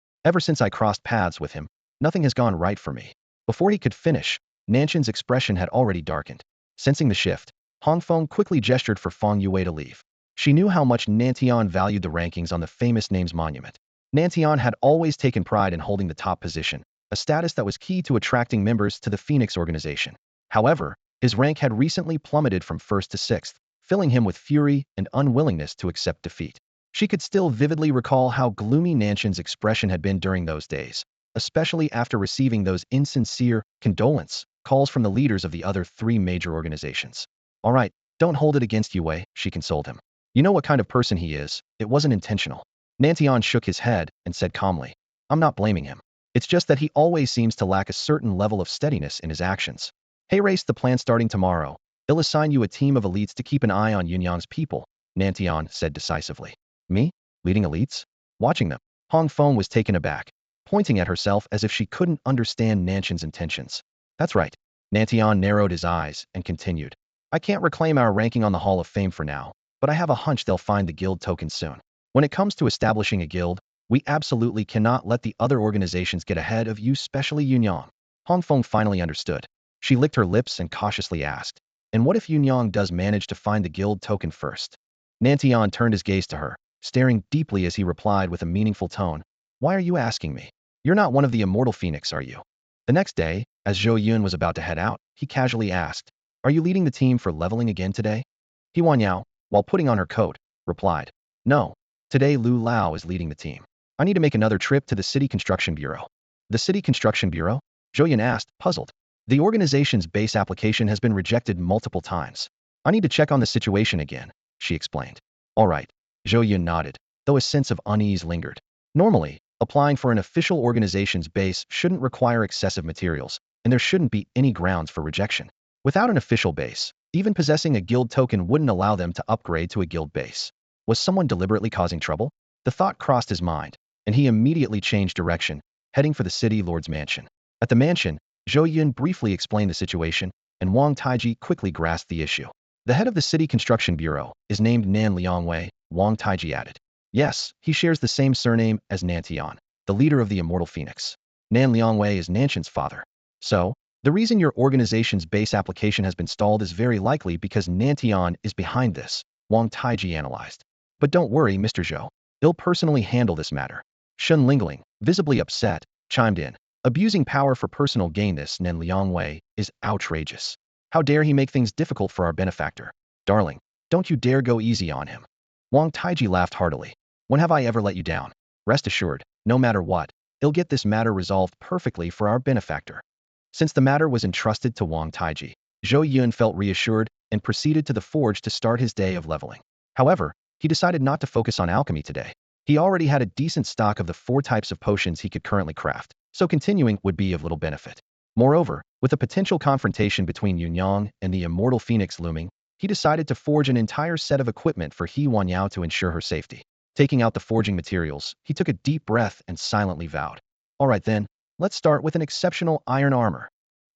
Ever since I crossed paths with him, nothing has gone right for me. Before he could finish, Nantian's expression had already darkened. Sensing the shift, Hong Feng quickly gestured for Fang Yue to leave. She knew how much Nantian valued the rankings on the famous names monument. Nantian had always taken pride in holding the top position, a status that was key to attracting members to the Phoenix organization. However, his rank had recently plummeted from 1st to 6th, filling him with fury and unwillingness to accept defeat. She could still vividly recall how gloomy Nantian's expression had been during those days, especially after receiving those insincere condolence calls from the leaders of the other 3 major organizations. All right, don't hold it against Yue, she consoled him. You know what kind of person he is, it wasn't intentional. Nantian shook his head and said calmly, I'm not blaming him. It's just that he always seems to lack a certain level of steadiness in his actions. Hey race, the plan starting tomorrow. They'll assign you a team of elites to keep an eye on Yunyang's people, Nantian said decisively. Me? Leading elites? Watching them? Hong Feng was taken aback, pointing at herself as if she couldn't understand Nantian's intentions. That's right. Nantian narrowed his eyes and continued. I can't reclaim our ranking on the Hall of Fame for now, but I have a hunch they'll find the guild token soon. When it comes to establishing a guild, we absolutely cannot let the other organizations get ahead of you, especially Yunyang. Hong Feng finally understood. She licked her lips and cautiously asked, and what if Yunyang does manage to find the guild token first? Nantian turned his gaze to her, staring deeply as he replied with a meaningful tone, "Why are you asking me? You're not one of the immortal phoenix, are you?" The next day, as Zhou Yun was about to head out, he casually asked, "Are you leading the team for leveling again today?" Huan Yao, while putting on her coat, replied, "No. Today Lu Lao is leading the team. I need to make another trip to the City Construction Bureau." "The City Construction Bureau?" Zhou Yun asked, puzzled. "The organization's base application has been rejected multiple times. I need to check on the situation again," she explained. "All right." Zhou Yun nodded, though a sense of unease lingered. Normally, applying for an official organization's base shouldn't require excessive materials, and there shouldn't be any grounds for rejection. Without an official base, even possessing a guild token wouldn't allow them to upgrade to a guild base. Was someone deliberately causing trouble? The thought crossed his mind, and he immediately changed direction, heading for the city lord's mansion. At the mansion, Zhou Yun briefly explained the situation, and Wang Taiji quickly grasped the issue. "The head of the City Construction Bureau is named Nan Liangwei," Wang Taiji added. "Yes, he shares the same surname as Nantian, the leader of the Immortal Phoenix. Nan Liangwei is Nanshan's father. So, the reason your organization's base application has been stalled is very likely because Nantian is behind this," Wang Taiji analyzed. "But don't worry, Mr. Zhou. He'll personally handle this matter." Shun Lingling, visibly upset, chimed in. "Abusing power for personal gain, this Nan Liangwei is outrageous. How dare he make things difficult for our benefactor? Darling, don't you dare go easy on him." Wang Taiji laughed heartily. "When have I ever let you down? Rest assured, no matter what, he'll get this matter resolved perfectly for our benefactor." Since the matter was entrusted to Wang Taiji, Zhou Yun felt reassured and proceeded to the forge to start his day of leveling. However, he decided not to focus on alchemy today. He already had a decent stock of the 4 types of potions he could currently craft, so continuing would be of little benefit. Moreover, with a potential confrontation between Yunyang and the Immortal Phoenix looming, he decided to forge an entire set of equipment for He Wanyao to ensure her safety. Taking out the forging materials, he took a deep breath and silently vowed, "All right then, let's start with an exceptional iron armor."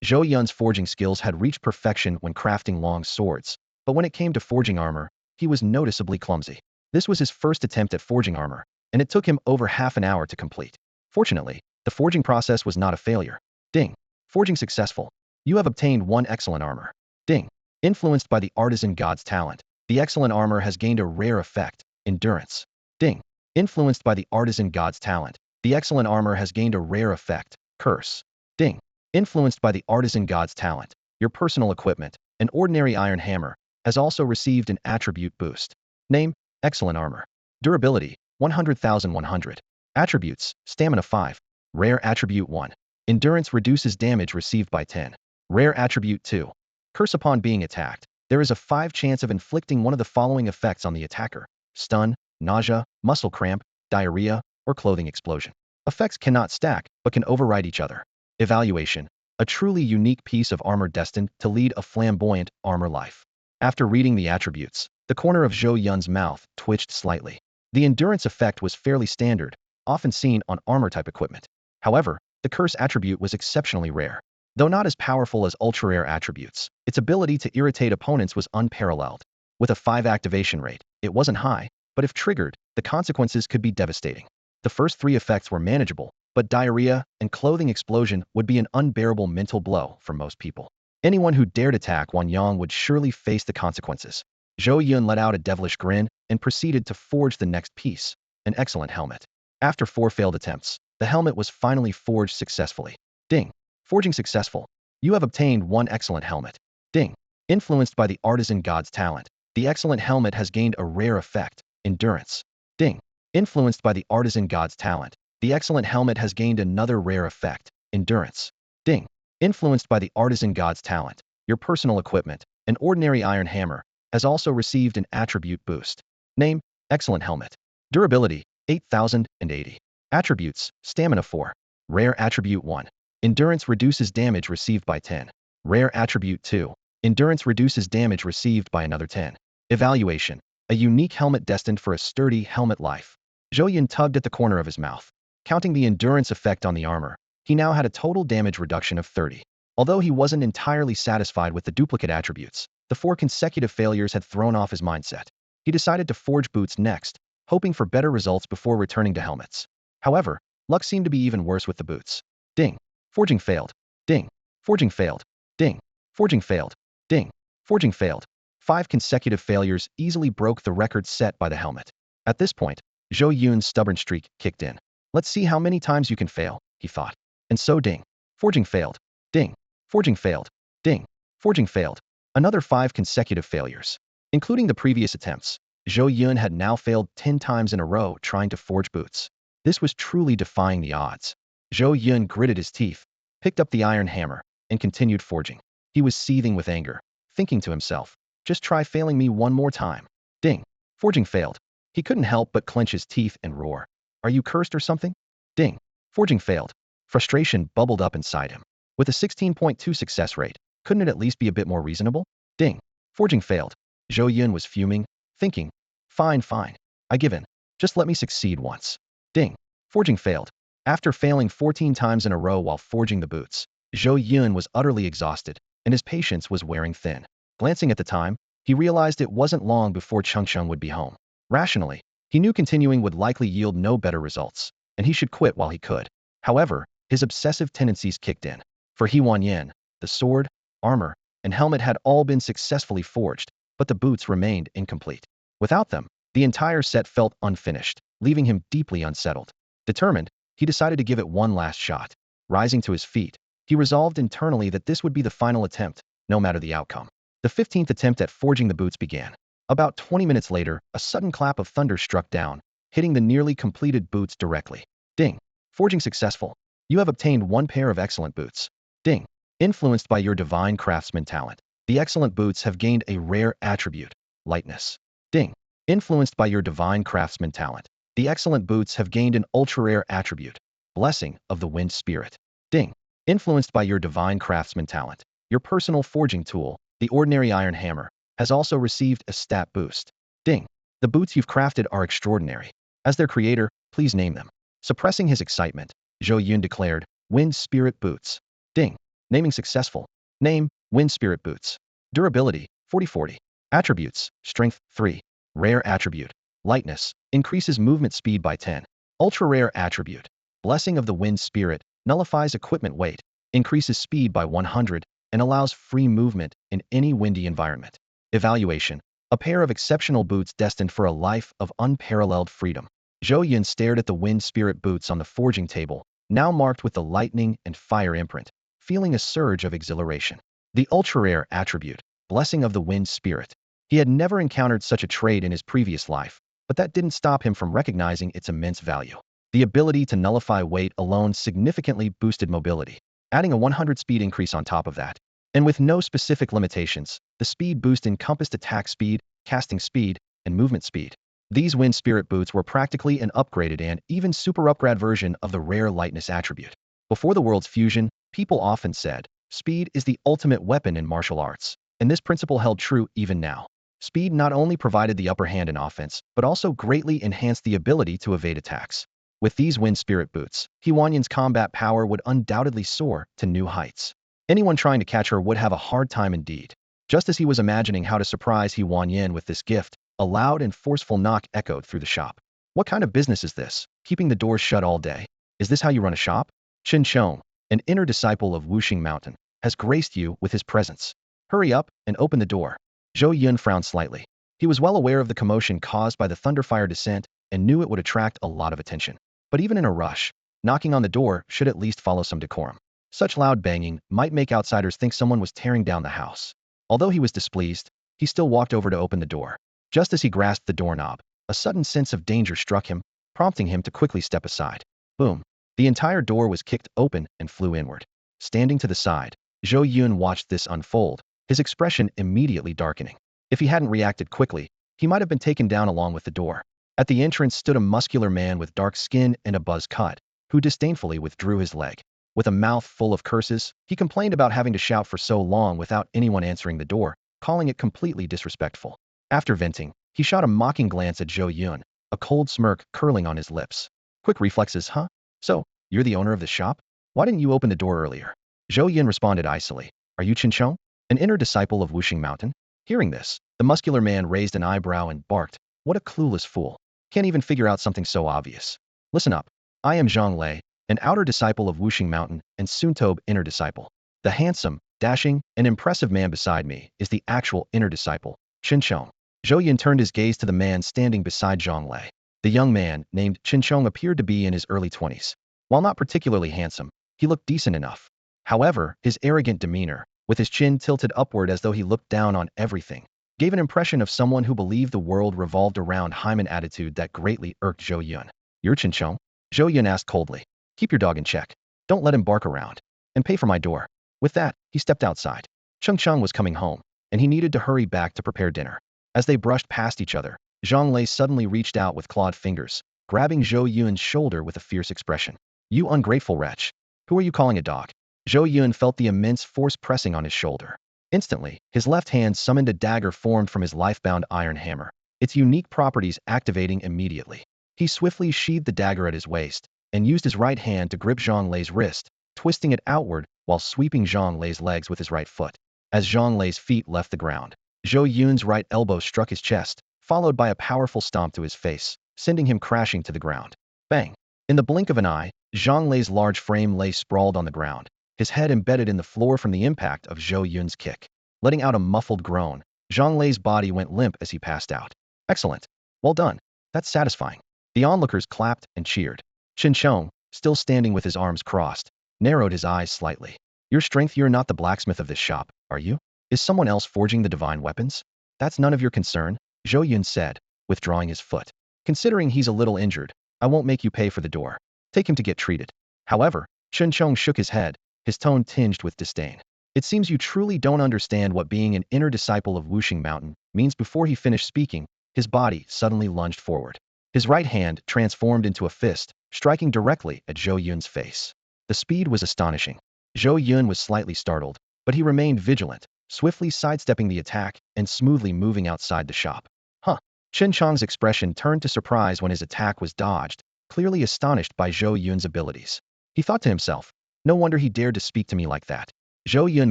Zhou Yun's forging skills had reached perfection when crafting long swords, but when it came to forging armor, he was noticeably clumsy. This was his first attempt at forging armor, and it took him over half an hour to complete. Fortunately, the forging process was not a failure. Ding. Forging successful. You have obtained 1 excellent armor. Ding. Influenced by the artisan god's talent, the excellent armor has gained a rare effect, endurance. Ding. Influenced by the artisan god's talent, the excellent armor has gained a rare effect, curse. Ding. Influenced by the artisan god's talent, your personal equipment, an ordinary iron hammer, has also received an attribute boost. Name, excellent armor. Durability, 100,100. Attributes, stamina 5. Rare attribute 1. Endurance reduces damage received by 10. Rare attribute 2. Curse upon being attacked. There is a 5 chance of inflicting one of the following effects on the attacker: stun, nausea, muscle cramp, diarrhea, or clothing explosion. Effects cannot stack, but can override each other. Evaluation. A truly unique piece of armor destined to lead a flamboyant armor life. After reading the attributes, the corner of Zhou Yun's mouth twitched slightly. The endurance effect was fairly standard, often seen on armor-type equipment. However, the curse attribute was exceptionally rare. Though not as powerful as ultra-rare attributes, its ability to irritate opponents was unparalleled. With a 5 activation rate, it wasn't high, but if triggered, the consequences could be devastating. The first 3 effects were manageable, but diarrhea and clothing explosion would be an unbearable mental blow for most people. Anyone who dared attack Wan Yang would surely face the consequences. Zhou Yun let out a devilish grin and proceeded to forge the next piece, an excellent helmet. After 4 failed attempts, the helmet was finally forged successfully. Ding. Forging successful. You have obtained 1 excellent helmet. Ding. Influenced by the artisan god's talent, the excellent helmet has gained a rare effect, endurance. Ding. Influenced by the artisan god's talent, the excellent helmet has gained another rare effect, endurance. Ding. Influenced by the artisan god's talent, your personal equipment, an ordinary iron hammer, has also received an attribute boost. Name, excellent helmet. Durability, 8,080. Attributes, stamina 4. Rare attribute 1. Endurance reduces damage received by 10. Rare attribute 2. Endurance reduces damage received by another 10. Evaluation. A unique helmet destined for a sturdy helmet life. Zhou Yun tugged at the corner of his mouth. Counting the endurance effect on the armor, he now had a total damage reduction of 30. Although he wasn't entirely satisfied with the duplicate attributes, the 4 consecutive failures had thrown off his mindset. He decided to forge boots next, hoping for better results before returning to helmets. However, luck seemed to be even worse with the boots. Ding. Forging failed. Ding. Forging failed. Ding. Forging failed. Ding. Forging failed. 5 consecutive failures easily broke the record set by the helmet. At this point, Zhou Yun's stubborn streak kicked in. Let's see how many times you can fail, he thought. And so ding. Forging failed. Ding. Forging failed. Ding. Forging failed. Another 5 consecutive failures. Including the previous attempts, Zhou Yun had now failed 10 times in a row trying to forge boots. This was truly defying the odds. Zhou Yun gritted his teeth, picked up the iron hammer, and continued forging. He was seething with anger, thinking to himself, just try failing me one more time. Ding. Forging failed. He couldn't help but clench his teeth and roar. Are you cursed or something? Ding. Forging failed. Frustration bubbled up inside him. With a 16.2 success rate, couldn't it at least be a bit more reasonable? Ding. Forging failed. Zhou Yun was fuming, thinking, fine, fine. I give in. Just let me succeed once. Ding. Forging failed. After failing 14 times in a row while forging the boots, Zhou Yun was utterly exhausted, and his patience was wearing thin. Glancing at the time, he realized it wasn't long before Chongqing would be home. Rationally, he knew continuing would likely yield no better results, and he should quit while he could. However, his obsessive tendencies kicked in. For He Wan Yin, the sword, armor, and helmet had all been successfully forged, but the boots remained incomplete. Without them, the entire set felt unfinished, leaving him deeply unsettled. Determined, he decided to give it one last shot. Rising to his feet, he resolved internally that this would be the final attempt, no matter the outcome. The 15th attempt at forging the boots began. About 20 minutes later, a sudden clap of thunder struck down, hitting the nearly completed boots directly. Ding. Forging successful. You have obtained 1 pair of excellent boots. Ding. Influenced by your divine craftsman talent, the excellent boots have gained a rare attribute, lightness. Ding. Influenced by your divine craftsman talent, the excellent boots have gained an ultra-rare attribute, blessing of the wind spirit. Ding. Influenced by your divine craftsman talent, your personal forging tool, the ordinary iron hammer, has also received a stat boost. Ding. The boots you've crafted are extraordinary. As their creator, please name them. Suppressing his excitement, Zhou Yun declared, Wind Spirit Boots. Ding. Naming successful. Name, Wind Spirit Boots. Durability, 40/40. Attributes, Strength, 3. Rare attribute, Lightness, increases movement speed by 10. Ultra-rare attribute, Blessing of the Wind Spirit, nullifies equipment weight, increases speed by 100, and allows free movement in any windy environment. Evaluation, a pair of exceptional boots destined for a life of unparalleled freedom. Zhou Yun stared at the Wind Spirit boots on the forging table, now marked with the lightning and fire imprint, feeling a surge of exhilaration. The ultra-rare attribute, Blessing of the Wind Spirit. He had never encountered such a trait in his previous life, but that didn't stop him from recognizing its immense value. The ability to nullify weight alone significantly boosted mobility, adding a 100 speed increase on top of that. And with no specific limitations, the speed boost encompassed attack speed, casting speed, and movement speed. These Wind Spirit boots were practically an upgraded and even super upgrade version of the rare lightness attribute. Before the world's fusion, people often said, speed is the ultimate weapon in martial arts, and this principle held true even now. Speed not only provided the upper hand in offense, but also greatly enhanced the ability to evade attacks. With these Wind Spirit boots, He Wan Yin's combat power would undoubtedly soar to new heights. Anyone trying to catch her would have a hard time indeed. Just as he was imagining how to surprise He Wan Yin with this gift, a loud and forceful knock echoed through the shop. What kind of business is this, keeping the doors shut all day? Is this how you run a shop? Chen Chong, an inner disciple of Wuxing Mountain, has graced you with his presence. Hurry up and open the door. Zhou Yun frowned slightly. He was well aware of the commotion caused by the Thunderfire descent and knew it would attract a lot of attention. But even in a rush, knocking on the door should at least follow some decorum. Such loud banging might make outsiders think someone was tearing down the house. Although he was displeased, he still walked over to open the door. Just as he grasped the doorknob, a sudden sense of danger struck him, prompting him to quickly step aside. Boom. The entire door was kicked open and flew inward. Standing to the side, Zhou Yun watched this unfold, his expression immediately darkening. If he hadn't reacted quickly, he might have been taken down along with the door. At the entrance stood a muscular man with dark skin and a buzz cut, who disdainfully withdrew his leg. With a mouth full of curses, he complained about having to shout for so long without anyone answering the door, calling it completely disrespectful. After venting, he shot a mocking glance at Zhou Yun, a cold smirk curling on his lips. Quick reflexes, huh? So, you're the owner of the shop? Why didn't you open the door earlier? Zhou Yun responded icily. Are you Chen Chong, an inner disciple of Wuxing Mountain? Hearing this, the muscular man raised an eyebrow and barked. What a clueless fool. Can't even figure out something so obvious. Listen up. I am Zhang Lei, an outer disciple of Wuxing Mountain and Suntobe inner disciple. The handsome, dashing, and impressive man beside me is the actual inner disciple, Chen Chong. Zhou Yun turned his gaze to the man standing beside Zhang Lei. The young man, named Chongqing, appeared to be in his early 20s. While not particularly handsome, he looked decent enough. However, his arrogant demeanor, with his chin tilted upward as though he looked down on everything, gave an impression of someone who believed the world revolved around him, an attitude that greatly irked Zhou Yun. "You're Chongqing?" Zhou Yun asked coldly. "Keep your dog in check. Don't let him bark around. And pay for my door." With that, he stepped outside. Chongqing was coming home, and he needed to hurry back to prepare dinner. As they brushed past each other, Zhang Lei suddenly reached out with clawed fingers, grabbing Zhou Yun's shoulder with a fierce expression. "You ungrateful wretch. Who are you calling a dog?" Zhou Yun felt the immense force pressing on his shoulder. Instantly, his left hand summoned a dagger formed from his life-bound iron hammer, its unique properties activating immediately. He swiftly sheathed the dagger at his waist, and used his right hand to grip Zhang Lei's wrist, twisting it outward while sweeping Zhang Lei's legs with his right foot. As Zhang Lei's feet left the ground, Zhou Yun's right elbow struck his chest, followed by a powerful stomp to his face, sending him crashing to the ground. Bang! In the blink of an eye, Zhang Lei's large frame lay sprawled on the ground, his head embedded in the floor from the impact of Zhou Yun's kick. Letting out a muffled groan, Zhang Lei's body went limp as he passed out. "Excellent. Well done. That's satisfying." The onlookers clapped and cheered. Chongqing, still standing with his arms crossed, narrowed his eyes slightly. "Your strength, you're not the blacksmith of this shop, are you? Is someone else forging the divine weapons?" "That's none of your concern," Zhou Yun said, withdrawing his foot. "Considering he's a little injured, I won't make you pay for the door. Take him to get treated." However, Chongqing shook his head, his tone tinged with disdain. "It seems you truly don't understand what being an inner disciple of Wuxing Mountain means." Before he finished speaking, his body suddenly lunged forward. His right hand transformed into a fist, striking directly at Zhou Yun's face. The speed was astonishing. Zhou Yun was slightly startled, but he remained vigilant, swiftly sidestepping the attack and smoothly moving outside the shop. "Huh." Chongqing's expression turned to surprise when his attack was dodged, clearly astonished by Zhou Yun's abilities. He thought to himself, "No wonder he dared to speak to me like that." Zhou Yun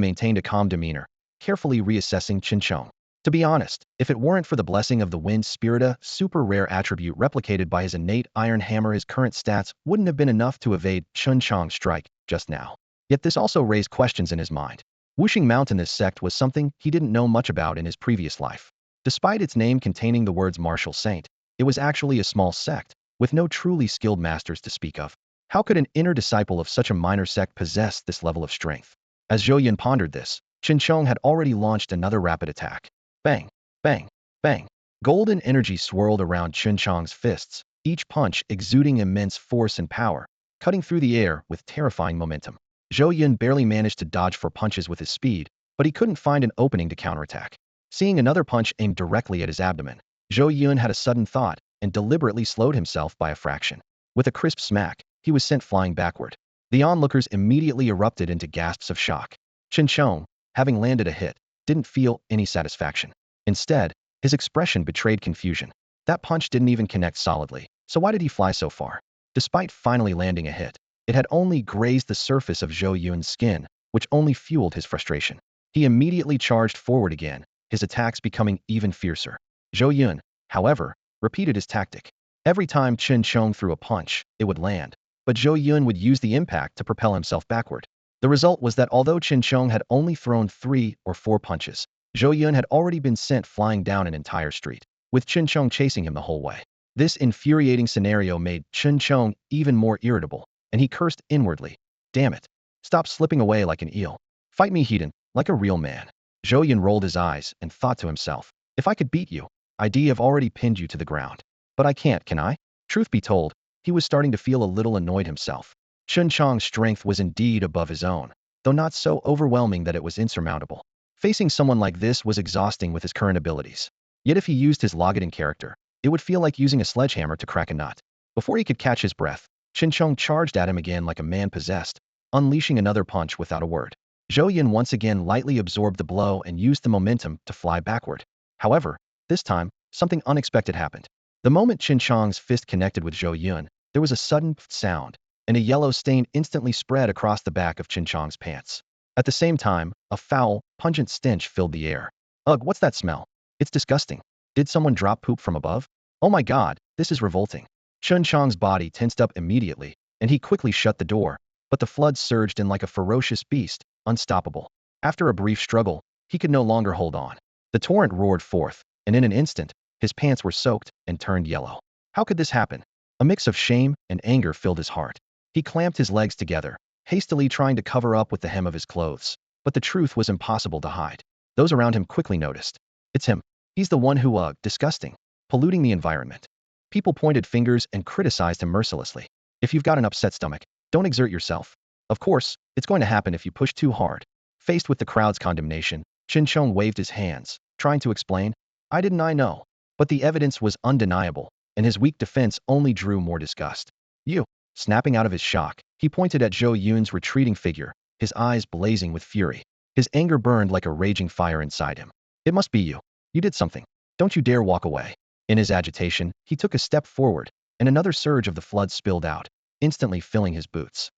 maintained a calm demeanor, carefully reassessing Chongqing. To be honest, if it weren't for the blessing of the wind spirit, a super rare attribute replicated by his innate iron hammer, his current stats wouldn't have been enough to evade Chongqing's strike just now. Yet this also raised questions in his mind. Wuxing Mountain, this sect, was something he didn't know much about in his previous life. Despite its name containing the words martial saint, it was actually a small sect, with no truly skilled masters to speak of. How could an inner disciple of such a minor sect possess this level of strength? As Zhou Yun pondered this, Chongqing had already launched another rapid attack. Bang! Bang! Bang! Golden energy swirled around Chongqing's fists, each punch exuding immense force and power, cutting through the air with terrifying momentum. Zhou Yun barely managed to dodge 4 punches with his speed, but he couldn't find an opening to counterattack. Seeing another punch aimed directly at his abdomen, Zhou Yun had a sudden thought and deliberately slowed himself by a fraction. With a crisp smack, he was sent flying backward. The onlookers immediately erupted into gasps of shock. Chongqing, having landed a hit, didn't feel any satisfaction. Instead, his expression betrayed confusion. That punch didn't even connect solidly, so why did he fly so far? Despite finally landing a hit, it had only grazed the surface of Zhou Yun's skin, which only fueled his frustration. He immediately charged forward again, his attacks becoming even fiercer. Zhou Yun, however, repeated his tactic. Every time Chongqing threw a punch, it would land, but Zhou Yun would use the impact to propel himself backward. The result was that although Chongqing had only thrown 3 or 4 punches, Zhou Yun had already been sent flying down an entire street, with Chongqing chasing him the whole way. This infuriating scenario made Chongqing even more irritable, and he cursed inwardly. "Damn it. Stop slipping away like an eel. Fight me, heathen, like a real man." Zhou Yun rolled his eyes and thought to himself, "If I could beat you, I'd have already pinned you to the ground. But I can't, can I?" Truth be told, he was starting to feel a little annoyed himself. Chongqing's strength was indeed above his own, though not so overwhelming that it was insurmountable. Facing someone like this was exhausting with his current abilities. Yet if he used his Logaden character, it would feel like using a sledgehammer to crack a nut. Before he could catch his breath, Chongqing charged at him again like a man possessed, unleashing another punch without a word. Zhou Yun once again lightly absorbed the blow and used the momentum to fly backward. However, this time, something unexpected happened. The moment Chongqing's fist connected with Zhou Yun, there was a sudden sound, and a yellow stain instantly spread across the back of Chongqing's pants. At the same time, a foul, pungent stench filled the air. "Ugh, what's that smell? It's disgusting. Did someone drop poop from above? Oh my god, this is revolting." Chongqing's body tensed up immediately, and he quickly shut the door, but the flood surged in like a ferocious beast, unstoppable. After a brief struggle, he could no longer hold on. The torrent roared forth, and in an instant, his pants were soaked and turned yellow. How could this happen? A mix of shame and anger filled his heart. He clamped his legs together, hastily trying to cover up with the hem of his clothes. But the truth was impossible to hide. Those around him quickly noticed. It's him. He's the one who, disgusting, polluting the environment. People pointed fingers and criticized him mercilessly. If you've got an upset stomach, don't exert yourself. Of course, it's going to happen if you push too hard. Faced with the crowd's condemnation, Chongqing waved his hands, trying to explain. I know. But the evidence was undeniable, and his weak defense only drew more disgust. You. Snapping out of his shock, he pointed at Zhou Yun's retreating figure, his eyes blazing with fury. His anger burned like a raging fire inside him. It must be you. You did something. Don't you dare walk away. In his agitation, he took a step forward, and another surge of the flood spilled out, instantly filling his boots.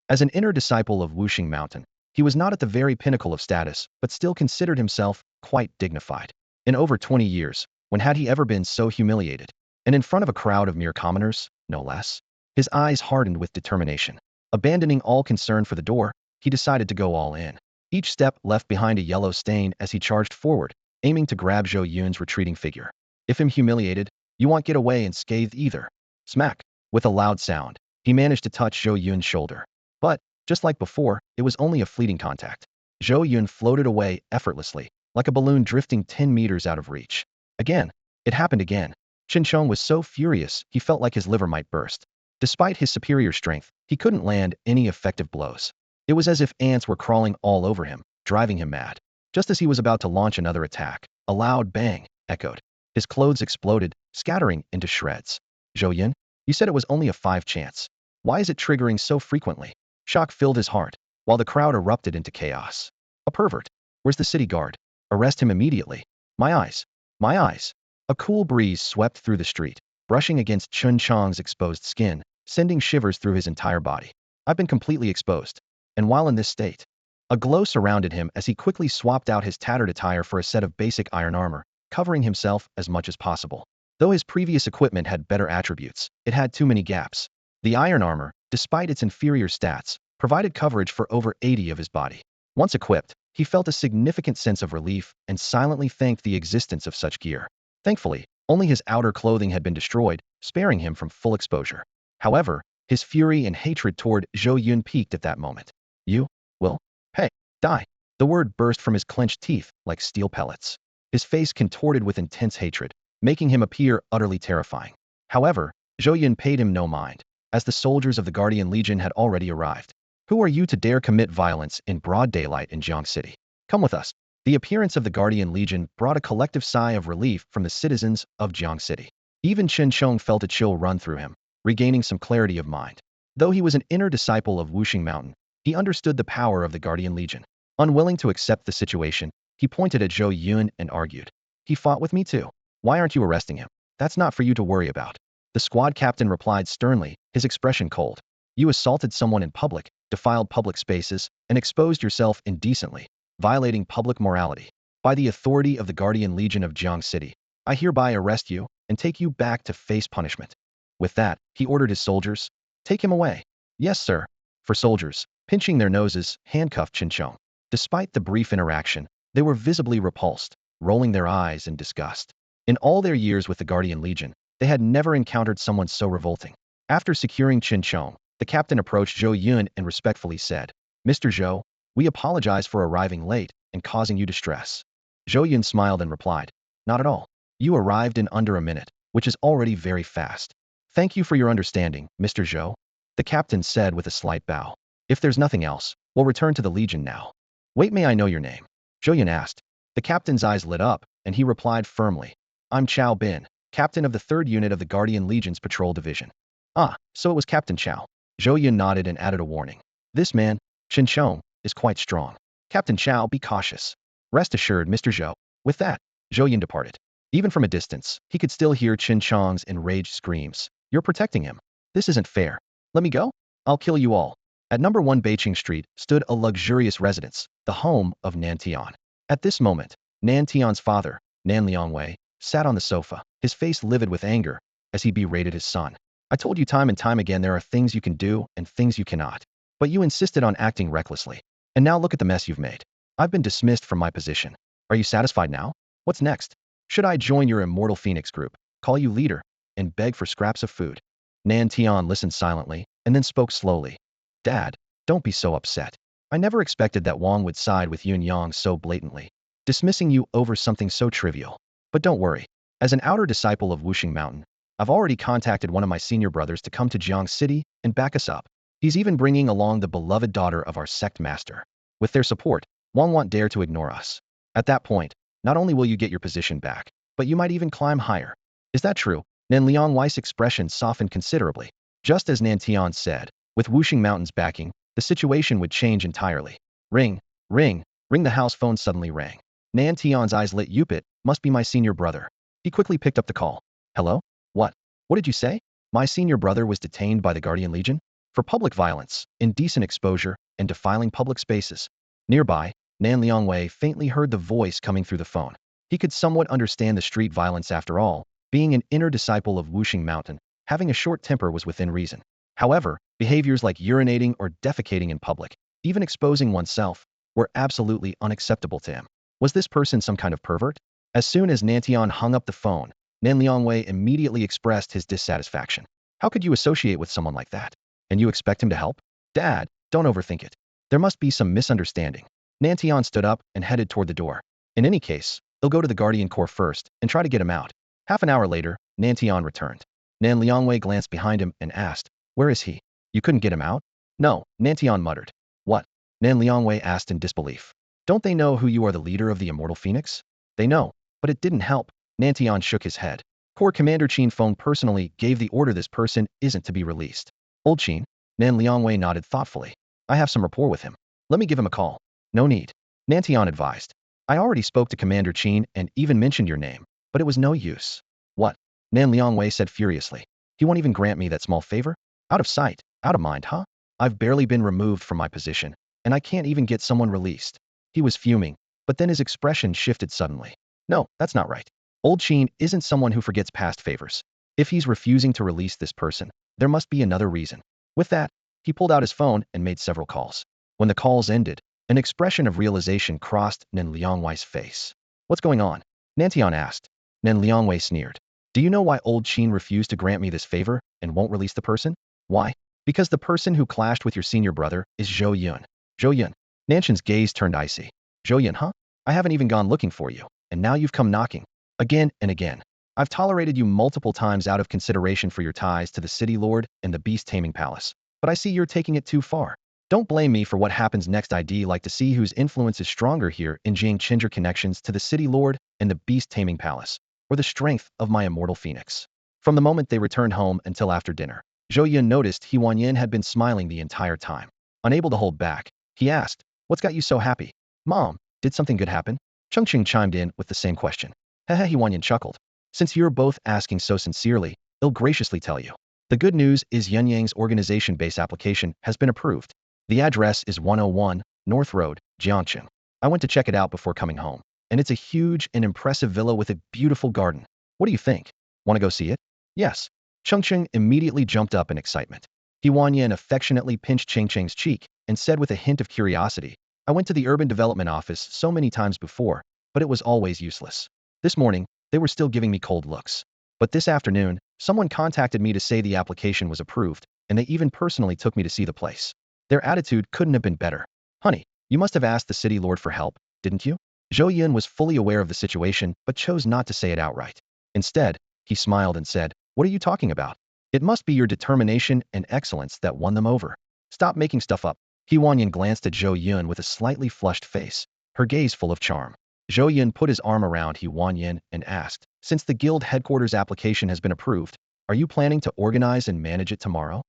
As an inner disciple of Wuxing Mountain, he was not at the very pinnacle of status, but still considered himself quite dignified. In over 20 years, when had he ever been so humiliated? And in front of a crowd of mere commoners, no less? His eyes hardened with determination. Abandoning all concern for the door, he decided to go all in. Each step left behind a yellow stain as he charged forward, aiming to grab Zhou Yun's retreating figure. If him humiliated, you won't get away unscathed either. Smack! With a loud sound, he managed to touch Zhou Yun's shoulder. But, just like before, it was only a fleeting contact. Zhou Yun floated away effortlessly, like a balloon drifting 10 meters out of reach. Again. It happened again. Chongqing was so furious, he felt like his liver might burst. Despite his superior strength, he couldn't land any effective blows. It was as if ants were crawling all over him, driving him mad. Just as he was about to launch another attack, a loud bang echoed. His clothes exploded, scattering into shreds. Zhou Yun, you said it was only a 5 chance. Why is it triggering so frequently? Shock filled his heart, while the crowd erupted into chaos. A pervert. Where's the city guard? Arrest him immediately. My eyes. My eyes. A cool breeze swept through the street, brushing against Chongqing's exposed skin, sending shivers through his entire body. I've been completely exposed. And while in this state, a glow surrounded him as he quickly swapped out his tattered attire for a set of basic iron armor, covering himself as much as possible. Though his previous equipment had better attributes, it had too many gaps. The iron armor, despite its inferior stats, provided coverage for over 80 of his body. Once equipped, he felt a significant sense of relief and silently thanked the existence of such gear. Thankfully, only his outer clothing had been destroyed, sparing him from full exposure. However, his fury and hatred toward Zhou Yun peaked at that moment. You? Will? Hey, die. The word burst from his clenched teeth like steel pellets. His face contorted with intense hatred, making him appear utterly terrifying. However, Zhou Yun paid him no mind, as the soldiers of the Guardian Legion had already arrived. Who are you to dare commit violence in broad daylight in Jiang City? Come with us. The appearance of the Guardian Legion brought a collective sigh of relief from the citizens of Jiang City. Even Chongqing felt a chill run through him, regaining some clarity of mind. Though he was an inner disciple of Wuxing Mountain, he understood the power of the Guardian Legion. Unwilling to accept the situation, he pointed at Zhou Yun and argued. He fought with me too. Why aren't you arresting him? That's not for you to worry about. The squad captain replied sternly, his expression cold. You assaulted someone in public, defiled public spaces, and exposed yourself indecently, violating public morality. By the authority of the Guardian Legion of Jiang City, I hereby arrest you and take you back to face punishment. With that, he ordered his soldiers, take him away. Yes, sir. For soldiers, pinching their noses, handcuffed Chongqing. Despite the brief interaction, they were visibly repulsed, rolling their eyes in disgust. In all their years with the Guardian Legion, they had never encountered someone so revolting. After securing Chongqing, the captain approached Zhou Yun and respectfully said, Mr. Zhou, we apologize for arriving late and causing you distress. Zhou Yun smiled and replied, not at all. You arrived in under a minute, which is already very fast. Thank you for your understanding, Mr. Zhou, the captain said with a slight bow. If there's nothing else, we'll return to the Legion now. Wait, may I know your name? Zhou Yun asked. The captain's eyes lit up, and he replied firmly, I'm Chao Bin, captain of the 3rd unit of the Guardian Legion's patrol division. Ah, so it was Captain Chao. Zhou Yun nodded and added a warning. This man, Chongqing, is quite strong. Captain Chao, be cautious. Rest assured, Mr. Zhou. With that, Zhou Yun departed. Even from a distance, he could still hear Chongqing's enraged screams. You're protecting him. This isn't fair. Let me go? I'll kill you all. At number 1 Beiqing Street stood a luxurious residence, the home of Nan Tian. At this moment, Nan Tian's father, Nan Liangwei, sat on the sofa, his face livid with anger, as he berated his son. I told you time and time again there are things you can do and things you cannot. But you insisted on acting recklessly. And now look at the mess you've made. I've been dismissed from my position. Are you satisfied now? What's next? Should I join your immortal phoenix group, call you leader, and beg for scraps of food? Nan Tian listened silently, and then spoke slowly. Dad, don't be so upset. I never expected that Wang would side with Yun Yang so blatantly, dismissing you over something so trivial. But don't worry. As an outer disciple of Wuxing Mountain, I've already contacted one of my senior brothers to come to Jiang City and back us up. He's even bringing along the beloved daughter of our sect master. With their support, Wang won't dare to ignore us. At that point, not only will you get your position back, but you might even climb higher. Is that true? Nan Liangwei's expression softened considerably. Just as Nan Tian said, with Wuxing Mountain's backing, the situation would change entirely. Ring, ring, ring. The house phone suddenly rang. Nan Tian's eyes lit. Yupit, must be my senior brother. He quickly picked up the call. Hello? What? What did you say? My senior brother was detained by the Guardian Legion for public violence, indecent exposure, and defiling public spaces. Nearby, Nan Liangwei faintly heard the voice coming through the phone. He could somewhat understand the street violence after all. Being an inner disciple of Wuxing Mountain, having a short temper was within reason. However, behaviors like urinating or defecating in public, even exposing oneself, were absolutely unacceptable to him. Was this person some kind of pervert? As soon as Nantian hung up the phone, Nan Liangwei immediately expressed his dissatisfaction. How could you associate with someone like that? And you expect him to help? Dad, don't overthink it. There must be some misunderstanding. Nantian stood up and headed toward the door. In any case, they'll go to the Guardian Corps first and try to get him out. Half an hour later, Nantian returned. Nan Liangwei glanced behind him and asked, where is he? You couldn't get him out? No, Nantian muttered. What? Nan Liangwei asked in disbelief. Don't they know who you are, the leader of the Immortal Phoenix? They know, but it didn't help. Nantian shook his head. Corps Commander Qin Feng personally gave the order this person isn't to be released. Old Qin? Nan Liangwei nodded thoughtfully. I have some rapport with him. Let me give him a call. No need. Nantian advised. I already spoke to Commander Qin and even mentioned your name, but it was no use. What? Nan Liangwei said furiously. He won't even grant me that small favor? Out of sight, out of mind, huh? I've barely been removed from my position, and I can't even get someone released. He was fuming, but then his expression shifted suddenly. No, that's not right. Old Qin isn't someone who forgets past favors. If he's refusing to release this person, there must be another reason. With that, he pulled out his phone and made several calls. When the calls ended, an expression of realization crossed Nan Liangwei's face. What's going on? Nantian asked. Nan Liangwei sneered. Do you know why Old Qin refused to grant me this favor and won't release the person? Why? Because the person who clashed with your senior brother is Zhou Yun. Zhou Yun. Nanshan's gaze turned icy. Zhou Yun, huh? I haven't even gone looking for you, and now you've come knocking. Again and again. I've tolerated you multiple times out of consideration for your ties to the City Lord and the Beast Taming Palace, but I see you're taking it too far. Don't blame me for what happens next. I'd like to see whose influence is stronger here in Jiangqinger connections to the City Lord and the Beast Taming Palace, or the strength of my immortal phoenix. From the moment they returned home until after dinner, Zhou Yun noticed Huan Yin had been smiling the entire time. Unable to hold back, he asked, what's got you so happy? Mom, did something good happen? Chongqing chimed in with the same question. Hehe, Huan Yin chuckled. Since you're both asking so sincerely, I'll graciously tell you. The good news is Yunyang's organization base application has been approved. The address is 101 North Road, Jiangqing. I went to check it out before coming home, and it's a huge and impressive villa with a beautiful garden. What do you think? Want to go see it? Yes. Chongqing immediately jumped up in excitement. Huan Yin affectionately pinched Chengcheng's cheek and said with a hint of curiosity, I went to the urban development office so many times before, but it was always useless. This morning, they were still giving me cold looks. But this afternoon, someone contacted me to say the application was approved, and they even personally took me to see the place. Their attitude couldn't have been better. Honey, you must have asked the city lord for help, didn't you? Zhou Yun was fully aware of the situation, but chose not to say it outright. Instead, he smiled and said, what are you talking about? It must be your determination and excellence that won them over. Stop making stuff up. Huan Yin glanced at Zhou Yun with a slightly flushed face, her gaze full of charm. Zhou Yun put his arm around Huan Yin and asked, since the guild headquarters application has been approved, are you planning to organize and manage it tomorrow?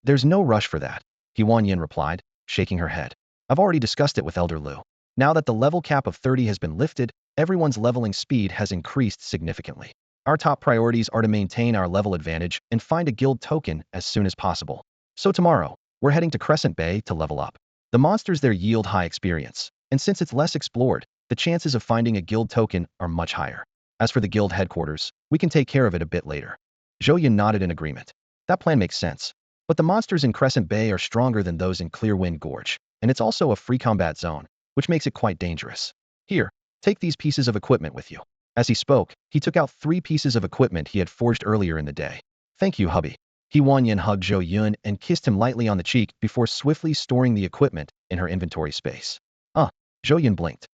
There's no rush for that, Huan Yin replied, shaking her head. I've already discussed it with Elder Lu. Now that the level cap of 30 has been lifted, everyone's leveling speed has increased significantly. Our top priorities are to maintain our level advantage and find a guild token as soon as possible. So tomorrow, we're heading to Crescent Bay to level up. The monsters there yield high experience, and since it's less explored, the chances of finding a guild token are much higher. As for the guild headquarters, we can take care of it a bit later. Zhou Yun nodded in agreement. That plan makes sense. But the monsters in Crescent Bay are stronger than those in Clearwind Gorge, and it's also a free combat zone, which makes it quite dangerous. Here, take these pieces of equipment with you. As he spoke, he took out 3 pieces of equipment he had forged earlier in the day. Thank you, hubby. He Wan Yin hugged Zhou Yun and kissed him lightly on the cheek before swiftly storing the equipment in her inventory space. Zhou Yun blinked.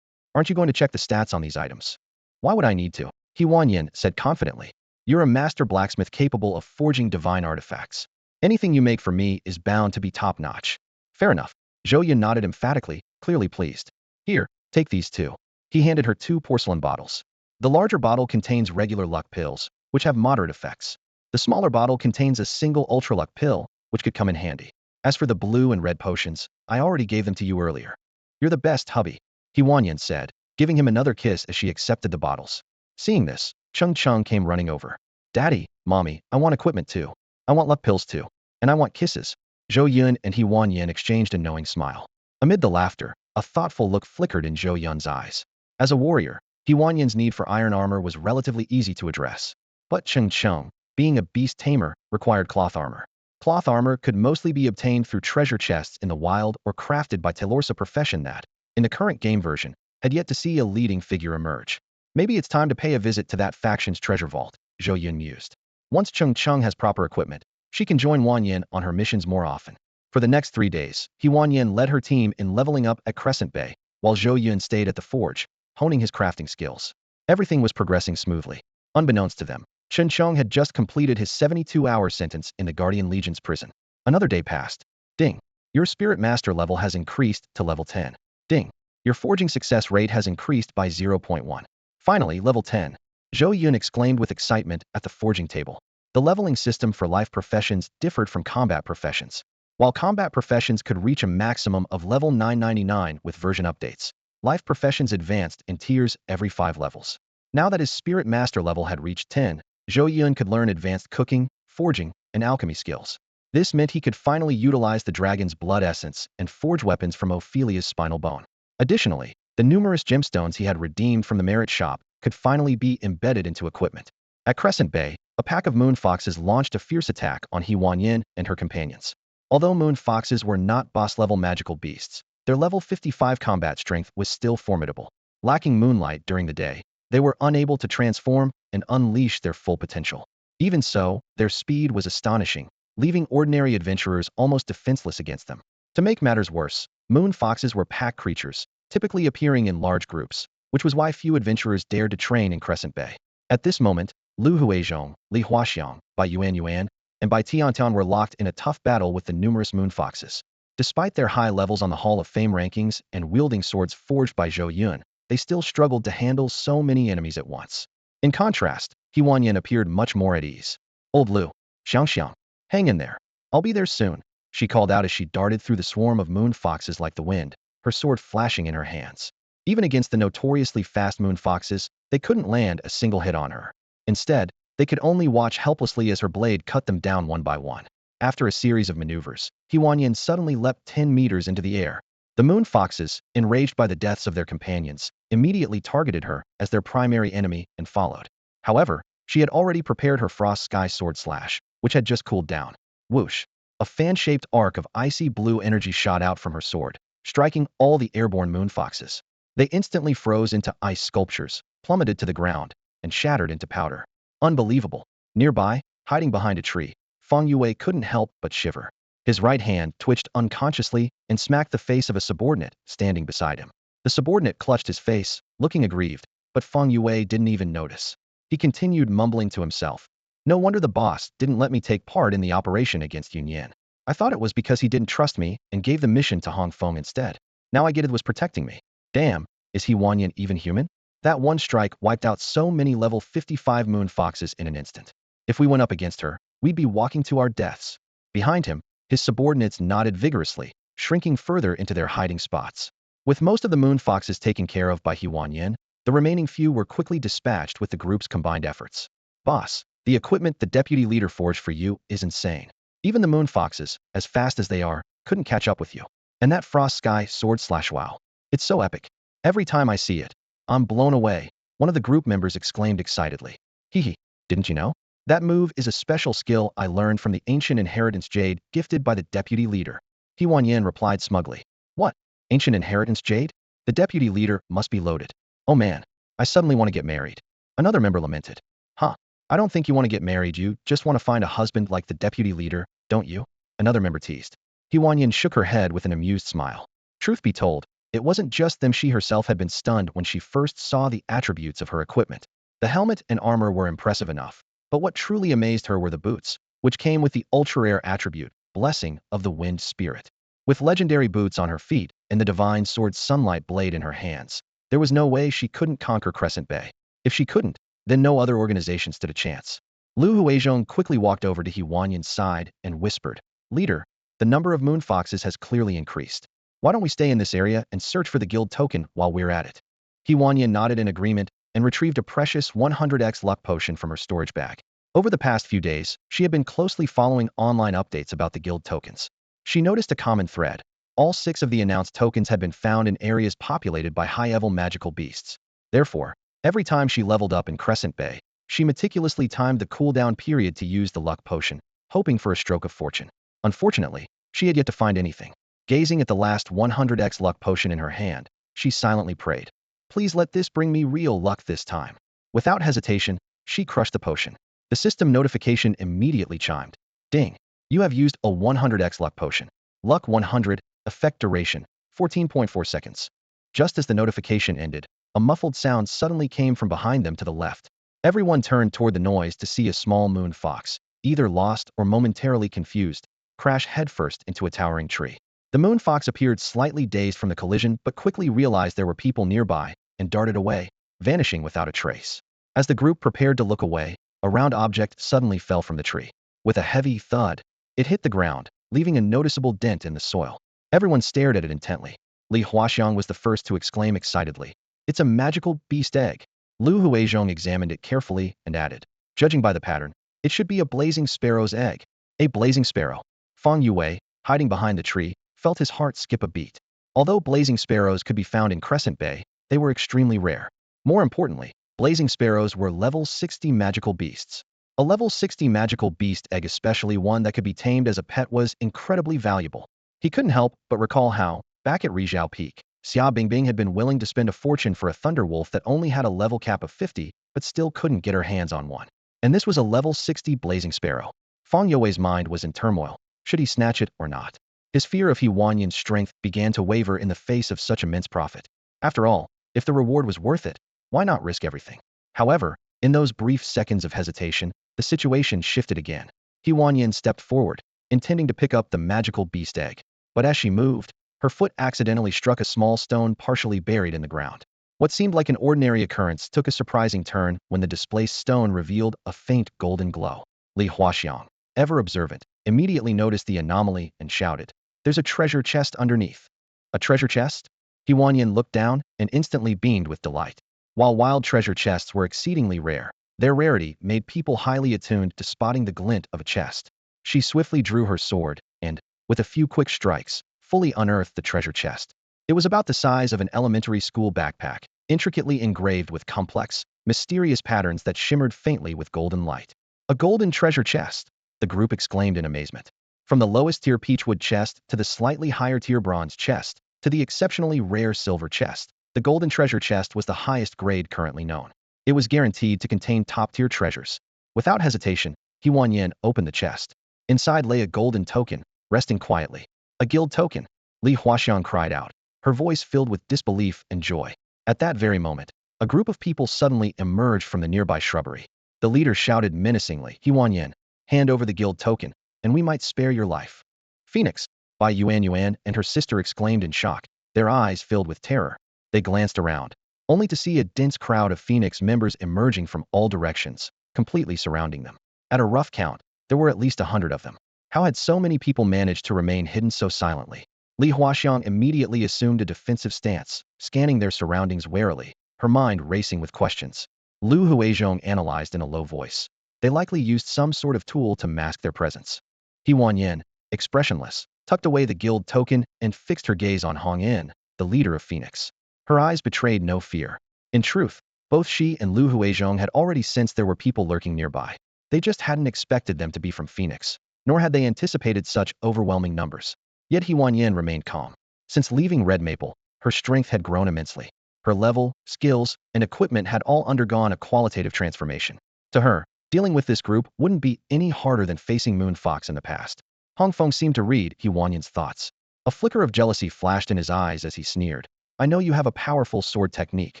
Aren't you going to check the stats on these items? Why would I need to? He Wan Yin said confidently. You're a master blacksmith capable of forging divine artifacts. Anything you make for me is bound to be top-notch. Fair enough. Zhou Yun nodded emphatically, clearly pleased. Here, take these 2. He handed her 2 porcelain bottles. The larger bottle contains regular luck pills, which have moderate effects. The smaller bottle contains a single ultra luck pill, which could come in handy. As for the blue and red potions, I already gave them to you earlier. You're the best, hubby, He Wan Yin said, giving him another kiss as she accepted the bottles. Seeing this, Chongqing came running over. Daddy, Mommy, I want equipment too. I want luck pills too. And I want kisses. Zhou Yun and He Wan Yin exchanged a knowing smile. Amid the laughter, a thoughtful look flickered in Zhou Yun's eyes. As a warrior, He Wan Yin's need for iron armor was relatively easy to address. But Chongqing, being a beast tamer, required cloth armor. Cloth armor could mostly be obtained through treasure chests in the wild or crafted by tailors, a profession that, in the current game version, had yet to see a leading figure emerge. Maybe it's time to pay a visit to that faction's treasure vault, Zhou Yun mused. Once Chongqing has proper equipment, she can join Wan Yin on her missions more often. For the next 3 days, He Wan Yin led her team in leveling up at Crescent Bay, while Zhou Yun stayed at the forge, honing his crafting skills. Everything was progressing smoothly. Unbeknownst to them, Chongqing had just completed his 72-hour sentence in the Guardian Legion's prison. Another day passed. Ding. Your Spirit Master level has increased to level 10. Ding. Your forging success rate has increased by 0.1. Finally, level 10. Zhou Yun exclaimed with excitement at the forging table. The leveling system for life professions differed from combat professions. While combat professions could reach a maximum of level 999 with version updates, life professions advanced in tiers every 5 levels. Now that his Spirit Master level had reached 10, Zhou Yun could learn advanced cooking, forging, and alchemy skills. This meant he could finally utilize the dragon's blood essence and forge weapons from Ophelia's spinal bone. Additionally, the numerous gemstones he had redeemed from the merit shop could finally be embedded into equipment. At Crescent Bay, a pack of moon foxes launched a fierce attack on He Wan Yin and her companions. Although moon foxes were not boss-level magical beasts, their level 55 combat strength was still formidable. Lacking moonlight during the day, they were unable to transform and unleash their full potential. Even so, their speed was astonishing, leaving ordinary adventurers almost defenseless against them. To make matters worse, moon foxes were pack creatures, typically appearing in large groups, which was why few adventurers dared to train in Crescent Bay. At this moment, Lu Huizhong, Li Huaxiang, Bai Yuan, and Bai Tiantian were locked in a tough battle with the numerous moon foxes. Despite their high levels on the Hall of Fame rankings and wielding swords forged by Zhou Yun, they still struggled to handle so many enemies at once. In contrast, He Wan Yin appeared much more at ease. Old Lu, Xiang, hang in there. I'll be there soon, she called out as she darted through the swarm of moon foxes like the wind, her sword flashing in her hands. Even against the notoriously fast moon foxes, they couldn't land a single hit on her. Instead, they could only watch helplessly as her blade cut them down one by one. After a series of maneuvers, He Wan Yin suddenly leapt 10 meters into the air. The moon foxes, enraged by the deaths of their companions, immediately targeted her as their primary enemy and followed. However, she had already prepared her Frost Sky Sword Slash, which had just cooled down. Whoosh! A fan-shaped arc of icy blue energy shot out from her sword, striking all the airborne moon foxes. They instantly froze into ice sculptures, plummeted to the ground, and shattered into powder. Unbelievable. Nearby, hiding behind a tree, Feng Yue couldn't help but shiver. His right hand twitched unconsciously and smacked the face of a subordinate standing beside him. The subordinate clutched his face, looking aggrieved, but Feng Yue didn't even notice. He continued mumbling to himself. No wonder the boss didn't let me take part in the operation against Yun Yan. I thought it was because he didn't trust me and gave the mission to Hong Feng instead. Now I get it was protecting me. Damn, is He Wan Yin even human? That one strike wiped out so many level 55 moon foxes in an instant. If we went up against her, we'd be walking to our deaths. Behind him, his subordinates nodded vigorously, shrinking further into their hiding spots. With most of the moon foxes taken care of by He Wan Yin, the remaining few were quickly dispatched with the group's combined efforts. Boss, the equipment the deputy leader forged for you is insane. Even the moon foxes, as fast as they are, couldn't catch up with you. And that Frost Sky Sword Slash, wow. It's so epic. Every time I see it, I'm blown away, one of the group members exclaimed excitedly. Hee, didn't you know? That move is a special skill I learned from the ancient inheritance jade gifted by the deputy leader. He Wan Yin replied smugly. What? Ancient inheritance jade? The deputy leader must be loaded. Oh man, I suddenly want to get married. Another member lamented. Huh, I don't think you want to get married, you just want to find a husband like the deputy leader, don't you? Another member teased. Huanyan shook her head with an amused smile. Truth be told, it wasn't just them, she herself had been stunned when she first saw the attributes of her equipment. The helmet and armor were impressive enough, but what truly amazed her were the boots, which came with the ultra-rare attribute, Blessing of the Wind Spirit. With legendary boots on her feet and the divine sword Sunlight blade in her hands, there was no way she couldn't conquer Crescent Bay. If she couldn't, then no other organization stood a chance. Lu Huizhong quickly walked over to Huanyan's side and whispered, Leader, the number of moon foxes has clearly increased. Why don't we stay in this area and search for the guild token while we're at it? Huanyan nodded in agreement and retrieved a precious 100x luck potion from her storage bag. Over the past few days, she had been closely following online updates about the guild tokens. She noticed a common thread. All 6 of the announced tokens had been found in areas populated by high-level magical beasts. Therefore, every time she leveled up in Crescent Bay, she meticulously timed the cooldown period to use the luck potion, hoping for a stroke of fortune. Unfortunately, she had yet to find anything. Gazing at the last 100x luck potion in her hand, she silently prayed, Please let this bring me real luck this time. Without hesitation, she crushed the potion. The system notification immediately chimed. Ding! You have used a 100x luck potion. Luck 100, effect duration, 14.4 seconds. Just as the notification ended, a muffled sound suddenly came from behind them to the left. Everyone turned toward the noise to see a small moon fox, either lost or momentarily confused, crash headfirst into a towering tree. The moon fox appeared slightly dazed from the collision but quickly realized there were people nearby and darted away, vanishing without a trace. As the group prepared to look away, a round object suddenly fell from the tree. With a heavy thud, it hit the ground, leaving a noticeable dent in the soil. Everyone stared at it intently. Li Huaxiang was the first to exclaim excitedly, It's a magical beast egg. Lu Huizhong examined it carefully and added, Judging by the pattern, it should be a blazing sparrow's egg. A blazing sparrow. Feng Yue, hiding behind the tree, felt his heart skip a beat. Although blazing sparrows could be found in Crescent Bay, they were extremely rare. More importantly, blazing sparrows were level 60 magical beasts. A level 60 magical beast egg, especially one that could be tamed as a pet, was incredibly valuable. He couldn't help but recall how, back at Rizhao Peak, Xia Bingbing had been willing to spend a fortune for a thunder wolf that only had a level cap of 50, but still couldn't get her hands on one. And this was a level 60 blazing sparrow. Feng Yue's mind was in turmoil. Should he snatch it or not? His fear of Huanyan's strength began to waver in the face of such immense profit. After all, if the reward was worth it, why not risk everything? However, in those brief seconds of hesitation, the situation shifted again. Huanyan stepped forward, intending to pick up the magical beast egg. But as she moved, her foot accidentally struck a small stone partially buried in the ground. What seemed like an ordinary occurrence took a surprising turn when the displaced stone revealed a faint golden glow. Li Huaxiang, ever observant, immediately noticed the anomaly and shouted, There's a treasure chest underneath. A treasure chest? Huanyan looked down and instantly beamed with delight. While wild treasure chests were exceedingly rare, their rarity made people highly attuned to spotting the glint of a chest. She swiftly drew her sword and, with a few quick strikes, fully unearthed the treasure chest. It was about the size of an elementary school backpack, intricately engraved with complex, mysterious patterns that shimmered faintly with golden light. A golden treasure chest! The group exclaimed in amazement. From the lowest tier peachwood chest to the slightly higher tier bronze chest, to the exceptionally rare silver chest, the golden treasure chest was the highest grade currently known. It was guaranteed to contain top-tier treasures. Without hesitation, Huanyan opened the chest. Inside lay a golden token, resting quietly. A guild token! Li Huaxiang cried out, her voice filled with disbelief and joy. At that very moment, a group of people suddenly emerged from the nearby shrubbery. The leader shouted menacingly, Huanyan, hand over the guild token, and we might spare your life. Phoenix, Bai Yuan and her sister exclaimed in shock, their eyes filled with terror. They glanced around, only to see a dense crowd of Phoenix members emerging from all directions, completely surrounding them. At a rough count, there were at least 100 of them. How had so many people managed to remain hidden so silently? Li Huaxiang immediately assumed a defensive stance, scanning their surroundings warily, her mind racing with questions. Lu Huizhong analyzed in a low voice. They likely used some sort of tool to mask their presence. Huanyan, expressionless, tucked away the guild token and fixed her gaze on Hong Yin, the leader of Phoenix. Her eyes betrayed no fear. In truth, both she and Lu Huizhong had already sensed there were people lurking nearby. They just hadn't expected them to be from Phoenix, nor had they anticipated such overwhelming numbers. Yet Huanyan remained calm. Since leaving Red Maple, her strength had grown immensely. Her level, skills, and equipment had all undergone a qualitative transformation. To her, dealing with this group wouldn't be any harder than facing Moon Fox in the past. Hong Feng seemed to read He Wanyan's thoughts. A flicker of jealousy flashed in his eyes as he sneered. I know you have a powerful sword technique,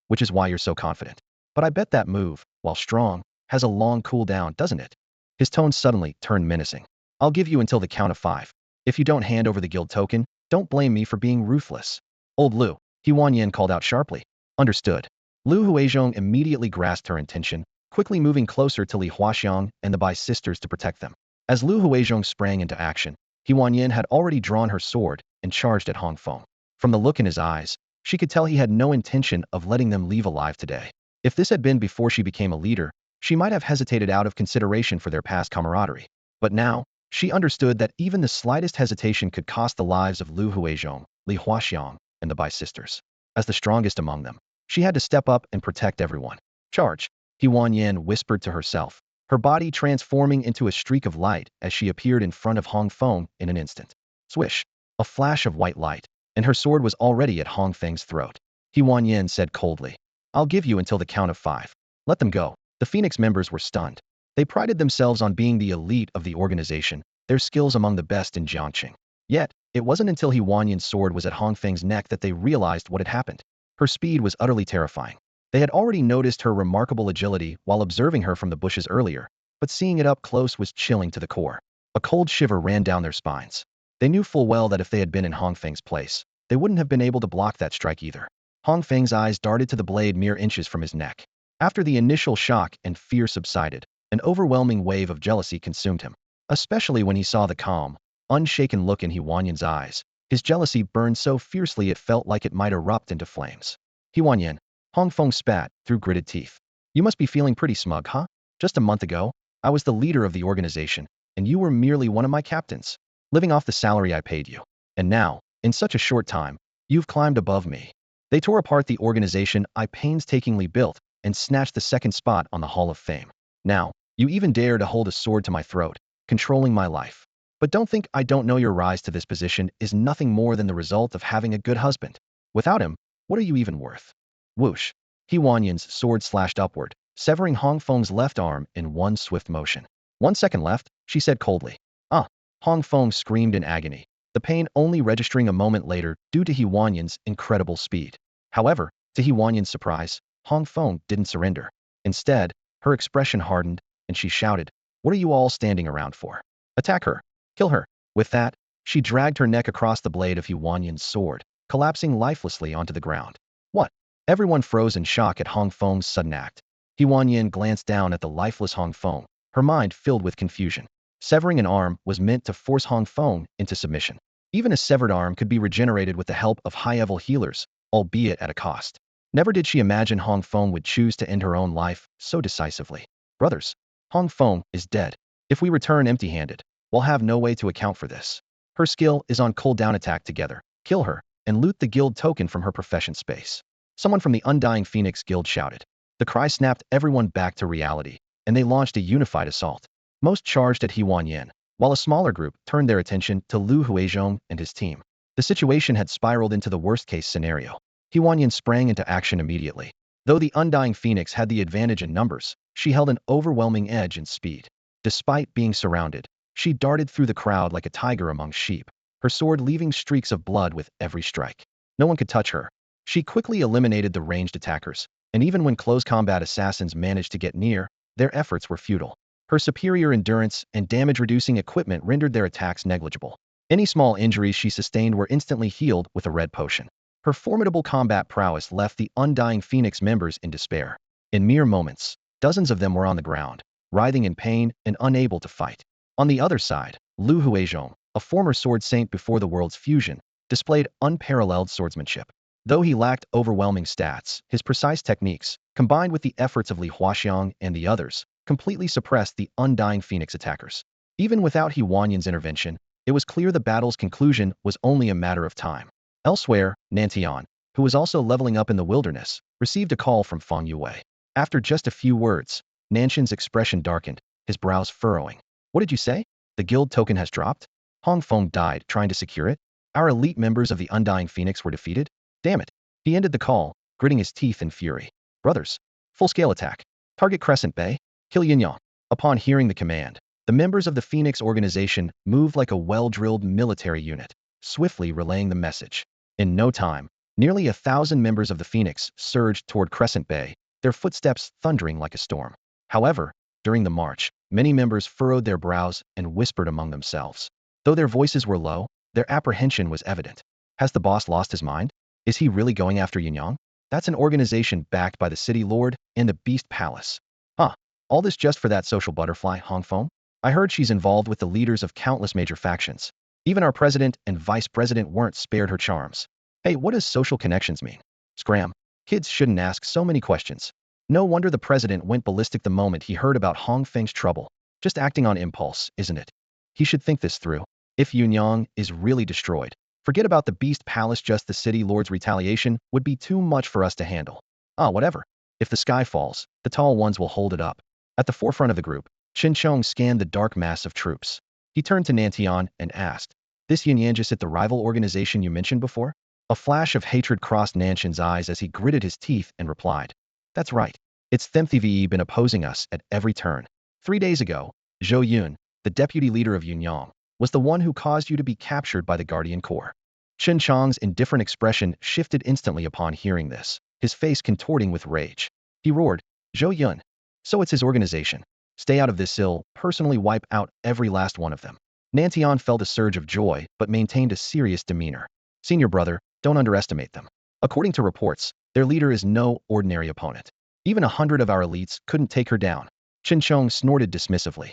which is why you're so confident. But I bet that move, while strong, has a long cooldown, doesn't it? His tone suddenly turned menacing. I'll give you until the count of 5. If you don't hand over the guild token, don't blame me for being ruthless. Old Lu, He Wanyan called out sharply. Understood. Lu Huizhong immediately grasped her intention, quickly moving closer to Li Huaxiang and the Bai sisters to protect them. As Lu Huizhong sprang into action, He Wanyan had already drawn her sword and charged at Hong Feng. From the look in his eyes, she could tell he had no intention of letting them leave alive today. If this had been before she became a leader, she might have hesitated out of consideration for their past camaraderie. But now, she understood that even the slightest hesitation could cost the lives of Lu Huizhong, Li Huaxiang, and the Bai sisters. As the strongest among them, she had to step up and protect everyone. Charge, He Wanyan whispered to herself, her body transforming into a streak of light as she appeared in front of Hong Feng in an instant. Swish, a flash of white light, and her sword was already at Hong Feng's throat. He Wanyan said coldly, I'll give you until the count of 5. Let them go. The Phoenix members were stunned. They prided themselves on being the elite of the organization, their skills among the best in Chongqing. Yet, it wasn't until He Wanyan's sword was at Hong Feng's neck that they realized what had happened. Her speed was utterly terrifying. They had already noticed her remarkable agility while observing her from the bushes earlier, but seeing it up close was chilling to the core. A cold shiver ran down their spines. They knew full well that if they had been in Hong Feng's place, they wouldn't have been able to block that strike either. Hong Feng's eyes darted to the blade mere inches from his neck. After the initial shock and fear subsided, an overwhelming wave of jealousy consumed him. Especially when he saw the calm, unshaken look in He Wanyan's eyes. His jealousy burned so fiercely it felt like it might erupt into flames. He Wanyan, Hong Feng spat through gritted teeth. You must be feeling pretty smug, huh? Just a month ago, I was the leader of the organization, and you were merely one of my captains, living off the salary I paid you. And now, in such a short time, you've climbed above me. They tore apart the organization I painstakingly built and snatched the second spot on the Hall of Fame. Now, you even dare to hold a sword to my throat, controlling my life. But don't think I don't know your rise to this position is nothing more than the result of having a good husband. Without him, what are you even worth? Whoosh. He Wanyan's sword slashed upward, severing Hong Feng's left arm in one swift motion. 1 second left, she said coldly. Ah! Hong Feng screamed in agony, the pain only registering a moment later due to He Wanyan's incredible speed. However, to He Wanyan's surprise, Hong Feng didn't surrender. Instead, her expression hardened, and she shouted, What are you all standing around for? Attack her! Kill her! With that, she dragged her neck across the blade of He Wanyan's sword, collapsing lifelessly onto the ground. What? Everyone froze in shock at Hong Feng's sudden act. He Wanyan glanced down at the lifeless Hong Feng, her mind filled with confusion. Severing an arm was meant to force Hong Feng into submission. Even a severed arm could be regenerated with the help of high-level healers, albeit at a cost. Never did she imagine Hong Feng would choose to end her own life so decisively. Brothers, Hong Feng is dead. If we return empty-handed, we'll have no way to account for this. Her skill is on cooldown attack together. Kill her, and loot the guild token from her profession space. Someone from the Undying Phoenix Guild shouted. The cry snapped everyone back to reality, and they launched a unified assault. Most charged at He Wanyan, while a smaller group turned their attention to Lu Huizhong and his team. The situation had spiraled into the worst-case scenario. He Wanyan sprang into action immediately. Though the Undying Phoenix had the advantage in numbers, she held an overwhelming edge in speed. Despite being surrounded, she darted through the crowd like a tiger among sheep, her sword leaving streaks of blood with every strike. No one could touch her. She quickly eliminated the ranged attackers, and even when close combat assassins managed to get near, their efforts were futile. Her superior endurance and damage-reducing equipment rendered their attacks negligible. Any small injuries she sustained were instantly healed with a red potion. Her formidable combat prowess left the Undying Phoenix members in despair. In mere moments, dozens of them were on the ground, writhing in pain and unable to fight. On the other side, Lu Huizhong, a former sword saint before the world's fusion, displayed unparalleled swordsmanship. Though he lacked overwhelming stats, his precise techniques, combined with the efforts of Li Huaxiang and the others, completely suppressed the Undying Phoenix attackers. Even without He Wanyan's intervention, it was clear the battle's conclusion was only a matter of time. Elsewhere, Nantian, who was also leveling up in the wilderness, received a call from Feng Yue. After just a few words, Nanshan's expression darkened, his brows furrowing. What did you say? The guild token has dropped? Hong Feng died trying to secure it? Our elite members of the Undying Phoenix were defeated? Damn it. He ended the call, gritting his teeth in fury. Brothers, full-scale attack. Target Crescent Bay. Kill Yinyang. Upon hearing the command, the members of the Phoenix organization moved like a well-drilled military unit, swiftly relaying the message. In no time, nearly 1,000 members of the Phoenix surged toward Crescent Bay, their footsteps thundering like a storm. However, during the march, many members furrowed their brows and whispered among themselves. Though their voices were low, their apprehension was evident. Has the boss lost his mind? Is he really going after Yinyang? That's an organization backed by the City Lord and the Beast Palace. Huh, all this just for that social butterfly, Hong Feng? I heard she's involved with the leaders of countless major factions. Even our president and vice president weren't spared her charms. Hey, what does social connections mean? Scram. Kids shouldn't ask so many questions. No wonder the president went ballistic the moment he heard about Hong Feng's trouble. Just acting on impulse, isn't it? He should think this through. If Yunyang is really destroyed, forget about the Beast Palace. Just the City Lord's retaliation would be too much for us to handle. Ah, whatever. If the sky falls, the tall ones will hold it up. At the forefront of the group, Chong scanned the dark mass of troops. He turned to Nantian and asked, "This Yinyang is it the rival organization you mentioned before?" A flash of hatred crossed Nanshan's eyes as he gritted his teeth and replied, "That's right. It's them they've been opposing us at every turn. 3 days ago, Zhou Yun, the deputy leader of Yunyang, was the one who caused you to be captured by the Guardian Corps." Chong's indifferent expression shifted instantly upon hearing this, his face contorting with rage. He roared, "Zhou Yun. So it's his organization. Stay out of this. He'll personally wipe out every last one of them." Nantian felt a surge of joy but maintained a serious demeanor. "Senior brother, don't underestimate them. According to reports, their leader is no ordinary opponent. Even 100 of our elites couldn't take her down." Chong snorted dismissively.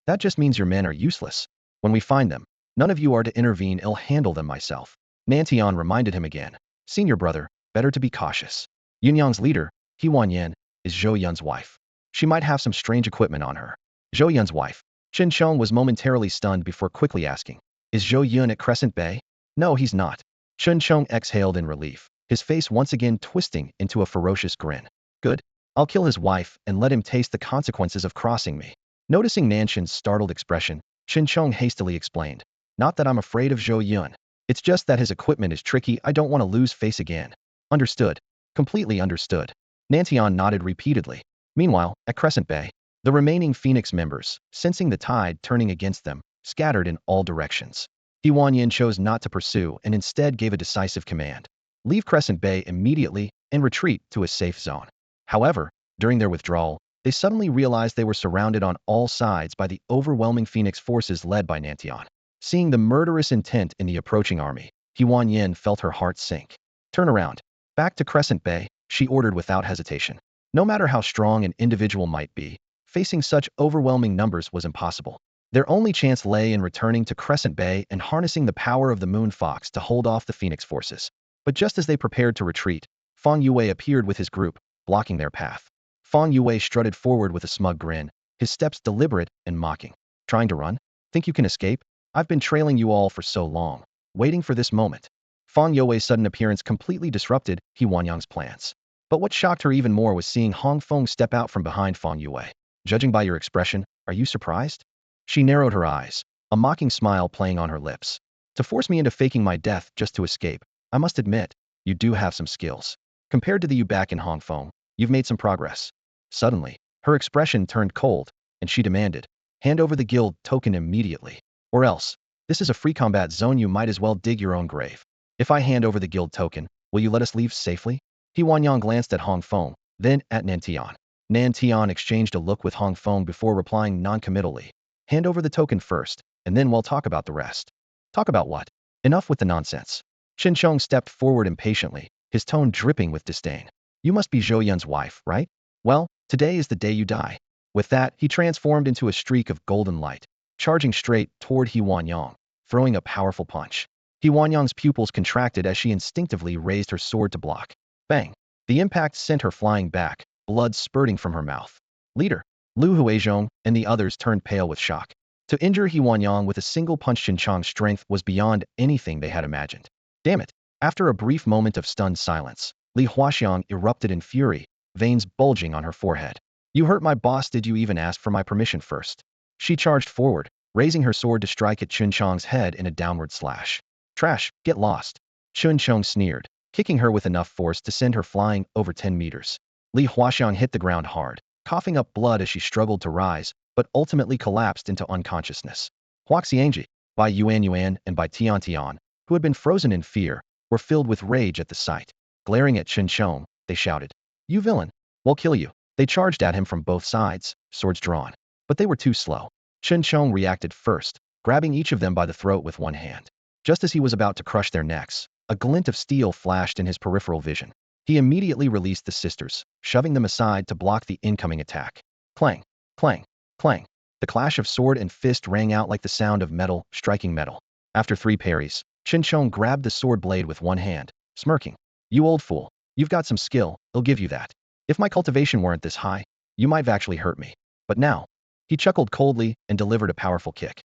That just means your men are useless. When we find them, none of you are to intervene. I'll handle them myself." Nantian reminded him again. "Senior brother, better to be cautious. Yunyang's leader, Huan Yan, is Zhou Yun's wife. She might have some strange equipment on her." Zhou Yun's wife. Chong was momentarily stunned before quickly asking, "Is Zhou Yun at Crescent Bay?" "No, he's not." Chong exhaled in relief, his face once again twisting into a ferocious grin. "Good. I'll kill his wife and let him taste the consequences of crossing me." Noticing Nanshan's startled expression, Chong hastily explained, "Not that I'm afraid of Zhou Yun. It's just that his equipment is tricky. I don't want to lose face again." "Understood. Completely understood." Nantian nodded repeatedly. Meanwhile, at Crescent Bay, the remaining Phoenix members, sensing the tide turning against them, scattered in all directions. Huan Yin chose not to pursue and instead gave a decisive command. "Leave Crescent Bay immediately and retreat to a safe zone." However, during their withdrawal, they suddenly realized they were surrounded on all sides by the overwhelming Phoenix forces led by Nantian. Seeing the murderous intent in the approaching army, Huan Yin felt her heart sink. "Turn around. Back to Crescent Bay," she ordered without hesitation. No matter how strong an individual might be, facing such overwhelming numbers was impossible. Their only chance lay in returning to Crescent Bay and harnessing the power of the Moon Fox to hold off the Phoenix forces. But just as they prepared to retreat, Fang Yue appeared with his group, blocking their path. Fang Yue strutted forward with a smug grin, his steps deliberate and mocking. "Trying to run? Think you can escape? I've been trailing you all for so long, waiting for this moment." Fang Yue's sudden appearance completely disrupted Huanyang's plans. But what shocked her even more was seeing Hong Feng step out from behind Fang Yue. "Judging by your expression, are you surprised?" She narrowed her eyes, a mocking smile playing on her lips. "To force me into faking my death just to escape, I must admit, you do have some skills. Compared to the you back in Hong Feng, you've made some progress." Suddenly, her expression turned cold, and she demanded, "Hand over the guild token immediately. Or else, this is a free combat zone. You might as well dig your own grave. If I hand over the guild token, will you let us leave safely?" Huanyang glanced at Hong Feng, then at Nantian. Nantian exchanged a look with Hong Feng before replying non-committally, "Hand over the token first, and then we'll talk about the rest." "Talk about what? Enough with the nonsense." Chong stepped forward impatiently, his tone dripping with disdain. "You must be Zhou Yun's wife, right? Well, today is the day you die." With that, he transformed into a streak of golden light, charging straight toward Huanyang, throwing a powerful punch. Huanyang's pupils contracted as she instinctively raised her sword to block. Bang! The impact sent her flying back, blood spurting from her mouth. Leader, Lu Huizhong, and the others turned pale with shock. To injure Huanyang with a single punch, Chong's strength was beyond anything they had imagined. Damn it! After a brief moment of stunned silence, Li Huaxiang erupted in fury, veins bulging on her forehead. "You hurt my boss. Did you even ask for my permission first?" She charged forward, raising her sword to strike at Chong's head in a downward slash. "Trash, get lost." Chong sneered, kicking her with enough force to send her flying over 10 meters. Li Huaxiang hit the ground hard, coughing up blood as she struggled to rise, but ultimately collapsed into unconsciousness. Huaxiangji, Bai Yuan, and Bai Tian, who had been frozen in fear, were filled with rage at the sight. Glaring at Chen Chong, they shouted, "You villain! We'll kill you!" They charged at him from both sides, swords drawn. But they were too slow. Chen Chong reacted first, grabbing each of them by the throat with one hand. Just as he was about to crush their necks, a glint of steel flashed in his peripheral vision. He immediately released the sisters, shoving them aside to block the incoming attack. Clang, clang, clang. The clash of sword and fist rang out like the sound of metal striking metal. After 3 parries, Chen Chong grabbed the sword blade with one hand, smirking. "You old fool, you've got some skill, I'll give you that. If my cultivation weren't this high, you might have actually hurt me. But now," he chuckled coldly and delivered a powerful kick.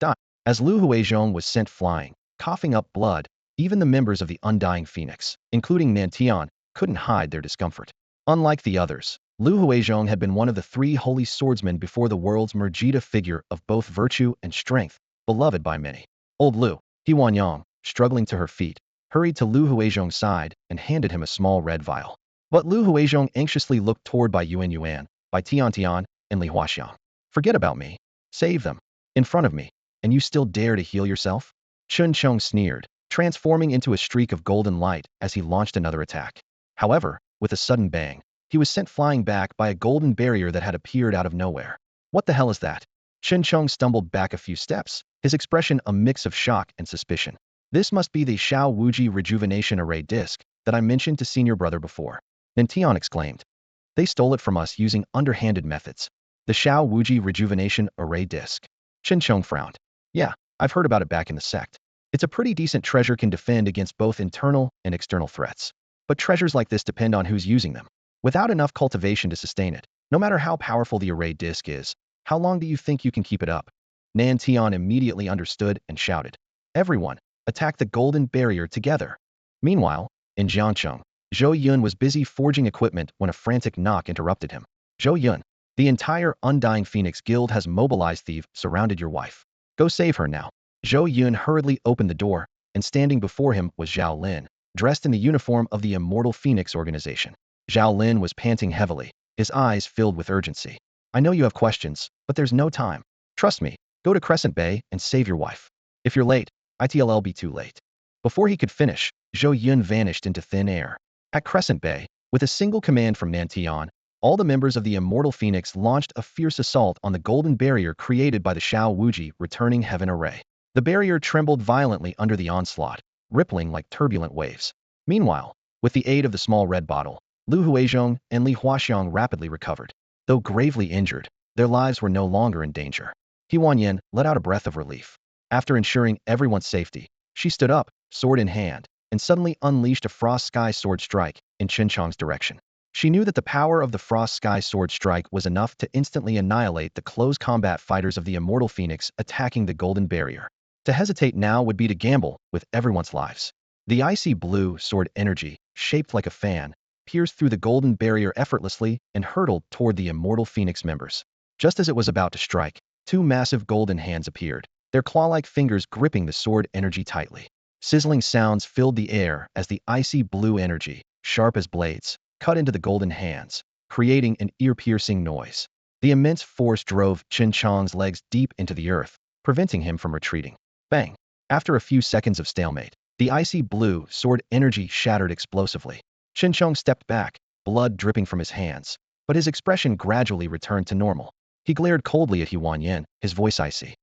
Die. As Lu Huizhong was sent flying, coughing up blood, even the members of the Undying Phoenix, including Nantian, couldn't hide their discomfort. Unlike the others, Lu Huizhong had been one of the 3 holy swordsmen before the world's Mergita figure of both virtue and strength, beloved by many. Old Lu, Huanyang, struggling to her feet, hurried to Lu Huizhong's side and handed him a small red vial. But Lu Huizhong anxiously looked toward Bai Yuan, Bai Tian, and Li Huaxiang. "Forget about me. Save them. In front of me. And you still dare to heal yourself?" Chen Chong sneered, transforming into a streak of golden light as he launched another attack. However, with a sudden bang, he was sent flying back by a golden barrier that had appeared out of nowhere. "What the hell is that?" Chen Chong stumbled back a few steps, his expression a mix of shock and suspicion. "This must be the Shao Wuji rejuvenation array disc that I mentioned to senior brother before," Nantian exclaimed. "They stole it from us using underhanded methods. The Shao Wuji rejuvenation array disc." Chen Chong frowned. "Yeah, I've heard about it back in the sect. It's a pretty decent treasure, can defend against both internal and external threats. But treasures like this depend on who's using them. Without enough cultivation to sustain it, no matter how powerful the array disc is, how long do you think you can keep it up?" Nantian immediately understood and shouted, "Everyone, attack the golden barrier together." Meanwhile, in Jiangcheng, Zhou Yun was busy forging equipment when a frantic knock interrupted him. "Zhou Yun, the entire Undying Phoenix Guild has mobilized. Thieves surrounded your wife. Go save her now." Zhou Yun hurriedly opened the door, and standing before him was Zhao Lin, dressed in the uniform of the Immortal Phoenix organization. Zhao Lin was panting heavily, his eyes filled with urgency. "I know you have questions, but there's no time. Trust me, go to Crescent Bay and save your wife. If you're late, it'll be too late." Before he could finish, Zhou Yun vanished into thin air. At Crescent Bay, with a single command from Nantian, all the members of the Immortal Phoenix launched a fierce assault on the golden barrier created by the Shao Wuji returning heaven array. The barrier trembled violently under the onslaught, rippling like turbulent waves. Meanwhile, with the aid of the small red bottle, Lu Huizhong and Li Huaxiang rapidly recovered. Though gravely injured, their lives were no longer in danger. Huanyan let out a breath of relief. After ensuring everyone's safety, she stood up, sword in hand, and suddenly unleashed a Frost Sky Sword strike in Chen Chong's direction. She knew that the power of the Frost Sky Sword strike was enough to instantly annihilate the close combat fighters of the Immortal Phoenix attacking the golden barrier. To hesitate now would be to gamble with everyone's lives. The icy blue sword energy, shaped like a fan, pierced through the golden barrier effortlessly and hurtled toward the Immortal Phoenix members. Just as it was about to strike, 2 massive golden hands appeared, their claw-like fingers gripping the sword energy tightly. Sizzling sounds filled the air as the icy blue energy, sharp as blades, cut into the golden hands, creating an ear-piercing noise. The immense force drove Chen Chong's legs deep into the earth, preventing him from retreating. Bang! After a few seconds of stalemate, the icy blue sword energy shattered explosively. Chen Chong stepped back, blood dripping from his hands, but his expression gradually returned to normal. He glared coldly at Huanyan, his voice icy.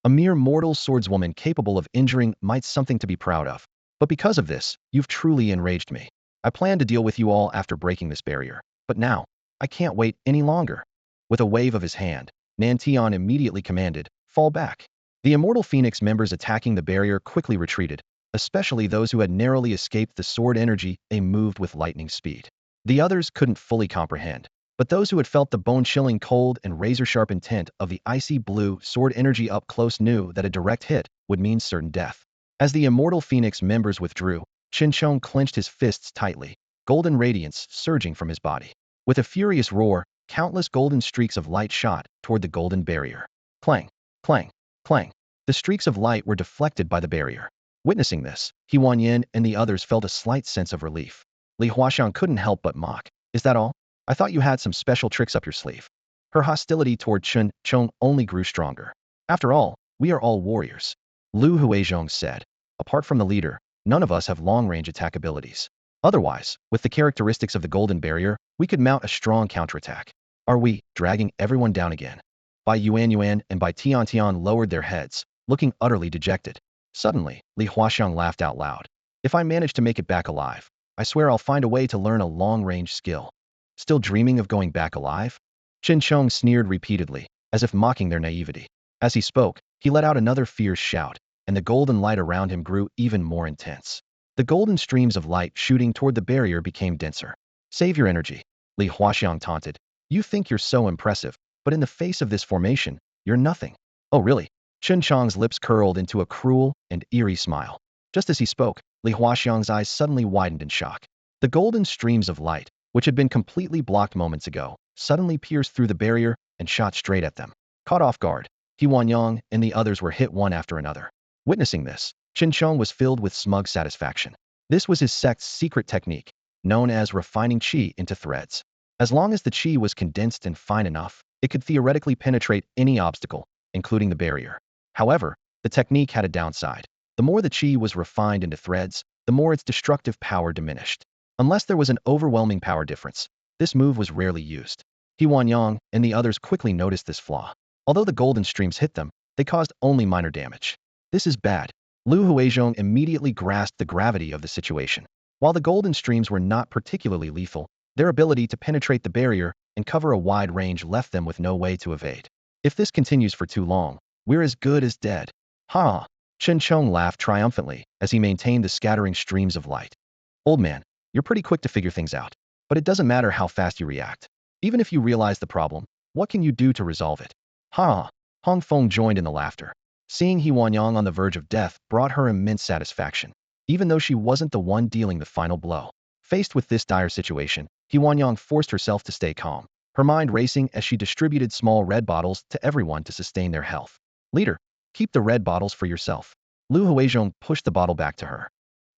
"A mere mortal swordswoman capable of injuring might something to be proud of. But because of this, you've truly enraged me. I planned to deal with you all after breaking this barrier. But now, I can't wait any longer." With a wave of his hand, Nantian immediately commanded, "Fall back." The Immortal Phoenix members attacking the barrier quickly retreated, especially those who had narrowly escaped the sword energy. They moved with lightning speed. The others couldn't fully comprehend, but those who had felt the bone-chilling cold and razor-sharp intent of the icy blue sword energy up close knew that a direct hit would mean certain death. As the Immortal Phoenix members withdrew, Chen Chong clenched his fists tightly, golden radiance surging from his body. With a furious roar, countless golden streaks of light shot toward the golden barrier. Clang, clang, clang. The streaks of light were deflected by the barrier. Witnessing this, Zhou Yun and the others felt a slight sense of relief. Li Huaxiang couldn't help but mock. Is that all? I thought you had some special tricks up your sleeve. Her hostility toward Chongqing only grew stronger. After all, we are all warriors. Lu Huizhong said. Apart from the leader, none of us have long-range attack abilities. Otherwise, with the characteristics of the golden barrier, we could mount a strong counterattack. Are we dragging everyone down again? Bai Yuan and Bai Tian lowered their heads, looking utterly dejected. Suddenly, Li Huaxiang laughed out loud. If I manage to make it back alive, I swear I'll find a way to learn a long-range skill. Still dreaming of going back alive? Chong sneered repeatedly, as if mocking their naivety. As he spoke, he let out another fierce shout, and the golden light around him grew even more intense. The golden streams of light shooting toward the barrier became denser. Save your energy, Li Huaxiang taunted. You think you're so impressive, but in the face of this formation, you're nothing. Oh really? Chong's lips curled into a cruel and eerie smile. Just as he spoke, Li Huaxiang's eyes suddenly widened in shock. The golden streams of light, which had been completely blocked moments ago, suddenly pierced through the barrier and shot straight at them. Caught off guard, Zhou and the others were hit one after another. Witnessing this, Chong was filled with smug satisfaction. This was his sect's secret technique, known as refining qi into threads. As long as the qi was condensed and fine enough, it could theoretically penetrate any obstacle, including the barrier. However, the technique had a downside. The more the qi was refined into threads, the more its destructive power diminished. Unless there was an overwhelming power difference, this move was rarely used. Zhou and the others quickly noticed this flaw. Although the golden streams hit them, they caused only minor damage. This is bad. Lu Huizhong immediately grasped the gravity of the situation. While the golden streams were not particularly lethal, their ability to penetrate the barrier and cover a wide range left them with no way to evade. If this continues for too long, we're as good as dead. Ha! Chong laughed triumphantly as he maintained the scattering streams of light. Old man, you're pretty quick to figure things out. But it doesn't matter how fast you react. Even if you realize the problem, what can you do to resolve it? Ha! Hong Feng joined in the laughter. Seeing Zhou on the verge of death brought her immense satisfaction, even though she wasn't the one dealing the final blow. Faced with this dire situation, Zhou forced herself to stay calm, her mind racing as she distributed small red bottles to everyone to sustain their health. Leader, keep the red bottles for yourself. Lu Huizhong pushed the bottle back to her.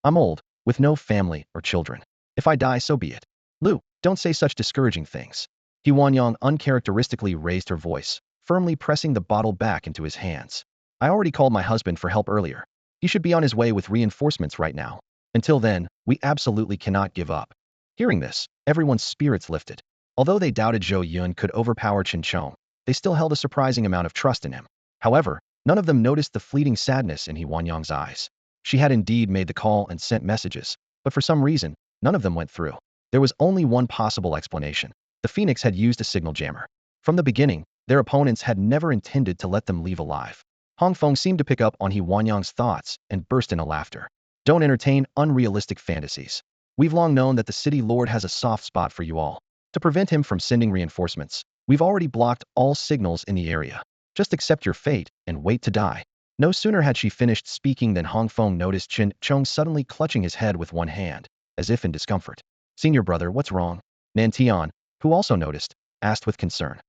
I'm old, with no family or children. If I die, so be it. Lu, don't say such discouraging things. Zhou uncharacteristically raised her voice, firmly pressing the bottle back into his hands. I already called my husband for help earlier. He should be on his way with reinforcements right now. Until then, we absolutely cannot give up. Hearing this, everyone's spirits lifted. Although they doubted Zhou Yun could overpower Chong, they still held a surprising amount of trust in him. However, none of them noticed the fleeting sadness in Zhou eyes. She had indeed made the call and sent messages, but for some reason, none of them went through. There was only one possible explanation. The Phoenix had used a signal jammer. From the beginning, their opponents had never intended to let them leave alive. Hong Feng seemed to pick up on Zhou thoughts and burst into laughter. Don't entertain unrealistic fantasies. We've long known that the city lord has a soft spot for you all. To prevent him from sending reinforcements, we've already blocked all signals in the area. Just accept your fate and wait to die. No sooner had she finished speaking than Hong Feng noticed Chong suddenly clutching his head with one hand, as if in discomfort. Senior brother, what's wrong? Tian, who also noticed, asked with concern.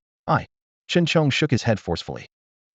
Chong shook his head forcefully.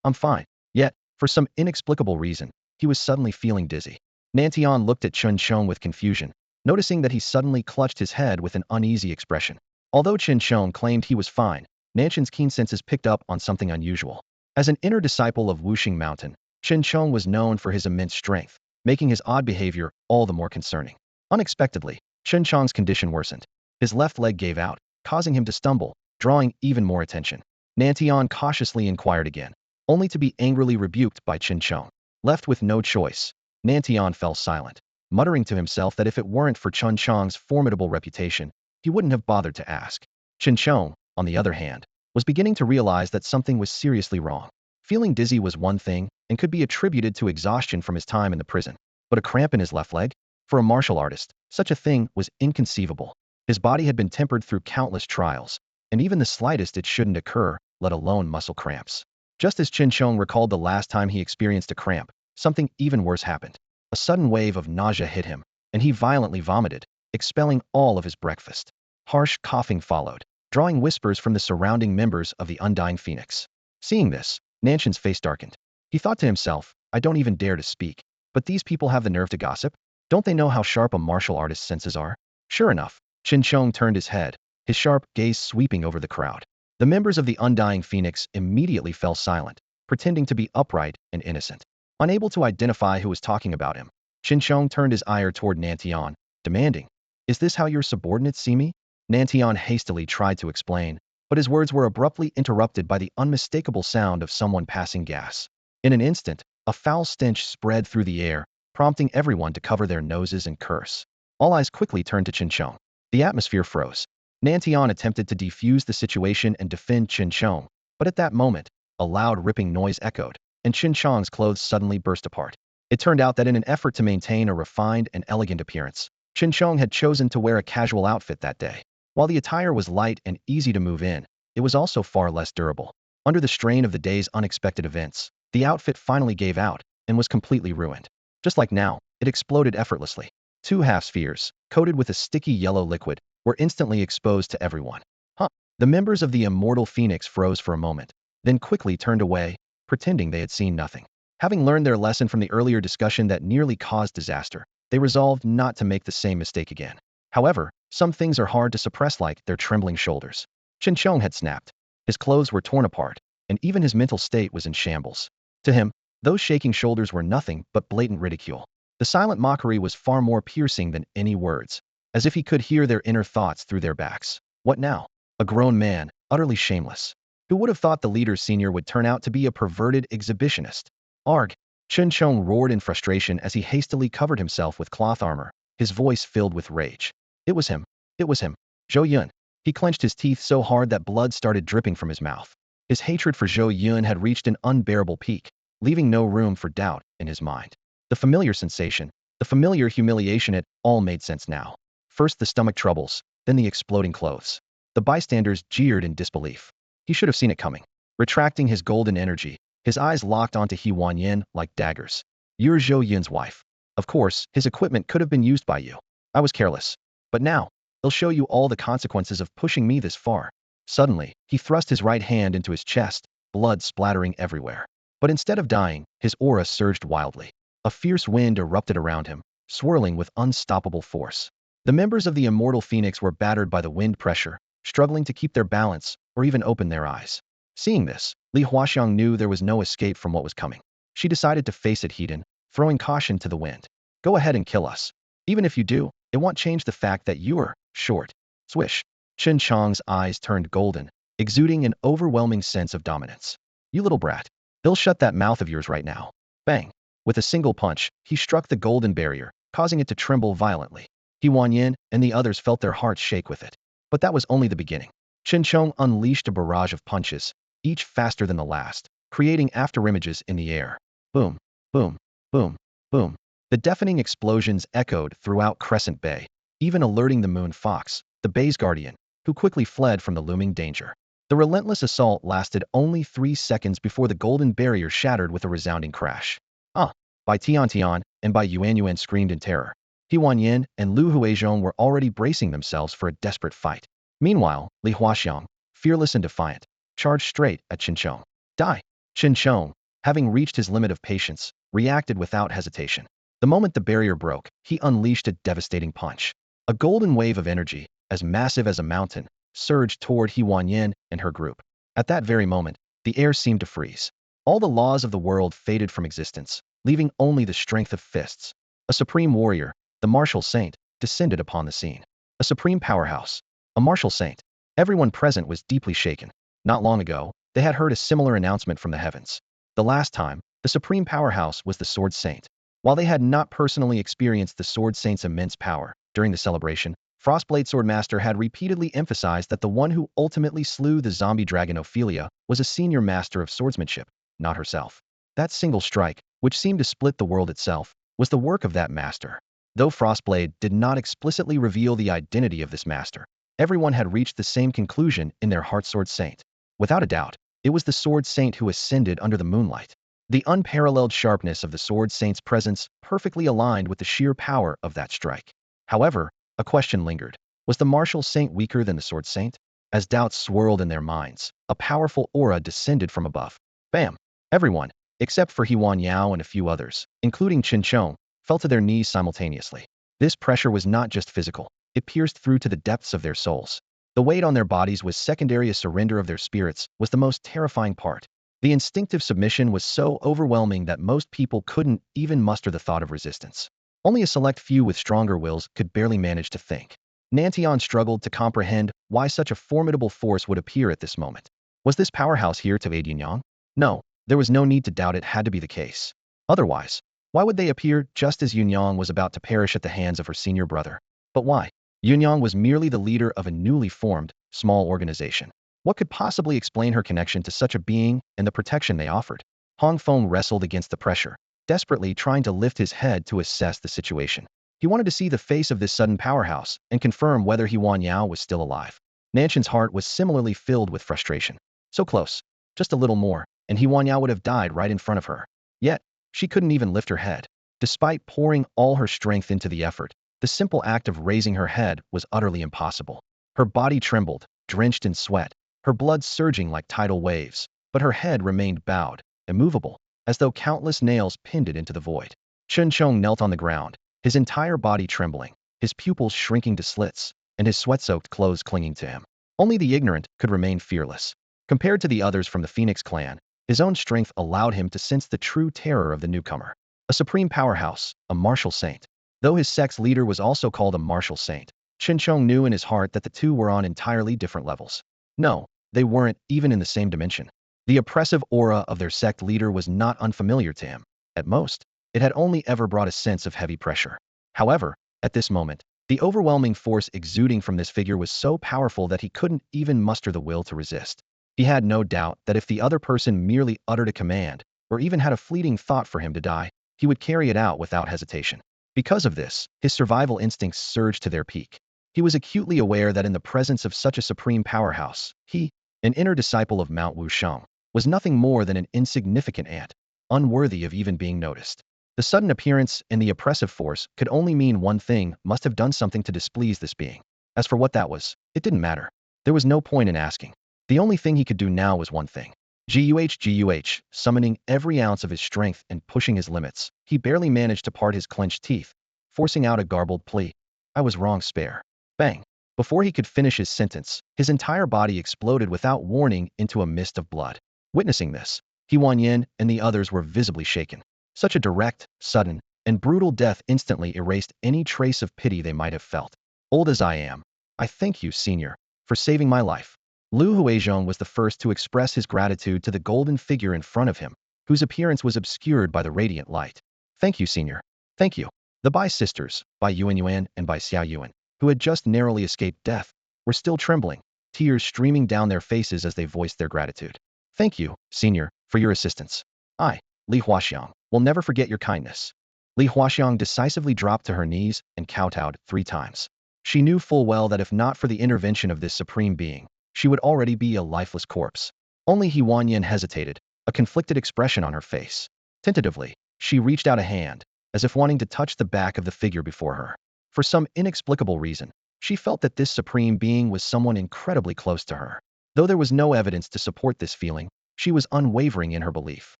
I'm fine. Yet, for some inexplicable reason, he was suddenly feeling dizzy. Tian looked at Chong with confusion, noticing that he suddenly clutched his head with an uneasy expression. Although Chong claimed he was fine, Nanshan's keen senses picked up on something unusual. As an inner disciple of Wuxing Mountain, Chong was known for his immense strength, making his odd behavior all the more concerning. Unexpectedly, Chong's condition worsened. His left leg gave out, causing him to stumble, drawing even more attention. Tian cautiously inquired again, only to be angrily rebuked by Chong. Left with no choice, Tian fell silent, muttering to himself that if it weren't for Chong's formidable reputation, he wouldn't have bothered to ask. Chong, on the other hand, was beginning to realize that something was seriously wrong. Feeling dizzy was one thing and could be attributed to exhaustion from his time in the prison. But a cramp in his left leg? For a martial artist, such a thing was inconceivable. His body had been tempered through countless trials, and even the slightest it shouldn't occur, let alone muscle cramps. Just as Chong recalled the last time he experienced a cramp, something even worse happened. A sudden wave of nausea hit him, and he violently vomited, expelling all of his breakfast. Harsh coughing followed, drawing whispers from the surrounding members of the Undying Phoenix. Seeing this, Nanshan's face darkened. He thought to himself, I don't even dare to speak. But these people have the nerve to gossip? Don't they know how sharp a martial artist's senses are? Sure enough, Chongqing turned his head, his sharp gaze sweeping over the crowd. The members of the Undying Phoenix immediately fell silent, pretending to be upright and innocent. Unable to identify who was talking about him, Chongqing turned his ire toward Nantian, demanding, "Is this how your subordinates see me?" Nantian hastily tried to explain, but his words were abruptly interrupted by the unmistakable sound of someone passing gas. In an instant, a foul stench spread through the air, prompting everyone to cover their noses and curse. All eyes quickly turned to Chongqing. The atmosphere froze. Nantian attempted to defuse the situation and defend Chongqing, but at that moment, a loud ripping noise echoed, and Chongqing's clothes suddenly burst apart. It turned out that in an effort to maintain a refined and elegant appearance, Chongqing had chosen to wear a casual outfit that day. While the attire was light and easy to move in, it was also far less durable. Under the strain of the day's unexpected events, the outfit finally gave out and was completely ruined. Just like now, it exploded effortlessly. Two half-spheres, coated with a sticky yellow liquid, were instantly exposed to everyone. Huh. The members of the Immortal Phoenix froze for a moment, then quickly turned away, pretending they had seen nothing. Having learned their lesson from the earlier discussion that nearly caused disaster, they resolved not to make the same mistake again. However, some things are hard to suppress, like their trembling shoulders. Chongqing had snapped. His clothes were torn apart, and even his mental state was in shambles. To him, those shaking shoulders were nothing but blatant ridicule. The silent mockery was far more piercing than any words, as if he could hear their inner thoughts through their backs. What now? A grown man, utterly shameless. Who would have thought the leader senior would turn out to be a perverted exhibitionist? Arg! Chongqing roared in frustration as he hastily covered himself with cloth armor, his voice filled with rage. It was him. It was him. Zhou Yun. He clenched his teeth so hard that blood started dripping from his mouth. His hatred for Zhou Yun had reached an unbearable peak, leaving no room for doubt in his mind. The familiar sensation, the familiar humiliation, it all made sense now. First the stomach troubles, then the exploding clothes. The bystanders jeered in disbelief. He should have seen it coming. Retracting his golden energy, his eyes locked onto He Wanyin like daggers. "You're Zhou Yun's wife. Of course, his equipment could have been used by you. I was careless. But now, he'll show you all the consequences of pushing me this far." Suddenly, he thrust his right hand into his chest, blood splattering everywhere. But instead of dying, his aura surged wildly. A fierce wind erupted around him, swirling with unstoppable force. The members of the Immortal Phoenix were battered by the wind pressure, struggling to keep their balance or even open their eyes. Seeing this, Li Huaxiang knew there was no escape from what was coming. She decided to face it head on, throwing caution to the wind. "Go ahead and kill us. Even if you do, it won't change the fact that you're short." Swish. Chongqing's eyes turned golden, exuding an overwhelming sense of dominance. "You little brat. They'll shut that mouth of yours right now." Bang. With a single punch, he struck the golden barrier, causing it to tremble violently. He Wanyin and the others felt their hearts shake with it. But that was only the beginning. Chongqing unleashed a barrage of punches, each faster than the last, creating afterimages in the air. Boom, boom, boom, boom. The deafening explosions echoed throughout Crescent Bay, even alerting the Moon Fox, the Bay's guardian, who quickly fled from the looming danger. The relentless assault lasted only 3 seconds before the golden barrier shattered with a resounding crash. "Ah!" By Tian and by Yuan screamed in terror. He Wanyin and Lu Huizhong were already bracing themselves for a desperate fight. Meanwhile, Li Huaxiang, fearless and defiant, charged straight at Chongqing. "Die!" Chongqing, having reached his limit of patience, reacted without hesitation. The moment the barrier broke, he unleashed a devastating punch. A golden wave of energy, as massive as a mountain, surged toward He Wanyin and her group. At that very moment, the air seemed to freeze. All the laws of the world faded from existence, leaving only the strength of fists. A supreme warrior, the martial saint, descended upon the scene. A supreme powerhouse. A martial saint. Everyone present was deeply shaken. Not long ago, they had heard a similar announcement from the heavens. The last time, the supreme powerhouse was the Sword Saint. While they had not personally experienced the Sword Saint's immense power, during the celebration, Frostblade Swordmaster had repeatedly emphasized that the one who ultimately slew the zombie dragon Ophelia was a senior master of swordsmanship, not herself. That single strike, which seemed to split the world itself, was the work of that master. Though Frostblade did not explicitly reveal the identity of this master, everyone had reached the same conclusion in their heart. Sword Saint. Without a doubt, it was the Sword Saint who ascended under the moonlight. The unparalleled sharpness of the Sword Saint's presence perfectly aligned with the sheer power of that strike. However, a question lingered. Was the martial saint weaker than the Sword Saint? As doubts swirled in their minds, a powerful aura descended from above. Bam! Everyone, except for Huan Yao and a few others, including Qin Chong, fell to their knees simultaneously. This pressure was not just physical, it pierced through to the depths of their souls. The weight on their bodies was secondary. A surrender of their spirits was the most terrifying part. The instinctive submission was so overwhelming that most people couldn't even muster the thought of resistance. Only a select few with stronger wills could barely manage to think. Nantian struggled to comprehend why such a formidable force would appear at this moment. Was this powerhouse here to aid Yunyang? No, there was no need to doubt it had to be the case. Otherwise, why would they appear just as Yunyang was about to perish at the hands of her senior brother? But why? Yunyang was merely the leader of a newly formed, small organization. What could possibly explain her connection to such a being and the protection they offered? Hong Feng wrestled against the pressure, desperately trying to lift his head to assess the situation. He wanted to see the face of this sudden powerhouse and confirm whether Huan Yao was still alive. Nanshan's heart was similarly filled with frustration. So close. Just a little more, and Huan Yao would have died right in front of her. Yet, she couldn't even lift her head. Despite pouring all her strength into the effort, the simple act of raising her head was utterly impossible. Her body trembled, drenched in sweat, her blood surging like tidal waves, but her head remained bowed, immovable, as though countless nails pinned it into the void. Chun Chong knelt on the ground, his entire body trembling, his pupils shrinking to slits, and his sweat-soaked clothes clinging to him. Only the ignorant could remain fearless. Compared to the others from the Phoenix clan, his own strength allowed him to sense the true terror of the newcomer. A supreme powerhouse, a martial saint. Though his sect's leader was also called a martial saint, Qin Chong knew in his heart that the two were on entirely different levels. No, they weren't even in the same dimension. The oppressive aura of their sect leader was not unfamiliar to him. At most, it had only ever brought a sense of heavy pressure. However, at this moment, the overwhelming force exuding from this figure was so powerful that he couldn't even muster the will to resist. He had no doubt that if the other person merely uttered a command, or even had a fleeting thought for him to die, he would carry it out without hesitation. Because of this, his survival instincts surged to their peak. He was acutely aware that in the presence of such a supreme powerhouse, he, an inner disciple of Mount Wushang, was nothing more than an insignificant ant, unworthy of even being noticed. The sudden appearance and the oppressive force could only mean one thing: must have done something to displease this being. As for what that was, it didn't matter. There was no point in asking. The only thing he could do now was one thing. Guh, summoning every ounce of his strength and pushing his limits, he barely managed to part his clenched teeth, forcing out a garbled plea. I was wrong, spare. Bang. Before he could finish his sentence, his entire body exploded without warning into a mist of blood. Witnessing this, Huan Yin and the others were visibly shaken. Such a direct, sudden, and brutal death instantly erased any trace of pity they might have felt. Old as I am, I thank you, senior, for saving my life. Lu Huizhong was the first to express his gratitude to the golden figure in front of him, whose appearance was obscured by the radiant light. Thank you, senior. Thank you. The Bai sisters, Bai Yuan and Bai Xiao Yuan, who had just narrowly escaped death, were still trembling, tears streaming down their faces as they voiced their gratitude. Thank you, senior, for your assistance. I, Li Huaxiang, will never forget your kindness. Li Huaxiang decisively dropped to her knees and kowtowed 3 times. She knew full well that if not for the intervention of this supreme being, she would already be a lifeless corpse. Only Huan Yin hesitated, a conflicted expression on her face. Tentatively, she reached out a hand, as if wanting to touch the back of the figure before her. For some inexplicable reason, she felt that this supreme being was someone incredibly close to her. Though there was no evidence to support this feeling, she was unwavering in her belief.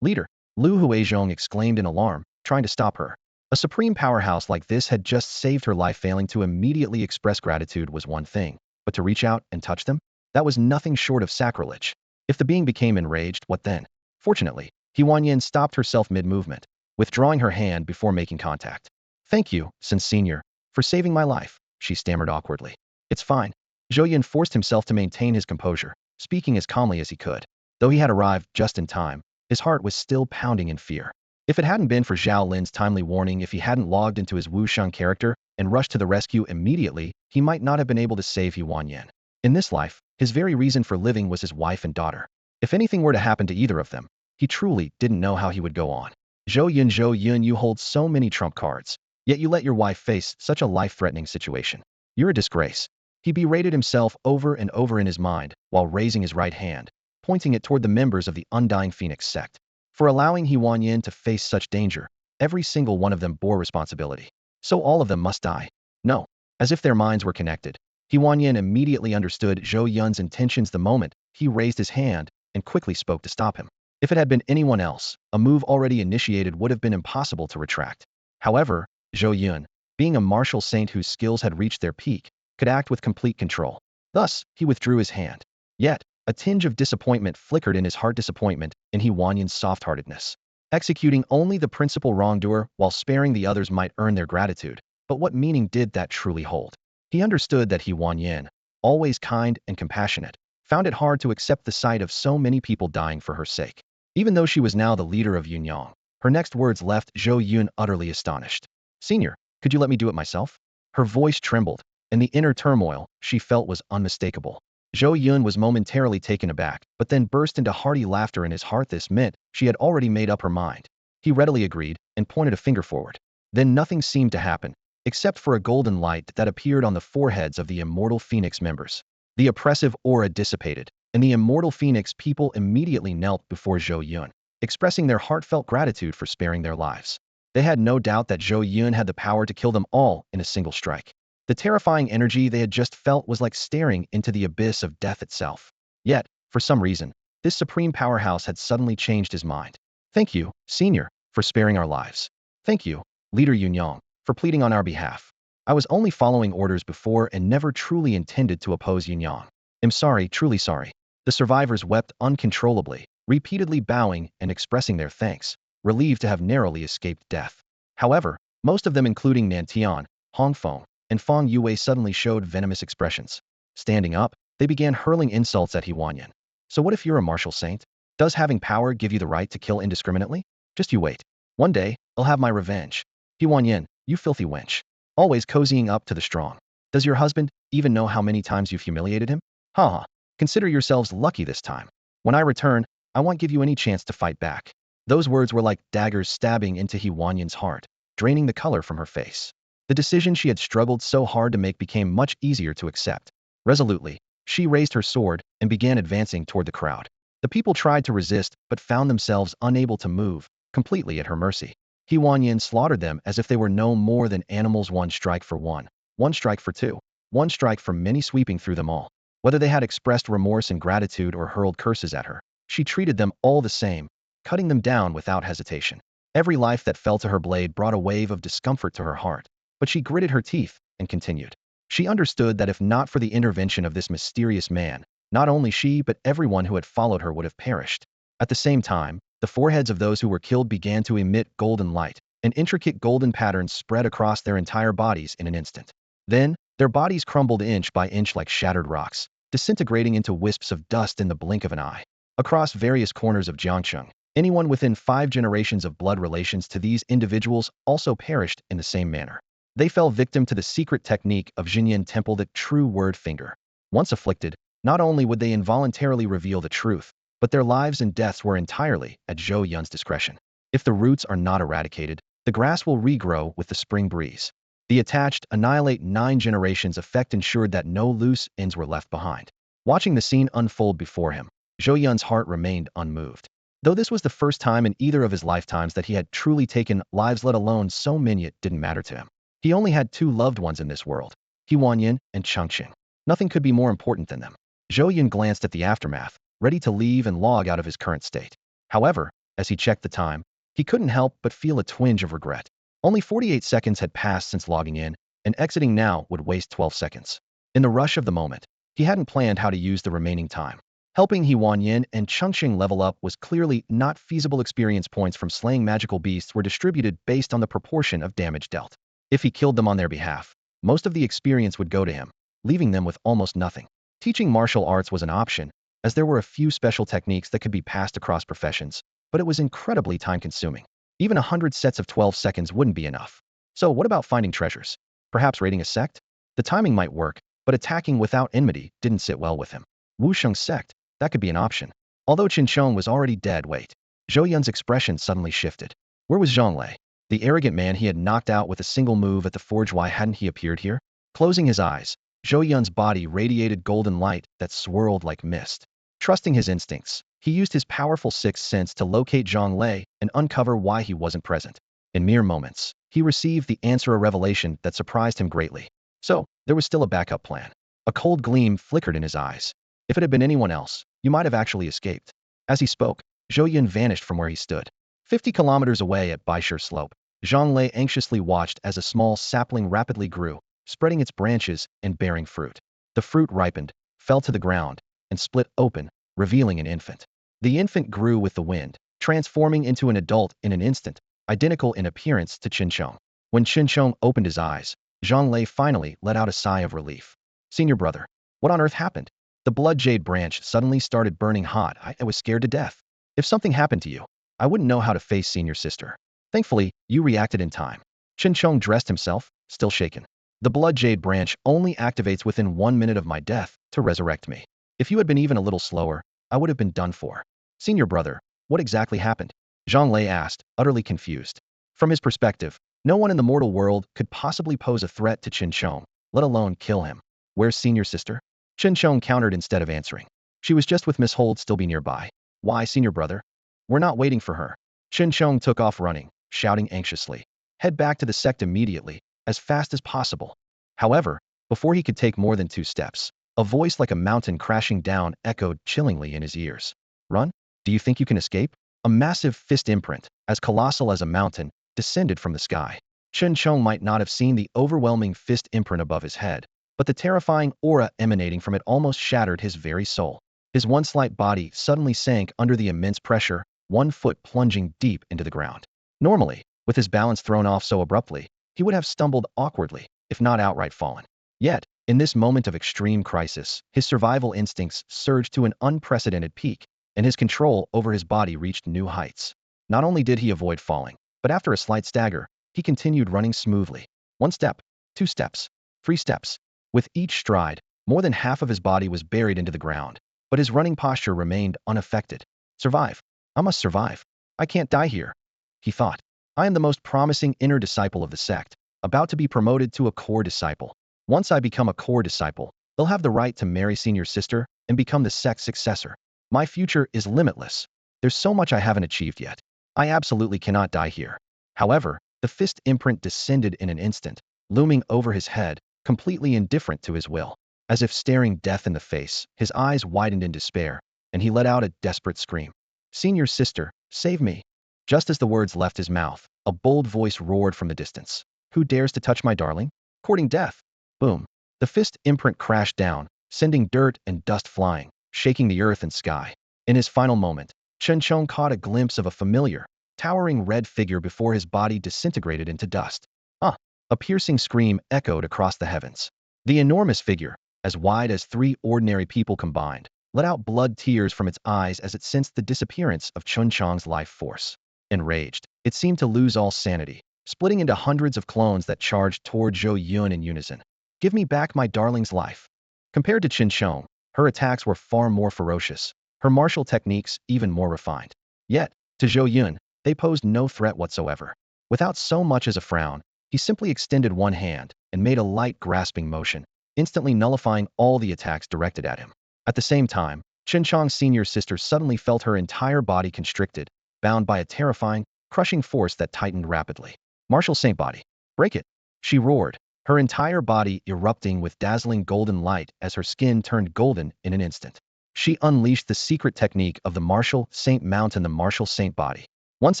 Leader, Lu Huizhong exclaimed in alarm, trying to stop her. A supreme powerhouse like this had just saved her life. Failing to immediately express gratitude was one thing, but to reach out and touch them? That was nothing short of sacrilege. If the being became enraged, what then? Fortunately, Huan Yin stopped herself mid-movement, withdrawing her hand before making contact. Thank you, Senior, for saving my life, she stammered awkwardly. It's fine. Zhou Yun forced himself to maintain his composure, speaking as calmly as he could. Though he had arrived just in time, his heart was still pounding in fear. If it hadn't been for Zhao Lin's timely warning, if he hadn't logged into his Wushang character and rushed to the rescue immediately, he might not have been able to save Huan Yin. In this life, his very reason for living was his wife and daughter. If anything were to happen to either of them, he truly didn't know how he would go on. Zhou Yun, you hold so many trump cards, yet you let your wife face such a life-threatening situation. You're a disgrace. He berated himself over and over in his mind while raising his right hand, pointing it toward the members of the Undying Phoenix sect. For allowing Huan Yin to face such danger, every single one of them bore responsibility. So all of them must die. No. As if their minds were connected, Huan Yin immediately understood Zhou Yun's intentions the moment he raised his hand and quickly spoke to stop him. If it had been anyone else, a move already initiated would have been impossible to retract. However, Zhou Yun, being a martial saint whose skills had reached their peak, could act with complete control. Thus, he withdrew his hand. Yet, a tinge of disappointment flickered in his heart, disappointment in He Wanyan's soft-heartedness. Executing only the principal wrongdoer while sparing the others might earn their gratitude, but what meaning did that truly hold? He understood that He Wanyan, always kind and compassionate, found it hard to accept the sight of so many people dying for her sake. Even though she was now the leader of Yunyang, her next words left Zhou Yun utterly astonished. "Senior, could you let me do it myself?" Her voice trembled, and the inner turmoil she felt was unmistakable. Zhou Yun was momentarily taken aback, but then burst into hearty laughter in his heart. This meant she had already made up her mind. He readily agreed and pointed a finger forward. Then nothing seemed to happen, except for a golden light that appeared on the foreheads of the Immortal Phoenix members. The oppressive aura dissipated, and the Immortal Phoenix people immediately knelt before Zhou Yun, expressing their heartfelt gratitude for sparing their lives. They had no doubt that Zhou Yun had the power to kill them all in a single strike. The terrifying energy they had just felt was like staring into the abyss of death itself. Yet, for some reason, this supreme powerhouse had suddenly changed his mind. "Thank you, Senior, for sparing our lives. Thank you, Leader Yunyang, for pleading on our behalf. I was only following orders before and never truly intended to oppose Yunyang. I'm sorry, truly sorry." The survivors wept uncontrollably, repeatedly bowing and expressing their thanks, relieved to have narrowly escaped death. However, most of them, including Nantian, Hongfeng, and Fang Yue, suddenly showed venomous expressions. Standing up, they began hurling insults at He Wanyan. "So what if you're a martial saint? Does having power give you the right to kill indiscriminately? Just you wait. One day, I'll have my revenge. He Wanyan, you filthy wench. Always cozying up to the strong. Does your husband even know how many times you've humiliated him? Ha! Consider yourselves lucky this time. When I return, I won't give you any chance to fight back." Those words were like daggers stabbing into He Wanyan's heart, draining the color from her face. The decision she had struggled so hard to make became much easier to accept. Resolutely, she raised her sword and began advancing toward the crowd. The people tried to resist but found themselves unable to move, completely at her mercy. He Wanyan slaughtered them as if they were no more than animals. One strike for one strike for two, one strike for many, sweeping through them all. Whether they had expressed remorse and gratitude or hurled curses at her, she treated them all the same, cutting them down without hesitation. Every life that fell to her blade brought a wave of discomfort to her heart. But she gritted her teeth and continued. She understood that if not for the intervention of this mysterious man, not only she but everyone who had followed her would have perished. At the same time, the foreheads of those who were killed began to emit golden light, and intricate golden patterns spread across their entire bodies in an instant. Then, their bodies crumbled inch by inch like shattered rocks, disintegrating into wisps of dust in the blink of an eye. Across various corners of Chongqing, anyone within 5 generations of blood relations to these individuals also perished in the same manner. They fell victim to the secret technique of Xinyan Temple, the true word finger. Once afflicted, not only would they involuntarily reveal the truth, but their lives and deaths were entirely at Zhou Yun's discretion. If the roots are not eradicated, the grass will regrow with the spring breeze. The attached, annihilate 9 generations effect ensured that no loose ends were left behind. Watching the scene unfold before him, Zhou Yun's heart remained unmoved. Though this was the first time in either of his lifetimes that he had truly taken lives, let alone so many, it didn't matter to him. He only had 2 loved ones in this world, He Wanyan and Chongqing. Nothing could be more important than them. Zhou Yun glanced at the aftermath, ready to leave and log out of his current state. However, as he checked the time, he couldn't help but feel a twinge of regret. Only 48 seconds had passed since logging in, and exiting now would waste 12 seconds. In the rush of the moment, he hadn't planned how to use the remaining time. Helping He Wanyan and Chongqing level up was clearly not feasible. Experience points from slaying magical beasts were distributed based on the proportion of damage dealt. If he killed them on their behalf, most of the experience would go to him, leaving them with almost nothing. Teaching martial arts was an option, as there were a few special techniques that could be passed across professions, but it was incredibly time-consuming. Even 100 sets of 12 seconds wouldn't be enough. So what about finding treasures? Perhaps raiding a sect? The timing might work, but attacking without enmity didn't sit well with him. Wusheng's sect, that could be an option. Although Qinchong was already dead. Wait. Zhou Yun's expression suddenly shifted. Where was Zhonglei? The arrogant man he had knocked out with a single move at the forge. Why hadn't he appeared here? Closing his eyes, Zhou Yun's body radiated golden light that swirled like mist. Trusting his instincts, he used his powerful 6th sense to locate Zhonglei and uncover why he wasn't present. In mere moments, he received the answer, a revelation that surprised him greatly. So, there was still a backup plan. A cold gleam flickered in his eyes. If it had been anyone else, you might have actually escaped. As he spoke, Zhou Yun vanished from where he stood. 50 kilometers away at Baishur Slope, Zhang Lei anxiously watched as a small sapling rapidly grew, spreading its branches and bearing fruit. The fruit ripened, fell to the ground, and split open, revealing an infant. The infant grew with the wind, transforming into an adult in an instant, identical in appearance to Qinchong. When Qinchong opened his eyes, Zhang Lei finally let out a sigh of relief. Senior brother, what on earth happened? The blood jade branch suddenly started burning hot. I was scared to death. If something happened to you, I wouldn't know how to face senior sister. Thankfully, you reacted in time. Qinchong dressed himself, still shaken. The blood jade branch only activates within 1 minute of my death to resurrect me. If you had been even a little slower, I would have been done for. Senior brother, what exactly happened? Zhang Lei asked, utterly confused. From his perspective, no one in the mortal world could possibly pose a threat to Qinchong, let alone kill him. Where's senior sister? Qinchong countered instead of answering. She was just with Miss Hold still be nearby. Why, senior brother? We're not waiting for her. Qinchong took off running, shouting anxiously. Head back to the sect immediately, as fast as possible. However, before he could take more than 2 steps, a voice like a mountain crashing down echoed chillingly in his ears. Run? Do you think you can escape? A massive fist imprint, as colossal as a mountain, descended from the sky. Qinchong might not have seen the overwhelming fist imprint above his head, but the terrifying aura emanating from it almost shattered his very soul. His once light body suddenly sank under the immense pressure, 1 foot plunging deep into the ground. Normally, with his balance thrown off so abruptly, he would have stumbled awkwardly, if not outright fallen. Yet, in this moment of extreme crisis, his survival instincts surged to an unprecedented peak, and his control over his body reached new heights. Not only did he avoid falling, but after a slight stagger, he continued running smoothly. 1 step, 2 steps, 3 steps. With each stride, more than half of his body was buried into the ground, but his running posture remained unaffected. Survive. I must survive. I can't die here, he thought. I am the most promising inner disciple of the sect, about to be promoted to a core disciple. Once I become a core disciple, they'll have the right to marry senior sister and become the sect's successor. My future is limitless. There's so much I haven't achieved yet. I absolutely cannot die here. However, the fist imprint descended in an instant, looming over his head, completely indifferent to his will. As if staring death in the face, his eyes widened in despair, and he let out a desperate scream. Senior sister, save me. Just as the words left his mouth, a bold voice roared from the distance. Who dares to touch my darling? Courting death. Boom. The fist imprint crashed down, sending dirt and dust flying, shaking the earth and sky. In his final moment, Qinchong caught a glimpse of a familiar, towering red figure before his body disintegrated into dust. Ah! A piercing scream echoed across the heavens. The enormous figure, as wide as 3 ordinary people combined, let out blood tears from its eyes as it sensed the disappearance of Qinchong's life force. Enraged, it seemed to lose all sanity, splitting into hundreds of clones that charged toward Zhou Yun in unison. Give me back my darling's life. Compared to Qinchong, her attacks were far more ferocious, her martial techniques even more refined. Yet, to Zhou Yun, they posed no threat whatsoever. Without so much as a frown, he simply extended one hand and made a light grasping motion, instantly nullifying all the attacks directed at him. At the same time, Qinchong's senior sister suddenly felt her entire body constricted, bound by a terrifying, crushing force that tightened rapidly. Martial Saint body. Break it! She roared, her entire body erupting with dazzling golden light as her skin turned golden in an instant. She unleashed the secret technique of the Martial Saint Mount in the Martial Saint body. Once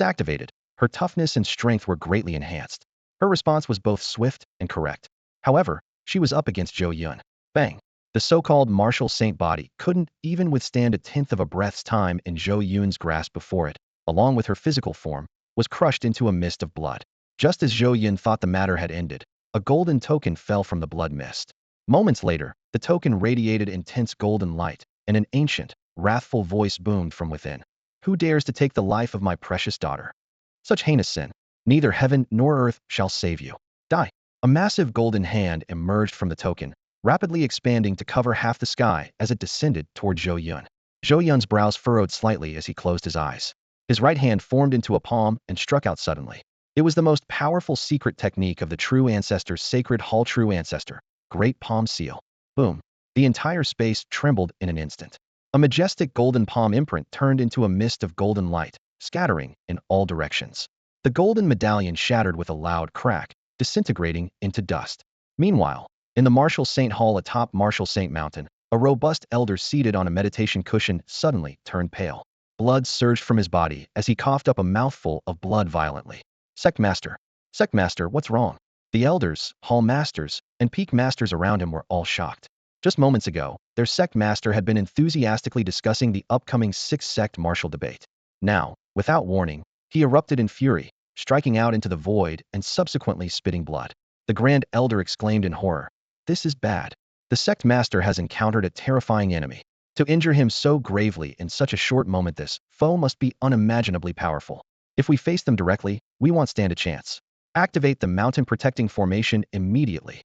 activated, her toughness and strength were greatly enhanced. Her response was both swift and correct. However, she was up against Zhou Yun. Bang! The so-called Martial Saint body couldn't even withstand a tenth of a breath's time in Zhou Yun's grasp before it, along with her physical form, was crushed into a mist of blood. Just as Zhou Yun thought the matter had ended, a golden token fell from the blood mist. Moments later, the token radiated intense golden light, and an ancient, wrathful voice boomed from within. Who dares to take the life of my precious daughter? Such heinous sin. Neither heaven nor earth shall save you. Die. A massive golden hand emerged from the token, rapidly expanding to cover half the sky as it descended toward Zhou Yun. Zhou Yun's brows furrowed slightly as he closed his eyes. His right hand formed into a palm and struck out suddenly. It was the most powerful secret technique of the True Ancestor's sacred Hall True Ancestor, Great Palm Seal. Boom. The entire space trembled in an instant. A majestic golden palm imprint turned into a mist of golden light, scattering in all directions. The golden medallion shattered with a loud crack, disintegrating into dust. Meanwhile, in the Martial Saint Hall atop Martial Saint Mountain, a robust elder seated on a meditation cushion suddenly turned pale. Blood surged from his body as he coughed up a mouthful of blood violently. Sect Master. Sect Master, what's wrong? The elders, hall masters, and peak masters around him were all shocked. Just moments ago, their sect master had been enthusiastically discussing the upcoming sixth sect martial debate. Now, without warning, he erupted in fury, striking out into the void and subsequently spitting blood. The Grand Elder exclaimed in horror, "This is bad. The sect master has encountered a terrifying enemy. To injure him so gravely in such a short moment, this foe must be unimaginably powerful. If we face them directly, we won't stand a chance. Activate the mountain protecting formation immediately."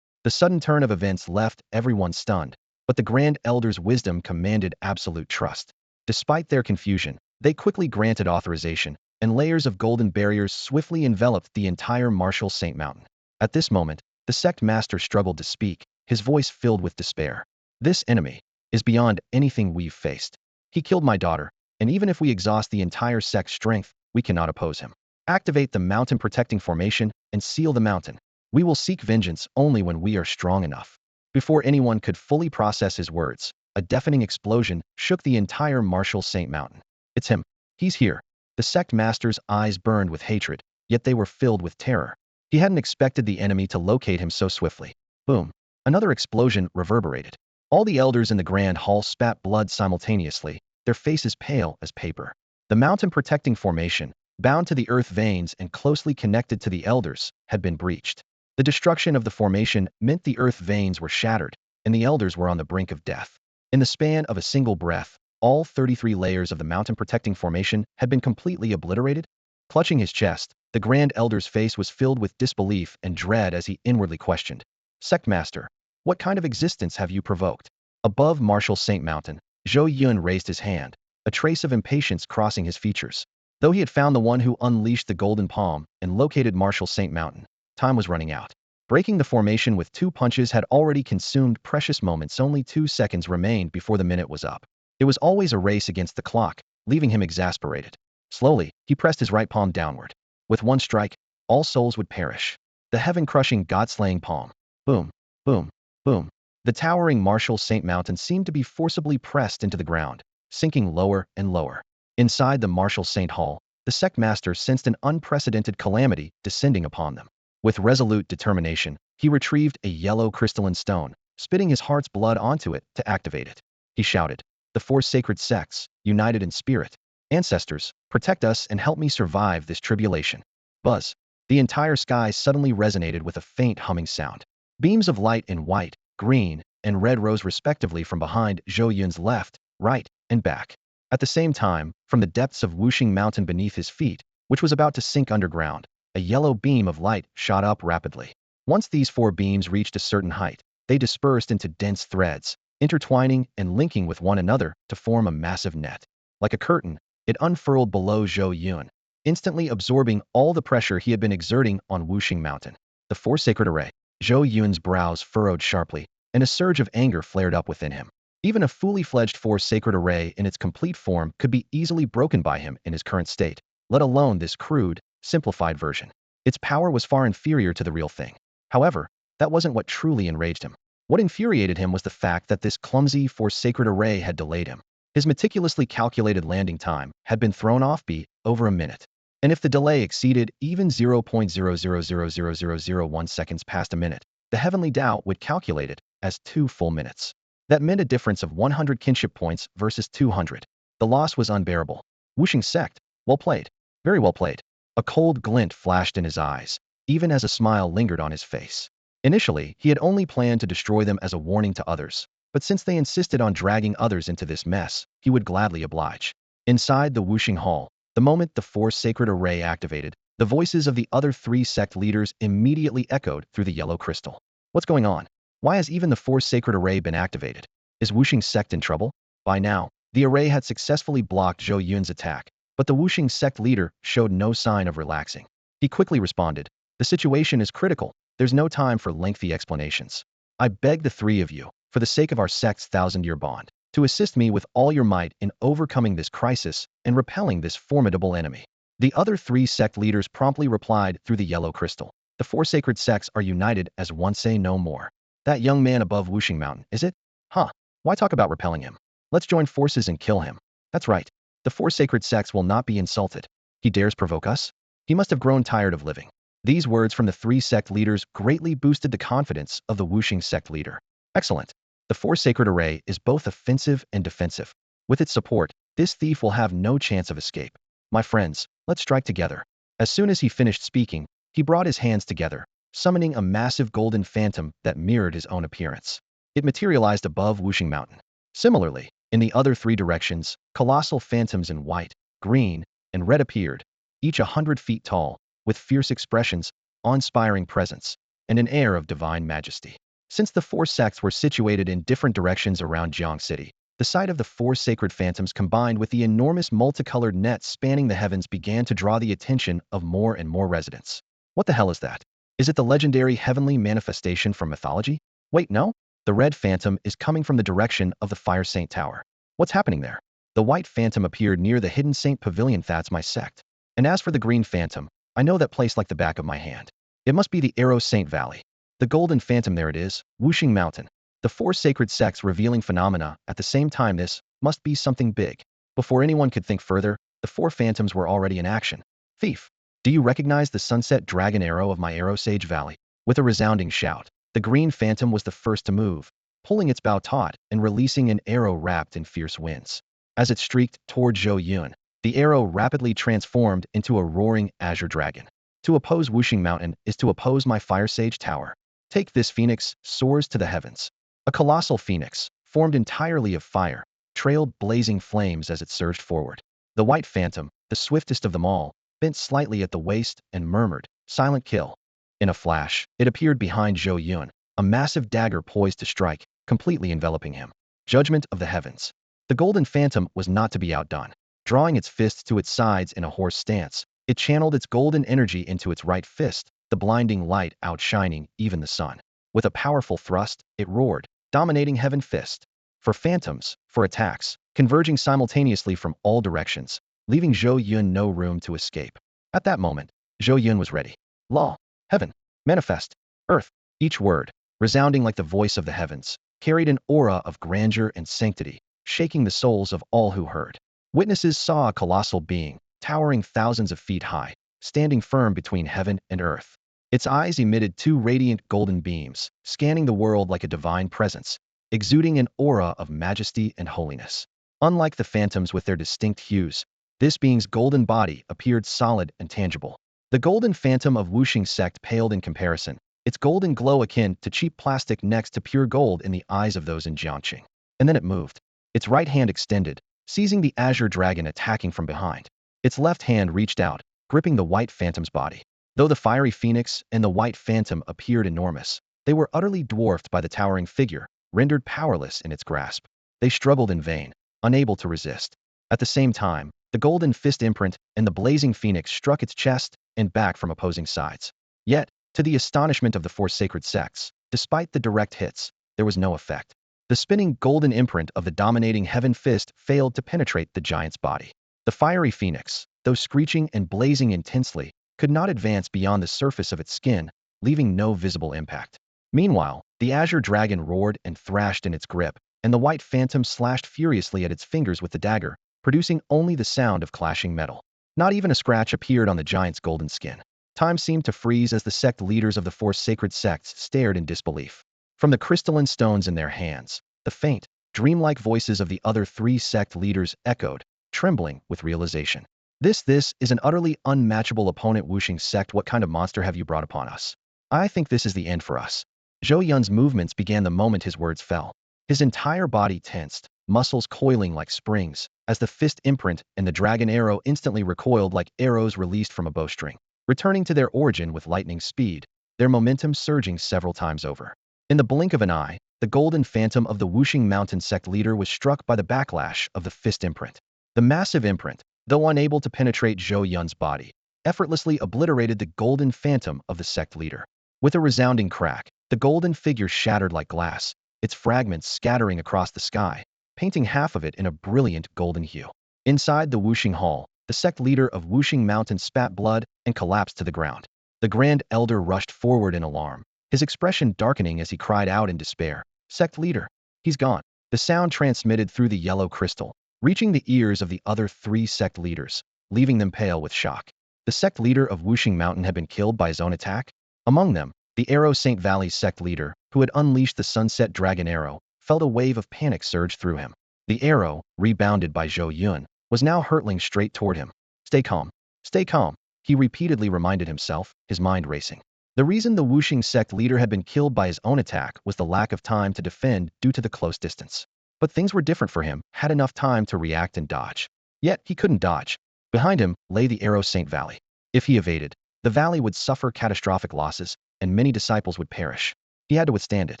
The sudden turn of events left everyone stunned, but the Grand Elder's wisdom commanded absolute trust. Despite their confusion, they quickly granted authorization, and layers of golden barriers swiftly enveloped the entire Martial Saint Mountain. At this moment, the sect master struggled to speak, his voice filled with despair. "This enemy is beyond anything we've faced. He killed my daughter, and even if we exhaust the entire sect's strength, we cannot oppose him. Activate the mountain protecting formation and seal the mountain. We will seek vengeance only when we are strong enough." Before anyone could fully process his words, a deafening explosion shook the entire Martial Saint Mountain. "It's him. He's here." The sect master's eyes burned with hatred, yet they were filled with terror. He hadn't expected the enemy to locate him so swiftly. Boom. Another explosion reverberated. All the elders in the Grand Hall spat blood simultaneously, their faces pale as paper. The mountain protecting formation, bound to the earth veins and closely connected to the elders, had been breached. The destruction of the formation meant the earth veins were shattered, and the elders were on the brink of death. In the span of a single breath, all 33 layers of the mountain protecting formation had been completely obliterated. Clutching his chest, the Grand Elder's face was filled with disbelief and dread as he inwardly questioned, "Sect Master, what kind of existence have you provoked?" Above Martial Saint Mountain, Zhou Yun raised his hand, a trace of impatience crossing his features. Though he had found the one who unleashed the Golden Palm and located Martial Saint Mountain, time was running out. Breaking the formation with 2 punches had already consumed precious moments. Only 2 seconds remained before the minute was up. It was always a race against the clock, leaving him exasperated. Slowly, he pressed his right palm downward. With one strike, all souls would perish. The heaven-crushing, god-slaying palm. Boom, boom, boom. The towering Martial Saint Mountain seemed to be forcibly pressed into the ground, sinking lower and lower. Inside the Martial Saint Hall, the sect master sensed an unprecedented calamity descending upon them. With resolute determination, he retrieved a yellow crystalline stone, spitting his heart's blood onto it to activate it. He shouted, "The 4 sacred sects, united in spirit. Ancestors, protect us and help me survive this tribulation." Buzz. The entire sky suddenly resonated with a faint humming sound. Beams of light in white, green, and red rose respectively from behind Zhou Yun's left, right, and back. At the same time, from the depths of Wuxing Mountain beneath his feet, which was about to sink underground, a yellow beam of light shot up rapidly. Once these 4 beams reached a certain height, they dispersed into dense threads, intertwining and linking with one another to form a massive net. Like a curtain, it unfurled below Zhou Yun, instantly absorbing all the pressure he had been exerting on Wuxing Mountain. The 4 sacred array. Zhou Yun's brows furrowed sharply, and a surge of anger flared up within him. Even a fully fledged 4 sacred array in its complete form could be easily broken by him in his current state, let alone this crude, simplified version. Its power was far inferior to the real thing. However, that wasn't what truly enraged him. What infuriated him was the fact that this clumsy 4 sacred array had delayed him. His meticulously calculated landing time had been thrown off by over a minute. And if the delay exceeded even 0.00000001 seconds past a minute, the heavenly Tao would calculate it as 2 full minutes. That meant a difference of 100 kinship points versus 200. The loss was unbearable. Wuxing sect, well played. Very well played. A cold glint flashed in his eyes, even as a smile lingered on his face. Initially, he had only planned to destroy them as a warning to others, but since they insisted on dragging others into this mess, he would gladly oblige. Inside the Wuxing Hall, the moment the 4 sacred array activated, the voices of the other 3 sect leaders immediately echoed through the yellow crystal. What's going on? Why has even the 4 sacred array been activated? Is Wuxing sect in trouble? By now, the array had successfully blocked Zhou Yun's attack, but the Wuxing sect leader showed no sign of relaxing. He quickly responded, "The situation is critical. There's no time for lengthy explanations. I beg the 3 of you, for the sake of our sect's 1,000-year bond, to assist me with all your might in overcoming this crisis and repelling this formidable enemy." The other 3 sect leaders promptly replied through the yellow crystal. "The 4 sacred sects are united as one. Say no more." "That young man above Wuxing Mountain, is it? Huh. Why talk about repelling him? Let's join forces and kill him." "That's right. The four sacred sects will not be insulted. He dares provoke us? He must have grown tired of living. These words from the three sect leaders greatly boosted the confidence of the Wuxing sect leader. Excellent. The four sacred array is both offensive and defensive. With its support, this thief will have no chance of escape. My friends, let's strike together. As soon as he finished speaking, he brought his hands together, summoning a massive golden phantom that mirrored his own appearance. It materialized above Wuxing Mountain. Similarly, in the other three directions, colossal phantoms in white, green, and red appeared, each 100 feet tall, with fierce expressions, awe-inspiring presence, and an air of divine majesty. Since the four sects were situated in different directions around Jiang City, the sight of the four sacred phantoms combined with the enormous multicolored net spanning the heavens began to draw the attention of more and more residents. What the hell is that? Is it the legendary heavenly manifestation from mythology? Wait, no? The red phantom is coming from the direction of the Fire Saint Tower. What's happening there? The white phantom appeared near the hidden Saint Pavilion. That's my sect. And as for the green phantom, I know that place like the back of my hand. It must be the Arrow Saint Valley. The golden phantom, there it is, Wuxing Mountain. The four sacred sects revealing phenomena at the same time. This must be something big. Before anyone could think further, the four phantoms were already in action. Thief! Do you recognize the sunset dragon arrow of my Arrow Sage Valley? With a resounding shout, the green phantom was the first to move, pulling its bow taut and releasing an arrow wrapped in fierce winds. As it streaked toward Zhou Yun, the arrow rapidly transformed into a roaring azure dragon. To oppose Wuxing Mountain is to oppose my Fire Sage Tower. Take this. Phoenix soars to the heavens. A colossal phoenix, formed entirely of fire, trailed blazing flames as it surged forward. The white phantom, the swiftest of them all, bent slightly at the waist and murmured, "Silent kill." In a flash, it appeared behind Zhou Yun, a massive dagger poised to strike, completely enveloping him. Judgment of the heavens. The golden phantom was not to be outdone. Drawing its fists to its sides in a horse stance, it channeled its golden energy into its right fist, the blinding light outshining even the sun. With a powerful thrust, it roared, dominating Heaven Fist. For phantoms, for attacks, converging simultaneously from all directions, leaving Zhou Yun no room to escape. At that moment, Zhou Yun was ready. Law, heaven, manifest, earth. Each word, resounding like the voice of the heavens, carried an aura of grandeur and sanctity, shaking the souls of all who heard. Witnesses saw a colossal being, towering thousands of feet high, standing firm between heaven and earth. Its eyes emitted two radiant golden beams, scanning the world like a divine presence, exuding an aura of majesty and holiness. Unlike the phantoms with their distinct hues, this being's golden body appeared solid and tangible. The golden phantom of Wuxing sect paled in comparison, its golden glow akin to cheap plastic next to pure gold in the eyes of those in Chongqing. And then it moved. Its right hand extended, seizing the azure dragon attacking from behind. Its left hand reached out, gripping the white phantom's body. Though the fiery phoenix and the white phantom appeared enormous, they were utterly dwarfed by the towering figure, rendered powerless in its grasp. They struggled in vain, unable to resist. At the same time, the golden fist imprint and the blazing phoenix struck its chest and back from opposing sides. Yet, to the astonishment of the four sacred sects, despite the direct hits, there was no effect. The spinning golden imprint of the dominating heaven fist failed to penetrate the giant's body. The fiery phoenix, though screeching and blazing intensely, could not advance beyond the surface of its skin, leaving no visible impact. Meanwhile, the azure dragon roared and thrashed in its grip, and the white phantom slashed furiously at its fingers with the dagger, producing only the sound of clashing metal. Not even a scratch appeared on the giant's golden skin. Time seemed to freeze as the sect leaders of the four sacred sects stared in disbelief. From the crystalline stones in their hands, the faint, dreamlike voices of the other three sect leaders echoed, trembling with realization. This is an utterly unmatchable opponent. Wuxing sect, what kind of monster have you brought upon us? I think this is the end for us. Zhou Yun's movements began the moment his words fell. His entire body tensed, muscles coiling like springs, as the fist imprint and the dragon arrow instantly recoiled like arrows released from a bowstring, returning to their origin with lightning speed, their momentum surging several times over. In the blink of an eye, the golden phantom of the Wuxing Mountain sect leader was struck by the backlash of the fist imprint. The massive imprint, though unable to penetrate Zhou Yun's body, effortlessly obliterated the golden phantom of the sect leader. With a resounding crack, the golden figure shattered like glass, its fragments scattering across the sky, painting half of it in a brilliant golden hue. Inside the Wuxing Hall, the sect leader of Wuxing Mountain spat blood and collapsed to the ground. The Grand Elder rushed forward in alarm, his expression darkening as he cried out in despair, "Sect leader! He's gone!" The sound transmitted through the yellow crystal, reaching the ears of the other 3 sect leaders, leaving them pale with shock. The sect leader of Wuxing Mountain had been killed by his own attack? Among them, the Arrow St. Valley's sect leader, who had unleashed the Sunset Dragon Arrow, felt a wave of panic surge through him. The arrow, rebounded by Zhou Yun, was now hurtling straight toward him. Stay calm. Stay calm, he repeatedly reminded himself, his mind racing. The reason the Wuxing sect leader had been killed by his own attack was the lack of time to defend due to the close distance. But things were different for him, had enough time to react and dodge. Yet, he couldn't dodge. Behind him lay the Arrow St. Valley. If he evaded, the valley would suffer catastrophic losses, and many disciples would perish. He had to withstand it.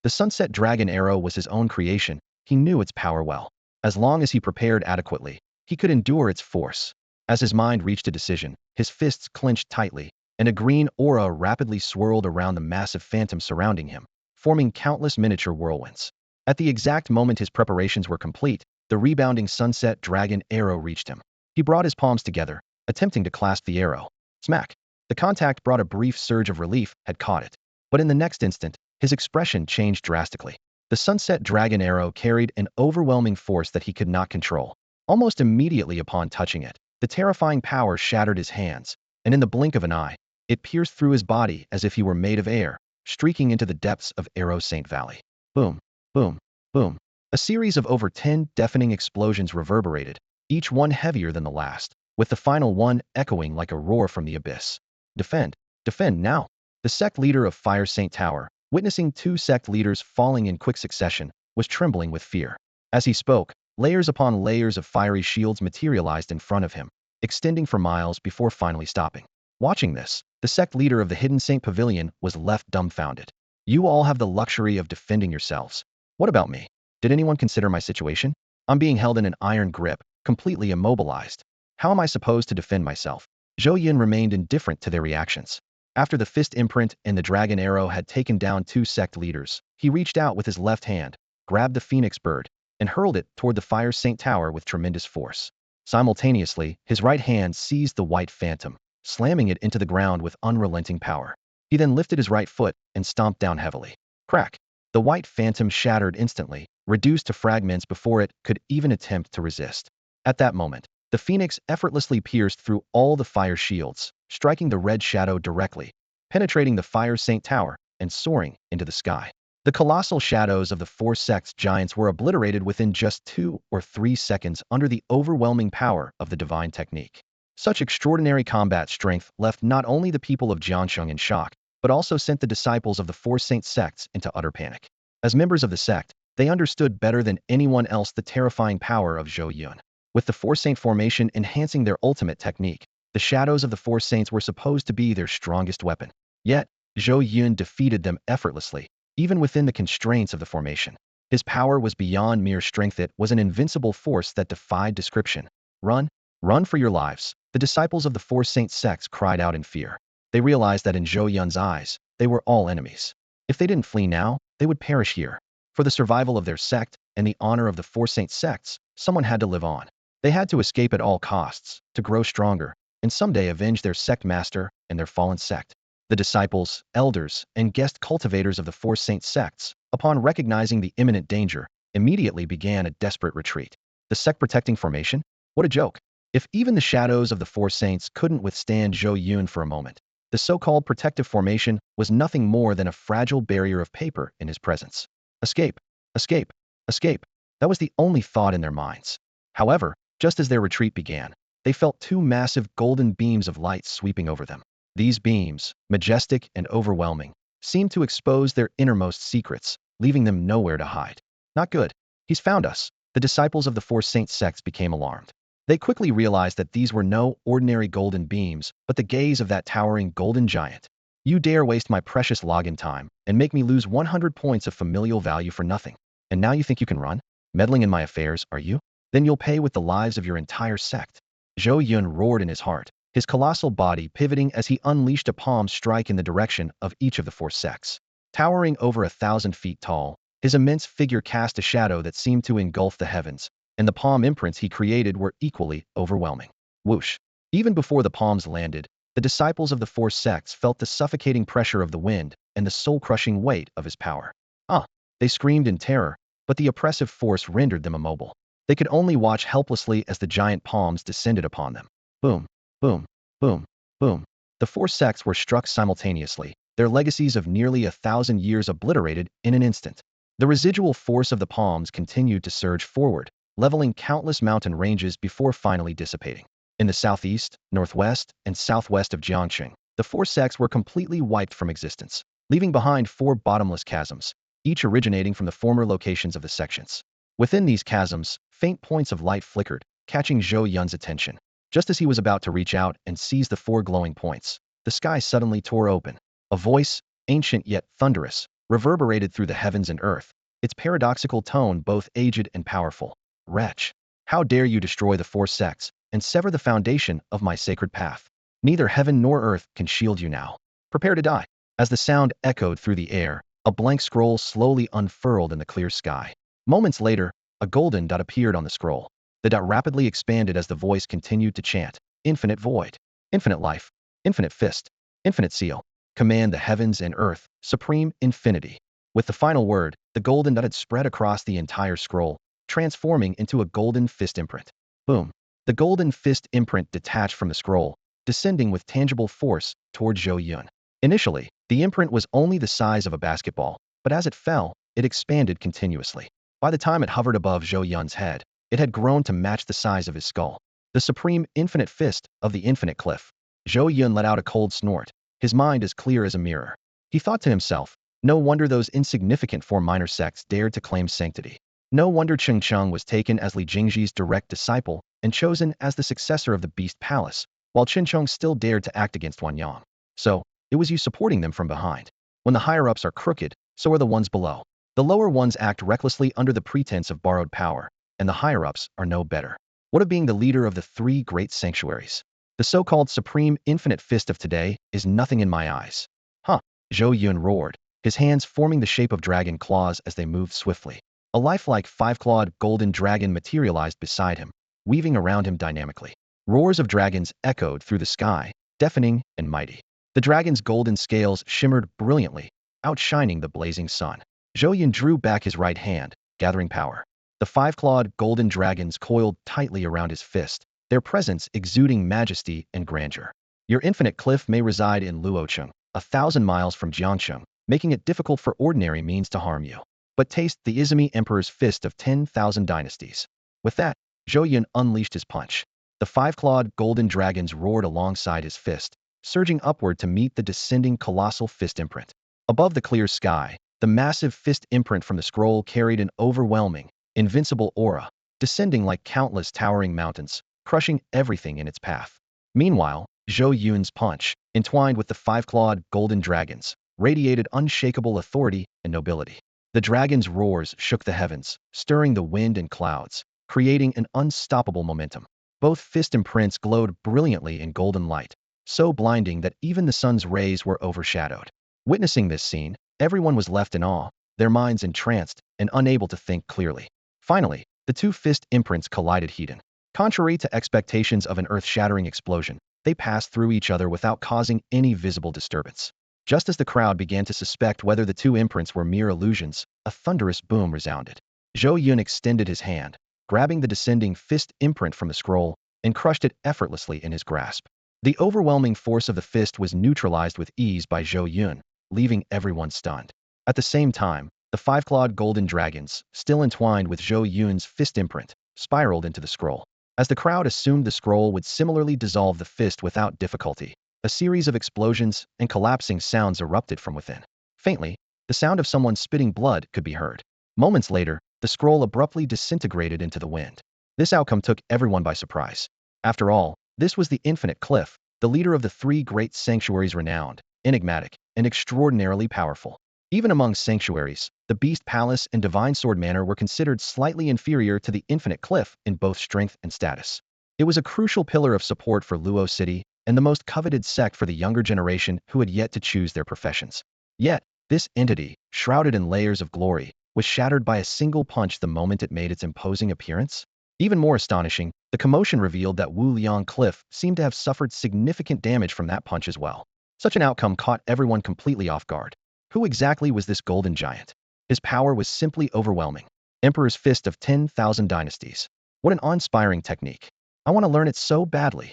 The Sunset Dragon Arrow was his own creation. He knew its power well. As long as he prepared adequately, he could endure its force. As his mind reached a decision, his fists clenched tightly, and a green aura rapidly swirled around the massive phantom surrounding him, forming countless miniature whirlwinds. At the exact moment his preparations were complete, the rebounding Sunset Dragon Arrow reached him. He brought his palms together, attempting to clasp the arrow. Smack! The contact brought a brief surge of relief, had caught it. But in the next instant, his expression changed drastically. The Sunset Dragon Arrow carried an overwhelming force that he could not control. Almost immediately upon touching it, the terrifying power shattered his hands, and in the blink of an eye, it pierced through his body as if he were made of air, streaking into the depths of Arrow St. Valley. Boom, boom, boom. A series of over 10 deafening explosions reverberated, each one heavier than the last, with the final one echoing like a roar from the abyss. Defend, defend now. The sect leader of Fire Saint Tower, witnessing 2 sect leaders falling in quick succession, was trembling with fear. As he spoke, layers upon layers of fiery shields materialized in front of him, extending for miles before finally stopping. Watching this, the sect leader of the Hidden Saint Pavilion was left dumbfounded. You all have the luxury of defending yourselves. What about me? Did anyone consider my situation? I'm being held in an iron grip, completely immobilized. How am I supposed to defend myself? Zhou Yun remained indifferent to their reactions. After the fist imprint and the dragon arrow had taken down 2 sect leaders, he reached out with his left hand, grabbed the phoenix bird, and hurled it toward the Fire Saint Tower with tremendous force. Simultaneously, his right hand seized the white phantom, slamming it into the ground with unrelenting power. He then lifted his right foot and stomped down heavily. Crack! The white phantom shattered instantly, reduced to fragments before it could even attempt to resist. At that moment, the phoenix effortlessly pierced through all the fire shields, striking the red shadow directly, penetrating the Fire Saint Tower, and soaring into the sky. The colossal shadows of the 4 sects giants were obliterated within just 2 or 3 seconds under the overwhelming power of the divine technique. Such extraordinary combat strength left not only the people of Chongqing in shock, but also sent the disciples of the 4 saint sects into utter panic. As members of the sect, they understood better than anyone else the terrifying power of Zhou Yun. With the 4 saint formation enhancing their ultimate technique, the shadows of the 4 saints were supposed to be their strongest weapon. Yet, Zhou Yun defeated them effortlessly, even within the constraints of the formation. His power was beyond mere strength. It was an invincible force that defied description. Run, run for your lives. The disciples of the 4 saint sects cried out in fear. They realized that in Zhou Yun's eyes, they were all enemies. If they didn't flee now, they would perish here. For the survival of their sect and the honor of the 4 saint sects, someone had to live on. They had to escape at all costs, to grow stronger, and someday avenge their sect master and their fallen sect. The disciples, elders, and guest cultivators of the 4 saint sects, upon recognizing the imminent danger, immediately began a desperate retreat. The sect-protecting formation? What a joke. If even the shadows of the 4 saints couldn't withstand Zhou Yun for a moment, the so-called protective formation was nothing more than a fragile barrier of paper in his presence. Escape, escape, escape. That was the only thought in their minds. However, just as their retreat began, they felt 2 massive golden beams of light sweeping over them. These beams, majestic and overwhelming, seemed to expose their innermost secrets, leaving them nowhere to hide. Not good. He's found us. The disciples of the 4 saint sects became alarmed. They quickly realized that these were no ordinary golden beams, but the gaze of that towering golden giant. You dare waste my precious login time and make me lose 100 points of familial value for nothing. And now you think you can run? Meddling in my affairs, are you? Then you'll pay with the lives of your entire sect. Zhou Yun roared in his heart, his colossal body pivoting as he unleashed a palm strike in the direction of each of the 4 sects. Towering over 1,000 feet tall, his immense figure cast a shadow that seemed to engulf the heavens, and the palm imprints he created were equally overwhelming. Whoosh! Even before the palms landed, the disciples of the 4 sects felt the suffocating pressure of the wind and the soul-crushing weight of his power. Ah! They screamed in terror, but the oppressive force rendered them immobile. They could only watch helplessly as the giant palms descended upon them. Boom, boom, boom, boom. The four sects were struck simultaneously, their legacies of nearly 1,000 years obliterated in an instant. The residual force of the palms continued to surge forward, leveling countless mountain ranges before finally dissipating. In the southeast, northwest, and southwest of Chongqing, the four sects were completely wiped from existence, leaving behind four bottomless chasms, each originating from the former locations of the sections. Within these chasms, faint points of light flickered, catching Zhou Yun's attention. Just as he was about to reach out and seize the four glowing points, the sky suddenly tore open. A voice, ancient yet thunderous, reverberated through the heavens and earth, its paradoxical tone both aged and powerful. Wretch! How dare you destroy the four sects and sever the foundation of my sacred path? Neither heaven nor earth can shield you now. Prepare to die. As the sound echoed through the air, a blank scroll slowly unfurled in the clear sky. Moments later, a golden dot appeared on the scroll. The dot rapidly expanded as the voice continued to chant, "Infinite void, infinite life, infinite fist, infinite seal. Command the heavens and earth, supreme infinity." With the final word, the golden dot had spread across the entire scroll, transforming into a golden fist imprint. Boom! The golden fist imprint detached from the scroll, descending with tangible force toward Zhou Yun. Initially, the imprint was only the size of a basketball, but as it fell, it expanded continuously. By the time it hovered above Zhou Yun's head, it had grown to match the size of his skull. The supreme infinite fist of the infinite cliff. Zhou Yun let out a cold snort, his mind as clear as a mirror. He thought to himself, no wonder those insignificant four minor sects dared to claim sanctity. No wonder Chongqing was taken as Li Jingji's direct disciple and chosen as the successor of the Beast Palace, while Qinchong still dared to act against Wanyang. So, it was you supporting them from behind. When the higher-ups are crooked, so are the ones below. The lower ones act recklessly under the pretense of borrowed power, and the higher-ups are no better. What of being the leader of the three great sanctuaries? The so-called supreme infinite fist of today is nothing in my eyes. Huh, Zhou Yun roared, his hands forming the shape of dragon claws as they moved swiftly. A lifelike five-clawed golden dragon materialized beside him, weaving around him dynamically. Roars of dragons echoed through the sky, deafening and mighty. The dragon's golden scales shimmered brilliantly, outshining the blazing sun. Zhou Yun drew back his right hand, gathering power. The five-clawed golden dragons coiled tightly around his fist, their presence exuding majesty and grandeur. Your infinite cliff may reside in Luocheng, 1,000 miles from Jiangcheng, making it difficult for ordinary means to harm you. But taste the Izumi Emperor's fist of 10,000 dynasties. With that, Zhou Yun unleashed his punch. The five-clawed golden dragons roared alongside his fist, surging upward to meet the descending colossal fist imprint. Above the clear sky, the massive fist imprint from the scroll carried an overwhelming, invincible aura, descending like countless towering mountains, crushing everything in its path. Meanwhile, Zhou Yun's punch, entwined with the five-clawed golden dragons, radiated unshakable authority and nobility. The dragon's roars shook the heavens, stirring the wind and clouds, creating an unstoppable momentum. Both fist imprints glowed brilliantly in golden light, so blinding that even the sun's rays were overshadowed. Witnessing this scene, everyone was left in awe, their minds entranced and unable to think clearly. Finally, the two fist imprints collided head-on. Contrary to expectations of an earth-shattering explosion, they passed through each other without causing any visible disturbance. Just as the crowd began to suspect whether the two imprints were mere illusions, a thunderous boom resounded. Zhou Yun extended his hand, grabbing the descending fist imprint from the scroll, and crushed it effortlessly in his grasp. The overwhelming force of the fist was neutralized with ease by Zhou Yun, leaving everyone stunned. At the same time, the five-clawed golden dragons, still entwined with Zhou Yun's fist imprint, spiraled into the scroll. As the crowd assumed the scroll would similarly dissolve the fist without difficulty, a series of explosions and collapsing sounds erupted from within. Faintly, the sound of someone spitting blood could be heard. Moments later, the scroll abruptly disintegrated into the wind. This outcome took everyone by surprise. After all, this was the Infinite Cliff, the leader of the three great sanctuaries, renowned, enigmatic, and extraordinarily powerful. Even among sanctuaries, the Beast Palace and Divine Sword Manor were considered slightly inferior to the Infinite Cliff in both strength and status. It was a crucial pillar of support for Luo City, and the most coveted sect for the younger generation who had yet to choose their professions. Yet, this entity, shrouded in layers of glory, was shattered by a single punch the moment it made its imposing appearance. Even more astonishing, the commotion revealed that Wu Liang Cliff seemed to have suffered significant damage from that punch as well. Such an outcome caught everyone completely off guard. Who exactly was this golden giant? His power was simply overwhelming. Emperor's fist of 10,000 dynasties. What an awe-inspiring technique. I want to learn it so badly.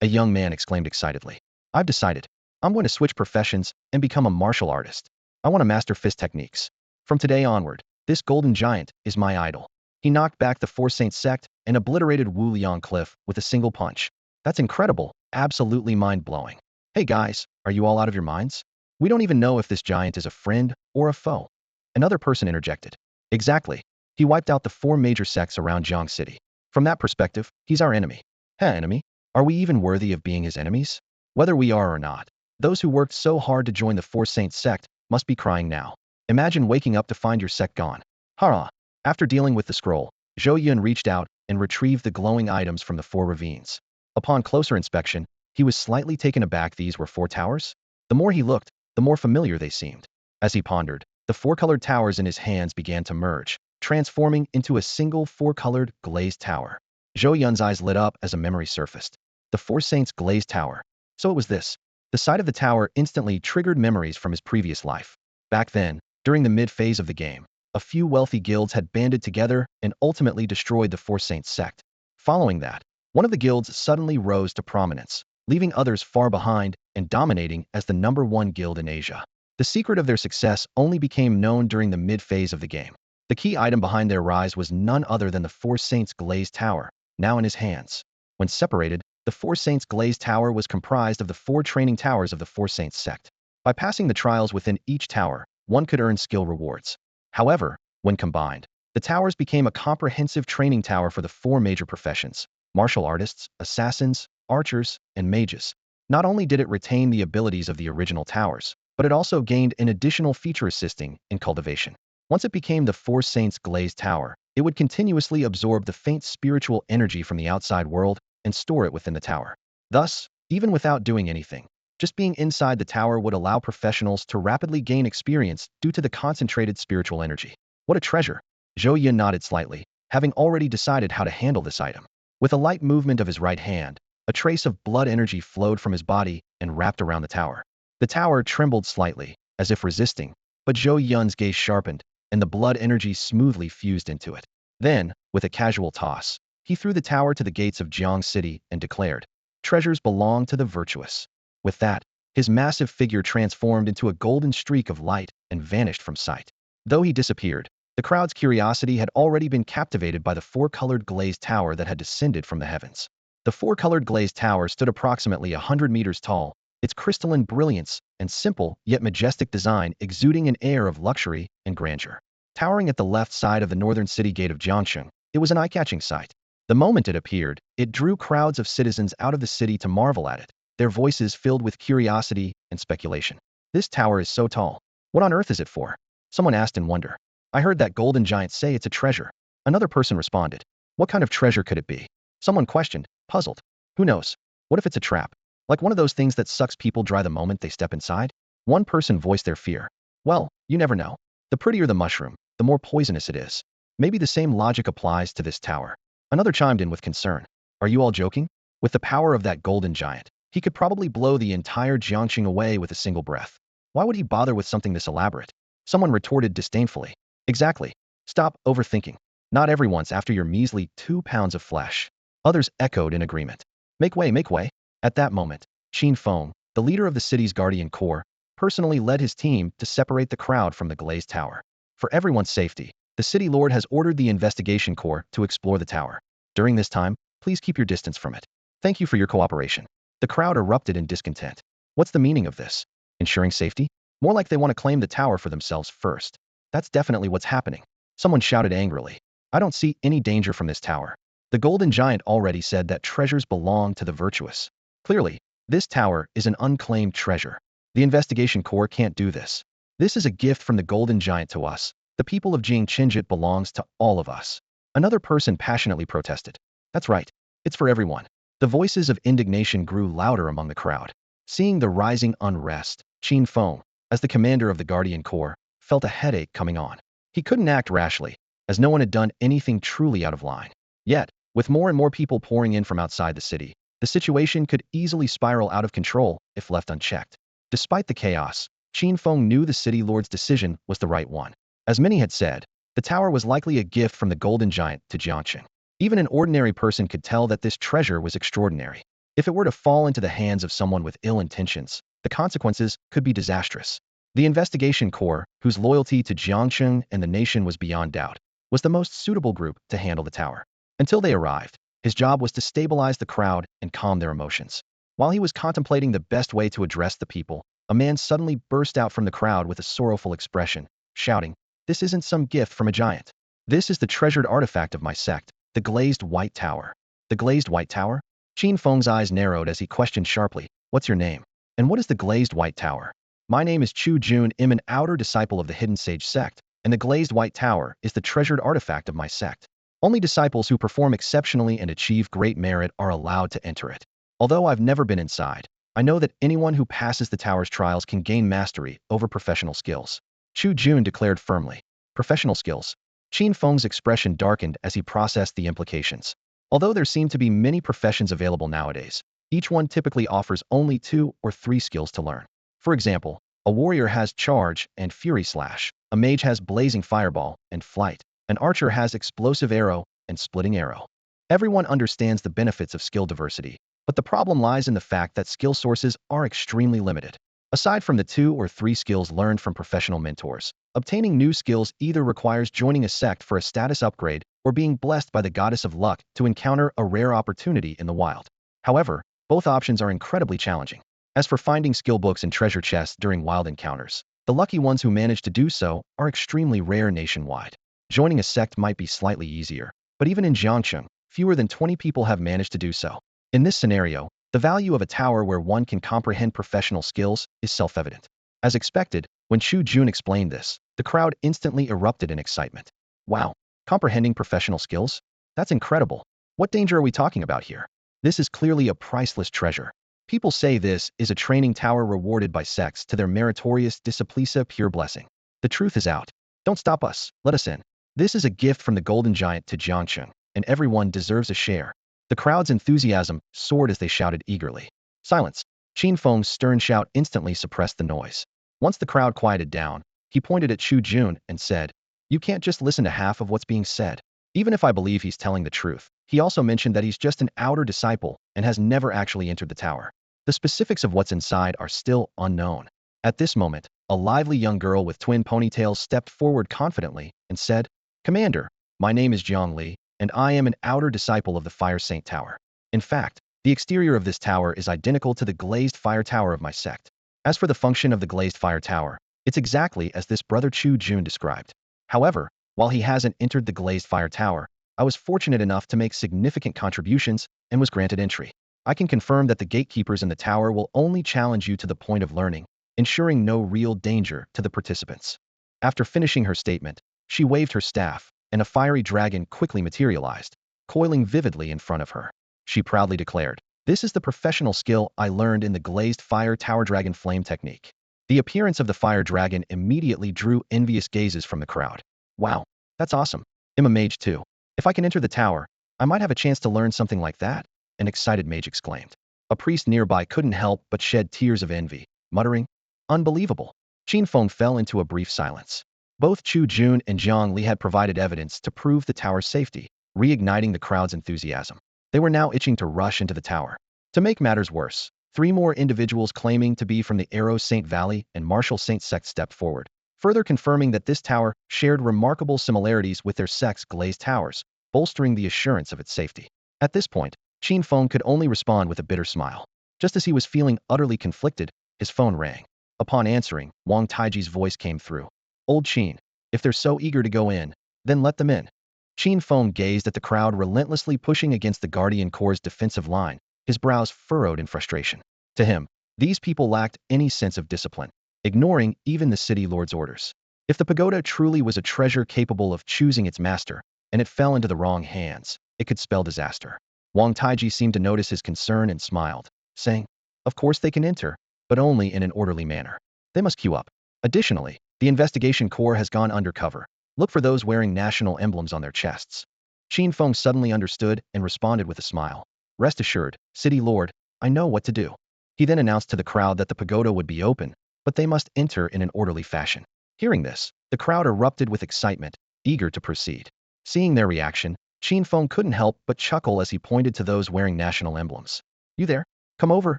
A young man exclaimed excitedly. I've decided. I'm going to switch professions and become a martial artist. I want to master fist techniques. From today onward, this golden giant is my idol. He knocked back the Four Saints sect and obliterated Wu Liang Cliff with a single punch. That's incredible, absolutely mind-blowing. Hey guys, are you all out of your minds? We don't even know if this giant is a friend or a foe. Another person interjected. Exactly. He wiped out the four major sects around Jiang City. From that perspective, he's our enemy. Enemy? Are we even worthy of being his enemies? Whether we are or not, those who worked so hard to join the Four Saints sect must be crying now. Imagine waking up to find your sect gone. Hurrah! After dealing with the scroll, Zhou Yun reached out and retrieved the glowing items from the four ravines. Upon closer inspection, he was slightly taken aback. These were four towers? The more he looked, the more familiar they seemed. As he pondered, the four-colored towers in his hands began to merge, transforming into a single four-colored glazed tower. Zhou Yun's eyes lit up as a memory surfaced. The Four Saints glazed tower. So it was this. The sight of the tower instantly triggered memories from his previous life. Back then, during the mid-phase of the game, a few wealthy guilds had banded together and ultimately destroyed the Four Saints sect. Following that, one of the guilds suddenly rose to prominence, leaving others far behind and dominating as the #1 guild in Asia. The secret of their success only became known during the mid-phase of the game. The key item behind their rise was none other than the Four Saints glazed tower, now in his hands. When separated, the Four Saints glazed tower was comprised of the four training towers of the Four Saints sect. By passing the trials within each tower, one could earn skill rewards. However, when combined, the towers became a comprehensive training tower for the four major professions: martial artists, assassins, archers, and mages. Not only did it retain the abilities of the original towers, but it also gained an additional feature assisting in cultivation. Once it became the Four Saints glazed tower, it would continuously absorb the faint spiritual energy from the outside world and store it within the tower. Thus, even without doing anything, just being inside the tower would allow professionals to rapidly gain experience due to the concentrated spiritual energy. What a treasure! Zhou Yun nodded slightly, having already decided how to handle this item. With a light movement of his right hand, a trace of blood energy flowed from his body and wrapped around the tower. The tower trembled slightly, as if resisting, but Zhou Yun's gaze sharpened, and the blood energy smoothly fused into it. Then, with a casual toss, he threw the tower to the gates of Jiang City and declared, "Treasures belong to the virtuous." With that, his massive figure transformed into a golden streak of light and vanished from sight. Though he disappeared, the crowd's curiosity had already been captivated by the four-colored glazed tower that had descended from the heavens. The four-colored glazed tower stood approximately 100 meters tall, its crystalline brilliance and simple yet majestic design exuding an air of luxury and grandeur. Towering at the left side of the northern city gate of Chongqing, it was an eye-catching sight. The moment it appeared, it drew crowds of citizens out of the city to marvel at it, their voices filled with curiosity and speculation. This tower is so tall. What on earth is it for? Someone asked in wonder. I heard that golden giant say it's a treasure. Another person responded. What kind of treasure could it be? Someone questioned, puzzled. Who knows? What if it's a trap? Like one of those things that sucks people dry the moment they step inside? One person voiced their fear. Well, you never know. The prettier the mushroom, the more poisonous it is. Maybe the same logic applies to this tower. Another chimed in with concern. Are you all joking? With the power of that golden giant, he could probably blow the entire Jiangxing away with a single breath. Why would he bother with something this elaborate? Someone retorted disdainfully. Exactly. Stop overthinking. Not everyone's after your measly 2 pounds of flesh. Others echoed in agreement. Make way, make way. At that moment, Qin Feng, the leader of the city's guardian corps, personally led his team to separate the crowd from the glazed tower. For everyone's safety, the city lord has ordered the investigation corps to explore the tower. During this time, please keep your distance from it. Thank you for your cooperation. The crowd erupted in discontent. What's the meaning of this? Ensuring safety? More like they want to claim the tower for themselves first. That's definitely what's happening. Someone shouted angrily. I don't see any danger from this tower. The golden giant already said that treasures belong to the virtuous. Clearly, this tower is an unclaimed treasure. The investigation corps can't do this. This is a gift from the golden giant to us. The people of Jingqing. It belongs to all of us. Another person passionately protested. That's right. It's for everyone. The voices of indignation grew louder among the crowd. Seeing the rising unrest, Qin Feng, as the commander of the Guardian Corps, felt a headache coming on. He couldn't act rashly, as no one had done anything truly out of line. Yet, with more and more people pouring in from outside the city, the situation could easily spiral out of control if left unchecked. Despite the chaos, Qin Feng knew the city lord's decision was the right one. As many had said, the tower was likely a gift from the golden giant to Jiangxing. Even an ordinary person could tell that this treasure was extraordinary. If it were to fall into the hands of someone with ill intentions, the consequences could be disastrous. The investigation corps, whose loyalty to Chongqing and the nation was beyond doubt, was the most suitable group to handle the tower. Until they arrived, his job was to stabilize the crowd and calm their emotions. While he was contemplating the best way to address the people, a man suddenly burst out from the crowd with a sorrowful expression, shouting, "This isn't some gift from a giant. This is the treasured artifact of my sect, the glazed white tower." The glazed white tower? Qin Feng's eyes narrowed as he questioned sharply, "What's your name? And what is the glazed white tower?" "My name is Zhou Yun. I'm an outer disciple of the hidden sage sect, and the glazed white tower is the treasured artifact of my sect. Only disciples who perform exceptionally and achieve great merit are allowed to enter it. Although I've never been inside, I know that anyone who passes the tower's trials can gain mastery over professional skills." Zhou Yun declared firmly. Professional skills? Qin Feng's expression darkened as he processed the implications. Although there seem to be many professions available nowadays, each one typically offers only 2 or 3 skills to learn. For example, a warrior has charge and fury slash, a mage has blazing fireball and flight, an archer has explosive arrow and splitting arrow. Everyone understands the benefits of skill diversity, but the problem lies in the fact that skill sources are extremely limited. Aside from the 2 or 3 skills learned from professional mentors, obtaining new skills either requires joining a sect for a status upgrade or being blessed by the goddess of luck to encounter a rare opportunity in the wild. However, both options are incredibly challenging. As for finding skill books and treasure chests during wild encounters, the lucky ones who manage to do so are extremely rare nationwide. Joining a sect might be slightly easier, but even in Chongqing, fewer than 20 people have managed to do so. In this scenario, the value of a tower where one can comprehend professional skills is self-evident. As expected, when Zhou Yun explained this, the crowd instantly erupted in excitement. "Wow, comprehending professional skills? That's incredible. What danger are we talking about here? This is clearly a priceless treasure. People say this is a training tower rewarded by sects to their meritorious disciplina pure blessing. The truth is out. Don't stop us, let us in. This is a gift from the golden giant to Chongqing, and everyone deserves a share." The crowd's enthusiasm soared as they shouted eagerly. Silence. Qin Feng's stern shout instantly suppressed the noise. Once the crowd quieted down, he pointed at Zhou Yun and said, "You can't just listen to half of what's being said. Even if I believe he's telling the truth, he also mentioned that he's just an outer disciple and has never actually entered the tower. The specifics of what's inside are still unknown." At this moment, a lively young girl with twin ponytails stepped forward confidently and said, "Commander, my name is Jiang Li, and I am an outer disciple of the Fire Saint Tower. In fact, the exterior of this tower is identical to the glazed fire tower of my sect. As for the function of the glazed fire tower, it's exactly as this brother Zhou Yun described. However, while he hasn't entered the glazed fire tower, I was fortunate enough to make significant contributions and was granted entry. I can confirm that the gatekeepers in the tower will only challenge you to the point of learning, ensuring no real danger to the participants." After finishing her statement, she waved her staff, and a fiery dragon quickly materialized, coiling vividly in front of her. She proudly declared, "This is the professional skill I learned in the glazed fire tower dragon flame technique." The appearance of the fire dragon immediately drew envious gazes from the crowd. "Wow, that's awesome. I'm a mage too. If I can enter the tower, I might have a chance to learn something like that," an excited mage exclaimed. A priest nearby couldn't help but shed tears of envy, muttering, "Unbelievable." Qin Feng fell into a brief silence. Both Zhou Yun and Jiang Li had provided evidence to prove the tower's safety, reigniting the crowd's enthusiasm. They were now itching to rush into the tower. To make matters worse, 3 more individuals claiming to be from the Arrow Saint Valley and Martial Saint sect stepped forward, further confirming that this tower shared remarkable similarities with their sect's glazed towers, bolstering the assurance of its safety. At this point, Qin Feng could only respond with a bitter smile. Just as he was feeling utterly conflicted, his phone rang. Upon answering, Wang Taiji's voice came through. "Old Qin, if they're so eager to go in, then let them in." Qin Feng gazed at the crowd relentlessly pushing against the Guardian Corps' defensive line, his brows furrowed in frustration. To him, these people lacked any sense of discipline, ignoring even the city lord's orders. If the pagoda truly was a treasure capable of choosing its master, and it fell into the wrong hands, it could spell disaster. Wang Taiji seemed to notice his concern and smiled, saying, "Of course they can enter, but only in an orderly manner. They must queue up. Additionally, the investigation corps has gone undercover. Look for those wearing national emblems on their chests." Qin Feng suddenly understood and responded with a smile. "Rest assured, City Lord, I know what to do." He then announced to the crowd that the pagoda would be open, but they must enter in an orderly fashion. Hearing this, the crowd erupted with excitement, eager to proceed. Seeing their reaction, Feng couldn't help but chuckle as he pointed to those wearing national emblems. You there? Come over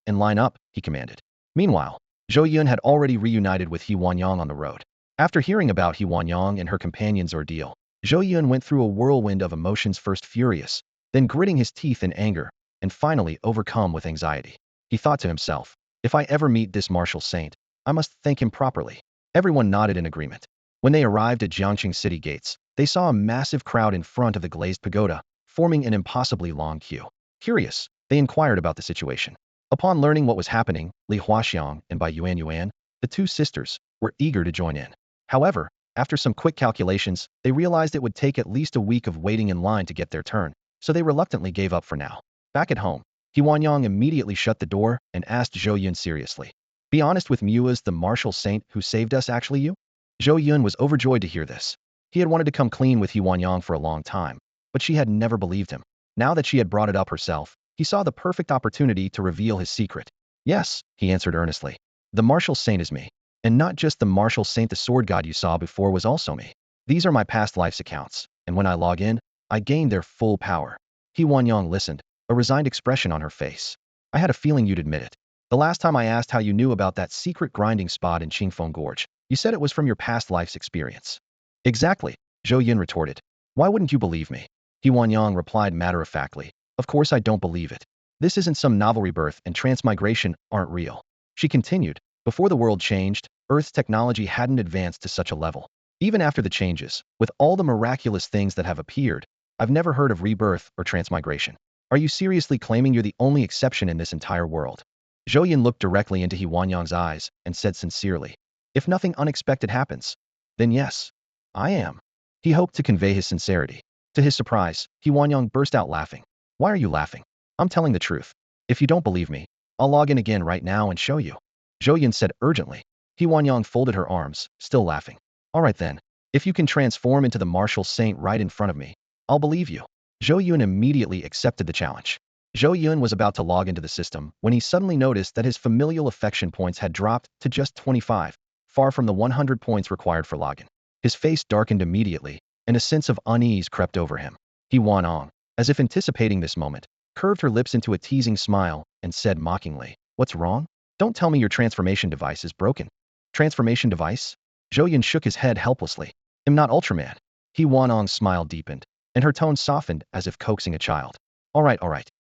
and line up, he commanded. Meanwhile, Zhou Yun had already reunited with He Wanyang on the road. After hearing about He Wanyang and her companion's ordeal, Zhou Yun went through a whirlwind of emotions, first furious, then gritting his teeth in anger, and finally overcome with anxiety. He thought to himself, if I ever meet this martial saint, I must thank him properly. Everyone nodded in agreement. When they arrived at Chongqing city gates, they saw a massive crowd in front of the glazed pagoda, forming an impossibly long queue. Curious, they inquired about the situation. Upon learning what was happening, Li Huaxiang and Bai Yuan, the two sisters, were eager to join in. However, after some quick calculations, they realized it would take at least a week of waiting in line to get their turn, so they reluctantly gave up for now. Back at home, He Wanyang immediately shut the door and asked Zhou Yun seriously, be honest with me, was the martial saint who saved us actually you? Zhou Yun was overjoyed to hear this. He had wanted to come clean with He Wanyang for a long time, but she had never believed him. Now that she had brought it up herself, he saw the perfect opportunity to reveal his secret. Yes, he answered earnestly. The martial saint is me. And not just the martial saint, the sword god you saw before was also me. These are my past life's accounts, and when I log in, I gain their full power. He Wanyang listened, a resigned expression on her face. I had a feeling you'd admit it. The last time I asked how you knew about that secret grinding spot in Qingfeng Gorge, you said it was from your past life's experience. Exactly, Zhou Yun retorted. Why wouldn't you believe me? He Wanyang replied matter-of-factly. Of course I don't believe it. This isn't some novel. Rebirth and transmigration aren't real. She continued. Before the world changed, Earth's technology hadn't advanced to such a level. Even after the changes, with all the miraculous things that have appeared, I've never heard of rebirth or transmigration. Are you seriously claiming you're the only exception in this entire world? Zhou Yun looked directly into He Wanyang's eyes and said sincerely, if nothing unexpected happens, then yes, I am. He hoped to convey his sincerity. To his surprise, He Wanyang burst out laughing. Why are you laughing? I'm telling the truth. If you don't believe me, I'll log in again right now and show you. Zhou Yun said urgently. He Wanyang folded her arms, still laughing. All right then. If you can transform into the martial saint right in front of me, I'll believe you. Zhou Yun immediately accepted the challenge. Zhou Yun was about to log into the system when he suddenly noticed that his familial affection points had dropped to just 25, far from the 100 points required for login. His face darkened immediately, and a sense of unease crept over him. He Wanyang, as if anticipating this moment, curved her lips into a teasing smile and said mockingly, what's wrong? Don't tell me your transformation device is broken. Transformation device? Zhou Yun shook his head helplessly. I'm not Ultraman. He Wanyang's smile deepened, and her tone softened as if coaxing a child. All right.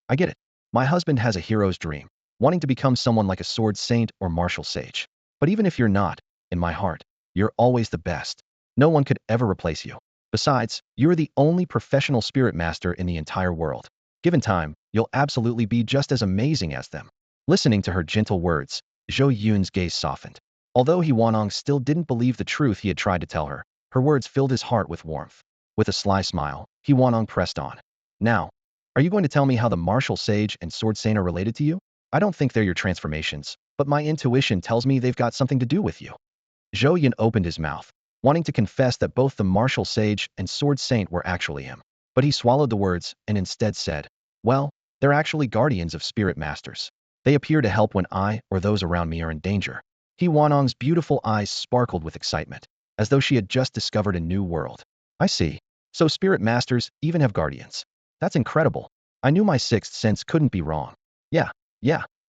I get it. My husband has a hero's dream, wanting to become someone like a sword saint or martial sage. But even if you're not, in my heart, you're always the best. No one could ever replace you. Besides, you're the only professional spirit master in the entire world. Given time, you'll absolutely be just as amazing as them. Listening to her gentle words, Zhou Yun's gaze softened. Although He Wanyang still didn't believe the truth he had tried to tell her, her words filled his heart with warmth. With a sly smile, He Wanyang pressed on. Now, are you going to tell me how the martial sage and sword saint are related to you? I don't think they're your transformations, but my intuition tells me they've got something to do with you. Zhou Yun opened his mouth, wanting to confess that both the martial sage and sword saint were actually him. But he swallowed the words and instead said, well, they're actually guardians of spirit masters. They appear to help when I or those around me are in danger. He Wanyang's beautiful eyes sparkled with excitement, as though she had just discovered a new world. I see. So spirit masters even have guardians. That's incredible. I knew my sixth sense couldn't be wrong. Yeah,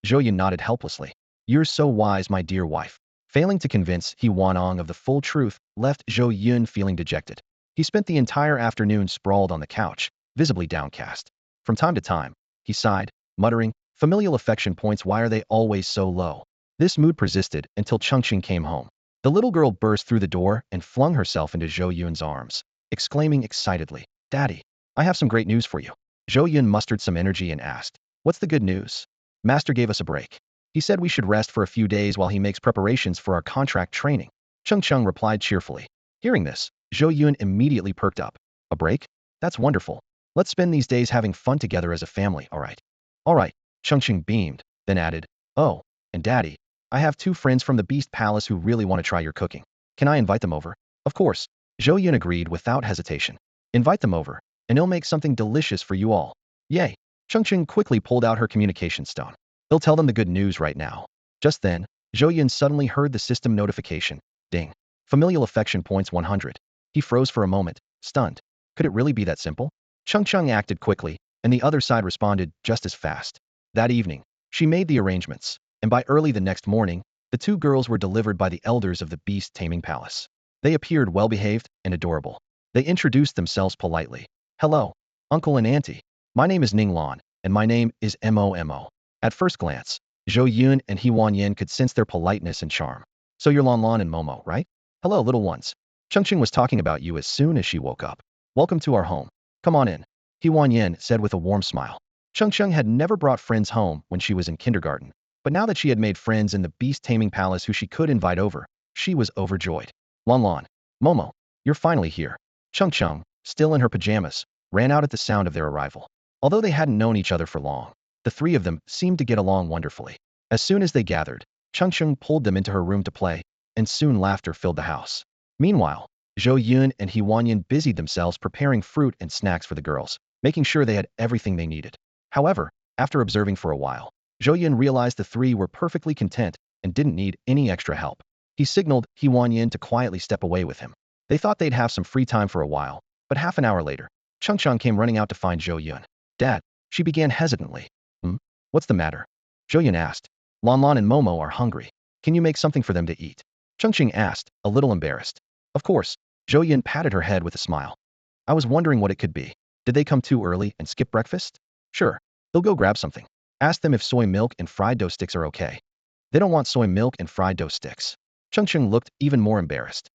Zhou Yun nodded helplessly. You're so wise, my dear wife. Failing to convince He Wanyang of the full truth left Zhou Yun feeling dejected. He spent the entire afternoon sprawled on the couch, visibly downcast. From time to time, he sighed, muttering, familial affection points, why are they always so low? This mood persisted until Chongqing came home. The little girl burst through the door and flung herself into Zhou Yun's arms, exclaiming excitedly, Daddy, I have some great news for you. Zhou Yun mustered some energy and asked, what's the good news? Master gave us a break. He said we should rest for a few days while he makes preparations for our contract training. Chongqing replied cheerfully. Hearing this, Zhou Yun immediately perked up. A break? That's wonderful. Let's spend these days having fun together as a family, all right? All right, Chongqing beamed, then added, oh, and Daddy, I have 2 friends from the Beast Palace who really want to try your cooking. Can I invite them over? Of course. Zhou Yun agreed without hesitation. Invite them over, and he'll make something delicious for you all. Yay. Chongqing quickly pulled out her communication stone. He'll tell them the good news right now. Just then, Zhou Yun suddenly heard the system notification. Ding. Familial affection points 100. He froze for a moment, stunned. Could it really be that simple? Chongqing acted quickly, and the other side responded just as fast. That evening, she made the arrangements, and by early the next morning, the two girls were delivered by the elders of the beast taming palace. They appeared well-behaved and adorable. They introduced themselves politely. Hello, uncle and auntie. My name is Ning Lan, and my name is Momo. At first glance, Zhou Yun and Yin could sense their politeness and charm. So you're Lan Lan and Momo, right? Hello, little ones. Chongqing was talking about you as soon as she woke up. Welcome to our home. Come on in. Yin said with a warm smile. Chongqing had never brought friends home when she was in kindergarten, but now that she had made friends in the beast taming palace who she could invite over, she was overjoyed. Lan Lan, Momo, you're finally here. Chongqing, still in her pajamas, ran out at the sound of their arrival. Although they hadn't known each other for long, the three of them seemed to get along wonderfully. As soon as they gathered, Chongqing pulled them into her room to play, and soon laughter filled the house. Meanwhile, Zhou Yun and Yin busied themselves preparing fruit and snacks for the girls, making sure they had everything they needed. However, after observing for a while, Zhou Yun realized the three were perfectly content and didn't need any extra help. He signaled Yin to quietly step away with him. They thought they'd have some free time for a while, but half an hour later, Chongqing came running out to find Zhou Yun. Dad, she began hesitantly. What's the matter? Zhou Yun asked. Lan Lan and Momo are hungry. Can you make something for them to eat? Chongqing asked, a little embarrassed. Of course. Zhou Yun patted her head with a smile. I was wondering what it could be. Did they come too early and skip breakfast? Sure. They'll go grab something. Ask them if soy milk and fried dough sticks are okay. They don't want soy milk and fried dough sticks. Chongqing looked even more embarrassed.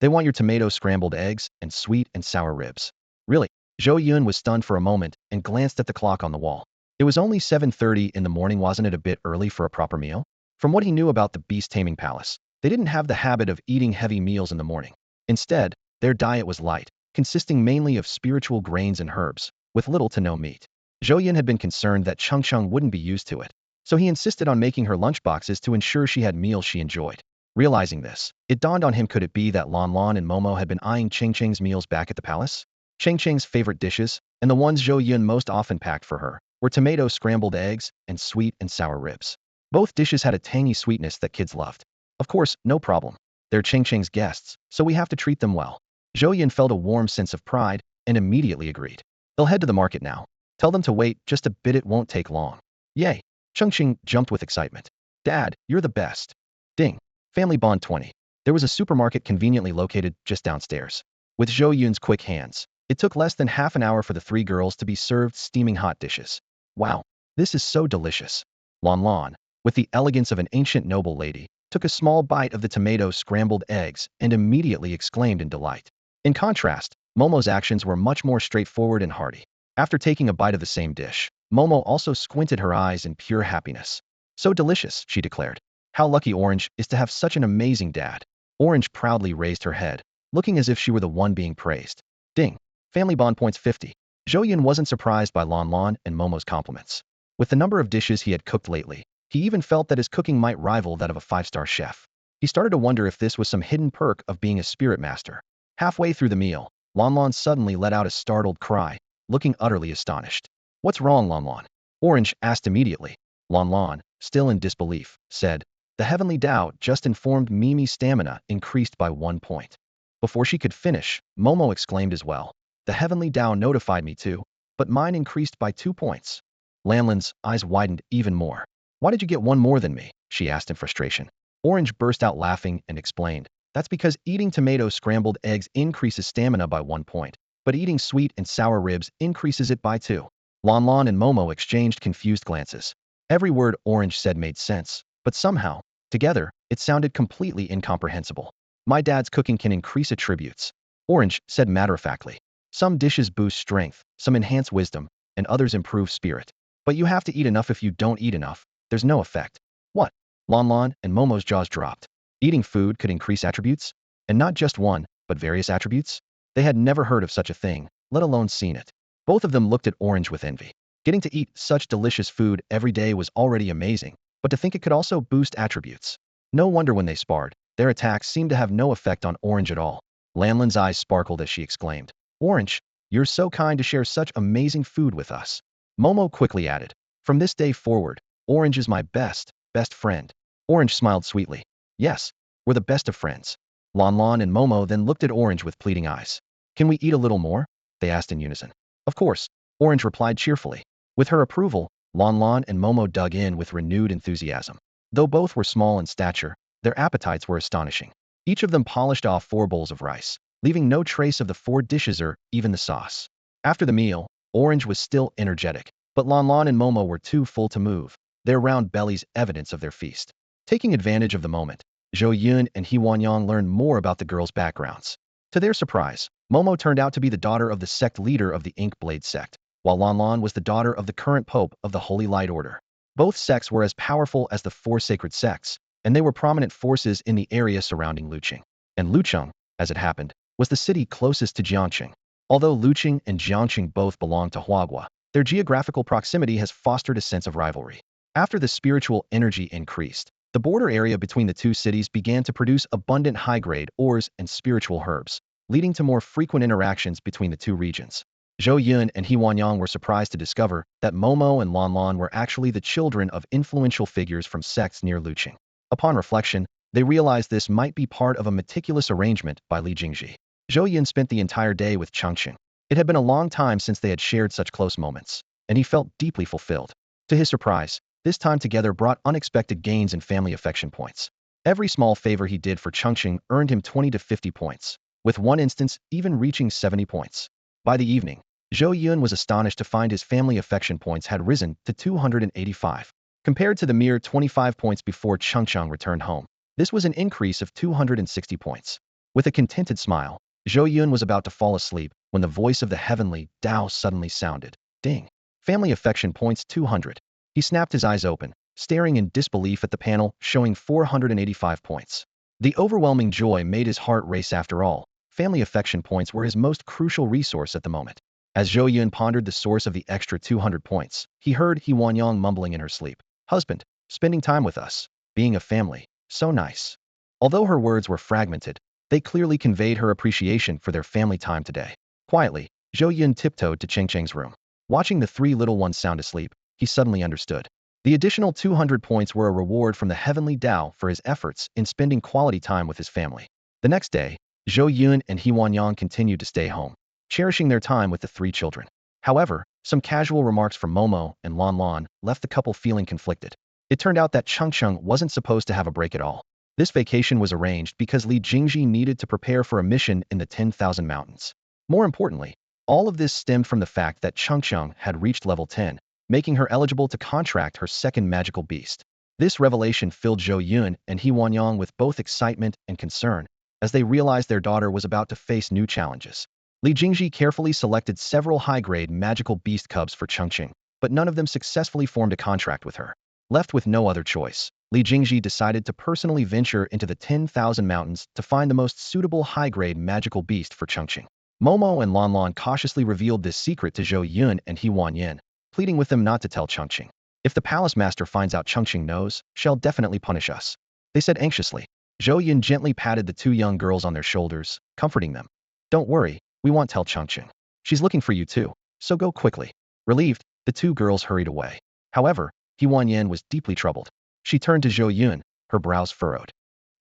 They want your tomato scrambled eggs and sweet and sour ribs. Really? Zhou Yun was stunned for a moment and glanced at the clock on the wall. It was only 7:30 in the morning. Wasn't it a bit early for a proper meal? From what he knew about the beast taming palace, they didn't have the habit of eating heavy meals in the morning. Instead, their diet was light, consisting mainly of spiritual grains and herbs, with little to no meat. Zhou Yun had been concerned that Chongqing wouldn't be used to it, so he insisted on making her lunchboxes to ensure she had meals she enjoyed. Realizing this, it dawned on him, could it be that Lan Lan and Momo had been eyeing Chongqing's meals back at the palace? Chongqing's favorite dishes, and the ones Zhou Yun most often packed for her, were tomato scrambled eggs and sweet and sour ribs. Both dishes had a tangy sweetness that kids loved. Of course, no problem. They're Chongqing's guests, so we have to treat them well. Zhou Yun felt a warm sense of pride and immediately agreed. They'll head to the market now. Tell them to wait just a bit, it won't take long. Yay! Chongqing jumped with excitement. Dad, you're the best. Ding. Family Bond 20. There was a supermarket conveniently located just downstairs. With Zhou Yun's quick hands, it took less than half an hour for the three girls to be served steaming hot dishes. Wow, this is so delicious. Lan Lan, with the elegance of an ancient noble lady, took a small bite of the tomato scrambled eggs and immediately exclaimed in delight. In contrast, Momo's actions were much more straightforward and hearty. After taking a bite of the same dish, Momo also squinted her eyes in pure happiness. So delicious, she declared. How lucky Orange is to have such an amazing dad. Orange proudly raised her head, looking as if she were the one being praised. Ding. Family Bond points 50. Zhou Yun wasn't surprised by Lan Lan and Momo's compliments. With the number of dishes he had cooked lately, he even felt that his cooking might rival that of a five-star chef. He started to wonder if this was some hidden perk of being a spirit master. Halfway through the meal, Lan Lan suddenly let out a startled cry, looking utterly astonished. What's wrong, Lan Lan? Orange asked immediately. Lan Lan, still in disbelief, said, the heavenly Tao just informed Mimi's stamina increased by 1 point. Before she could finish, Momo exclaimed as well. The heavenly Tao notified me too, but mine increased by 2 points. Lanlan's eyes widened even more. Why did you get one more than me? She asked in frustration. Orange burst out laughing and explained. That's because eating tomato scrambled eggs increases stamina by 1 point, but eating sweet and sour ribs increases it by 2. Lan Lan and Momo exchanged confused glances. Every word Orange said made sense, but somehow, together, it sounded completely incomprehensible. My dad's cooking can increase attributes, Orange said matter-of-factly. Some dishes boost strength, some enhance wisdom, and others improve spirit. But you have to eat enough. If you don't eat enough, there's no effect. What? Lan Lan and Momo's jaws dropped. Eating food could increase attributes? And not just one, but various attributes? They had never heard of such a thing, let alone seen it. Both of them looked at Orange with envy. Getting to eat such delicious food every day was already amazing, but to think it could also boost attributes. No wonder when they sparred, their attacks seemed to have no effect on Orange at all. Lanlan's eyes sparkled as she exclaimed, Orange, you're so kind to share such amazing food with us. Momo quickly added, from this day forward, Orange is my best friend. Orange smiled sweetly. Yes, we're the best of friends. Lan Lan and Momo then looked at Orange with pleading eyes. Can we eat a little more? They asked in unison. Of course, Orange replied cheerfully. With her approval, Lon Lon and Momo dug in with renewed enthusiasm. Though both were small in stature, their appetites were astonishing. Each of them polished off 4 bowls of rice, leaving no trace of the 4 dishes or even the sauce. After the meal, Orange was still energetic, but Lon Lon and Momo were too full to move, their round bellies evidence of their feast. Taking advantage of the moment, Zhou Yun and He Wanyang learned more about the girls' backgrounds. To their surprise, Momo turned out to be the daughter of the sect leader of the Ink Blade sect, while Lon Lon was the daughter of the current pope of the Holy Light Order. Both sects were as powerful as the 4 sacred sects, and they were prominent forces in the area surrounding Luqing. And Lucheng, as it happened, was the city closest to Jiangqing. Although Luqing and Jiangqing both belong to Huagua, their geographical proximity has fostered a sense of rivalry. After the spiritual energy increased, the border area between the 2 cities began to produce abundant high-grade ores and spiritual herbs, leading to more frequent interactions between the 2 regions. Zhou Yun and He Wanyang were surprised to discover that Momo and Lon Lon were actually the children of influential figures from sects near Luqing. Upon reflection, they realized this might be part of a meticulous arrangement by Li Jingji. Zhou Yun spent the entire day with Chongqing. It had been a long time since they had shared such close moments, and he felt deeply fulfilled. To his surprise, this time together brought unexpected gains in family affection points. Every small favor he did for Chongqing earned him 20 to 50 points, with one instance even reaching 70 points. By the evening, Zhou Yun was astonished to find his family affection points had risen to 285. Compared to the mere 25 points before Chongqing returned home, this was an increase of 260 points. With a contented smile, Zhou Yun was about to fall asleep when the voice of the heavenly Tao suddenly sounded. Ding! Family affection points 200. He snapped his eyes open, staring in disbelief at the panel showing 485 points. The overwhelming joy made his heart race. After all, family affection points were his most crucial resource at the moment. As Zhou Yun pondered the source of the extra 200 points, he heard He Wanyang mumbling in her sleep. Husband, spending time with us, being a family, so nice. Although her words were fragmented, they clearly conveyed her appreciation for their family time today. Quietly, Zhou Yun tiptoed to Chengcheng's room. Watching the 3 little ones sound asleep, he suddenly understood. The additional 200 points were a reward from the heavenly Tao for his efforts in spending quality time with his family. The next day, Zhou Yun and He Wanyang continued to stay home, cherishing their time with the 3 children. However, some casual remarks from Momo and Lon Lon left the couple feeling conflicted. It turned out that Chongqing wasn't supposed to have a break at all. This vacation was arranged because Li Jingji needed to prepare for a mission in the 10,000 mountains. More importantly, all of this stemmed from the fact that Chongqing had reached level 10, making her eligible to contract her second magical beast. This revelation filled Zhou Yun and He Wanyang with both excitement and concern, as they realized their daughter was about to face new challenges. Li Jingji carefully selected several high-grade magical beast cubs for Chongqing, but none of them successfully formed a contract with her. Left with no other choice, Li Jingji decided to personally venture into the 10,000 mountains to find the most suitable high-grade magical beast for Chongqing. Momo and Lon Lon cautiously revealed this secret to Zhou Yun and He Wanyang, pleading with them not to tell Chongqing. If the palace master finds out Chongqing knows, she'll definitely punish us, they said anxiously. Zhou Yun gently patted the 2 young girls on their shoulders, comforting them. Don't worry, we won't tell Chongqing. She's looking for you too, so go quickly. Relieved, the 2 girls hurried away. However, He Wanyang was deeply troubled. She turned to Zhou Yun, her brows furrowed.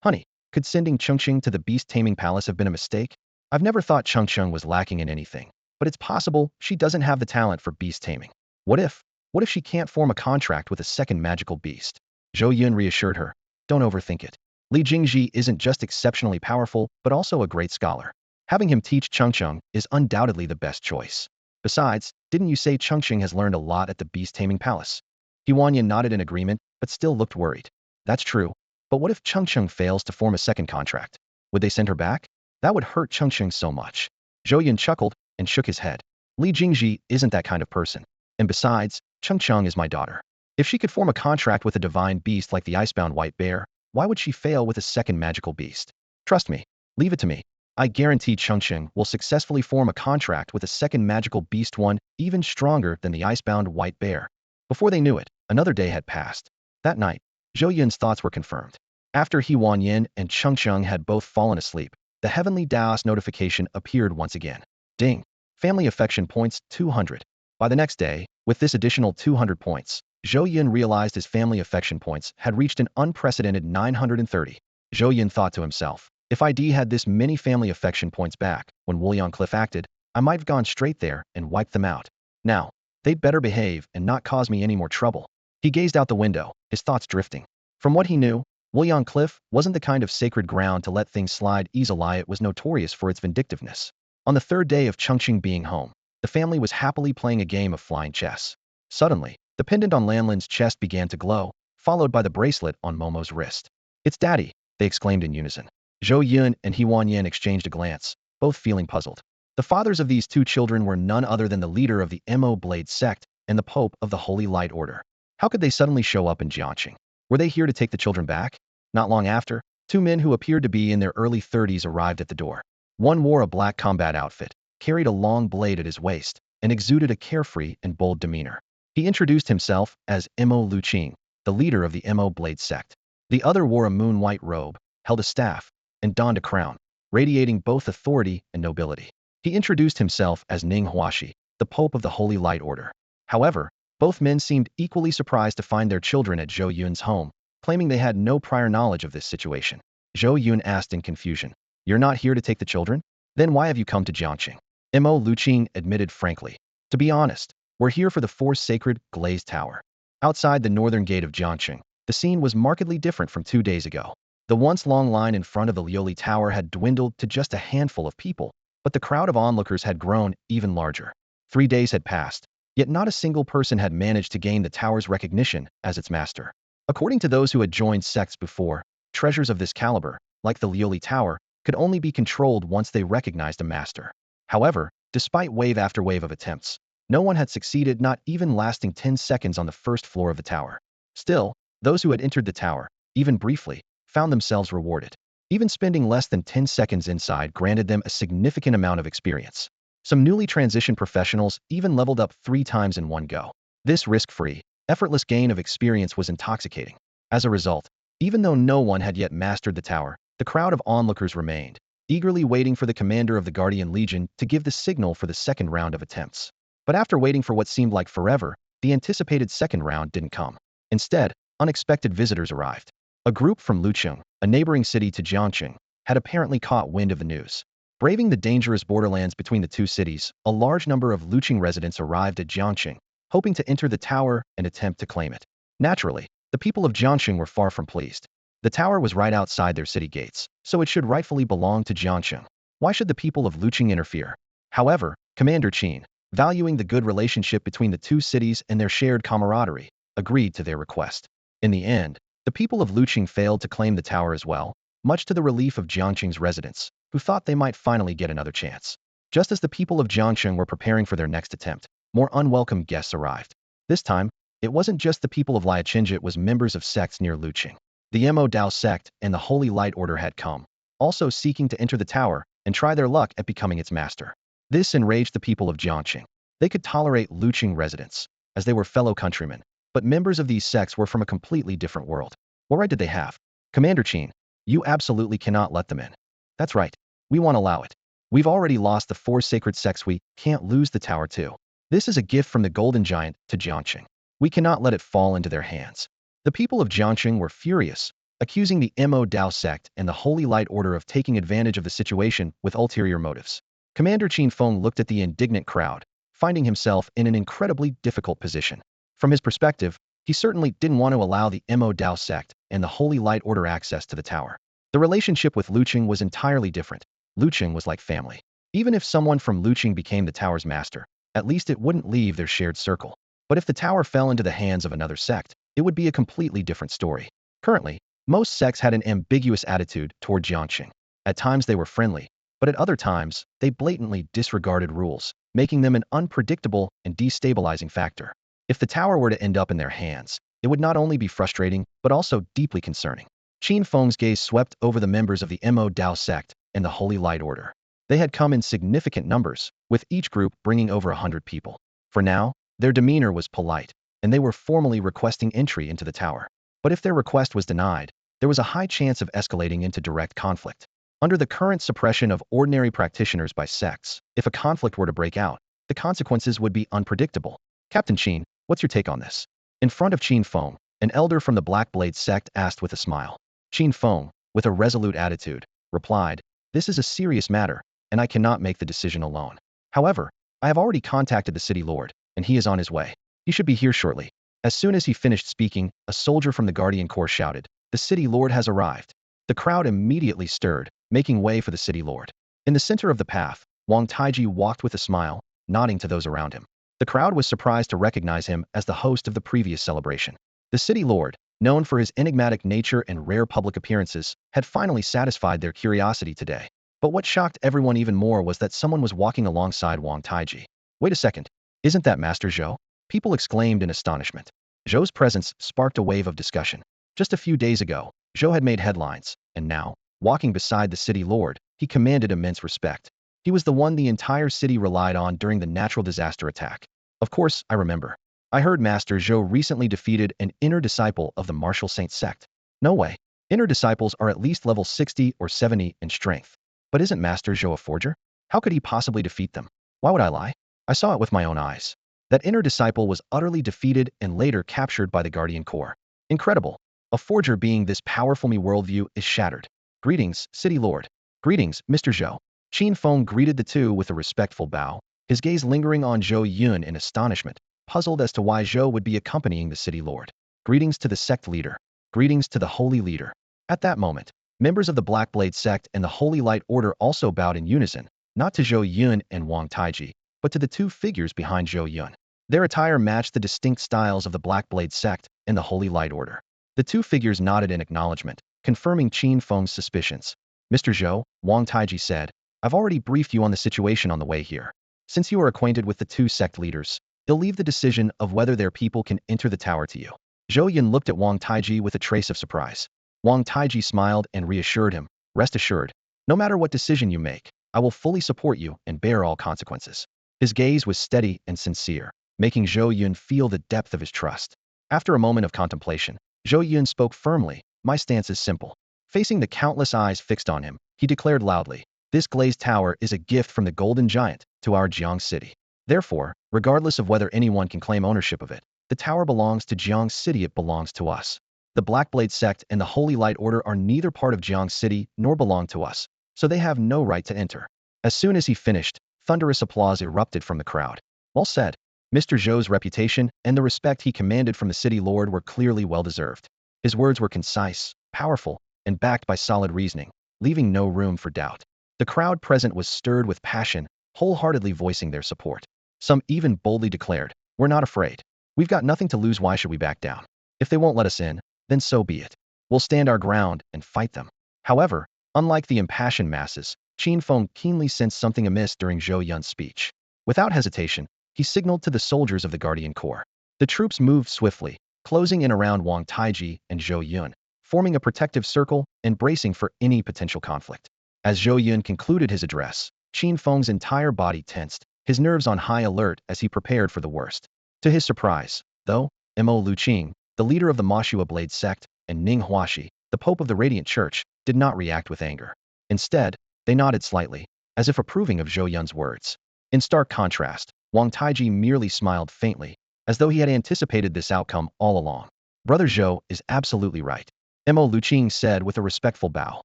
Honey, could sending Chongqing to the beast taming palace have been a mistake? I've never thought Chongqing was lacking in anything, but it's possible she doesn't have the talent for beast taming. What if she can't form a contract with a second magical beast? Zhou Yun reassured her. Don't overthink it. Li Jingji isn't just exceptionally powerful, but also a great scholar. Having him teach Chongqing is undoubtedly the best choice. Besides, didn't you say Chongqing has learned a lot at the beast taming palace? He Wanyang nodded in agreement, but still looked worried. That's true, but what if Chongqing fails to form a second contract? Would they send her back? That would hurt Chongqing so much. Zhou Yun chuckled and shook his head. Li Jingji isn't that kind of person. And besides, Chongqing is my daughter. If she could form a contract with a divine beast like the icebound white bear, why would she fail with a second magical beast? Trust me. Leave it to me. I guarantee Chongqing will successfully form a contract with a second magical beast, one even stronger than the icebound white bear. Before they knew it, another day had passed. That night, Zhou Yun's thoughts were confirmed. After He Wanyang and Chongqing had both fallen asleep, the heavenly Daos notification appeared once again. Ding! Family affection points 200. By the next day, with this additional 200 points, Zhou Yun realized his family affection points had reached an unprecedented 930. Zhou Yun thought to himself, if ID had this many family affection points back when Wooliang Cliff acted, I might have gone straight there and wiped them out. Now, they'd better behave and not cause me any more trouble. He gazed out the window, his thoughts drifting. From what he knew, Wuliang Cliff wasn't the kind of sacred ground to let things slide easily. It was notorious for its vindictiveness. On the third day of Chongqing being home, the family was happily playing a game of flying chess. Suddenly, the pendant on Lanlin's chest began to glow, followed by the bracelet on Momo's wrist. "It's Daddy!" they exclaimed in unison. Zhou Yun and Huan Yan exchanged a glance, both feeling puzzled. The fathers of these two children were none other than the leader of the Mo Blade sect and the Pope of the Holy Light Order. How could they suddenly show up in Jiangqing? Were they here to take the children back? Not long after, two men who appeared to be in their early 30s arrived at the door. One wore a black combat outfit, carried a long blade at his waist, and exuded a carefree and bold demeanor. He introduced himself as Mo Luqing, the leader of the Mo Blade sect. The other wore a moon-white robe, held a staff, and donned a crown, radiating both authority and nobility. He introduced himself as Ning Huashi, the Pope of the Holy Light Order. However, both men seemed equally surprised to find their children at Zhou Yun's home, claiming they had no prior knowledge of this situation. Zhou Yun asked in confusion, "You're not here to take the children? Then why have you come to Jiangqing?" Mo Luqing admitted frankly, "To be honest, we're here for the four sacred glazed tower." Outside the northern gate of Jiangqing, the scene was markedly different from 2 days ago. The once long line in front of the Lioli Tower had dwindled to just a handful of people, but the crowd of onlookers had grown even larger. 3 days had passed, yet not a single person had managed to gain the tower's recognition as its master. According to those who had joined sects before, treasures of this caliber, like the Lioli Tower, could only be controlled once they recognized a master. However, despite wave after wave of attempts, no one had succeeded, not even lasting 10 seconds on the first floor of the tower. Still, those who had entered the tower, even briefly, found themselves rewarded. Even spending less than 10 seconds inside granted them a significant amount of experience. Some newly transitioned professionals even leveled up 3 times in one go. This risk-free, effortless gain of experience was intoxicating. As a result, even though no one had yet mastered the tower, the crowd of onlookers remained, eagerly waiting for the commander of the Guardian Legion to give the signal for the second round of attempts. But after waiting for what seemed like forever, the anticipated second round didn't come. Instead, unexpected visitors arrived. A group from Lucheng, a neighboring city to Jiangqing, had apparently caught wind of the news. Braving the dangerous borderlands between the two cities, a large number of Lucheng residents arrived at Jiangqing, hoping to enter the tower and attempt to claim it. Naturally, the people of Jiangqing were far from pleased. The tower was right outside their city gates, so it should rightfully belong to Jiangqing. Why should the people of Lucheng interfere? However, Commander Qin, valuing the good relationship between the two cities and their shared camaraderie, agreed to their request. In the end, the people of Lucheng failed to claim the tower as well, much to the relief of Jiangqing's residents, who thought they might finally get another chance. Just as the people of Jiangqing were preparing for their next attempt, more unwelcome guests arrived. This time, it wasn't just the people of Liachinja, it was members of sects near Lucheng. The Mo Dao sect and the Holy Light Order had come, also seeking to enter the tower and try their luck at becoming its master. This enraged the people of Jiangqing. They could tolerate Lucheng residents, as they were fellow countrymen, but members of these sects were from a completely different world. What right did they have? Commander Qin, you absolutely cannot let them in. That's right. We won't allow it. We've already lost the 4 sacred sects. We can't lose the tower too. This is a gift from the Golden Giant to Jiangqing. We cannot let it fall into their hands. The people of Jiangqing were furious, accusing the Mo Dao sect and the Holy Light Order of taking advantage of the situation with ulterior motives. Commander Qin Feng looked at the indignant crowd, finding himself in an incredibly difficult position. From his perspective, he certainly didn't want to allow the Mo Dao sect and the Holy Light Order access to the tower. The relationship with Lucheng was entirely different. Lucheng was like family. Even if someone from Lucheng became the tower's master, at least it wouldn't leave their shared circle. But if the tower fell into the hands of another sect, it would be a completely different story. Currently, most sects had an ambiguous attitude toward Jiangqing. At times they were friendly, but at other times, they blatantly disregarded rules, making them an unpredictable and destabilizing factor. If the tower were to end up in their hands, it would not only be frustrating, but also deeply concerning. Qin Feng's gaze swept over the members of the Mo Dao sect and the Holy Light Order. They had come in significant numbers, with each group bringing over 100 people. For now, their demeanor was polite, and they were formally requesting entry into the tower. But if their request was denied, there was a high chance of escalating into direct conflict. Under the current suppression of ordinary practitioners by sects, if a conflict were to break out, the consequences would be unpredictable. Captain Qin, what's your take on this? In front of Qin Feng, an elder from the Black Blade sect asked with a smile. Qin Feng, with a resolute attitude, replied, "This is a serious matter, and I cannot make the decision alone. However, I have already contacted the city lord, and he is on his way. He should be here shortly. As soon as he finished speaking, a soldier from the Guardian Corps shouted, "The city lord has arrived." The crowd immediately stirred, making way for the city lord. In the center of the path, Wang Taiji walked with a smile, nodding to those around him. The crowd was surprised to recognize him as the host of the previous celebration. The city lord, known for his enigmatic nature and rare public appearances, had finally satisfied their curiosity today. But what shocked everyone even more was that someone was walking alongside Wang Taiji. Wait a second, isn't that Master Zhou? People exclaimed in astonishment. Zhou's presence sparked a wave of discussion. Just a few days ago, Zhou had made headlines, and now, walking beside the city lord, he commanded immense respect. He was the one the entire city relied on during the natural disaster attack. Of course, I remember. I heard Master Zhou recently defeated an inner disciple of the Martial Saint sect. No way. Inner disciples are at least level 60 or 70 in strength. But isn't Master Zhou a forger? How could he possibly defeat them? Why would I lie? I saw it with my own eyes. That inner disciple was utterly defeated and later captured by the Guardian Corps. Incredible. A forger being this powerful, my worldview is shattered. Greetings, City Lord. Greetings, Mr. Zhou. Qin Feng greeted the two with a respectful bow, his gaze lingering on Zhou Yun in astonishment, puzzled as to why Zhou would be accompanying the city lord. Greetings to the sect leader. Greetings to the holy leader. At that moment, members of the Black Blade sect and the Holy Light Order also bowed in unison, not to Zhou Yun and Wang Taiji, but to the two figures behind Zhou Yun. Their attire matched the distinct styles of the Black Blade sect and the Holy Light Order. The two figures nodded in acknowledgement, confirming Qin Feng's suspicions. Mr. Zhou, Wang Taiji said, I've already briefed you on the situation on the way here. Since you are acquainted with the two sect leaders, they'll leave the decision of whether their people can enter the tower to you. Zhou Yun looked at Wang Taiji with a trace of surprise. Wang Taiji smiled and reassured him, rest assured, no matter what decision you make, I will fully support you and bear all consequences. His gaze was steady and sincere, making Zhou Yun feel the depth of his trust. After a moment of contemplation, Zhou Yun spoke firmly, my stance is simple. Facing the countless eyes fixed on him, he declared loudly, this glazed tower is a gift from the Golden Giant to our Jiang City. Therefore, regardless of whether anyone can claim ownership of it, the tower belongs to Jiang City, it belongs to us. The Black Blade sect and the Holy Light Order are neither part of Jiang City nor belong to us, so they have no right to enter. As soon as he finished, thunderous applause erupted from the crowd. Well said. Mr. Zhou's reputation and the respect he commanded from the city lord were clearly well-deserved. His words were concise, powerful, and backed by solid reasoning, leaving no room for doubt. The crowd present was stirred with passion, wholeheartedly voicing their support. Some even boldly declared, we're not afraid. We've got nothing to lose, why should we back down? If they won't let us in, then so be it. We'll stand our ground and fight them. However, unlike the impassioned masses, Qin Feng keenly sensed something amiss during Zhou Yun's speech. Without hesitation, he signaled to the soldiers of the Guardian Corps. The troops moved swiftly, closing in around Wang Taiji and Zhou Yun, forming a protective circle and bracing for any potential conflict. As Zhou Yun concluded his address, Qin Feng's entire body tensed, his nerves on high alert as he prepared for the worst. To his surprise, though, Mo Luqing, the leader of the Mashua Blade sect, and Ning Huashi, the Pope of the Radiant Church, did not react with anger. Instead, they nodded slightly, as if approving of Zhou Yun's words. In stark contrast, Wang Taiji merely smiled faintly, as though he had anticipated this outcome all along. Brother Zhou is absolutely right, Mo Luqing said with a respectful bow.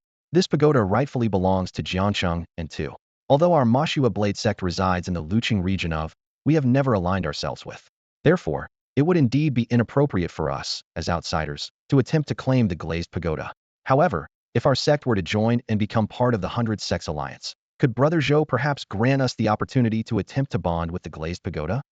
This pagoda rightfully belongs to Jiangcheng and to. Although our Mashua Blade sect resides in the Luqing region of, we have never aligned ourselves with. Therefore, it would indeed be inappropriate for us, as outsiders, to attempt to claim the glazed pagoda. However, if our sect were to join and become part of the 100 Sects Alliance, could Brother Zhou perhaps grant us the opportunity to attempt to bond with the glazed pagoda?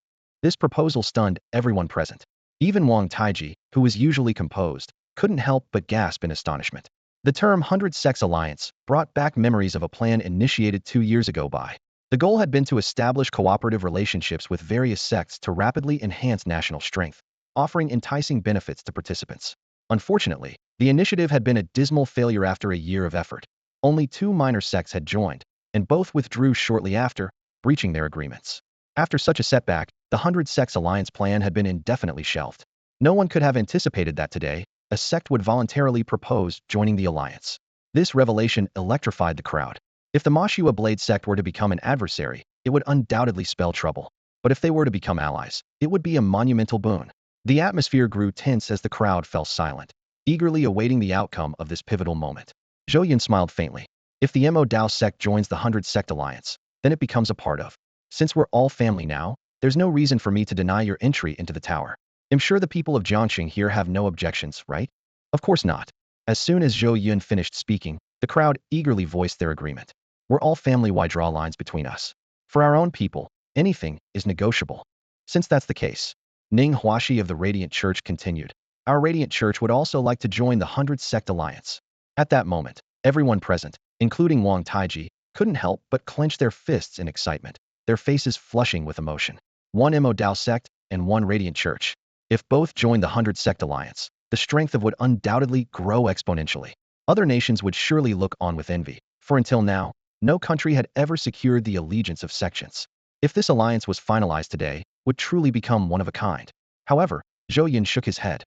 This proposal stunned everyone present. Even Wang Taiji, who was usually composed, couldn't help but gasp in astonishment. The term 100 Sects Alliance brought back memories of a plan initiated 2 years ago by. The goal had been to establish cooperative relationships with various sects to rapidly enhance national strength, offering enticing benefits to participants. Unfortunately, the initiative had been a dismal failure after a year of effort. Only 2 minor sects had joined, and both withdrew shortly after, breaching their agreements. After such a setback, the 100 Sects Alliance plan had been indefinitely shelved. No one could have anticipated that today, a sect would voluntarily propose joining the alliance. This revelation electrified the crowd. If the Mashua Blade sect were to become an adversary, it would undoubtedly spell trouble. But if they were to become allies, it would be a monumental boon. The atmosphere grew tense as the crowd fell silent, eagerly awaiting the outcome of this pivotal moment. Zhou Yun smiled faintly. If the Mo Dao sect joins the 100 Sect Alliance, then it becomes a part of Since we're all family now, there's no reason for me to deny your entry into the tower. I'm sure the people of Chongqing here have no objections, right? Of course not. As soon as Zhou Yun finished speaking, the crowd eagerly voiced their agreement. We're all family, why draw lines between us? For our own people, anything is negotiable. Since that's the case, Ning Huashi of the Radiant Church continued. Our Radiant Church would also like to join the 100 Sect Alliance. At that moment, everyone present, including Wang Taiji, couldn't help but clench their fists in excitement, their faces flushing with emotion. One Mo Dao Sect and one Radiant Church. If both joined the 100 Sect Alliance, the strength of would undoubtedly grow exponentially. Other nations would surely look on with envy, for until now, no country had ever secured the allegiance of sections. If this alliance was finalized today, would truly become one of a kind. However, Zhou Yun shook his head.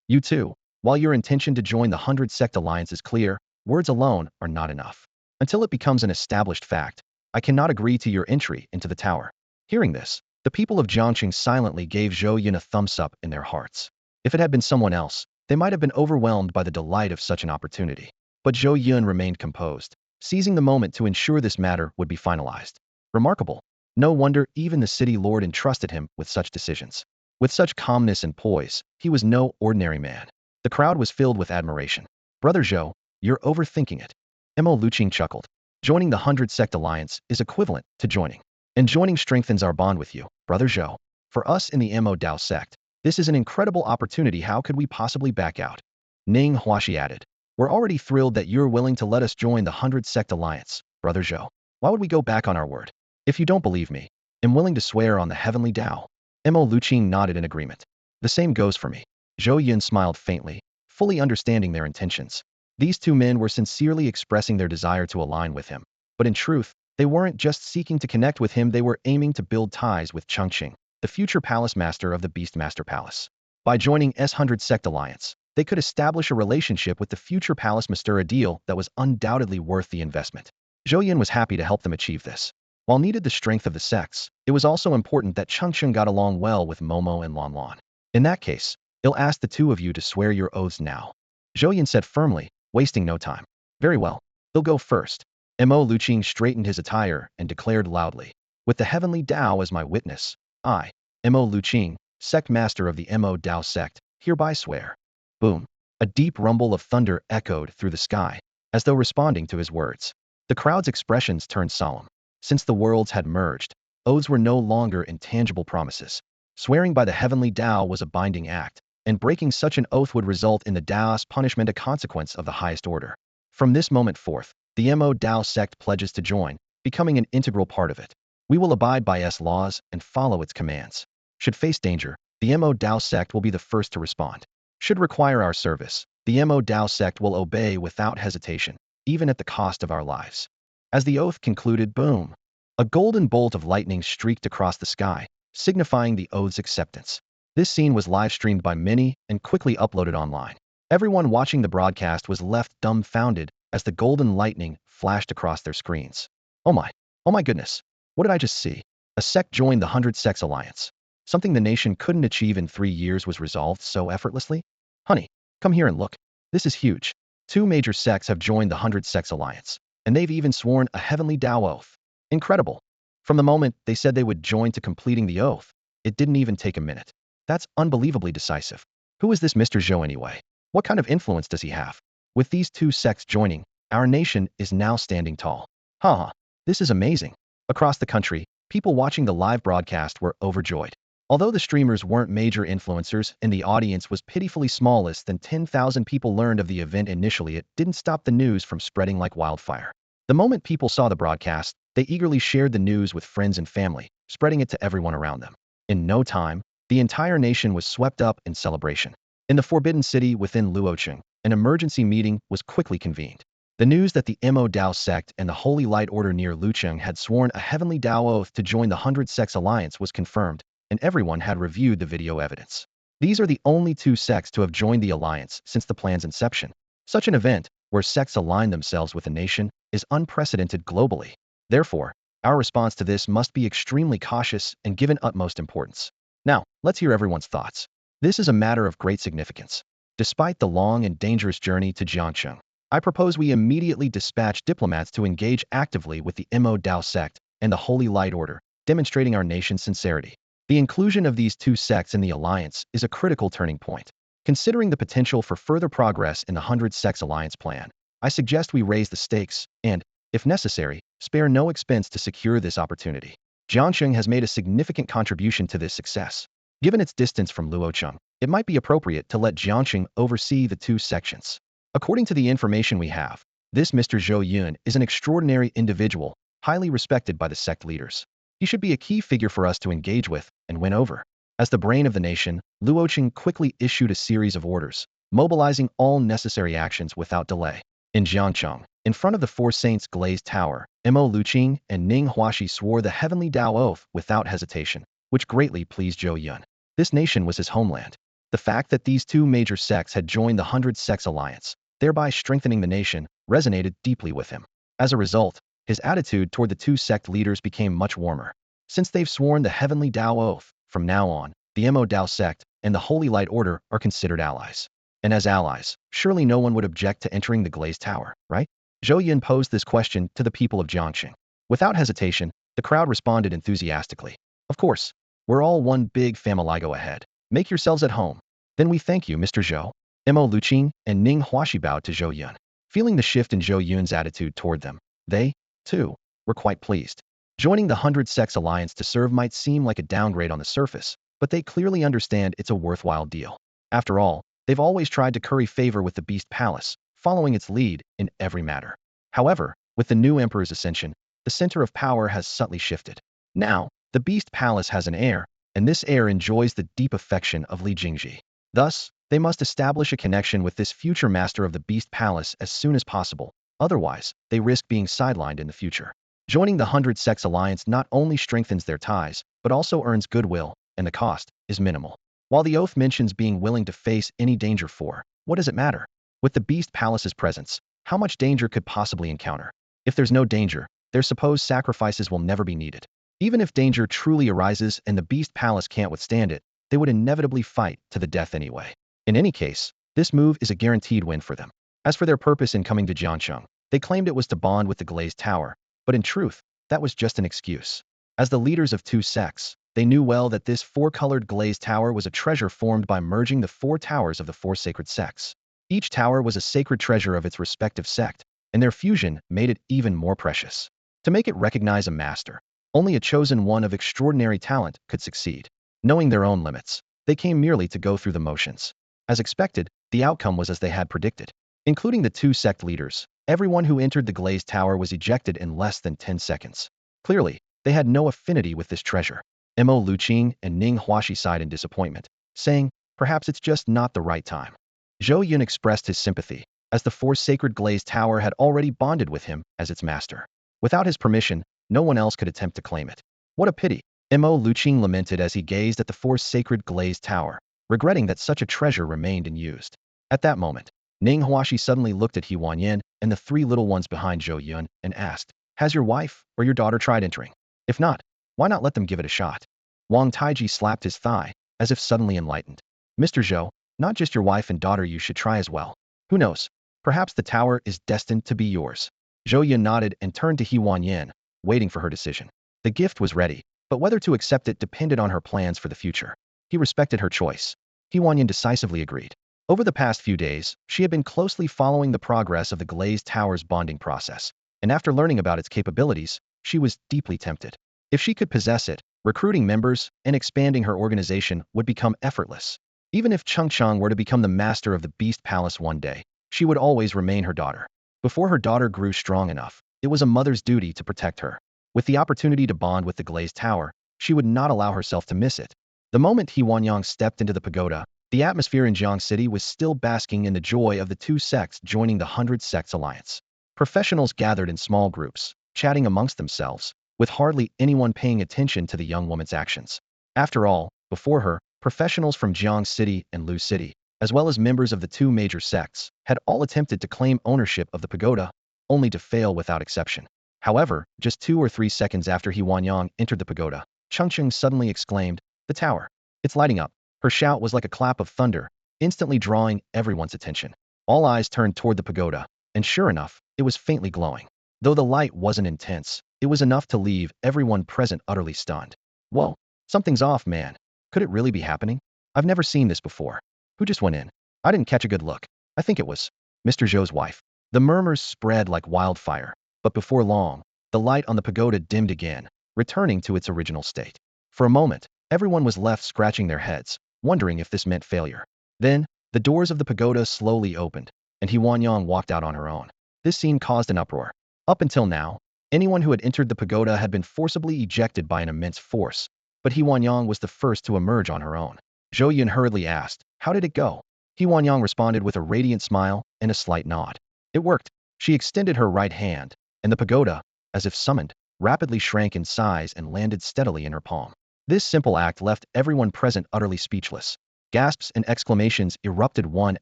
You too, while your intention to join the 100 Sect Alliance is clear, words alone are not enough. Until it becomes an established fact, I cannot agree to your entry into the tower. Hearing this, the people of Chongqing silently gave Zhou Yun a thumbs up in their hearts. If it had been someone else, they might have been overwhelmed by the delight of such an opportunity. But Zhou Yun remained composed, seizing the moment to ensure this matter would be finalized. Remarkable. No wonder even the city lord entrusted him with such decisions. With such calmness and poise, he was no ordinary man. The crowd was filled with admiration. Brother Zhou, you're overthinking it. Mo Luqing chuckled. Joining the 100 Sect Alliance is equivalent to joining. And joining strengthens our bond with you, Brother Zhou. For us in the Mo Dao Sect, this is an incredible opportunity. How could we possibly back out? Ning Huashi added. We're already thrilled that you're willing to let us join the 100 Sect Alliance, Brother Zhou. Why would we go back on our word? If you don't believe me, I'm willing to swear on the heavenly Tao. Mo Luqing nodded in agreement. The same goes for me. Zhou Yun smiled faintly, fully understanding their intentions. These two men were sincerely expressing their desire to align with him. But in truth, they weren't just seeking to connect with him, they were aiming to build ties with Chongqing, the future palace master of the Beastmaster Palace. By joining S100 Sect Alliance, they could establish a relationship with the future palace master, a deal that was undoubtedly worth the investment. Zhou Yun was happy to help them achieve this. While needed the strength of the sects, it was also important that Chongqing got along well with Momo and Lan Lan. In that case, I'll ask the two of you to swear your oaths now. Zhou Yun said firmly, wasting no time. Very well. They'll go first. Mo Luqing straightened his attire and declared loudly. With the heavenly Tao as my witness, I, Mo Luqing, sect master of the Mo Dao sect, hereby swear. Boom. A deep rumble of thunder echoed through the sky, as though responding to his words. The crowd's expressions turned solemn. Since the worlds had merged, oaths were no longer intangible promises. Swearing by the heavenly Tao was a binding act, and breaking such an oath would result in the Taoist punishment, a consequence of the highest order. From this moment forth, the Mo Dao sect pledges to join, becoming an integral part of it. We will abide by its laws and follow its commands. Should face danger, the Mo Dao sect will be the first to respond. Should require our service, the Mo Dao sect will obey without hesitation, even at the cost of our lives. As the oath concluded, boom! A golden bolt of lightning streaked across the sky, signifying the oath's acceptance. This scene was live-streamed by many and quickly uploaded online. Everyone watching the broadcast was left dumbfounded as the golden lightning flashed across their screens. Oh my goodness, what did I just see? A sect joined the 100 Sects Alliance. Something the nation couldn't achieve in 3 years was resolved so effortlessly? Honey, come here and look. This is huge. 2 major sects have joined the 100 Sects Alliance, and they've even sworn a heavenly Tao oath. Incredible. From the moment they said they would join to completing the oath, it didn't even take a minute. That's unbelievably decisive. Who is this Mr. Zhou anyway? What kind of influence does he have? With these 2 sects joining, our nation is now standing tall. Haha, this is amazing. Across the country, people watching the live broadcast were overjoyed. Although the streamers weren't major influencers and the audience was pitifully small, less than 10,000 people learned of the event initially, it didn't stop the news from spreading like wildfire. The moment people saw the broadcast, they eagerly shared the news with friends and family, spreading it to everyone around them. In no time, the entire nation was swept up in celebration. In the Forbidden City within Luocheng, an emergency meeting was quickly convened. The news that the Mo Dao sect and the Holy Light Order near Luocheng had sworn a heavenly Tao oath to join the 100 Sects Alliance was confirmed, and everyone had reviewed the video evidence. These are the only 2 sects to have joined the alliance since the plan's inception. Such an event, where sects align themselves with a nation, is unprecedented globally. Therefore, our response to this must be extremely cautious and given utmost importance. Now, let's hear everyone's thoughts. This is a matter of great significance. Despite the long and dangerous journey to Chongqing, I propose we immediately dispatch diplomats to engage actively with the Mo Dao sect and the Holy Light Order, demonstrating our nation's sincerity. The inclusion of these two sects in the alliance is a critical turning point. Considering the potential for further progress in the 100 Sects Alliance plan, I suggest we raise the stakes and, if necessary, spare no expense to secure this opportunity. Chongqing has made a significant contribution to this success. Given its distance from Luocheng, it might be appropriate to let Chongqing oversee the two sections. According to the information we have, this Mr. Zhou Yun is an extraordinary individual, highly respected by the sect leaders. He should be a key figure for us to engage with and win over. As the brain of the nation, Luocheng quickly issued a series of orders, mobilizing all necessary actions without delay. In Jiangcheng, in front of the Four Saints Glazed Tower, Mo Luqing and Ning Huaxi swore the heavenly Tao oath without hesitation, which greatly pleased Zhou Yun. This nation was his homeland. The fact that these two major sects had joined the 100 Sects Alliance, thereby strengthening the nation, resonated deeply with him. As a result, his attitude toward the two sect leaders became much warmer. Since they've sworn the heavenly Tao oath, from now on, the Mo Dao sect and the Holy Light Order are considered allies. And as allies, surely no one would object to entering the Glazed Tower, right? Zhou Yun posed this question to the people of Jiangxing. Without hesitation, the crowd responded enthusiastically. Of course, we're all one big family. Go ahead. Make yourselves at home. Then we thank you, Mr. Zhou. Mo Luqing and Ning Huaxi bowed to Zhou Yun. Feeling the shift in Zhou Yun's attitude toward them, they, too, were quite pleased. Joining the 100 Sects Alliance to serve might seem like a downgrade on the surface, but they clearly understand it's a worthwhile deal. After all, they've always tried to curry favor with the Beast Palace, following its lead in every matter. However, with the new emperor's ascension, the center of power has subtly shifted. Now, the Beast Palace has an heir, and this heir enjoys the deep affection of Li Jingji. Thus, they must establish a connection with this future master of the Beast Palace as soon as possible, otherwise, they risk being sidelined in the future. Joining the 100 Sects Alliance not only strengthens their ties, but also earns goodwill, and the cost is minimal. While the oath mentions being willing to face any danger for, what does it matter? With the Beast Palace's presence, how much danger could possibly encounter? If there's no danger, their supposed sacrifices will never be needed. Even if danger truly arises and the Beast Palace can't withstand it, they would inevitably fight to the death anyway. In any case, this move is a guaranteed win for them. As for their purpose in coming to Jiangcheng, they claimed it was to bond with the Glazed Tower, but in truth, that was just an excuse. As the leaders of two sects, they knew well that this four-colored glazed tower was a treasure formed by merging the four towers of the four sacred sects. Each tower was a sacred treasure of its respective sect, and their fusion made it even more precious. To make it recognize a master, only a chosen one of extraordinary talent could succeed. Knowing their own limits, they came merely to go through the motions. As expected, the outcome was as they had predicted. Including the two sect leaders, everyone who entered the glazed tower was ejected in less than 10 seconds. Clearly, they had no affinity with this treasure. Mo Luqing and Ning Huaxi sighed in disappointment, saying, perhaps it's just not the right time. Zhou Yun expressed his sympathy, as the four sacred glazed tower had already bonded with him as its master. Without his permission, no one else could attempt to claim it. What a pity. Mo Luqing lamented as he gazed at the four sacred glazed tower, regretting that such a treasure remained unused. At that moment, Ning Huaxi suddenly looked at He Wanyan and the three little ones behind Zhou Yun and asked, has your wife or your daughter tried entering? If not, why not let them give it a shot? Wang Taiji slapped his thigh, as if suddenly enlightened. Mr. Zhou, not just your wife and daughter you should try as well. Who knows? Perhaps the tower is destined to be yours. Zhou Yun nodded and turned to He Wanyan, waiting for her decision. The gift was ready, but whether to accept it depended on her plans for the future. He respected her choice. He Wanyan decisively agreed. Over the past few days, she had been closely following the progress of the glazed tower's bonding process, and after learning about its capabilities, she was deeply tempted. If she could possess it, recruiting members and expanding her organization would become effortless. Even if Chongqing were to become the master of the Beast Palace one day, she would always remain her daughter. Before her daughter grew strong enough, it was a mother's duty to protect her. With the opportunity to bond with the glazed tower, she would not allow herself to miss it. The moment He Wanyang stepped into the pagoda, the atmosphere in Jiang City was still basking in the joy of the two sects joining the 100 Sects Alliance. Professionals gathered in small groups, chatting amongst themselves, with hardly anyone paying attention to the young woman's actions. After all, before her, professionals from Jiang City and Lu City, as well as members of the two major sects, had all attempted to claim ownership of the pagoda, only to fail without exception. However, just 2 or 3 seconds after He Wanyang entered the pagoda, Chongqing suddenly exclaimed, the tower. It's lighting up. Her shout was like a clap of thunder, instantly drawing everyone's attention. All eyes turned toward the pagoda, and sure enough, it was faintly glowing. Though the light wasn't intense, it was enough to leave everyone present utterly stunned. Whoa, something's off, man. Could it really be happening? I've never seen this before. Who just went in? I didn't catch a good look. I think it was Mr. Zhou's wife. The murmurs spread like wildfire, but before long, the light on the pagoda dimmed again, returning to its original state. For a moment, everyone was left scratching their heads, wondering if this meant failure. Then, the doors of the pagoda slowly opened, and Huanyang walked out on her own. This scene caused an uproar. Up until now, anyone who had entered the pagoda had been forcibly ejected by an immense force, but Huanyang was the first to emerge on her own. Zhou Yun hurriedly asked, "How did it go?" Huanyang responded with a radiant smile and a slight nod. It worked. She extended her right hand, and the pagoda, as if summoned, rapidly shrank in size and landed steadily in her palm. This simple act left everyone present utterly speechless. Gasps and exclamations erupted one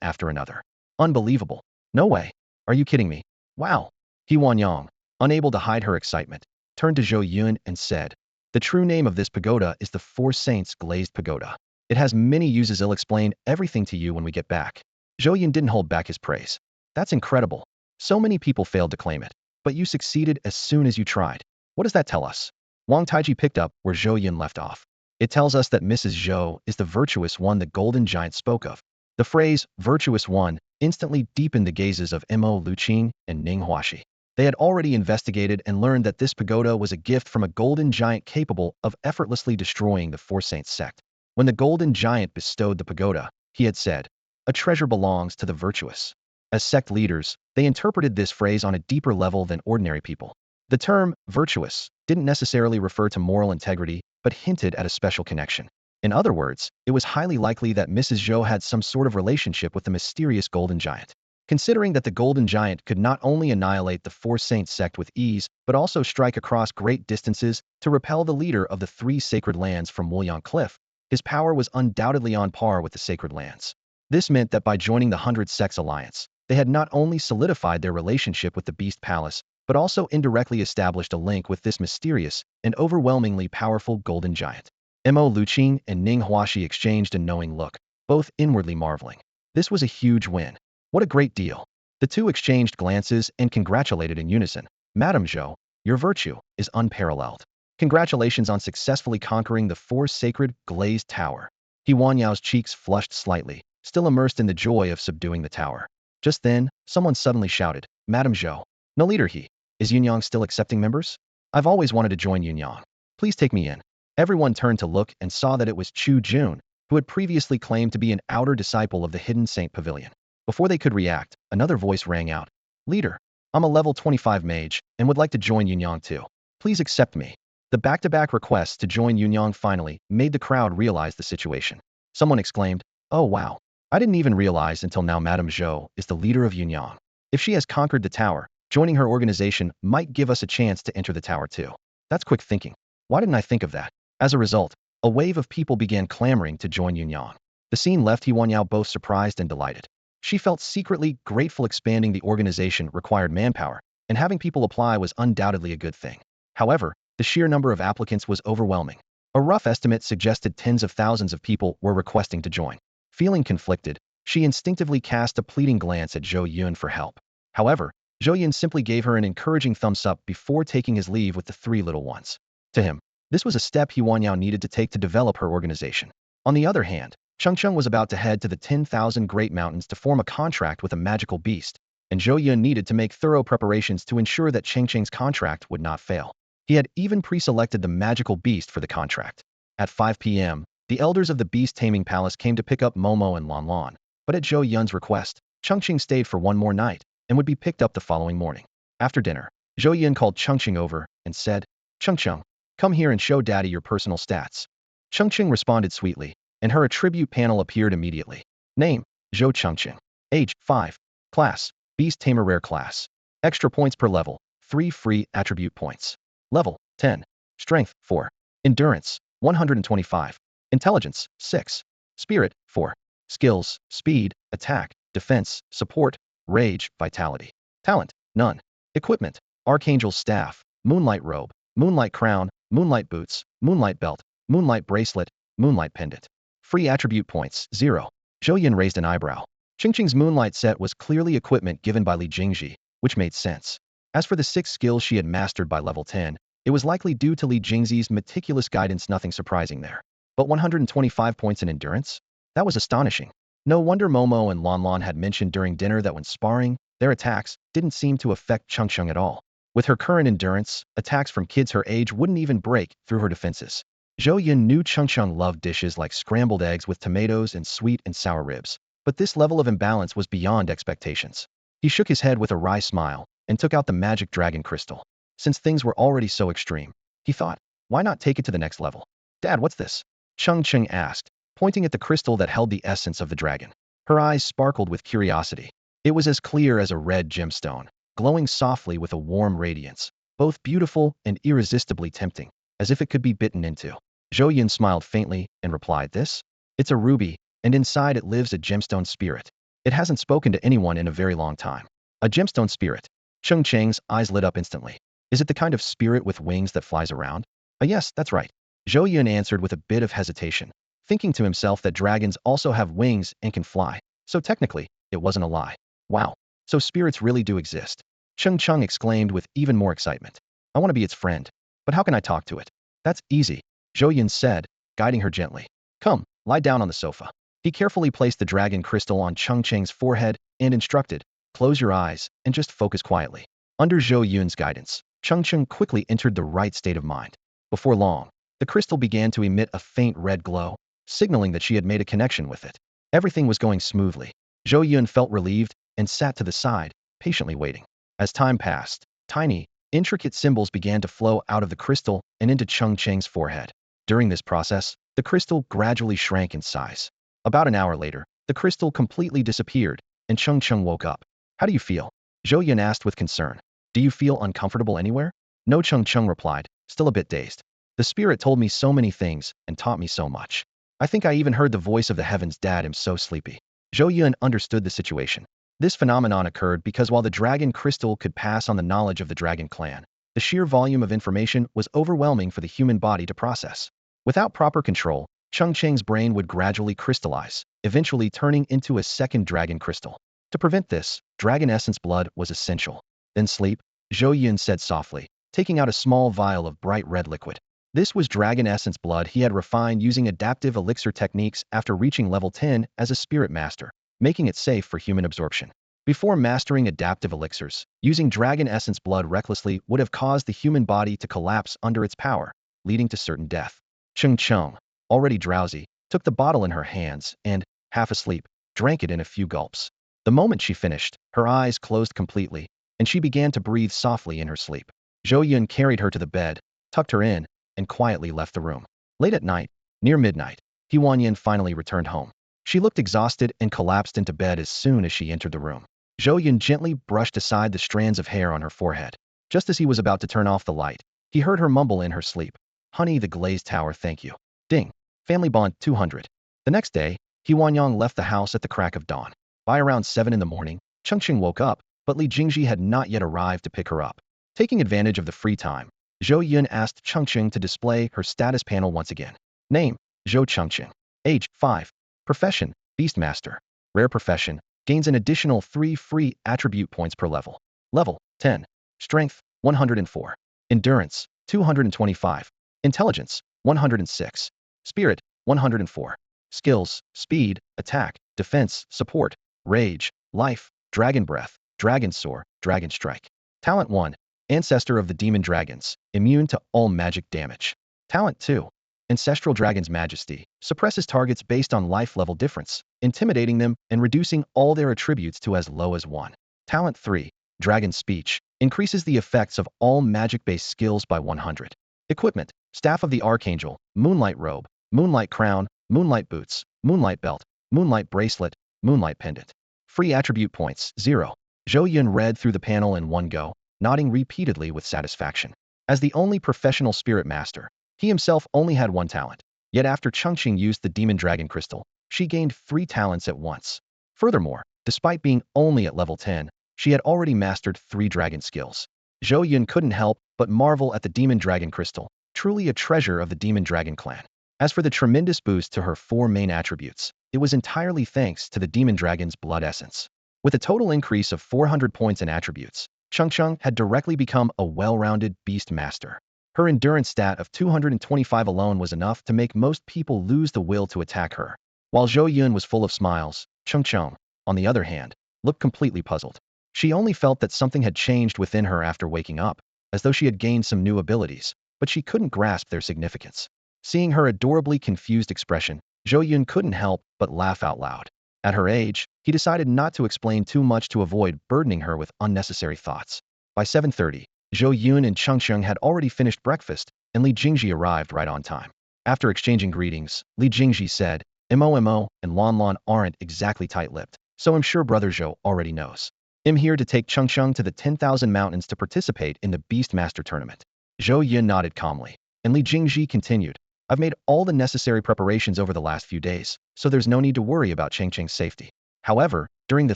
after another. Unbelievable. No way. Are you kidding me? Wow. Huanyang, unable to hide her excitement, turned to Zhou Yun and said, "The true name of this pagoda is the Four Saints Glazed Pagoda. It has many uses. I'll explain everything to you when we get back." Zhou Yun didn't hold back his praise. "That's incredible. So many people failed to claim it, but you succeeded as soon as you tried. What does that tell us?" Wang Taiji picked up where Zhou Yun left off. "It tells us that Mrs. Zhou is the virtuous one the Golden Giant spoke of." The phrase, virtuous one, instantly deepened the gazes of Mo Luqing and Ning Huaxi. They had already investigated and learned that this pagoda was a gift from a golden giant capable of effortlessly destroying the Four Saints sect. When the golden giant bestowed the pagoda, he had said, "A treasure belongs to the virtuous." As sect leaders, they interpreted this phrase on a deeper level than ordinary people. The term virtuous didn't necessarily refer to moral integrity, but hinted at a special connection. In other words, it was highly likely that Mrs. Zhou had some sort of relationship with the mysterious golden giant. Considering that the golden giant could not only annihilate the Four Saints sect with ease, but also strike across great distances to repel the leader of the three sacred lands from Wuliang Cliff, his power was undoubtedly on par with the sacred lands. This meant that by joining the 100 Sects Alliance, they had not only solidified their relationship with the Beast Palace, but also indirectly established a link with this mysterious and overwhelmingly powerful golden giant. Mo Luqing and Ning Huaxi exchanged a knowing look, both inwardly marveling. This was a huge win. What a great deal. The two exchanged glances and congratulated in unison. "Madame Zhou, your virtue is unparalleled. Congratulations on successfully conquering the Four Sacred Glazed Tower." Huanyao's cheeks flushed slightly, still immersed in the joy of subduing the tower. Just then, someone suddenly shouted, "Madame Zhou, no leader he. Is Yunyang still accepting members? I've always wanted to join Yunyang. Please take me in." Everyone turned to look and saw that it was Chu Jun, who had previously claimed to be an outer disciple of the Hidden Saint Pavilion. Before they could react, another voice rang out. "Leader, I'm a level 25 mage and would like to join Yunyang too. Please accept me." The back-to-back requests to join Yunyang finally made the crowd realize the situation. Someone exclaimed, "Oh wow, I didn't even realize until now Madame Zhou is the leader of Yunyang. If she has conquered the tower, joining her organization might give us a chance to enter the tower too. That's quick thinking. Why didn't I think of that?" As a result, a wave of people began clamoring to join Yunyang. The scene left Huanyao both surprised and delighted. She felt secretly grateful. Expanding the organization required manpower, and having people apply was undoubtedly a good thing. However, the sheer number of applicants was overwhelming. A rough estimate suggested tens of thousands of people were requesting to join. Feeling conflicted, she instinctively cast a pleading glance at Zhou Yun for help. However, Zhou Yun simply gave her an encouraging thumbs up before taking his leave with the three little ones. To him, this was a step Huanyao needed to take to develop her organization. On the other hand, Chongqing was about to head to the 10,000 Great Mountains to form a contract with a magical beast, and Zhou Yun needed to make thorough preparations to ensure that Chongqing's contract would not fail. He had even pre-selected the magical beast for the contract. At 5 p.m., the elders of the Beast Taming Palace came to pick up Momo and Lan Lan, but at Zhou Yun's request, Chongqing stayed for one more night and would be picked up the following morning. After dinner, Zhou Yun called Chongqing over and said, "Chongqing, come here and show Daddy your personal stats." Chongqing responded sweetly, and her attribute panel appeared immediately. Name, Zhou Chongqing. Age, 5. Class, Beast Tamer Rare Class. Extra points per level, 3 free attribute points. Level, 10. Strength, 4. Endurance, 125. Intelligence, 6. Spirit, 4. Skills, Speed, Attack, Defense, Support, Rage, Vitality. Talent, none. Equipment, Archangel's Staff, Moonlight Robe, Moonlight Crown, Moonlight Boots, Moonlight Belt, Moonlight Bracelet, Moonlight Pendant. Free attribute points, 0. Zhou Yun raised an eyebrow. Chongqing's Moonlight set was clearly equipment given by Li Jingji, which made sense. As for the 6 skills she had mastered by level 10, It was likely due to Li Jingzi's meticulous guidance, nothing surprising there. But 125 points in endurance? That was astonishing. No wonder Momo and Lan Lan had mentioned during dinner that when sparring, their attacks didn't seem to affect Chongqing at all. With her current endurance, attacks from kids her age wouldn't even break through her defenses. Zhou Yun knew Chongqing loved dishes like scrambled eggs with tomatoes and sweet and sour ribs, but this level of imbalance was beyond expectations. He shook his head with a wry smile and took out the magic dragon crystal. Since things were already so extreme, he thought, why not take it to the next level? Dad, what's this? Chongqing asked, pointing at the crystal that held the essence of the dragon. Her eyes sparkled with curiosity. It was as clear as a red gemstone, glowing softly with a warm radiance, both beautiful and irresistibly tempting, as if it could be bitten into. Zhou Yun smiled faintly and replied, this? It's a ruby, and inside it lives a gemstone spirit. It hasn't spoken to anyone in a very long time. A gemstone spirit. Chongqing's eyes lit up instantly. Is it the kind of spirit with wings that flies around? Yes, that's right. Zhou Yun answered with a bit of hesitation, thinking to himself that dragons also have wings and can fly, so technically, it wasn't a lie. Wow, so spirits really do exist. Chongqing exclaimed with even more excitement. I want to be its friend, but how can I talk to it? That's easy, Zhou Yun said, guiding her gently. Come, lie down on the sofa. He carefully placed the dragon crystal on Chongqing's forehead and instructed, close your eyes and just focus quietly. Under Zhou Yun's guidance, Chongqing quickly entered the right state of mind. Before long, the crystal began to emit a faint red glow, signaling that she had made a connection with it. Everything was going smoothly. Zhou Yun felt relieved and sat to the side, patiently waiting. As time passed, tiny, intricate symbols began to flow out of the crystal and into Chongqing's forehead. During this process, the crystal gradually shrank in size. About an hour later, the crystal completely disappeared, and Chongqing woke up. How do you feel? Zhou Yun asked with concern. Do you feel uncomfortable anywhere? No, Chongqing replied, still a bit dazed. The spirit told me so many things and taught me so much. I think I even heard the voice of the heavens. Dad, I'm so sleepy. Zhou Yun understood the situation. This phenomenon occurred because while the dragon crystal could pass on the knowledge of the dragon clan, the sheer volume of information was overwhelming for the human body to process. Without proper control, Chongqing's brain would gradually crystallize, eventually turning into a second dragon crystal. To prevent this, dragon essence blood was essential. Then sleep, Zhou Yun said softly, taking out a small vial of bright red liquid. This was dragon essence blood he had refined using adaptive elixir techniques after reaching level 10 as a spirit master, making it safe for human absorption. Before mastering adaptive elixirs, using dragon essence blood recklessly would have caused the human body to collapse under its power, leading to certain death. Chongqing, already drowsy, took the bottle in her hands and, half asleep, drank it in a few gulps. The moment she finished, her eyes closed completely, and she began to breathe softly in her sleep. Zhou Yun carried her to the bed, tucked her in, and quietly left the room. Late at night, near midnight, Huanyan finally returned home. She looked exhausted and collapsed into bed as soon as she entered the room. Zhou Yun gently brushed aside the strands of hair on her forehead. Just as he was about to turn off the light, he heard her mumble in her sleep, Honey, the glazed tower, thank you. Ding. Family bond 200. The next day, Huanyan left the house at the crack of dawn. By around 7 in the morning, Chongqing woke up, but Li Jingji had not yet arrived to pick her up. Taking advantage of the free time, Zhou Yun asked Chongqing to display her status panel once again. Name, Zhou Chongqing. Age, 5. Profession, Beastmaster. Rare profession, gains an additional 3 free attribute points per level. Level, 10. Strength, 104. Endurance, 225. Intelligence, 106. Spirit, 104. Skills, speed, attack, defense, support, rage, life, dragon breath, dragon soar, dragon strike. Talent 1. Ancestor of the demon dragons, immune to all magic damage. Talent 2. Ancestral Dragon's Majesty, suppresses targets based on life level difference, intimidating them and reducing all their attributes to as low as 1. Talent 3. Dragon Speech, increases the effects of all magic-based skills by 100. Equipment, Staff of the Archangel, Moonlight Robe, Moonlight Crown, Moonlight Boots, Moonlight Belt, Moonlight Bracelet, Moonlight Pendant. Free attribute points, 0. Zhou Yun read through the panel in one go, nodding repeatedly with satisfaction. As the only professional spirit master, he himself only had 1 talent. Yet after Chongqing used the Demon Dragon Crystal, she gained 3 talents at once. Furthermore, despite being only at level 10, she had already mastered 3 dragon skills. Zhou Yun couldn't help but marvel at the Demon Dragon Crystal, truly a treasure of the Demon Dragon clan. As for the tremendous boost to her 4 main attributes, it was entirely thanks to the Demon Dragon's blood essence. With a total increase of 400 points in attributes, Chongqing had directly become a well-rounded beast master. Her endurance stat of 225 alone was enough to make most people lose the will to attack her. While Zhou Yun was full of smiles, Chongqing, on the other hand, looked completely puzzled. She only felt that something had changed within her after waking up, as though she had gained some new abilities, but she couldn't grasp their significance. Seeing her adorably confused expression, Zhou Yun couldn't help but laugh out loud. At her age, he decided not to explain too much to avoid burdening her with unnecessary thoughts. By 7:30, Zhou Yun and Chongqing had already finished breakfast, and Li Jingji arrived right on time. After exchanging greetings, Li Jingji said, "Mo and Lan aren't exactly tight-lipped, so I'm sure Brother Zhou already knows. I'm here to take Chongqing to the 10,000 mountains to participate in the Beastmaster tournament." Zhou Yun nodded calmly, and Li Jingji continued, "I've made all the necessary preparations over the last few days, so there's no need to worry about Chongqing's safety. However, during the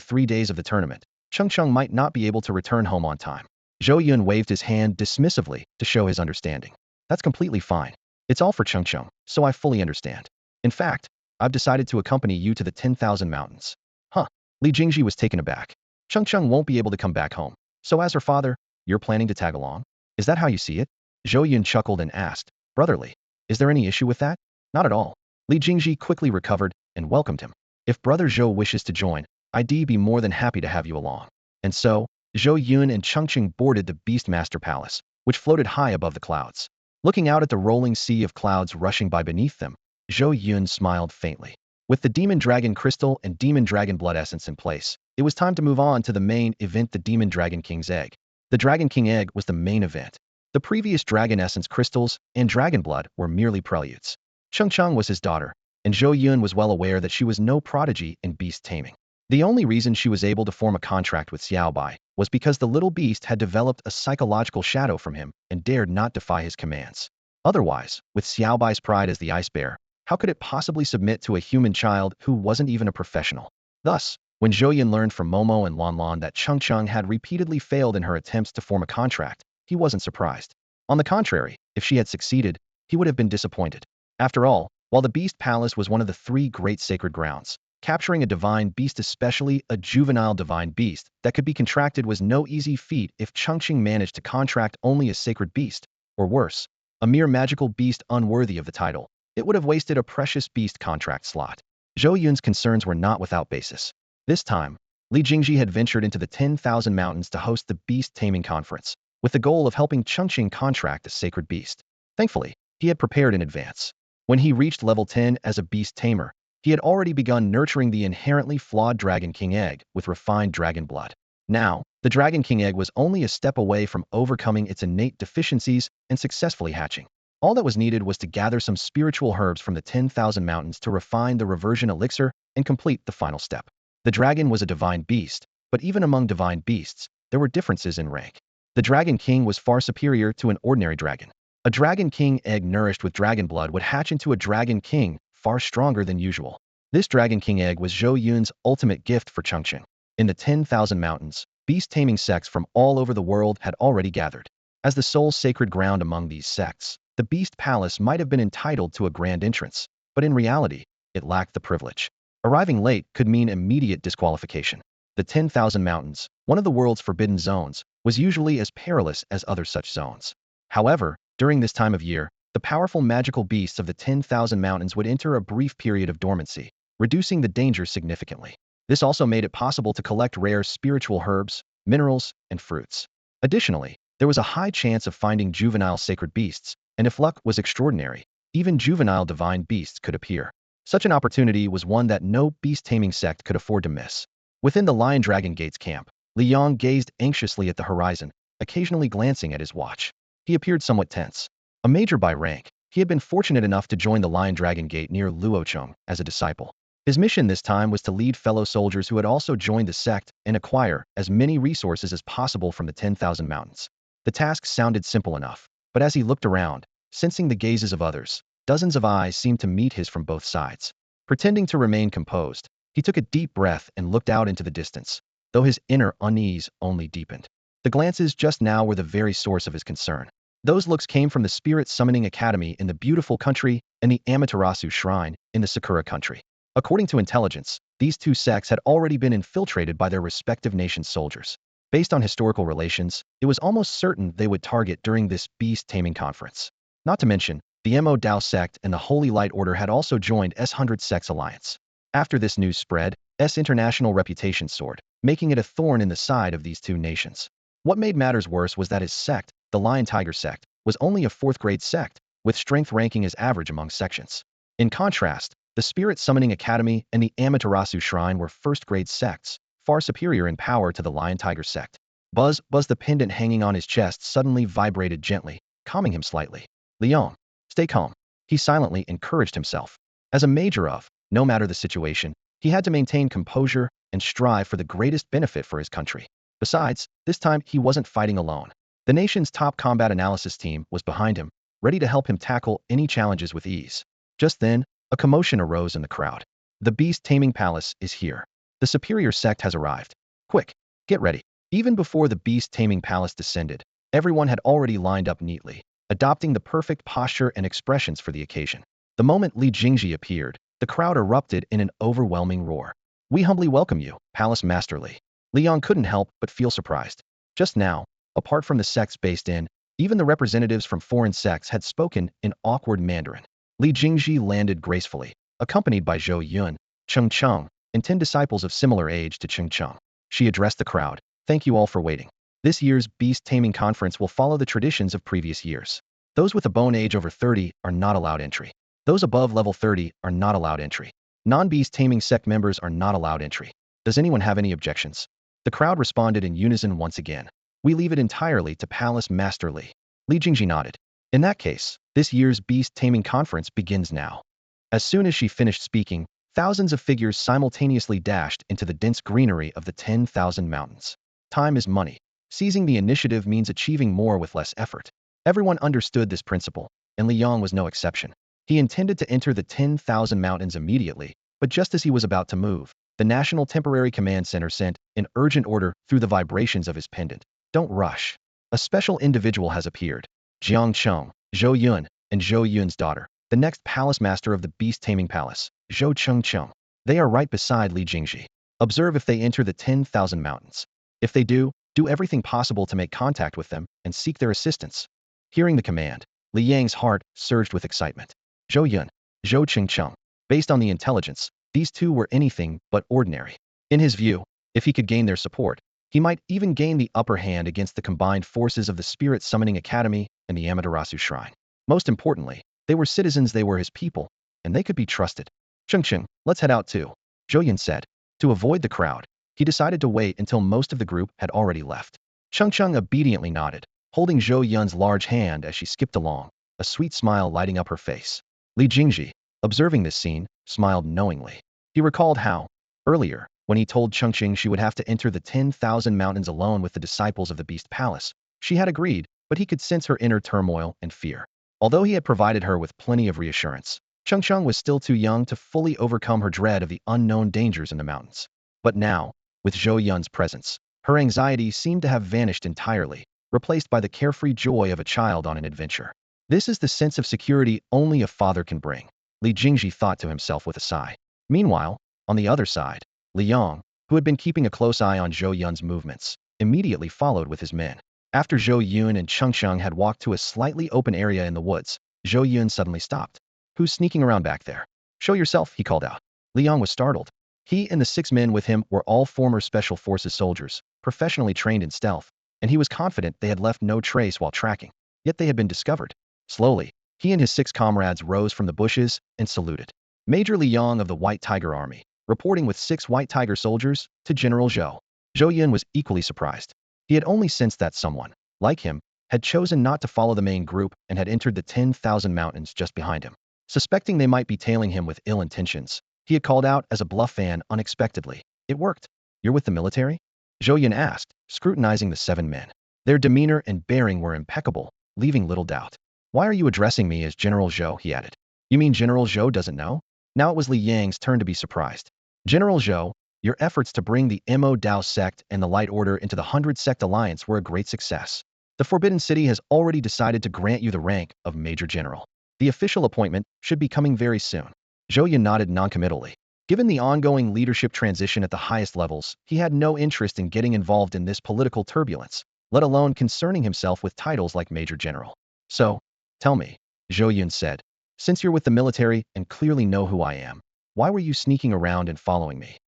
3 days of the tournament, Chongqing might not be able to return home on time." Zhou Yun waved his hand dismissively to show his understanding. "That's completely fine. It's all for Chongqing, so I fully understand. In fact, I've decided to accompany you to the 10,000 mountains." Huh. Li Jingji was taken aback. Chongqing won't be able to come back home, so as her father, you're planning to tag along? Is that how you see it? Zhou Yun chuckled and asked, "Brotherly, is there any issue with that?" "Not at all." Li Jingji quickly recovered and welcomed him. "If Brother Zhou wishes to join, I'd be more than happy to have you along." And so, Zhou Yun and Chongqing boarded the Beastmaster Palace, which floated high above the clouds. Looking out at the rolling sea of clouds rushing by beneath them, Zhou Yun smiled faintly. With the Demon Dragon Crystal and Demon Dragon Blood Essence in place, it was time to move on to the main event, the Demon Dragon King's Egg. The Dragon King Egg was the main event. The previous Dragon Essence Crystals and Dragon Blood were merely preludes. Chongqing was his daughter, and Zhou Yun was well aware that she was no prodigy in beast taming. The only reason she was able to form a contract with Xiaobai was because the little beast had developed a psychological shadow from him and dared not defy his commands. Otherwise, with Xiaobai's pride as the ice bear, how could it possibly submit to a human child who wasn't even a professional? Thus, when Zhou Yun learned from Momo and Lan that Chongqing had repeatedly failed in her attempts to form a contract, he wasn't surprised. On the contrary, if she had succeeded, he would have been disappointed. After all, while the Beast Palace was one of the 3 great sacred grounds, capturing a divine beast, especially a juvenile divine beast that could be contracted, was no easy feat. If Chongqing managed to contract only a sacred beast, or worse, a mere magical beast unworthy of the title, it would have wasted a precious beast contract slot. Zhou Yun's concerns were not without basis. This time, Li Jingji had ventured into the 10,000 mountains to host the Beast Taming Conference, with the goal of helping Chongqing contract a sacred beast. Thankfully, he had prepared in advance. When he reached level 10 as a beast tamer, he had already begun nurturing the inherently flawed Dragon King Egg with refined dragon blood. Now, the Dragon King Egg was only a step away from overcoming its innate deficiencies and successfully hatching. All that was needed was to gather some spiritual herbs from the 10,000 mountains to refine the reversion elixir and complete the final step. The dragon was a divine beast, but even among divine beasts, there were differences in rank. The Dragon King was far superior to an ordinary dragon. A Dragon King egg nourished with dragon blood would hatch into a Dragon King far stronger than usual. This Dragon King egg was Zhou Yun's ultimate gift for Chongqing. In the 10,000 mountains, beast-taming sects from all over the world had already gathered. As the sole sacred ground among these sects, the Beast Palace might have been entitled to a grand entrance, but in reality, it lacked the privilege. Arriving late could mean immediate disqualification. The 10,000 mountains, one of the world's forbidden zones, was usually as perilous as other such zones. However, during this time of year, the powerful magical beasts of the 10,000 mountains would enter a brief period of dormancy, reducing the danger significantly. This also made it possible to collect rare spiritual herbs, minerals, and fruits. Additionally, there was a high chance of finding juvenile sacred beasts, and if luck was extraordinary, even juvenile divine beasts could appear. Such an opportunity was one that no beast-taming sect could afford to miss. Within the Lion Dragon Gates camp, Li Yang gazed anxiously at the horizon, occasionally glancing at his watch. He appeared somewhat tense. A major by rank, he had been fortunate enough to join the Lion Dragon Gate near Luocheng as a disciple. His mission this time was to lead fellow soldiers who had also joined the sect and acquire as many resources as possible from the 10,000 mountains. The task sounded simple enough, but as he looked around, sensing the gazes of others, dozens of eyes seemed to meet his from both sides. Pretending to remain composed, he took a deep breath and looked out into the distance, though his inner unease only deepened. The glances just now were the very source of his concern. Those looks came from the Spirit Summoning Academy in the Beautiful Country and the Amaterasu Shrine in the Sakura Country. According to intelligence, these 2 sects had already been infiltrated by their respective nations' soldiers. Based on historical relations, it was almost certain they would target during this beast taming conference. Not to mention, the Mo Dao sect and the Holy Light Order had also joined S-100 Sects Alliance. After this news spread, S international reputation soared, making it a thorn in the side of these two nations. What made matters worse was that his sect, the Lion Tiger sect, was only a fourth-grade sect, with strength ranking as average among sections. In contrast, the Spirit Summoning Academy and the Amaterasu Shrine were first-grade sects, far superior in power to the Lion Tiger sect. Buzz, the pendant hanging on his chest suddenly vibrated gently, calming him slightly. Liang, stay calm. He silently encouraged himself. As a major of, no matter the situation, he had to maintain composure and strive for the greatest benefit for his country. Besides, this time he wasn't fighting alone. The nation's top combat analysis team was behind him, ready to help him tackle any challenges with ease. Just then, a commotion arose in the crowd. The Beast Taming Palace is here. The superior sect has arrived. Quick, get ready. Even before the Beast Taming Palace descended, everyone had already lined up neatly, adopting the perfect posture and expressions for the occasion. The moment Li Jingji appeared, the crowd erupted in an overwhelming roar. We humbly welcome you, Palace Master Li. Liang couldn't help but feel surprised. Just now, apart from the sects based in, even the representatives from foreign sects had spoken in awkward Mandarin. Li Jingji landed gracefully, accompanied by Zhou Yun, Chongqing, and 10 disciples of similar age to Chongqing. She addressed the crowd. Thank you all for waiting. This year's Beast Taming Conference will follow the traditions of previous years. Those with a bone age over 30 are not allowed entry. Those above level 30 are not allowed entry. Non-Beast Taming sect members are not allowed entry. Does anyone have any objections? The crowd responded in unison once again. We leave it entirely to Palace Master Li. Li Jingji nodded. In that case, this year's Beast Taming Conference begins now. As soon as she finished speaking, thousands of figures simultaneously dashed into the dense greenery of the 10,000 mountains. Time is money. Seizing the initiative means achieving more with less effort. Everyone understood this principle, and Liang was no exception. He intended to enter the 10,000 mountains immediately, but just as he was about to move, the National Temporary Command Center sent an urgent order through the vibrations of his pendant. Don't rush. A special individual has appeared. Jiang Cheng, Zhou Yun, and Zhou Yun's daughter, the next palace master of the Beast Taming Palace, Zhou Chengcheng. They are right beside Li Jingji. Observe if they enter the 10,000 mountains. If they do everything possible to make contact with them and seek their assistance. Hearing the command, Li Yang's heart surged with excitement. Zhou Yun, Zhou Chengcheng. Based on the intelligence, these two were anything but ordinary. In his view, if he could gain their support, he might even gain the upper hand against the combined forces of the Spirit Summoning Academy and the Amaterasu Shrine. Most importantly, they were citizens, they were his people, and they could be trusted. Chongqing, let's head out too, Zhou Yun said. To avoid the crowd, he decided to wait until most of the group had already left. Chongqing obediently nodded, holding Zhou Yun's large hand as she skipped along, a sweet smile lighting up her face. Li Jingji, observing this scene, smiled knowingly. He recalled how, earlier, when he told Chongqing she would have to enter the 10,000 mountains alone with the disciples of the Beast Palace, she had agreed, but he could sense her inner turmoil and fear. Although he had provided her with plenty of reassurance, Chongqing was still too young to fully overcome her dread of the unknown dangers in the mountains. But now, with Zhou Yun's presence, her anxiety seemed to have vanished entirely, replaced by the carefree joy of a child on an adventure. This is the sense of security only a father can bring, Li Jingji thought to himself with a sigh. Meanwhile, on the other side, Liang, who had been keeping a close eye on Zhou Yun's movements, immediately followed with his men. After Zhou Yun and Chongqing had walked to a slightly open area in the woods, Zhou Yun suddenly stopped. Who's sneaking around back there? Show yourself, he called out. Liang was startled. He and the 6 men with him were all former Special Forces soldiers, professionally trained in stealth, and he was confident they had left no trace while tracking. Yet they had been discovered. Slowly, he and his 6 comrades rose from the bushes and saluted. Major Liang of the White Tiger Army, reporting with 6 White Tiger soldiers to General Zhou. Zhou Yun was equally surprised. He had only sensed that someone, like him, had chosen not to follow the main group and had entered the 10,000 mountains just behind him. Suspecting they might be tailing him with ill intentions, he had called out as a bluff fan unexpectedly. It worked. You're with the military? Zhou Yun asked, scrutinizing the 7 men. Their demeanor and bearing were impeccable, leaving little doubt. Why are you addressing me as General Zhou? He added. You mean General Zhou doesn't know? Now it was Li Yang's turn to be surprised. General Zhou, your efforts to bring the Mo Dao sect and the Light Order into the 100 Sect Alliance were a great success. The Forbidden City has already decided to grant you the rank of Major General. The official appointment should be coming very soon. Zhou Yun nodded noncommittally. Given the ongoing leadership transition at the highest levels, he had no interest in getting involved in this political turbulence, let alone concerning himself with titles like Major General. So, tell me, Zhou Yun said, since you're with the military and clearly know who I am, why were you sneaking around and following me?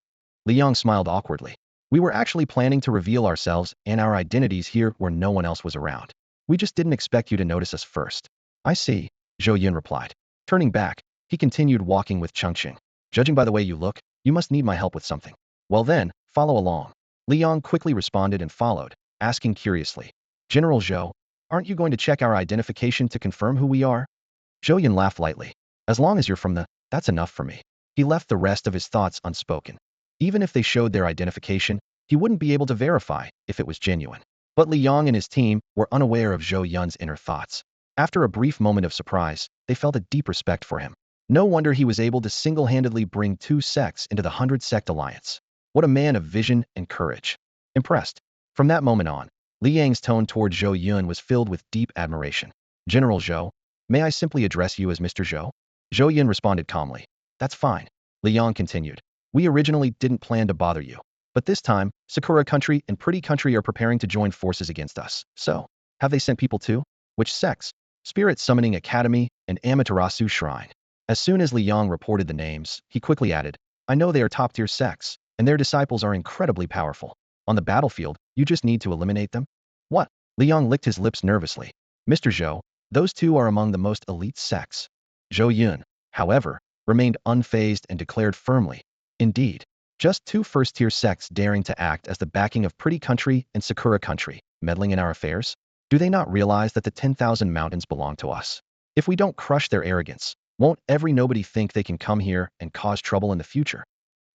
Liang smiled awkwardly. We were actually planning to reveal ourselves and our identities here where no one else was around. We just didn't expect you to notice us first. I see, Zhou Yun replied. Turning back, he continued walking with Chongqing. Judging by the way you look, you must need my help with something. Well then, follow along. Liang quickly responded and followed, asking curiously, General Zhou, aren't you going to check our identification to confirm who we are? Zhou Yun laughed lightly. As long as you're from the, that's enough for me. He left the rest of his thoughts unspoken. Even if they showed their identification, he wouldn't be able to verify if it was genuine. But Liang and his team were unaware of Zhou Yun's inner thoughts. After a brief moment of surprise, they felt a deep respect for him. No wonder he was able to single-handedly bring 2 sects into the 100-sect alliance. What a man of vision and courage. Impressed. From that moment on, Liang's tone toward Zhou Yun was filled with deep admiration. General Zhou, may I simply address you as Mr. Zhou? Zhou Yun responded calmly. That's fine. Liang continued. We originally didn't plan to bother you. But this time, Sakura Country and Pretty Country are preparing to join forces against us. So, have they sent people too? Which sects? Spirit Summoning Academy and Amaterasu Shrine. As soon as Liang reported the names, he quickly added, I know they are top-tier sects, and their disciples are incredibly powerful. On the battlefield, you just need to eliminate them? What? Liang licked his lips nervously. Mr. Zhou, those 2 are among the most elite sects. Zhou Yun, however, remained unfazed and declared firmly, indeed, just 2 first-tier sects daring to act as the backing of Pretty Country and Sakura Country, meddling in our affairs? Do they not realize that the 10,000 mountains belong to us? If we don't crush their arrogance, won't every nobody think they can come here and cause trouble in the future?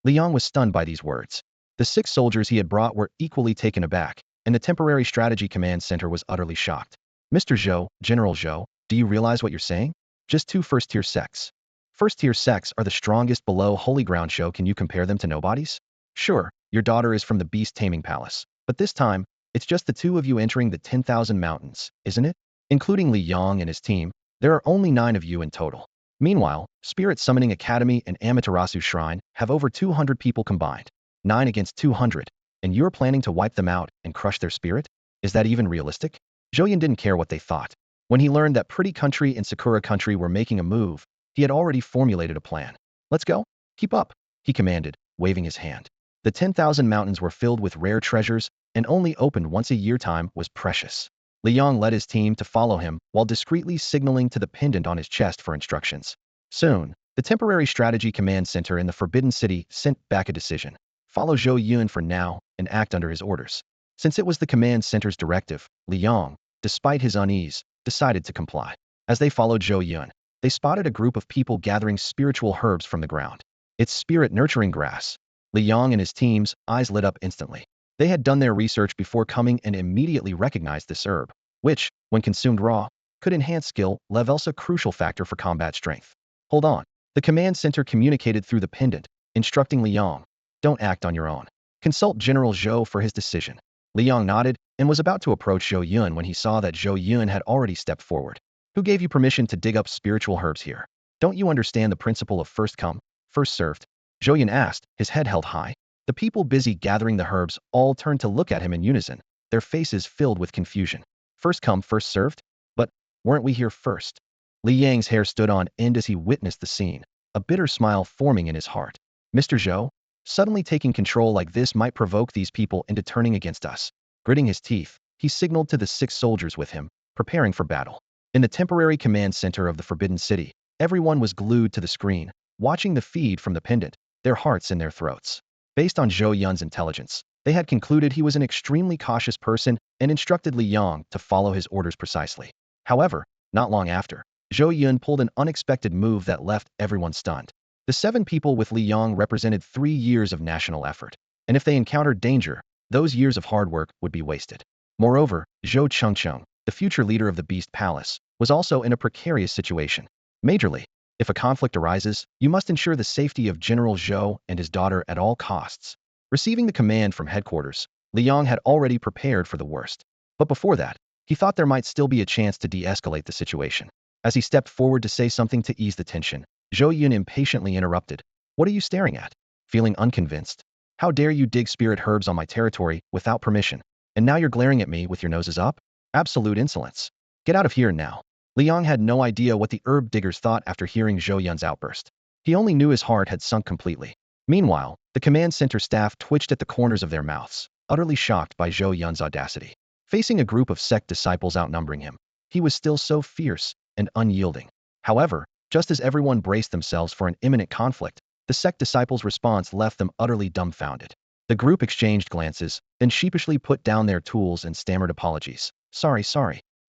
Liang was stunned by these words. The 6 soldiers he had brought were equally taken aback, and the temporary strategy command center was utterly shocked. Mr. Zhou, General Zhou, do you realize what you're saying? Just 2 first-tier sects. First-tier sects are the strongest below Holy Ground show. Can you compare them to nobodies? Sure, your daughter is from the Beast Taming Palace, but this time, it's just the 2 of you entering the 10,000 mountains, isn't it? Including Liang and his team, there are only 9 of you in total. Meanwhile, Spirit Summoning Academy and Amaterasu Shrine have over 200 people combined. 9 against 200, and you're planning to wipe them out and crush their spirit? Is that even realistic? Zhou Yun didn't care what they thought. When he learned that Pretty Country and Sakura Country were making a move, he had already formulated a plan. Let's go. Keep up, he commanded, waving his hand. The 10,000 mountains were filled with rare treasures, and only opened once a year. Time was precious. Liang led his team to follow him while discreetly signaling to the pendant on his chest for instructions. Soon, the temporary strategy command center in the Forbidden City sent back a decision. Follow Zhou Yun for now and act under his orders. Since it was the command center's directive, Liang, despite his unease, decided to comply. As they followed Zhou Yun, they spotted a group of people gathering spiritual herbs from the ground. It's spirit-nurturing grass. Liang and his team's eyes lit up instantly. They had done their research before coming and immediately recognized this herb, which, when consumed raw, could enhance skill levels, a crucial factor for combat strength. Hold on. The command center communicated through the pendant, instructing Liang, don't act on your own. Consult General Zhou for his decision. Liang nodded and was about to approach Zhou Yun when he saw that Zhou Yun had already stepped forward. Who gave you permission to dig up spiritual herbs here? Don't you understand the principle of first come, first served? Zhou Yun asked, his head held high. The people busy gathering the herbs all turned to look at him in unison, their faces filled with confusion. First come, first served? But weren't we here first? Li Yang's hair stood on end as he witnessed the scene, a bitter smile forming in his heart. Mr. Zhou, suddenly taking control like this might provoke these people into turning against us. Gritting his teeth, he signaled to the 6 soldiers with him, preparing for battle. In the temporary command center of the Forbidden City, everyone was glued to the screen, watching the feed from the pendant, their hearts in their throats. Based on Zhou Yun's intelligence, they had concluded he was an extremely cautious person and instructed Liang to follow his orders precisely. However, not long after, Zhou Yun pulled an unexpected move that left everyone stunned. The 7 people with Liang represented 3 years of national effort, and if they encountered danger, those years of hard work would be wasted. Moreover, Zhou Chongqing, the future leader of the Beast Palace, was also in a precarious situation. Majorly, if a conflict arises, you must ensure the safety of General Zhou and his daughter at all costs. Receiving the command from headquarters, Liang had already prepared for the worst. But before that, he thought there might still be a chance to de-escalate the situation. As he stepped forward to say something to ease the tension, Zhou Yun impatiently interrupted. What are you staring at? Feeling unconvinced? How dare you dig spirit herbs on my territory without permission? And now you're glaring at me with your noses up? Absolute insolence. Get out of here now. Liang had no idea what the herb diggers thought after hearing Zhou Yun's outburst. He only knew his heart had sunk completely. Meanwhile, the command center staff twitched at the corners of their mouths, utterly shocked by Zhou Yun's audacity. Facing a group of sect disciples outnumbering him, he was still so fierce and unyielding. However, just as everyone braced themselves for an imminent conflict, the sect disciples' response left them utterly dumbfounded. The group exchanged glances, then sheepishly put down their tools and stammered apologies. Sorry.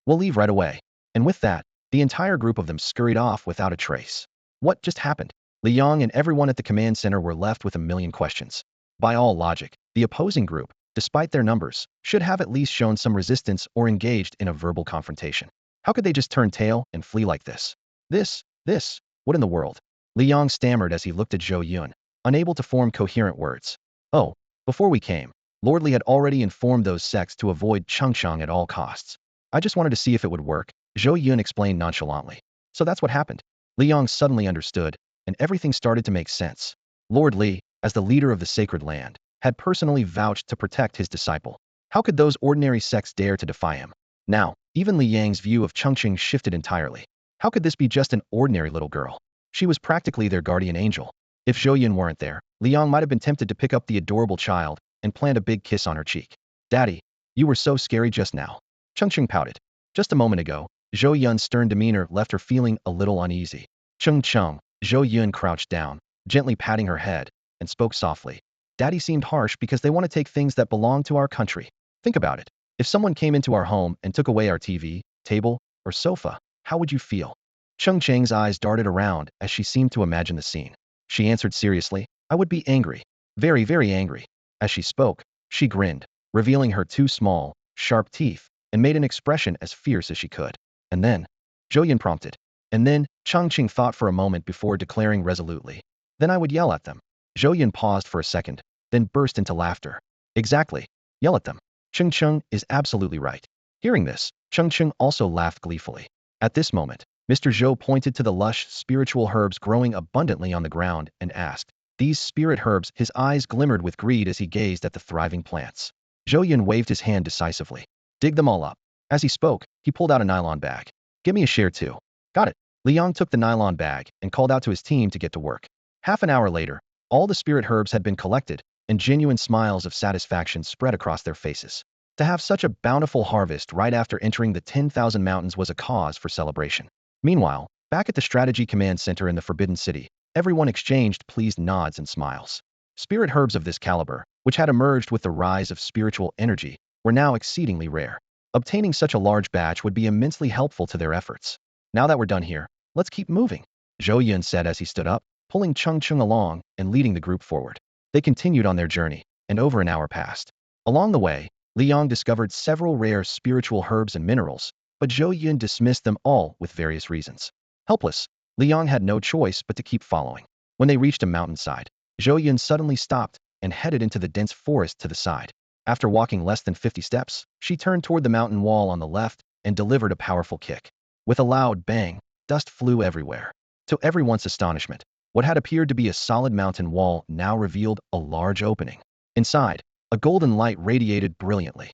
We'll leave right away. And with that, the entire group of them scurried off without a trace. What just happened? Liang and everyone at the command center were left with a million questions. By all logic, the opposing group, despite their numbers, should have at least shown some resistance or engaged in a verbal confrontation. How could they just turn tail and flee like this? What in the world? Liang stammered as he looked at Zhou Yun, unable to form coherent words. Oh, before we came, Lord Li had already informed those sects to avoid Chongqing at all costs. I just wanted to see if it would work, Zhou Yun explained nonchalantly. So that's what happened. Liang suddenly understood, and everything started to make sense. Lord Li, as the leader of the sacred land, had personally vouched to protect his disciple. How could those ordinary sects dare to defy him? Now, even Li Yang's view of Chongqing shifted entirely. How could this be just an ordinary little girl? She was practically their guardian angel. If Zhou Yun weren't there, Liang might have been tempted to pick up the adorable child and plant a big kiss on her cheek. Daddy, you were so scary just now. Chongqing pouted. Just a moment ago, Zhou Yun's stern demeanor left her feeling a little uneasy. Chongqing, Zhou Yun crouched down, gently patting her head, and spoke softly. Daddy seemed harsh because they want to take things that belong to our country. Think about it. If someone came into our home and took away our TV, table, or sofa, how would you feel? Chongqing's eyes darted around as she seemed to imagine the scene. She answered seriously, I would be angry. Very, very angry. As she spoke, she grinned, revealing her two small, sharp teeth, and made an expression as fierce as she could. And then, Zhou Yun prompted. And then, Chongqing thought for a moment before declaring resolutely. Then I would yell at them. Zhou Yun paused for a second, then burst into laughter. Exactly. Yell at them. Chongqing is absolutely right. Hearing this, Chongqing also laughed gleefully. At this moment, Mr. Zhou pointed to the lush, spiritual herbs growing abundantly on the ground and asked, These spirit herbs? His eyes glimmered with greed as he gazed at the thriving plants. Zhou Yun waved his hand decisively. Dig them all up. As he spoke, he pulled out a nylon bag. Give me a share too. Got it. Liang took the nylon bag and called out to his team to get to work. Half an hour later, all the spirit herbs had been collected, and genuine smiles of satisfaction spread across their faces. To have such a bountiful harvest right after entering the 10,000 mountains was a cause for celebration. Meanwhile, back at the Strategy Command Center in the Forbidden City, everyone exchanged pleased nods and smiles. Spirit herbs of this caliber, which had emerged with the rise of spiritual energy, were now exceedingly rare. Obtaining such a large batch would be immensely helpful to their efforts. Now that we're done here, let's keep moving, Zhou Yun said as he stood up, pulling Chongqing along and leading the group forward. They continued on their journey, and over an hour passed. Along the way, Liang discovered several rare spiritual herbs and minerals, but Zhou Yun dismissed them all with various reasons. Helpless, Liang had no choice but to keep following. When they reached a mountainside, Zhou Yun suddenly stopped and headed into the dense forest to the side. After walking less than 50 steps, she turned toward the mountain wall on the left and delivered a powerful kick. With a loud bang, dust flew everywhere. To everyone's astonishment, what had appeared to be a solid mountain wall now revealed a large opening. Inside, a golden light radiated brilliantly.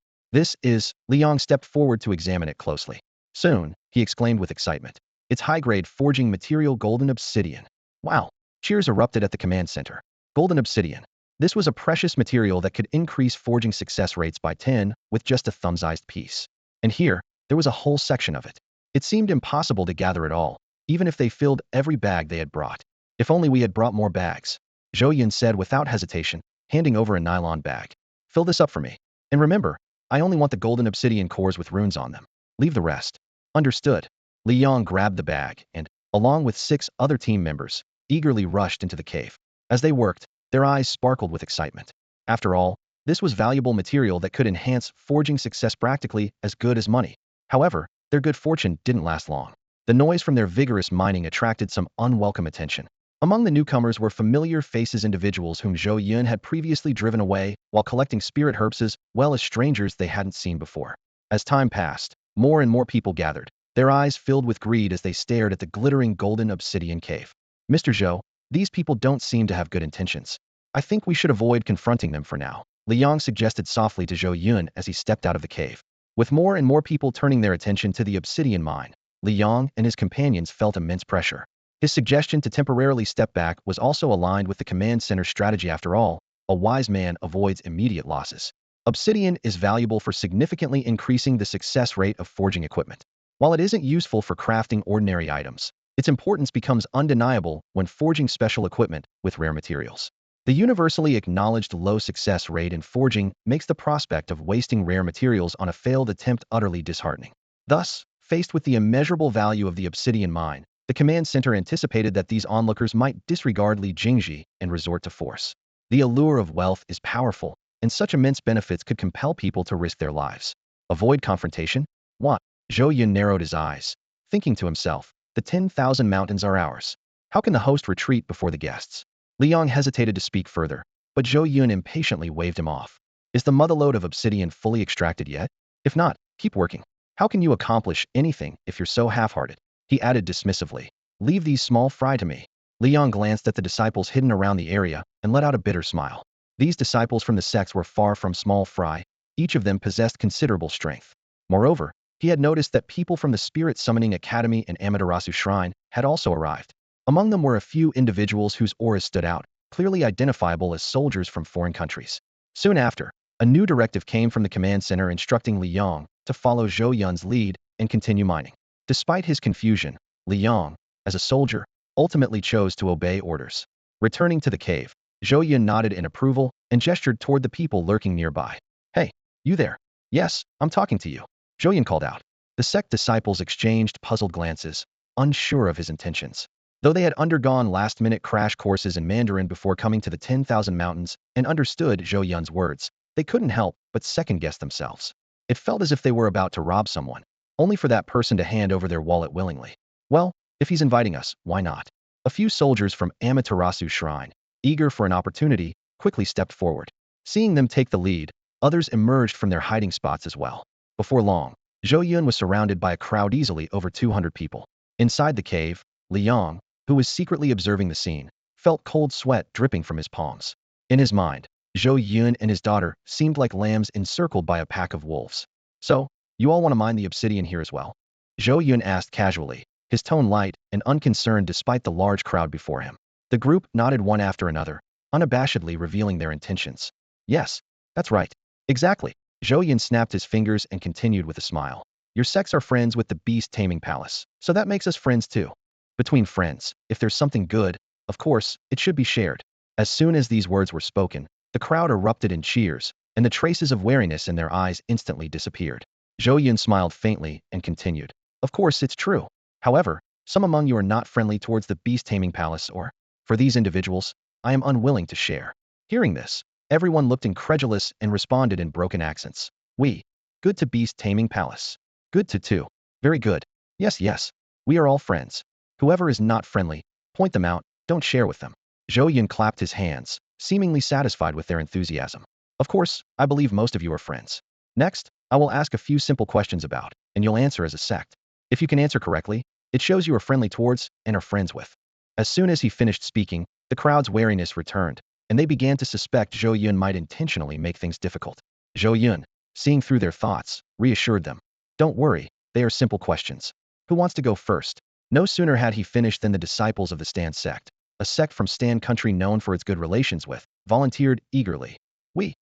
Liang stepped forward to examine it closely. Soon, he exclaimed with excitement. It's high-grade forging material golden obsidian. Wow! Cheers erupted at the command center. Golden obsidian. This was a precious material that could increase forging success rates by 10 with just a thumb-sized piece. And here, there was a whole section of it. It seemed impossible to gather it all, even if they filled every bag they had brought. If only we had brought more bags, Zhou Yun said without hesitation, handing over a nylon bag. Fill this up for me. And remember, I only want the golden obsidian cores with runes on them. Leave the rest. Understood. Liang grabbed the bag and, along with 6 other team members, eagerly rushed into the cave. As they worked, their eyes sparkled with excitement. After all, this was valuable material that could enhance forging success practically as good as money. However, their good fortune didn't last long. The noise from their vigorous mining attracted some unwelcome attention. Among the newcomers were familiar faces, individuals whom Zhou Yun had previously driven away while collecting spirit herbs, as well as strangers they hadn't seen before. As time passed, more and more people gathered, their eyes filled with greed as they stared at the glittering golden obsidian cave. Mr. Zhou, These people don't seem to have good intentions. I think we should avoid confronting them for now, Liang suggested softly to Zhou Yun as he stepped out of the cave. With more and more people turning their attention to the obsidian mine, Liang and his companions felt immense pressure. His suggestion to temporarily step back was also aligned with the command center's strategy. After all, a wise man avoids immediate losses. Obsidian is valuable for significantly increasing the success rate of forging equipment. While it isn't useful for crafting ordinary items, its importance becomes undeniable when forging special equipment with rare materials. The universally acknowledged low success rate in forging makes the prospect of wasting rare materials on a failed attempt utterly disheartening. Thus, faced with the immeasurable value of the obsidian mine, the command center anticipated that these onlookers might disregard Li Jingji and resort to force. The allure of wealth is powerful, and such immense benefits could compel people to risk their lives. Avoid confrontation? What? Zhou Yun narrowed his eyes, thinking to himself, the 10,000 mountains are ours. How can the host retreat before the guests? Liang hesitated to speak further, but Zhou Yun impatiently waved him off. Is the motherlode of obsidian fully extracted yet? If not, keep working. How can you accomplish anything if you're so half-hearted? He added dismissively. Leave these small fry to me. Liang glanced at the disciples hidden around the area and let out a bitter smile. These disciples from the sects were far from small fry. Each of them possessed considerable strength. Moreover, he had noticed that people from the Spirit Summoning Academy and Amaterasu Shrine had also arrived. Among them were a few individuals whose auras stood out, clearly identifiable as soldiers from foreign countries. Soon after, a new directive came from the command center instructing Liang to follow Zhou Yun's lead and continue mining. Despite his confusion, Liang, as a soldier, ultimately chose to obey orders. Returning to the cave, Zhou Yun nodded in approval and gestured toward the people lurking nearby. Hey, you there? Yes, I'm talking to you, Zhou Yun called out. The sect disciples exchanged puzzled glances, unsure of his intentions. Though they had undergone last-minute crash courses in Mandarin before coming to the 10,000 mountains and understood Zhou Yun's words, they couldn't help but second-guess themselves. It felt as if they were about to rob someone, only for that person to hand over their wallet willingly. Well, if he's inviting us, why not? A few soldiers from Amaterasu Shrine, eager for an opportunity, quickly stepped forward. Seeing them take the lead, others emerged from their hiding spots as well. Before long, Zhou Yun was surrounded by a crowd easily over 200 people. Inside the cave, Liang, who was secretly observing the scene, felt cold sweat dripping from his palms. In his mind, Zhou Yun and his daughter seemed like lambs encircled by a pack of wolves. So, you all want to mine the obsidian here as well? Zhou Yun asked casually, his tone light and unconcerned despite the large crowd before him. The group nodded one after another, unabashedly revealing their intentions. Yes, that's right. Exactly. Zhou Yun snapped his fingers and continued with a smile. Your sects are friends with the beast taming palace, so that makes us friends too. Between friends, if there's something good, of course, it should be shared. As soon as these words were spoken, the crowd erupted in cheers, and the traces of wariness in their eyes instantly disappeared. Zhou Yun smiled faintly and continued. Of course, it's true. However, some among you are not friendly towards the beast taming palace or, for these individuals, I am unwilling to share. Hearing this, everyone looked incredulous and responded in broken accents. We. Good to beast taming palace. Good to too. Very good. Yes, yes. We are all friends. Whoever is not friendly, point them out, don't share with them. Zhou Yun clapped his hands, seemingly satisfied with their enthusiasm. Of course, I believe most of you are friends. Next, I will ask a few simple questions about, and you'll answer as a sect. If you can answer correctly, it shows you are friendly towards and are friends with. As soon as he finished speaking, the crowd's wariness returned, and they began to suspect Zhou Yun might intentionally make things difficult. Zhou Yun, seeing through their thoughts, reassured them. Don't worry, they are simple questions. Who wants to go first? No sooner had he finished than the disciples of the Stan sect, a sect from Stan country known for its good relations with, volunteered eagerly. We.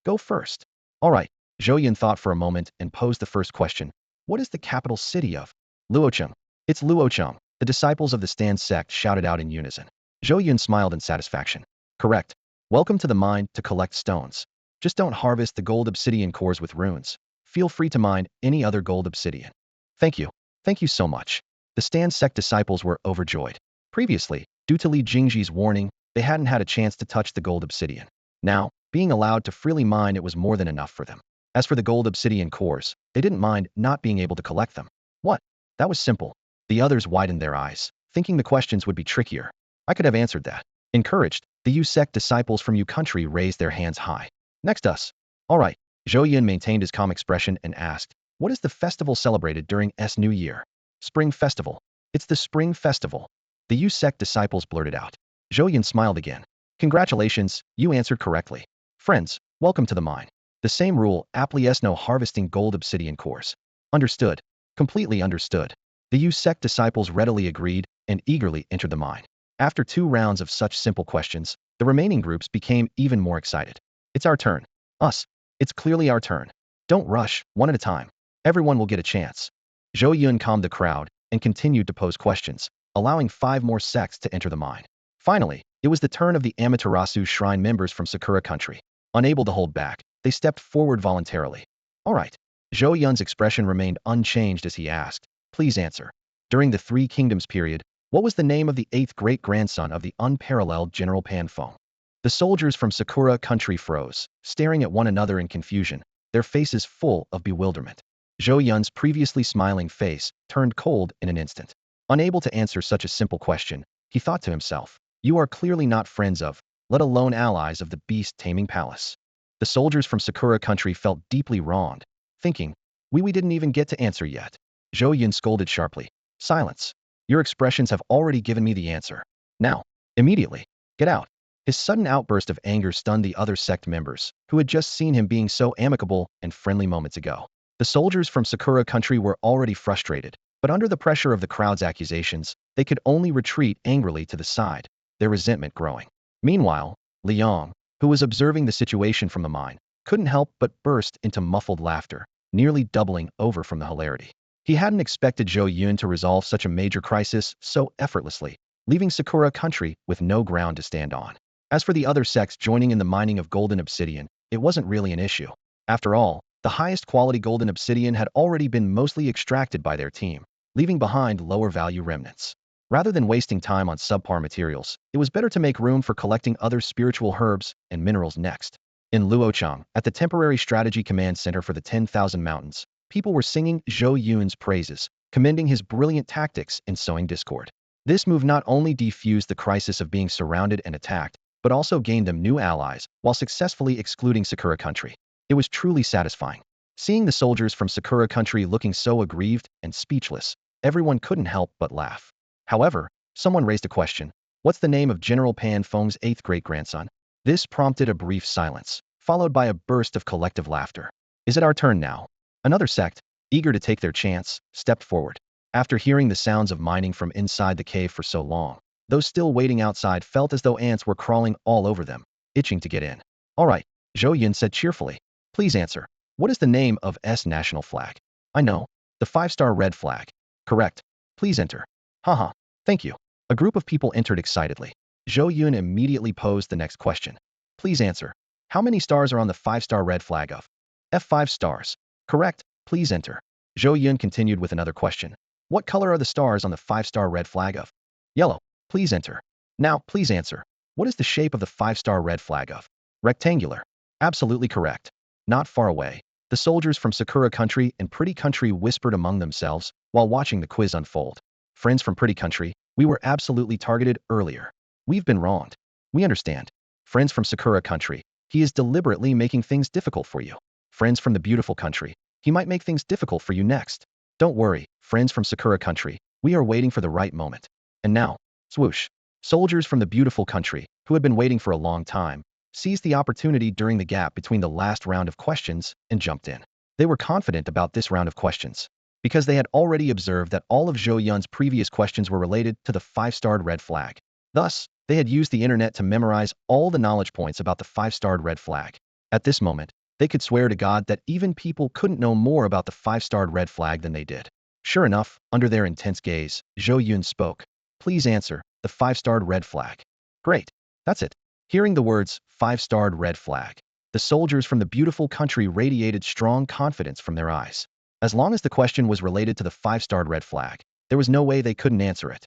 Go first. All right. Zhou Yun thought for a moment and posed the first question. What is the capital city of? Luocheng. It's Luocheng, the disciples of the Stan sect shouted out in unison. Zhou Yun smiled in satisfaction. Correct. Welcome to the mine to collect stones. Just don't harvest the gold obsidian cores with runes. Feel free to mine any other gold obsidian. Thank you. Thank you so much. The Stan sect disciples were overjoyed. Previously, due to Li Jingji's warning, they hadn't had a chance to touch the gold obsidian. Now, being allowed to freely mine it was more than enough for them. As for the gold obsidian cores, they didn't mind not being able to collect them. What? That was simple. The others widened their eyes, thinking the questions would be trickier. I could have answered that. Encouraged, the Yu sect disciples from Yu country raised their hands high. Next us. All right. Zhou Yun maintained his calm expression and asked, what is the festival celebrated during S New Year? Spring Festival. It's the Spring Festival. The Yu sect disciples blurted out. Zhou Yun smiled again. Congratulations, you answered correctly. Friends, welcome to the mine. The same rule, aptly no harvesting gold obsidian cores. Understood. Completely understood. The Yu sect disciples readily agreed and eagerly entered the mine. After 2 rounds of such simple questions, the remaining groups became even more excited. It's our turn. Us. It's clearly our turn. Don't rush, one at a time. Everyone will get a chance. Zhou Yun calmed the crowd and continued to pose questions, allowing 5 more sects to enter the mine. Finally, it was the turn of the Amaterasu Shrine members from Sakura country. Unable to hold back, they stepped forward voluntarily. All right. Zhou Yun's expression remained unchanged as he asked, please answer. During the Three Kingdoms period, what was the name of the 8th great-grandson of the unparalleled General Pan Feng? The soldiers from Sakura country froze, staring at one another in confusion, their faces full of bewilderment. Zhou Yun's previously smiling face turned cold in an instant. Unable to answer such a simple question, he thought to himself, you are clearly not friends of, let alone allies of the beast Taming Palace. The soldiers from Sakura country felt deeply wronged, thinking, we didn't even get to answer yet. Zhou Yun scolded sharply. Silence. Your expressions have already given me the answer. Now, immediately, get out. His sudden outburst of anger stunned the other sect members, who had just seen him being so amicable and friendly moments ago. The soldiers from Sakura country were already frustrated, but under the pressure of the crowd's accusations, they could only retreat angrily to the side, their resentment growing. Meanwhile, Liang, who was observing the situation from the mine, couldn't help but burst into muffled laughter, nearly doubling over from the hilarity. He hadn't expected Zhou Yun to resolve such a major crisis so effortlessly, leaving Sakura country with no ground to stand on. As for the other sects joining in the mining of golden obsidian, it wasn't really an issue. After all, the highest quality golden obsidian had already been mostly extracted by their team, leaving behind lower value remnants. Rather than wasting time on subpar materials, it was better to make room for collecting other spiritual herbs and minerals next. In Luochang, at the temporary strategy command center for the 10,000 mountains, people were singing Zhou Yun's praises, commending his brilliant tactics in sowing discord. This move not only defused the crisis of being surrounded and attacked, but also gained them new allies while successfully excluding Sakura country. It was truly satisfying. Seeing the soldiers from Sakura country looking so aggrieved and speechless, everyone couldn't help but laugh. However, someone raised a question. What's the name of General Pan Feng's 8th great-grandson? This prompted a brief silence, followed by a burst of collective laughter. Is it our turn now? Another sect, eager to take their chance, stepped forward. After hearing the sounds of mining from inside the cave for so long, those still waiting outside felt as though ants were crawling all over them, itching to get in. All right, Zhou Yun said cheerfully. Please answer. What is the name of S national flag? I know. The 5-star red flag. Correct. Please enter. Haha. Thank you. A group of people entered excitedly. Zhou Yun immediately posed the next question. Please answer. How many stars are on the 5-star red flag of? F5 stars. Correct. Please enter. Zhou Yun continued with another question. What color are the stars on the 5-star red flag of? Yellow. Please enter. Now, please answer. What is the shape of the 5-star red flag of? Rectangular. Absolutely correct. Not far away, the soldiers from Sakura country and Pretty country whispered among themselves while watching the quiz unfold. Friends from Pretty country, we were absolutely targeted earlier. We've been wronged. We understand. Friends from Sakura country, he is deliberately making things difficult for you. Friends from the beautiful country, he might make things difficult for you next. Don't worry, friends from Sakura country, we are waiting for the right moment. And now, swoosh. Soldiers from the beautiful country, who had been waiting for a long time, seized the opportunity during the gap between the last round of questions and jumped in. They were confident about this round of questions, because they had already observed that all of Zhou Yun's previous questions were related to the 5-starred red flag. Thus, they had used the internet to memorize all the knowledge points about the 5-starred red flag. At this moment, they could swear to God that even people couldn't know more about the 5-starred red flag than they did. Sure enough, under their intense gaze, Zhou Yun spoke. Please answer, the 5-starred red flag. Great. That's it. Hearing the words, 5-starred red flag, the soldiers from the beautiful country radiated strong confidence from their eyes. As long as the question was related to the 5-starred red flag, there was no way they couldn't answer it.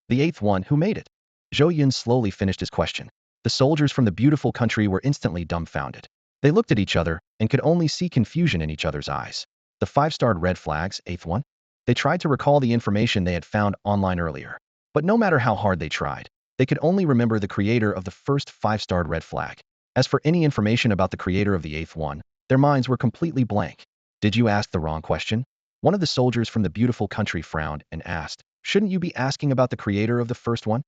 The 8th one, who made it? Zhou Yun slowly finished his question. The soldiers from the beautiful country were instantly dumbfounded. They looked at each other and could only see confusion in each other's eyes. The 5-starred red flag's 8th one? They tried to recall the information they had found online earlier. But no matter how hard they tried, they could only remember the creator of the first 5-starred red flag. As for any information about the creator of the 8th one, their minds were completely blank. Did you ask the wrong question? One of the soldiers from the beautiful country frowned and asked, shouldn't you be asking about the creator of the first one?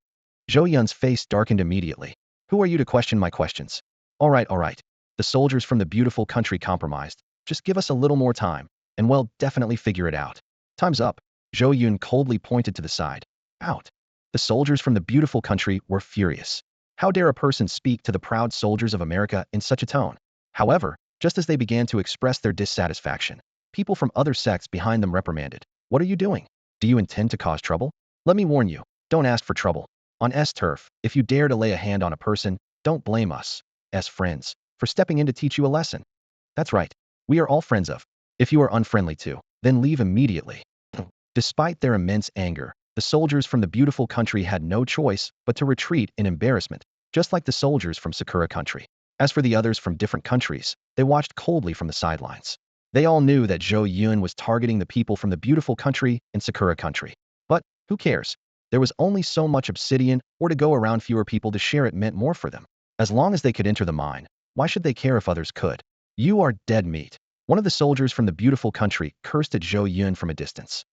Zhou Yun's face darkened immediately. Who are you to question my questions? All right, all right. The soldiers from the beautiful country compromised. Just give us a little more time, and we'll definitely figure it out. Time's up. Zhou Yun coldly pointed to the side. Out. The soldiers from the beautiful country were furious. How dare a person speak to the proud soldiers of America in such a tone? However, just as they began to express their dissatisfaction, people from other sects behind them reprimanded. What are you doing? Do you intend to cause trouble? Let me warn you, don't ask for trouble. On S turf, if you dare to lay a hand on a person, don't blame us, as friends, for stepping in to teach you a lesson. That's right. We are all friends of. If you are unfriendly too, then leave immediately. Despite their immense anger, the soldiers from the beautiful country had no choice but to retreat in embarrassment, just like the soldiers from Sakura country. As for the others from different countries, they watched coldly from the sidelines. They all knew that Zhou Yun was targeting the people from the beautiful country and Sakura country. But who cares? There was only so much obsidian, or to go around fewer people to share it meant more for them. As long as they could enter the mine, why should they care if others could? You are dead meat. One of the soldiers from the beautiful country cursed at Zhou Yun from a distance.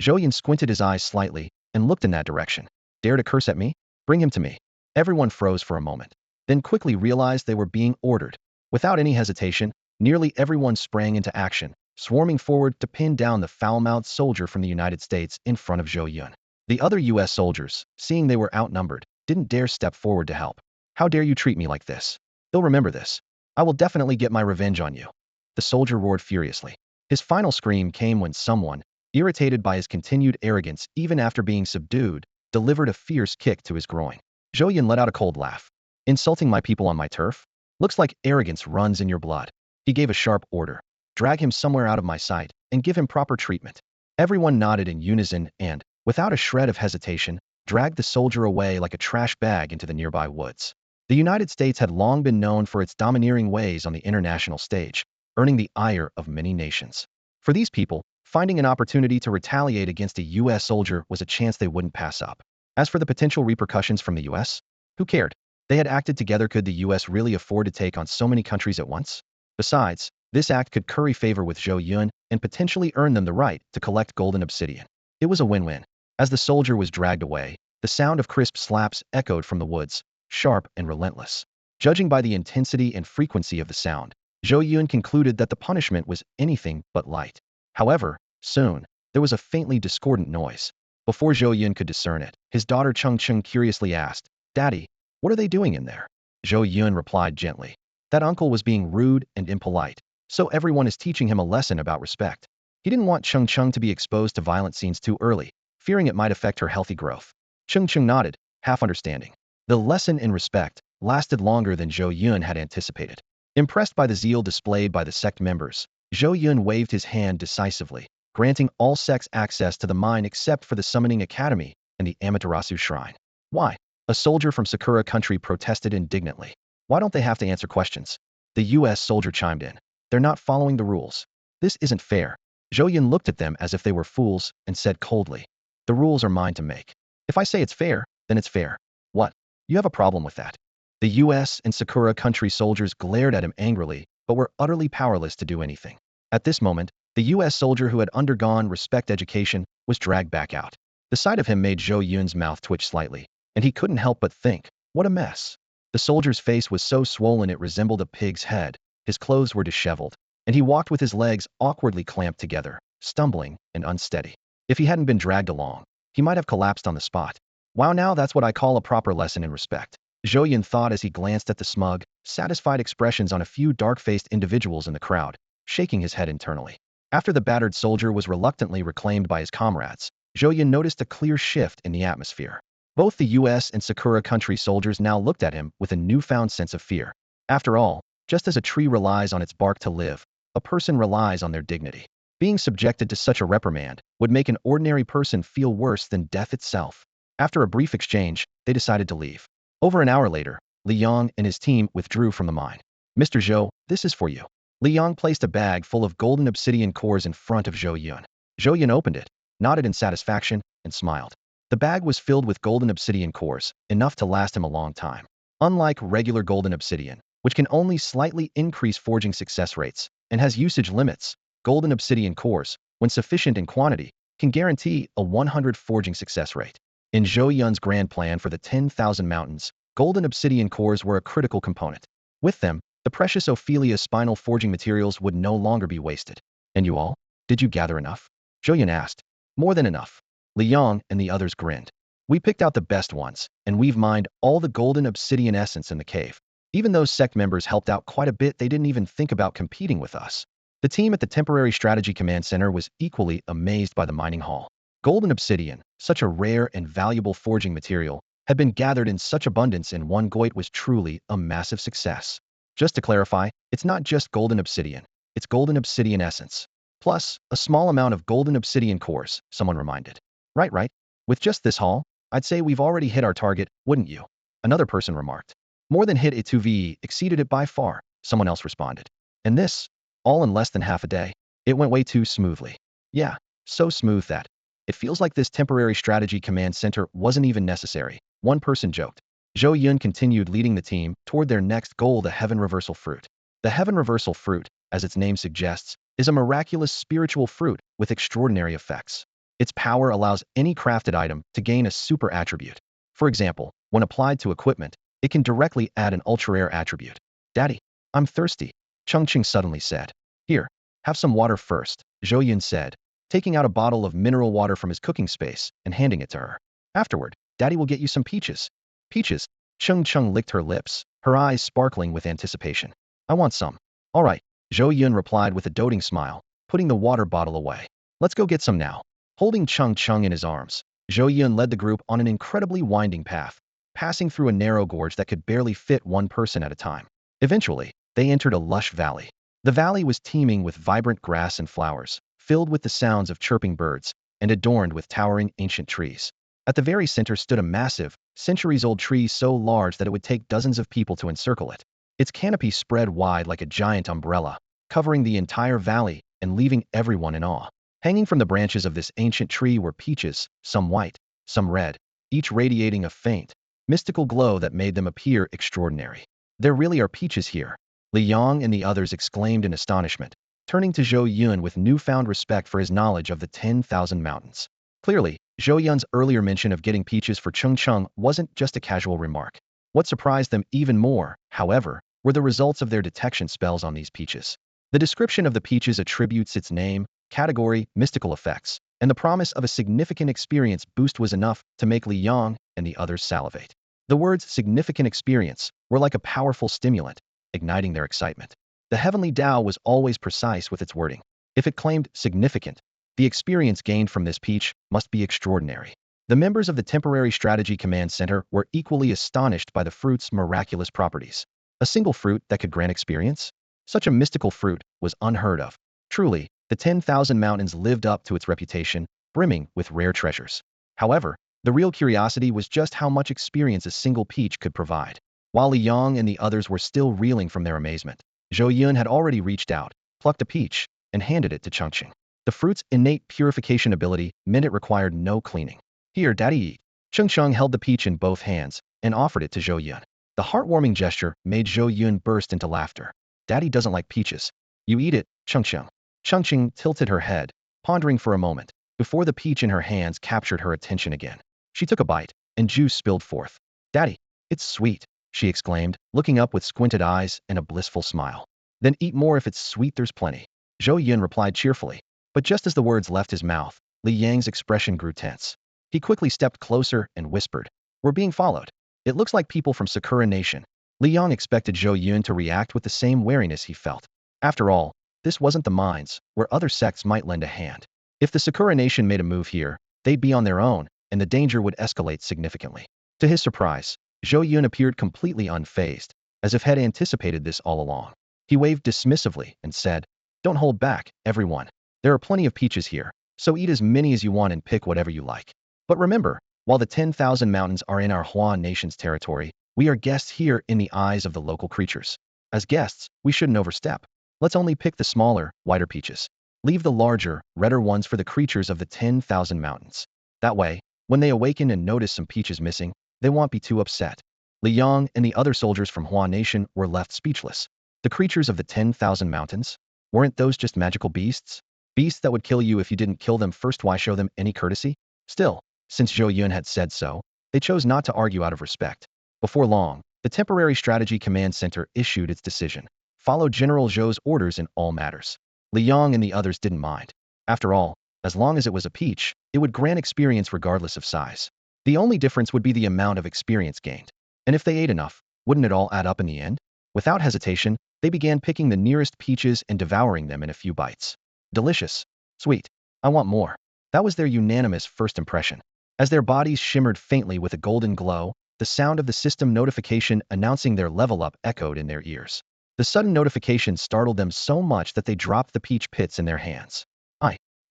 Zhou Yun squinted his eyes slightly and looked in that direction. Dare to curse at me? Bring him to me. Everyone froze for a moment, then quickly realized they were being ordered. Without any hesitation, nearly everyone sprang into action, swarming forward to pin down the foul-mouthed soldier from the United States in front of Zhou Yun. The other U.S. soldiers, seeing they were outnumbered, didn't dare step forward to help. How dare you treat me like this? You'll remember this. I will definitely get my revenge on you. The soldier roared furiously. His final scream came when someone, irritated by his continued arrogance even after being subdued, delivered a fierce kick to his groin. Zhou Yun let out a cold laugh. Insulting my people on my turf? Looks like arrogance runs in your blood. He gave a sharp order. Drag him somewhere out of my sight and give him proper treatment. Everyone nodded in unison and, without a shred of hesitation, dragged the soldier away like a trash bag into the nearby woods. The United States had long been known for its domineering ways on the international stage, earning the ire of many nations. For these people, finding an opportunity to retaliate against a U.S. soldier was a chance they wouldn't pass up. As for the potential repercussions from the U.S., who cared? They had acted together. Could the U.S. really afford to take on so many countries at once? Besides, this act could curry favor with Zhou Yun and potentially earn them the right to collect golden obsidian. It was a win-win. As the soldier was dragged away, the sound of crisp slaps echoed from the woods, sharp and relentless. Judging by the intensity and frequency of the sound, Zhou Yun concluded that the punishment was anything but light. However, soon, there was a faintly discordant noise. Before Zhou Yun could discern it, his daughter Chongqing curiously asked, "Daddy, what are they doing in there?" Zhou Yun replied gently. That uncle was being rude and impolite, so everyone is teaching him a lesson about respect. He didn't want Chongqing to be exposed to violent scenes too early, fearing it might affect her healthy growth. Chongqing nodded, half understanding. The lesson in respect lasted longer than Zhou Yun had anticipated. Impressed by the zeal displayed by the sect members, Zhou Yun waved his hand decisively, granting all sects access to the mine except for the Summoning Academy and the Amaterasu Shrine. Why? A soldier from Sakura country protested indignantly. Why don't they have to answer questions? The U.S. soldier chimed in. They're not following the rules. This isn't fair. Zhou Yun looked at them as if they were fools and said coldly, "The rules are mine to make. If I say it's fair, then it's fair." What? You have a problem with that? The U.S. and Sakura country soldiers glared at him angrily, but were utterly powerless to do anything. At this moment, the U.S. soldier who had undergone respect education was dragged back out. The sight of him made Zhou Yun's mouth twitch slightly, and he couldn't help but think, what a mess. The soldier's face was so swollen it resembled a pig's head, his clothes were disheveled, and he walked with his legs awkwardly clamped together, stumbling and unsteady. If he hadn't been dragged along, he might have collapsed on the spot. Wow, now that's what I call a proper lesson in respect, Zhou Yun thought as he glanced at the smug, satisfied expressions on a few dark-faced individuals in the crowd, shaking his head internally. After the battered soldier was reluctantly reclaimed by his comrades, Zhou Yun noticed a clear shift in the atmosphere. Both the U.S. and Sakura country soldiers now looked at him with a newfound sense of fear. After all, just as a tree relies on its bark to live, a person relies on their dignity. Being subjected to such a reprimand would make an ordinary person feel worse than death itself. After a brief exchange, they decided to leave. Over an hour later, Li Yang and his team withdrew from the mine. "Mr. Zhou, this is for you." Li Yang placed a bag full of golden obsidian cores in front of Zhou Yun. Zhou Yun opened it, nodded in satisfaction, and smiled. The bag was filled with golden obsidian cores, enough to last him a long time. Unlike regular golden obsidian, which can only slightly increase forging success rates and has usage limits, golden obsidian cores, when sufficient in quantity, can guarantee a 100 forging success rate. In Zhou Yun's grand plan for the 10,000 mountains, golden obsidian cores were a critical component. With them, the precious Ophelia's spinal forging materials would no longer be wasted. And you all? Did you gather enough? Zhou Yun asked. More than enough. Li Yang and the others grinned. We picked out the best ones, and we've mined all the golden obsidian essence in the cave. Even though sect members helped out quite a bit, they didn't even think about competing with us. The team at the Temporary Strategy Command Center was equally amazed by the mining haul. Golden obsidian, such a rare and valuable forging material, had been gathered in such abundance in one go. It was truly a massive success. Just to clarify, it's not just golden obsidian, it's golden obsidian essence. Plus, a small amount of golden obsidian cores, someone reminded. Right. With just this haul, I'd say we've already hit our target, wouldn't you? Another person remarked. More than hit it 2v, exceeded it by far, someone else responded. And this, all in less than half a day. It went way too smoothly. Yeah, so smooth that it feels like this temporary strategy command center wasn't even necessary, one person joked. Zhou Yun continued leading the team toward their next goal, the Heaven Reversal Fruit. The Heaven Reversal Fruit, as its name suggests, is a miraculous spiritual fruit with extraordinary effects. Its power allows any crafted item to gain a super attribute. For example, when applied to equipment, it can directly add an ultra-rare attribute. Daddy, I'm thirsty, Chongqing suddenly said. Here, have some water first, Zhou Yun said, taking out a bottle of mineral water from his cooking space and handing it to her. Afterward, Daddy will get you some peaches. Peaches? Chongqing licked her lips, her eyes sparkling with anticipation. I want some. All right, Zhou Yun replied with a doting smile, putting the water bottle away. Let's go get some now. Holding Chongqing in his arms, Zhou Yun led the group on an incredibly winding path, passing through a narrow gorge that could barely fit one person at a time. Eventually, they entered a lush valley. The valley was teeming with vibrant grass and flowers, filled with the sounds of chirping birds, and adorned with towering ancient trees. At the very center stood a massive, centuries-old tree so large that it would take dozens of people to encircle it. Its canopy spread wide like a giant umbrella, covering the entire valley and leaving everyone in awe. Hanging from the branches of this ancient tree were peaches, some white, some red, each radiating a faint, mystical glow that made them appear extraordinary. There really are peaches here, Li Yang and the others exclaimed in astonishment, turning to Zhou Yun with newfound respect for his knowledge of the 10,000 mountains. Clearly, Zhou Yun's earlier mention of getting peaches for Chongqing wasn't just a casual remark. What surprised them even more, however, were the results of their detection spells on these peaches. The description of the peaches attributes its name, category, mystical effects, and the promise of a significant experience boost was enough to make Li Yang and the others salivate. The words significant experience were like a powerful stimulant, igniting their excitement. The heavenly Tao was always precise with its wording. If it claimed significant, the experience gained from this peach must be extraordinary. The members of the Temporary Strategy Command Center were equally astonished by the fruit's miraculous properties. A single fruit that could grant experience? Such a mystical fruit was unheard of. Truly, the 10,000 mountains lived up to its reputation, brimming with rare treasures. However, the real curiosity was just how much experience a single peach could provide. While Li Yang and the others were still reeling from their amazement, Zhou Yun had already reached out, plucked a peach, and handed it to Chongqing. The fruit's innate purification ability meant it required no cleaning. Here, Daddy, eat. Chongqing held the peach in both hands and offered it to Zhou Yun. The heartwarming gesture made Zhou Yun burst into laughter. Daddy doesn't like peaches. You eat it, Chongqing. Chongqing tilted her head, pondering for a moment, before the peach in her hands captured her attention again. She took a bite, and juice spilled forth. Daddy, it's sweet, she exclaimed, looking up with squinted eyes and a blissful smile. Then eat more if it's sweet, there's plenty. Zhou Yun replied cheerfully. But just as the words left his mouth, Li Yang's expression grew tense. He quickly stepped closer and whispered, We're being followed. It looks like people from Sakura Nation. Li Yang expected Zhou Yun to react with the same wariness he felt. After all, this wasn't the mines, where other sects might lend a hand. If the Sakura Nation made a move here, they'd be on their own, and the danger would escalate significantly. To his surprise, Zhou Yun appeared completely unfazed, as if had anticipated this all along. He waved dismissively and said, Don't hold back, everyone. There are plenty of peaches here, so eat as many as you want and pick whatever you like. But remember, while the 10,000 mountains are in our Hua Nation's territory, we are guests here in the eyes of the local creatures. As guests, we shouldn't overstep. Let's only pick the smaller, whiter peaches. Leave the larger, redder ones for the creatures of the 10,000 mountains. That way, when they awaken and notice some peaches missing, they won't be too upset. Li Yang and the other soldiers from Hua Nation were left speechless. The creatures of the 10,000 mountains? Weren't those just magical beasts? Beasts that would kill you if you didn't kill them first. Why show them any courtesy? Still, Since Zhou Yun had said so, they chose not to argue out of respect. Before long, the Temporary Strategy Command Center issued its decision. Follow General Zhou's orders in all matters. Li Yong and the others didn't mind. After all, as long as it was a peach, it would grant experience regardless of size. The only difference would be the amount of experience gained. And if they ate enough, wouldn't it all add up in the end? Without hesitation, they began picking the nearest peaches and devouring them in a few bites. Delicious. Sweet. I want more. That was their unanimous first impression. As their bodies shimmered faintly with a golden glow, the sound of the system notification announcing their level up echoed in their ears. The sudden notification startled them so much that they dropped the peach pits in their hands.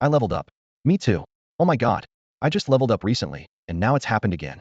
I leveled up. Me too. Oh my god. I just leveled up recently, and now it's happened again.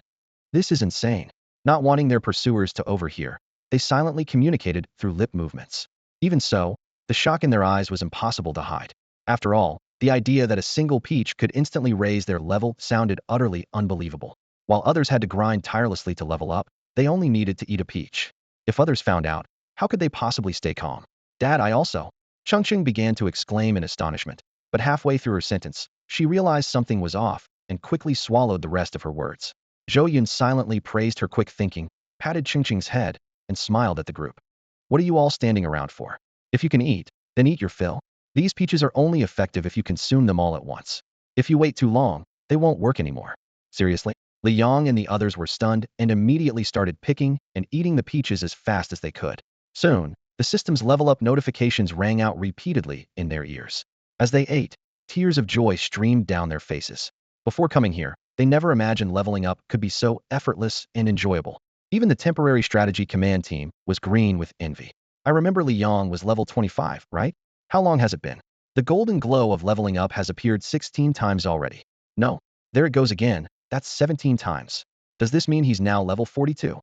This is insane. Not wanting their pursuers to overhear, they silently communicated through lip movements. Even so, the shock in their eyes was impossible to hide. After all, the idea that a single peach could instantly raise their level sounded utterly unbelievable. While others had to grind tirelessly to level up, they only needed to eat a peach. If others found out, how could they possibly stay calm? Dad, I also. Chongqing began to exclaim in astonishment, but halfway through her sentence, she realized something was off and quickly swallowed the rest of her words. Zhou Yun silently praised her quick thinking, patted Chongqing's head, and smiled at the group. What are you all standing around for? If you can eat, then eat your fill. These peaches are only effective if you consume them all at once. If you wait too long, they won't work anymore. Seriously? Li Yong and the others were stunned and immediately started picking and eating the peaches as fast as they could. Soon, the system's level-up notifications rang out repeatedly in their ears. As they ate, tears of joy streamed down their faces. Before coming here, they never imagined leveling up could be so effortless and enjoyable. Even the Temporary Strategy Command team was green with envy. I remember Li Yong was level 25, right? How long has it been? The golden glow of leveling up has appeared 16 times already. No, there it goes again. That's 17 times. Does this mean he's now level 42?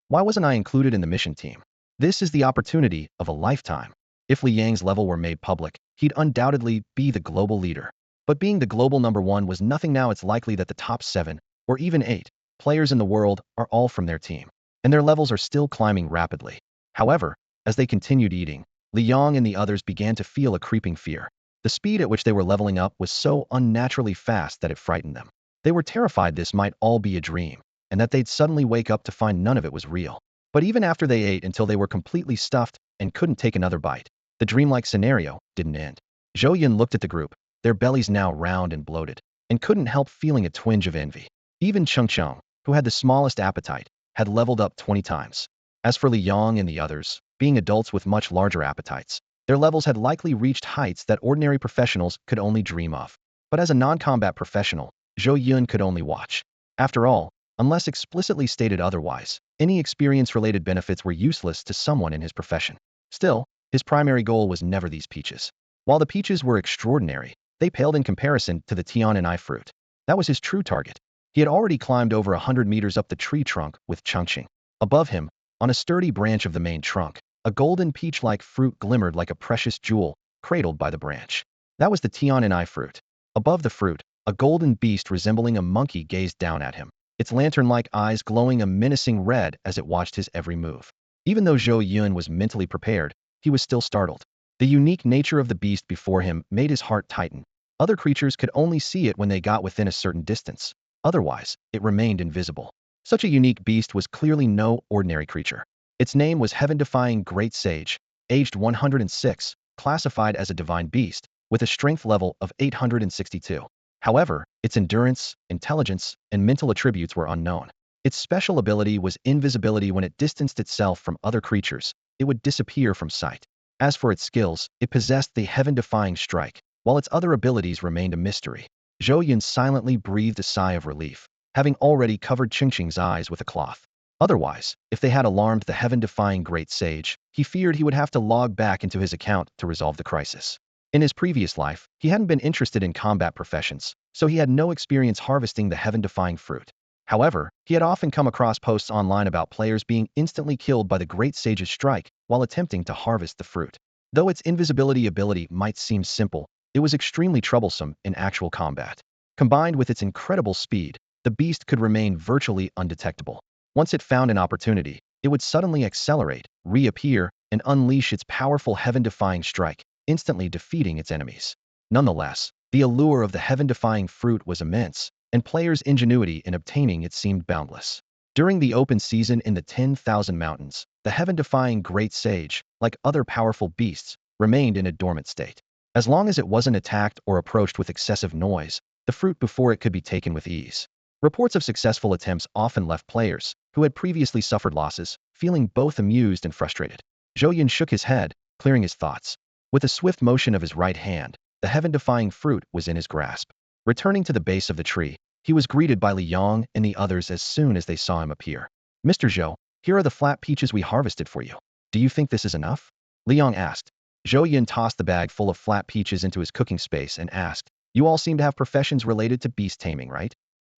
Why wasn't I included in the mission team? This is the opportunity of a lifetime. If Li Yang's level were made public, he'd undoubtedly be the global leader. But being the global #1 was nothing. Now it's likely that the top 7, or even 8, players in the world are all from their team, and their levels are still climbing rapidly. However, as they continued eating, Li Yong and the others began to feel a creeping fear. The speed at which they were leveling up was so unnaturally fast that it frightened them. They were terrified this might all be a dream, and that they'd suddenly wake up to find none of it was real. But even after they ate until they were completely stuffed and couldn't take another bite, the dreamlike scenario didn't end. Zhou Yun looked at the group, their bellies now round and bloated, and couldn't help feeling a twinge of envy. Even Chongqing, who had the smallest appetite, had leveled up 20 times. As for Li Yong and the others, being adults with much larger appetites, their levels had likely reached heights that ordinary professionals could only dream of. But as a non-combat professional, Zhou Yun could only watch. After all, unless explicitly stated otherwise, any experience-related benefits were useless to someone in his profession. Still, his primary goal was never these peaches. While the peaches were extraordinary, they paled in comparison to the Tiananai fruit. That was his true target. He had already climbed over 100 meters up the tree trunk with Chongqing. Above him, on a sturdy branch of the main trunk, a golden peach-like fruit glimmered like a precious jewel, cradled by the branch. That was the Tiananai fruit. Above the fruit, a golden beast resembling a monkey gazed down at him, its lantern-like eyes glowing a menacing red as it watched his every move. Even though Zhou Yun was mentally prepared, he was still startled. The unique nature of the beast before him made his heart tighten. Other creatures could only see it when they got within a certain distance. Otherwise, it remained invisible. Such a unique beast was clearly no ordinary creature. Its name was Heaven-Defying Great Sage, aged 106, classified as a divine beast, with a strength level of 862. However, its endurance, intelligence, and mental attributes were unknown. Its special ability was invisibility. When it distanced itself from other creatures, it would disappear from sight. As for its skills, it possessed the heaven-defying strike, while its other abilities remained a mystery. Zhou Yun silently breathed a sigh of relief, having already covered Chongqing's eyes with a cloth. Otherwise, if they had alarmed the heaven-defying Great Sage, he feared he would have to log back into his account to resolve the crisis. In his previous life, he hadn't been interested in combat professions, so he had no experience harvesting the heaven-defying fruit. However, he had often come across posts online about players being instantly killed by the Great Sage's strike while attempting to harvest the fruit. Though its invisibility ability might seem simple, it was extremely troublesome in actual combat. Combined with its incredible speed, the beast could remain virtually undetectable. Once it found an opportunity, it would suddenly accelerate, reappear, and unleash its powerful heaven-defying strike, instantly defeating its enemies. Nonetheless, the allure of the heaven-defying fruit was immense. and players' ingenuity in obtaining it seemed boundless. During the open season in the 10,000 Mountains, the heaven-defying Great Sage, like other powerful beasts, remained in a dormant state. As long as it wasn't attacked or approached with excessive noise, the fruit before it could be taken with ease. Reports of successful attempts often left players, who had previously suffered losses, feeling both amused and frustrated. Zhou Yun shook his head, clearing his thoughts. With a swift motion of his right hand, the heaven-defying fruit was in his grasp. Returning to the base of the tree, he was greeted by Li Yang and the others as soon as they saw him appear. Mr. Zhou, here are the flat peaches we harvested for you. Do you think this is enough? Li Yang asked. Zhou Yun tossed the bag full of flat peaches into his cooking space and asked, you all seem to have professions related to beast taming, right?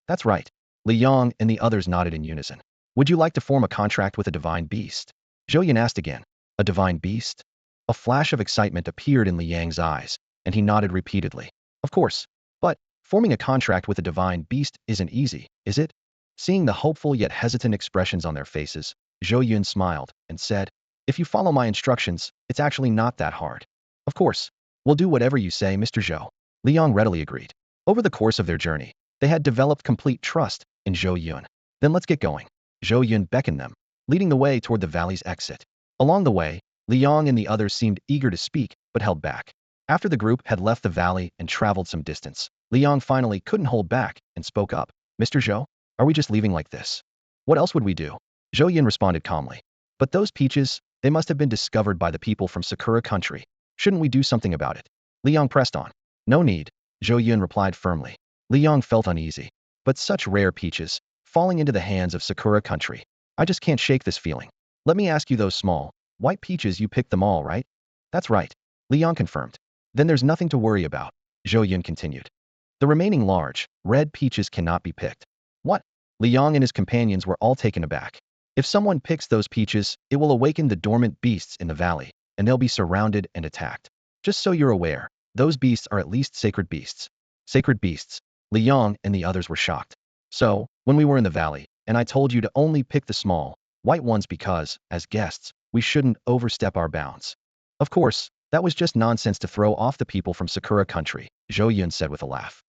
That's right. Li Yang and the others nodded in unison. Would you like to form a contract with a divine beast? Zhou Yun asked again. A divine beast? A flash of excitement appeared in Li Yang's eyes, and he nodded repeatedly. Of course. But forming a contract with a divine beast isn't easy, is it? Seeing the hopeful yet hesitant expressions on their faces, Zhou Yun smiled and said, if you follow my instructions, it's actually not that hard. Of course. We'll do whatever you say, Mr. Zhou. Li Yang readily agreed. Over the course of their journey, they had developed complete trust in Zhou Yun. Then let's get going. Zhou Yun beckoned them, leading the way toward the valley's exit. Along the way, Li Yang and the others seemed eager to speak, but held back. After the group had left the valley and traveled some distance, Li Yang finally couldn't hold back and spoke up. Mr. Zhou, are we just leaving like this? What else would we do? Zhou Yun responded calmly. But those peaches, they must have been discovered by the people from Sakura country. Shouldn't we do something about it? Li Yang pressed on. No need, Zhou Yun replied firmly. Li Yang felt uneasy. But such rare peaches, falling into the hands of Sakura country. I just can't shake this feeling. Let me ask you, those small, white peaches, you picked them all, right? That's right. Li Yang confirmed. Then there's nothing to worry about, Zhou Yun continued. The remaining large, red peaches cannot be picked. What? Li Yang and his companions were all taken aback. If someone picks those peaches, it will awaken the dormant beasts in the valley, and they'll be surrounded and attacked. Just so you're aware, those beasts are at least sacred beasts. Sacred beasts. Li Yang and the others were shocked. So, when we were in the valley, and I told you to only pick the small, white ones because, as guests, we shouldn't overstep our bounds. Of course, that was just nonsense to throw off the people from Sakura country, Zhou Yun said with a laugh.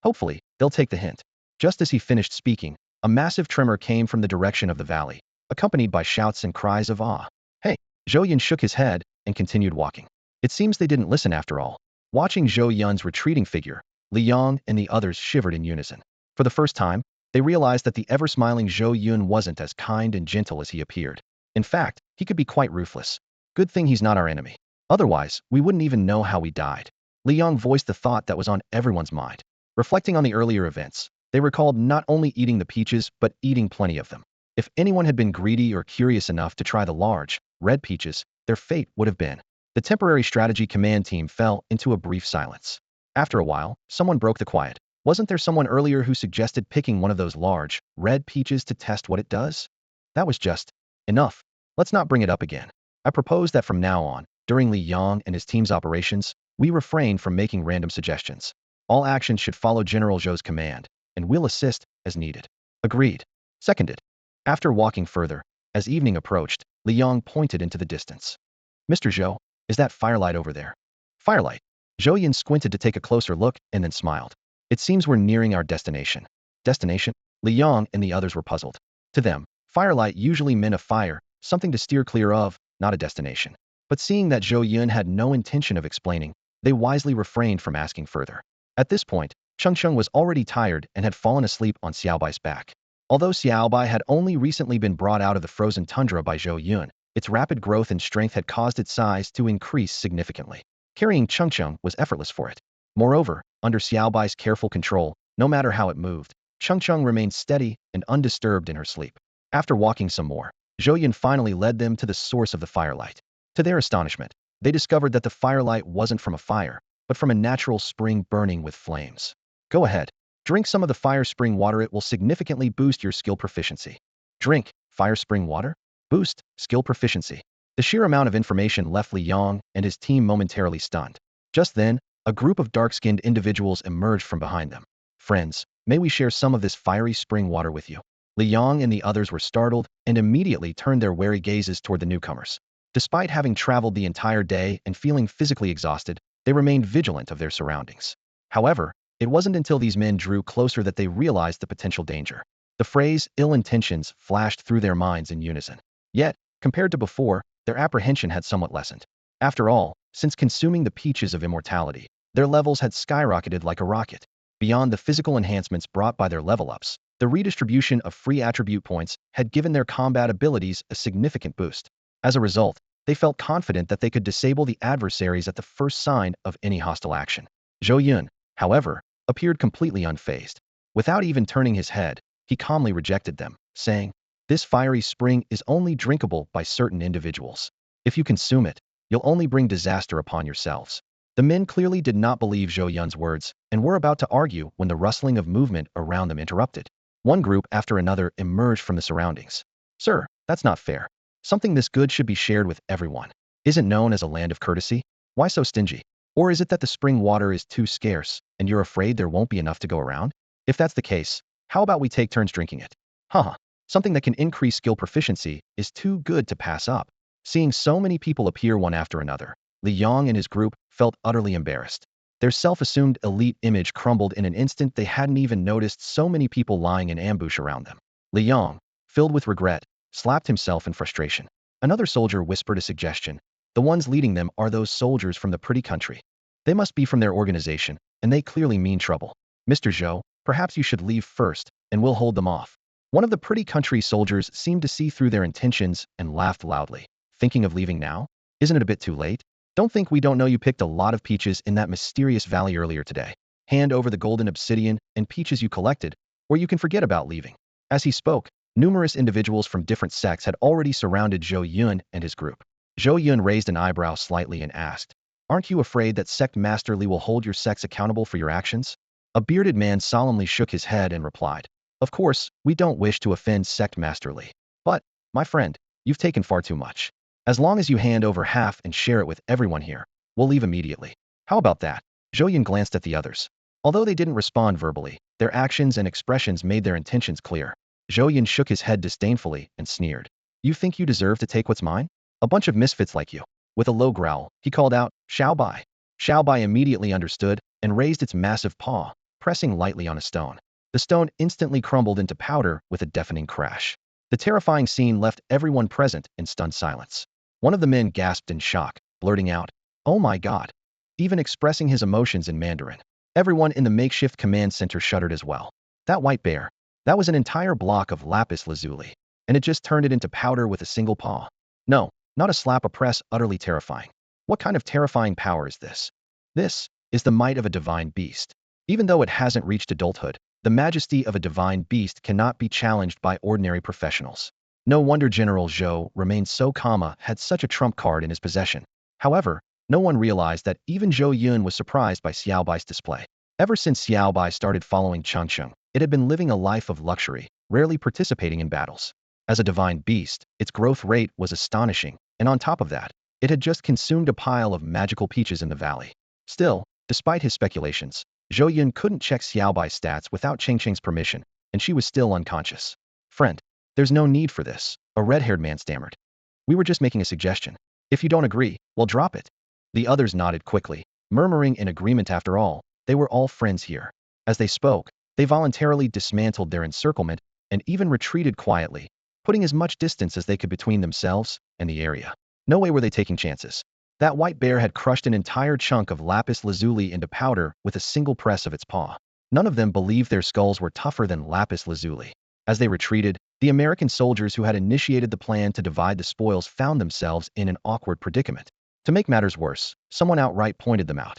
Hopefully, they'll take the hint. Just as he finished speaking, a massive tremor came from the direction of the valley, accompanied by shouts and cries of awe. Hey! Zhou Yun shook his head and continued walking. It seems they didn't listen after all. Watching Zhou Yun's retreating figure, Li Yang and the others shivered in unison. For the first time, they realized that the ever-smiling Zhou Yun wasn't as kind and gentle as he appeared. In fact, he could be quite ruthless. Good thing he's not our enemy. Otherwise, we wouldn't even know how we died. Li Yang voiced the thought that was on everyone's mind. Reflecting on the earlier events, they recalled not only eating the peaches but eating plenty of them. If anyone had been greedy or curious enough to try the large, red peaches, their fate would have been. The temporary strategy command team fell into a brief silence. After a while, someone broke the quiet. Wasn't there someone earlier who suggested picking one of those large, red peaches to test what it does? That was just enough. Let's not bring it up again. I propose that from now on, during Li Yang and his team's operations, we refrain from making random suggestions. All actions should follow General Zhou's command, and we'll assist as needed. Agreed. Seconded. After walking further, as evening approached, Li Yang pointed into the distance. Mr. Zhou, is that firelight over there? Firelight. Zhou Yun squinted to take a closer look and then smiled. It seems we're nearing our destination. Destination? Li Yang and the others were puzzled. To them, firelight usually meant a fire, something to steer clear of, not a destination. But seeing that Zhou Yun had no intention of explaining, they wisely refrained from asking further. At this point, Chongqing was already tired and had fallen asleep on Xiaobai's back. Although Xiaobai had only recently been brought out of the frozen tundra by Zhou Yun, its rapid growth and strength had caused its size to increase significantly. Carrying Chongqing was effortless for it. Moreover, under Xiaobai's careful control, no matter how it moved, Chongqing remained steady and undisturbed in her sleep. After walking some more, Zhou Yun finally led them to the source of the firelight. To their astonishment, they discovered that the firelight wasn't from a fire, but from a natural spring burning with flames. Go ahead. Drink some of the fire spring water. It will significantly boost your skill proficiency. Drink fire spring water? Boost skill proficiency. The sheer amount of information left Li Yang and his team momentarily stunned. Just then, a group of dark-skinned individuals emerged from behind them. Friends, may we share some of this fiery spring water with you? Li Yang and the others were startled and immediately turned their wary gazes toward the newcomers. Despite having traveled the entire day and feeling physically exhausted, they remained vigilant of their surroundings. However, It wasn't until these men drew closer that they realized the potential danger. The phrase ill intentions flashed through their minds in unison. Yet, compared to before, their apprehension had somewhat lessened. After all, since consuming the peaches of immortality, their levels had skyrocketed like a rocket. Beyond the physical enhancements brought by their level-ups, the redistribution of free attribute points had given their combat abilities a significant boost. As a result, they felt confident that they could disable the adversaries at the first sign of any hostile action. Zhou Yun, however, appeared completely unfazed. Without even turning his head, he calmly rejected them, saying, "This fiery spring is only drinkable by certain individuals. If you consume it, you'll only bring disaster upon yourselves." The men clearly did not believe Zhou Yun's words and were about to argue when the rustling of movement around them interrupted. One group after another emerged from the surroundings. "Sir, that's not fair. Something this good should be shared with everyone. Isn't known as a land of courtesy? Why so stingy? Or is it that the spring water is too scarce and you're afraid there won't be enough to go around? If that's the case, how about we take turns drinking it? Haha, something that can increase skill proficiency is too good to pass up." Seeing so many people appear one after another, Li Yong and his group felt utterly embarrassed. Their self-assumed elite image crumbled in an instant. They hadn't even noticed so many people lying in ambush around them. Li Yong, filled with regret, slapped himself in frustration. Another soldier whispered a suggestion. "The ones leading them are those soldiers from the pretty country. They must be from their organization, and they clearly mean trouble. Mr. Zhou, perhaps you should leave first, and we'll hold them off." One of the pretty country soldiers seemed to see through their intentions and laughed loudly. "Thinking of leaving now? Isn't it a bit too late? Don't think we don't know you picked a lot of peaches in that mysterious valley earlier today. Hand over the golden obsidian and peaches you collected, or you can forget about leaving." As he spoke, numerous individuals from different sects had already surrounded Zhou Yun and his group. Zhou Yun raised an eyebrow slightly and asked, "Aren't you afraid that Sect Master Li will hold your sects accountable for your actions?" A bearded man solemnly shook his head and replied, "Of course, we don't wish to offend Sect Master Li. But, my friend, you've taken far too much. As long as you hand over half and share it with everyone here, we'll leave immediately. How about that?" Zhou Yun glanced at the others. Although they didn't respond verbally, their actions and expressions made their intentions clear. Zhou Yun shook his head disdainfully and sneered. "You think you deserve to take what's mine? A bunch of misfits like you." With a low growl, he called out, "Xiao Bai." Xiao Bai immediately understood and raised its massive paw, pressing lightly on a stone. The stone instantly crumbled into powder with a deafening crash. The terrifying scene left everyone present in stunned silence. One of the men gasped in shock, blurting out, "Oh my God," even expressing his emotions in Mandarin. Everyone in the makeshift command center shuddered as well. That white bear, that was an entire block of lapis lazuli, and it just turned it into powder with a single paw. No, not a slap, a press, utterly terrifying. What kind of terrifying power is this? This is the might of a divine beast. Even though it hasn't reached adulthood, the majesty of a divine beast cannot be challenged by ordinary professionals. No wonder General Zhou remained so calm, had such a trump card in his possession. However, no one realized that even Zhou Yun was surprised by Xiao Bai's display. Ever since Xiao Bai started following Chongqing, it had been living a life of luxury, rarely participating in battles. As a divine beast, its growth rate was astonishing, and on top of that, it had just consumed a pile of magical peaches in the valley. Still, despite his speculations, Zhou Yun couldn't check Xiao Bai's stats without Chongqing's permission, and she was still unconscious. "Friend, there's no need for this," a red-haired man stammered. "We were just making a suggestion. If you don't agree, well, drop it." The others nodded quickly, murmuring in agreement. After all, they were all friends here. As they spoke, they voluntarily dismantled their encirclement and even retreated quietly, putting as much distance as they could between themselves and the area. No way were they taking chances. That white bear had crushed an entire chunk of lapis lazuli into powder with a single press of its paw. None of them believed their skulls were tougher than lapis lazuli. As they retreated, the American soldiers who had initiated the plan to divide the spoils found themselves in an awkward predicament. To make matters worse, someone outright pointed them out.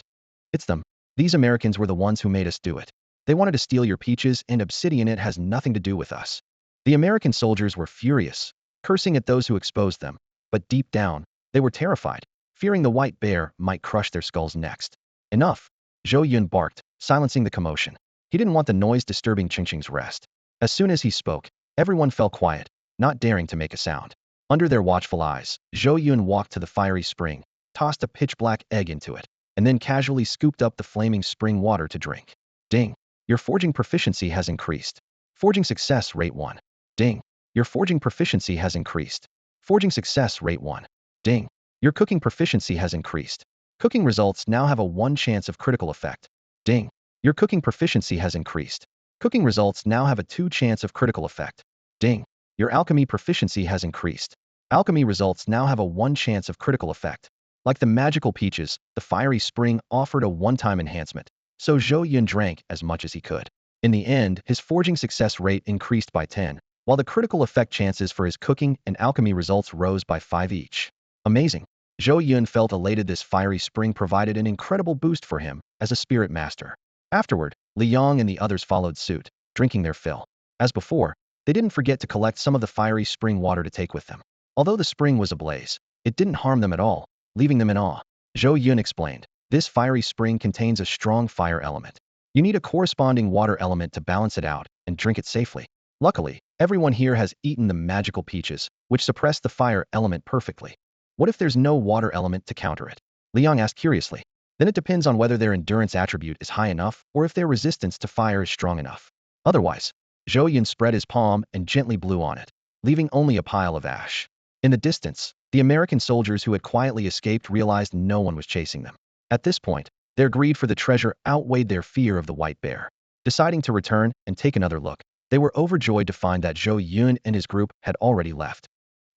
"It's them. These Americans were the ones who made us do it. They wanted to steal your peaches and obsidian. It has nothing to do with us." The American soldiers were furious, cursing at those who exposed them, but deep down, they were terrified, fearing the white bear might crush their skulls next. "Enough," Zhou Yun barked, silencing the commotion. He didn't want the noise disturbing Chongqing's rest. As soon as he spoke, everyone fell quiet, not daring to make a sound. Under their watchful eyes, Zhou Yun walked to the fiery spring, tossed a pitch-black egg into it, and then casually scooped up the flaming spring water to drink. "Ding! Your forging proficiency has increased. Forging success rate 1. Ding! Your forging proficiency has increased. Forging success rate 1. Ding! Your cooking proficiency has increased. Cooking results now have a 1 chance of critical effect. Ding! Your cooking proficiency has increased. Cooking results now have a 2 chance of critical effect. Ding. Your alchemy proficiency has increased. Alchemy results now have a 1 chance of critical effect. Like the magical peaches, the fiery spring offered a one-time enhancement, so Zhou Yun drank as much as he could. In the end, his forging success rate increased by 10, while the critical effect chances for his cooking and alchemy results rose by 5 each. Amazing. Zhou Yun felt elated. This fiery spring provided an incredible boost for him as a spirit master. Afterward, Li Yong and the others followed suit, drinking their fill. As before, they didn't forget to collect some of the fiery spring water to take with them. Although the spring was ablaze, it didn't harm them at all, leaving them in awe. Zhou Yun explained, this fiery spring contains a strong fire element. You need a corresponding water element to balance it out and drink it safely. Luckily, everyone here has eaten the magical peaches, which suppress the fire element perfectly. What if there's no water element to counter it? Liang asked curiously. Then it depends on whether their endurance attribute is high enough or if their resistance to fire is strong enough. Otherwise, Zhou Yun spread his palm and gently blew on it, leaving only a pile of ash. In the distance, the American soldiers who had quietly escaped realized no one was chasing them. At this point, their greed for the treasure outweighed their fear of the white bear. Deciding to return and take another look, they were overjoyed to find that Zhou Yun and his group had already left.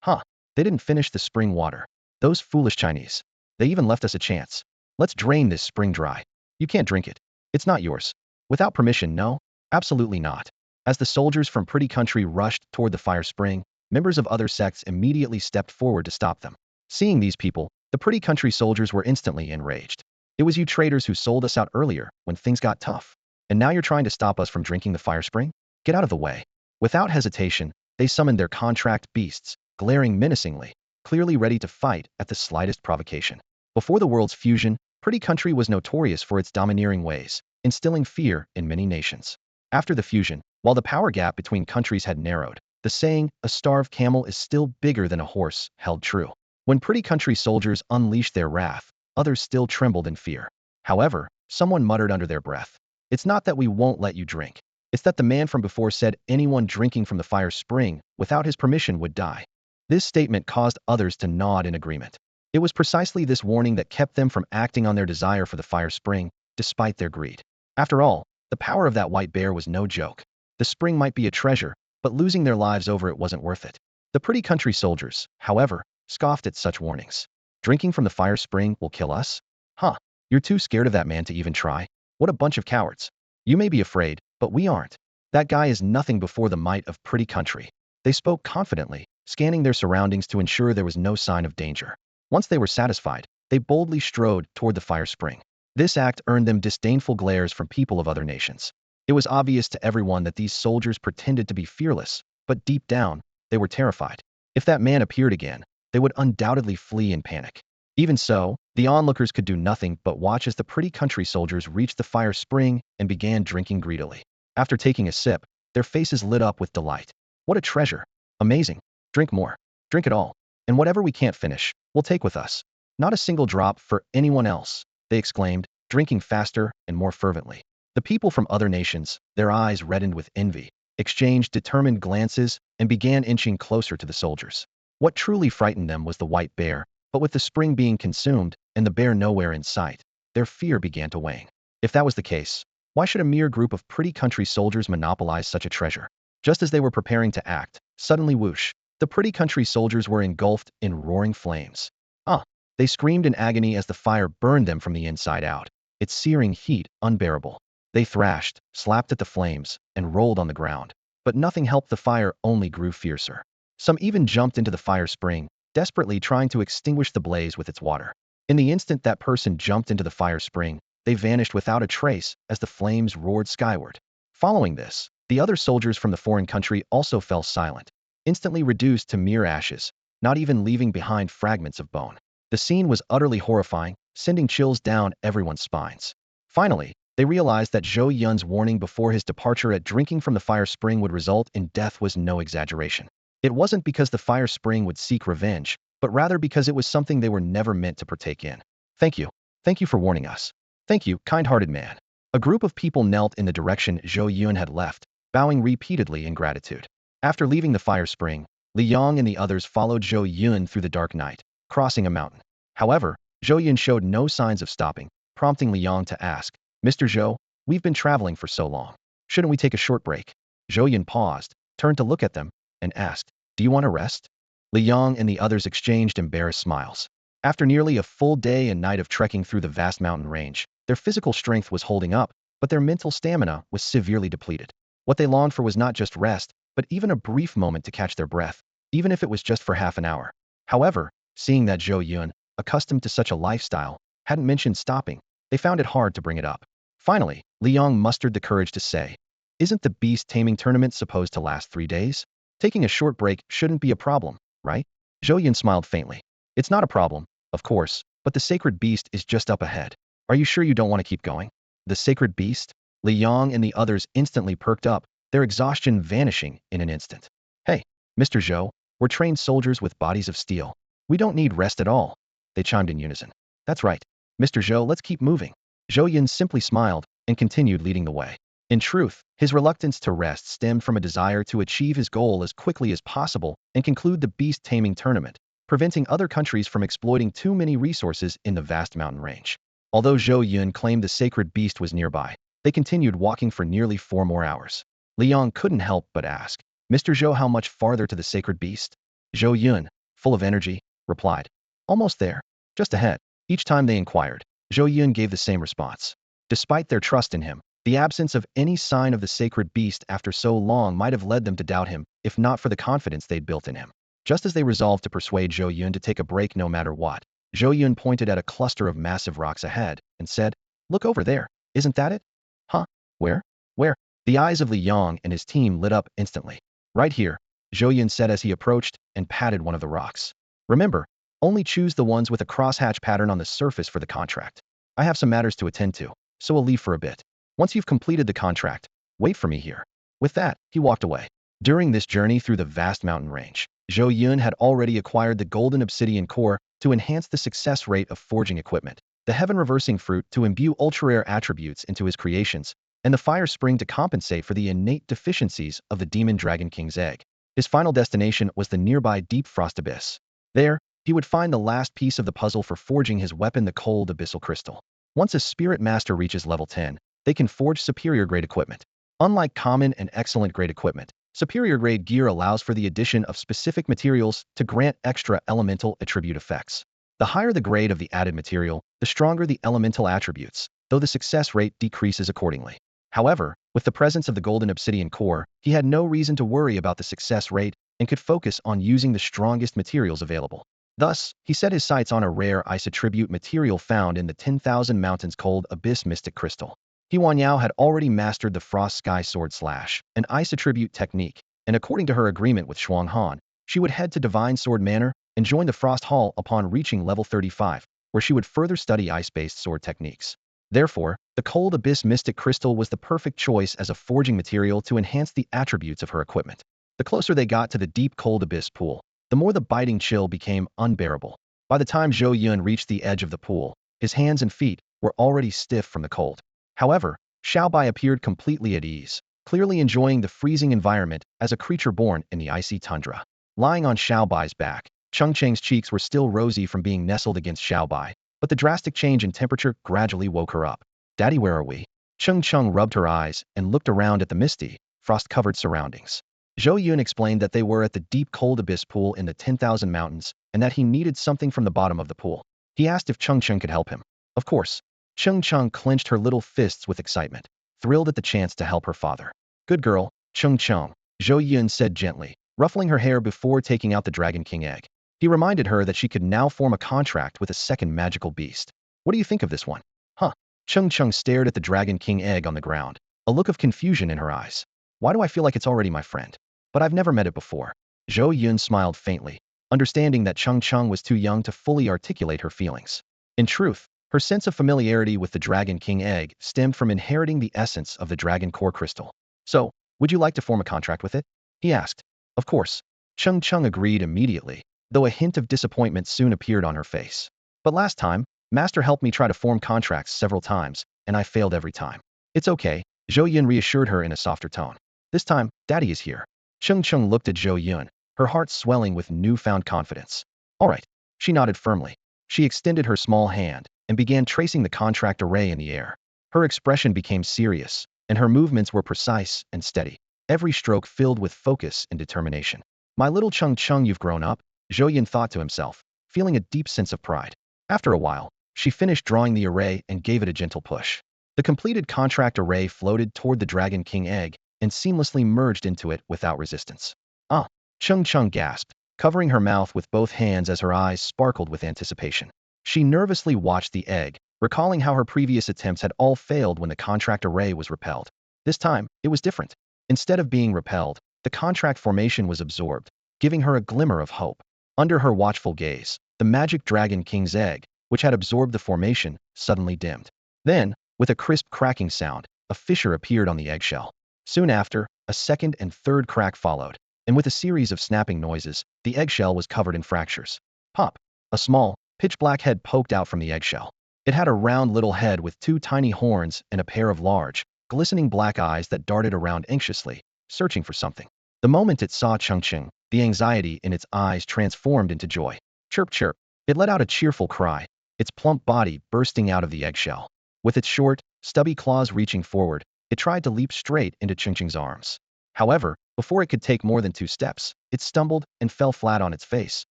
Huh, they didn't finish the spring water. Those foolish Chinese. They even left us a chance. Let's drain this spring dry. You can't drink it. It's not yours. Without permission, no? Absolutely not. As the soldiers from Pretty Country rushed toward the fire spring, members of other sects immediately stepped forward to stop them. Seeing these people, the Pretty Country soldiers were instantly enraged. It was you traitors who sold us out earlier when things got tough. And now you're trying to stop us from drinking the fire spring? Get out of the way. Without hesitation, they summoned their contract beasts, glaring menacingly, clearly ready to fight at the slightest provocation. Before the world's fusion, Pretty Country was notorious for its domineering ways, instilling fear in many nations. After the fusion, while the power gap between countries had narrowed, the saying, a starved camel is still bigger than a horse, held true. When Pretty Country soldiers unleashed their wrath, others still trembled in fear. However, someone muttered under their breath, it's not that we won't let you drink. It's that the man from before said anyone drinking from the fire spring without his permission would die. This statement caused others to nod in agreement. It was precisely this warning that kept them from acting on their desire for the fire spring, despite their greed. After all, the power of that white bear was no joke. The spring might be a treasure, but losing their lives over it wasn't worth it. The Pretty Country soldiers, however, scoffed at such warnings. Drinking from the fire spring will kill us? Huh, you're too scared of that man to even try? What a bunch of cowards. You may be afraid, but we aren't. That guy is nothing before the might of Pretty Country. They spoke confidently, scanning their surroundings to ensure there was no sign of danger. Once they were satisfied, they boldly strode toward the fire spring. This act earned them disdainful glares from people of other nations. It was obvious to everyone that these soldiers pretended to be fearless, but deep down, they were terrified. If that man appeared again, they would undoubtedly flee in panic. Even so, the onlookers could do nothing but watch as the Pretty Country soldiers reached the fire spring and began drinking greedily. After taking a sip, their faces lit up with delight. What a treasure! Amazing! Drink more. Drink it all. And whatever we can't finish, we'll take with us. Not a single drop for anyone else, they exclaimed, drinking faster and more fervently. The people from other nations, their eyes reddened with envy, exchanged determined glances and began inching closer to the soldiers. What truly frightened them was the white bear, but with the spring being consumed and the bear nowhere in sight, their fear began to wane. If that was the case, why should a mere group of Pretty Country soldiers monopolize such a treasure? Just as they were preparing to act, suddenly whoosh, the Pretty Country soldiers were engulfed in roaring flames. Ah! They screamed in agony as the fire burned them from the inside out, its searing heat unbearable. They thrashed, slapped at the flames, and rolled on the ground. But nothing helped. The fire only grew fiercer. Some even jumped into the fire spring, desperately trying to extinguish the blaze with its water. In the instant that person jumped into the fire spring, they vanished without a trace as the flames roared skyward. Following this, the other soldiers from the foreign country also fell silent, instantly reduced to mere ashes, not even leaving behind fragments of bone. The scene was utterly horrifying, sending chills down everyone's spines. Finally, they realized that Zhou Yun's warning before his departure at drinking from the fire spring would result in death was no exaggeration. It wasn't because the fire spring would seek revenge, but rather because it was something they were never meant to partake in. Thank you. Thank you for warning us. Thank you, kind-hearted man. A group of people knelt in the direction Zhou Yun had left, bowing repeatedly in gratitude. After leaving the fire spring, Li Yong and the others followed Zhou Yun through the dark night, crossing a mountain. However, Zhou Yun showed no signs of stopping, prompting Li Yong to ask, Mr. Zhou, We've been traveling for so long. Shouldn't we take a short break? Zhou Yun paused, turned to look at them, and asked, do you want to rest? Li Yang and the others exchanged embarrassed smiles. After nearly a full day and night of trekking through the vast mountain range, their physical strength was holding up, but their mental stamina was severely depleted. What they longed for was not just rest, but even a brief moment to catch their breath, even if it was just for half an hour. However, seeing that Zhou Yun, accustomed to such a lifestyle, hadn't mentioned stopping, they found it hard to bring it up. Finally, Li Yang mustered the courage to say, isn't the beast taming tournament supposed to last 3 days? Taking a short break shouldn't be a problem, right? Zhou Yun smiled faintly. It's not a problem, of course, but the sacred beast is just up ahead. Are you sure you don't want to keep going? The sacred beast? Li Yang and the others instantly perked up, their exhaustion vanishing in an instant. Hey, Mr. Zhou, we're trained soldiers with bodies of steel. We don't need rest at all. They chimed in unison. That's right. Mr. Zhou, let's keep moving. Zhou Yun simply smiled and continued leading the way. In truth, his reluctance to rest stemmed from a desire to achieve his goal as quickly as possible and conclude the beast taming tournament, preventing other countries from exploiting too many resources in the vast mountain range. Although Zhou Yun claimed the sacred beast was nearby, they continued walking for nearly 4 more hours. Li Yang couldn't help but ask, Mr. Zhou, how much farther to the sacred beast? Zhou Yun, full of energy, replied, almost there, just ahead. Each time they inquired, Zhou Yun gave the same response. Despite their trust in him, the absence of any sign of the sacred beast after so long might have led them to doubt him, if not for the confidence they'd built in him. Just as they resolved to persuade Zhou Yun to take a break no matter what, Zhou Yun pointed at a cluster of massive rocks ahead and said, look over there, isn't that it? Huh? Where? Where? The eyes of Li Yang and his team lit up instantly. Right here, Zhou Yun said as he approached and patted one of the rocks. Remember, only choose the ones with a crosshatch pattern on the surface for the contract. I have some matters to attend to, so I'll leave for a bit. Once you've completed the contract, wait for me here. With that, he walked away. During this journey through the vast mountain range, Zhou Yun had already acquired the golden obsidian core to enhance the success rate of forging equipment, the heaven-reversing fruit to imbue ultra-rare attributes into his creations, and the fire spring to compensate for the innate deficiencies of the demon dragon king's egg. His final destination was the nearby deep frost abyss. There, he would find the last piece of the puzzle for forging his weapon, the cold abyssal crystal. Once a spirit master reaches level 10, they can forge superior grade equipment. Unlike common and excellent grade equipment, superior grade gear allows for the addition of specific materials to grant extra elemental attribute effects. The higher the grade of the added material, the stronger the elemental attributes, though the success rate decreases accordingly. However, with the presence of the golden obsidian core, he had no reason to worry about the success rate and could focus on using the strongest materials available. Thus, he set his sights on a rare ice attribute material found in the 10,000 Mountains cold abyss mystic crystal. Huan Yao had already mastered the Frost Sky Sword Slash, an ice attribute technique, and according to her agreement with Shuang Han, she would head to Divine Sword Manor and join the Frost Hall upon reaching level 35, where she would further study ice-based sword techniques. Therefore, the cold abyss mystic crystal was the perfect choice as a forging material to enhance the attributes of her equipment. The closer they got to the deep cold abyss pool, the more the biting chill became unbearable. By the time Zhou Yun reached the edge of the pool, his hands and feet were already stiff from the cold. However, Xiaobai appeared completely at ease, clearly enjoying the freezing environment as a creature born in the icy tundra. Lying on Xiaobai's back, Chongqing's cheeks were still rosy from being nestled against Xiaobai, but the drastic change in temperature gradually woke her up. Daddy, where are we? Chongqing rubbed her eyes and looked around at the misty, frost-covered surroundings. Zhou Yun explained that they were at the deep cold abyss pool in the 10,000 Mountains and that he needed something from the bottom of the pool. He asked if Chongqing could help him. Of course. Chongqing clenched her little fists with excitement, thrilled at the chance to help her father. Good girl, Chongqing, Zhou Yun said gently, ruffling her hair before taking out the Dragon King egg. He reminded her that she could now form a contract with a second magical beast. What do you think of this one? Huh? Chongqing stared at the Dragon King egg on the ground, a look of confusion in her eyes. Why do I feel like it's already my friend? But I've never met it before. Zhou Yun smiled faintly, understanding that Chongqing was too young to fully articulate her feelings. In truth, her sense of familiarity with the Dragon King egg stemmed from inheriting the essence of the Dragon Core crystal. So, would you like to form a contract with it? He asked. Of course. Chongqing agreed immediately, though a hint of disappointment soon appeared on her face. But last time, Master helped me try to form contracts several times, and I failed every time. It's okay, Zhou Yun reassured her in a softer tone. This time, Daddy is here. Chongqing looked at Zhou Yun, her heart swelling with newfound confidence. All right. She nodded firmly. She extended her small hand and began tracing the contract array in the air. Her expression became serious, and her movements were precise and steady, every stroke filled with focus and determination. My little Chongqing, you've grown up, Zhou Yun thought to himself, feeling a deep sense of pride. After a while, she finished drawing the array and gave it a gentle push. The completed contract array floated toward the Dragon King egg and seamlessly merged into it without resistance. Ah! Chongqing gasped, covering her mouth with both hands as her eyes sparkled with anticipation. She nervously watched the egg, recalling how her previous attempts had all failed when the contract array was repelled. This time, it was different. Instead of being repelled, the contract formation was absorbed, giving her a glimmer of hope. Under her watchful gaze, the magic Dragon King's egg, which had absorbed the formation, suddenly dimmed. Then, with a crisp cracking sound, a fissure appeared on the eggshell. Soon after, a second and third crack followed, and with a series of snapping noises, the eggshell was covered in fractures. Pop! A small, pitch-black head poked out from the eggshell. It had a round little head with two tiny horns and a pair of large, glistening black eyes that darted around anxiously, searching for something. The moment it saw Chongqing, the anxiety in its eyes transformed into joy. Chirp chirp. It let out a cheerful cry, its plump body bursting out of the eggshell. With its short, stubby claws reaching forward, it tried to leap straight into Chongqing's arms. However, before it could take more than 2 steps, it stumbled and fell flat on its face,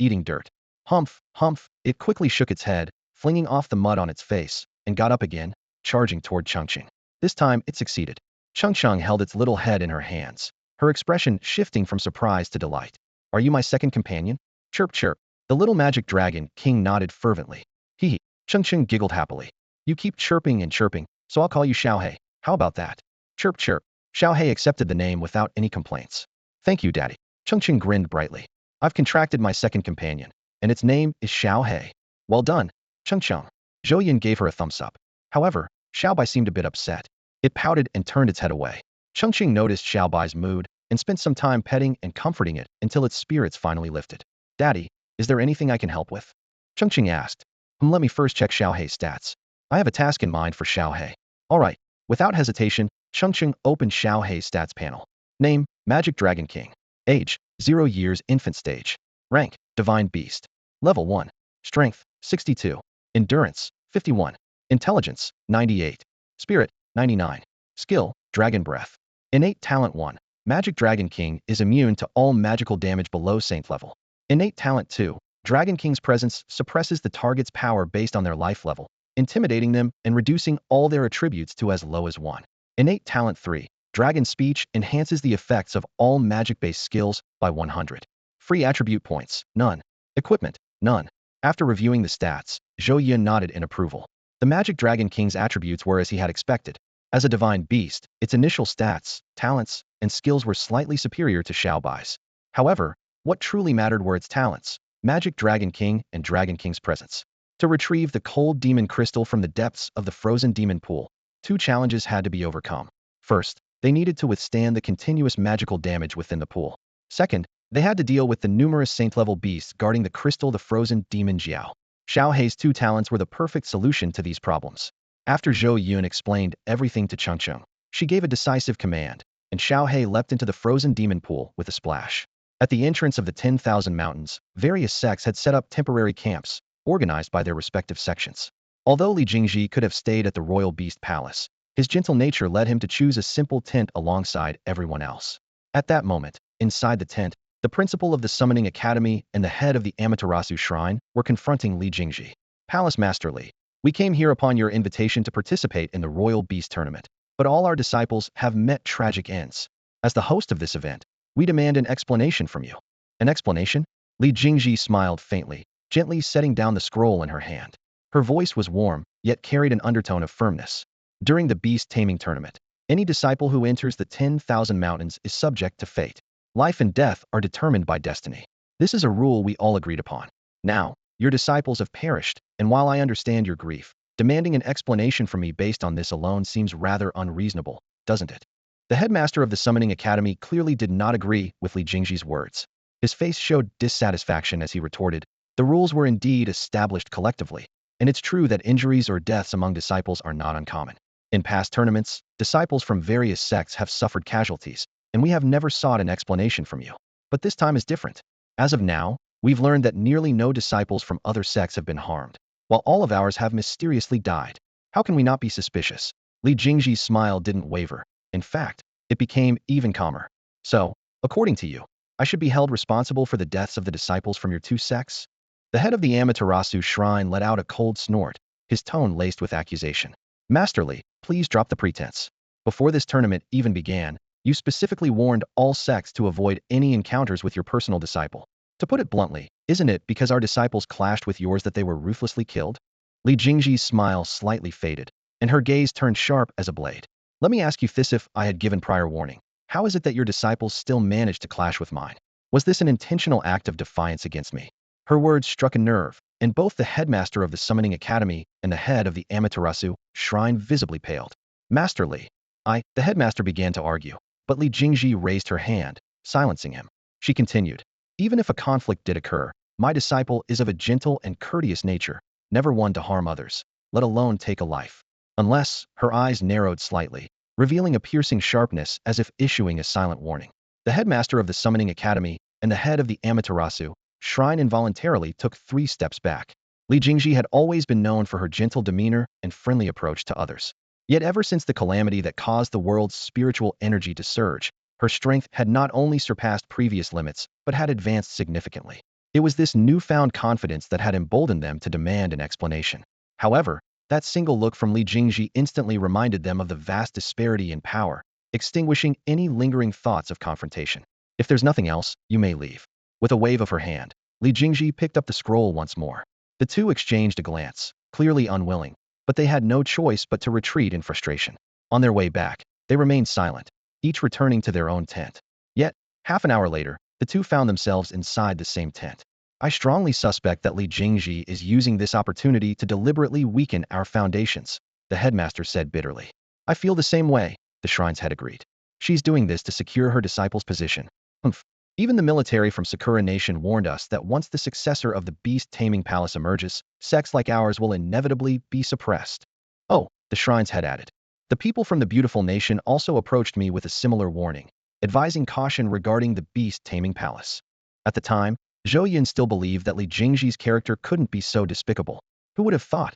eating dirt. Humph, humph, it quickly shook its head, flinging off the mud on its face, and got up again, charging toward Chongqing. This time, it succeeded. Chongqing held its little head in her hands, her expression shifting from surprise to delight. Are you my second companion? Chirp chirp. The little magic dragon king nodded fervently. Hee hee. Chongqing giggled happily. You keep chirping and chirping, so I'll call you Xiaohei. How about that? Chirp chirp. Xiaohei accepted the name without any complaints. Thank you, Daddy. Chongqing grinned brightly. I've contracted my second companion, and its name is Xiaohei. Well done, Chongqing. Zhou Yun gave her a thumbs up. However, Xiaobai seemed a bit upset. It pouted and turned its head away. Chongqing noticed Xiaobai's mood and spent some time petting and comforting it until its spirits finally lifted. Daddy, is there anything I can help with? Chongqing asked. Let me first check Xiaohei's stats. I have a task in mind for Xiaohei. Alright. Without hesitation, Chongqing opened Xiaohei's stats panel. Name, Magic Dragon King. Age, 0 years infant stage. Rank, Divine Beast. Level 1. Strength, 62. Endurance, 51. Intelligence, 98. Spirit, 99. Skill, Dragon Breath. Innate Talent 1. Magic Dragon King is immune to all magical damage below Saint level. Innate Talent 2. Dragon King's presence suppresses the target's power based on their life level, intimidating them and reducing all their attributes to as low as 1. Innate Talent 3. Dragon Speech enhances the effects of all magic-based skills by 100. Free attribute points, none. Equipment, none. After reviewing the stats, Zhou Yun nodded in approval. The Magic Dragon King's attributes were as he had expected. As a divine beast, its initial stats, talents, and skills were slightly superior to Xiaobai's. However, what truly mattered were its talents, Magic Dragon King and Dragon King's presence. To retrieve the cold demon crystal from the depths of the frozen demon pool, 2 challenges had to be overcome. First, they needed to withstand the continuous magical damage within the pool. Second, they had to deal with the numerous saint-level beasts guarding the crystal, the frozen demon Jiao. Xiaohei's 2 talents were the perfect solution to these problems. After Zhou Yun explained everything to Chongqing, she gave a decisive command, and Xiaohei leapt into the frozen demon pool with a splash. At the entrance of the 10,000 mountains, various sects had set up temporary camps, organized by their respective sections. Although Li Jingji could have stayed at the royal beast palace, his gentle nature led him to choose a simple tent alongside everyone else. At that moment, inside the tent, the principal of the Summoning Academy and the head of the Amaterasu Shrine were confronting Li Jingji. Palace Master Li, we came here upon your invitation to participate in the Royal Beast Tournament, but all our disciples have met tragic ends. As the host of this event, we demand an explanation from you. An explanation? Li Jingji smiled faintly, gently setting down the scroll in her hand. Her voice was warm, yet carried an undertone of firmness. During the Beast Taming Tournament, any disciple who enters the 10,000 mountains is subject to fate. Life and death are determined by destiny. This is a rule we all agreed upon. Now, your disciples have perished, and while I understand your grief, demanding an explanation from me based on this alone seems rather unreasonable, doesn't it? The headmaster of the Summoning Academy clearly did not agree with Li Jingji's words. His face showed dissatisfaction as he retorted, the rules were indeed established collectively, and it's true that injuries or deaths among disciples are not uncommon. In past tournaments, disciples from various sects have suffered casualties, and we have never sought an explanation from you. But this time is different. As of now, we've learned that nearly no disciples from other sects have been harmed, while all of ours have mysteriously died. How can we not be suspicious? Li Jingji's smile didn't waver. In fact, it became even calmer. So, according to you, I should be held responsible for the deaths of the disciples from your two sects? The head of the Amaterasu shrine let out a cold snort, his tone laced with accusation. Master Li, please drop the pretense. Before this tournament even began, you specifically warned all sects to avoid any encounters with your personal disciple. To put it bluntly, isn't it because our disciples clashed with yours that they were ruthlessly killed? Li Jingji's smile slightly faded, and her gaze turned sharp as a blade. Let me ask you this: if I had given prior warning, how is it that your disciples still managed to clash with mine? Was this an intentional act of defiance against me? Her words struck a nerve, and both the headmaster of the Summoning Academy and the head of the Amaterasu shrine visibly paled. Master Li, the headmaster began to argue, but Li Jingji raised her hand, silencing him. She continued, even if a conflict did occur, my disciple is of a gentle and courteous nature, never one to harm others, let alone take a life. Unless, her eyes narrowed slightly, revealing a piercing sharpness as if issuing a silent warning. The headmaster of the Summoning Academy and the head of the Amaterasu shrine involuntarily took 3 steps back. Li Jingji had always been known for her gentle demeanor and friendly approach to others. Yet ever since the calamity that caused the world's spiritual energy to surge, her strength had not only surpassed previous limits, but had advanced significantly. It was this newfound confidence that had emboldened them to demand an explanation. However, that single look from Li Jingji instantly reminded them of the vast disparity in power, extinguishing any lingering thoughts of confrontation. If there's nothing else, you may leave. With a wave of her hand, Li Jingji picked up the scroll once more. The two exchanged a glance, clearly unwilling, but they had no choice but to retreat in frustration. On their way back, they remained silent, each returning to their own tent. Yet, half an hour later, the two found themselves inside the same tent. I strongly suspect that Li Jingji is using this opportunity to deliberately weaken our foundations, the headmaster said bitterly. I feel the same way, the shrine's head agreed. She's doing this to secure her disciple's position. Humph. Even the military from Sakura Nation warned us that once the successor of the beast taming palace emerges, sects like ours will inevitably be suppressed. Oh, the shrine's head added. The people from the beautiful nation also approached me with a similar warning, advising caution regarding the beast taming palace. At the time, Zhou Yun still believed that Li Jingji's character couldn't be so despicable. Who would have thought?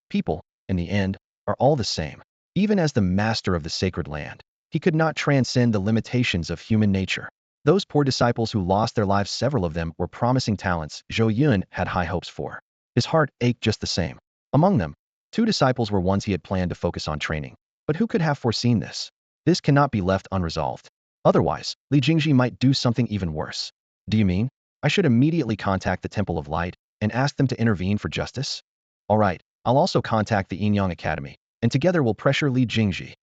People, in the end, are all the same. Even as the master of the sacred land, he could not transcend the limitations of human nature. Those poor disciples who lost their lives, several of them were promising talents Zhou Yun had high hopes for. His heart ached just the same. Among them, 2 disciples were ones he had planned to focus on training. But who could have foreseen this? This cannot be left unresolved. Otherwise, Li Jingji might do something even worse. Do you mean I should immediately contact the Temple of Light and ask them to intervene for justice? All right, I'll also contact the Yinyang Academy, and together we'll pressure Li Jingji.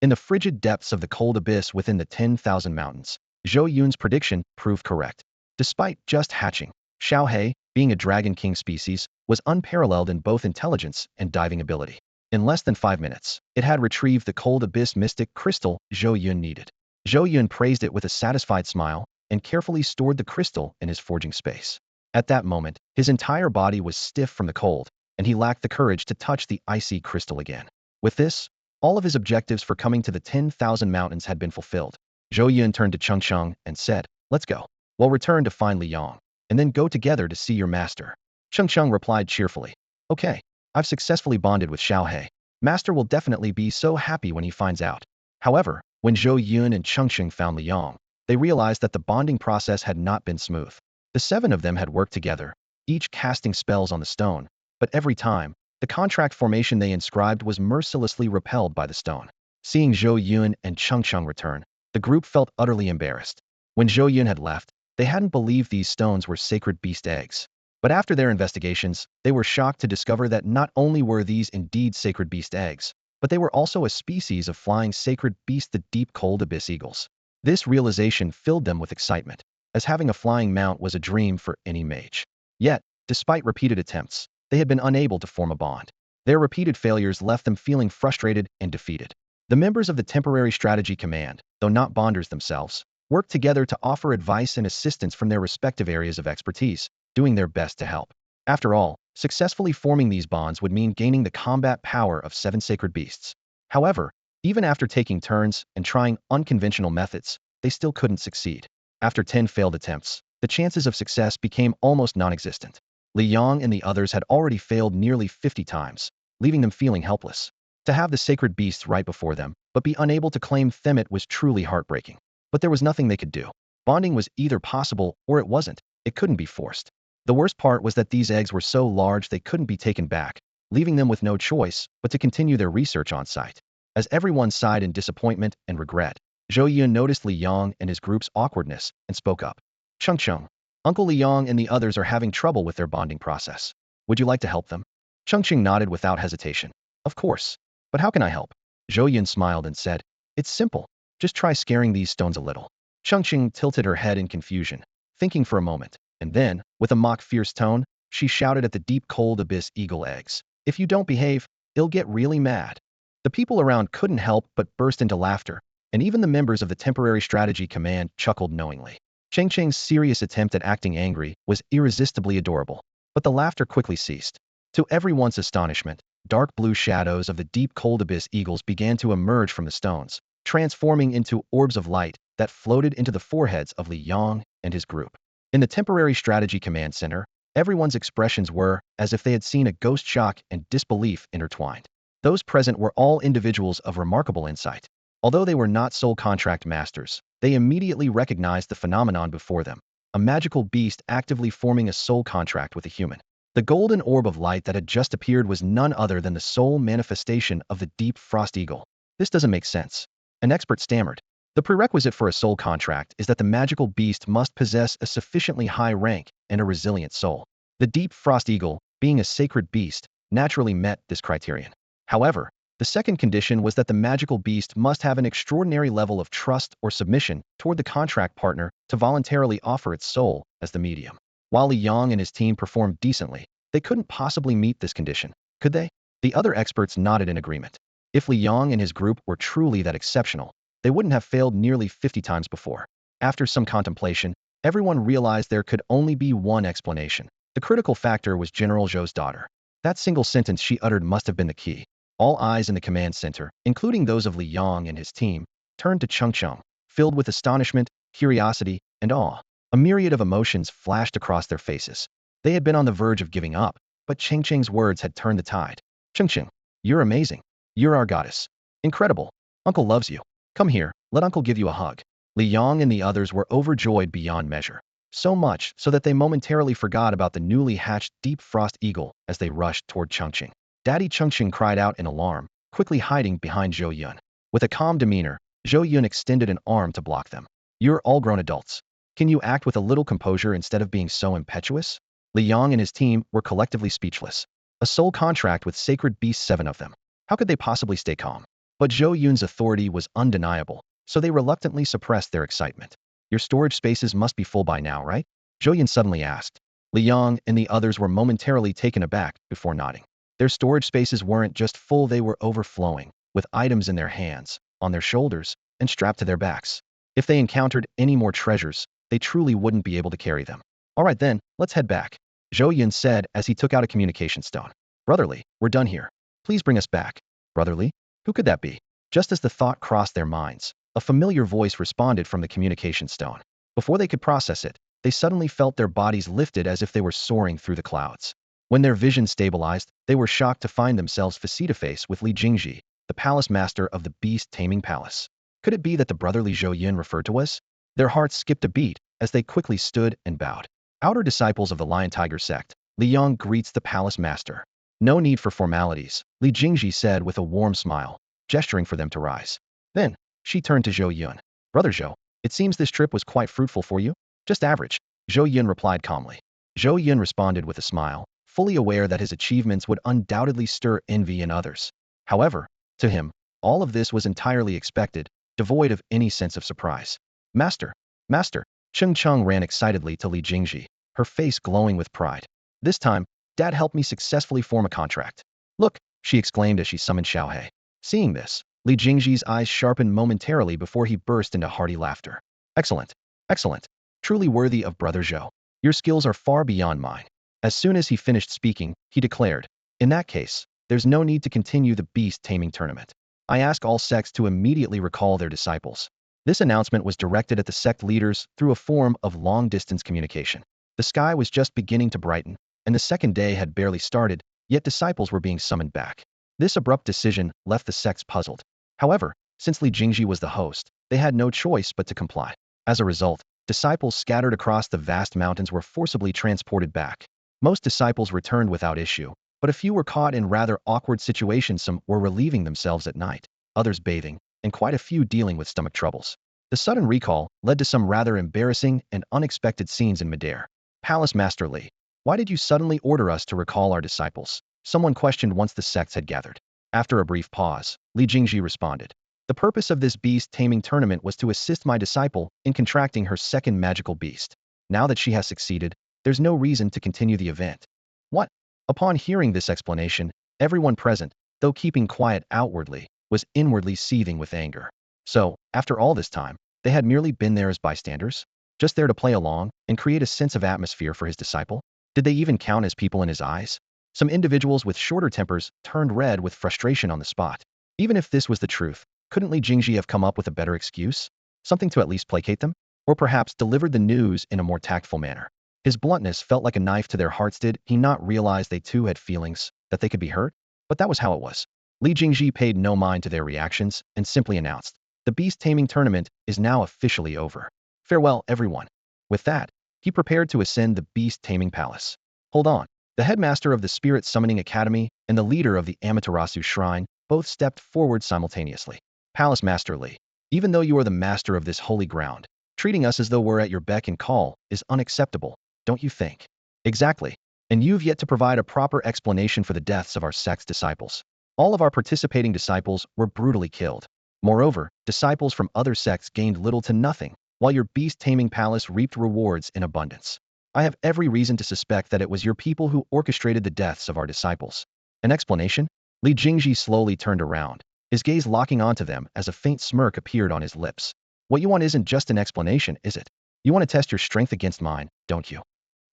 In the frigid depths of the cold abyss within the 10,000 mountains, Zhou Yun's prediction proved correct. Despite just hatching, Xiao He, being a Dragon King species, was unparalleled in both intelligence and diving ability. In less than 5 minutes, it had retrieved the cold abyss mystic crystal Zhou Yun needed. Zhou Yun praised it with a satisfied smile and carefully stored the crystal in his forging space. At that moment, his entire body was stiff from the cold, and he lacked the courage to touch the icy crystal again. With this, all of his objectives for coming to the 10,000 mountains had been fulfilled. Zhou Yun turned to Chongqing and said, let's go. We'll return to find Liang, and then go together to see your master. Chongqing replied cheerfully. Okay, I've successfully bonded with Xiao He. Master will definitely be so happy when he finds out. However, when Zhou Yun and Chongqing found Liang, they realized that the bonding process had not been smooth. The 7 of them had worked together, each casting spells on the stone, but every time, the contract formation they inscribed was mercilessly repelled by the stone. Seeing Zhou Yun and Chongqing return, the group felt utterly embarrassed. When Zhou Yun had left, they hadn't believed these stones were sacred beast eggs. But after their investigations, they were shocked to discover that not only were these indeed sacred beast eggs, but they were also a species of flying sacred beast, the deep cold abyss eagles. This realization filled them with excitement, as having a flying mount was a dream for any mage. Yet, despite repeated attempts, they had been unable to form a bond. Their repeated failures left them feeling frustrated and defeated. The members of the Temporary Strategy Command, though not bonders themselves, worked together to offer advice and assistance from their respective areas of expertise, doing their best to help. After all, successfully forming these bonds would mean gaining the combat power of 7 sacred beasts. However, even after taking turns and trying unconventional methods, they still couldn't succeed. After 10 failed attempts, the chances of success became almost non-existent. Liang and the others had already failed nearly 50 times, leaving them feeling helpless. To have the sacred beasts right before them, but be unable to claim Themet was truly heartbreaking. But there was nothing they could do. Bonding was either possible or it wasn't. It couldn't be forced. The worst part was that these eggs were so large they couldn't be taken back, leaving them with no choice but to continue their research on site. As everyone sighed in disappointment and regret, Zhou Yun noticed Li Yong and his group's awkwardness and spoke up. Chongqing, Uncle Li Yong and the others are having trouble with their bonding process. Would you like to help them? Chongqing nodded without hesitation. Of course. But how can I help? Zhou Yun smiled and said, it's simple. Just try scaring these stones a little. Chongqing tilted her head in confusion, thinking for a moment, and then, with a mock-fierce tone, she shouted at the deep cold abyss eagle eggs. If you don't behave, it'll get really mad. The people around couldn't help but burst into laughter, and even the members of the temporary strategy command chuckled knowingly. Chongqing's serious attempt at acting angry was irresistibly adorable, but the laughter quickly ceased. To everyone's astonishment, dark blue shadows of the deep cold abyss eagles began to emerge from the stones, transforming into orbs of light that floated into the foreheads of Li Yong and his group. In the temporary strategy command center, everyone's expressions were as if they had seen a ghost, shock and disbelief intertwined. Those present were all individuals of remarkable insight. Although they were not soul contract masters, they immediately recognized the phenomenon before them, a magical beast actively forming a soul contract with a human. The golden orb of light that had just appeared was none other than the soul manifestation of the deep frost eagle. This doesn't make sense. An expert stammered. The prerequisite for a soul contract is that the magical beast must possess a sufficiently high rank and a resilient soul. The deep frost eagle, being a sacred beast, naturally met this criterion. However, the second condition was that the magical beast must have an extraordinary level of trust or submission toward the contract partner to voluntarily offer its soul as the medium. While Li Yong and his team performed decently, they couldn't possibly meet this condition, could they? The other experts nodded in agreement. If Li Yong and his group were truly that exceptional, they wouldn't have failed nearly 50 times before. After some contemplation, everyone realized there could only be one explanation. The critical factor was General Zhou's daughter. That single sentence she uttered must have been the key. All eyes in the command center, including those of Li Yong and his team, turned to Chongqing, filled with astonishment, curiosity, and awe. A myriad of emotions flashed across their faces. They had been on the verge of giving up, but Chongqing's words had turned the tide. Chongqing, you're amazing. You're our goddess. Incredible. Uncle loves you. Come here, let Uncle give you a hug. Li Yong and the others were overjoyed beyond measure. So much so that they momentarily forgot about the newly hatched deep frost eagle as they rushed toward Chongqing. Daddy Chongqing cried out in alarm, quickly hiding behind Zhou Yun. With a calm demeanor, Zhou Yun extended an arm to block them. You're all grown adults. Can you act with a little composure instead of being so impetuous? Li Yong and his team were collectively speechless. A soul contract with sacred beasts, 7 of them. How could they possibly stay calm? But Zhou Yun's authority was undeniable, so they reluctantly suppressed their excitement. Your storage spaces must be full by now, right? Zhou Yun suddenly asked. Li Yong and the others were momentarily taken aback before nodding. Their storage spaces weren't just full, they were overflowing, with items in their hands, on their shoulders, and strapped to their backs. If they encountered any more treasures, they truly wouldn't be able to carry them. All right then, let's head back, Zhou Yun said as he took out a communication stone. Brotherly, we're done here. Please bring us back. Brotherly? Who could that be? Just as the thought crossed their minds, a familiar voice responded from the communication stone. Before they could process it, they suddenly felt their bodies lifted as if they were soaring through the clouds. When their vision stabilized, they were shocked to find themselves face-to-face with Li Jingji, the palace master of the beast taming palace. Could it be that the brotherly Zhou Yun referred to us? Their hearts skipped a beat as they quickly stood and bowed. Outer disciples of the Lion-Tiger sect, Li Yong greets the palace master. No need for formalities, Li Jingji said with a warm smile, gesturing for them to rise. Then, she turned to Zhou Yun. Brother Zhou, it seems this trip was quite fruitful for you? Just average, Zhou Yun replied calmly. Zhou Yun responded with a smile, fully aware that his achievements would undoubtedly stir envy in others. However, to him, all of this was entirely expected, devoid of any sense of surprise. Master, Master, Chongqing ran excitedly to Li Jingji, her face glowing with pride. This time, Dad helped me successfully form a contract. Look, she exclaimed as she summoned Xiaohe. Seeing this, Li Jingji's eyes sharpened momentarily before he burst into hearty laughter. Excellent, excellent, truly worthy of Brother Zhou. Your skills are far beyond mine. As soon as he finished speaking, he declared, in that case, there's no need to continue the beast taming tournament. I ask all sects to immediately recall their disciples. This announcement was directed at the sect leaders through a form of long-distance communication. The sky was just beginning to brighten, and the second day had barely started, yet disciples were being summoned back. This abrupt decision left the sects puzzled. However, since Li Jingji was the host, they had no choice but to comply. As a result, disciples scattered across the vast mountains were forcibly transported back. Most disciples returned without issue, but a few were caught in rather awkward situations. Some were relieving themselves at night, others bathing, and quite a few dealing with stomach troubles. The sudden recall led to some rather embarrassing and unexpected scenes in midair. Palace Master Li, why did you suddenly order us to recall our disciples? Someone questioned once the sects had gathered. After a brief pause, Li Jingji responded. The purpose of this beast taming tournament was to assist my disciple in contracting her second magical beast. Now that she has succeeded, there's no reason to continue the event. What? Upon hearing this explanation, everyone present, though keeping quiet outwardly, was inwardly seething with anger. So, after all this time, they had merely been there as bystanders? Just there to play along and create a sense of atmosphere for his disciple? Did they even count as people in his eyes? Some individuals with shorter tempers turned red with frustration on the spot. Even if this was the truth, couldn't Li Jingji have come up with a better excuse? Something to at least placate them? Or perhaps delivered the news in a more tactful manner? His bluntness felt like a knife to their hearts. Did he not realize they too had feelings, that they could be hurt? But that was how it was. Li Jingji paid no mind to their reactions and simply announced, the beast taming tournament is now officially over. Farewell, everyone. With that, he prepared to ascend the beast taming palace. Hold on. The headmaster of the Spirit Summoning Academy and the leader of the Amaterasu Shrine both stepped forward simultaneously. Palace Master Li, even though you are the master of this holy ground, treating us as though we're at your beck and call is unacceptable, don't you think? Exactly. And you've yet to provide a proper explanation for the deaths of our sect's disciples. All of our participating disciples were brutally killed. Moreover, disciples from other sects gained little to nothing, while your beast-taming palace reaped rewards in abundance. I have every reason to suspect that it was your people who orchestrated the deaths of our disciples. An explanation? Li Jingji slowly turned around, his gaze locking onto them as a faint smirk appeared on his lips. What you want isn't just an explanation, is it? You want to test your strength against mine, don't you?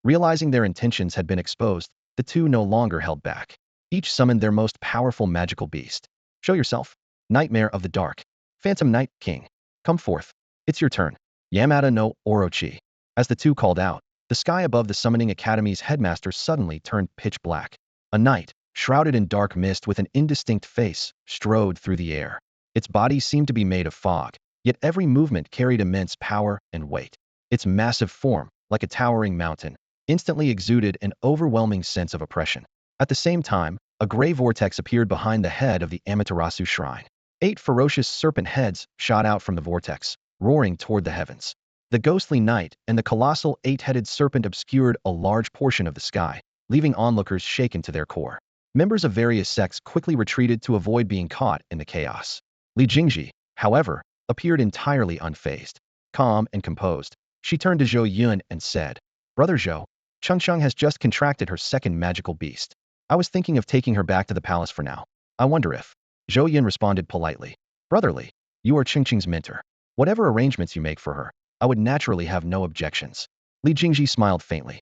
Realizing their intentions had been exposed, the two no longer held back. Each summoned their most powerful magical beast. Show yourself. Nightmare of the Dark. Phantom Night King. Come forth. It's your turn. Yamada no Orochi. As the two called out, the sky above the Summoning Academy's headmaster suddenly turned pitch black. A knight, shrouded in dark mist with an indistinct face, strode through the air. Its body seemed to be made of fog, yet every movement carried immense power and weight. Its massive form, like a towering mountain, instantly exuded an overwhelming sense of oppression. At the same time, a gray vortex appeared behind the head of the Amaterasu Shrine. 8 ferocious serpent heads shot out from the vortex, roaring toward the heavens. The ghostly knight and the colossal 8-headed serpent obscured a large portion of the sky, leaving onlookers shaken to their core. Members of various sects quickly retreated to avoid being caught in the chaos. Li Jingji, however, appeared entirely unfazed. Calm and composed, she turned to Zhou Yun and said, Brother Zhou, Chongqing has just contracted her second magical beast. I was thinking of taking her back to the palace for now. I wonder if... Zhou Yun responded politely. Brotherly, you are Chongqing's mentor. Whatever arrangements you make for her, I would naturally have no objections. Li Jingji smiled faintly.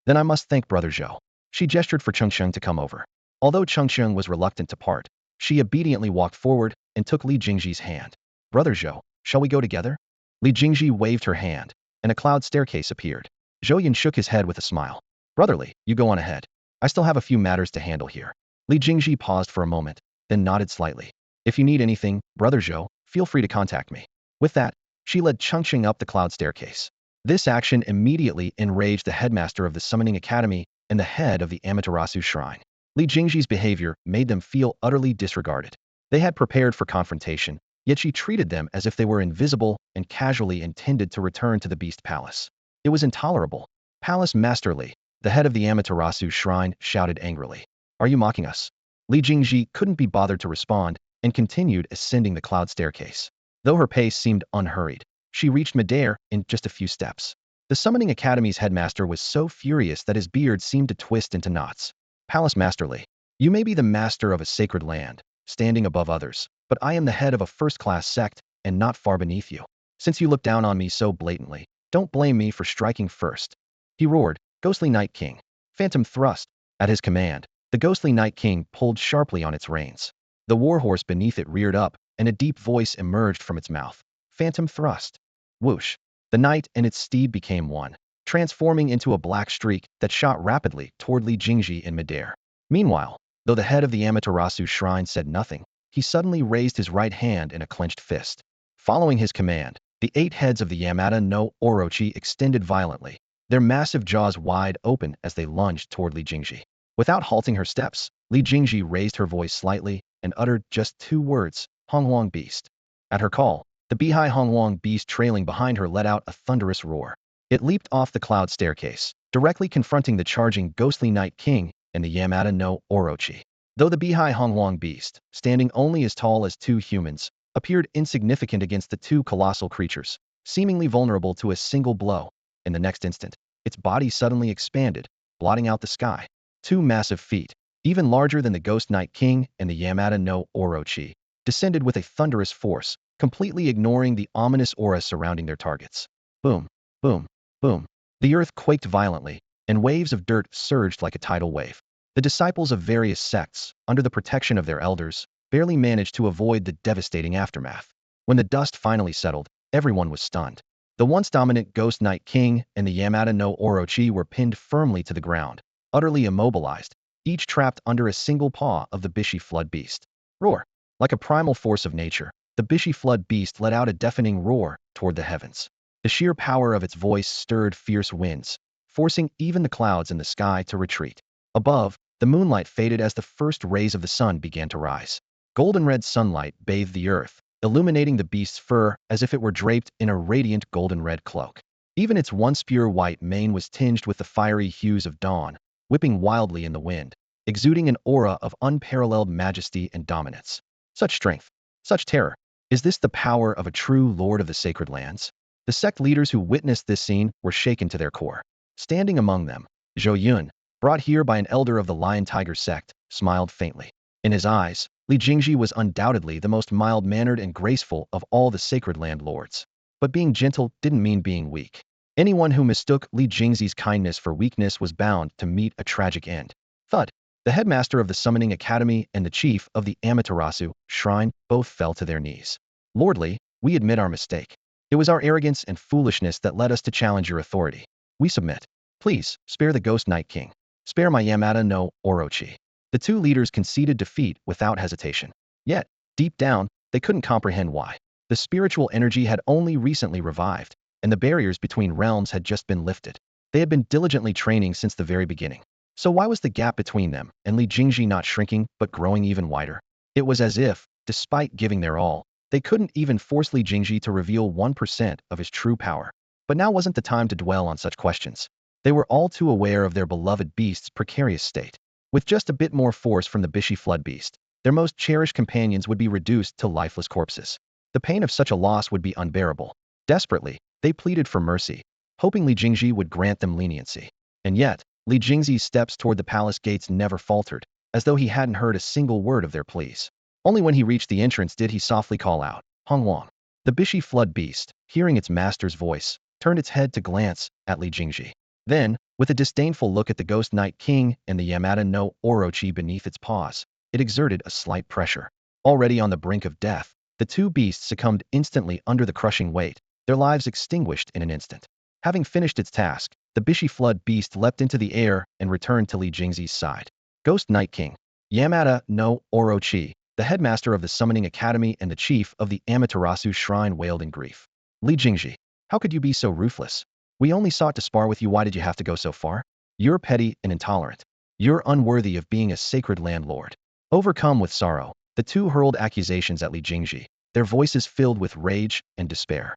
Then I must thank Brother Zhou. She gestured for Chongqing to come over. Although Chongqing was reluctant to part, she obediently walked forward and took Li Jingji's hand. Brother Zhou, shall we go together? Li Jingji waved her hand, and a cloud staircase appeared. Zhou Yun shook his head with a smile. Brotherly, you go on ahead. I still have a few matters to handle here. Li Jingji paused for a moment, then nodded slightly. If you need anything, Brother Zhou, feel free to contact me. With that, she led Chongqing up the cloud staircase. This action immediately enraged the headmaster of the Summoning Academy and the head of the Amaterasu Shrine. Li Jingji's behavior made them feel utterly disregarded. They had prepared for confrontation, yet she treated them as if they were invisible and casually intended to return to the Beast Palace. It was intolerable. Palace Master Li, the head of the Amaterasu Shrine, shouted angrily. Are you mocking us? Li Jingji couldn't be bothered to respond and continued ascending the cloud staircase. Though her pace seemed unhurried, she reached midair in just a few steps. The Summoning Academy's headmaster was so furious that his beard seemed to twist into knots. Palace Master Li, you may be the master of a sacred land, standing above others, but I am the head of a first-class sect and not far beneath you. Since you look down on me so blatantly, don't blame me for striking first. He roared, Ghostly Night King. Phantom thrust. At his command, the Ghostly Night King pulled sharply on its reins. The warhorse beneath it reared up, and a deep voice emerged from its mouth. Phantom thrust. Whoosh. The knight and its steed became one, transforming into a black streak that shot rapidly toward Li Jingji in midair. Meanwhile, Though the head of the Amaterasu shrine said nothing, he suddenly raised his right hand in a clenched fist. Following his command, the 8 heads of the Yamata no Orochi extended violently, their massive jaws wide open as they lunged toward Li Jingji. Without halting her steps, Li Jingji raised her voice slightly and uttered just 2 words, Hongwang Beast. At her call, the Beihai Hongwang Beast trailing behind her let out a thunderous roar. It leaped off the cloud staircase, directly confronting the charging ghostly Night King and the Yamata no Orochi. Though the Beihai Hongwang Beast, standing only as tall as 2 humans, appeared insignificant against the 2 colossal creatures, seemingly vulnerable to a single blow, in the next instant, its body suddenly expanded, blotting out the sky. 2 massive feet, even larger than the Ghost Night King and the Yamata no Orochi, descended with a thunderous force, completely ignoring the ominous aura surrounding their targets. Boom, boom, boom. The earth quaked violently, and waves of dirt surged like a tidal wave. The disciples of various sects, under the protection of their elders, barely managed to avoid the devastating aftermath. When the dust finally settled, everyone was stunned. The once dominant Ghost Night King and the Yamata no Orochi were pinned firmly to the ground, utterly immobilized, each trapped under a single paw of the Bishi Flood Beast. Roar! Like a primal force of nature, the Bishi Flood Beast let out a deafening roar toward the heavens. The sheer power of its voice stirred fierce winds, forcing even the clouds in the sky to retreat. Above, the moonlight faded as the first rays of the sun began to rise. Golden-red sunlight bathed the earth, illuminating the beast's fur as if it were draped in a radiant golden-red cloak. Even its once pure white mane was tinged with the fiery hues of dawn, whipping wildly in the wind, exuding an aura of unparalleled majesty and dominance. Such strength, such terror. Is this the power of a true lord of the sacred lands? The sect leaders who witnessed this scene were shaken to their core. Standing among them, Zhou Yun, brought here by an elder of the Lion-Tiger sect, smiled faintly. In his eyes, Li Jingji was undoubtedly the most mild-mannered and graceful of all the sacred land lords. But being gentle didn't mean being weak. Anyone who mistook Li Jingji's kindness for weakness was bound to meet a tragic end. Thud! The headmaster of the Summoning Academy and the chief of the Amaterasu shrine both fell to their knees. Lord Li, we admit our mistake. It was our arrogance and foolishness that led us to challenge your authority. We submit. Please, spare the Ghost Night King. Spare my Yamata no Orochi. The 2 leaders conceded defeat without hesitation. Yet, deep down, they couldn't comprehend why. The spiritual energy had only recently revived, and the barriers between realms had just been lifted. They had been diligently training since the very beginning. So why was the gap between them and Li Jingji not shrinking but growing even wider? It was as if, despite giving their all, they couldn't even force Li Jingji to reveal 1% of his true power. But now wasn't the time to dwell on such questions. They were all too aware of their beloved beast's precarious state. With just a bit more force from the Bishi Flood Beast, their most cherished companions would be reduced to lifeless corpses. The pain of such a loss would be unbearable. Desperately, they pleaded for mercy, hoping Li Jingji would grant them leniency. And yet, Li Jingji's steps toward the palace gates never faltered, as though he hadn't heard a single word of their pleas. Only when he reached the entrance did he softly call out, Hongwang. The Bishi Flood Beast, hearing its master's voice, turned its head to glance at Li Jingji. Then, with a disdainful look at the Ghost Night King and the Yamata no Orochi beneath its paws, it exerted a slight pressure. Already on the brink of death, the 2 beasts succumbed instantly under the crushing weight, their lives extinguished in an instant. Having finished its task, the Bishi Flood Beast leapt into the air and returned to Li Jingji's side. Ghost Night King, Yamata no Orochi, the headmaster of the Summoning Academy and the chief of the Amaterasu shrine wailed in grief. Li Jingji, how could you be so ruthless? We only sought to spar with you. Why did you have to go so far? You're petty and intolerant. You're unworthy of being a sacred landlord. Overcome with sorrow, the 2 hurled accusations at Li Jingji, their voices filled with rage and despair.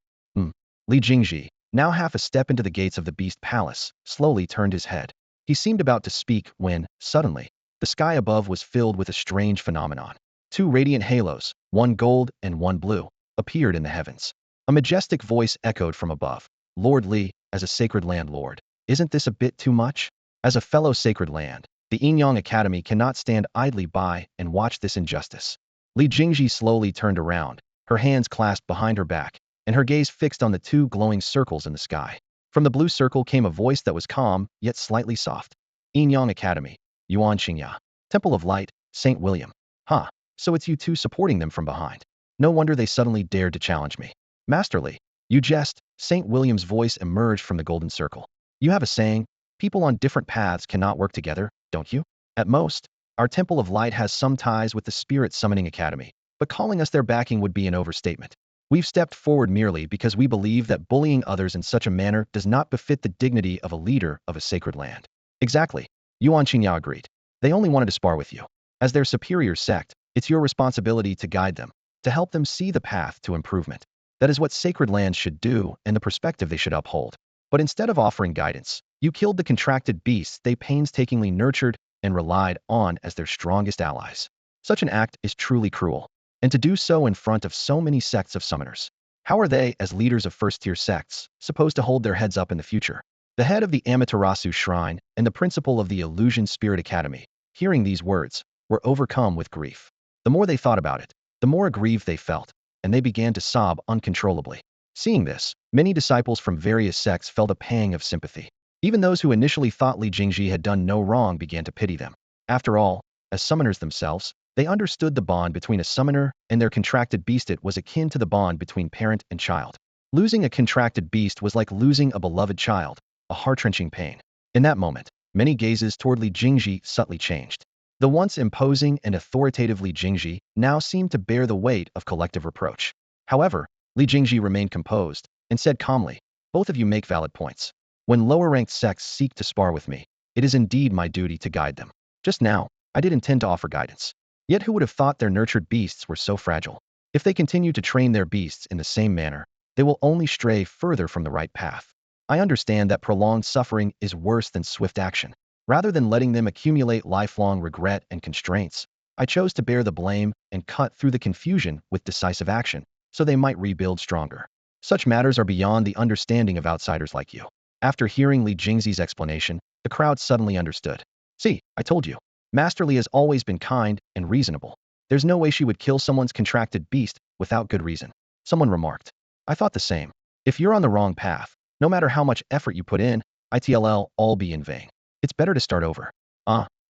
Li Jingji, now half a step into the gates of the Beast Palace, slowly turned his head. He seemed about to speak when, suddenly, the sky above was filled with a strange phenomenon. 2 radiant halos, one gold and one blue, appeared in the heavens. A majestic voice echoed from above. Lord Li, as a sacred landlord, isn't this a bit too much? As a fellow sacred land, the Yinyang Academy cannot stand idly by and watch this injustice. Li Jingji slowly turned around, her hands clasped behind her back, and her gaze fixed on the 2 glowing circles in the sky. From the blue circle came a voice that was calm, yet slightly soft. Yinyang Academy, Yuan Qingya, Temple of Light, St. William. Huh, so it's you 2 supporting them from behind. No wonder they suddenly dared to challenge me. Master Li, you jest. St. William's voice emerged from the golden circle. You have a saying, people on different paths cannot work together, don't you? At most, Our Temple of Light has some ties with the Spirit Summoning Academy, but calling us their backing would be an overstatement. We've stepped forward merely because we believe that bullying others in such a manner does not befit the dignity of a leader of a sacred land. Exactly. Yuan Qingya agreed. They only wanted to spar with you. As their superior sect, it's your responsibility to guide them, to help them see the path to improvement. That is what sacred lands should do and the perspective they should uphold. But instead of offering guidance, you killed the contracted beasts they painstakingly nurtured and relied on as their strongest allies. Such an act is truly cruel. And to do so in front of so many sects of summoners. How are they, as leaders of first-tier sects, supposed to hold their heads up in the future? The head of the Amaterasu Shrine and the principal of the Illusion Spirit Academy, hearing these words, were overcome with grief. The more they thought about it, the more aggrieved they felt, and they began to sob uncontrollably. Seeing this, many disciples from various sects felt a pang of sympathy. Even those who initially thought Li Jingji had done no wrong began to pity them. After all, as summoners themselves, they understood the bond between a summoner and their contracted beast. It was akin to the bond between parent and child. Losing a contracted beast was like losing a beloved child, a heart-wrenching pain. In that moment, many gazes toward Li Jingji subtly changed. The once imposing and authoritative Li Jingji now seemed to bear the weight of collective reproach. However, Li Jingji remained composed and said calmly, "Both of you make valid points. When lower-ranked sects seek to spar with me, it is indeed my duty to guide them. Just now, I did intend to offer guidance. Yet who would have thought their nurtured beasts were so fragile? If they continue to train their beasts in the same manner, they will only stray further from the right path. I understand that prolonged suffering is worse than swift action. Rather than letting them accumulate lifelong regret and constraints, I chose to bear the blame and cut through the confusion with decisive action, so they might rebuild stronger. Such matters are beyond the understanding of outsiders like you." After hearing Li Jingxi's explanation, the crowd suddenly understood. "See, I told you. Master Li has always been kind and reasonable. There's no way she would kill someone's contracted beast without good reason." Someone remarked. "I thought the same. If you're on the wrong path, no matter how much effort you put in, it'll all be in vain. It's better to start over."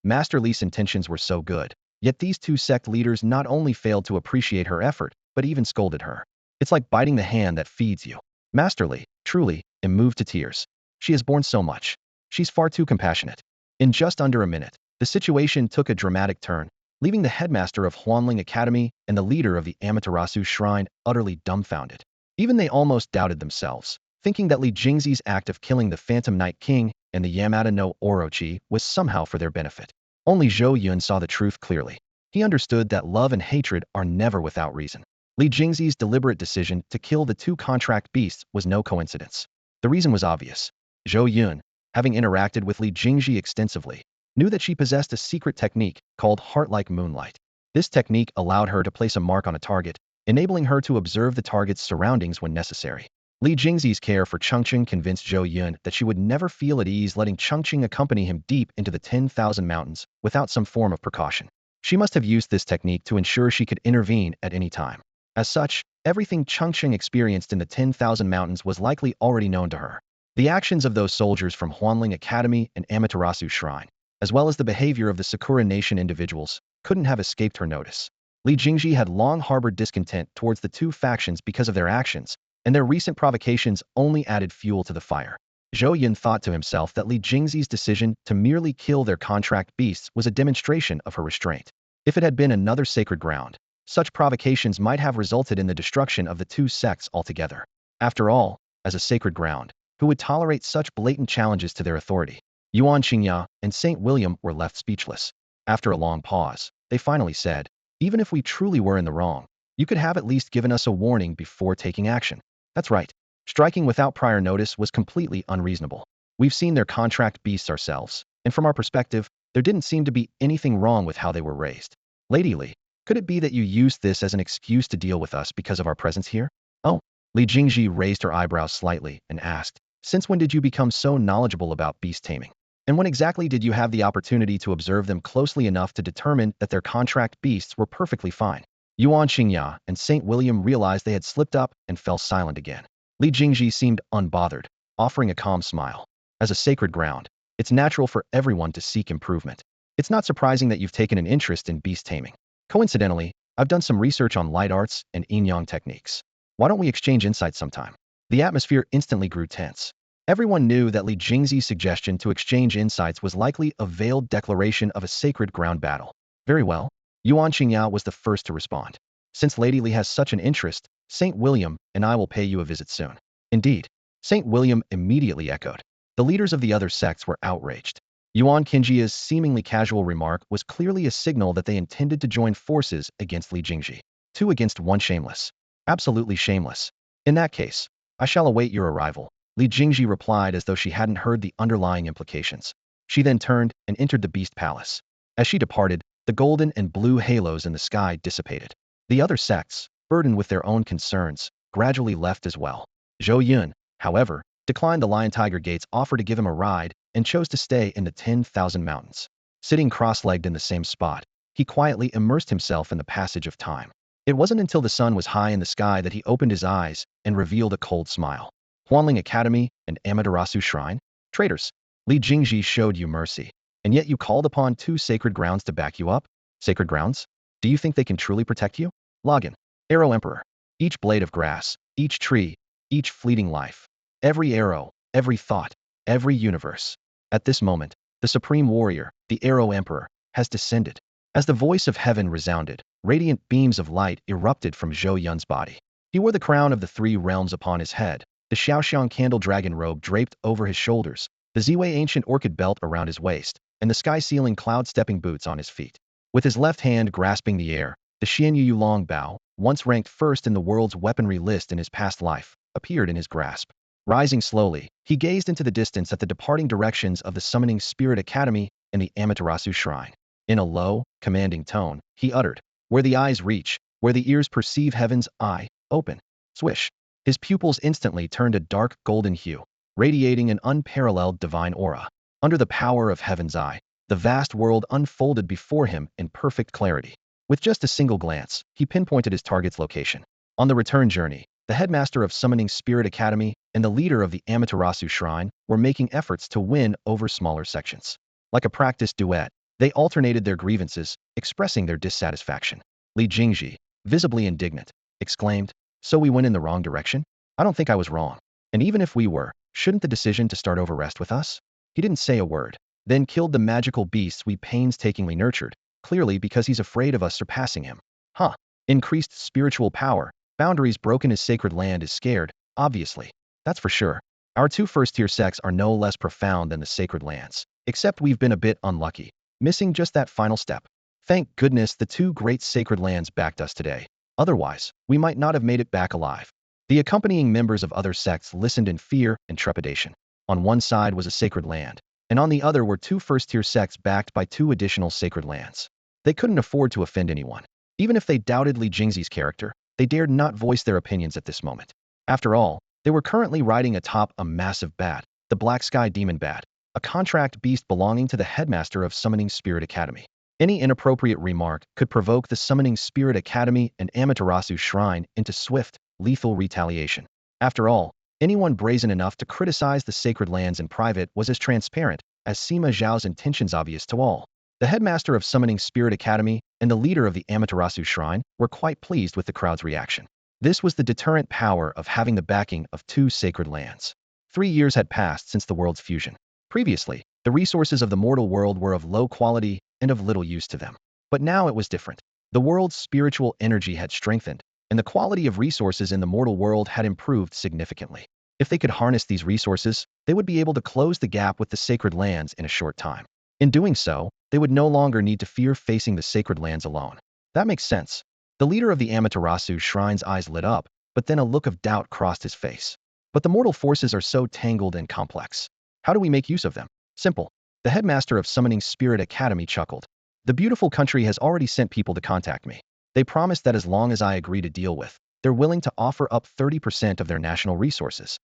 Master Li's intentions were so good. Yet these two sect leaders not only failed to appreciate her effort, but even scolded her. It's like biting the hand that feeds you. Master Li, truly, am moved to tears. She has borne so much. She's far too compassionate. In just under a minute, the situation took a dramatic turn, leaving the headmaster of Huanling Academy and the leader of the Amaterasu Shrine utterly dumbfounded. Even they almost doubted themselves, thinking that Li Jingxi's act of killing the Phantom Night King and the Yamada no Orochi was somehow for their benefit. Only Zhou Yun saw the truth clearly. He understood that love and hatred are never without reason. Li Jingxi's deliberate decision to kill the two contract beasts was no coincidence. The reason was obvious. Zhou Yun, having interacted with Li Jingxi extensively, knew that she possessed a secret technique called heart-like moonlight. This technique allowed her to place a mark on a target, enabling her to observe the target's surroundings when necessary. Li Jingxi's care for Chongqing convinced Zhou Yun that she would never feel at ease letting Chongqing accompany him deep into the 10,000 mountains without some form of precaution. She must have used this technique to ensure she could intervene at any time. As such, everything Chongqing experienced in the 10,000 mountains was likely already known to her. The actions of those soldiers from Huanling Academy and Amaterasu Shrine, as well as the behavior of the Sakura Nation individuals, couldn't have escaped her notice. Li Jingxi had long harbored discontent towards the two factions because of their actions, and their recent provocations only added fuel to the fire. Zhou Yun thought to himself that Li Jingxi's decision to merely kill their contract beasts was a demonstration of her restraint. If it had been another sacred ground, such provocations might have resulted in the destruction of the two sects altogether. After all, as a sacred ground, who would tolerate such blatant challenges to their authority? Yuan Qingya and Saint William were left speechless. After a long pause, they finally said, "Even if we truly were in the wrong, you could have at least given us a warning before taking action." That's right. Striking without prior notice was completely unreasonable. We've seen their contract beasts ourselves, and from our perspective, there didn't seem to be anything wrong with how they were raised. Lady Li, could it be that you used this as an excuse to deal with us because of our presence here? Oh. Li Jingxi raised her eyebrows slightly and asked, "Since when did you become so knowledgeable about beast taming? And when exactly did you have the opportunity to observe them closely enough to determine that their contract beasts were perfectly fine?" Yuan Qingya and Saint William realized they had slipped up and fell silent again. Li Jingxi seemed unbothered, offering a calm smile. As a sacred ground, it's natural for everyone to seek improvement. It's not surprising that you've taken an interest in beast taming. Coincidentally, I've done some research on light arts and yin-yang techniques. Why don't we exchange insights sometime? The atmosphere instantly grew tense. Everyone knew that Li Jingxi's suggestion to exchange insights was likely a veiled declaration of a sacred ground battle. Very well. Yuan Qingyao was the first to respond. Since Lady Li has such an interest, St. William and I will pay you a visit soon. Indeed. St. William immediately echoed. The leaders of the other sects were outraged. Yuan Qingjia's seemingly casual remark was clearly a signal that they intended to join forces against Li Jingji. 2 against 1 shameless. Absolutely shameless. In that case, I shall await your arrival. Li Jingji replied as though she hadn't heard the underlying implications. She then turned and entered the beast palace. As she departed, the golden and blue halos in the sky dissipated. The other sects, burdened with their own concerns, gradually left as well. Zhou Yun, however, declined the Lion-Tiger Gate's offer to give him a ride and chose to stay in the 10,000 mountains. Sitting cross-legged in the same spot, he quietly immersed himself in the passage of time. It wasn't until the sun was high in the sky that he opened his eyes and revealed a cold smile. Huanling Academy and Amaterasu Shrine? Traitors! Li Jingji showed you mercy. And yet you called upon 2 sacred grounds to back you up? Sacred grounds? Do you think they can truly protect you? Login. Arrow Emperor. Each blade of grass, each tree, each fleeting life. Every arrow, every thought, every universe. At this moment, the Supreme Warrior, the Arrow Emperor, has descended. As the voice of heaven resounded, radiant beams of light erupted from Zhou Yun's body. He wore the crown of the 3 realms upon his head, the Xiaoxiang candle dragon robe draped over his shoulders, the Ziwei ancient orchid belt around his waist, and the sky-sealing cloud-stepping boots on his feet. With his left hand grasping the air, the Xianyu Long Bao, once ranked first in the world's weaponry list in his past life, appeared in his grasp. Rising slowly, he gazed into the distance at the departing directions of the Summoning Spirit Academy and the Amaterasu Shrine. In a low, commanding tone, he uttered, "Where the eyes reach, where the ears perceive heaven's eye, open." Swish. His pupils instantly turned a dark golden hue, radiating an unparalleled divine aura. Under the power of heaven's eye, the vast world unfolded before him in perfect clarity. With just a single glance, he pinpointed his target's location. On the return journey, the headmaster of Summoning Spirit Academy and the leader of the Amaterasu Shrine were making efforts to win over smaller sections. Like a practiced duet, they alternated their grievances, expressing their dissatisfaction. Li Jingji, visibly indignant, exclaimed, "So we went in the wrong direction? I don't think I was wrong. And even if we were, shouldn't the decision to start over rest with us?" He didn't say a word, then killed the magical beasts we painstakingly nurtured, clearly because he's afraid of us surpassing him. Huh. Increased spiritual power, boundaries broken as sacred land is scared, obviously. That's for sure. Our 2 first-tier sects are no less profound than the sacred lands, except we've been a bit unlucky, missing just that final step. Thank goodness the 2 great sacred lands backed us today. Otherwise, we might not have made it back alive. The accompanying members of other sects listened in fear and trepidation. On one side was a sacred land, and on the other were 2 first-tier sects backed by 2 additional sacred lands. They couldn't afford to offend anyone. Even if they doubted Li Jingxi's character, they dared not voice their opinions at this moment. After all, they were currently riding atop a massive bat, the Black Sky Demon Bat, a contract beast belonging to the headmaster of Summoning Spirit Academy. Any inappropriate remark could provoke the Summoning Spirit Academy and Amaterasu Shrine into swift, lethal retaliation. After all, anyone brazen enough to criticize the sacred lands in private was as transparent as Sima Zhao's intentions obvious to all. The headmaster of Summoning Spirit Academy and the leader of the Amaterasu Shrine were quite pleased with the crowd's reaction. This was the deterrent power of having the backing of 2 sacred lands. 3 years had passed since the world's fusion. Previously, the resources of the mortal world were of low quality and of little use to them. But now it was different. The world's spiritual energy had strengthened, and the quality of resources in the mortal world had improved significantly. If they could harness these resources, they would be able to close the gap with the sacred lands in a short time. In doing so, they would no longer need to fear facing the sacred lands alone. That makes sense. The leader of the Amaterasu Shrine's eyes lit up, but then a look of doubt crossed his face. But the mortal forces are so tangled and complex. How do we make use of them? Simple. The headmaster of Summoning Spirit Academy chuckled. The beautiful country has already sent people to contact me. They promised that as long as I agree to deal with, they're willing to offer up 30% of their national resources.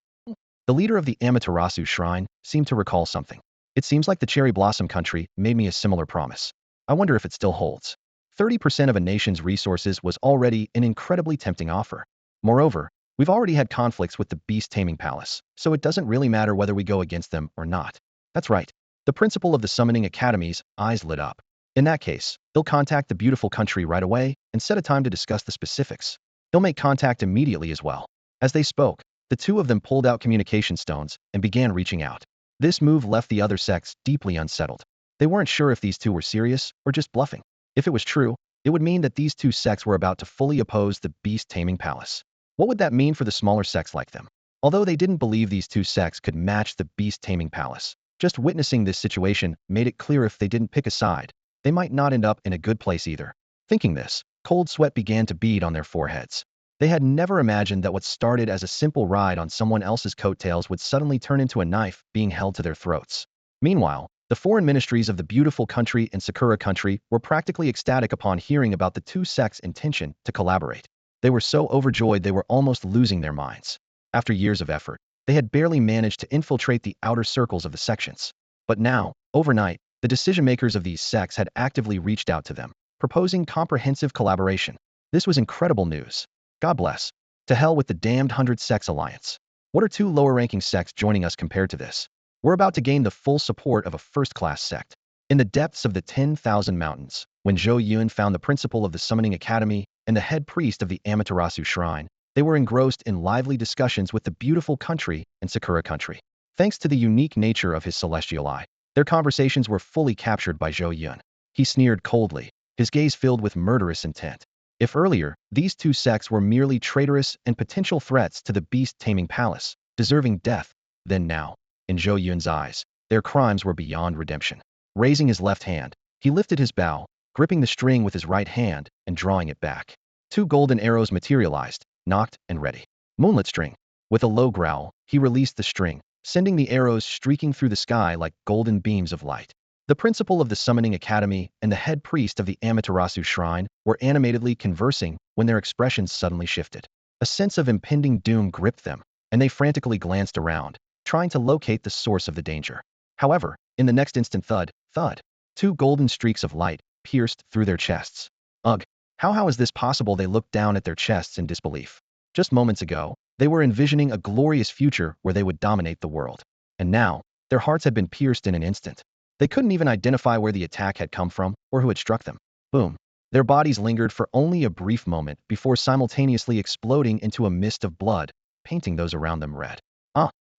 The leader of the Amaterasu Shrine seemed to recall something. It seems like the Cherry Blossom country made me a similar promise. I wonder if it still holds. 30% of a nation's resources was already an incredibly tempting offer. Moreover, we've already had conflicts with the Beast Taming Palace, so it doesn't really matter whether we go against them or not. That's right. The principal of the Summoning Academy's eyes lit up. In that case, they'll contact the beautiful country right away and set a time to discuss the specifics. They'll make contact immediately as well. As they spoke, the 2 of them pulled out communication stones and began reaching out. This move left the other sects deeply unsettled. They weren't sure if these 2 were serious or just bluffing. If it was true, it would mean that these two sects were about to fully oppose the beast taming palace. What would that mean for the smaller sects like them? Although they didn't believe these two sects could match the beast taming palace, just witnessing this situation made it clear if they didn't pick a side, they might not end up in a good place either. Thinking this, cold sweat began to bead on their foreheads. They had never imagined that what started as a simple ride on someone else's coattails would suddenly turn into a knife being held to their throats. Meanwhile, the foreign ministries of the beautiful country and Sakura country were practically ecstatic upon hearing about the two sects' intention to collaborate. They were so overjoyed they were almost losing their minds. After years of effort, they had barely managed to infiltrate the outer circles of the sections. But now, overnight, the decision-makers of these sects had actively reached out to them, proposing comprehensive collaboration. This was incredible news. God bless. To hell with the damned 100 Sects Alliance. What are two lower-ranking sects joining us compared to this? We're about to gain the full support of a first-class sect. In the depths of the 10,000 mountains, when Zhou Yun found the principal of the Summoning Academy and the head priest of the Amaterasu Shrine, they were engrossed in lively discussions with the beautiful country and Sakura country. Thanks to the unique nature of his celestial eye, their conversations were fully captured by Zhou Yun. He sneered coldly, his gaze filled with murderous intent. If earlier, these two sects were merely traitorous and potential threats to the beast-taming palace, deserving death, then now, in Zhou Yun's eyes, their crimes were beyond redemption. Raising his left hand, he lifted his bow, gripping the string with his right hand and drawing it back. Two golden arrows materialized, nocked and ready. Moonlit string. With a low growl, he released the string, sending the arrows streaking through the sky like golden beams of light. The principal of the Summoning Academy and the head priest of the Amaterasu Shrine were animatedly conversing when their expressions suddenly shifted. A sense of impending doom gripped them, and they frantically glanced around, trying to locate the source of the danger. However, in the next instant, thud, thud, two golden streaks of light pierced through their chests. Ugh! How is this possible? They looked down at their chests in disbelief. Just moments ago, they were envisioning a glorious future where they would dominate the world. And now, their hearts had been pierced in an instant. They couldn't even identify where the attack had come from or who had struck them. Boom. Their bodies lingered for only a brief moment before simultaneously exploding into a mist of blood, painting those around them red.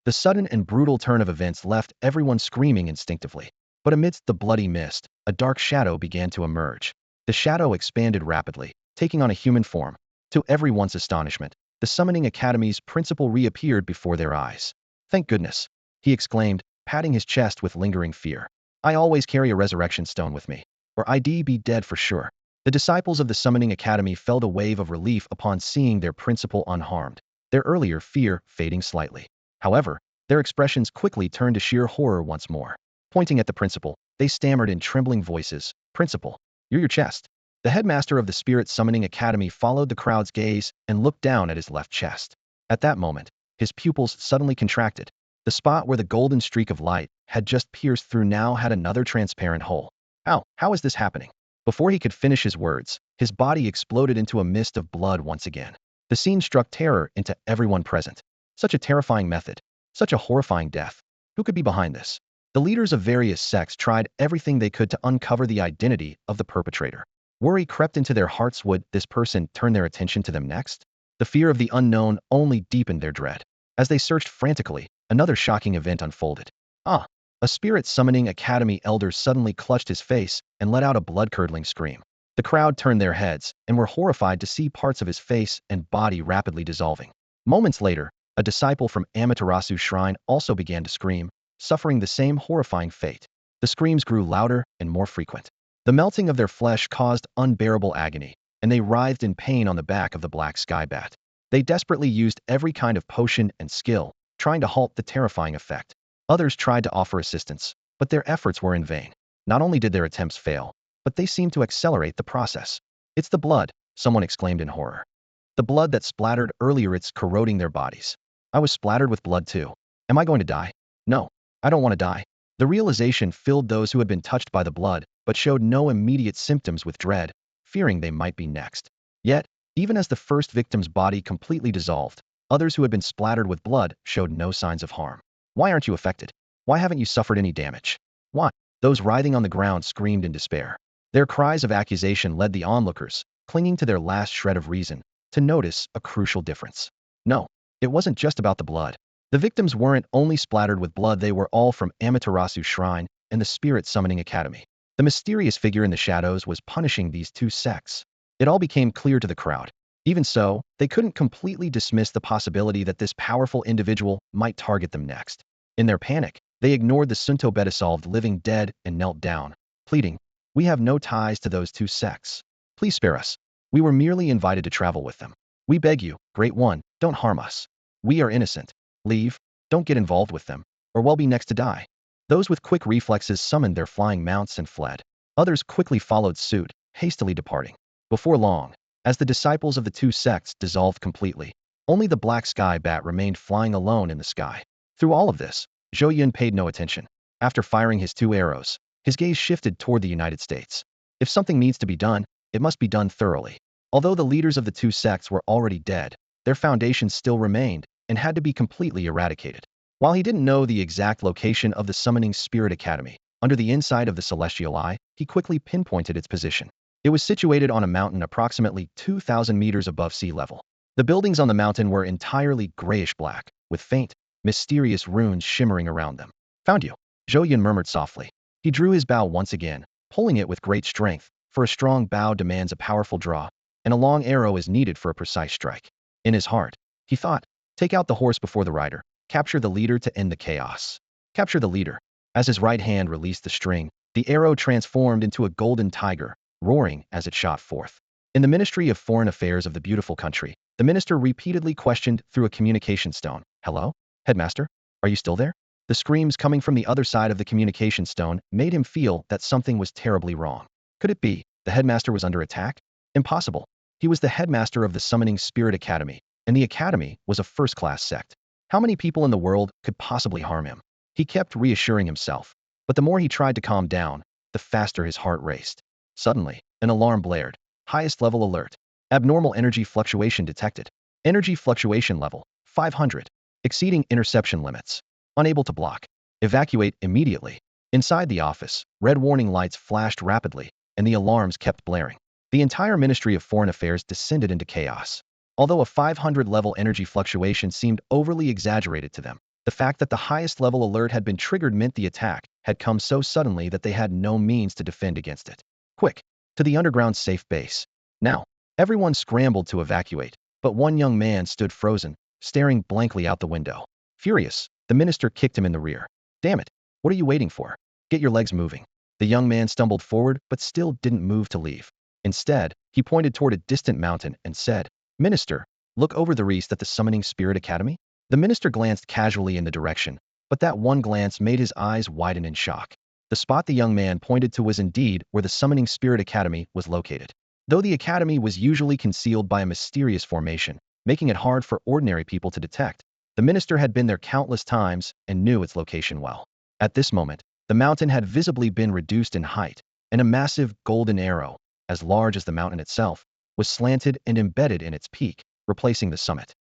The sudden and brutal turn of events left everyone screaming instinctively. But amidst the bloody mist, a dark shadow began to emerge. The shadow expanded rapidly, taking on a human form. To everyone's astonishment, the Summoning Academy's principal reappeared before their eyes. Thank goodness, he exclaimed, patting his chest with lingering fear. I always carry a resurrection stone with me, or I'd be dead for sure. The disciples of the Summoning Academy felt a wave of relief upon seeing their principal unharmed, their earlier fear fading slightly. However, their expressions quickly turned to sheer horror once more. Pointing at the principal, they stammered in trembling voices, "Principal, you're your chest." The headmaster of the Spirit Summoning Academy followed the crowd's gaze and looked down at his left chest. At that moment, his pupils suddenly contracted. The spot where the golden streak of light had just pierced through now had another transparent hole. How is this happening? Before he could finish his words, his body exploded into a mist of blood once again. The scene struck terror into everyone present. Such a terrifying method. Such a horrifying death. Who could be behind this? The leaders of various sects tried everything they could to uncover the identity of the perpetrator. Worry crept into their hearts. Would this person turn their attention to them next? The fear of the unknown only deepened their dread. As they searched frantically, another shocking event unfolded. A Spirit Summoning Academy elder suddenly clutched his face and let out a blood-curdling scream. The crowd turned their heads and were horrified to see parts of his face and body rapidly dissolving. Moments later, a disciple from Amaterasu Shrine also began to scream, suffering the same horrifying fate. The screams grew louder and more frequent. The melting of their flesh caused unbearable agony, and they writhed in pain on the back of the black sky bat. They desperately used every kind of potion and skill, trying to halt the terrifying effect. Others tried to offer assistance, but their efforts were in vain. Not only did their attempts fail, but they seemed to accelerate the process. It's the blood, someone exclaimed in horror. The blood that splattered earlier, it's corroding their bodies. I was splattered with blood too. Am I going to die? No, I don't want to die. The realization filled those who had been touched by the blood, but showed no immediate symptoms with dread, fearing they might be next. Yet, even as the first victim's body completely dissolved, others who had been splattered with blood showed no signs of harm. Why aren't you affected? Why haven't you suffered any damage? Why? Those writhing on the ground screamed in despair. Their cries of accusation led the onlookers, clinging to their last shred of reason, to notice a crucial difference. No, it wasn't just about the blood. The victims weren't only splattered with blood, they were all from Amaterasu Shrine and the Spirit Summoning Academy. The mysterious figure in the shadows was punishing these two sects. It all became clear to the crowd. Even so, they couldn't completely dismiss the possibility that this powerful individual might target them next. In their panic, they ignored the Sunto Bedasolved living dead and knelt down, pleading, "We have no ties to those two sects. Please spare us. We were merely invited to travel with them. We beg you, Great One, don't harm us. We are innocent. Leave, don't get involved with them, or we'll be next to die." Those with quick reflexes summoned their flying mounts and fled. Others quickly followed suit, hastily departing. Before long, as the disciples of the two sects dissolved completely, only the black sky bat remained flying alone in the sky. Through all of this, Zhou Yun paid no attention. After firing his two arrows, his gaze shifted toward the United States. If something needs to be done, it must be done thoroughly. Although the leaders of the two sects were already dead, their foundations still remained and had to be completely eradicated. While he didn't know the exact location of the Summoning Spirit Academy, under the inside of the Celestial Eye, he quickly pinpointed its position. It was situated on a mountain approximately 2,000 meters above sea level. The buildings on the mountain were entirely grayish-black, with faint, mysterious runes shimmering around them. "Found you," Zhou Yun murmured softly. He drew his bow once again, pulling it with great strength, for a strong bow demands a powerful draw, and a long arrow is needed for a precise strike. In his heart, he thought, "Take out the horse before the rider. Capture the leader to end the chaos." Capture the leader. As his right hand released the string, the arrow transformed into a golden tiger, roaring as it shot forth. In the Ministry of Foreign Affairs of the beautiful country, the minister repeatedly questioned through a communication stone, "Hello? Headmaster? Are you still there?" The screams coming from the other side of the communication stone made him feel that something was terribly wrong. Could it be the headmaster was under attack? Impossible. He was the headmaster of the Summoning Spirit Academy, and the academy was a first-class sect. How many people in the world could possibly harm him? He kept reassuring himself, but the more he tried to calm down, the faster his heart raced. Suddenly, an alarm blared. Highest level alert. Abnormal energy fluctuation detected. Energy fluctuation level, 500. Exceeding interception limits. Unable to block. Evacuate immediately. Inside the office, red warning lights flashed rapidly, and the alarms kept blaring. The entire Ministry of Foreign Affairs descended into chaos. Although a 500-level energy fluctuation seemed overly exaggerated to them, the fact that the highest level alert had been triggered meant the attack had come so suddenly that they had no means to defend against it. Quick! To the underground safe base. Now! Everyone scrambled to evacuate, but one young man stood frozen, staring blankly out the window. Furious, the minister kicked him in the rear. "Damn it! What are you waiting for? Get your legs moving." The young man stumbled forward but still didn't move to leave. Instead, he pointed toward a distant mountain and said, "Minister, look over the east at the Summoning Spirit Academy." The minister glanced casually in the direction, but that one glance made his eyes widen in shock. The spot the young man pointed to was indeed where the Summoning Spirit Academy was located. Though the academy was usually concealed by a mysterious formation, making it hard for ordinary people to detect, the minister had been there countless times and knew its location well. At this moment, the mountain had visibly been reduced in height, and a massive golden arrow, as large as the mountain itself, was slanted and embedded in its peak, replacing the summit.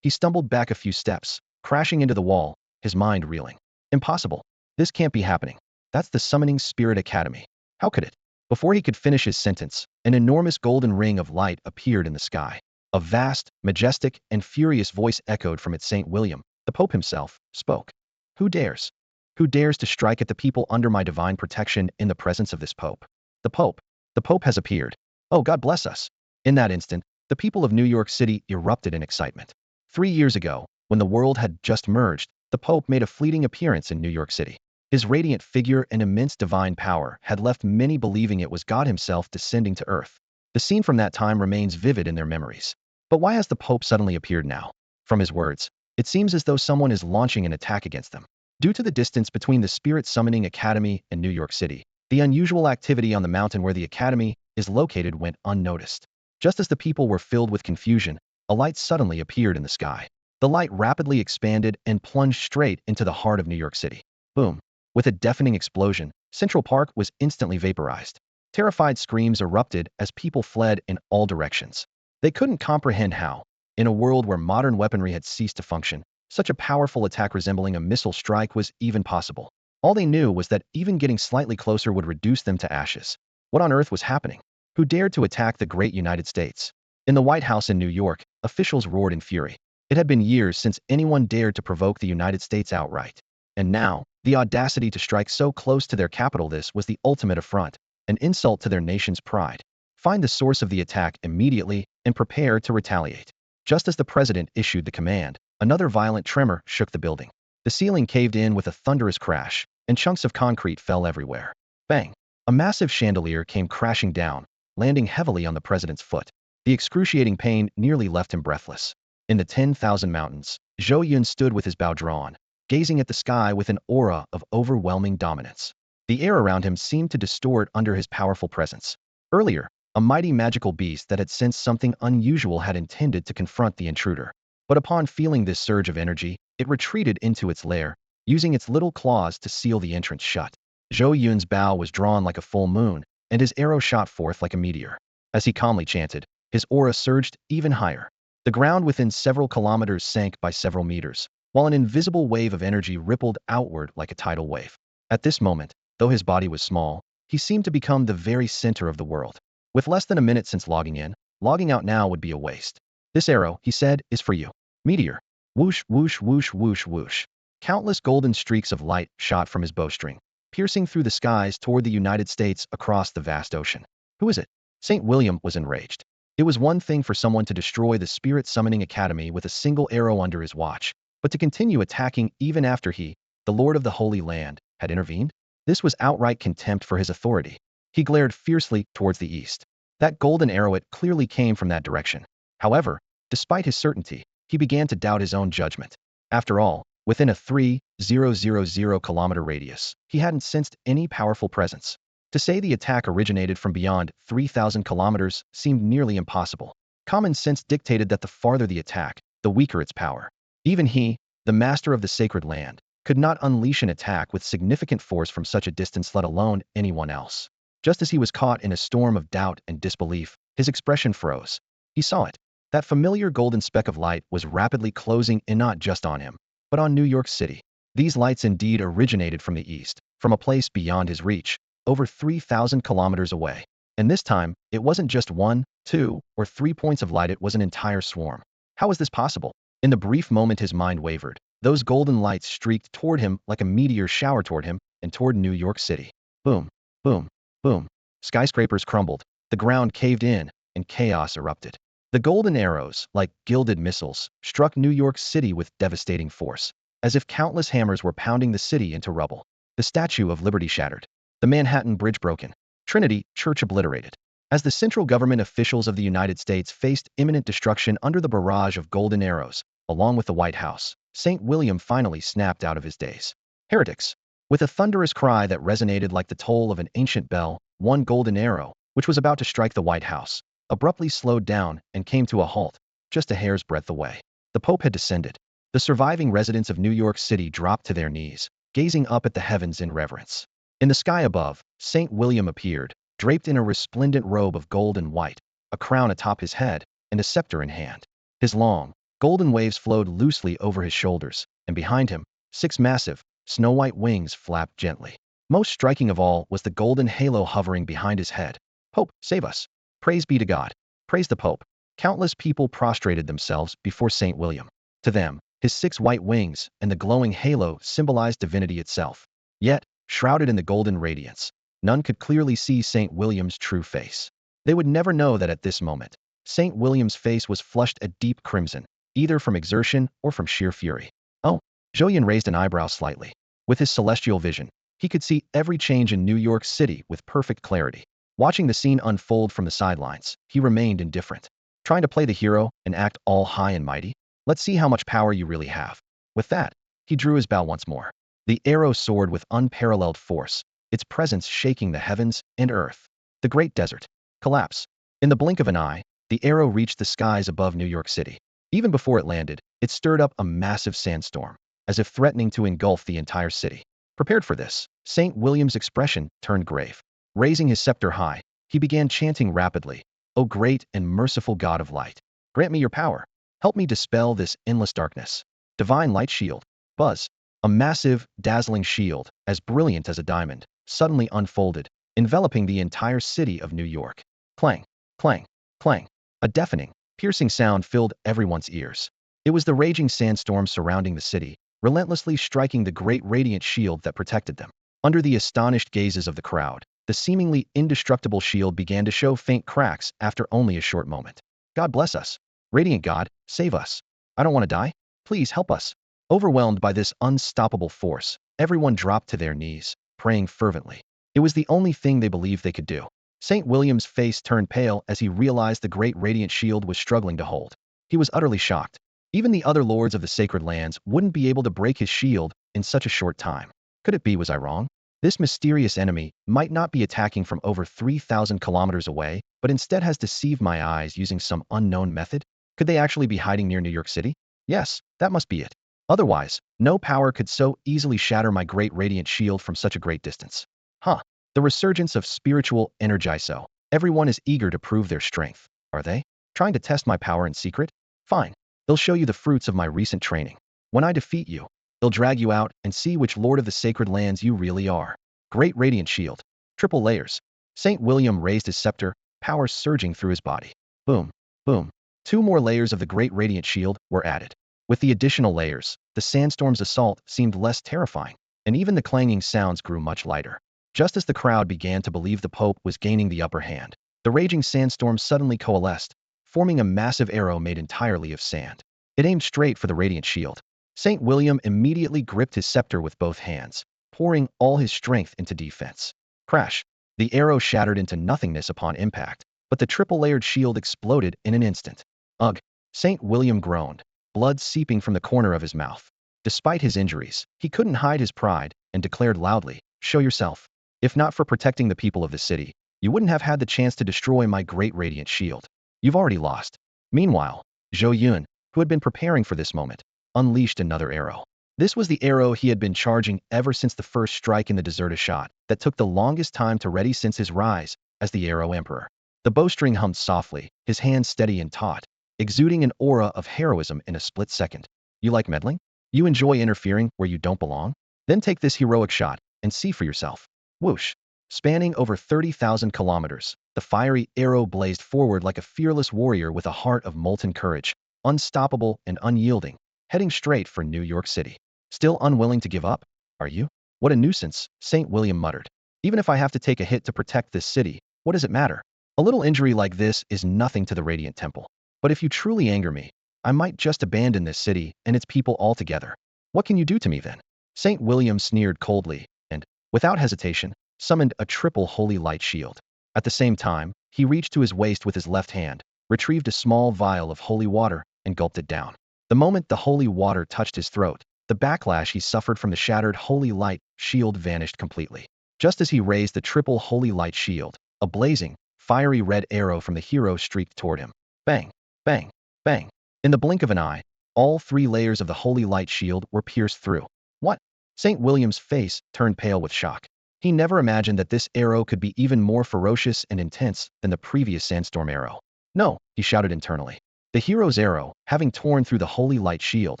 He stumbled back a few steps, crashing into the wall, his mind reeling. Impossible. This can't be happening. That's the Summoning Spirit Academy. How could it? Before he could finish his sentence, an enormous golden ring of light appeared in the sky. A vast, majestic, and furious voice echoed from it. St. William, the Pope himself, spoke. "Who dares? Who dares to strike at the people under my divine protection in the presence of this Pope? The Pope. The Pope has appeared. Oh, God bless us." In that instant, the people of New York City erupted in excitement. 3 years ago, when the world had just merged, the Pope made a fleeting appearance in New York City. His radiant figure and immense divine power had left many believing it was God himself descending to earth. The scene from that time remains vivid in their memories. But why has the Pope suddenly appeared now? From his words, it seems as though someone is launching an attack against them. Due to the distance between the Spirit Summoning Academy and New York City, the unusual activity on the mountain where the academy is located went unnoticed. Just as the people were filled with confusion, a light suddenly appeared in the sky. The light rapidly expanded and plunged straight into the heart of New York City. Boom! With a deafening explosion, Central Park was instantly vaporized. Terrified screams erupted as people fled in all directions. They couldn't comprehend how, in a world where modern weaponry had ceased to function, such a powerful attack resembling a missile strike was even possible. All they knew was that even getting slightly closer would reduce them to ashes. What on earth was happening? Who dared to attack the great United States? In the White House in New York, officials roared in fury. It had been years since anyone dared to provoke the United States outright. And now, The audacity to strike so close to their capital, this was the ultimate affront, an insult to their nation's pride. Find the source of the attack immediately and prepare to retaliate. Just as the president issued the command, another violent tremor shook the building. The ceiling caved in with a thunderous crash, and chunks of concrete fell everywhere. Bang! A massive chandelier came crashing down, landing heavily on the president's foot. The excruciating pain nearly left him breathless. In the 10,000 mountains, Zhou Yun stood with his bow drawn, gazing at the sky with an aura of overwhelming dominance. The air around him seemed to distort under his powerful presence. Earlier, a mighty magical beast that had sensed something unusual had intended to confront the intruder. But upon feeling this surge of energy, it retreated into its lair, using its little claws to seal the entrance shut. Zhou Yun's bow was drawn like a full moon, and his arrow shot forth like a meteor. As he calmly chanted, his aura surged even higher. The ground within several kilometers sank by several meters, while an invisible wave of energy rippled outward like a tidal wave. At this moment, though his body was small, he seemed to become the very center of the world. With less than a minute since logging in, logging out now would be a waste. This arrow, he said, is for you. Meteor. Whoosh, whoosh, whoosh, whoosh, whoosh. Countless golden streaks of light shot from his bowstring, piercing through the skies toward the United States across the vast ocean. Who is it? St. William was enraged. It was one thing for someone to destroy the Spirit Summoning Academy with a single arrow under his watch, but to continue attacking even after he, the Lord of the Holy Land, had intervened? This was outright contempt for his authority. He glared fiercely towards the east. That golden arrow, it clearly came from that direction. However, despite his certainty, he began to doubt his own judgment. After all, within a 3,000 kilometer radius, he hadn't sensed any powerful presence. To say the attack originated from beyond 3,000 kilometers seemed nearly impossible. Common sense dictated that the farther the attack, the weaker its power. Even he, the master of the sacred land, could not unleash an attack with significant force from such a distance, let alone anyone else. Just as he was caught in a storm of doubt and disbelief, his expression froze. He saw it. That familiar golden speck of light was rapidly closing in, not just on him, but on New York City. These lights indeed originated from the east, from a place beyond his reach, over 3,000 kilometers away. And this time, it wasn't just 1, 2, or 3 points of light, it was an entire swarm. How was this possible? In the brief moment his mind wavered, those golden lights streaked toward him like a meteor shower toward him and toward New York City. Boom, boom, boom. Skyscrapers crumbled, the ground caved in, and chaos erupted. The golden arrows, like gilded missiles, struck New York City with devastating force, as if countless hammers were pounding the city into rubble. The Statue of Liberty shattered. The Manhattan Bridge broken. Trinity Church obliterated. As the central government officials of the United States faced imminent destruction under the barrage of golden arrows, along with the White House, St. William finally snapped out of his daze. Heretics! With a thunderous cry that resonated like the toll of an ancient bell, one golden arrow, which was about to strike the White House, abruptly slowed down and came to a halt, just a hair's breadth away. The Pope had descended. The surviving residents of New York City dropped to their knees, gazing up at the heavens in reverence. In the sky above, St. William appeared, draped in a resplendent robe of gold and white, a crown atop his head, and a scepter in hand. His long, golden waves flowed loosely over his shoulders, and behind him, 6 massive, snow-white wings flapped gently. Most striking of all was the golden halo hovering behind his head. Pope, save us! Praise be to God! Praise the Pope! Countless people prostrated themselves before St. William. To them, his 6 white wings and the glowing halo symbolized divinity itself. Yet, shrouded in the golden radiance, none could clearly see St. William's true face. They would never know that at this moment, St. William's face was flushed a deep crimson, either from exertion or from sheer fury. Oh, Zhou Yun raised an eyebrow slightly. With his celestial vision, he could see every change in New York City with perfect clarity. Watching the scene unfold from the sidelines, he remained indifferent. Trying to play the hero and act all high and mighty? Let's see how much power you really have. With that, he drew his bow once more. The arrow soared with unparalleled force, its presence shaking the heavens and earth. The great desert. Collapse. In the blink of an eye, the arrow reached the skies above New York City. Even before it landed, it stirred up a massive sandstorm, as if threatening to engulf the entire city. Prepared for this, St. William's expression turned grave. Raising his scepter high, he began chanting rapidly, "O great and merciful God of light, grant me your power. Help me dispel this endless darkness. Divine light shield." Buzz. A massive, dazzling shield, as brilliant as a diamond, suddenly unfolded, enveloping the entire city of New York. Clang, clang, clang. A deafening, piercing sound filled everyone's ears. It was the raging sandstorm surrounding the city, relentlessly striking the great radiant shield that protected them. Under the astonished gazes of the crowd, the seemingly indestructible shield began to show faint cracks after only a short moment. God bless us. Radiant God, save us. I don't want to die. Please help us. Overwhelmed by this unstoppable force, everyone dropped to their knees, praying fervently. It was the only thing they believed they could do. St. William's face turned pale as he realized the great radiant shield was struggling to hold. He was utterly shocked. Even the other lords of the sacred lands wouldn't be able to break his shield in such a short time. Could it be, was I wrong? This mysterious enemy might not be attacking from over 3,000 kilometers away, but instead has deceived my eyes using some unknown method? Could they actually be hiding near New York City? Yes, that must be it. Otherwise, no power could so easily shatter my great radiant shield from such a great distance. Huh. The resurgence of spiritual energizo. Everyone is eager to prove their strength. Are they? Trying to test my power in secret? Fine. They'll show you the fruits of my recent training. When I defeat you, they'll drag you out and see which lord of the sacred lands you really are. Great radiant shield. Triple layers. St. William raised his scepter, power surging through his body. Boom. Boom. 2 more layers of the great radiant shield were added. With the additional layers, the sandstorm's assault seemed less terrifying, and even the clanging sounds grew much lighter. Just as the crowd began to believe the Pope was gaining the upper hand, the raging sandstorm suddenly coalesced, forming a massive arrow made entirely of sand. It aimed straight for the radiant shield. St. William immediately gripped his scepter with both hands, pouring all his strength into defense. Crash! The arrow shattered into nothingness upon impact, but the triple-layered shield exploded in an instant. Ugh! St. William groaned, blood seeping from the corner of his mouth. Despite his injuries, he couldn't hide his pride and declared loudly, "Show yourself. If not for protecting the people of the city, you wouldn't have had the chance to destroy my great radiant shield. You've already lost." Meanwhile, Zhou Yun, who had been preparing for this moment, unleashed another arrow. This was the arrow he had been charging ever since the first strike in the deserta shot that took the longest time to ready since his rise as the Arrow Emperor. The bowstring hummed softly, his hands steady and taut, exuding an aura of heroism in a split second. You like meddling? You enjoy interfering where you don't belong? Then take this heroic shot and see for yourself. Whoosh! Spanning over 30,000 kilometers, the fiery arrow blazed forward like a fearless warrior with a heart of molten courage, unstoppable and unyielding, heading straight for New York City. Still unwilling to give up? Are you? What a nuisance, St. William muttered. Even if I have to take a hit to protect this city, what does it matter? A little injury like this is nothing to the Radiant Temple. But if you truly anger me, I might just abandon this city and its people altogether. What can you do to me then? St. William sneered coldly and, without hesitation, summoned a triple holy light shield. At the same time, he reached to his waist with his left hand, retrieved a small vial of holy water, and gulped it down. The moment the holy water touched his throat, the backlash he suffered from the shattered holy light shield vanished completely. Just as he raised the triple holy light shield, a blazing, fiery red arrow from the hero streaked toward him. Bang! Bang! Bang! In the blink of an eye, all 3 layers of the holy light shield were pierced through. What? St. William's face turned pale with shock. He never imagined that this arrow could be even more ferocious and intense than the previous sandstorm arrow. No, he shouted internally. The hero's arrow, having torn through the holy light shield,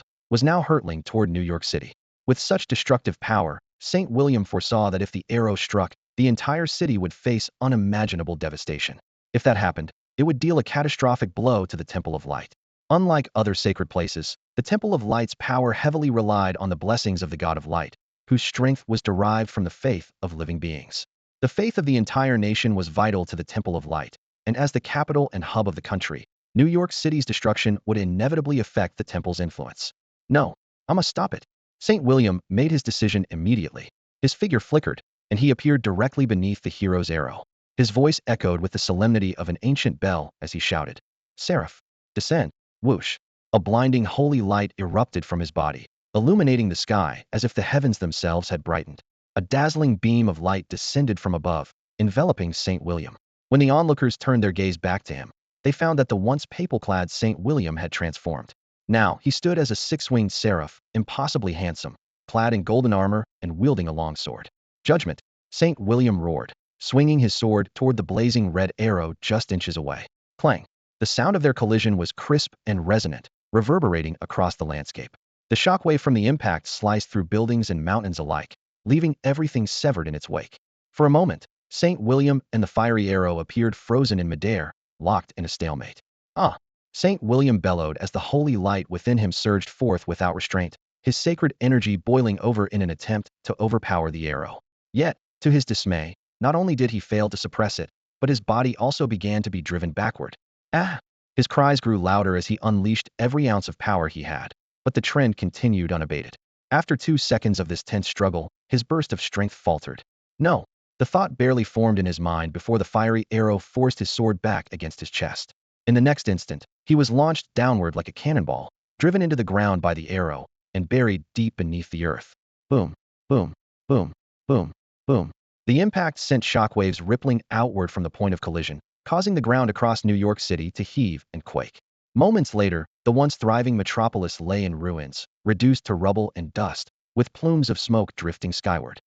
was now hurtling toward New York City. With such destructive power, St. William foresaw that if the arrow struck, the entire city would face unimaginable devastation. If that happened, it would deal a catastrophic blow to the Temple of Light. Unlike other sacred places, the Temple of Light's power heavily relied on the blessings of the God of Light, whose strength was derived from the faith of living beings. The faith of the entire nation was vital to the Temple of Light, and as the capital and hub of the country, New York City's destruction would inevitably affect the temple's influence. No, I must stop it. St. William made his decision immediately. His figure flickered, and he appeared directly beneath the hero's arrow. His voice echoed with the solemnity of an ancient bell as he shouted, "Seraph, descend." Whoosh! A blinding holy light erupted from his body, illuminating the sky as if the heavens themselves had brightened. A dazzling beam of light descended from above, enveloping St. William. When the onlookers turned their gaze back to him, they found that the once papal-clad St. William had transformed. Now, he stood as a 6-winged seraph, impossibly handsome, clad in golden armor and wielding a long sword. Judgment! St. William roared, swinging his sword toward the blazing red arrow just inches away. Clang! The sound of their collision was crisp and resonant, reverberating across the landscape. The shockwave from the impact sliced through buildings and mountains alike, leaving everything severed in its wake. For a moment, St. William and the fiery arrow appeared frozen in midair, locked in a stalemate. Ah! St. William bellowed as the holy light within him surged forth without restraint. his sacred energy boiling over in an attempt to overpower the arrow. Yet, to his dismay, not only did he fail to suppress it, but his body also began to be driven backward. Ah! His cries grew louder as he unleashed every ounce of power he had, but the trend continued unabated. After 2 seconds of this tense struggle, his burst of strength faltered. No! The thought barely formed in his mind before the fiery arrow forced his sword back against his chest. In the next instant, he was launched downward like a cannonball, driven into the ground by the arrow, and buried deep beneath the earth. Boom, boom, boom, boom, boom. The impact sent shockwaves rippling outward from the point of collision, causing the ground across New York City to heave and quake. Moments later, the once thriving metropolis lay in ruins, reduced to rubble and dust, with plumes of smoke drifting skyward.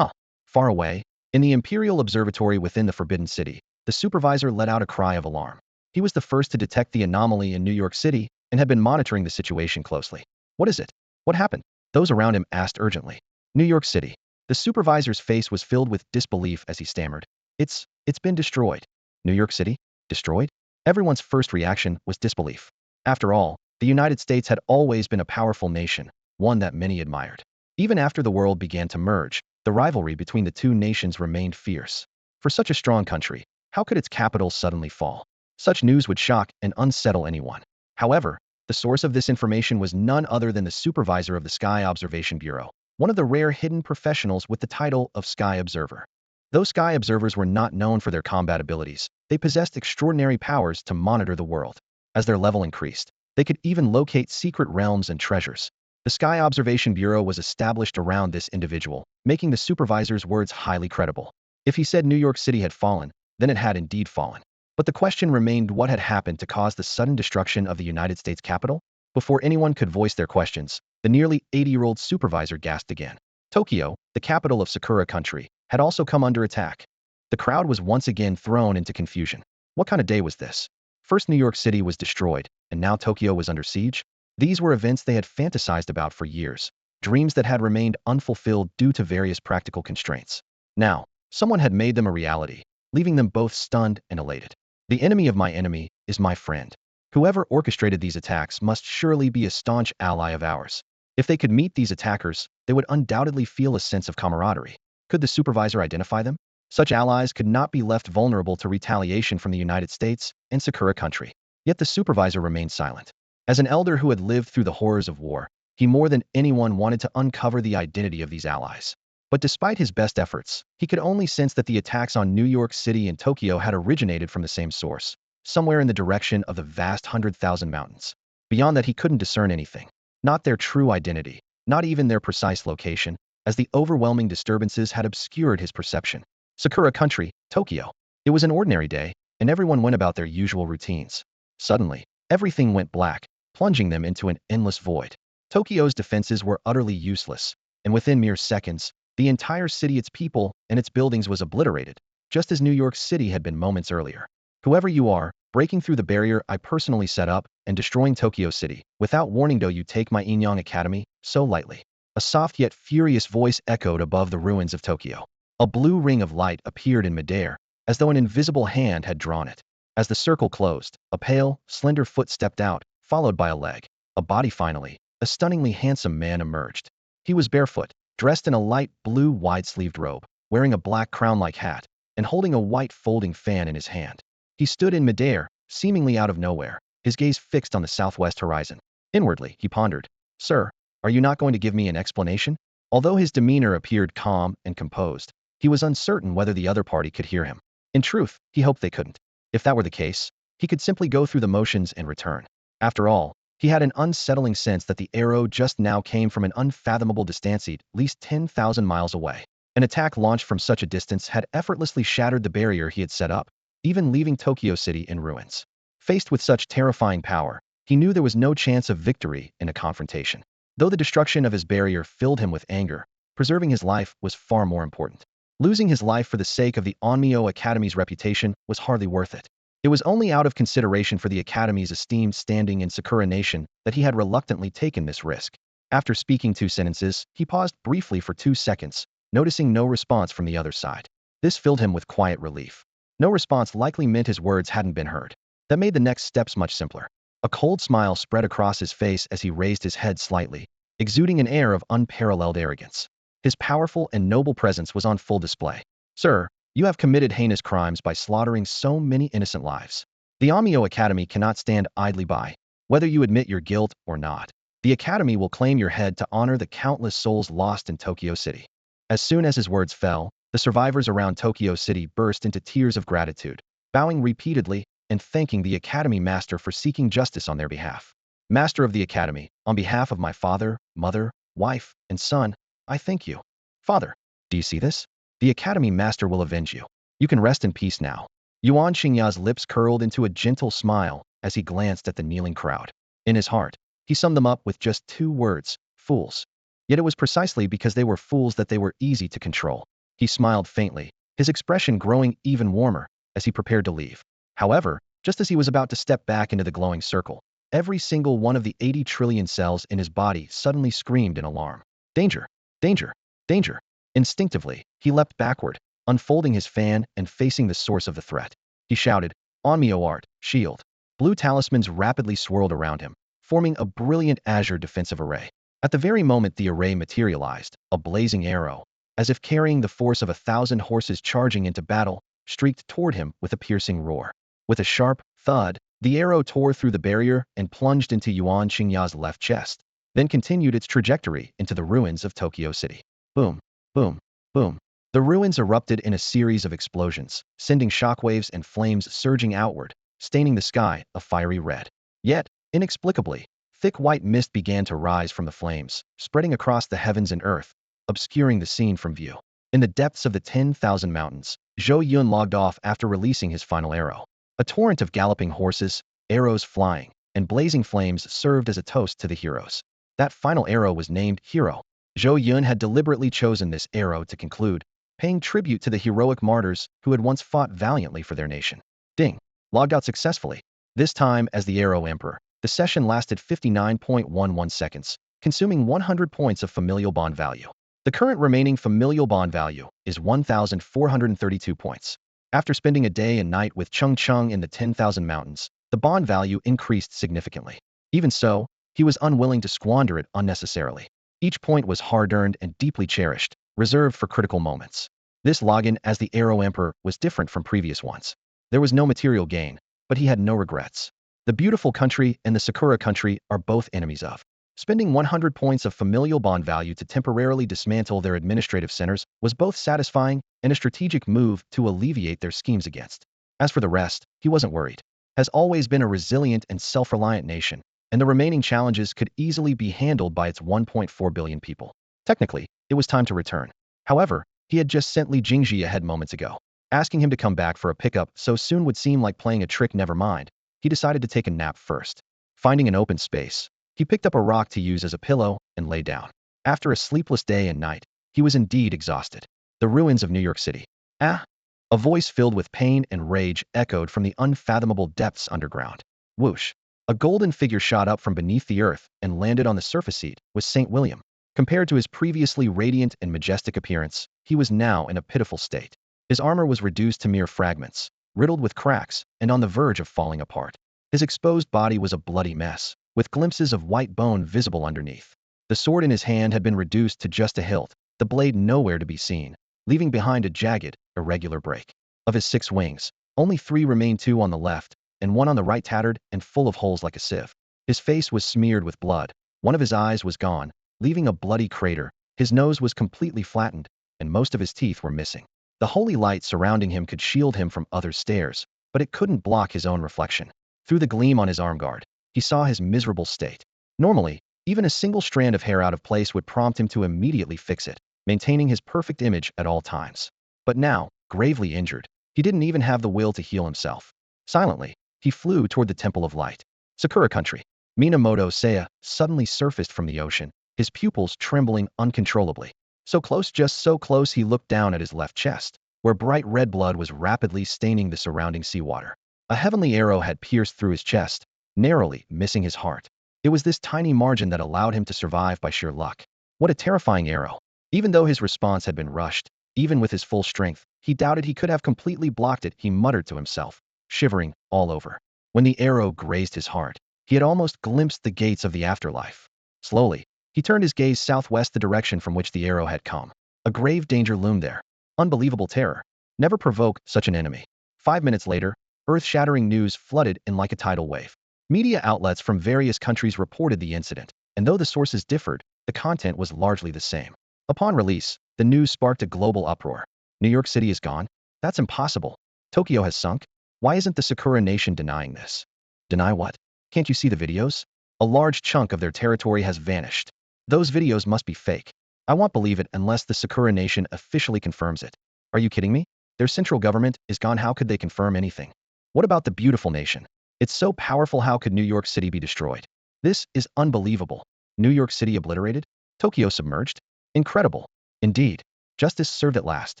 Far away, in the Imperial Observatory within the Forbidden City, the supervisor let out a cry of alarm. He was the first to detect the anomaly in New York City and had been monitoring the situation closely. What is it? What happened? Those around him asked urgently. New York City. The supervisor's face was filled with disbelief as he stammered. It's been destroyed. New York City? Destroyed? Everyone's first reaction was disbelief. After all, the United States had always been a powerful nation, one that many admired. Even after the world began to merge, the rivalry between the two nations remained fierce. For such a strong country, how could its capital suddenly fall? Such news would shock and unsettle anyone. However, the source of this information was none other than the supervisor of the Sky Observation Bureau, one of the rare hidden professionals with the title of Sky Observer. Though Sky Observers were not known for their combat abilities, they possessed extraordinary powers to monitor the world. As their level increased, they could even locate secret realms and treasures. The Sky Observation Bureau was established around this individual, making the supervisor's words highly credible. If he said New York City had fallen, then it had indeed fallen. But the question remained, what had happened to cause the sudden destruction of the United States Capitol? Before anyone could voice their questions, the nearly 80-year-old supervisor gasped again. Tokyo, the capital of Sakura country, had also come under attack. The crowd was once again thrown into confusion. What kind of day was this? First New York City was destroyed, and now Tokyo was under siege? These were events they had fantasized about for years, dreams that had remained unfulfilled due to various practical constraints. Now, someone had made them a reality, leaving them both stunned and elated. The enemy of my enemy is my friend. Whoever orchestrated these attacks must surely be a staunch ally of ours. If they could meet these attackers, they would undoubtedly feel a sense of camaraderie. Could the supervisor identify them? Such allies could not be left vulnerable to retaliation from the United States and Sakura country. Yet the supervisor remained silent. As an elder who had lived through the horrors of war, he more than anyone wanted to uncover the identity of these allies. But despite his best efforts, he could only sense that the attacks on New York City and Tokyo had originated from the same source, somewhere in the direction of the vast 100,000 mountains. Beyond that, he couldn't discern anything. Not their true identity, not even their precise location, as the overwhelming disturbances had obscured his perception. Sakura country, Tokyo. It was an ordinary day, and everyone went about their usual routines. Suddenly, everything went black, plunging them into an endless void. Tokyo's defenses were utterly useless, and within mere seconds, the entire city, its people, and its buildings was obliterated, just as New York City had been moments earlier. Whoever you are, breaking through the barrier I personally set up and destroying Tokyo City, without warning do you take my Inyang Academy so lightly? A soft yet furious voice echoed above the ruins of Tokyo. A blue ring of light appeared in midair, as though an invisible hand had drawn it. As the circle closed, a pale, slender foot stepped out, followed by a leg. A body finally. A stunningly handsome man emerged. He was barefoot, dressed in a light blue wide-sleeved robe, wearing a black crown-like hat, and holding a white folding fan in his hand. He stood in midair, seemingly out of nowhere, his gaze fixed on the southwest horizon. Inwardly, he pondered, "Sir, are you not going to give me an explanation?" Although his demeanor appeared calm and composed, he was uncertain whether the other party could hear him. In truth, he hoped they couldn't. If that were the case, he could simply go through the motions and return. After all, he had an unsettling sense that the arrow just now came from an unfathomable distance, at least 10,000 miles away. An attack launched from such a distance had effortlessly shattered the barrier he had set up, even leaving Tokyo City in ruins. Faced with such terrifying power, he knew there was no chance of victory in a confrontation. Though the destruction of his barrier filled him with anger, preserving his life was far more important. Losing his life for the sake of the Onmyo Academy's reputation was hardly worth it. It was only out of consideration for the Academy's esteemed standing in Sakura Nation that he had reluctantly taken this risk. After speaking 2 sentences, he paused briefly for 2 seconds, noticing no response from the other side. This filled him with quiet relief. No response likely meant his words hadn't been heard. That made the next steps much simpler. A cold smile spread across his face as he raised his head slightly, exuding an air of unparalleled arrogance. His powerful and noble presence was on full display. Sir, you have committed heinous crimes by slaughtering so many innocent lives. The Amio Academy cannot stand idly by, whether you admit your guilt or not. The Academy will claim your head to honor the countless souls lost in Tokyo City. As soon as his words fell, the survivors around Tokyo City burst into tears of gratitude, bowing repeatedly and thanking the Academy Master for seeking justice on their behalf. Master of the Academy, on behalf of my father, mother, wife, and son, I thank you. Father, do you see this? The Academy Master will avenge you. You can rest in peace now. Yuan Xingya's lips curled into a gentle smile as he glanced at the kneeling crowd. In his heart, he summed them up with just 2 words, fools. Yet it was precisely because they were fools that they were easy to control. He smiled faintly, his expression growing even warmer as he prepared to leave. However, just as he was about to step back into the glowing circle, every single one of the 80 trillion cells in his body suddenly screamed in alarm. Danger! Danger! Danger! Instinctively, he leapt backward, unfolding his fan and facing the source of the threat. He shouted, "Onmyo art, shield." Blue talismans rapidly swirled around him, forming a brilliant azure defensive array. At the very moment the array materialized, a blazing arrow, as if carrying the force of 1,000 horses charging into battle, streaked toward him with a piercing roar. With a sharp thud, the arrow tore through the barrier and plunged into Yuan Xingya's left chest, then continued its trajectory into the ruins of Tokyo City. Boom, boom, boom. The ruins erupted in a series of explosions, sending shockwaves and flames surging outward, staining the sky a fiery red. Yet, inexplicably, thick white mist began to rise from the flames, spreading across the heavens and earth, obscuring the scene from view. In the depths of the 10,000 mountains, Zhou Yun logged off after releasing his final arrow. A torrent of galloping horses, arrows flying, and blazing flames served as a toast to the heroes. That final arrow was named Hero. Zhou Yun had deliberately chosen this arrow to conclude, paying tribute to the heroic martyrs who had once fought valiantly for their nation. Ding! Logged out successfully. This time as the Arrow Emperor, the session lasted 59.11 seconds, consuming 100 points of familial bond value. The current remaining familial bond value is 1,432 points. After spending a day and night with Chongqing in the 10,000 mountains, the bond value increased significantly. Even so, he was unwilling to squander it unnecessarily. Each point was hard-earned and deeply cherished, reserved for critical moments. This login as the Arrow Emperor was different from previous ones. There was no material gain, but he had no regrets. The beautiful country and the Sakura country are both enemies of. Spending 100 points of familial bond value to temporarily dismantle their administrative centers was both satisfying and a strategic move to alleviate their schemes against. As for the rest, he wasn't worried. Has always been a resilient and self-reliant nation, and the remaining challenges could easily be handled by its 1.4 billion people. Technically, it was time to return. However, he had just sent Li Jingji ahead moments ago. Asking him to come back for a pickup so soon would seem like playing a trick. Never mind. He decided to take a nap first. Finding an open space, he picked up a rock to use as a pillow and lay down. After a sleepless day and night, he was indeed exhausted. The ruins of New York City. Ah! A voice filled with pain and rage echoed from the unfathomable depths underground. Whoosh! A golden figure shot up from beneath the earth and landed on the surface seat with St. William. Compared to his previously radiant and majestic appearance, he was now in a pitiful state. His armor was reduced to mere fragments, riddled with cracks and on the verge of falling apart. His exposed body was a bloody mess, with glimpses of white bone visible underneath. The sword in his hand had been reduced to just a hilt, the blade nowhere to be seen, leaving behind a jagged, irregular break. Of his 6 wings, only 3 remained, 2 on the left, and 1 on the right tattered and full of holes like a sieve. His face was smeared with blood, one of his eyes was gone, leaving a bloody crater, his nose was completely flattened, and most of his teeth were missing. The holy light surrounding him could shield him from others' stares, but it couldn't block his own reflection. Through the gleam on his arm guard, he saw his miserable state. Normally, even a single strand of hair out of place would prompt him to immediately fix it, maintaining his perfect image at all times. But now, gravely injured, he didn't even have the will to heal himself. Silently, he flew toward the Temple of Light. Sakura Country. Minamoto Seiya suddenly surfaced from the ocean, his pupils trembling uncontrollably. So close, just so close, he looked down at his left chest, where bright red blood was rapidly staining the surrounding seawater. A heavenly arrow had pierced through his chest, narrowly missing his heart. It was this tiny margin that allowed him to survive by sheer luck. What a terrifying arrow. Even though his response had been rushed, even with his full strength, he doubted he could have completely blocked it. He muttered to himself, shivering all over. When the arrow grazed his heart, he had almost glimpsed the gates of the afterlife. Slowly, He turned his gaze southwest, the direction from which the arrow had come. A grave danger loomed there. Unbelievable terror. Never provoke such an enemy. 5 minutes later, earth-shattering news flooded in like a tidal wave. Media outlets from various countries reported the incident, and though the sources differed, the content was largely the same. Upon release, the news sparked a global uproar. New York City is gone? That's impossible. Tokyo has sunk? Why isn't the Sakura nation denying this? Deny what? Can't you see the videos? A large chunk of their territory has vanished. Those videos must be fake. I won't believe it unless the Sakura nation officially confirms it. Are you kidding me? Their central government is gone. How could they confirm anything? What about the beautiful nation? It's so powerful. How could New York City be destroyed? This is unbelievable. New York City obliterated? Tokyo submerged? Incredible. Indeed. Justice served at last.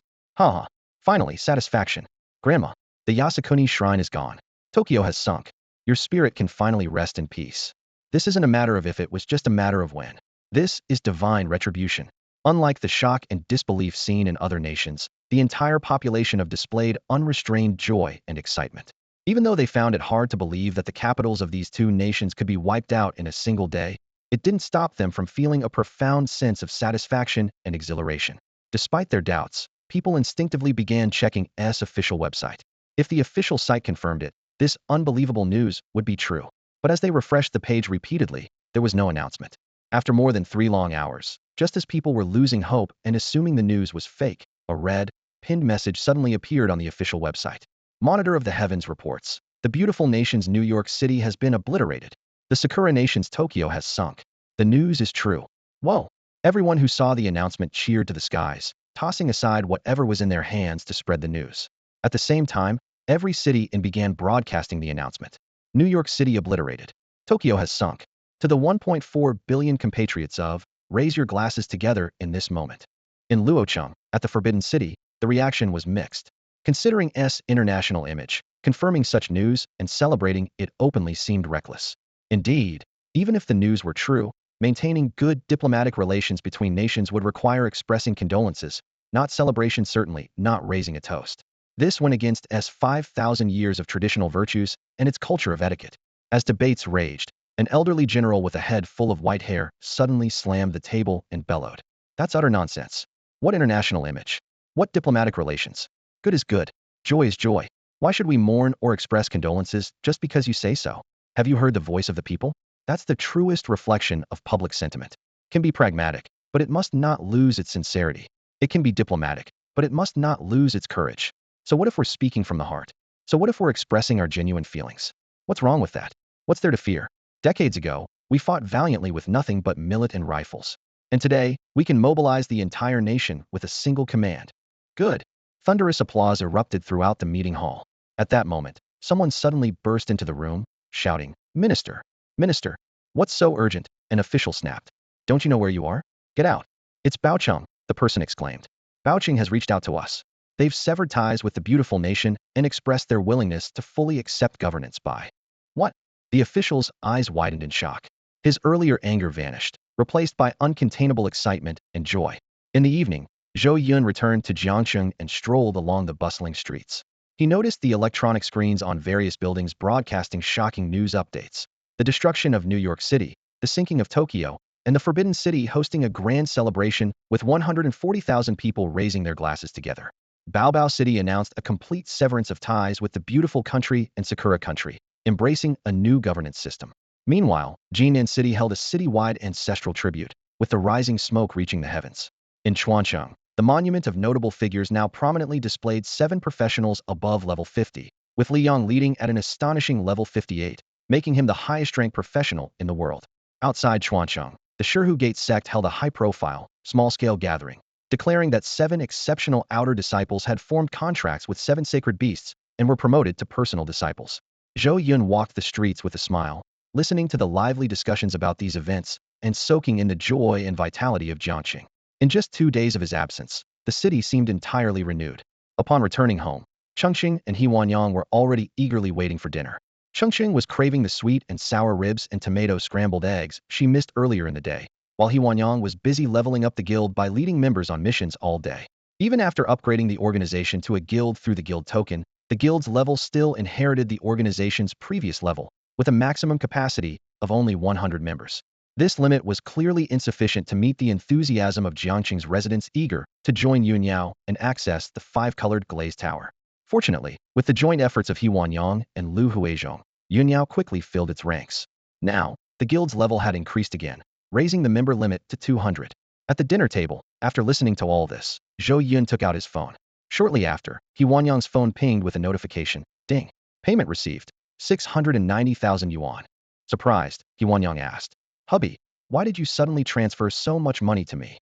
Haha. Finally, satisfaction. Grandma, the Yasukuni shrine is gone. Tokyo has sunk. Your spirit can finally rest in peace. This isn't a matter of if, it was just a matter of when. This is divine retribution. Unlike the shock and disbelief seen in other nations, the entire population have displayed unrestrained joy and excitement. Even though they found it hard to believe that the capitals of these two nations could be wiped out in a single day, it didn't stop them from feeling a profound sense of satisfaction and exhilaration. Despite their doubts, people instinctively began checking S official website. If the official site confirmed it, this unbelievable news would be true. But as they refreshed the page repeatedly, there was no announcement. After more than 3 long hours, just as people were losing hope and assuming the news was fake, a red, pinned message suddenly appeared on the official website. Monitor of the Heavens reports, the beautiful nation's New York City has been obliterated. The Sakura nation's Tokyo has sunk. The news is true. Whoa! Everyone who saw the announcement cheered to the skies, tossing aside whatever was in their hands to spread the news. At the same time, every city began broadcasting the announcement. New York City obliterated. Tokyo has sunk. To the 1.4 billion compatriots of, raise your glasses together in this moment. In Luocheng, at the Forbidden City, the reaction was mixed. Considering S international image, confirming such news and celebrating it openly seemed reckless. Indeed, even if the news were true, maintaining good diplomatic relations between nations would require expressing condolences, not celebration, certainly not raising a toast. This went against S 5,000 years of traditional virtues and its culture of etiquette. As debates raged, an elderly general with a head full of white hair suddenly slammed the table and bellowed. That's utter nonsense. What international image? What diplomatic relations? Good is good. Joy is joy. Why should we mourn or express condolences just because you say so? Have you heard the voice of the people? That's the truest reflection of public sentiment. It can be pragmatic, but it must not lose its sincerity. It can be diplomatic, but it must not lose its courage. So what if we're speaking from the heart? So what if we're expressing our genuine feelings? What's wrong with that? What's there to fear? Decades ago, we fought valiantly with nothing but millet and rifles. And today, we can mobilize the entire nation with a single command. Good. Thunderous applause erupted throughout the meeting hall. At that moment, someone suddenly burst into the room, shouting, Minister! Minister! What's so urgent? An official snapped. Don't you know where you are? Get out. It's Baocheng, the person exclaimed. Baocheng has reached out to us. They've severed ties with the beautiful nation and expressed their willingness to fully accept governance by. What? The official's eyes widened in shock. His earlier anger vanished, replaced by uncontainable excitement and joy. In the evening, Zhou Yun returned to Chongqing and strolled along the bustling streets. He noticed the electronic screens on various buildings broadcasting shocking news updates. The destruction of New York City, the sinking of Tokyo, and the Forbidden City hosting a grand celebration with 140,000 people raising their glasses together. Baobao City announced a complete severance of ties with the beautiful country and Sakura country, embracing a new governance system. Meanwhile, Jinan City held a city-wide ancestral tribute, with the rising smoke reaching the heavens. In Chongqing, the monument of notable figures now prominently displayed 7 professionals above level 50, with Li Yong leading at an astonishing level 58, making him the highest-ranked professional in the world. Outside Chongqing, the Shihu Gate sect held a high-profile, small-scale gathering, declaring that 7 exceptional outer disciples had formed contracts with 7 sacred beasts and were promoted to personal disciples. Zhou Yun walked the streets with a smile, listening to the lively discussions about these events and soaking in the joy and vitality of Chongqing. In just 2 days of his absence, the city seemed entirely renewed. Upon returning home, Chongqing and Huanyang were already eagerly waiting for dinner. Chongqing was craving the sweet and sour ribs and tomato scrambled eggs she missed earlier in the day, while Huanyang was busy leveling up the guild by leading members on missions all day. Even after upgrading the organization to a guild through the guild token, the guild's level still inherited the organization's previous level, with a maximum capacity of only 100 members. This limit was clearly insufficient to meet the enthusiasm of Jiangqing's residents eager to join Yunyao and access the five-colored glazed tower. Fortunately, with the joint efforts of He Wanyang and Lu Huizhong, Yunyao quickly filled its ranks. Now, the guild's level had increased again, raising the member limit to 200. At the dinner table, after listening to all this, Zhou Yun took out his phone. Shortly after, He Wanyang's phone pinged with a notification. Ding. Payment received. 690,000 yuan. Surprised, He Wanyang asked. Hubby, why did you suddenly transfer so much money to me?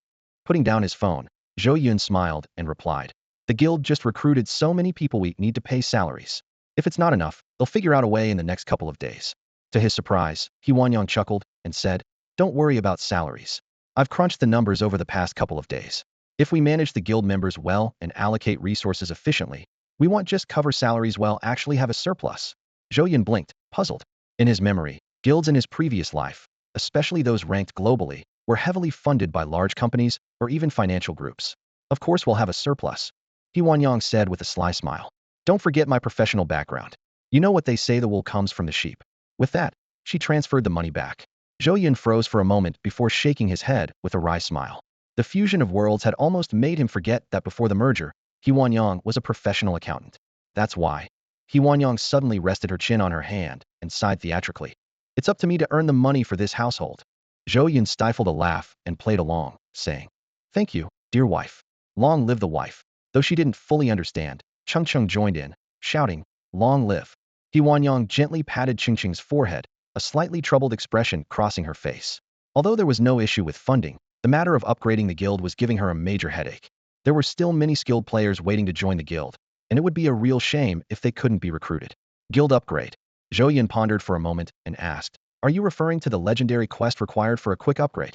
Putting down his phone, Zhou Yun smiled and replied. The guild just recruited so many people we need to pay salaries. If it's not enough, they'll figure out a way in the next couple of days. To his surprise, He Wanyang chuckled and said, Don't worry about salaries. I've crunched the numbers over the past couple of days. If we manage the guild members well and allocate resources efficiently, we won't just cover salaries well actually have a surplus. Zhou Yun blinked, puzzled. In his memory, guilds in his previous life, especially those ranked globally, were heavily funded by large companies or even financial groups. Of course we'll have a surplus, He Wanyang said with a sly smile. Don't forget my professional background. You know what they say, the wool comes from the sheep. With that, she transferred the money back. Zhou Yun froze for a moment before shaking his head with a wry smile. The fusion of worlds had almost made him forget that before the merger, He Wanyang was a professional accountant. That's why. He Wanyang suddenly rested her chin on her hand and sighed theatrically. It's up to me to earn the money for this household. Zhou Yun stifled a laugh and played along, saying, Thank you, dear wife. Long live the wife. Though she didn't fully understand, Chongqing joined in, shouting, Long live. He Wanyang gently patted Chongqing's forehead, a slightly troubled expression crossing her face. Although there was no issue with funding, the matter of upgrading the guild was giving her a major headache. There were still many skilled players waiting to join the guild, and it would be a real shame if they couldn't be recruited. Guild upgrade. Zhou Yun pondered for a moment and asked, Are you referring to the legendary quest required for a quick upgrade?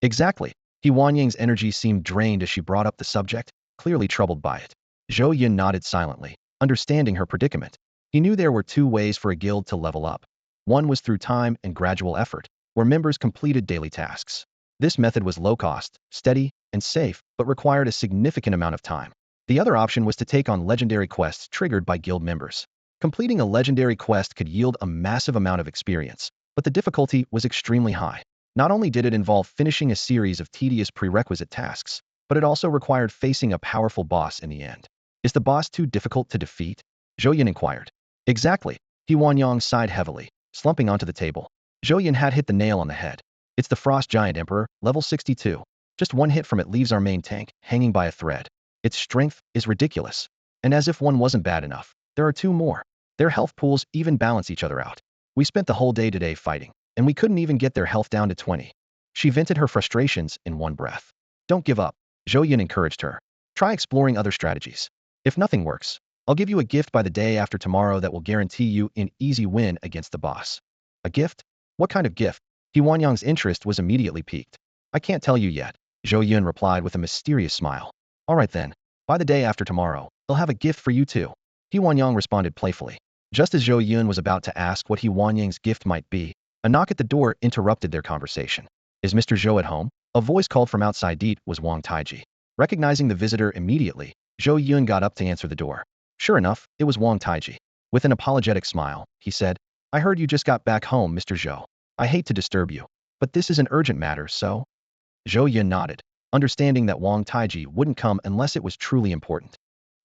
Exactly. He Wanyang's energy seemed drained as she brought up the subject, clearly troubled by it. Zhou Yun nodded silently, understanding her predicament. He knew there were two ways for a guild to level up. One was through time and gradual effort, where members completed daily tasks. This method was low cost, steady, and safe, but required a significant amount of time. The other option was to take on legendary quests triggered by guild members. Completing a legendary quest could yield a massive amount of experience, but the difficulty was extremely high. Not only did it involve finishing a series of tedious prerequisite tasks, but it also required facing a powerful boss in the end. Is the boss too difficult to defeat? Zhou Yun inquired. Exactly. He Wanyang sighed heavily, slumping onto the table. Zhou Yun had hit the nail on the head. It's the Frost Giant Emperor, level 62. Just one hit from it leaves our main tank hanging by a thread. Its strength is ridiculous. And as if one wasn't bad enough, there are two more. Their health pools even balance each other out. We spent the whole day today fighting, and we couldn't even get their health down to 20. She vented her frustrations in one breath. Don't give up, Zhou Yun encouraged her. Try exploring other strategies. If nothing works, I'll give you a gift by the day after tomorrow that will guarantee you an easy win against the boss. A gift? What kind of gift? He Wanyang's interest was immediately piqued. I can't tell you yet, Zhou Yun replied with a mysterious smile. All right then, by the day after tomorrow, they'll have a gift for you too. He Wanyang responded playfully. Just as Zhou Yun was about to ask what He Wanyang's gift might be, a knock at the door interrupted their conversation. Is Mr. Zhou at home? A voice called from outside. It was Wang Taiji. Recognizing the visitor immediately, Zhou Yun got up to answer the door. Sure enough, it was Wang Taiji. With an apologetic smile, he said, I heard you just got back home, Mr. Zhou. I hate to disturb you, but this is an urgent matter, so? Zhou Yun nodded, understanding that Wang Taiji wouldn't come unless it was truly important.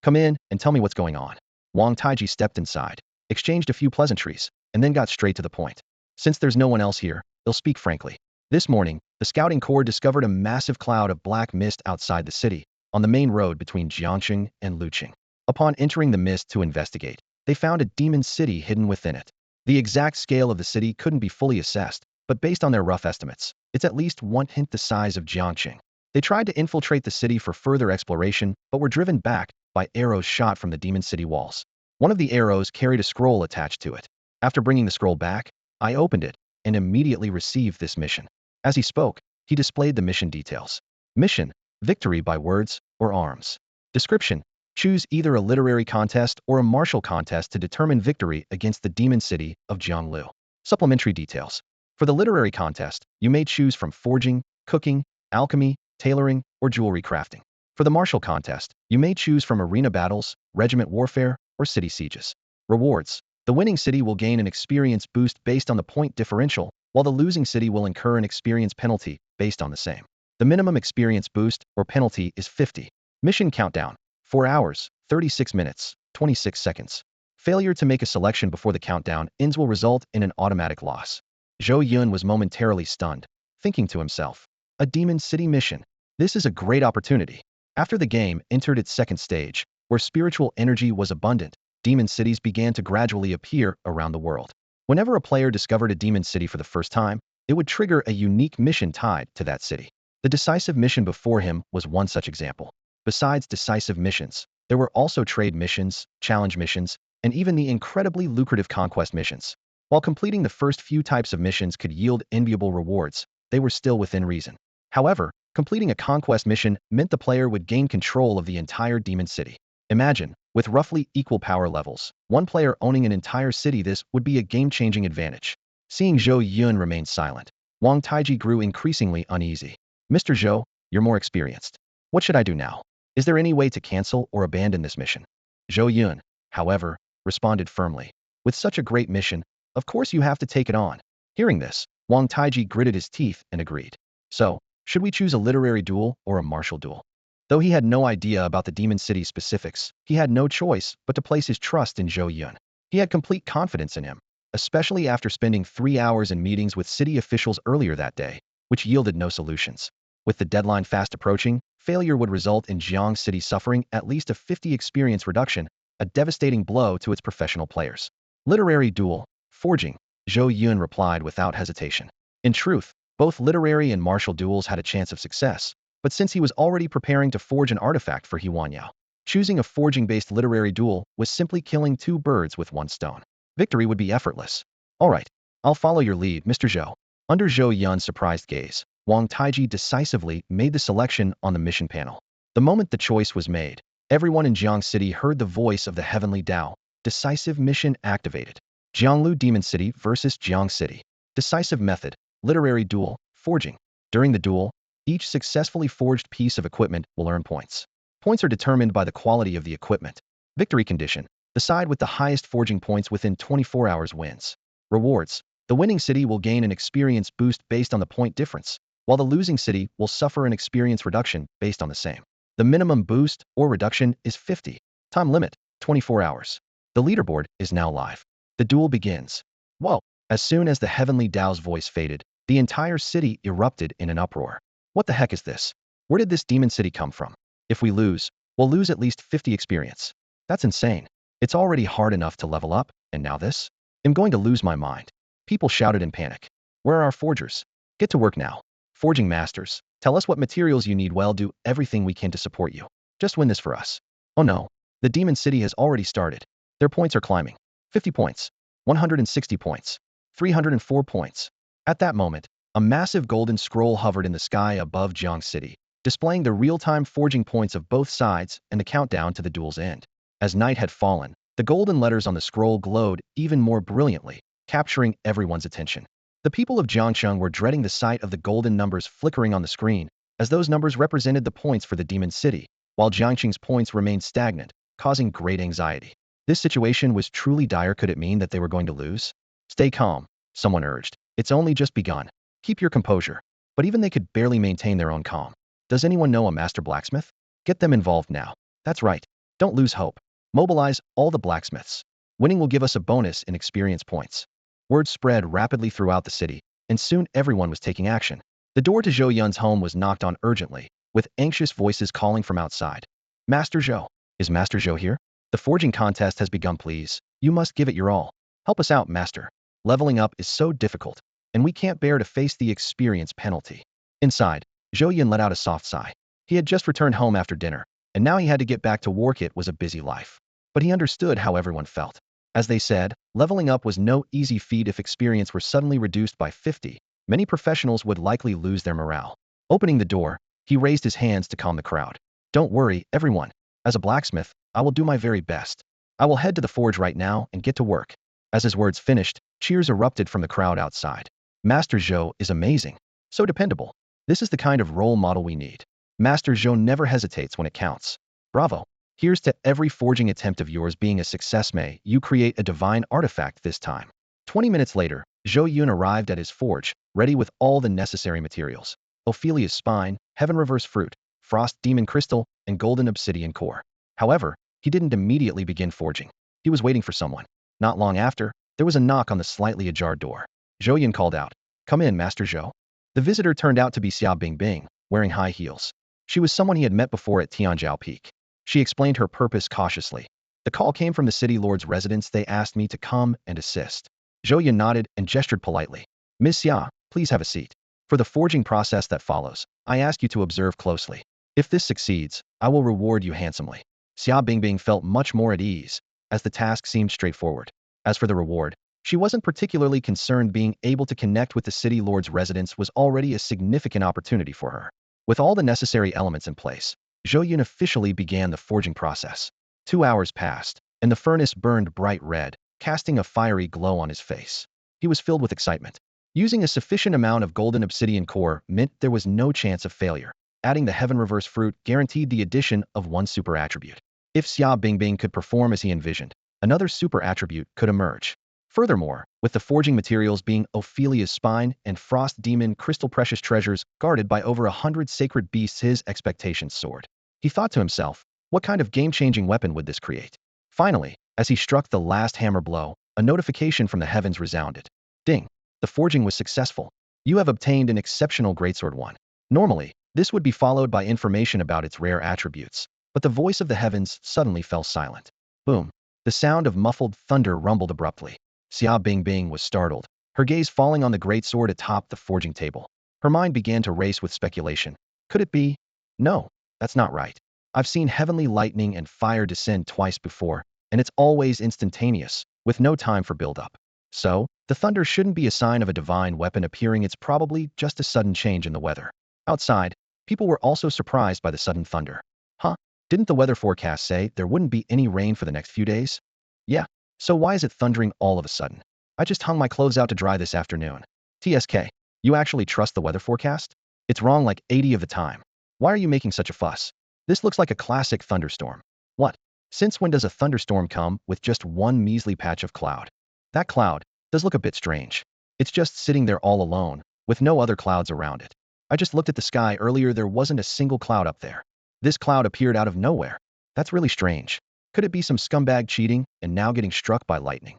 Come in and tell me what's going on. Wang Taiji stepped inside, exchanged a few pleasantries, and then got straight to the point. Since there's no one else here, they'll speak frankly. This morning, the scouting corps discovered a massive cloud of black mist outside the city, on the main road between Jiangqing and Luqing. Upon entering the mist to investigate, they found a demon city hidden within it. The exact scale of the city couldn't be fully assessed, but based on their rough estimates, it's at least 1/10 the size of Jiangqing. They tried to infiltrate the city for further exploration, but were driven back by arrows shot from the demon city walls. One of the arrows carried a scroll attached to it. After bringing the scroll back, I opened it and immediately received this mission. As he spoke, he displayed the mission details. Mission: victory by words or arms. Description: choose either a literary contest or a martial contest to determine victory against the demon city of Jianglu. Supplementary details: for the literary contest, you may choose from forging, cooking, alchemy, tailoring, or jewelry crafting. For the martial contest, you may choose from arena battles, regiment warfare, or city sieges. Rewards: The winning city will gain an experience boost based on the point differential, while the losing city will incur an experience penalty based on the same. The minimum experience boost or penalty is 50. Mission countdown: 4 hours, 36 minutes, 26 seconds. Failure to make a selection before the countdown ends will result in an automatic loss. Zhou Yun was momentarily stunned, thinking to himself, a Demon City mission. This is a great opportunity. After the game entered its second stage, where spiritual energy was abundant, demon cities began to gradually appear around the world. Whenever a player discovered a demon city for the first time, it would trigger a unique mission tied to that city. The decisive mission before him was one such example. Besides decisive missions, there were also trade missions, challenge missions, and even the incredibly lucrative conquest missions. While completing the first few types of missions could yield enviable rewards, they were still within reason. However, completing a conquest mission meant the player would gain control of the entire demon city. Imagine, with roughly equal power levels, one player owning an entire city. This would be a game-changing advantage. Seeing Zhou Yun remain silent, Wang Taiji grew increasingly uneasy. Mr. Zhou, you're more experienced. What should I do now? Is there any way to cancel or abandon this mission? Zhou Yun, however, responded firmly. With such a great mission, of course you have to take it on. Hearing this, Wang Taiji gritted his teeth and agreed. So, should we choose a literary duel or a martial duel? Though he had no idea about the Demon City specifics, he had no choice but to place his trust in Zhou Yun. He had complete confidence in him, especially after spending 3 hours in meetings with city officials earlier that day, which yielded no solutions. With the deadline fast approaching, failure would result in Jiang City suffering at least a 50 experience reduction, a devastating blow to its professional players. Literary duel, forging, Zhou Yun replied without hesitation. In truth, both literary and martial duels had a chance of success, but since he was already preparing to forge an artifact for Huanyao, choosing a forging-based literary duel was simply killing 2 birds with 1 stone. Victory would be effortless. All right, I'll follow your lead, Mr. Zhou. Under Zhou Yun's surprised gaze, Wang Taiji decisively made the selection on the mission panel. The moment the choice was made, everyone in Jiang City heard the voice of the heavenly Tao. Decisive mission activated. Jianglu Demon City versus Jiang City. Decisive method, literary duel, forging. During the duel, each successfully forged piece of equipment will earn points. Points are determined by the quality of the equipment. Victory condition: the side with the highest forging points within 24 hours wins. Rewards: the winning city will gain an experience boost based on the point difference, while the losing city will suffer an experience reduction based on the same. The minimum boost or reduction is 50. Time limit: 24 hours. The leaderboard is now live. The duel begins. Whoa! As soon as the heavenly Tao's voice faded, the entire city erupted in an uproar. What the heck is this? Where did this demon city come from? If we lose, we'll lose at least 50 experience. That's insane. It's already hard enough to level up, and now this? I'm going to lose my mind. People shouted in panic. Where are our forgers? Get to work now. Forging masters, tell us what materials you need. We'll do everything we can to support you. Just win this for us. Oh no, the demon city has already started. Their points are climbing. 50 points, 160 points, 304 points. At that moment, a massive golden scroll hovered in the sky above Jiang City, displaying the real-time forging points of both sides and the countdown to the duel's end. As night had fallen, the golden letters on the scroll glowed even more brilliantly, capturing everyone's attention. The people of Chongqing were dreading the sight of the golden numbers flickering on the screen, as those numbers represented the points for the demon city, while Jiangqing's points remained stagnant, causing great anxiety. This situation was truly dire. Could it mean that they were going to lose? Stay calm, someone urged. It's only just begun. Keep your composure. But even they could barely maintain their own calm. Does anyone know a master blacksmith? Get them involved now. That's right. Don't lose hope. Mobilize all the blacksmiths. Winning will give us a bonus in experience points. Word spread rapidly throughout the city, and soon everyone was taking action. The door to Zhou Yun's home was knocked on urgently, with anxious voices calling from outside. Master Zhou. Is Master Zhou here? The forging contest has begun. Please, you must give it your all. Help us out, Master. Leveling up is so difficult, and we can't bear to face the experience penalty. Inside, Zhou Yun let out a soft sigh. He had just returned home after dinner, and now he had to get back to work. It was a busy life. But he understood how everyone felt. As they said, leveling up was no easy feat. If experience were suddenly reduced by 50, many professionals would likely lose their morale. Opening the door, he raised his hands to calm the crowd. Don't worry, everyone. As a blacksmith, I will do my very best. I will head to the forge right now and get to work. As his words finished, cheers erupted from the crowd outside. Master Zhou is amazing. So dependable. This is the kind of role model we need. Master Zhou never hesitates when it counts. Bravo. Here's to every forging attempt of yours being a success. May you create a divine artifact this time. 20 minutes later, Zhou Yun arrived at his forge, ready with all the necessary materials. Ophelia's spine, heaven reverse fruit, frost demon crystal, and golden obsidian core. However, he didn't immediately begin forging. He was waiting for someone. Not long after, there was a knock on the slightly ajar door. Zhou Yun called out, "Come in, Master Zhou." The visitor turned out to be Xia Bingbing, wearing high heels. She was someone he had met before at Tianzhou Peak. She explained her purpose cautiously. "The call came from the city lord's residence. They asked me to come and assist." Zhou Yun nodded and gestured politely. "Ms. Xia, please have a seat. For the forging process that follows, I ask you to observe closely. If this succeeds, I will reward you handsomely." Xia Bingbing felt much more at ease, as the task seemed straightforward. As for the reward, she wasn't particularly concerned. Being able to connect with the city lord's residence was already a significant opportunity for her. With all the necessary elements in place, Zhou Yun officially began the forging process. 2 hours passed, and the furnace burned bright red, casting a fiery glow on his face. He was filled with excitement. Using a sufficient amount of golden obsidian core meant there was no chance of failure. Adding the heaven reverse fruit guaranteed the addition of one super attribute. If Xia Bingbing could perform as he envisioned, another super attribute could emerge. Furthermore, with the forging materials being Ophelia's spine and frost demon crystal precious treasures guarded by over 100 sacred beasts, his expectations soared. He thought to himself, what kind of game-changing weapon would this create? Finally, as he struck the last hammer blow, a notification from the heavens resounded. Ding! The forging was successful. You have obtained an exceptional greatsword 1. Normally, this would be followed by information about its rare attributes, but the voice of the heavens suddenly fell silent. Boom! The sound of muffled thunder rumbled abruptly. Xia Bingbing was startled, her gaze falling on the greatsword atop the forging table. Her mind began to race with speculation. Could it be? No, that's not right. I've seen heavenly lightning and fire descend twice before, and it's always instantaneous, with no time for build-up. So, the thunder shouldn't be a sign of a divine weapon appearing. It's probably just a sudden change in the weather. Outside, people were also surprised by the sudden thunder. Huh? Didn't the weather forecast say there wouldn't be any rain for the next few days? Yeah. So why is it thundering all of a sudden? I just hung my clothes out to dry this afternoon. TSK, you actually trust the weather forecast? It's wrong like 80 of the time. Why are you making such a fuss? This looks like a classic thunderstorm. What? Since when does a thunderstorm come with just one measly patch of cloud? That cloud does look a bit strange. It's just sitting there all alone, with no other clouds around it. I just looked at the sky earlier. There wasn't a single cloud up there. This cloud appeared out of nowhere. That's really strange. Could it be some scumbag cheating and now getting struck by lightning?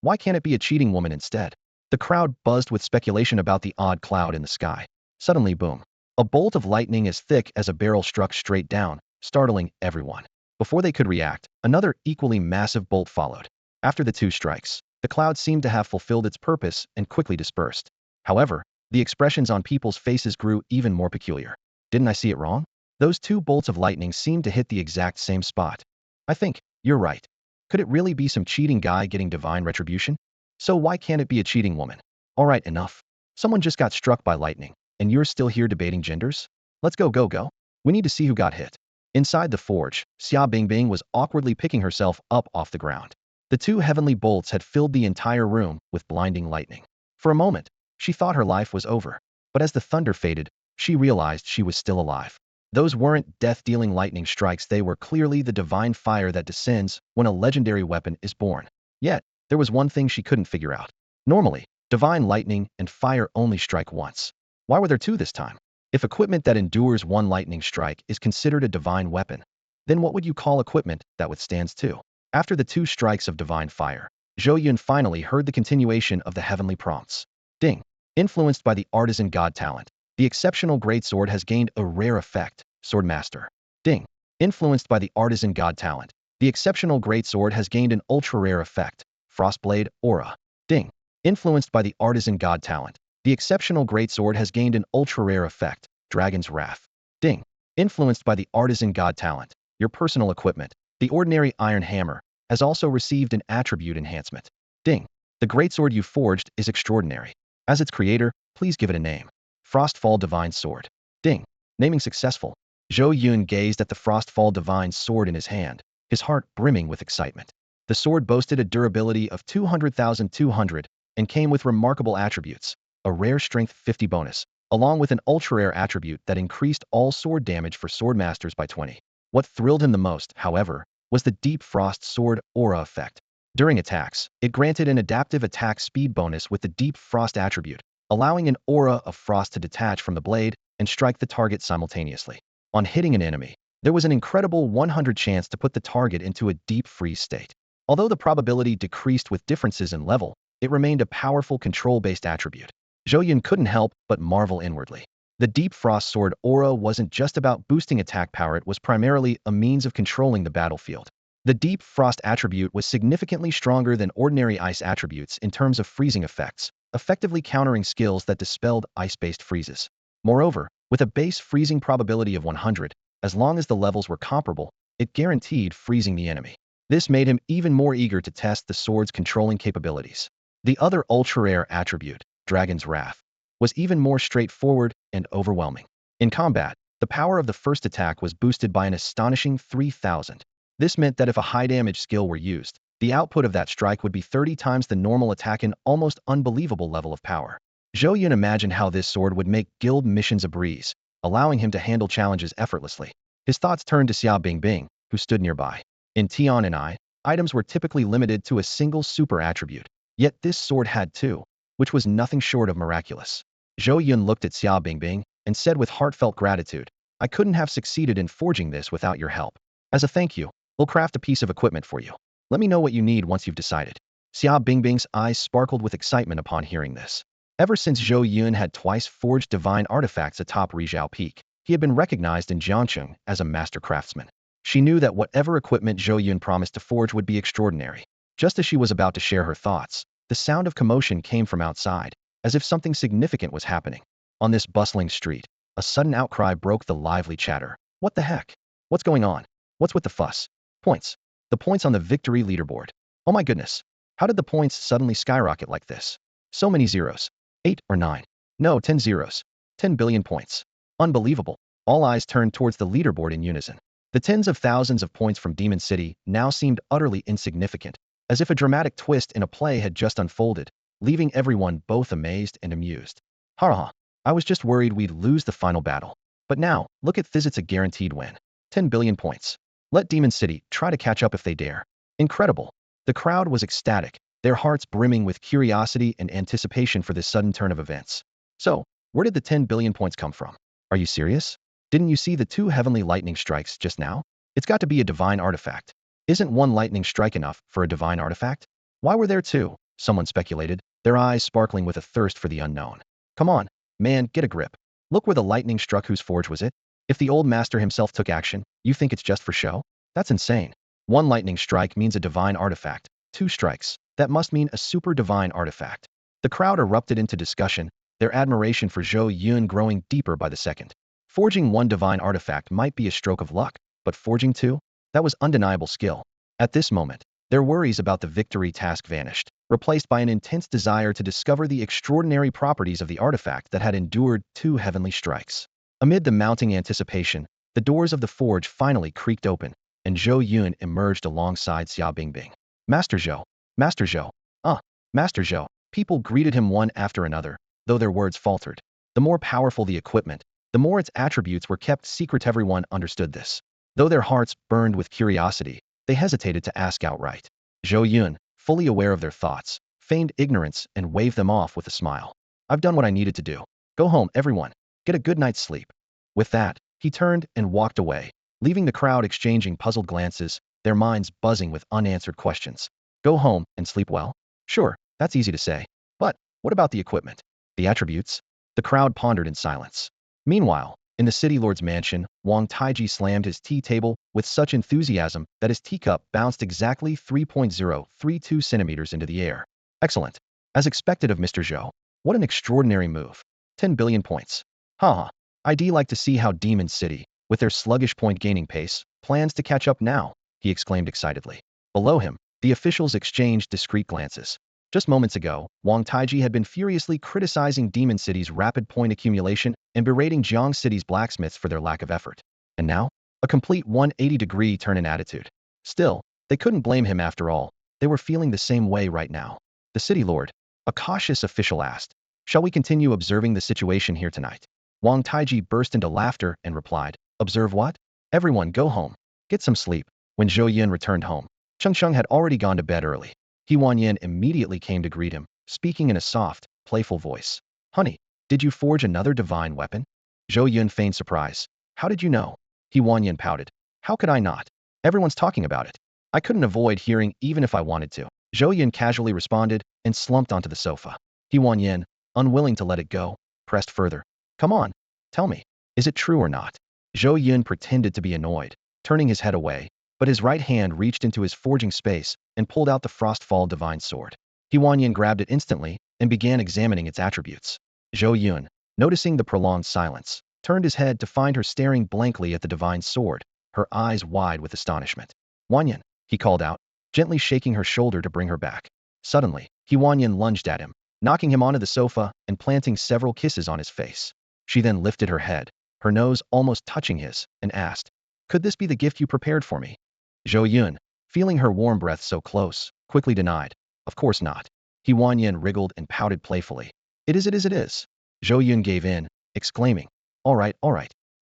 Why can't it be a cheating woman instead? The crowd buzzed with speculation about the odd cloud in the sky. Suddenly, boom. A bolt of lightning as thick as a barrel struck straight down, startling everyone. Before they could react, another equally massive bolt followed. After the two strikes, the cloud seemed to have fulfilled its purpose and quickly dispersed. However, the expressions on people's faces grew even more peculiar. Didn't I see it wrong? Those two bolts of lightning seemed to hit the exact same spot. I think you're right. Could it really be some cheating guy getting divine retribution? So why can't it be a cheating woman? All right, enough. Someone just got struck by lightning, and you're still here debating genders? Let's go. We need to see who got hit. Inside the forge, Xia Bingbing was awkwardly picking herself up off the ground. The two heavenly bolts had filled the entire room with blinding lightning. For a moment, she thought her life was over, but as the thunder faded, she realized she was still alive. Those weren't death-dealing lightning strikes. They were clearly the divine fire that descends when a legendary weapon is born. Yet, there was one thing she couldn't figure out. Normally, divine lightning and fire only strike once. Why were there two this time? If equipment that endures one lightning strike is considered a divine weapon, then what would you call equipment that withstands two? After the two strikes of divine fire, Zhou Yun finally heard the continuation of the heavenly prompts. Ding. Influenced by the artisan god talent, the exceptional greatsword has gained a rare effect, Swordmaster. Ding. Influenced by the artisan god talent, the exceptional greatsword has gained an ultra-rare effect, Frostblade Aura. Ding. Influenced by the artisan god talent, the exceptional greatsword has gained an ultra-rare effect, Dragon's Wrath. Ding. Influenced by the artisan god talent, your personal equipment, the ordinary iron hammer, has also received an attribute enhancement. Ding. The greatsword you forged is extraordinary. As its creator, please give it a name. Frostfall Divine Sword. Ding. Naming successful. Zhou Yun gazed at the Frostfall Divine Sword in his hand, his heart brimming with excitement. The sword boasted a durability of 200,200 and came with remarkable attributes, a rare strength 50 bonus, along with an ultra-rare attribute that increased all sword damage for swordmasters by 20. What thrilled him the most, however, was the Deep Frost Sword aura effect. During attacks, it granted an adaptive attack speed bonus with the Deep Frost attribute, allowing an aura of frost to detach from the blade and strike the target simultaneously. On hitting an enemy, there was an incredible 100 chance to put the target into a deep freeze state. Although the probability decreased with differences in level, it remained a powerful control-based attribute. Zhou Yun couldn't help but marvel inwardly. The Deep Frost Sword aura wasn't just about boosting attack power, it was primarily a means of controlling the battlefield. The Deep Frost attribute was significantly stronger than ordinary ice attributes in terms of freezing effects, effectively countering skills that dispelled ice-based freezes. Moreover, with a base freezing probability of 100, as long as the levels were comparable, it guaranteed freezing the enemy. This made him even more eager to test the sword's controlling capabilities. The other ultra-rare attribute, Dragon's Wrath, was even more straightforward and overwhelming. In combat, the power of the first attack was boosted by an astonishing 3,000. This meant that if a high-damage skill were used, the output of that strike would be 30 times the normal attack, an almost unbelievable level of power. Zhou Yun imagined how this sword would make guild missions a breeze, allowing him to handle challenges effortlessly. His thoughts turned to Xia Bingbing, who stood nearby. In Tian and I, items were typically limited to a single super attribute, yet this sword had two, which was nothing short of miraculous. Zhou Yun looked at Xia Bingbing and said with heartfelt gratitude, "I couldn't have succeeded in forging this without your help. As a thank you, we'll craft a piece of equipment for you. Let me know what you need once you've decided." Xia Bingbing's eyes sparkled with excitement upon hearing this. Ever since Zhou Yun had twice forged divine artifacts atop Rizhao Peak, he had been recognized in Chongqing as a master craftsman. She knew that whatever equipment Zhou Yun promised to forge would be extraordinary. Just as she was about to share her thoughts, the sound of commotion came from outside, as if something significant was happening. On this bustling street, a sudden outcry broke the lively chatter. "What the heck? What's going on? What's with the fuss? Points. The points on the victory leaderboard. Oh my goodness. How did the points suddenly skyrocket like this? So many zeros. 8 or 9. No, 10 zeros. 10 billion points. Unbelievable." All eyes turned towards the leaderboard in unison. The tens of thousands of points from Demon City now seemed utterly insignificant, as if a dramatic twist in a play had just unfolded, leaving everyone both amazed and amused. "Ha ha, I was just worried we'd lose the final battle. But now, look at this, it's a guaranteed win. 10 billion points. Let Demon City try to catch up if they dare." Incredible. The crowd was ecstatic, their hearts brimming with curiosity and anticipation for this sudden turn of events. "So, where did the 10 billion points come from? Are you serious? Didn't you see the 2 heavenly lightning strikes just now? It's got to be a divine artifact. Isn't one lightning strike enough for a divine artifact? Why were there 2? Someone speculated, their eyes sparkling with a thirst for the unknown. "Come on, man, get a grip. Look where the lightning struck. Whose forge was it? If the old master himself took action, you think it's just for show? That's insane. 1 lightning strike means a divine artifact. 2 strikes, that must mean a super divine artifact." The crowd erupted into discussion, their admiration for Zhou Yun growing deeper by the second. Forging 1 divine artifact might be a stroke of luck, but forging 2? That was undeniable skill. At this moment, their worries about the victory task vanished, replaced by an intense desire to discover the extraordinary properties of the artifact that had endured 2 heavenly strikes. Amid the mounting anticipation, the doors of the forge finally creaked open, and Zhou Yun emerged alongside Xia Bingbing. "Master Zhou! Master Zhou! Master Zhou!" People greeted him one after another, though their words faltered. The more powerful the equipment, the more its attributes were kept secret. Everyone understood this. Though their hearts burned with curiosity, they hesitated to ask outright. Zhou Yun, fully aware of their thoughts, feigned ignorance and waved them off with a smile. "I've done what I needed to do. Go home, everyone. Get a good night's sleep." With that, he turned and walked away, leaving the crowd exchanging puzzled glances, their minds buzzing with unanswered questions. Go home and sleep well? Sure, that's easy to say. But what about the equipment? The attributes? The crowd pondered in silence. Meanwhile, in the city lord's mansion, Wang Taiji slammed his tea table with such enthusiasm that his teacup bounced exactly 3.032 centimeters into the air. Excellent. As expected of Mr. Zhou. What an extraordinary move. 10 billion points. Haha. I'd like to see how Demon City, with their sluggish point gaining pace, plans to catch up now, he exclaimed excitedly. Below him, the officials exchanged discreet glances. Just moments ago, Wang Taiji had been furiously criticizing Demon City's rapid point accumulation and berating Jiang City's blacksmiths for their lack of effort. And now, a complete 180-degree turn in attitude. Still, they couldn't blame him after all. They were feeling the same way right now. The city lord, a cautious official asked, "Shall we continue observing the situation here tonight?" Wang Taiji burst into laughter and replied, "Observe what? Everyone go home. Get some sleep. When Zhou Yun returned home, Chongqing had already gone to bed early. Yin immediately came to greet him, speaking in a soft, playful voice. Honey, did you forge another divine weapon? Zhou Yun feigned surprise. How did you know? Yin pouted. How could I not? Everyone's talking about it. I couldn't avoid hearing even if I wanted to. Zhou Yun casually responded and slumped onto the sofa. Yin, unwilling to let it go, pressed further. Come on, tell me, is it true or not? Zhou Yun pretended to be annoyed, turning his head away, but his right hand reached into his forging space and pulled out the Frostfall divine sword. Yin grabbed it instantly and began examining its attributes. Zhou Yun, noticing the prolonged silence, turned his head to find her staring blankly at the divine sword, her eyes wide with astonishment. Yin, he called out, gently shaking her shoulder to bring her back. Suddenly, Yin lunged at him, knocking him onto the sofa and planting several kisses on his face. She then lifted her head, her nose almost touching his, and asked, could this be the gift you prepared for me? Zhou Yun, feeling her warm breath so close, quickly denied, of course not. Yin wriggled and pouted playfully. It is. Zhou Yun gave in, exclaiming, all right.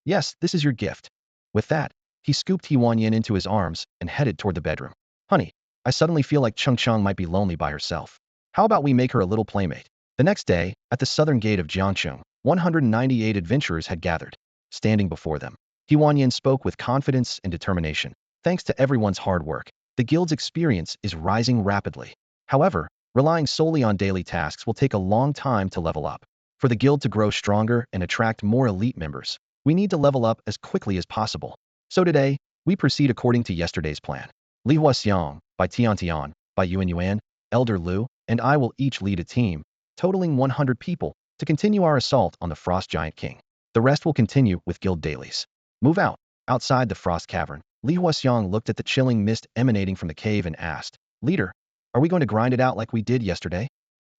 Yes, this is your gift. With that, he scooped Yin into his arms and headed toward the bedroom. Honey, I suddenly feel like Chongqing might be lonely by herself. How about we make her a little playmate? The next day, at the southern gate of Jiangcheng, 198 adventurers had gathered. Standing before them, Yin spoke with confidence and determination. Thanks to everyone's hard work, the guild's experience is rising rapidly. However, relying solely on daily tasks will take a long time to level up. For the guild to grow stronger and attract more elite members, we need to level up as quickly as possible. So today, we proceed according to yesterday's plan. Li Huaxiang, by Tian, by Yuan, Elder Lu, and I will each lead a team, totaling 100 people, to continue our assault on the Frost Giant King. The rest will continue with guild dailies. Move out. Outside the Frost Cavern, Li Huaxiang looked at the chilling mist emanating from the cave and asked, Leader, are we going to grind it out like we did yesterday?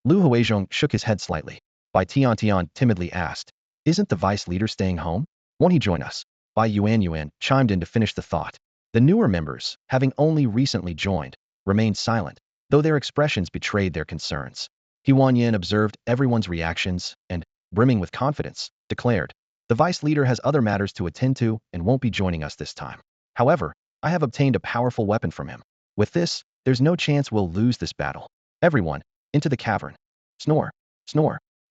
Lu Huizhong shook his head slightly. Bai Tian timidly asked, isn't the vice leader staying home? Won't he join us? Bai Yuan chimed in to finish the thought. The newer members, having only recently joined, remained silent, though their expressions betrayed their concerns. Yin observed everyone's reactions and, brimming with confidence, declared, the vice leader has other matters to attend to and won't be joining us this time. However, I have obtained a powerful weapon from him. With this, there's no chance we'll lose this battle. Everyone, into the cavern. Snore.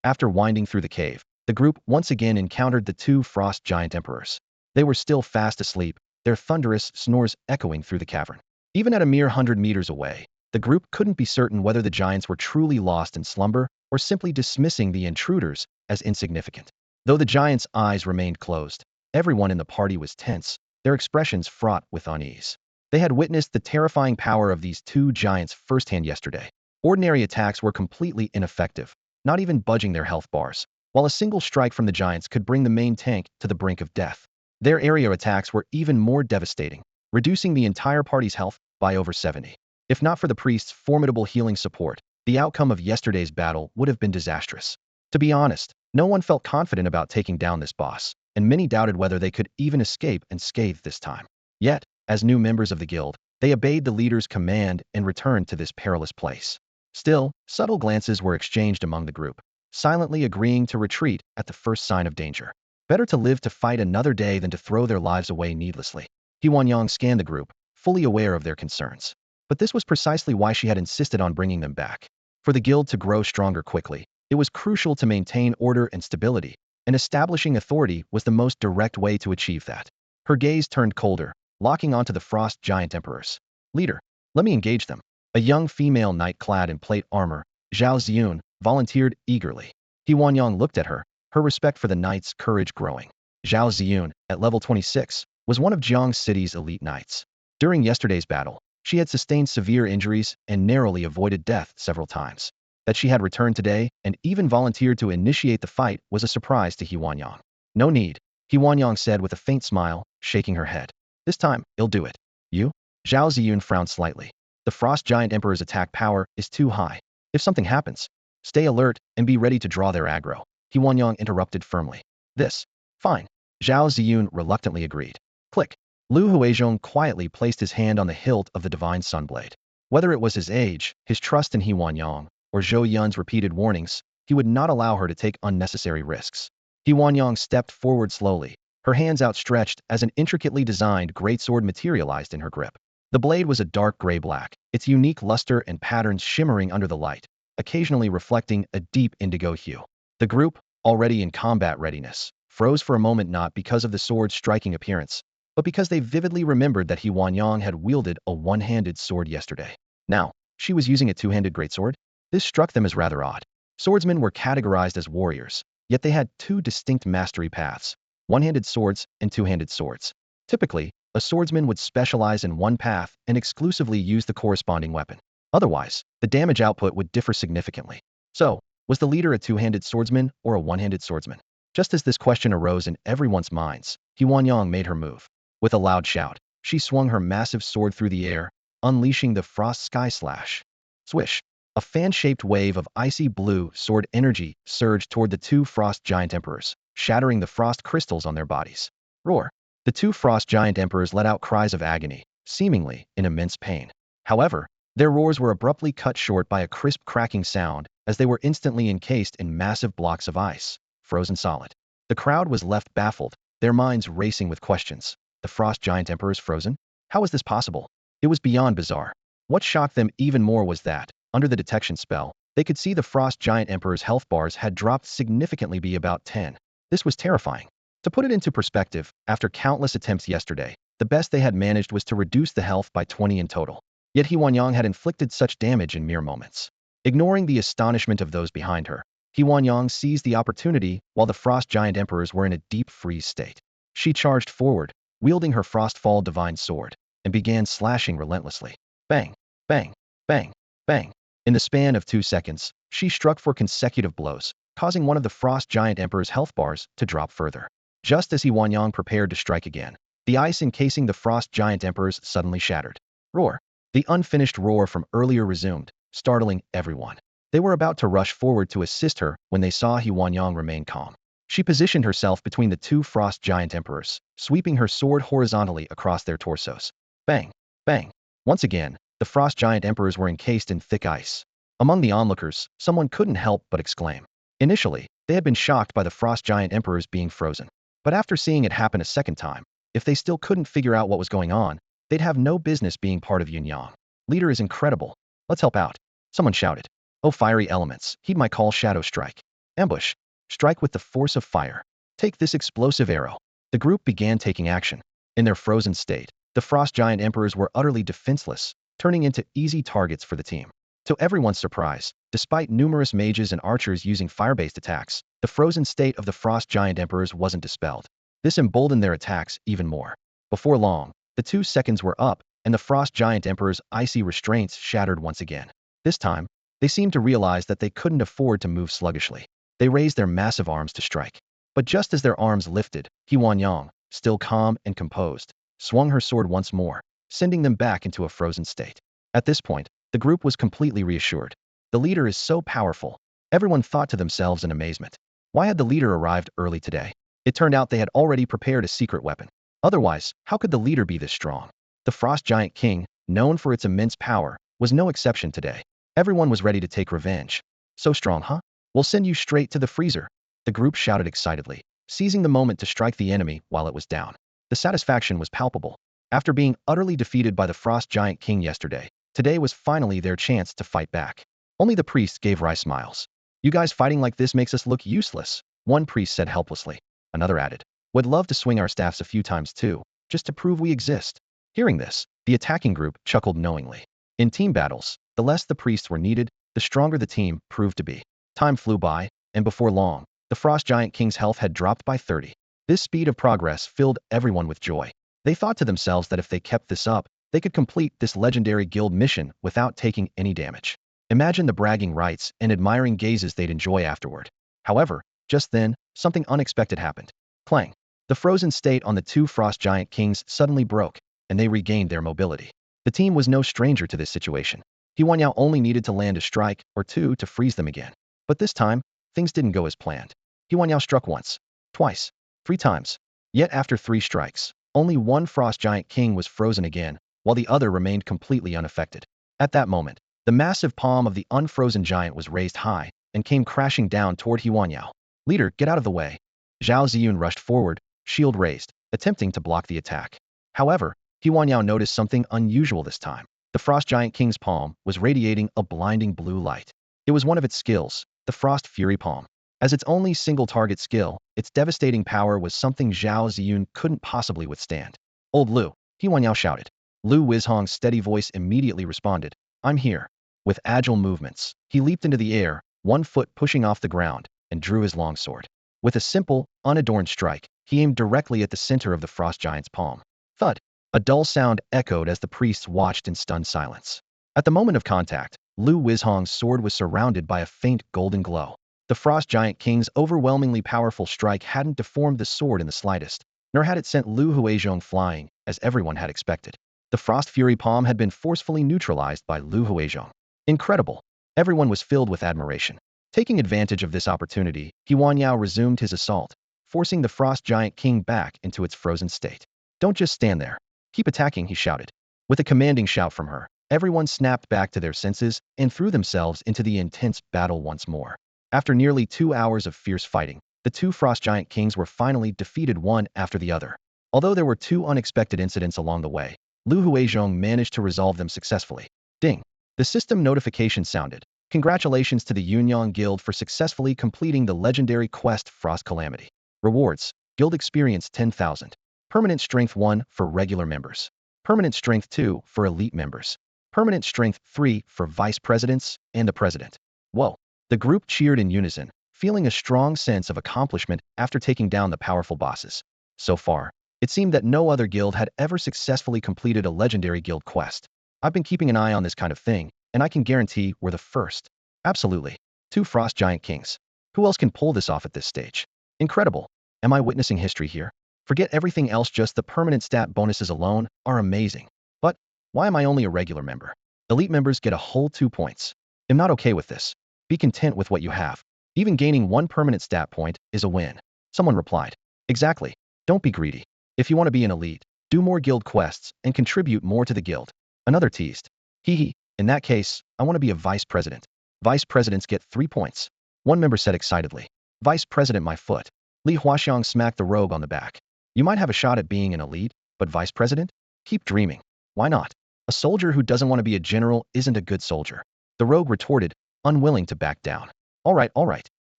After winding through the cave, the group once again encountered the two frost giant emperors. They were still fast asleep, their thunderous snores echoing through the cavern. Even at a mere 100 meters away, the group couldn't be certain whether the giants were truly lost in slumber or simply dismissing the intruders as insignificant. Though the giants' eyes remained closed, everyone in the party was tense, their expressions fraught with unease. They had witnessed the terrifying power of these two giants firsthand yesterday. Ordinary attacks were completely ineffective, not even budging their health bars, while a single strike from the giants could bring the main tank to the brink of death. Their area attacks were even more devastating, reducing the entire party's health by over 70. If not for the priest's formidable healing support, the outcome of yesterday's battle would have been disastrous. To be honest, no one felt confident about taking down this boss, and many doubted whether they could even escape unscathed this time. Yet, as new members of the guild, they obeyed the leader's command and returned to this perilous place. Still, subtle glances were exchanged among the group, silently agreeing to retreat at the first sign of danger. Better to live to fight another day than to throw their lives away needlessly. Yang scanned the group, fully aware of their concerns. But this was precisely why she had insisted on bringing them back. For the guild to grow stronger quickly, it was crucial to maintain order and stability, and establishing authority was the most direct way to achieve that. Her gaze turned colder, locking onto the frost giant emperors. Leader, let me engage them. A young female knight clad in plate armor, Zhao Yun, volunteered eagerly. Yang looked at her, her respect for the knight's courage growing. Zhao Yun, at level 26, was one of Jiang City's elite knights. During yesterday's battle, she had sustained severe injuries and narrowly avoided death several times. That she had returned today and even volunteered to initiate the fight was a surprise to Yang. No need, Yang said with a faint smile, shaking her head. This time, you'll do it. You? Zhao Yun frowned slightly. The Frost Giant Emperor's attack power is too high. If something happens, stay alert and be ready to draw their aggro. Yang interrupted firmly. This. Fine. Zhao Yun reluctantly agreed. Click. Lu Huizhong quietly placed his hand on the hilt of the divine sunblade. Whether it was his age, his trust in Yang, or Zhou Yun's repeated warnings, he would not allow her to take unnecessary risks. Yang stepped forward slowly, her hands outstretched as an intricately designed greatsword materialized in her grip. The blade was a dark gray-black, its unique luster and patterns shimmering under the light, occasionally reflecting a deep indigo hue. The group, already in combat readiness, froze for a moment not because of the sword's striking appearance, but because they vividly remembered that He Huanyang had wielded a one-handed sword yesterday. Now, she was using a two-handed greatsword? This struck them as rather odd. Swordsmen were categorized as warriors, yet they had two distinct mastery paths: one-handed swords and two-handed swords. Typically, a swordsman would specialize in one path and exclusively use the corresponding weapon. Otherwise, the damage output would differ significantly. So, was the leader a two-handed swordsman or a one-handed swordsman? Just as this question arose in everyone's minds, He Huanyang made her move. With a loud shout, she swung her massive sword through the air, unleashing the Frost Sky Slash. Swish! A fan-shaped wave of icy blue sword energy surged toward the two Frost Giant Emperors, shattering the frost crystals on their bodies. Roar! The two Frost Giant Emperors let out cries of agony, seemingly in immense pain. However, their roars were abruptly cut short by a crisp cracking sound as they were instantly encased in massive blocks of ice, frozen solid. The crowd was left baffled, their minds racing with questions. The Frost Giant Emperors frozen? How was this possible? It was beyond bizarre. What shocked them even more was that, under the detection spell, they could see the Frost Giant Emperor's health bars had dropped significantly by about 10. This was terrifying. To put it into perspective, after countless attempts yesterday, the best they had managed was to reduce the health by 20 in total. Yet He Huanyang had inflicted such damage in mere moments. Ignoring the astonishment of those behind her, He Huanyang seized the opportunity while the Frost Giant Emperors were in a deep freeze state. She charged forward, wielding her Frostfall Divine Sword, and began slashing relentlessly. Bang! Bang! Bang! Bang! In the span of 2 seconds, she struck 4 consecutive blows, causing one of the Frost Giant Emperor's health bars to drop further. Just as He Huanyang prepared to strike again, the ice encasing the Frost Giant Emperors suddenly shattered. Roar! The unfinished roar from earlier resumed, startling everyone. They were about to rush forward to assist her when they saw He Huanyang remain calm. She positioned herself between the two Frost Giant Emperors, sweeping her sword horizontally across their torsos. Bang! Bang! Once again, the Frost Giant Emperors were encased in thick ice. Among the onlookers, someone couldn't help but exclaim. Initially, they had been shocked by the Frost Giant Emperors being frozen. But after seeing it happen a second time, if they still couldn't figure out what was going on, they'd have no business being part of Yunyang. Leader is incredible. Let's help out. Someone shouted. Oh, fiery elements, heed my call. Shadow strike. Ambush. Strike with the force of fire. Take this explosive arrow. The group began taking action. In their frozen state, the Frost Giant Emperors were utterly defenseless, turning into easy targets for the team. To everyone's surprise, despite numerous mages and archers using fire-based attacks, the frozen state of the Frost Giant Emperors wasn't dispelled. This emboldened their attacks even more. Before long, the 2 seconds were up, and the Frost Giant Emperor's icy restraints shattered once again. This time, they seemed to realize that they couldn't afford to move sluggishly. They raised their massive arms to strike. But just as their arms lifted, He Huanyang, still calm and composed, swung her sword once more, sending them back into a frozen state. At this point, the group was completely reassured. The leader is so powerful. Everyone thought to themselves in amazement. Why had the leader arrived early today? It turned out they had already prepared a secret weapon. Otherwise, how could the leader be this strong? The Frost Giant King, known for its immense power, was no exception today. Everyone was ready to take revenge. So strong, huh? We'll send you straight to the freezer. The group shouted excitedly, seizing the moment to strike the enemy while it was down. The satisfaction was palpable. After being utterly defeated by the Frost Giant King yesterday, today was finally their chance to fight back. Only the priest gave wry smiles. You guys fighting like this makes us look useless, one priest said helplessly. Another added, would love to swing our staffs a few times too, just to prove we exist. Hearing this, the attacking group chuckled knowingly. In team battles, the less the priests were needed, the stronger the team proved to be. Time flew by, and before long, the Frost Giant King's health had dropped by 30. This speed of progress filled everyone with joy. They thought to themselves that if they kept this up, they could complete this legendary guild mission without taking any damage. Imagine the bragging rights and admiring gazes they'd enjoy afterward. However, just then, something unexpected happened. Clang! The frozen state on the two Frost Giant Kings suddenly broke, and they regained their mobility. The team was no stranger to this situation. He Huanyao only needed to land a strike or two to freeze them again. But this time, things didn't go as planned. He Huanyao struck once, twice, 3 times. Yet after 3 strikes, only one Frost Giant King was frozen again, while the other remained completely unaffected. At that moment, the massive palm of the unfrozen giant was raised high and came crashing down toward He Huanyao. Leader, get out of the way. Zhao Yun rushed forward, shield raised, attempting to block the attack. However, Huanyao noticed something unusual this time. The Frost Giant King's palm was radiating a blinding blue light. It was one of its skills, the Frost Fury Palm. As its only single-target skill, its devastating power was something Zhao Yun couldn't possibly withstand. Old Lu, Huanyao shouted. Lu Wizhong's steady voice immediately responded, I'm here. With agile movements, he leaped into the air, one foot pushing off the ground, and drew his longsword. With a simple, unadorned strike, he aimed directly at the center of the Frost Giant's palm. Thud! A dull sound echoed as the priests watched in stunned silence. At the moment of contact, Lu Wizhong's sword was surrounded by a faint golden glow. The Frost Giant King's overwhelmingly powerful strike hadn't deformed the sword in the slightest, nor had it sent Lu Huizhong flying, as everyone had expected. The Frost Fury Palm had been forcefully neutralized by Lu Huizhong. Incredible! Everyone was filled with admiration. Taking advantage of this opportunity, Huanyao resumed his assault, forcing the Frost Giant King back into its frozen state. Don't just stand there. Keep attacking, he shouted. With a commanding shout from her, everyone snapped back to their senses and threw themselves into the intense battle once more. After nearly 2 hours of fierce fighting, the two Frost Giant Kings were finally defeated one after the other. Although there were 2 unexpected incidents along the way, Lu Huizhong managed to resolve them successfully. Ding! The system notification sounded. Congratulations to the Yunyang Guild for successfully completing the legendary quest Frost Calamity. Rewards: Guild Experience 10,000. Permanent Strength 1 for regular members. Permanent Strength 2 for elite members. Permanent Strength 3 for vice presidents and the president. Whoa! The group cheered in unison, feeling a strong sense of accomplishment after taking down the powerful bosses. So far, it seemed that no other guild had ever successfully completed a legendary guild quest. I've been keeping an eye on this kind of thing, and I can guarantee we're the first. Absolutely. 2 Frost Giant Kings. Who else can pull this off at this stage? Incredible. Am I witnessing history here? Forget everything else, just the permanent stat bonuses alone are amazing. But why am I only a regular member? Elite members get a whole 2 points. I'm not okay with this. Be content with what you have. Even gaining 1 permanent stat point is a win. Someone replied. Exactly. Don't be greedy. If you want to be an elite, do more guild quests and contribute more to the guild. Another teased. Hee hee. In that case, I want to be a vice president. Vice presidents get 3 points. One member said excitedly. Vice president, my foot. Li Huaxiang smacked the rogue on the back. You might have a shot at being an elite, but vice president? Keep dreaming. Why not? A soldier who doesn't want to be a general isn't a good soldier. The rogue retorted, unwilling to back down. All right.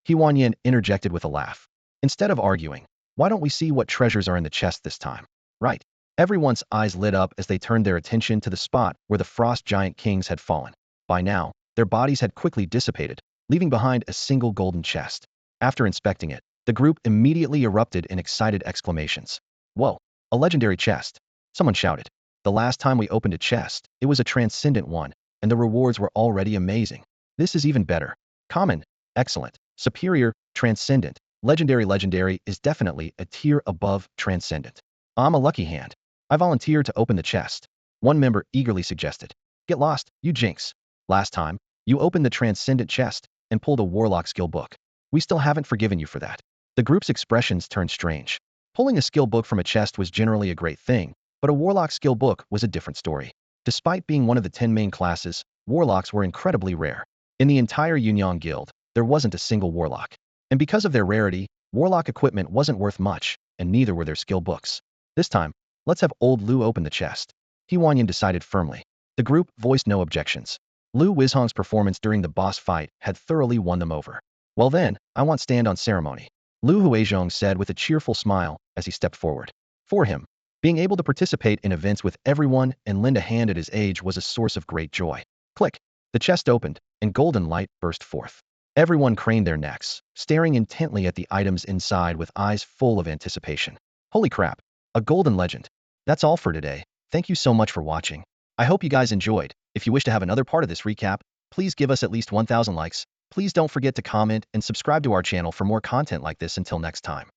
Huanyao interjected with a laugh. Instead of arguing, why don't we see what treasures are in the chest this time? Right. Everyone's eyes lit up as they turned their attention to the spot where the Frost Giant Kings had fallen. By now, their bodies had quickly dissipated, leaving behind a single golden chest. After inspecting it, the group immediately erupted in excited exclamations. Whoa, a legendary chest. Someone shouted. The last time we opened a chest, it was a transcendent one, and the rewards were already amazing. This is even better. Common, excellent, superior, transcendent, legendary is definitely a tier above transcendent. I'm a lucky hand. I volunteer to open the chest. One member eagerly suggested. Get lost, you jinx. Last time, you opened the transcendent chest and pulled a warlock skill book. We still haven't forgiven you for that. The group's expressions turned strange. Pulling a skill book from a chest was generally a great thing, but a warlock skill book was a different story. Despite being one of the 10 main classes, warlocks were incredibly rare. In the entire Yunyang Guild, there wasn't a single warlock. And because of their rarity, warlock equipment wasn't worth much, and neither were their skill books. This time, let's have old Lu open the chest. Huanyao decided firmly. The group voiced no objections. Lu Wizhong's performance during the boss fight had thoroughly won them over. Well then, I want stand on ceremony. Lu Huizhong said with a cheerful smile as he stepped forward. For him, being able to participate in events with everyone and lend a hand at his age was a source of great joy. Click! The chest opened, and golden light burst forth. Everyone craned their necks, staring intently at the items inside with eyes full of anticipation. Holy crap! A golden legend. That's all for today. Thank you so much for watching. I hope you guys enjoyed. If you wish to have another part of this recap, please give us at least 1,000 likes. Please don't forget to comment and subscribe to our channel for more content like this. Until next time.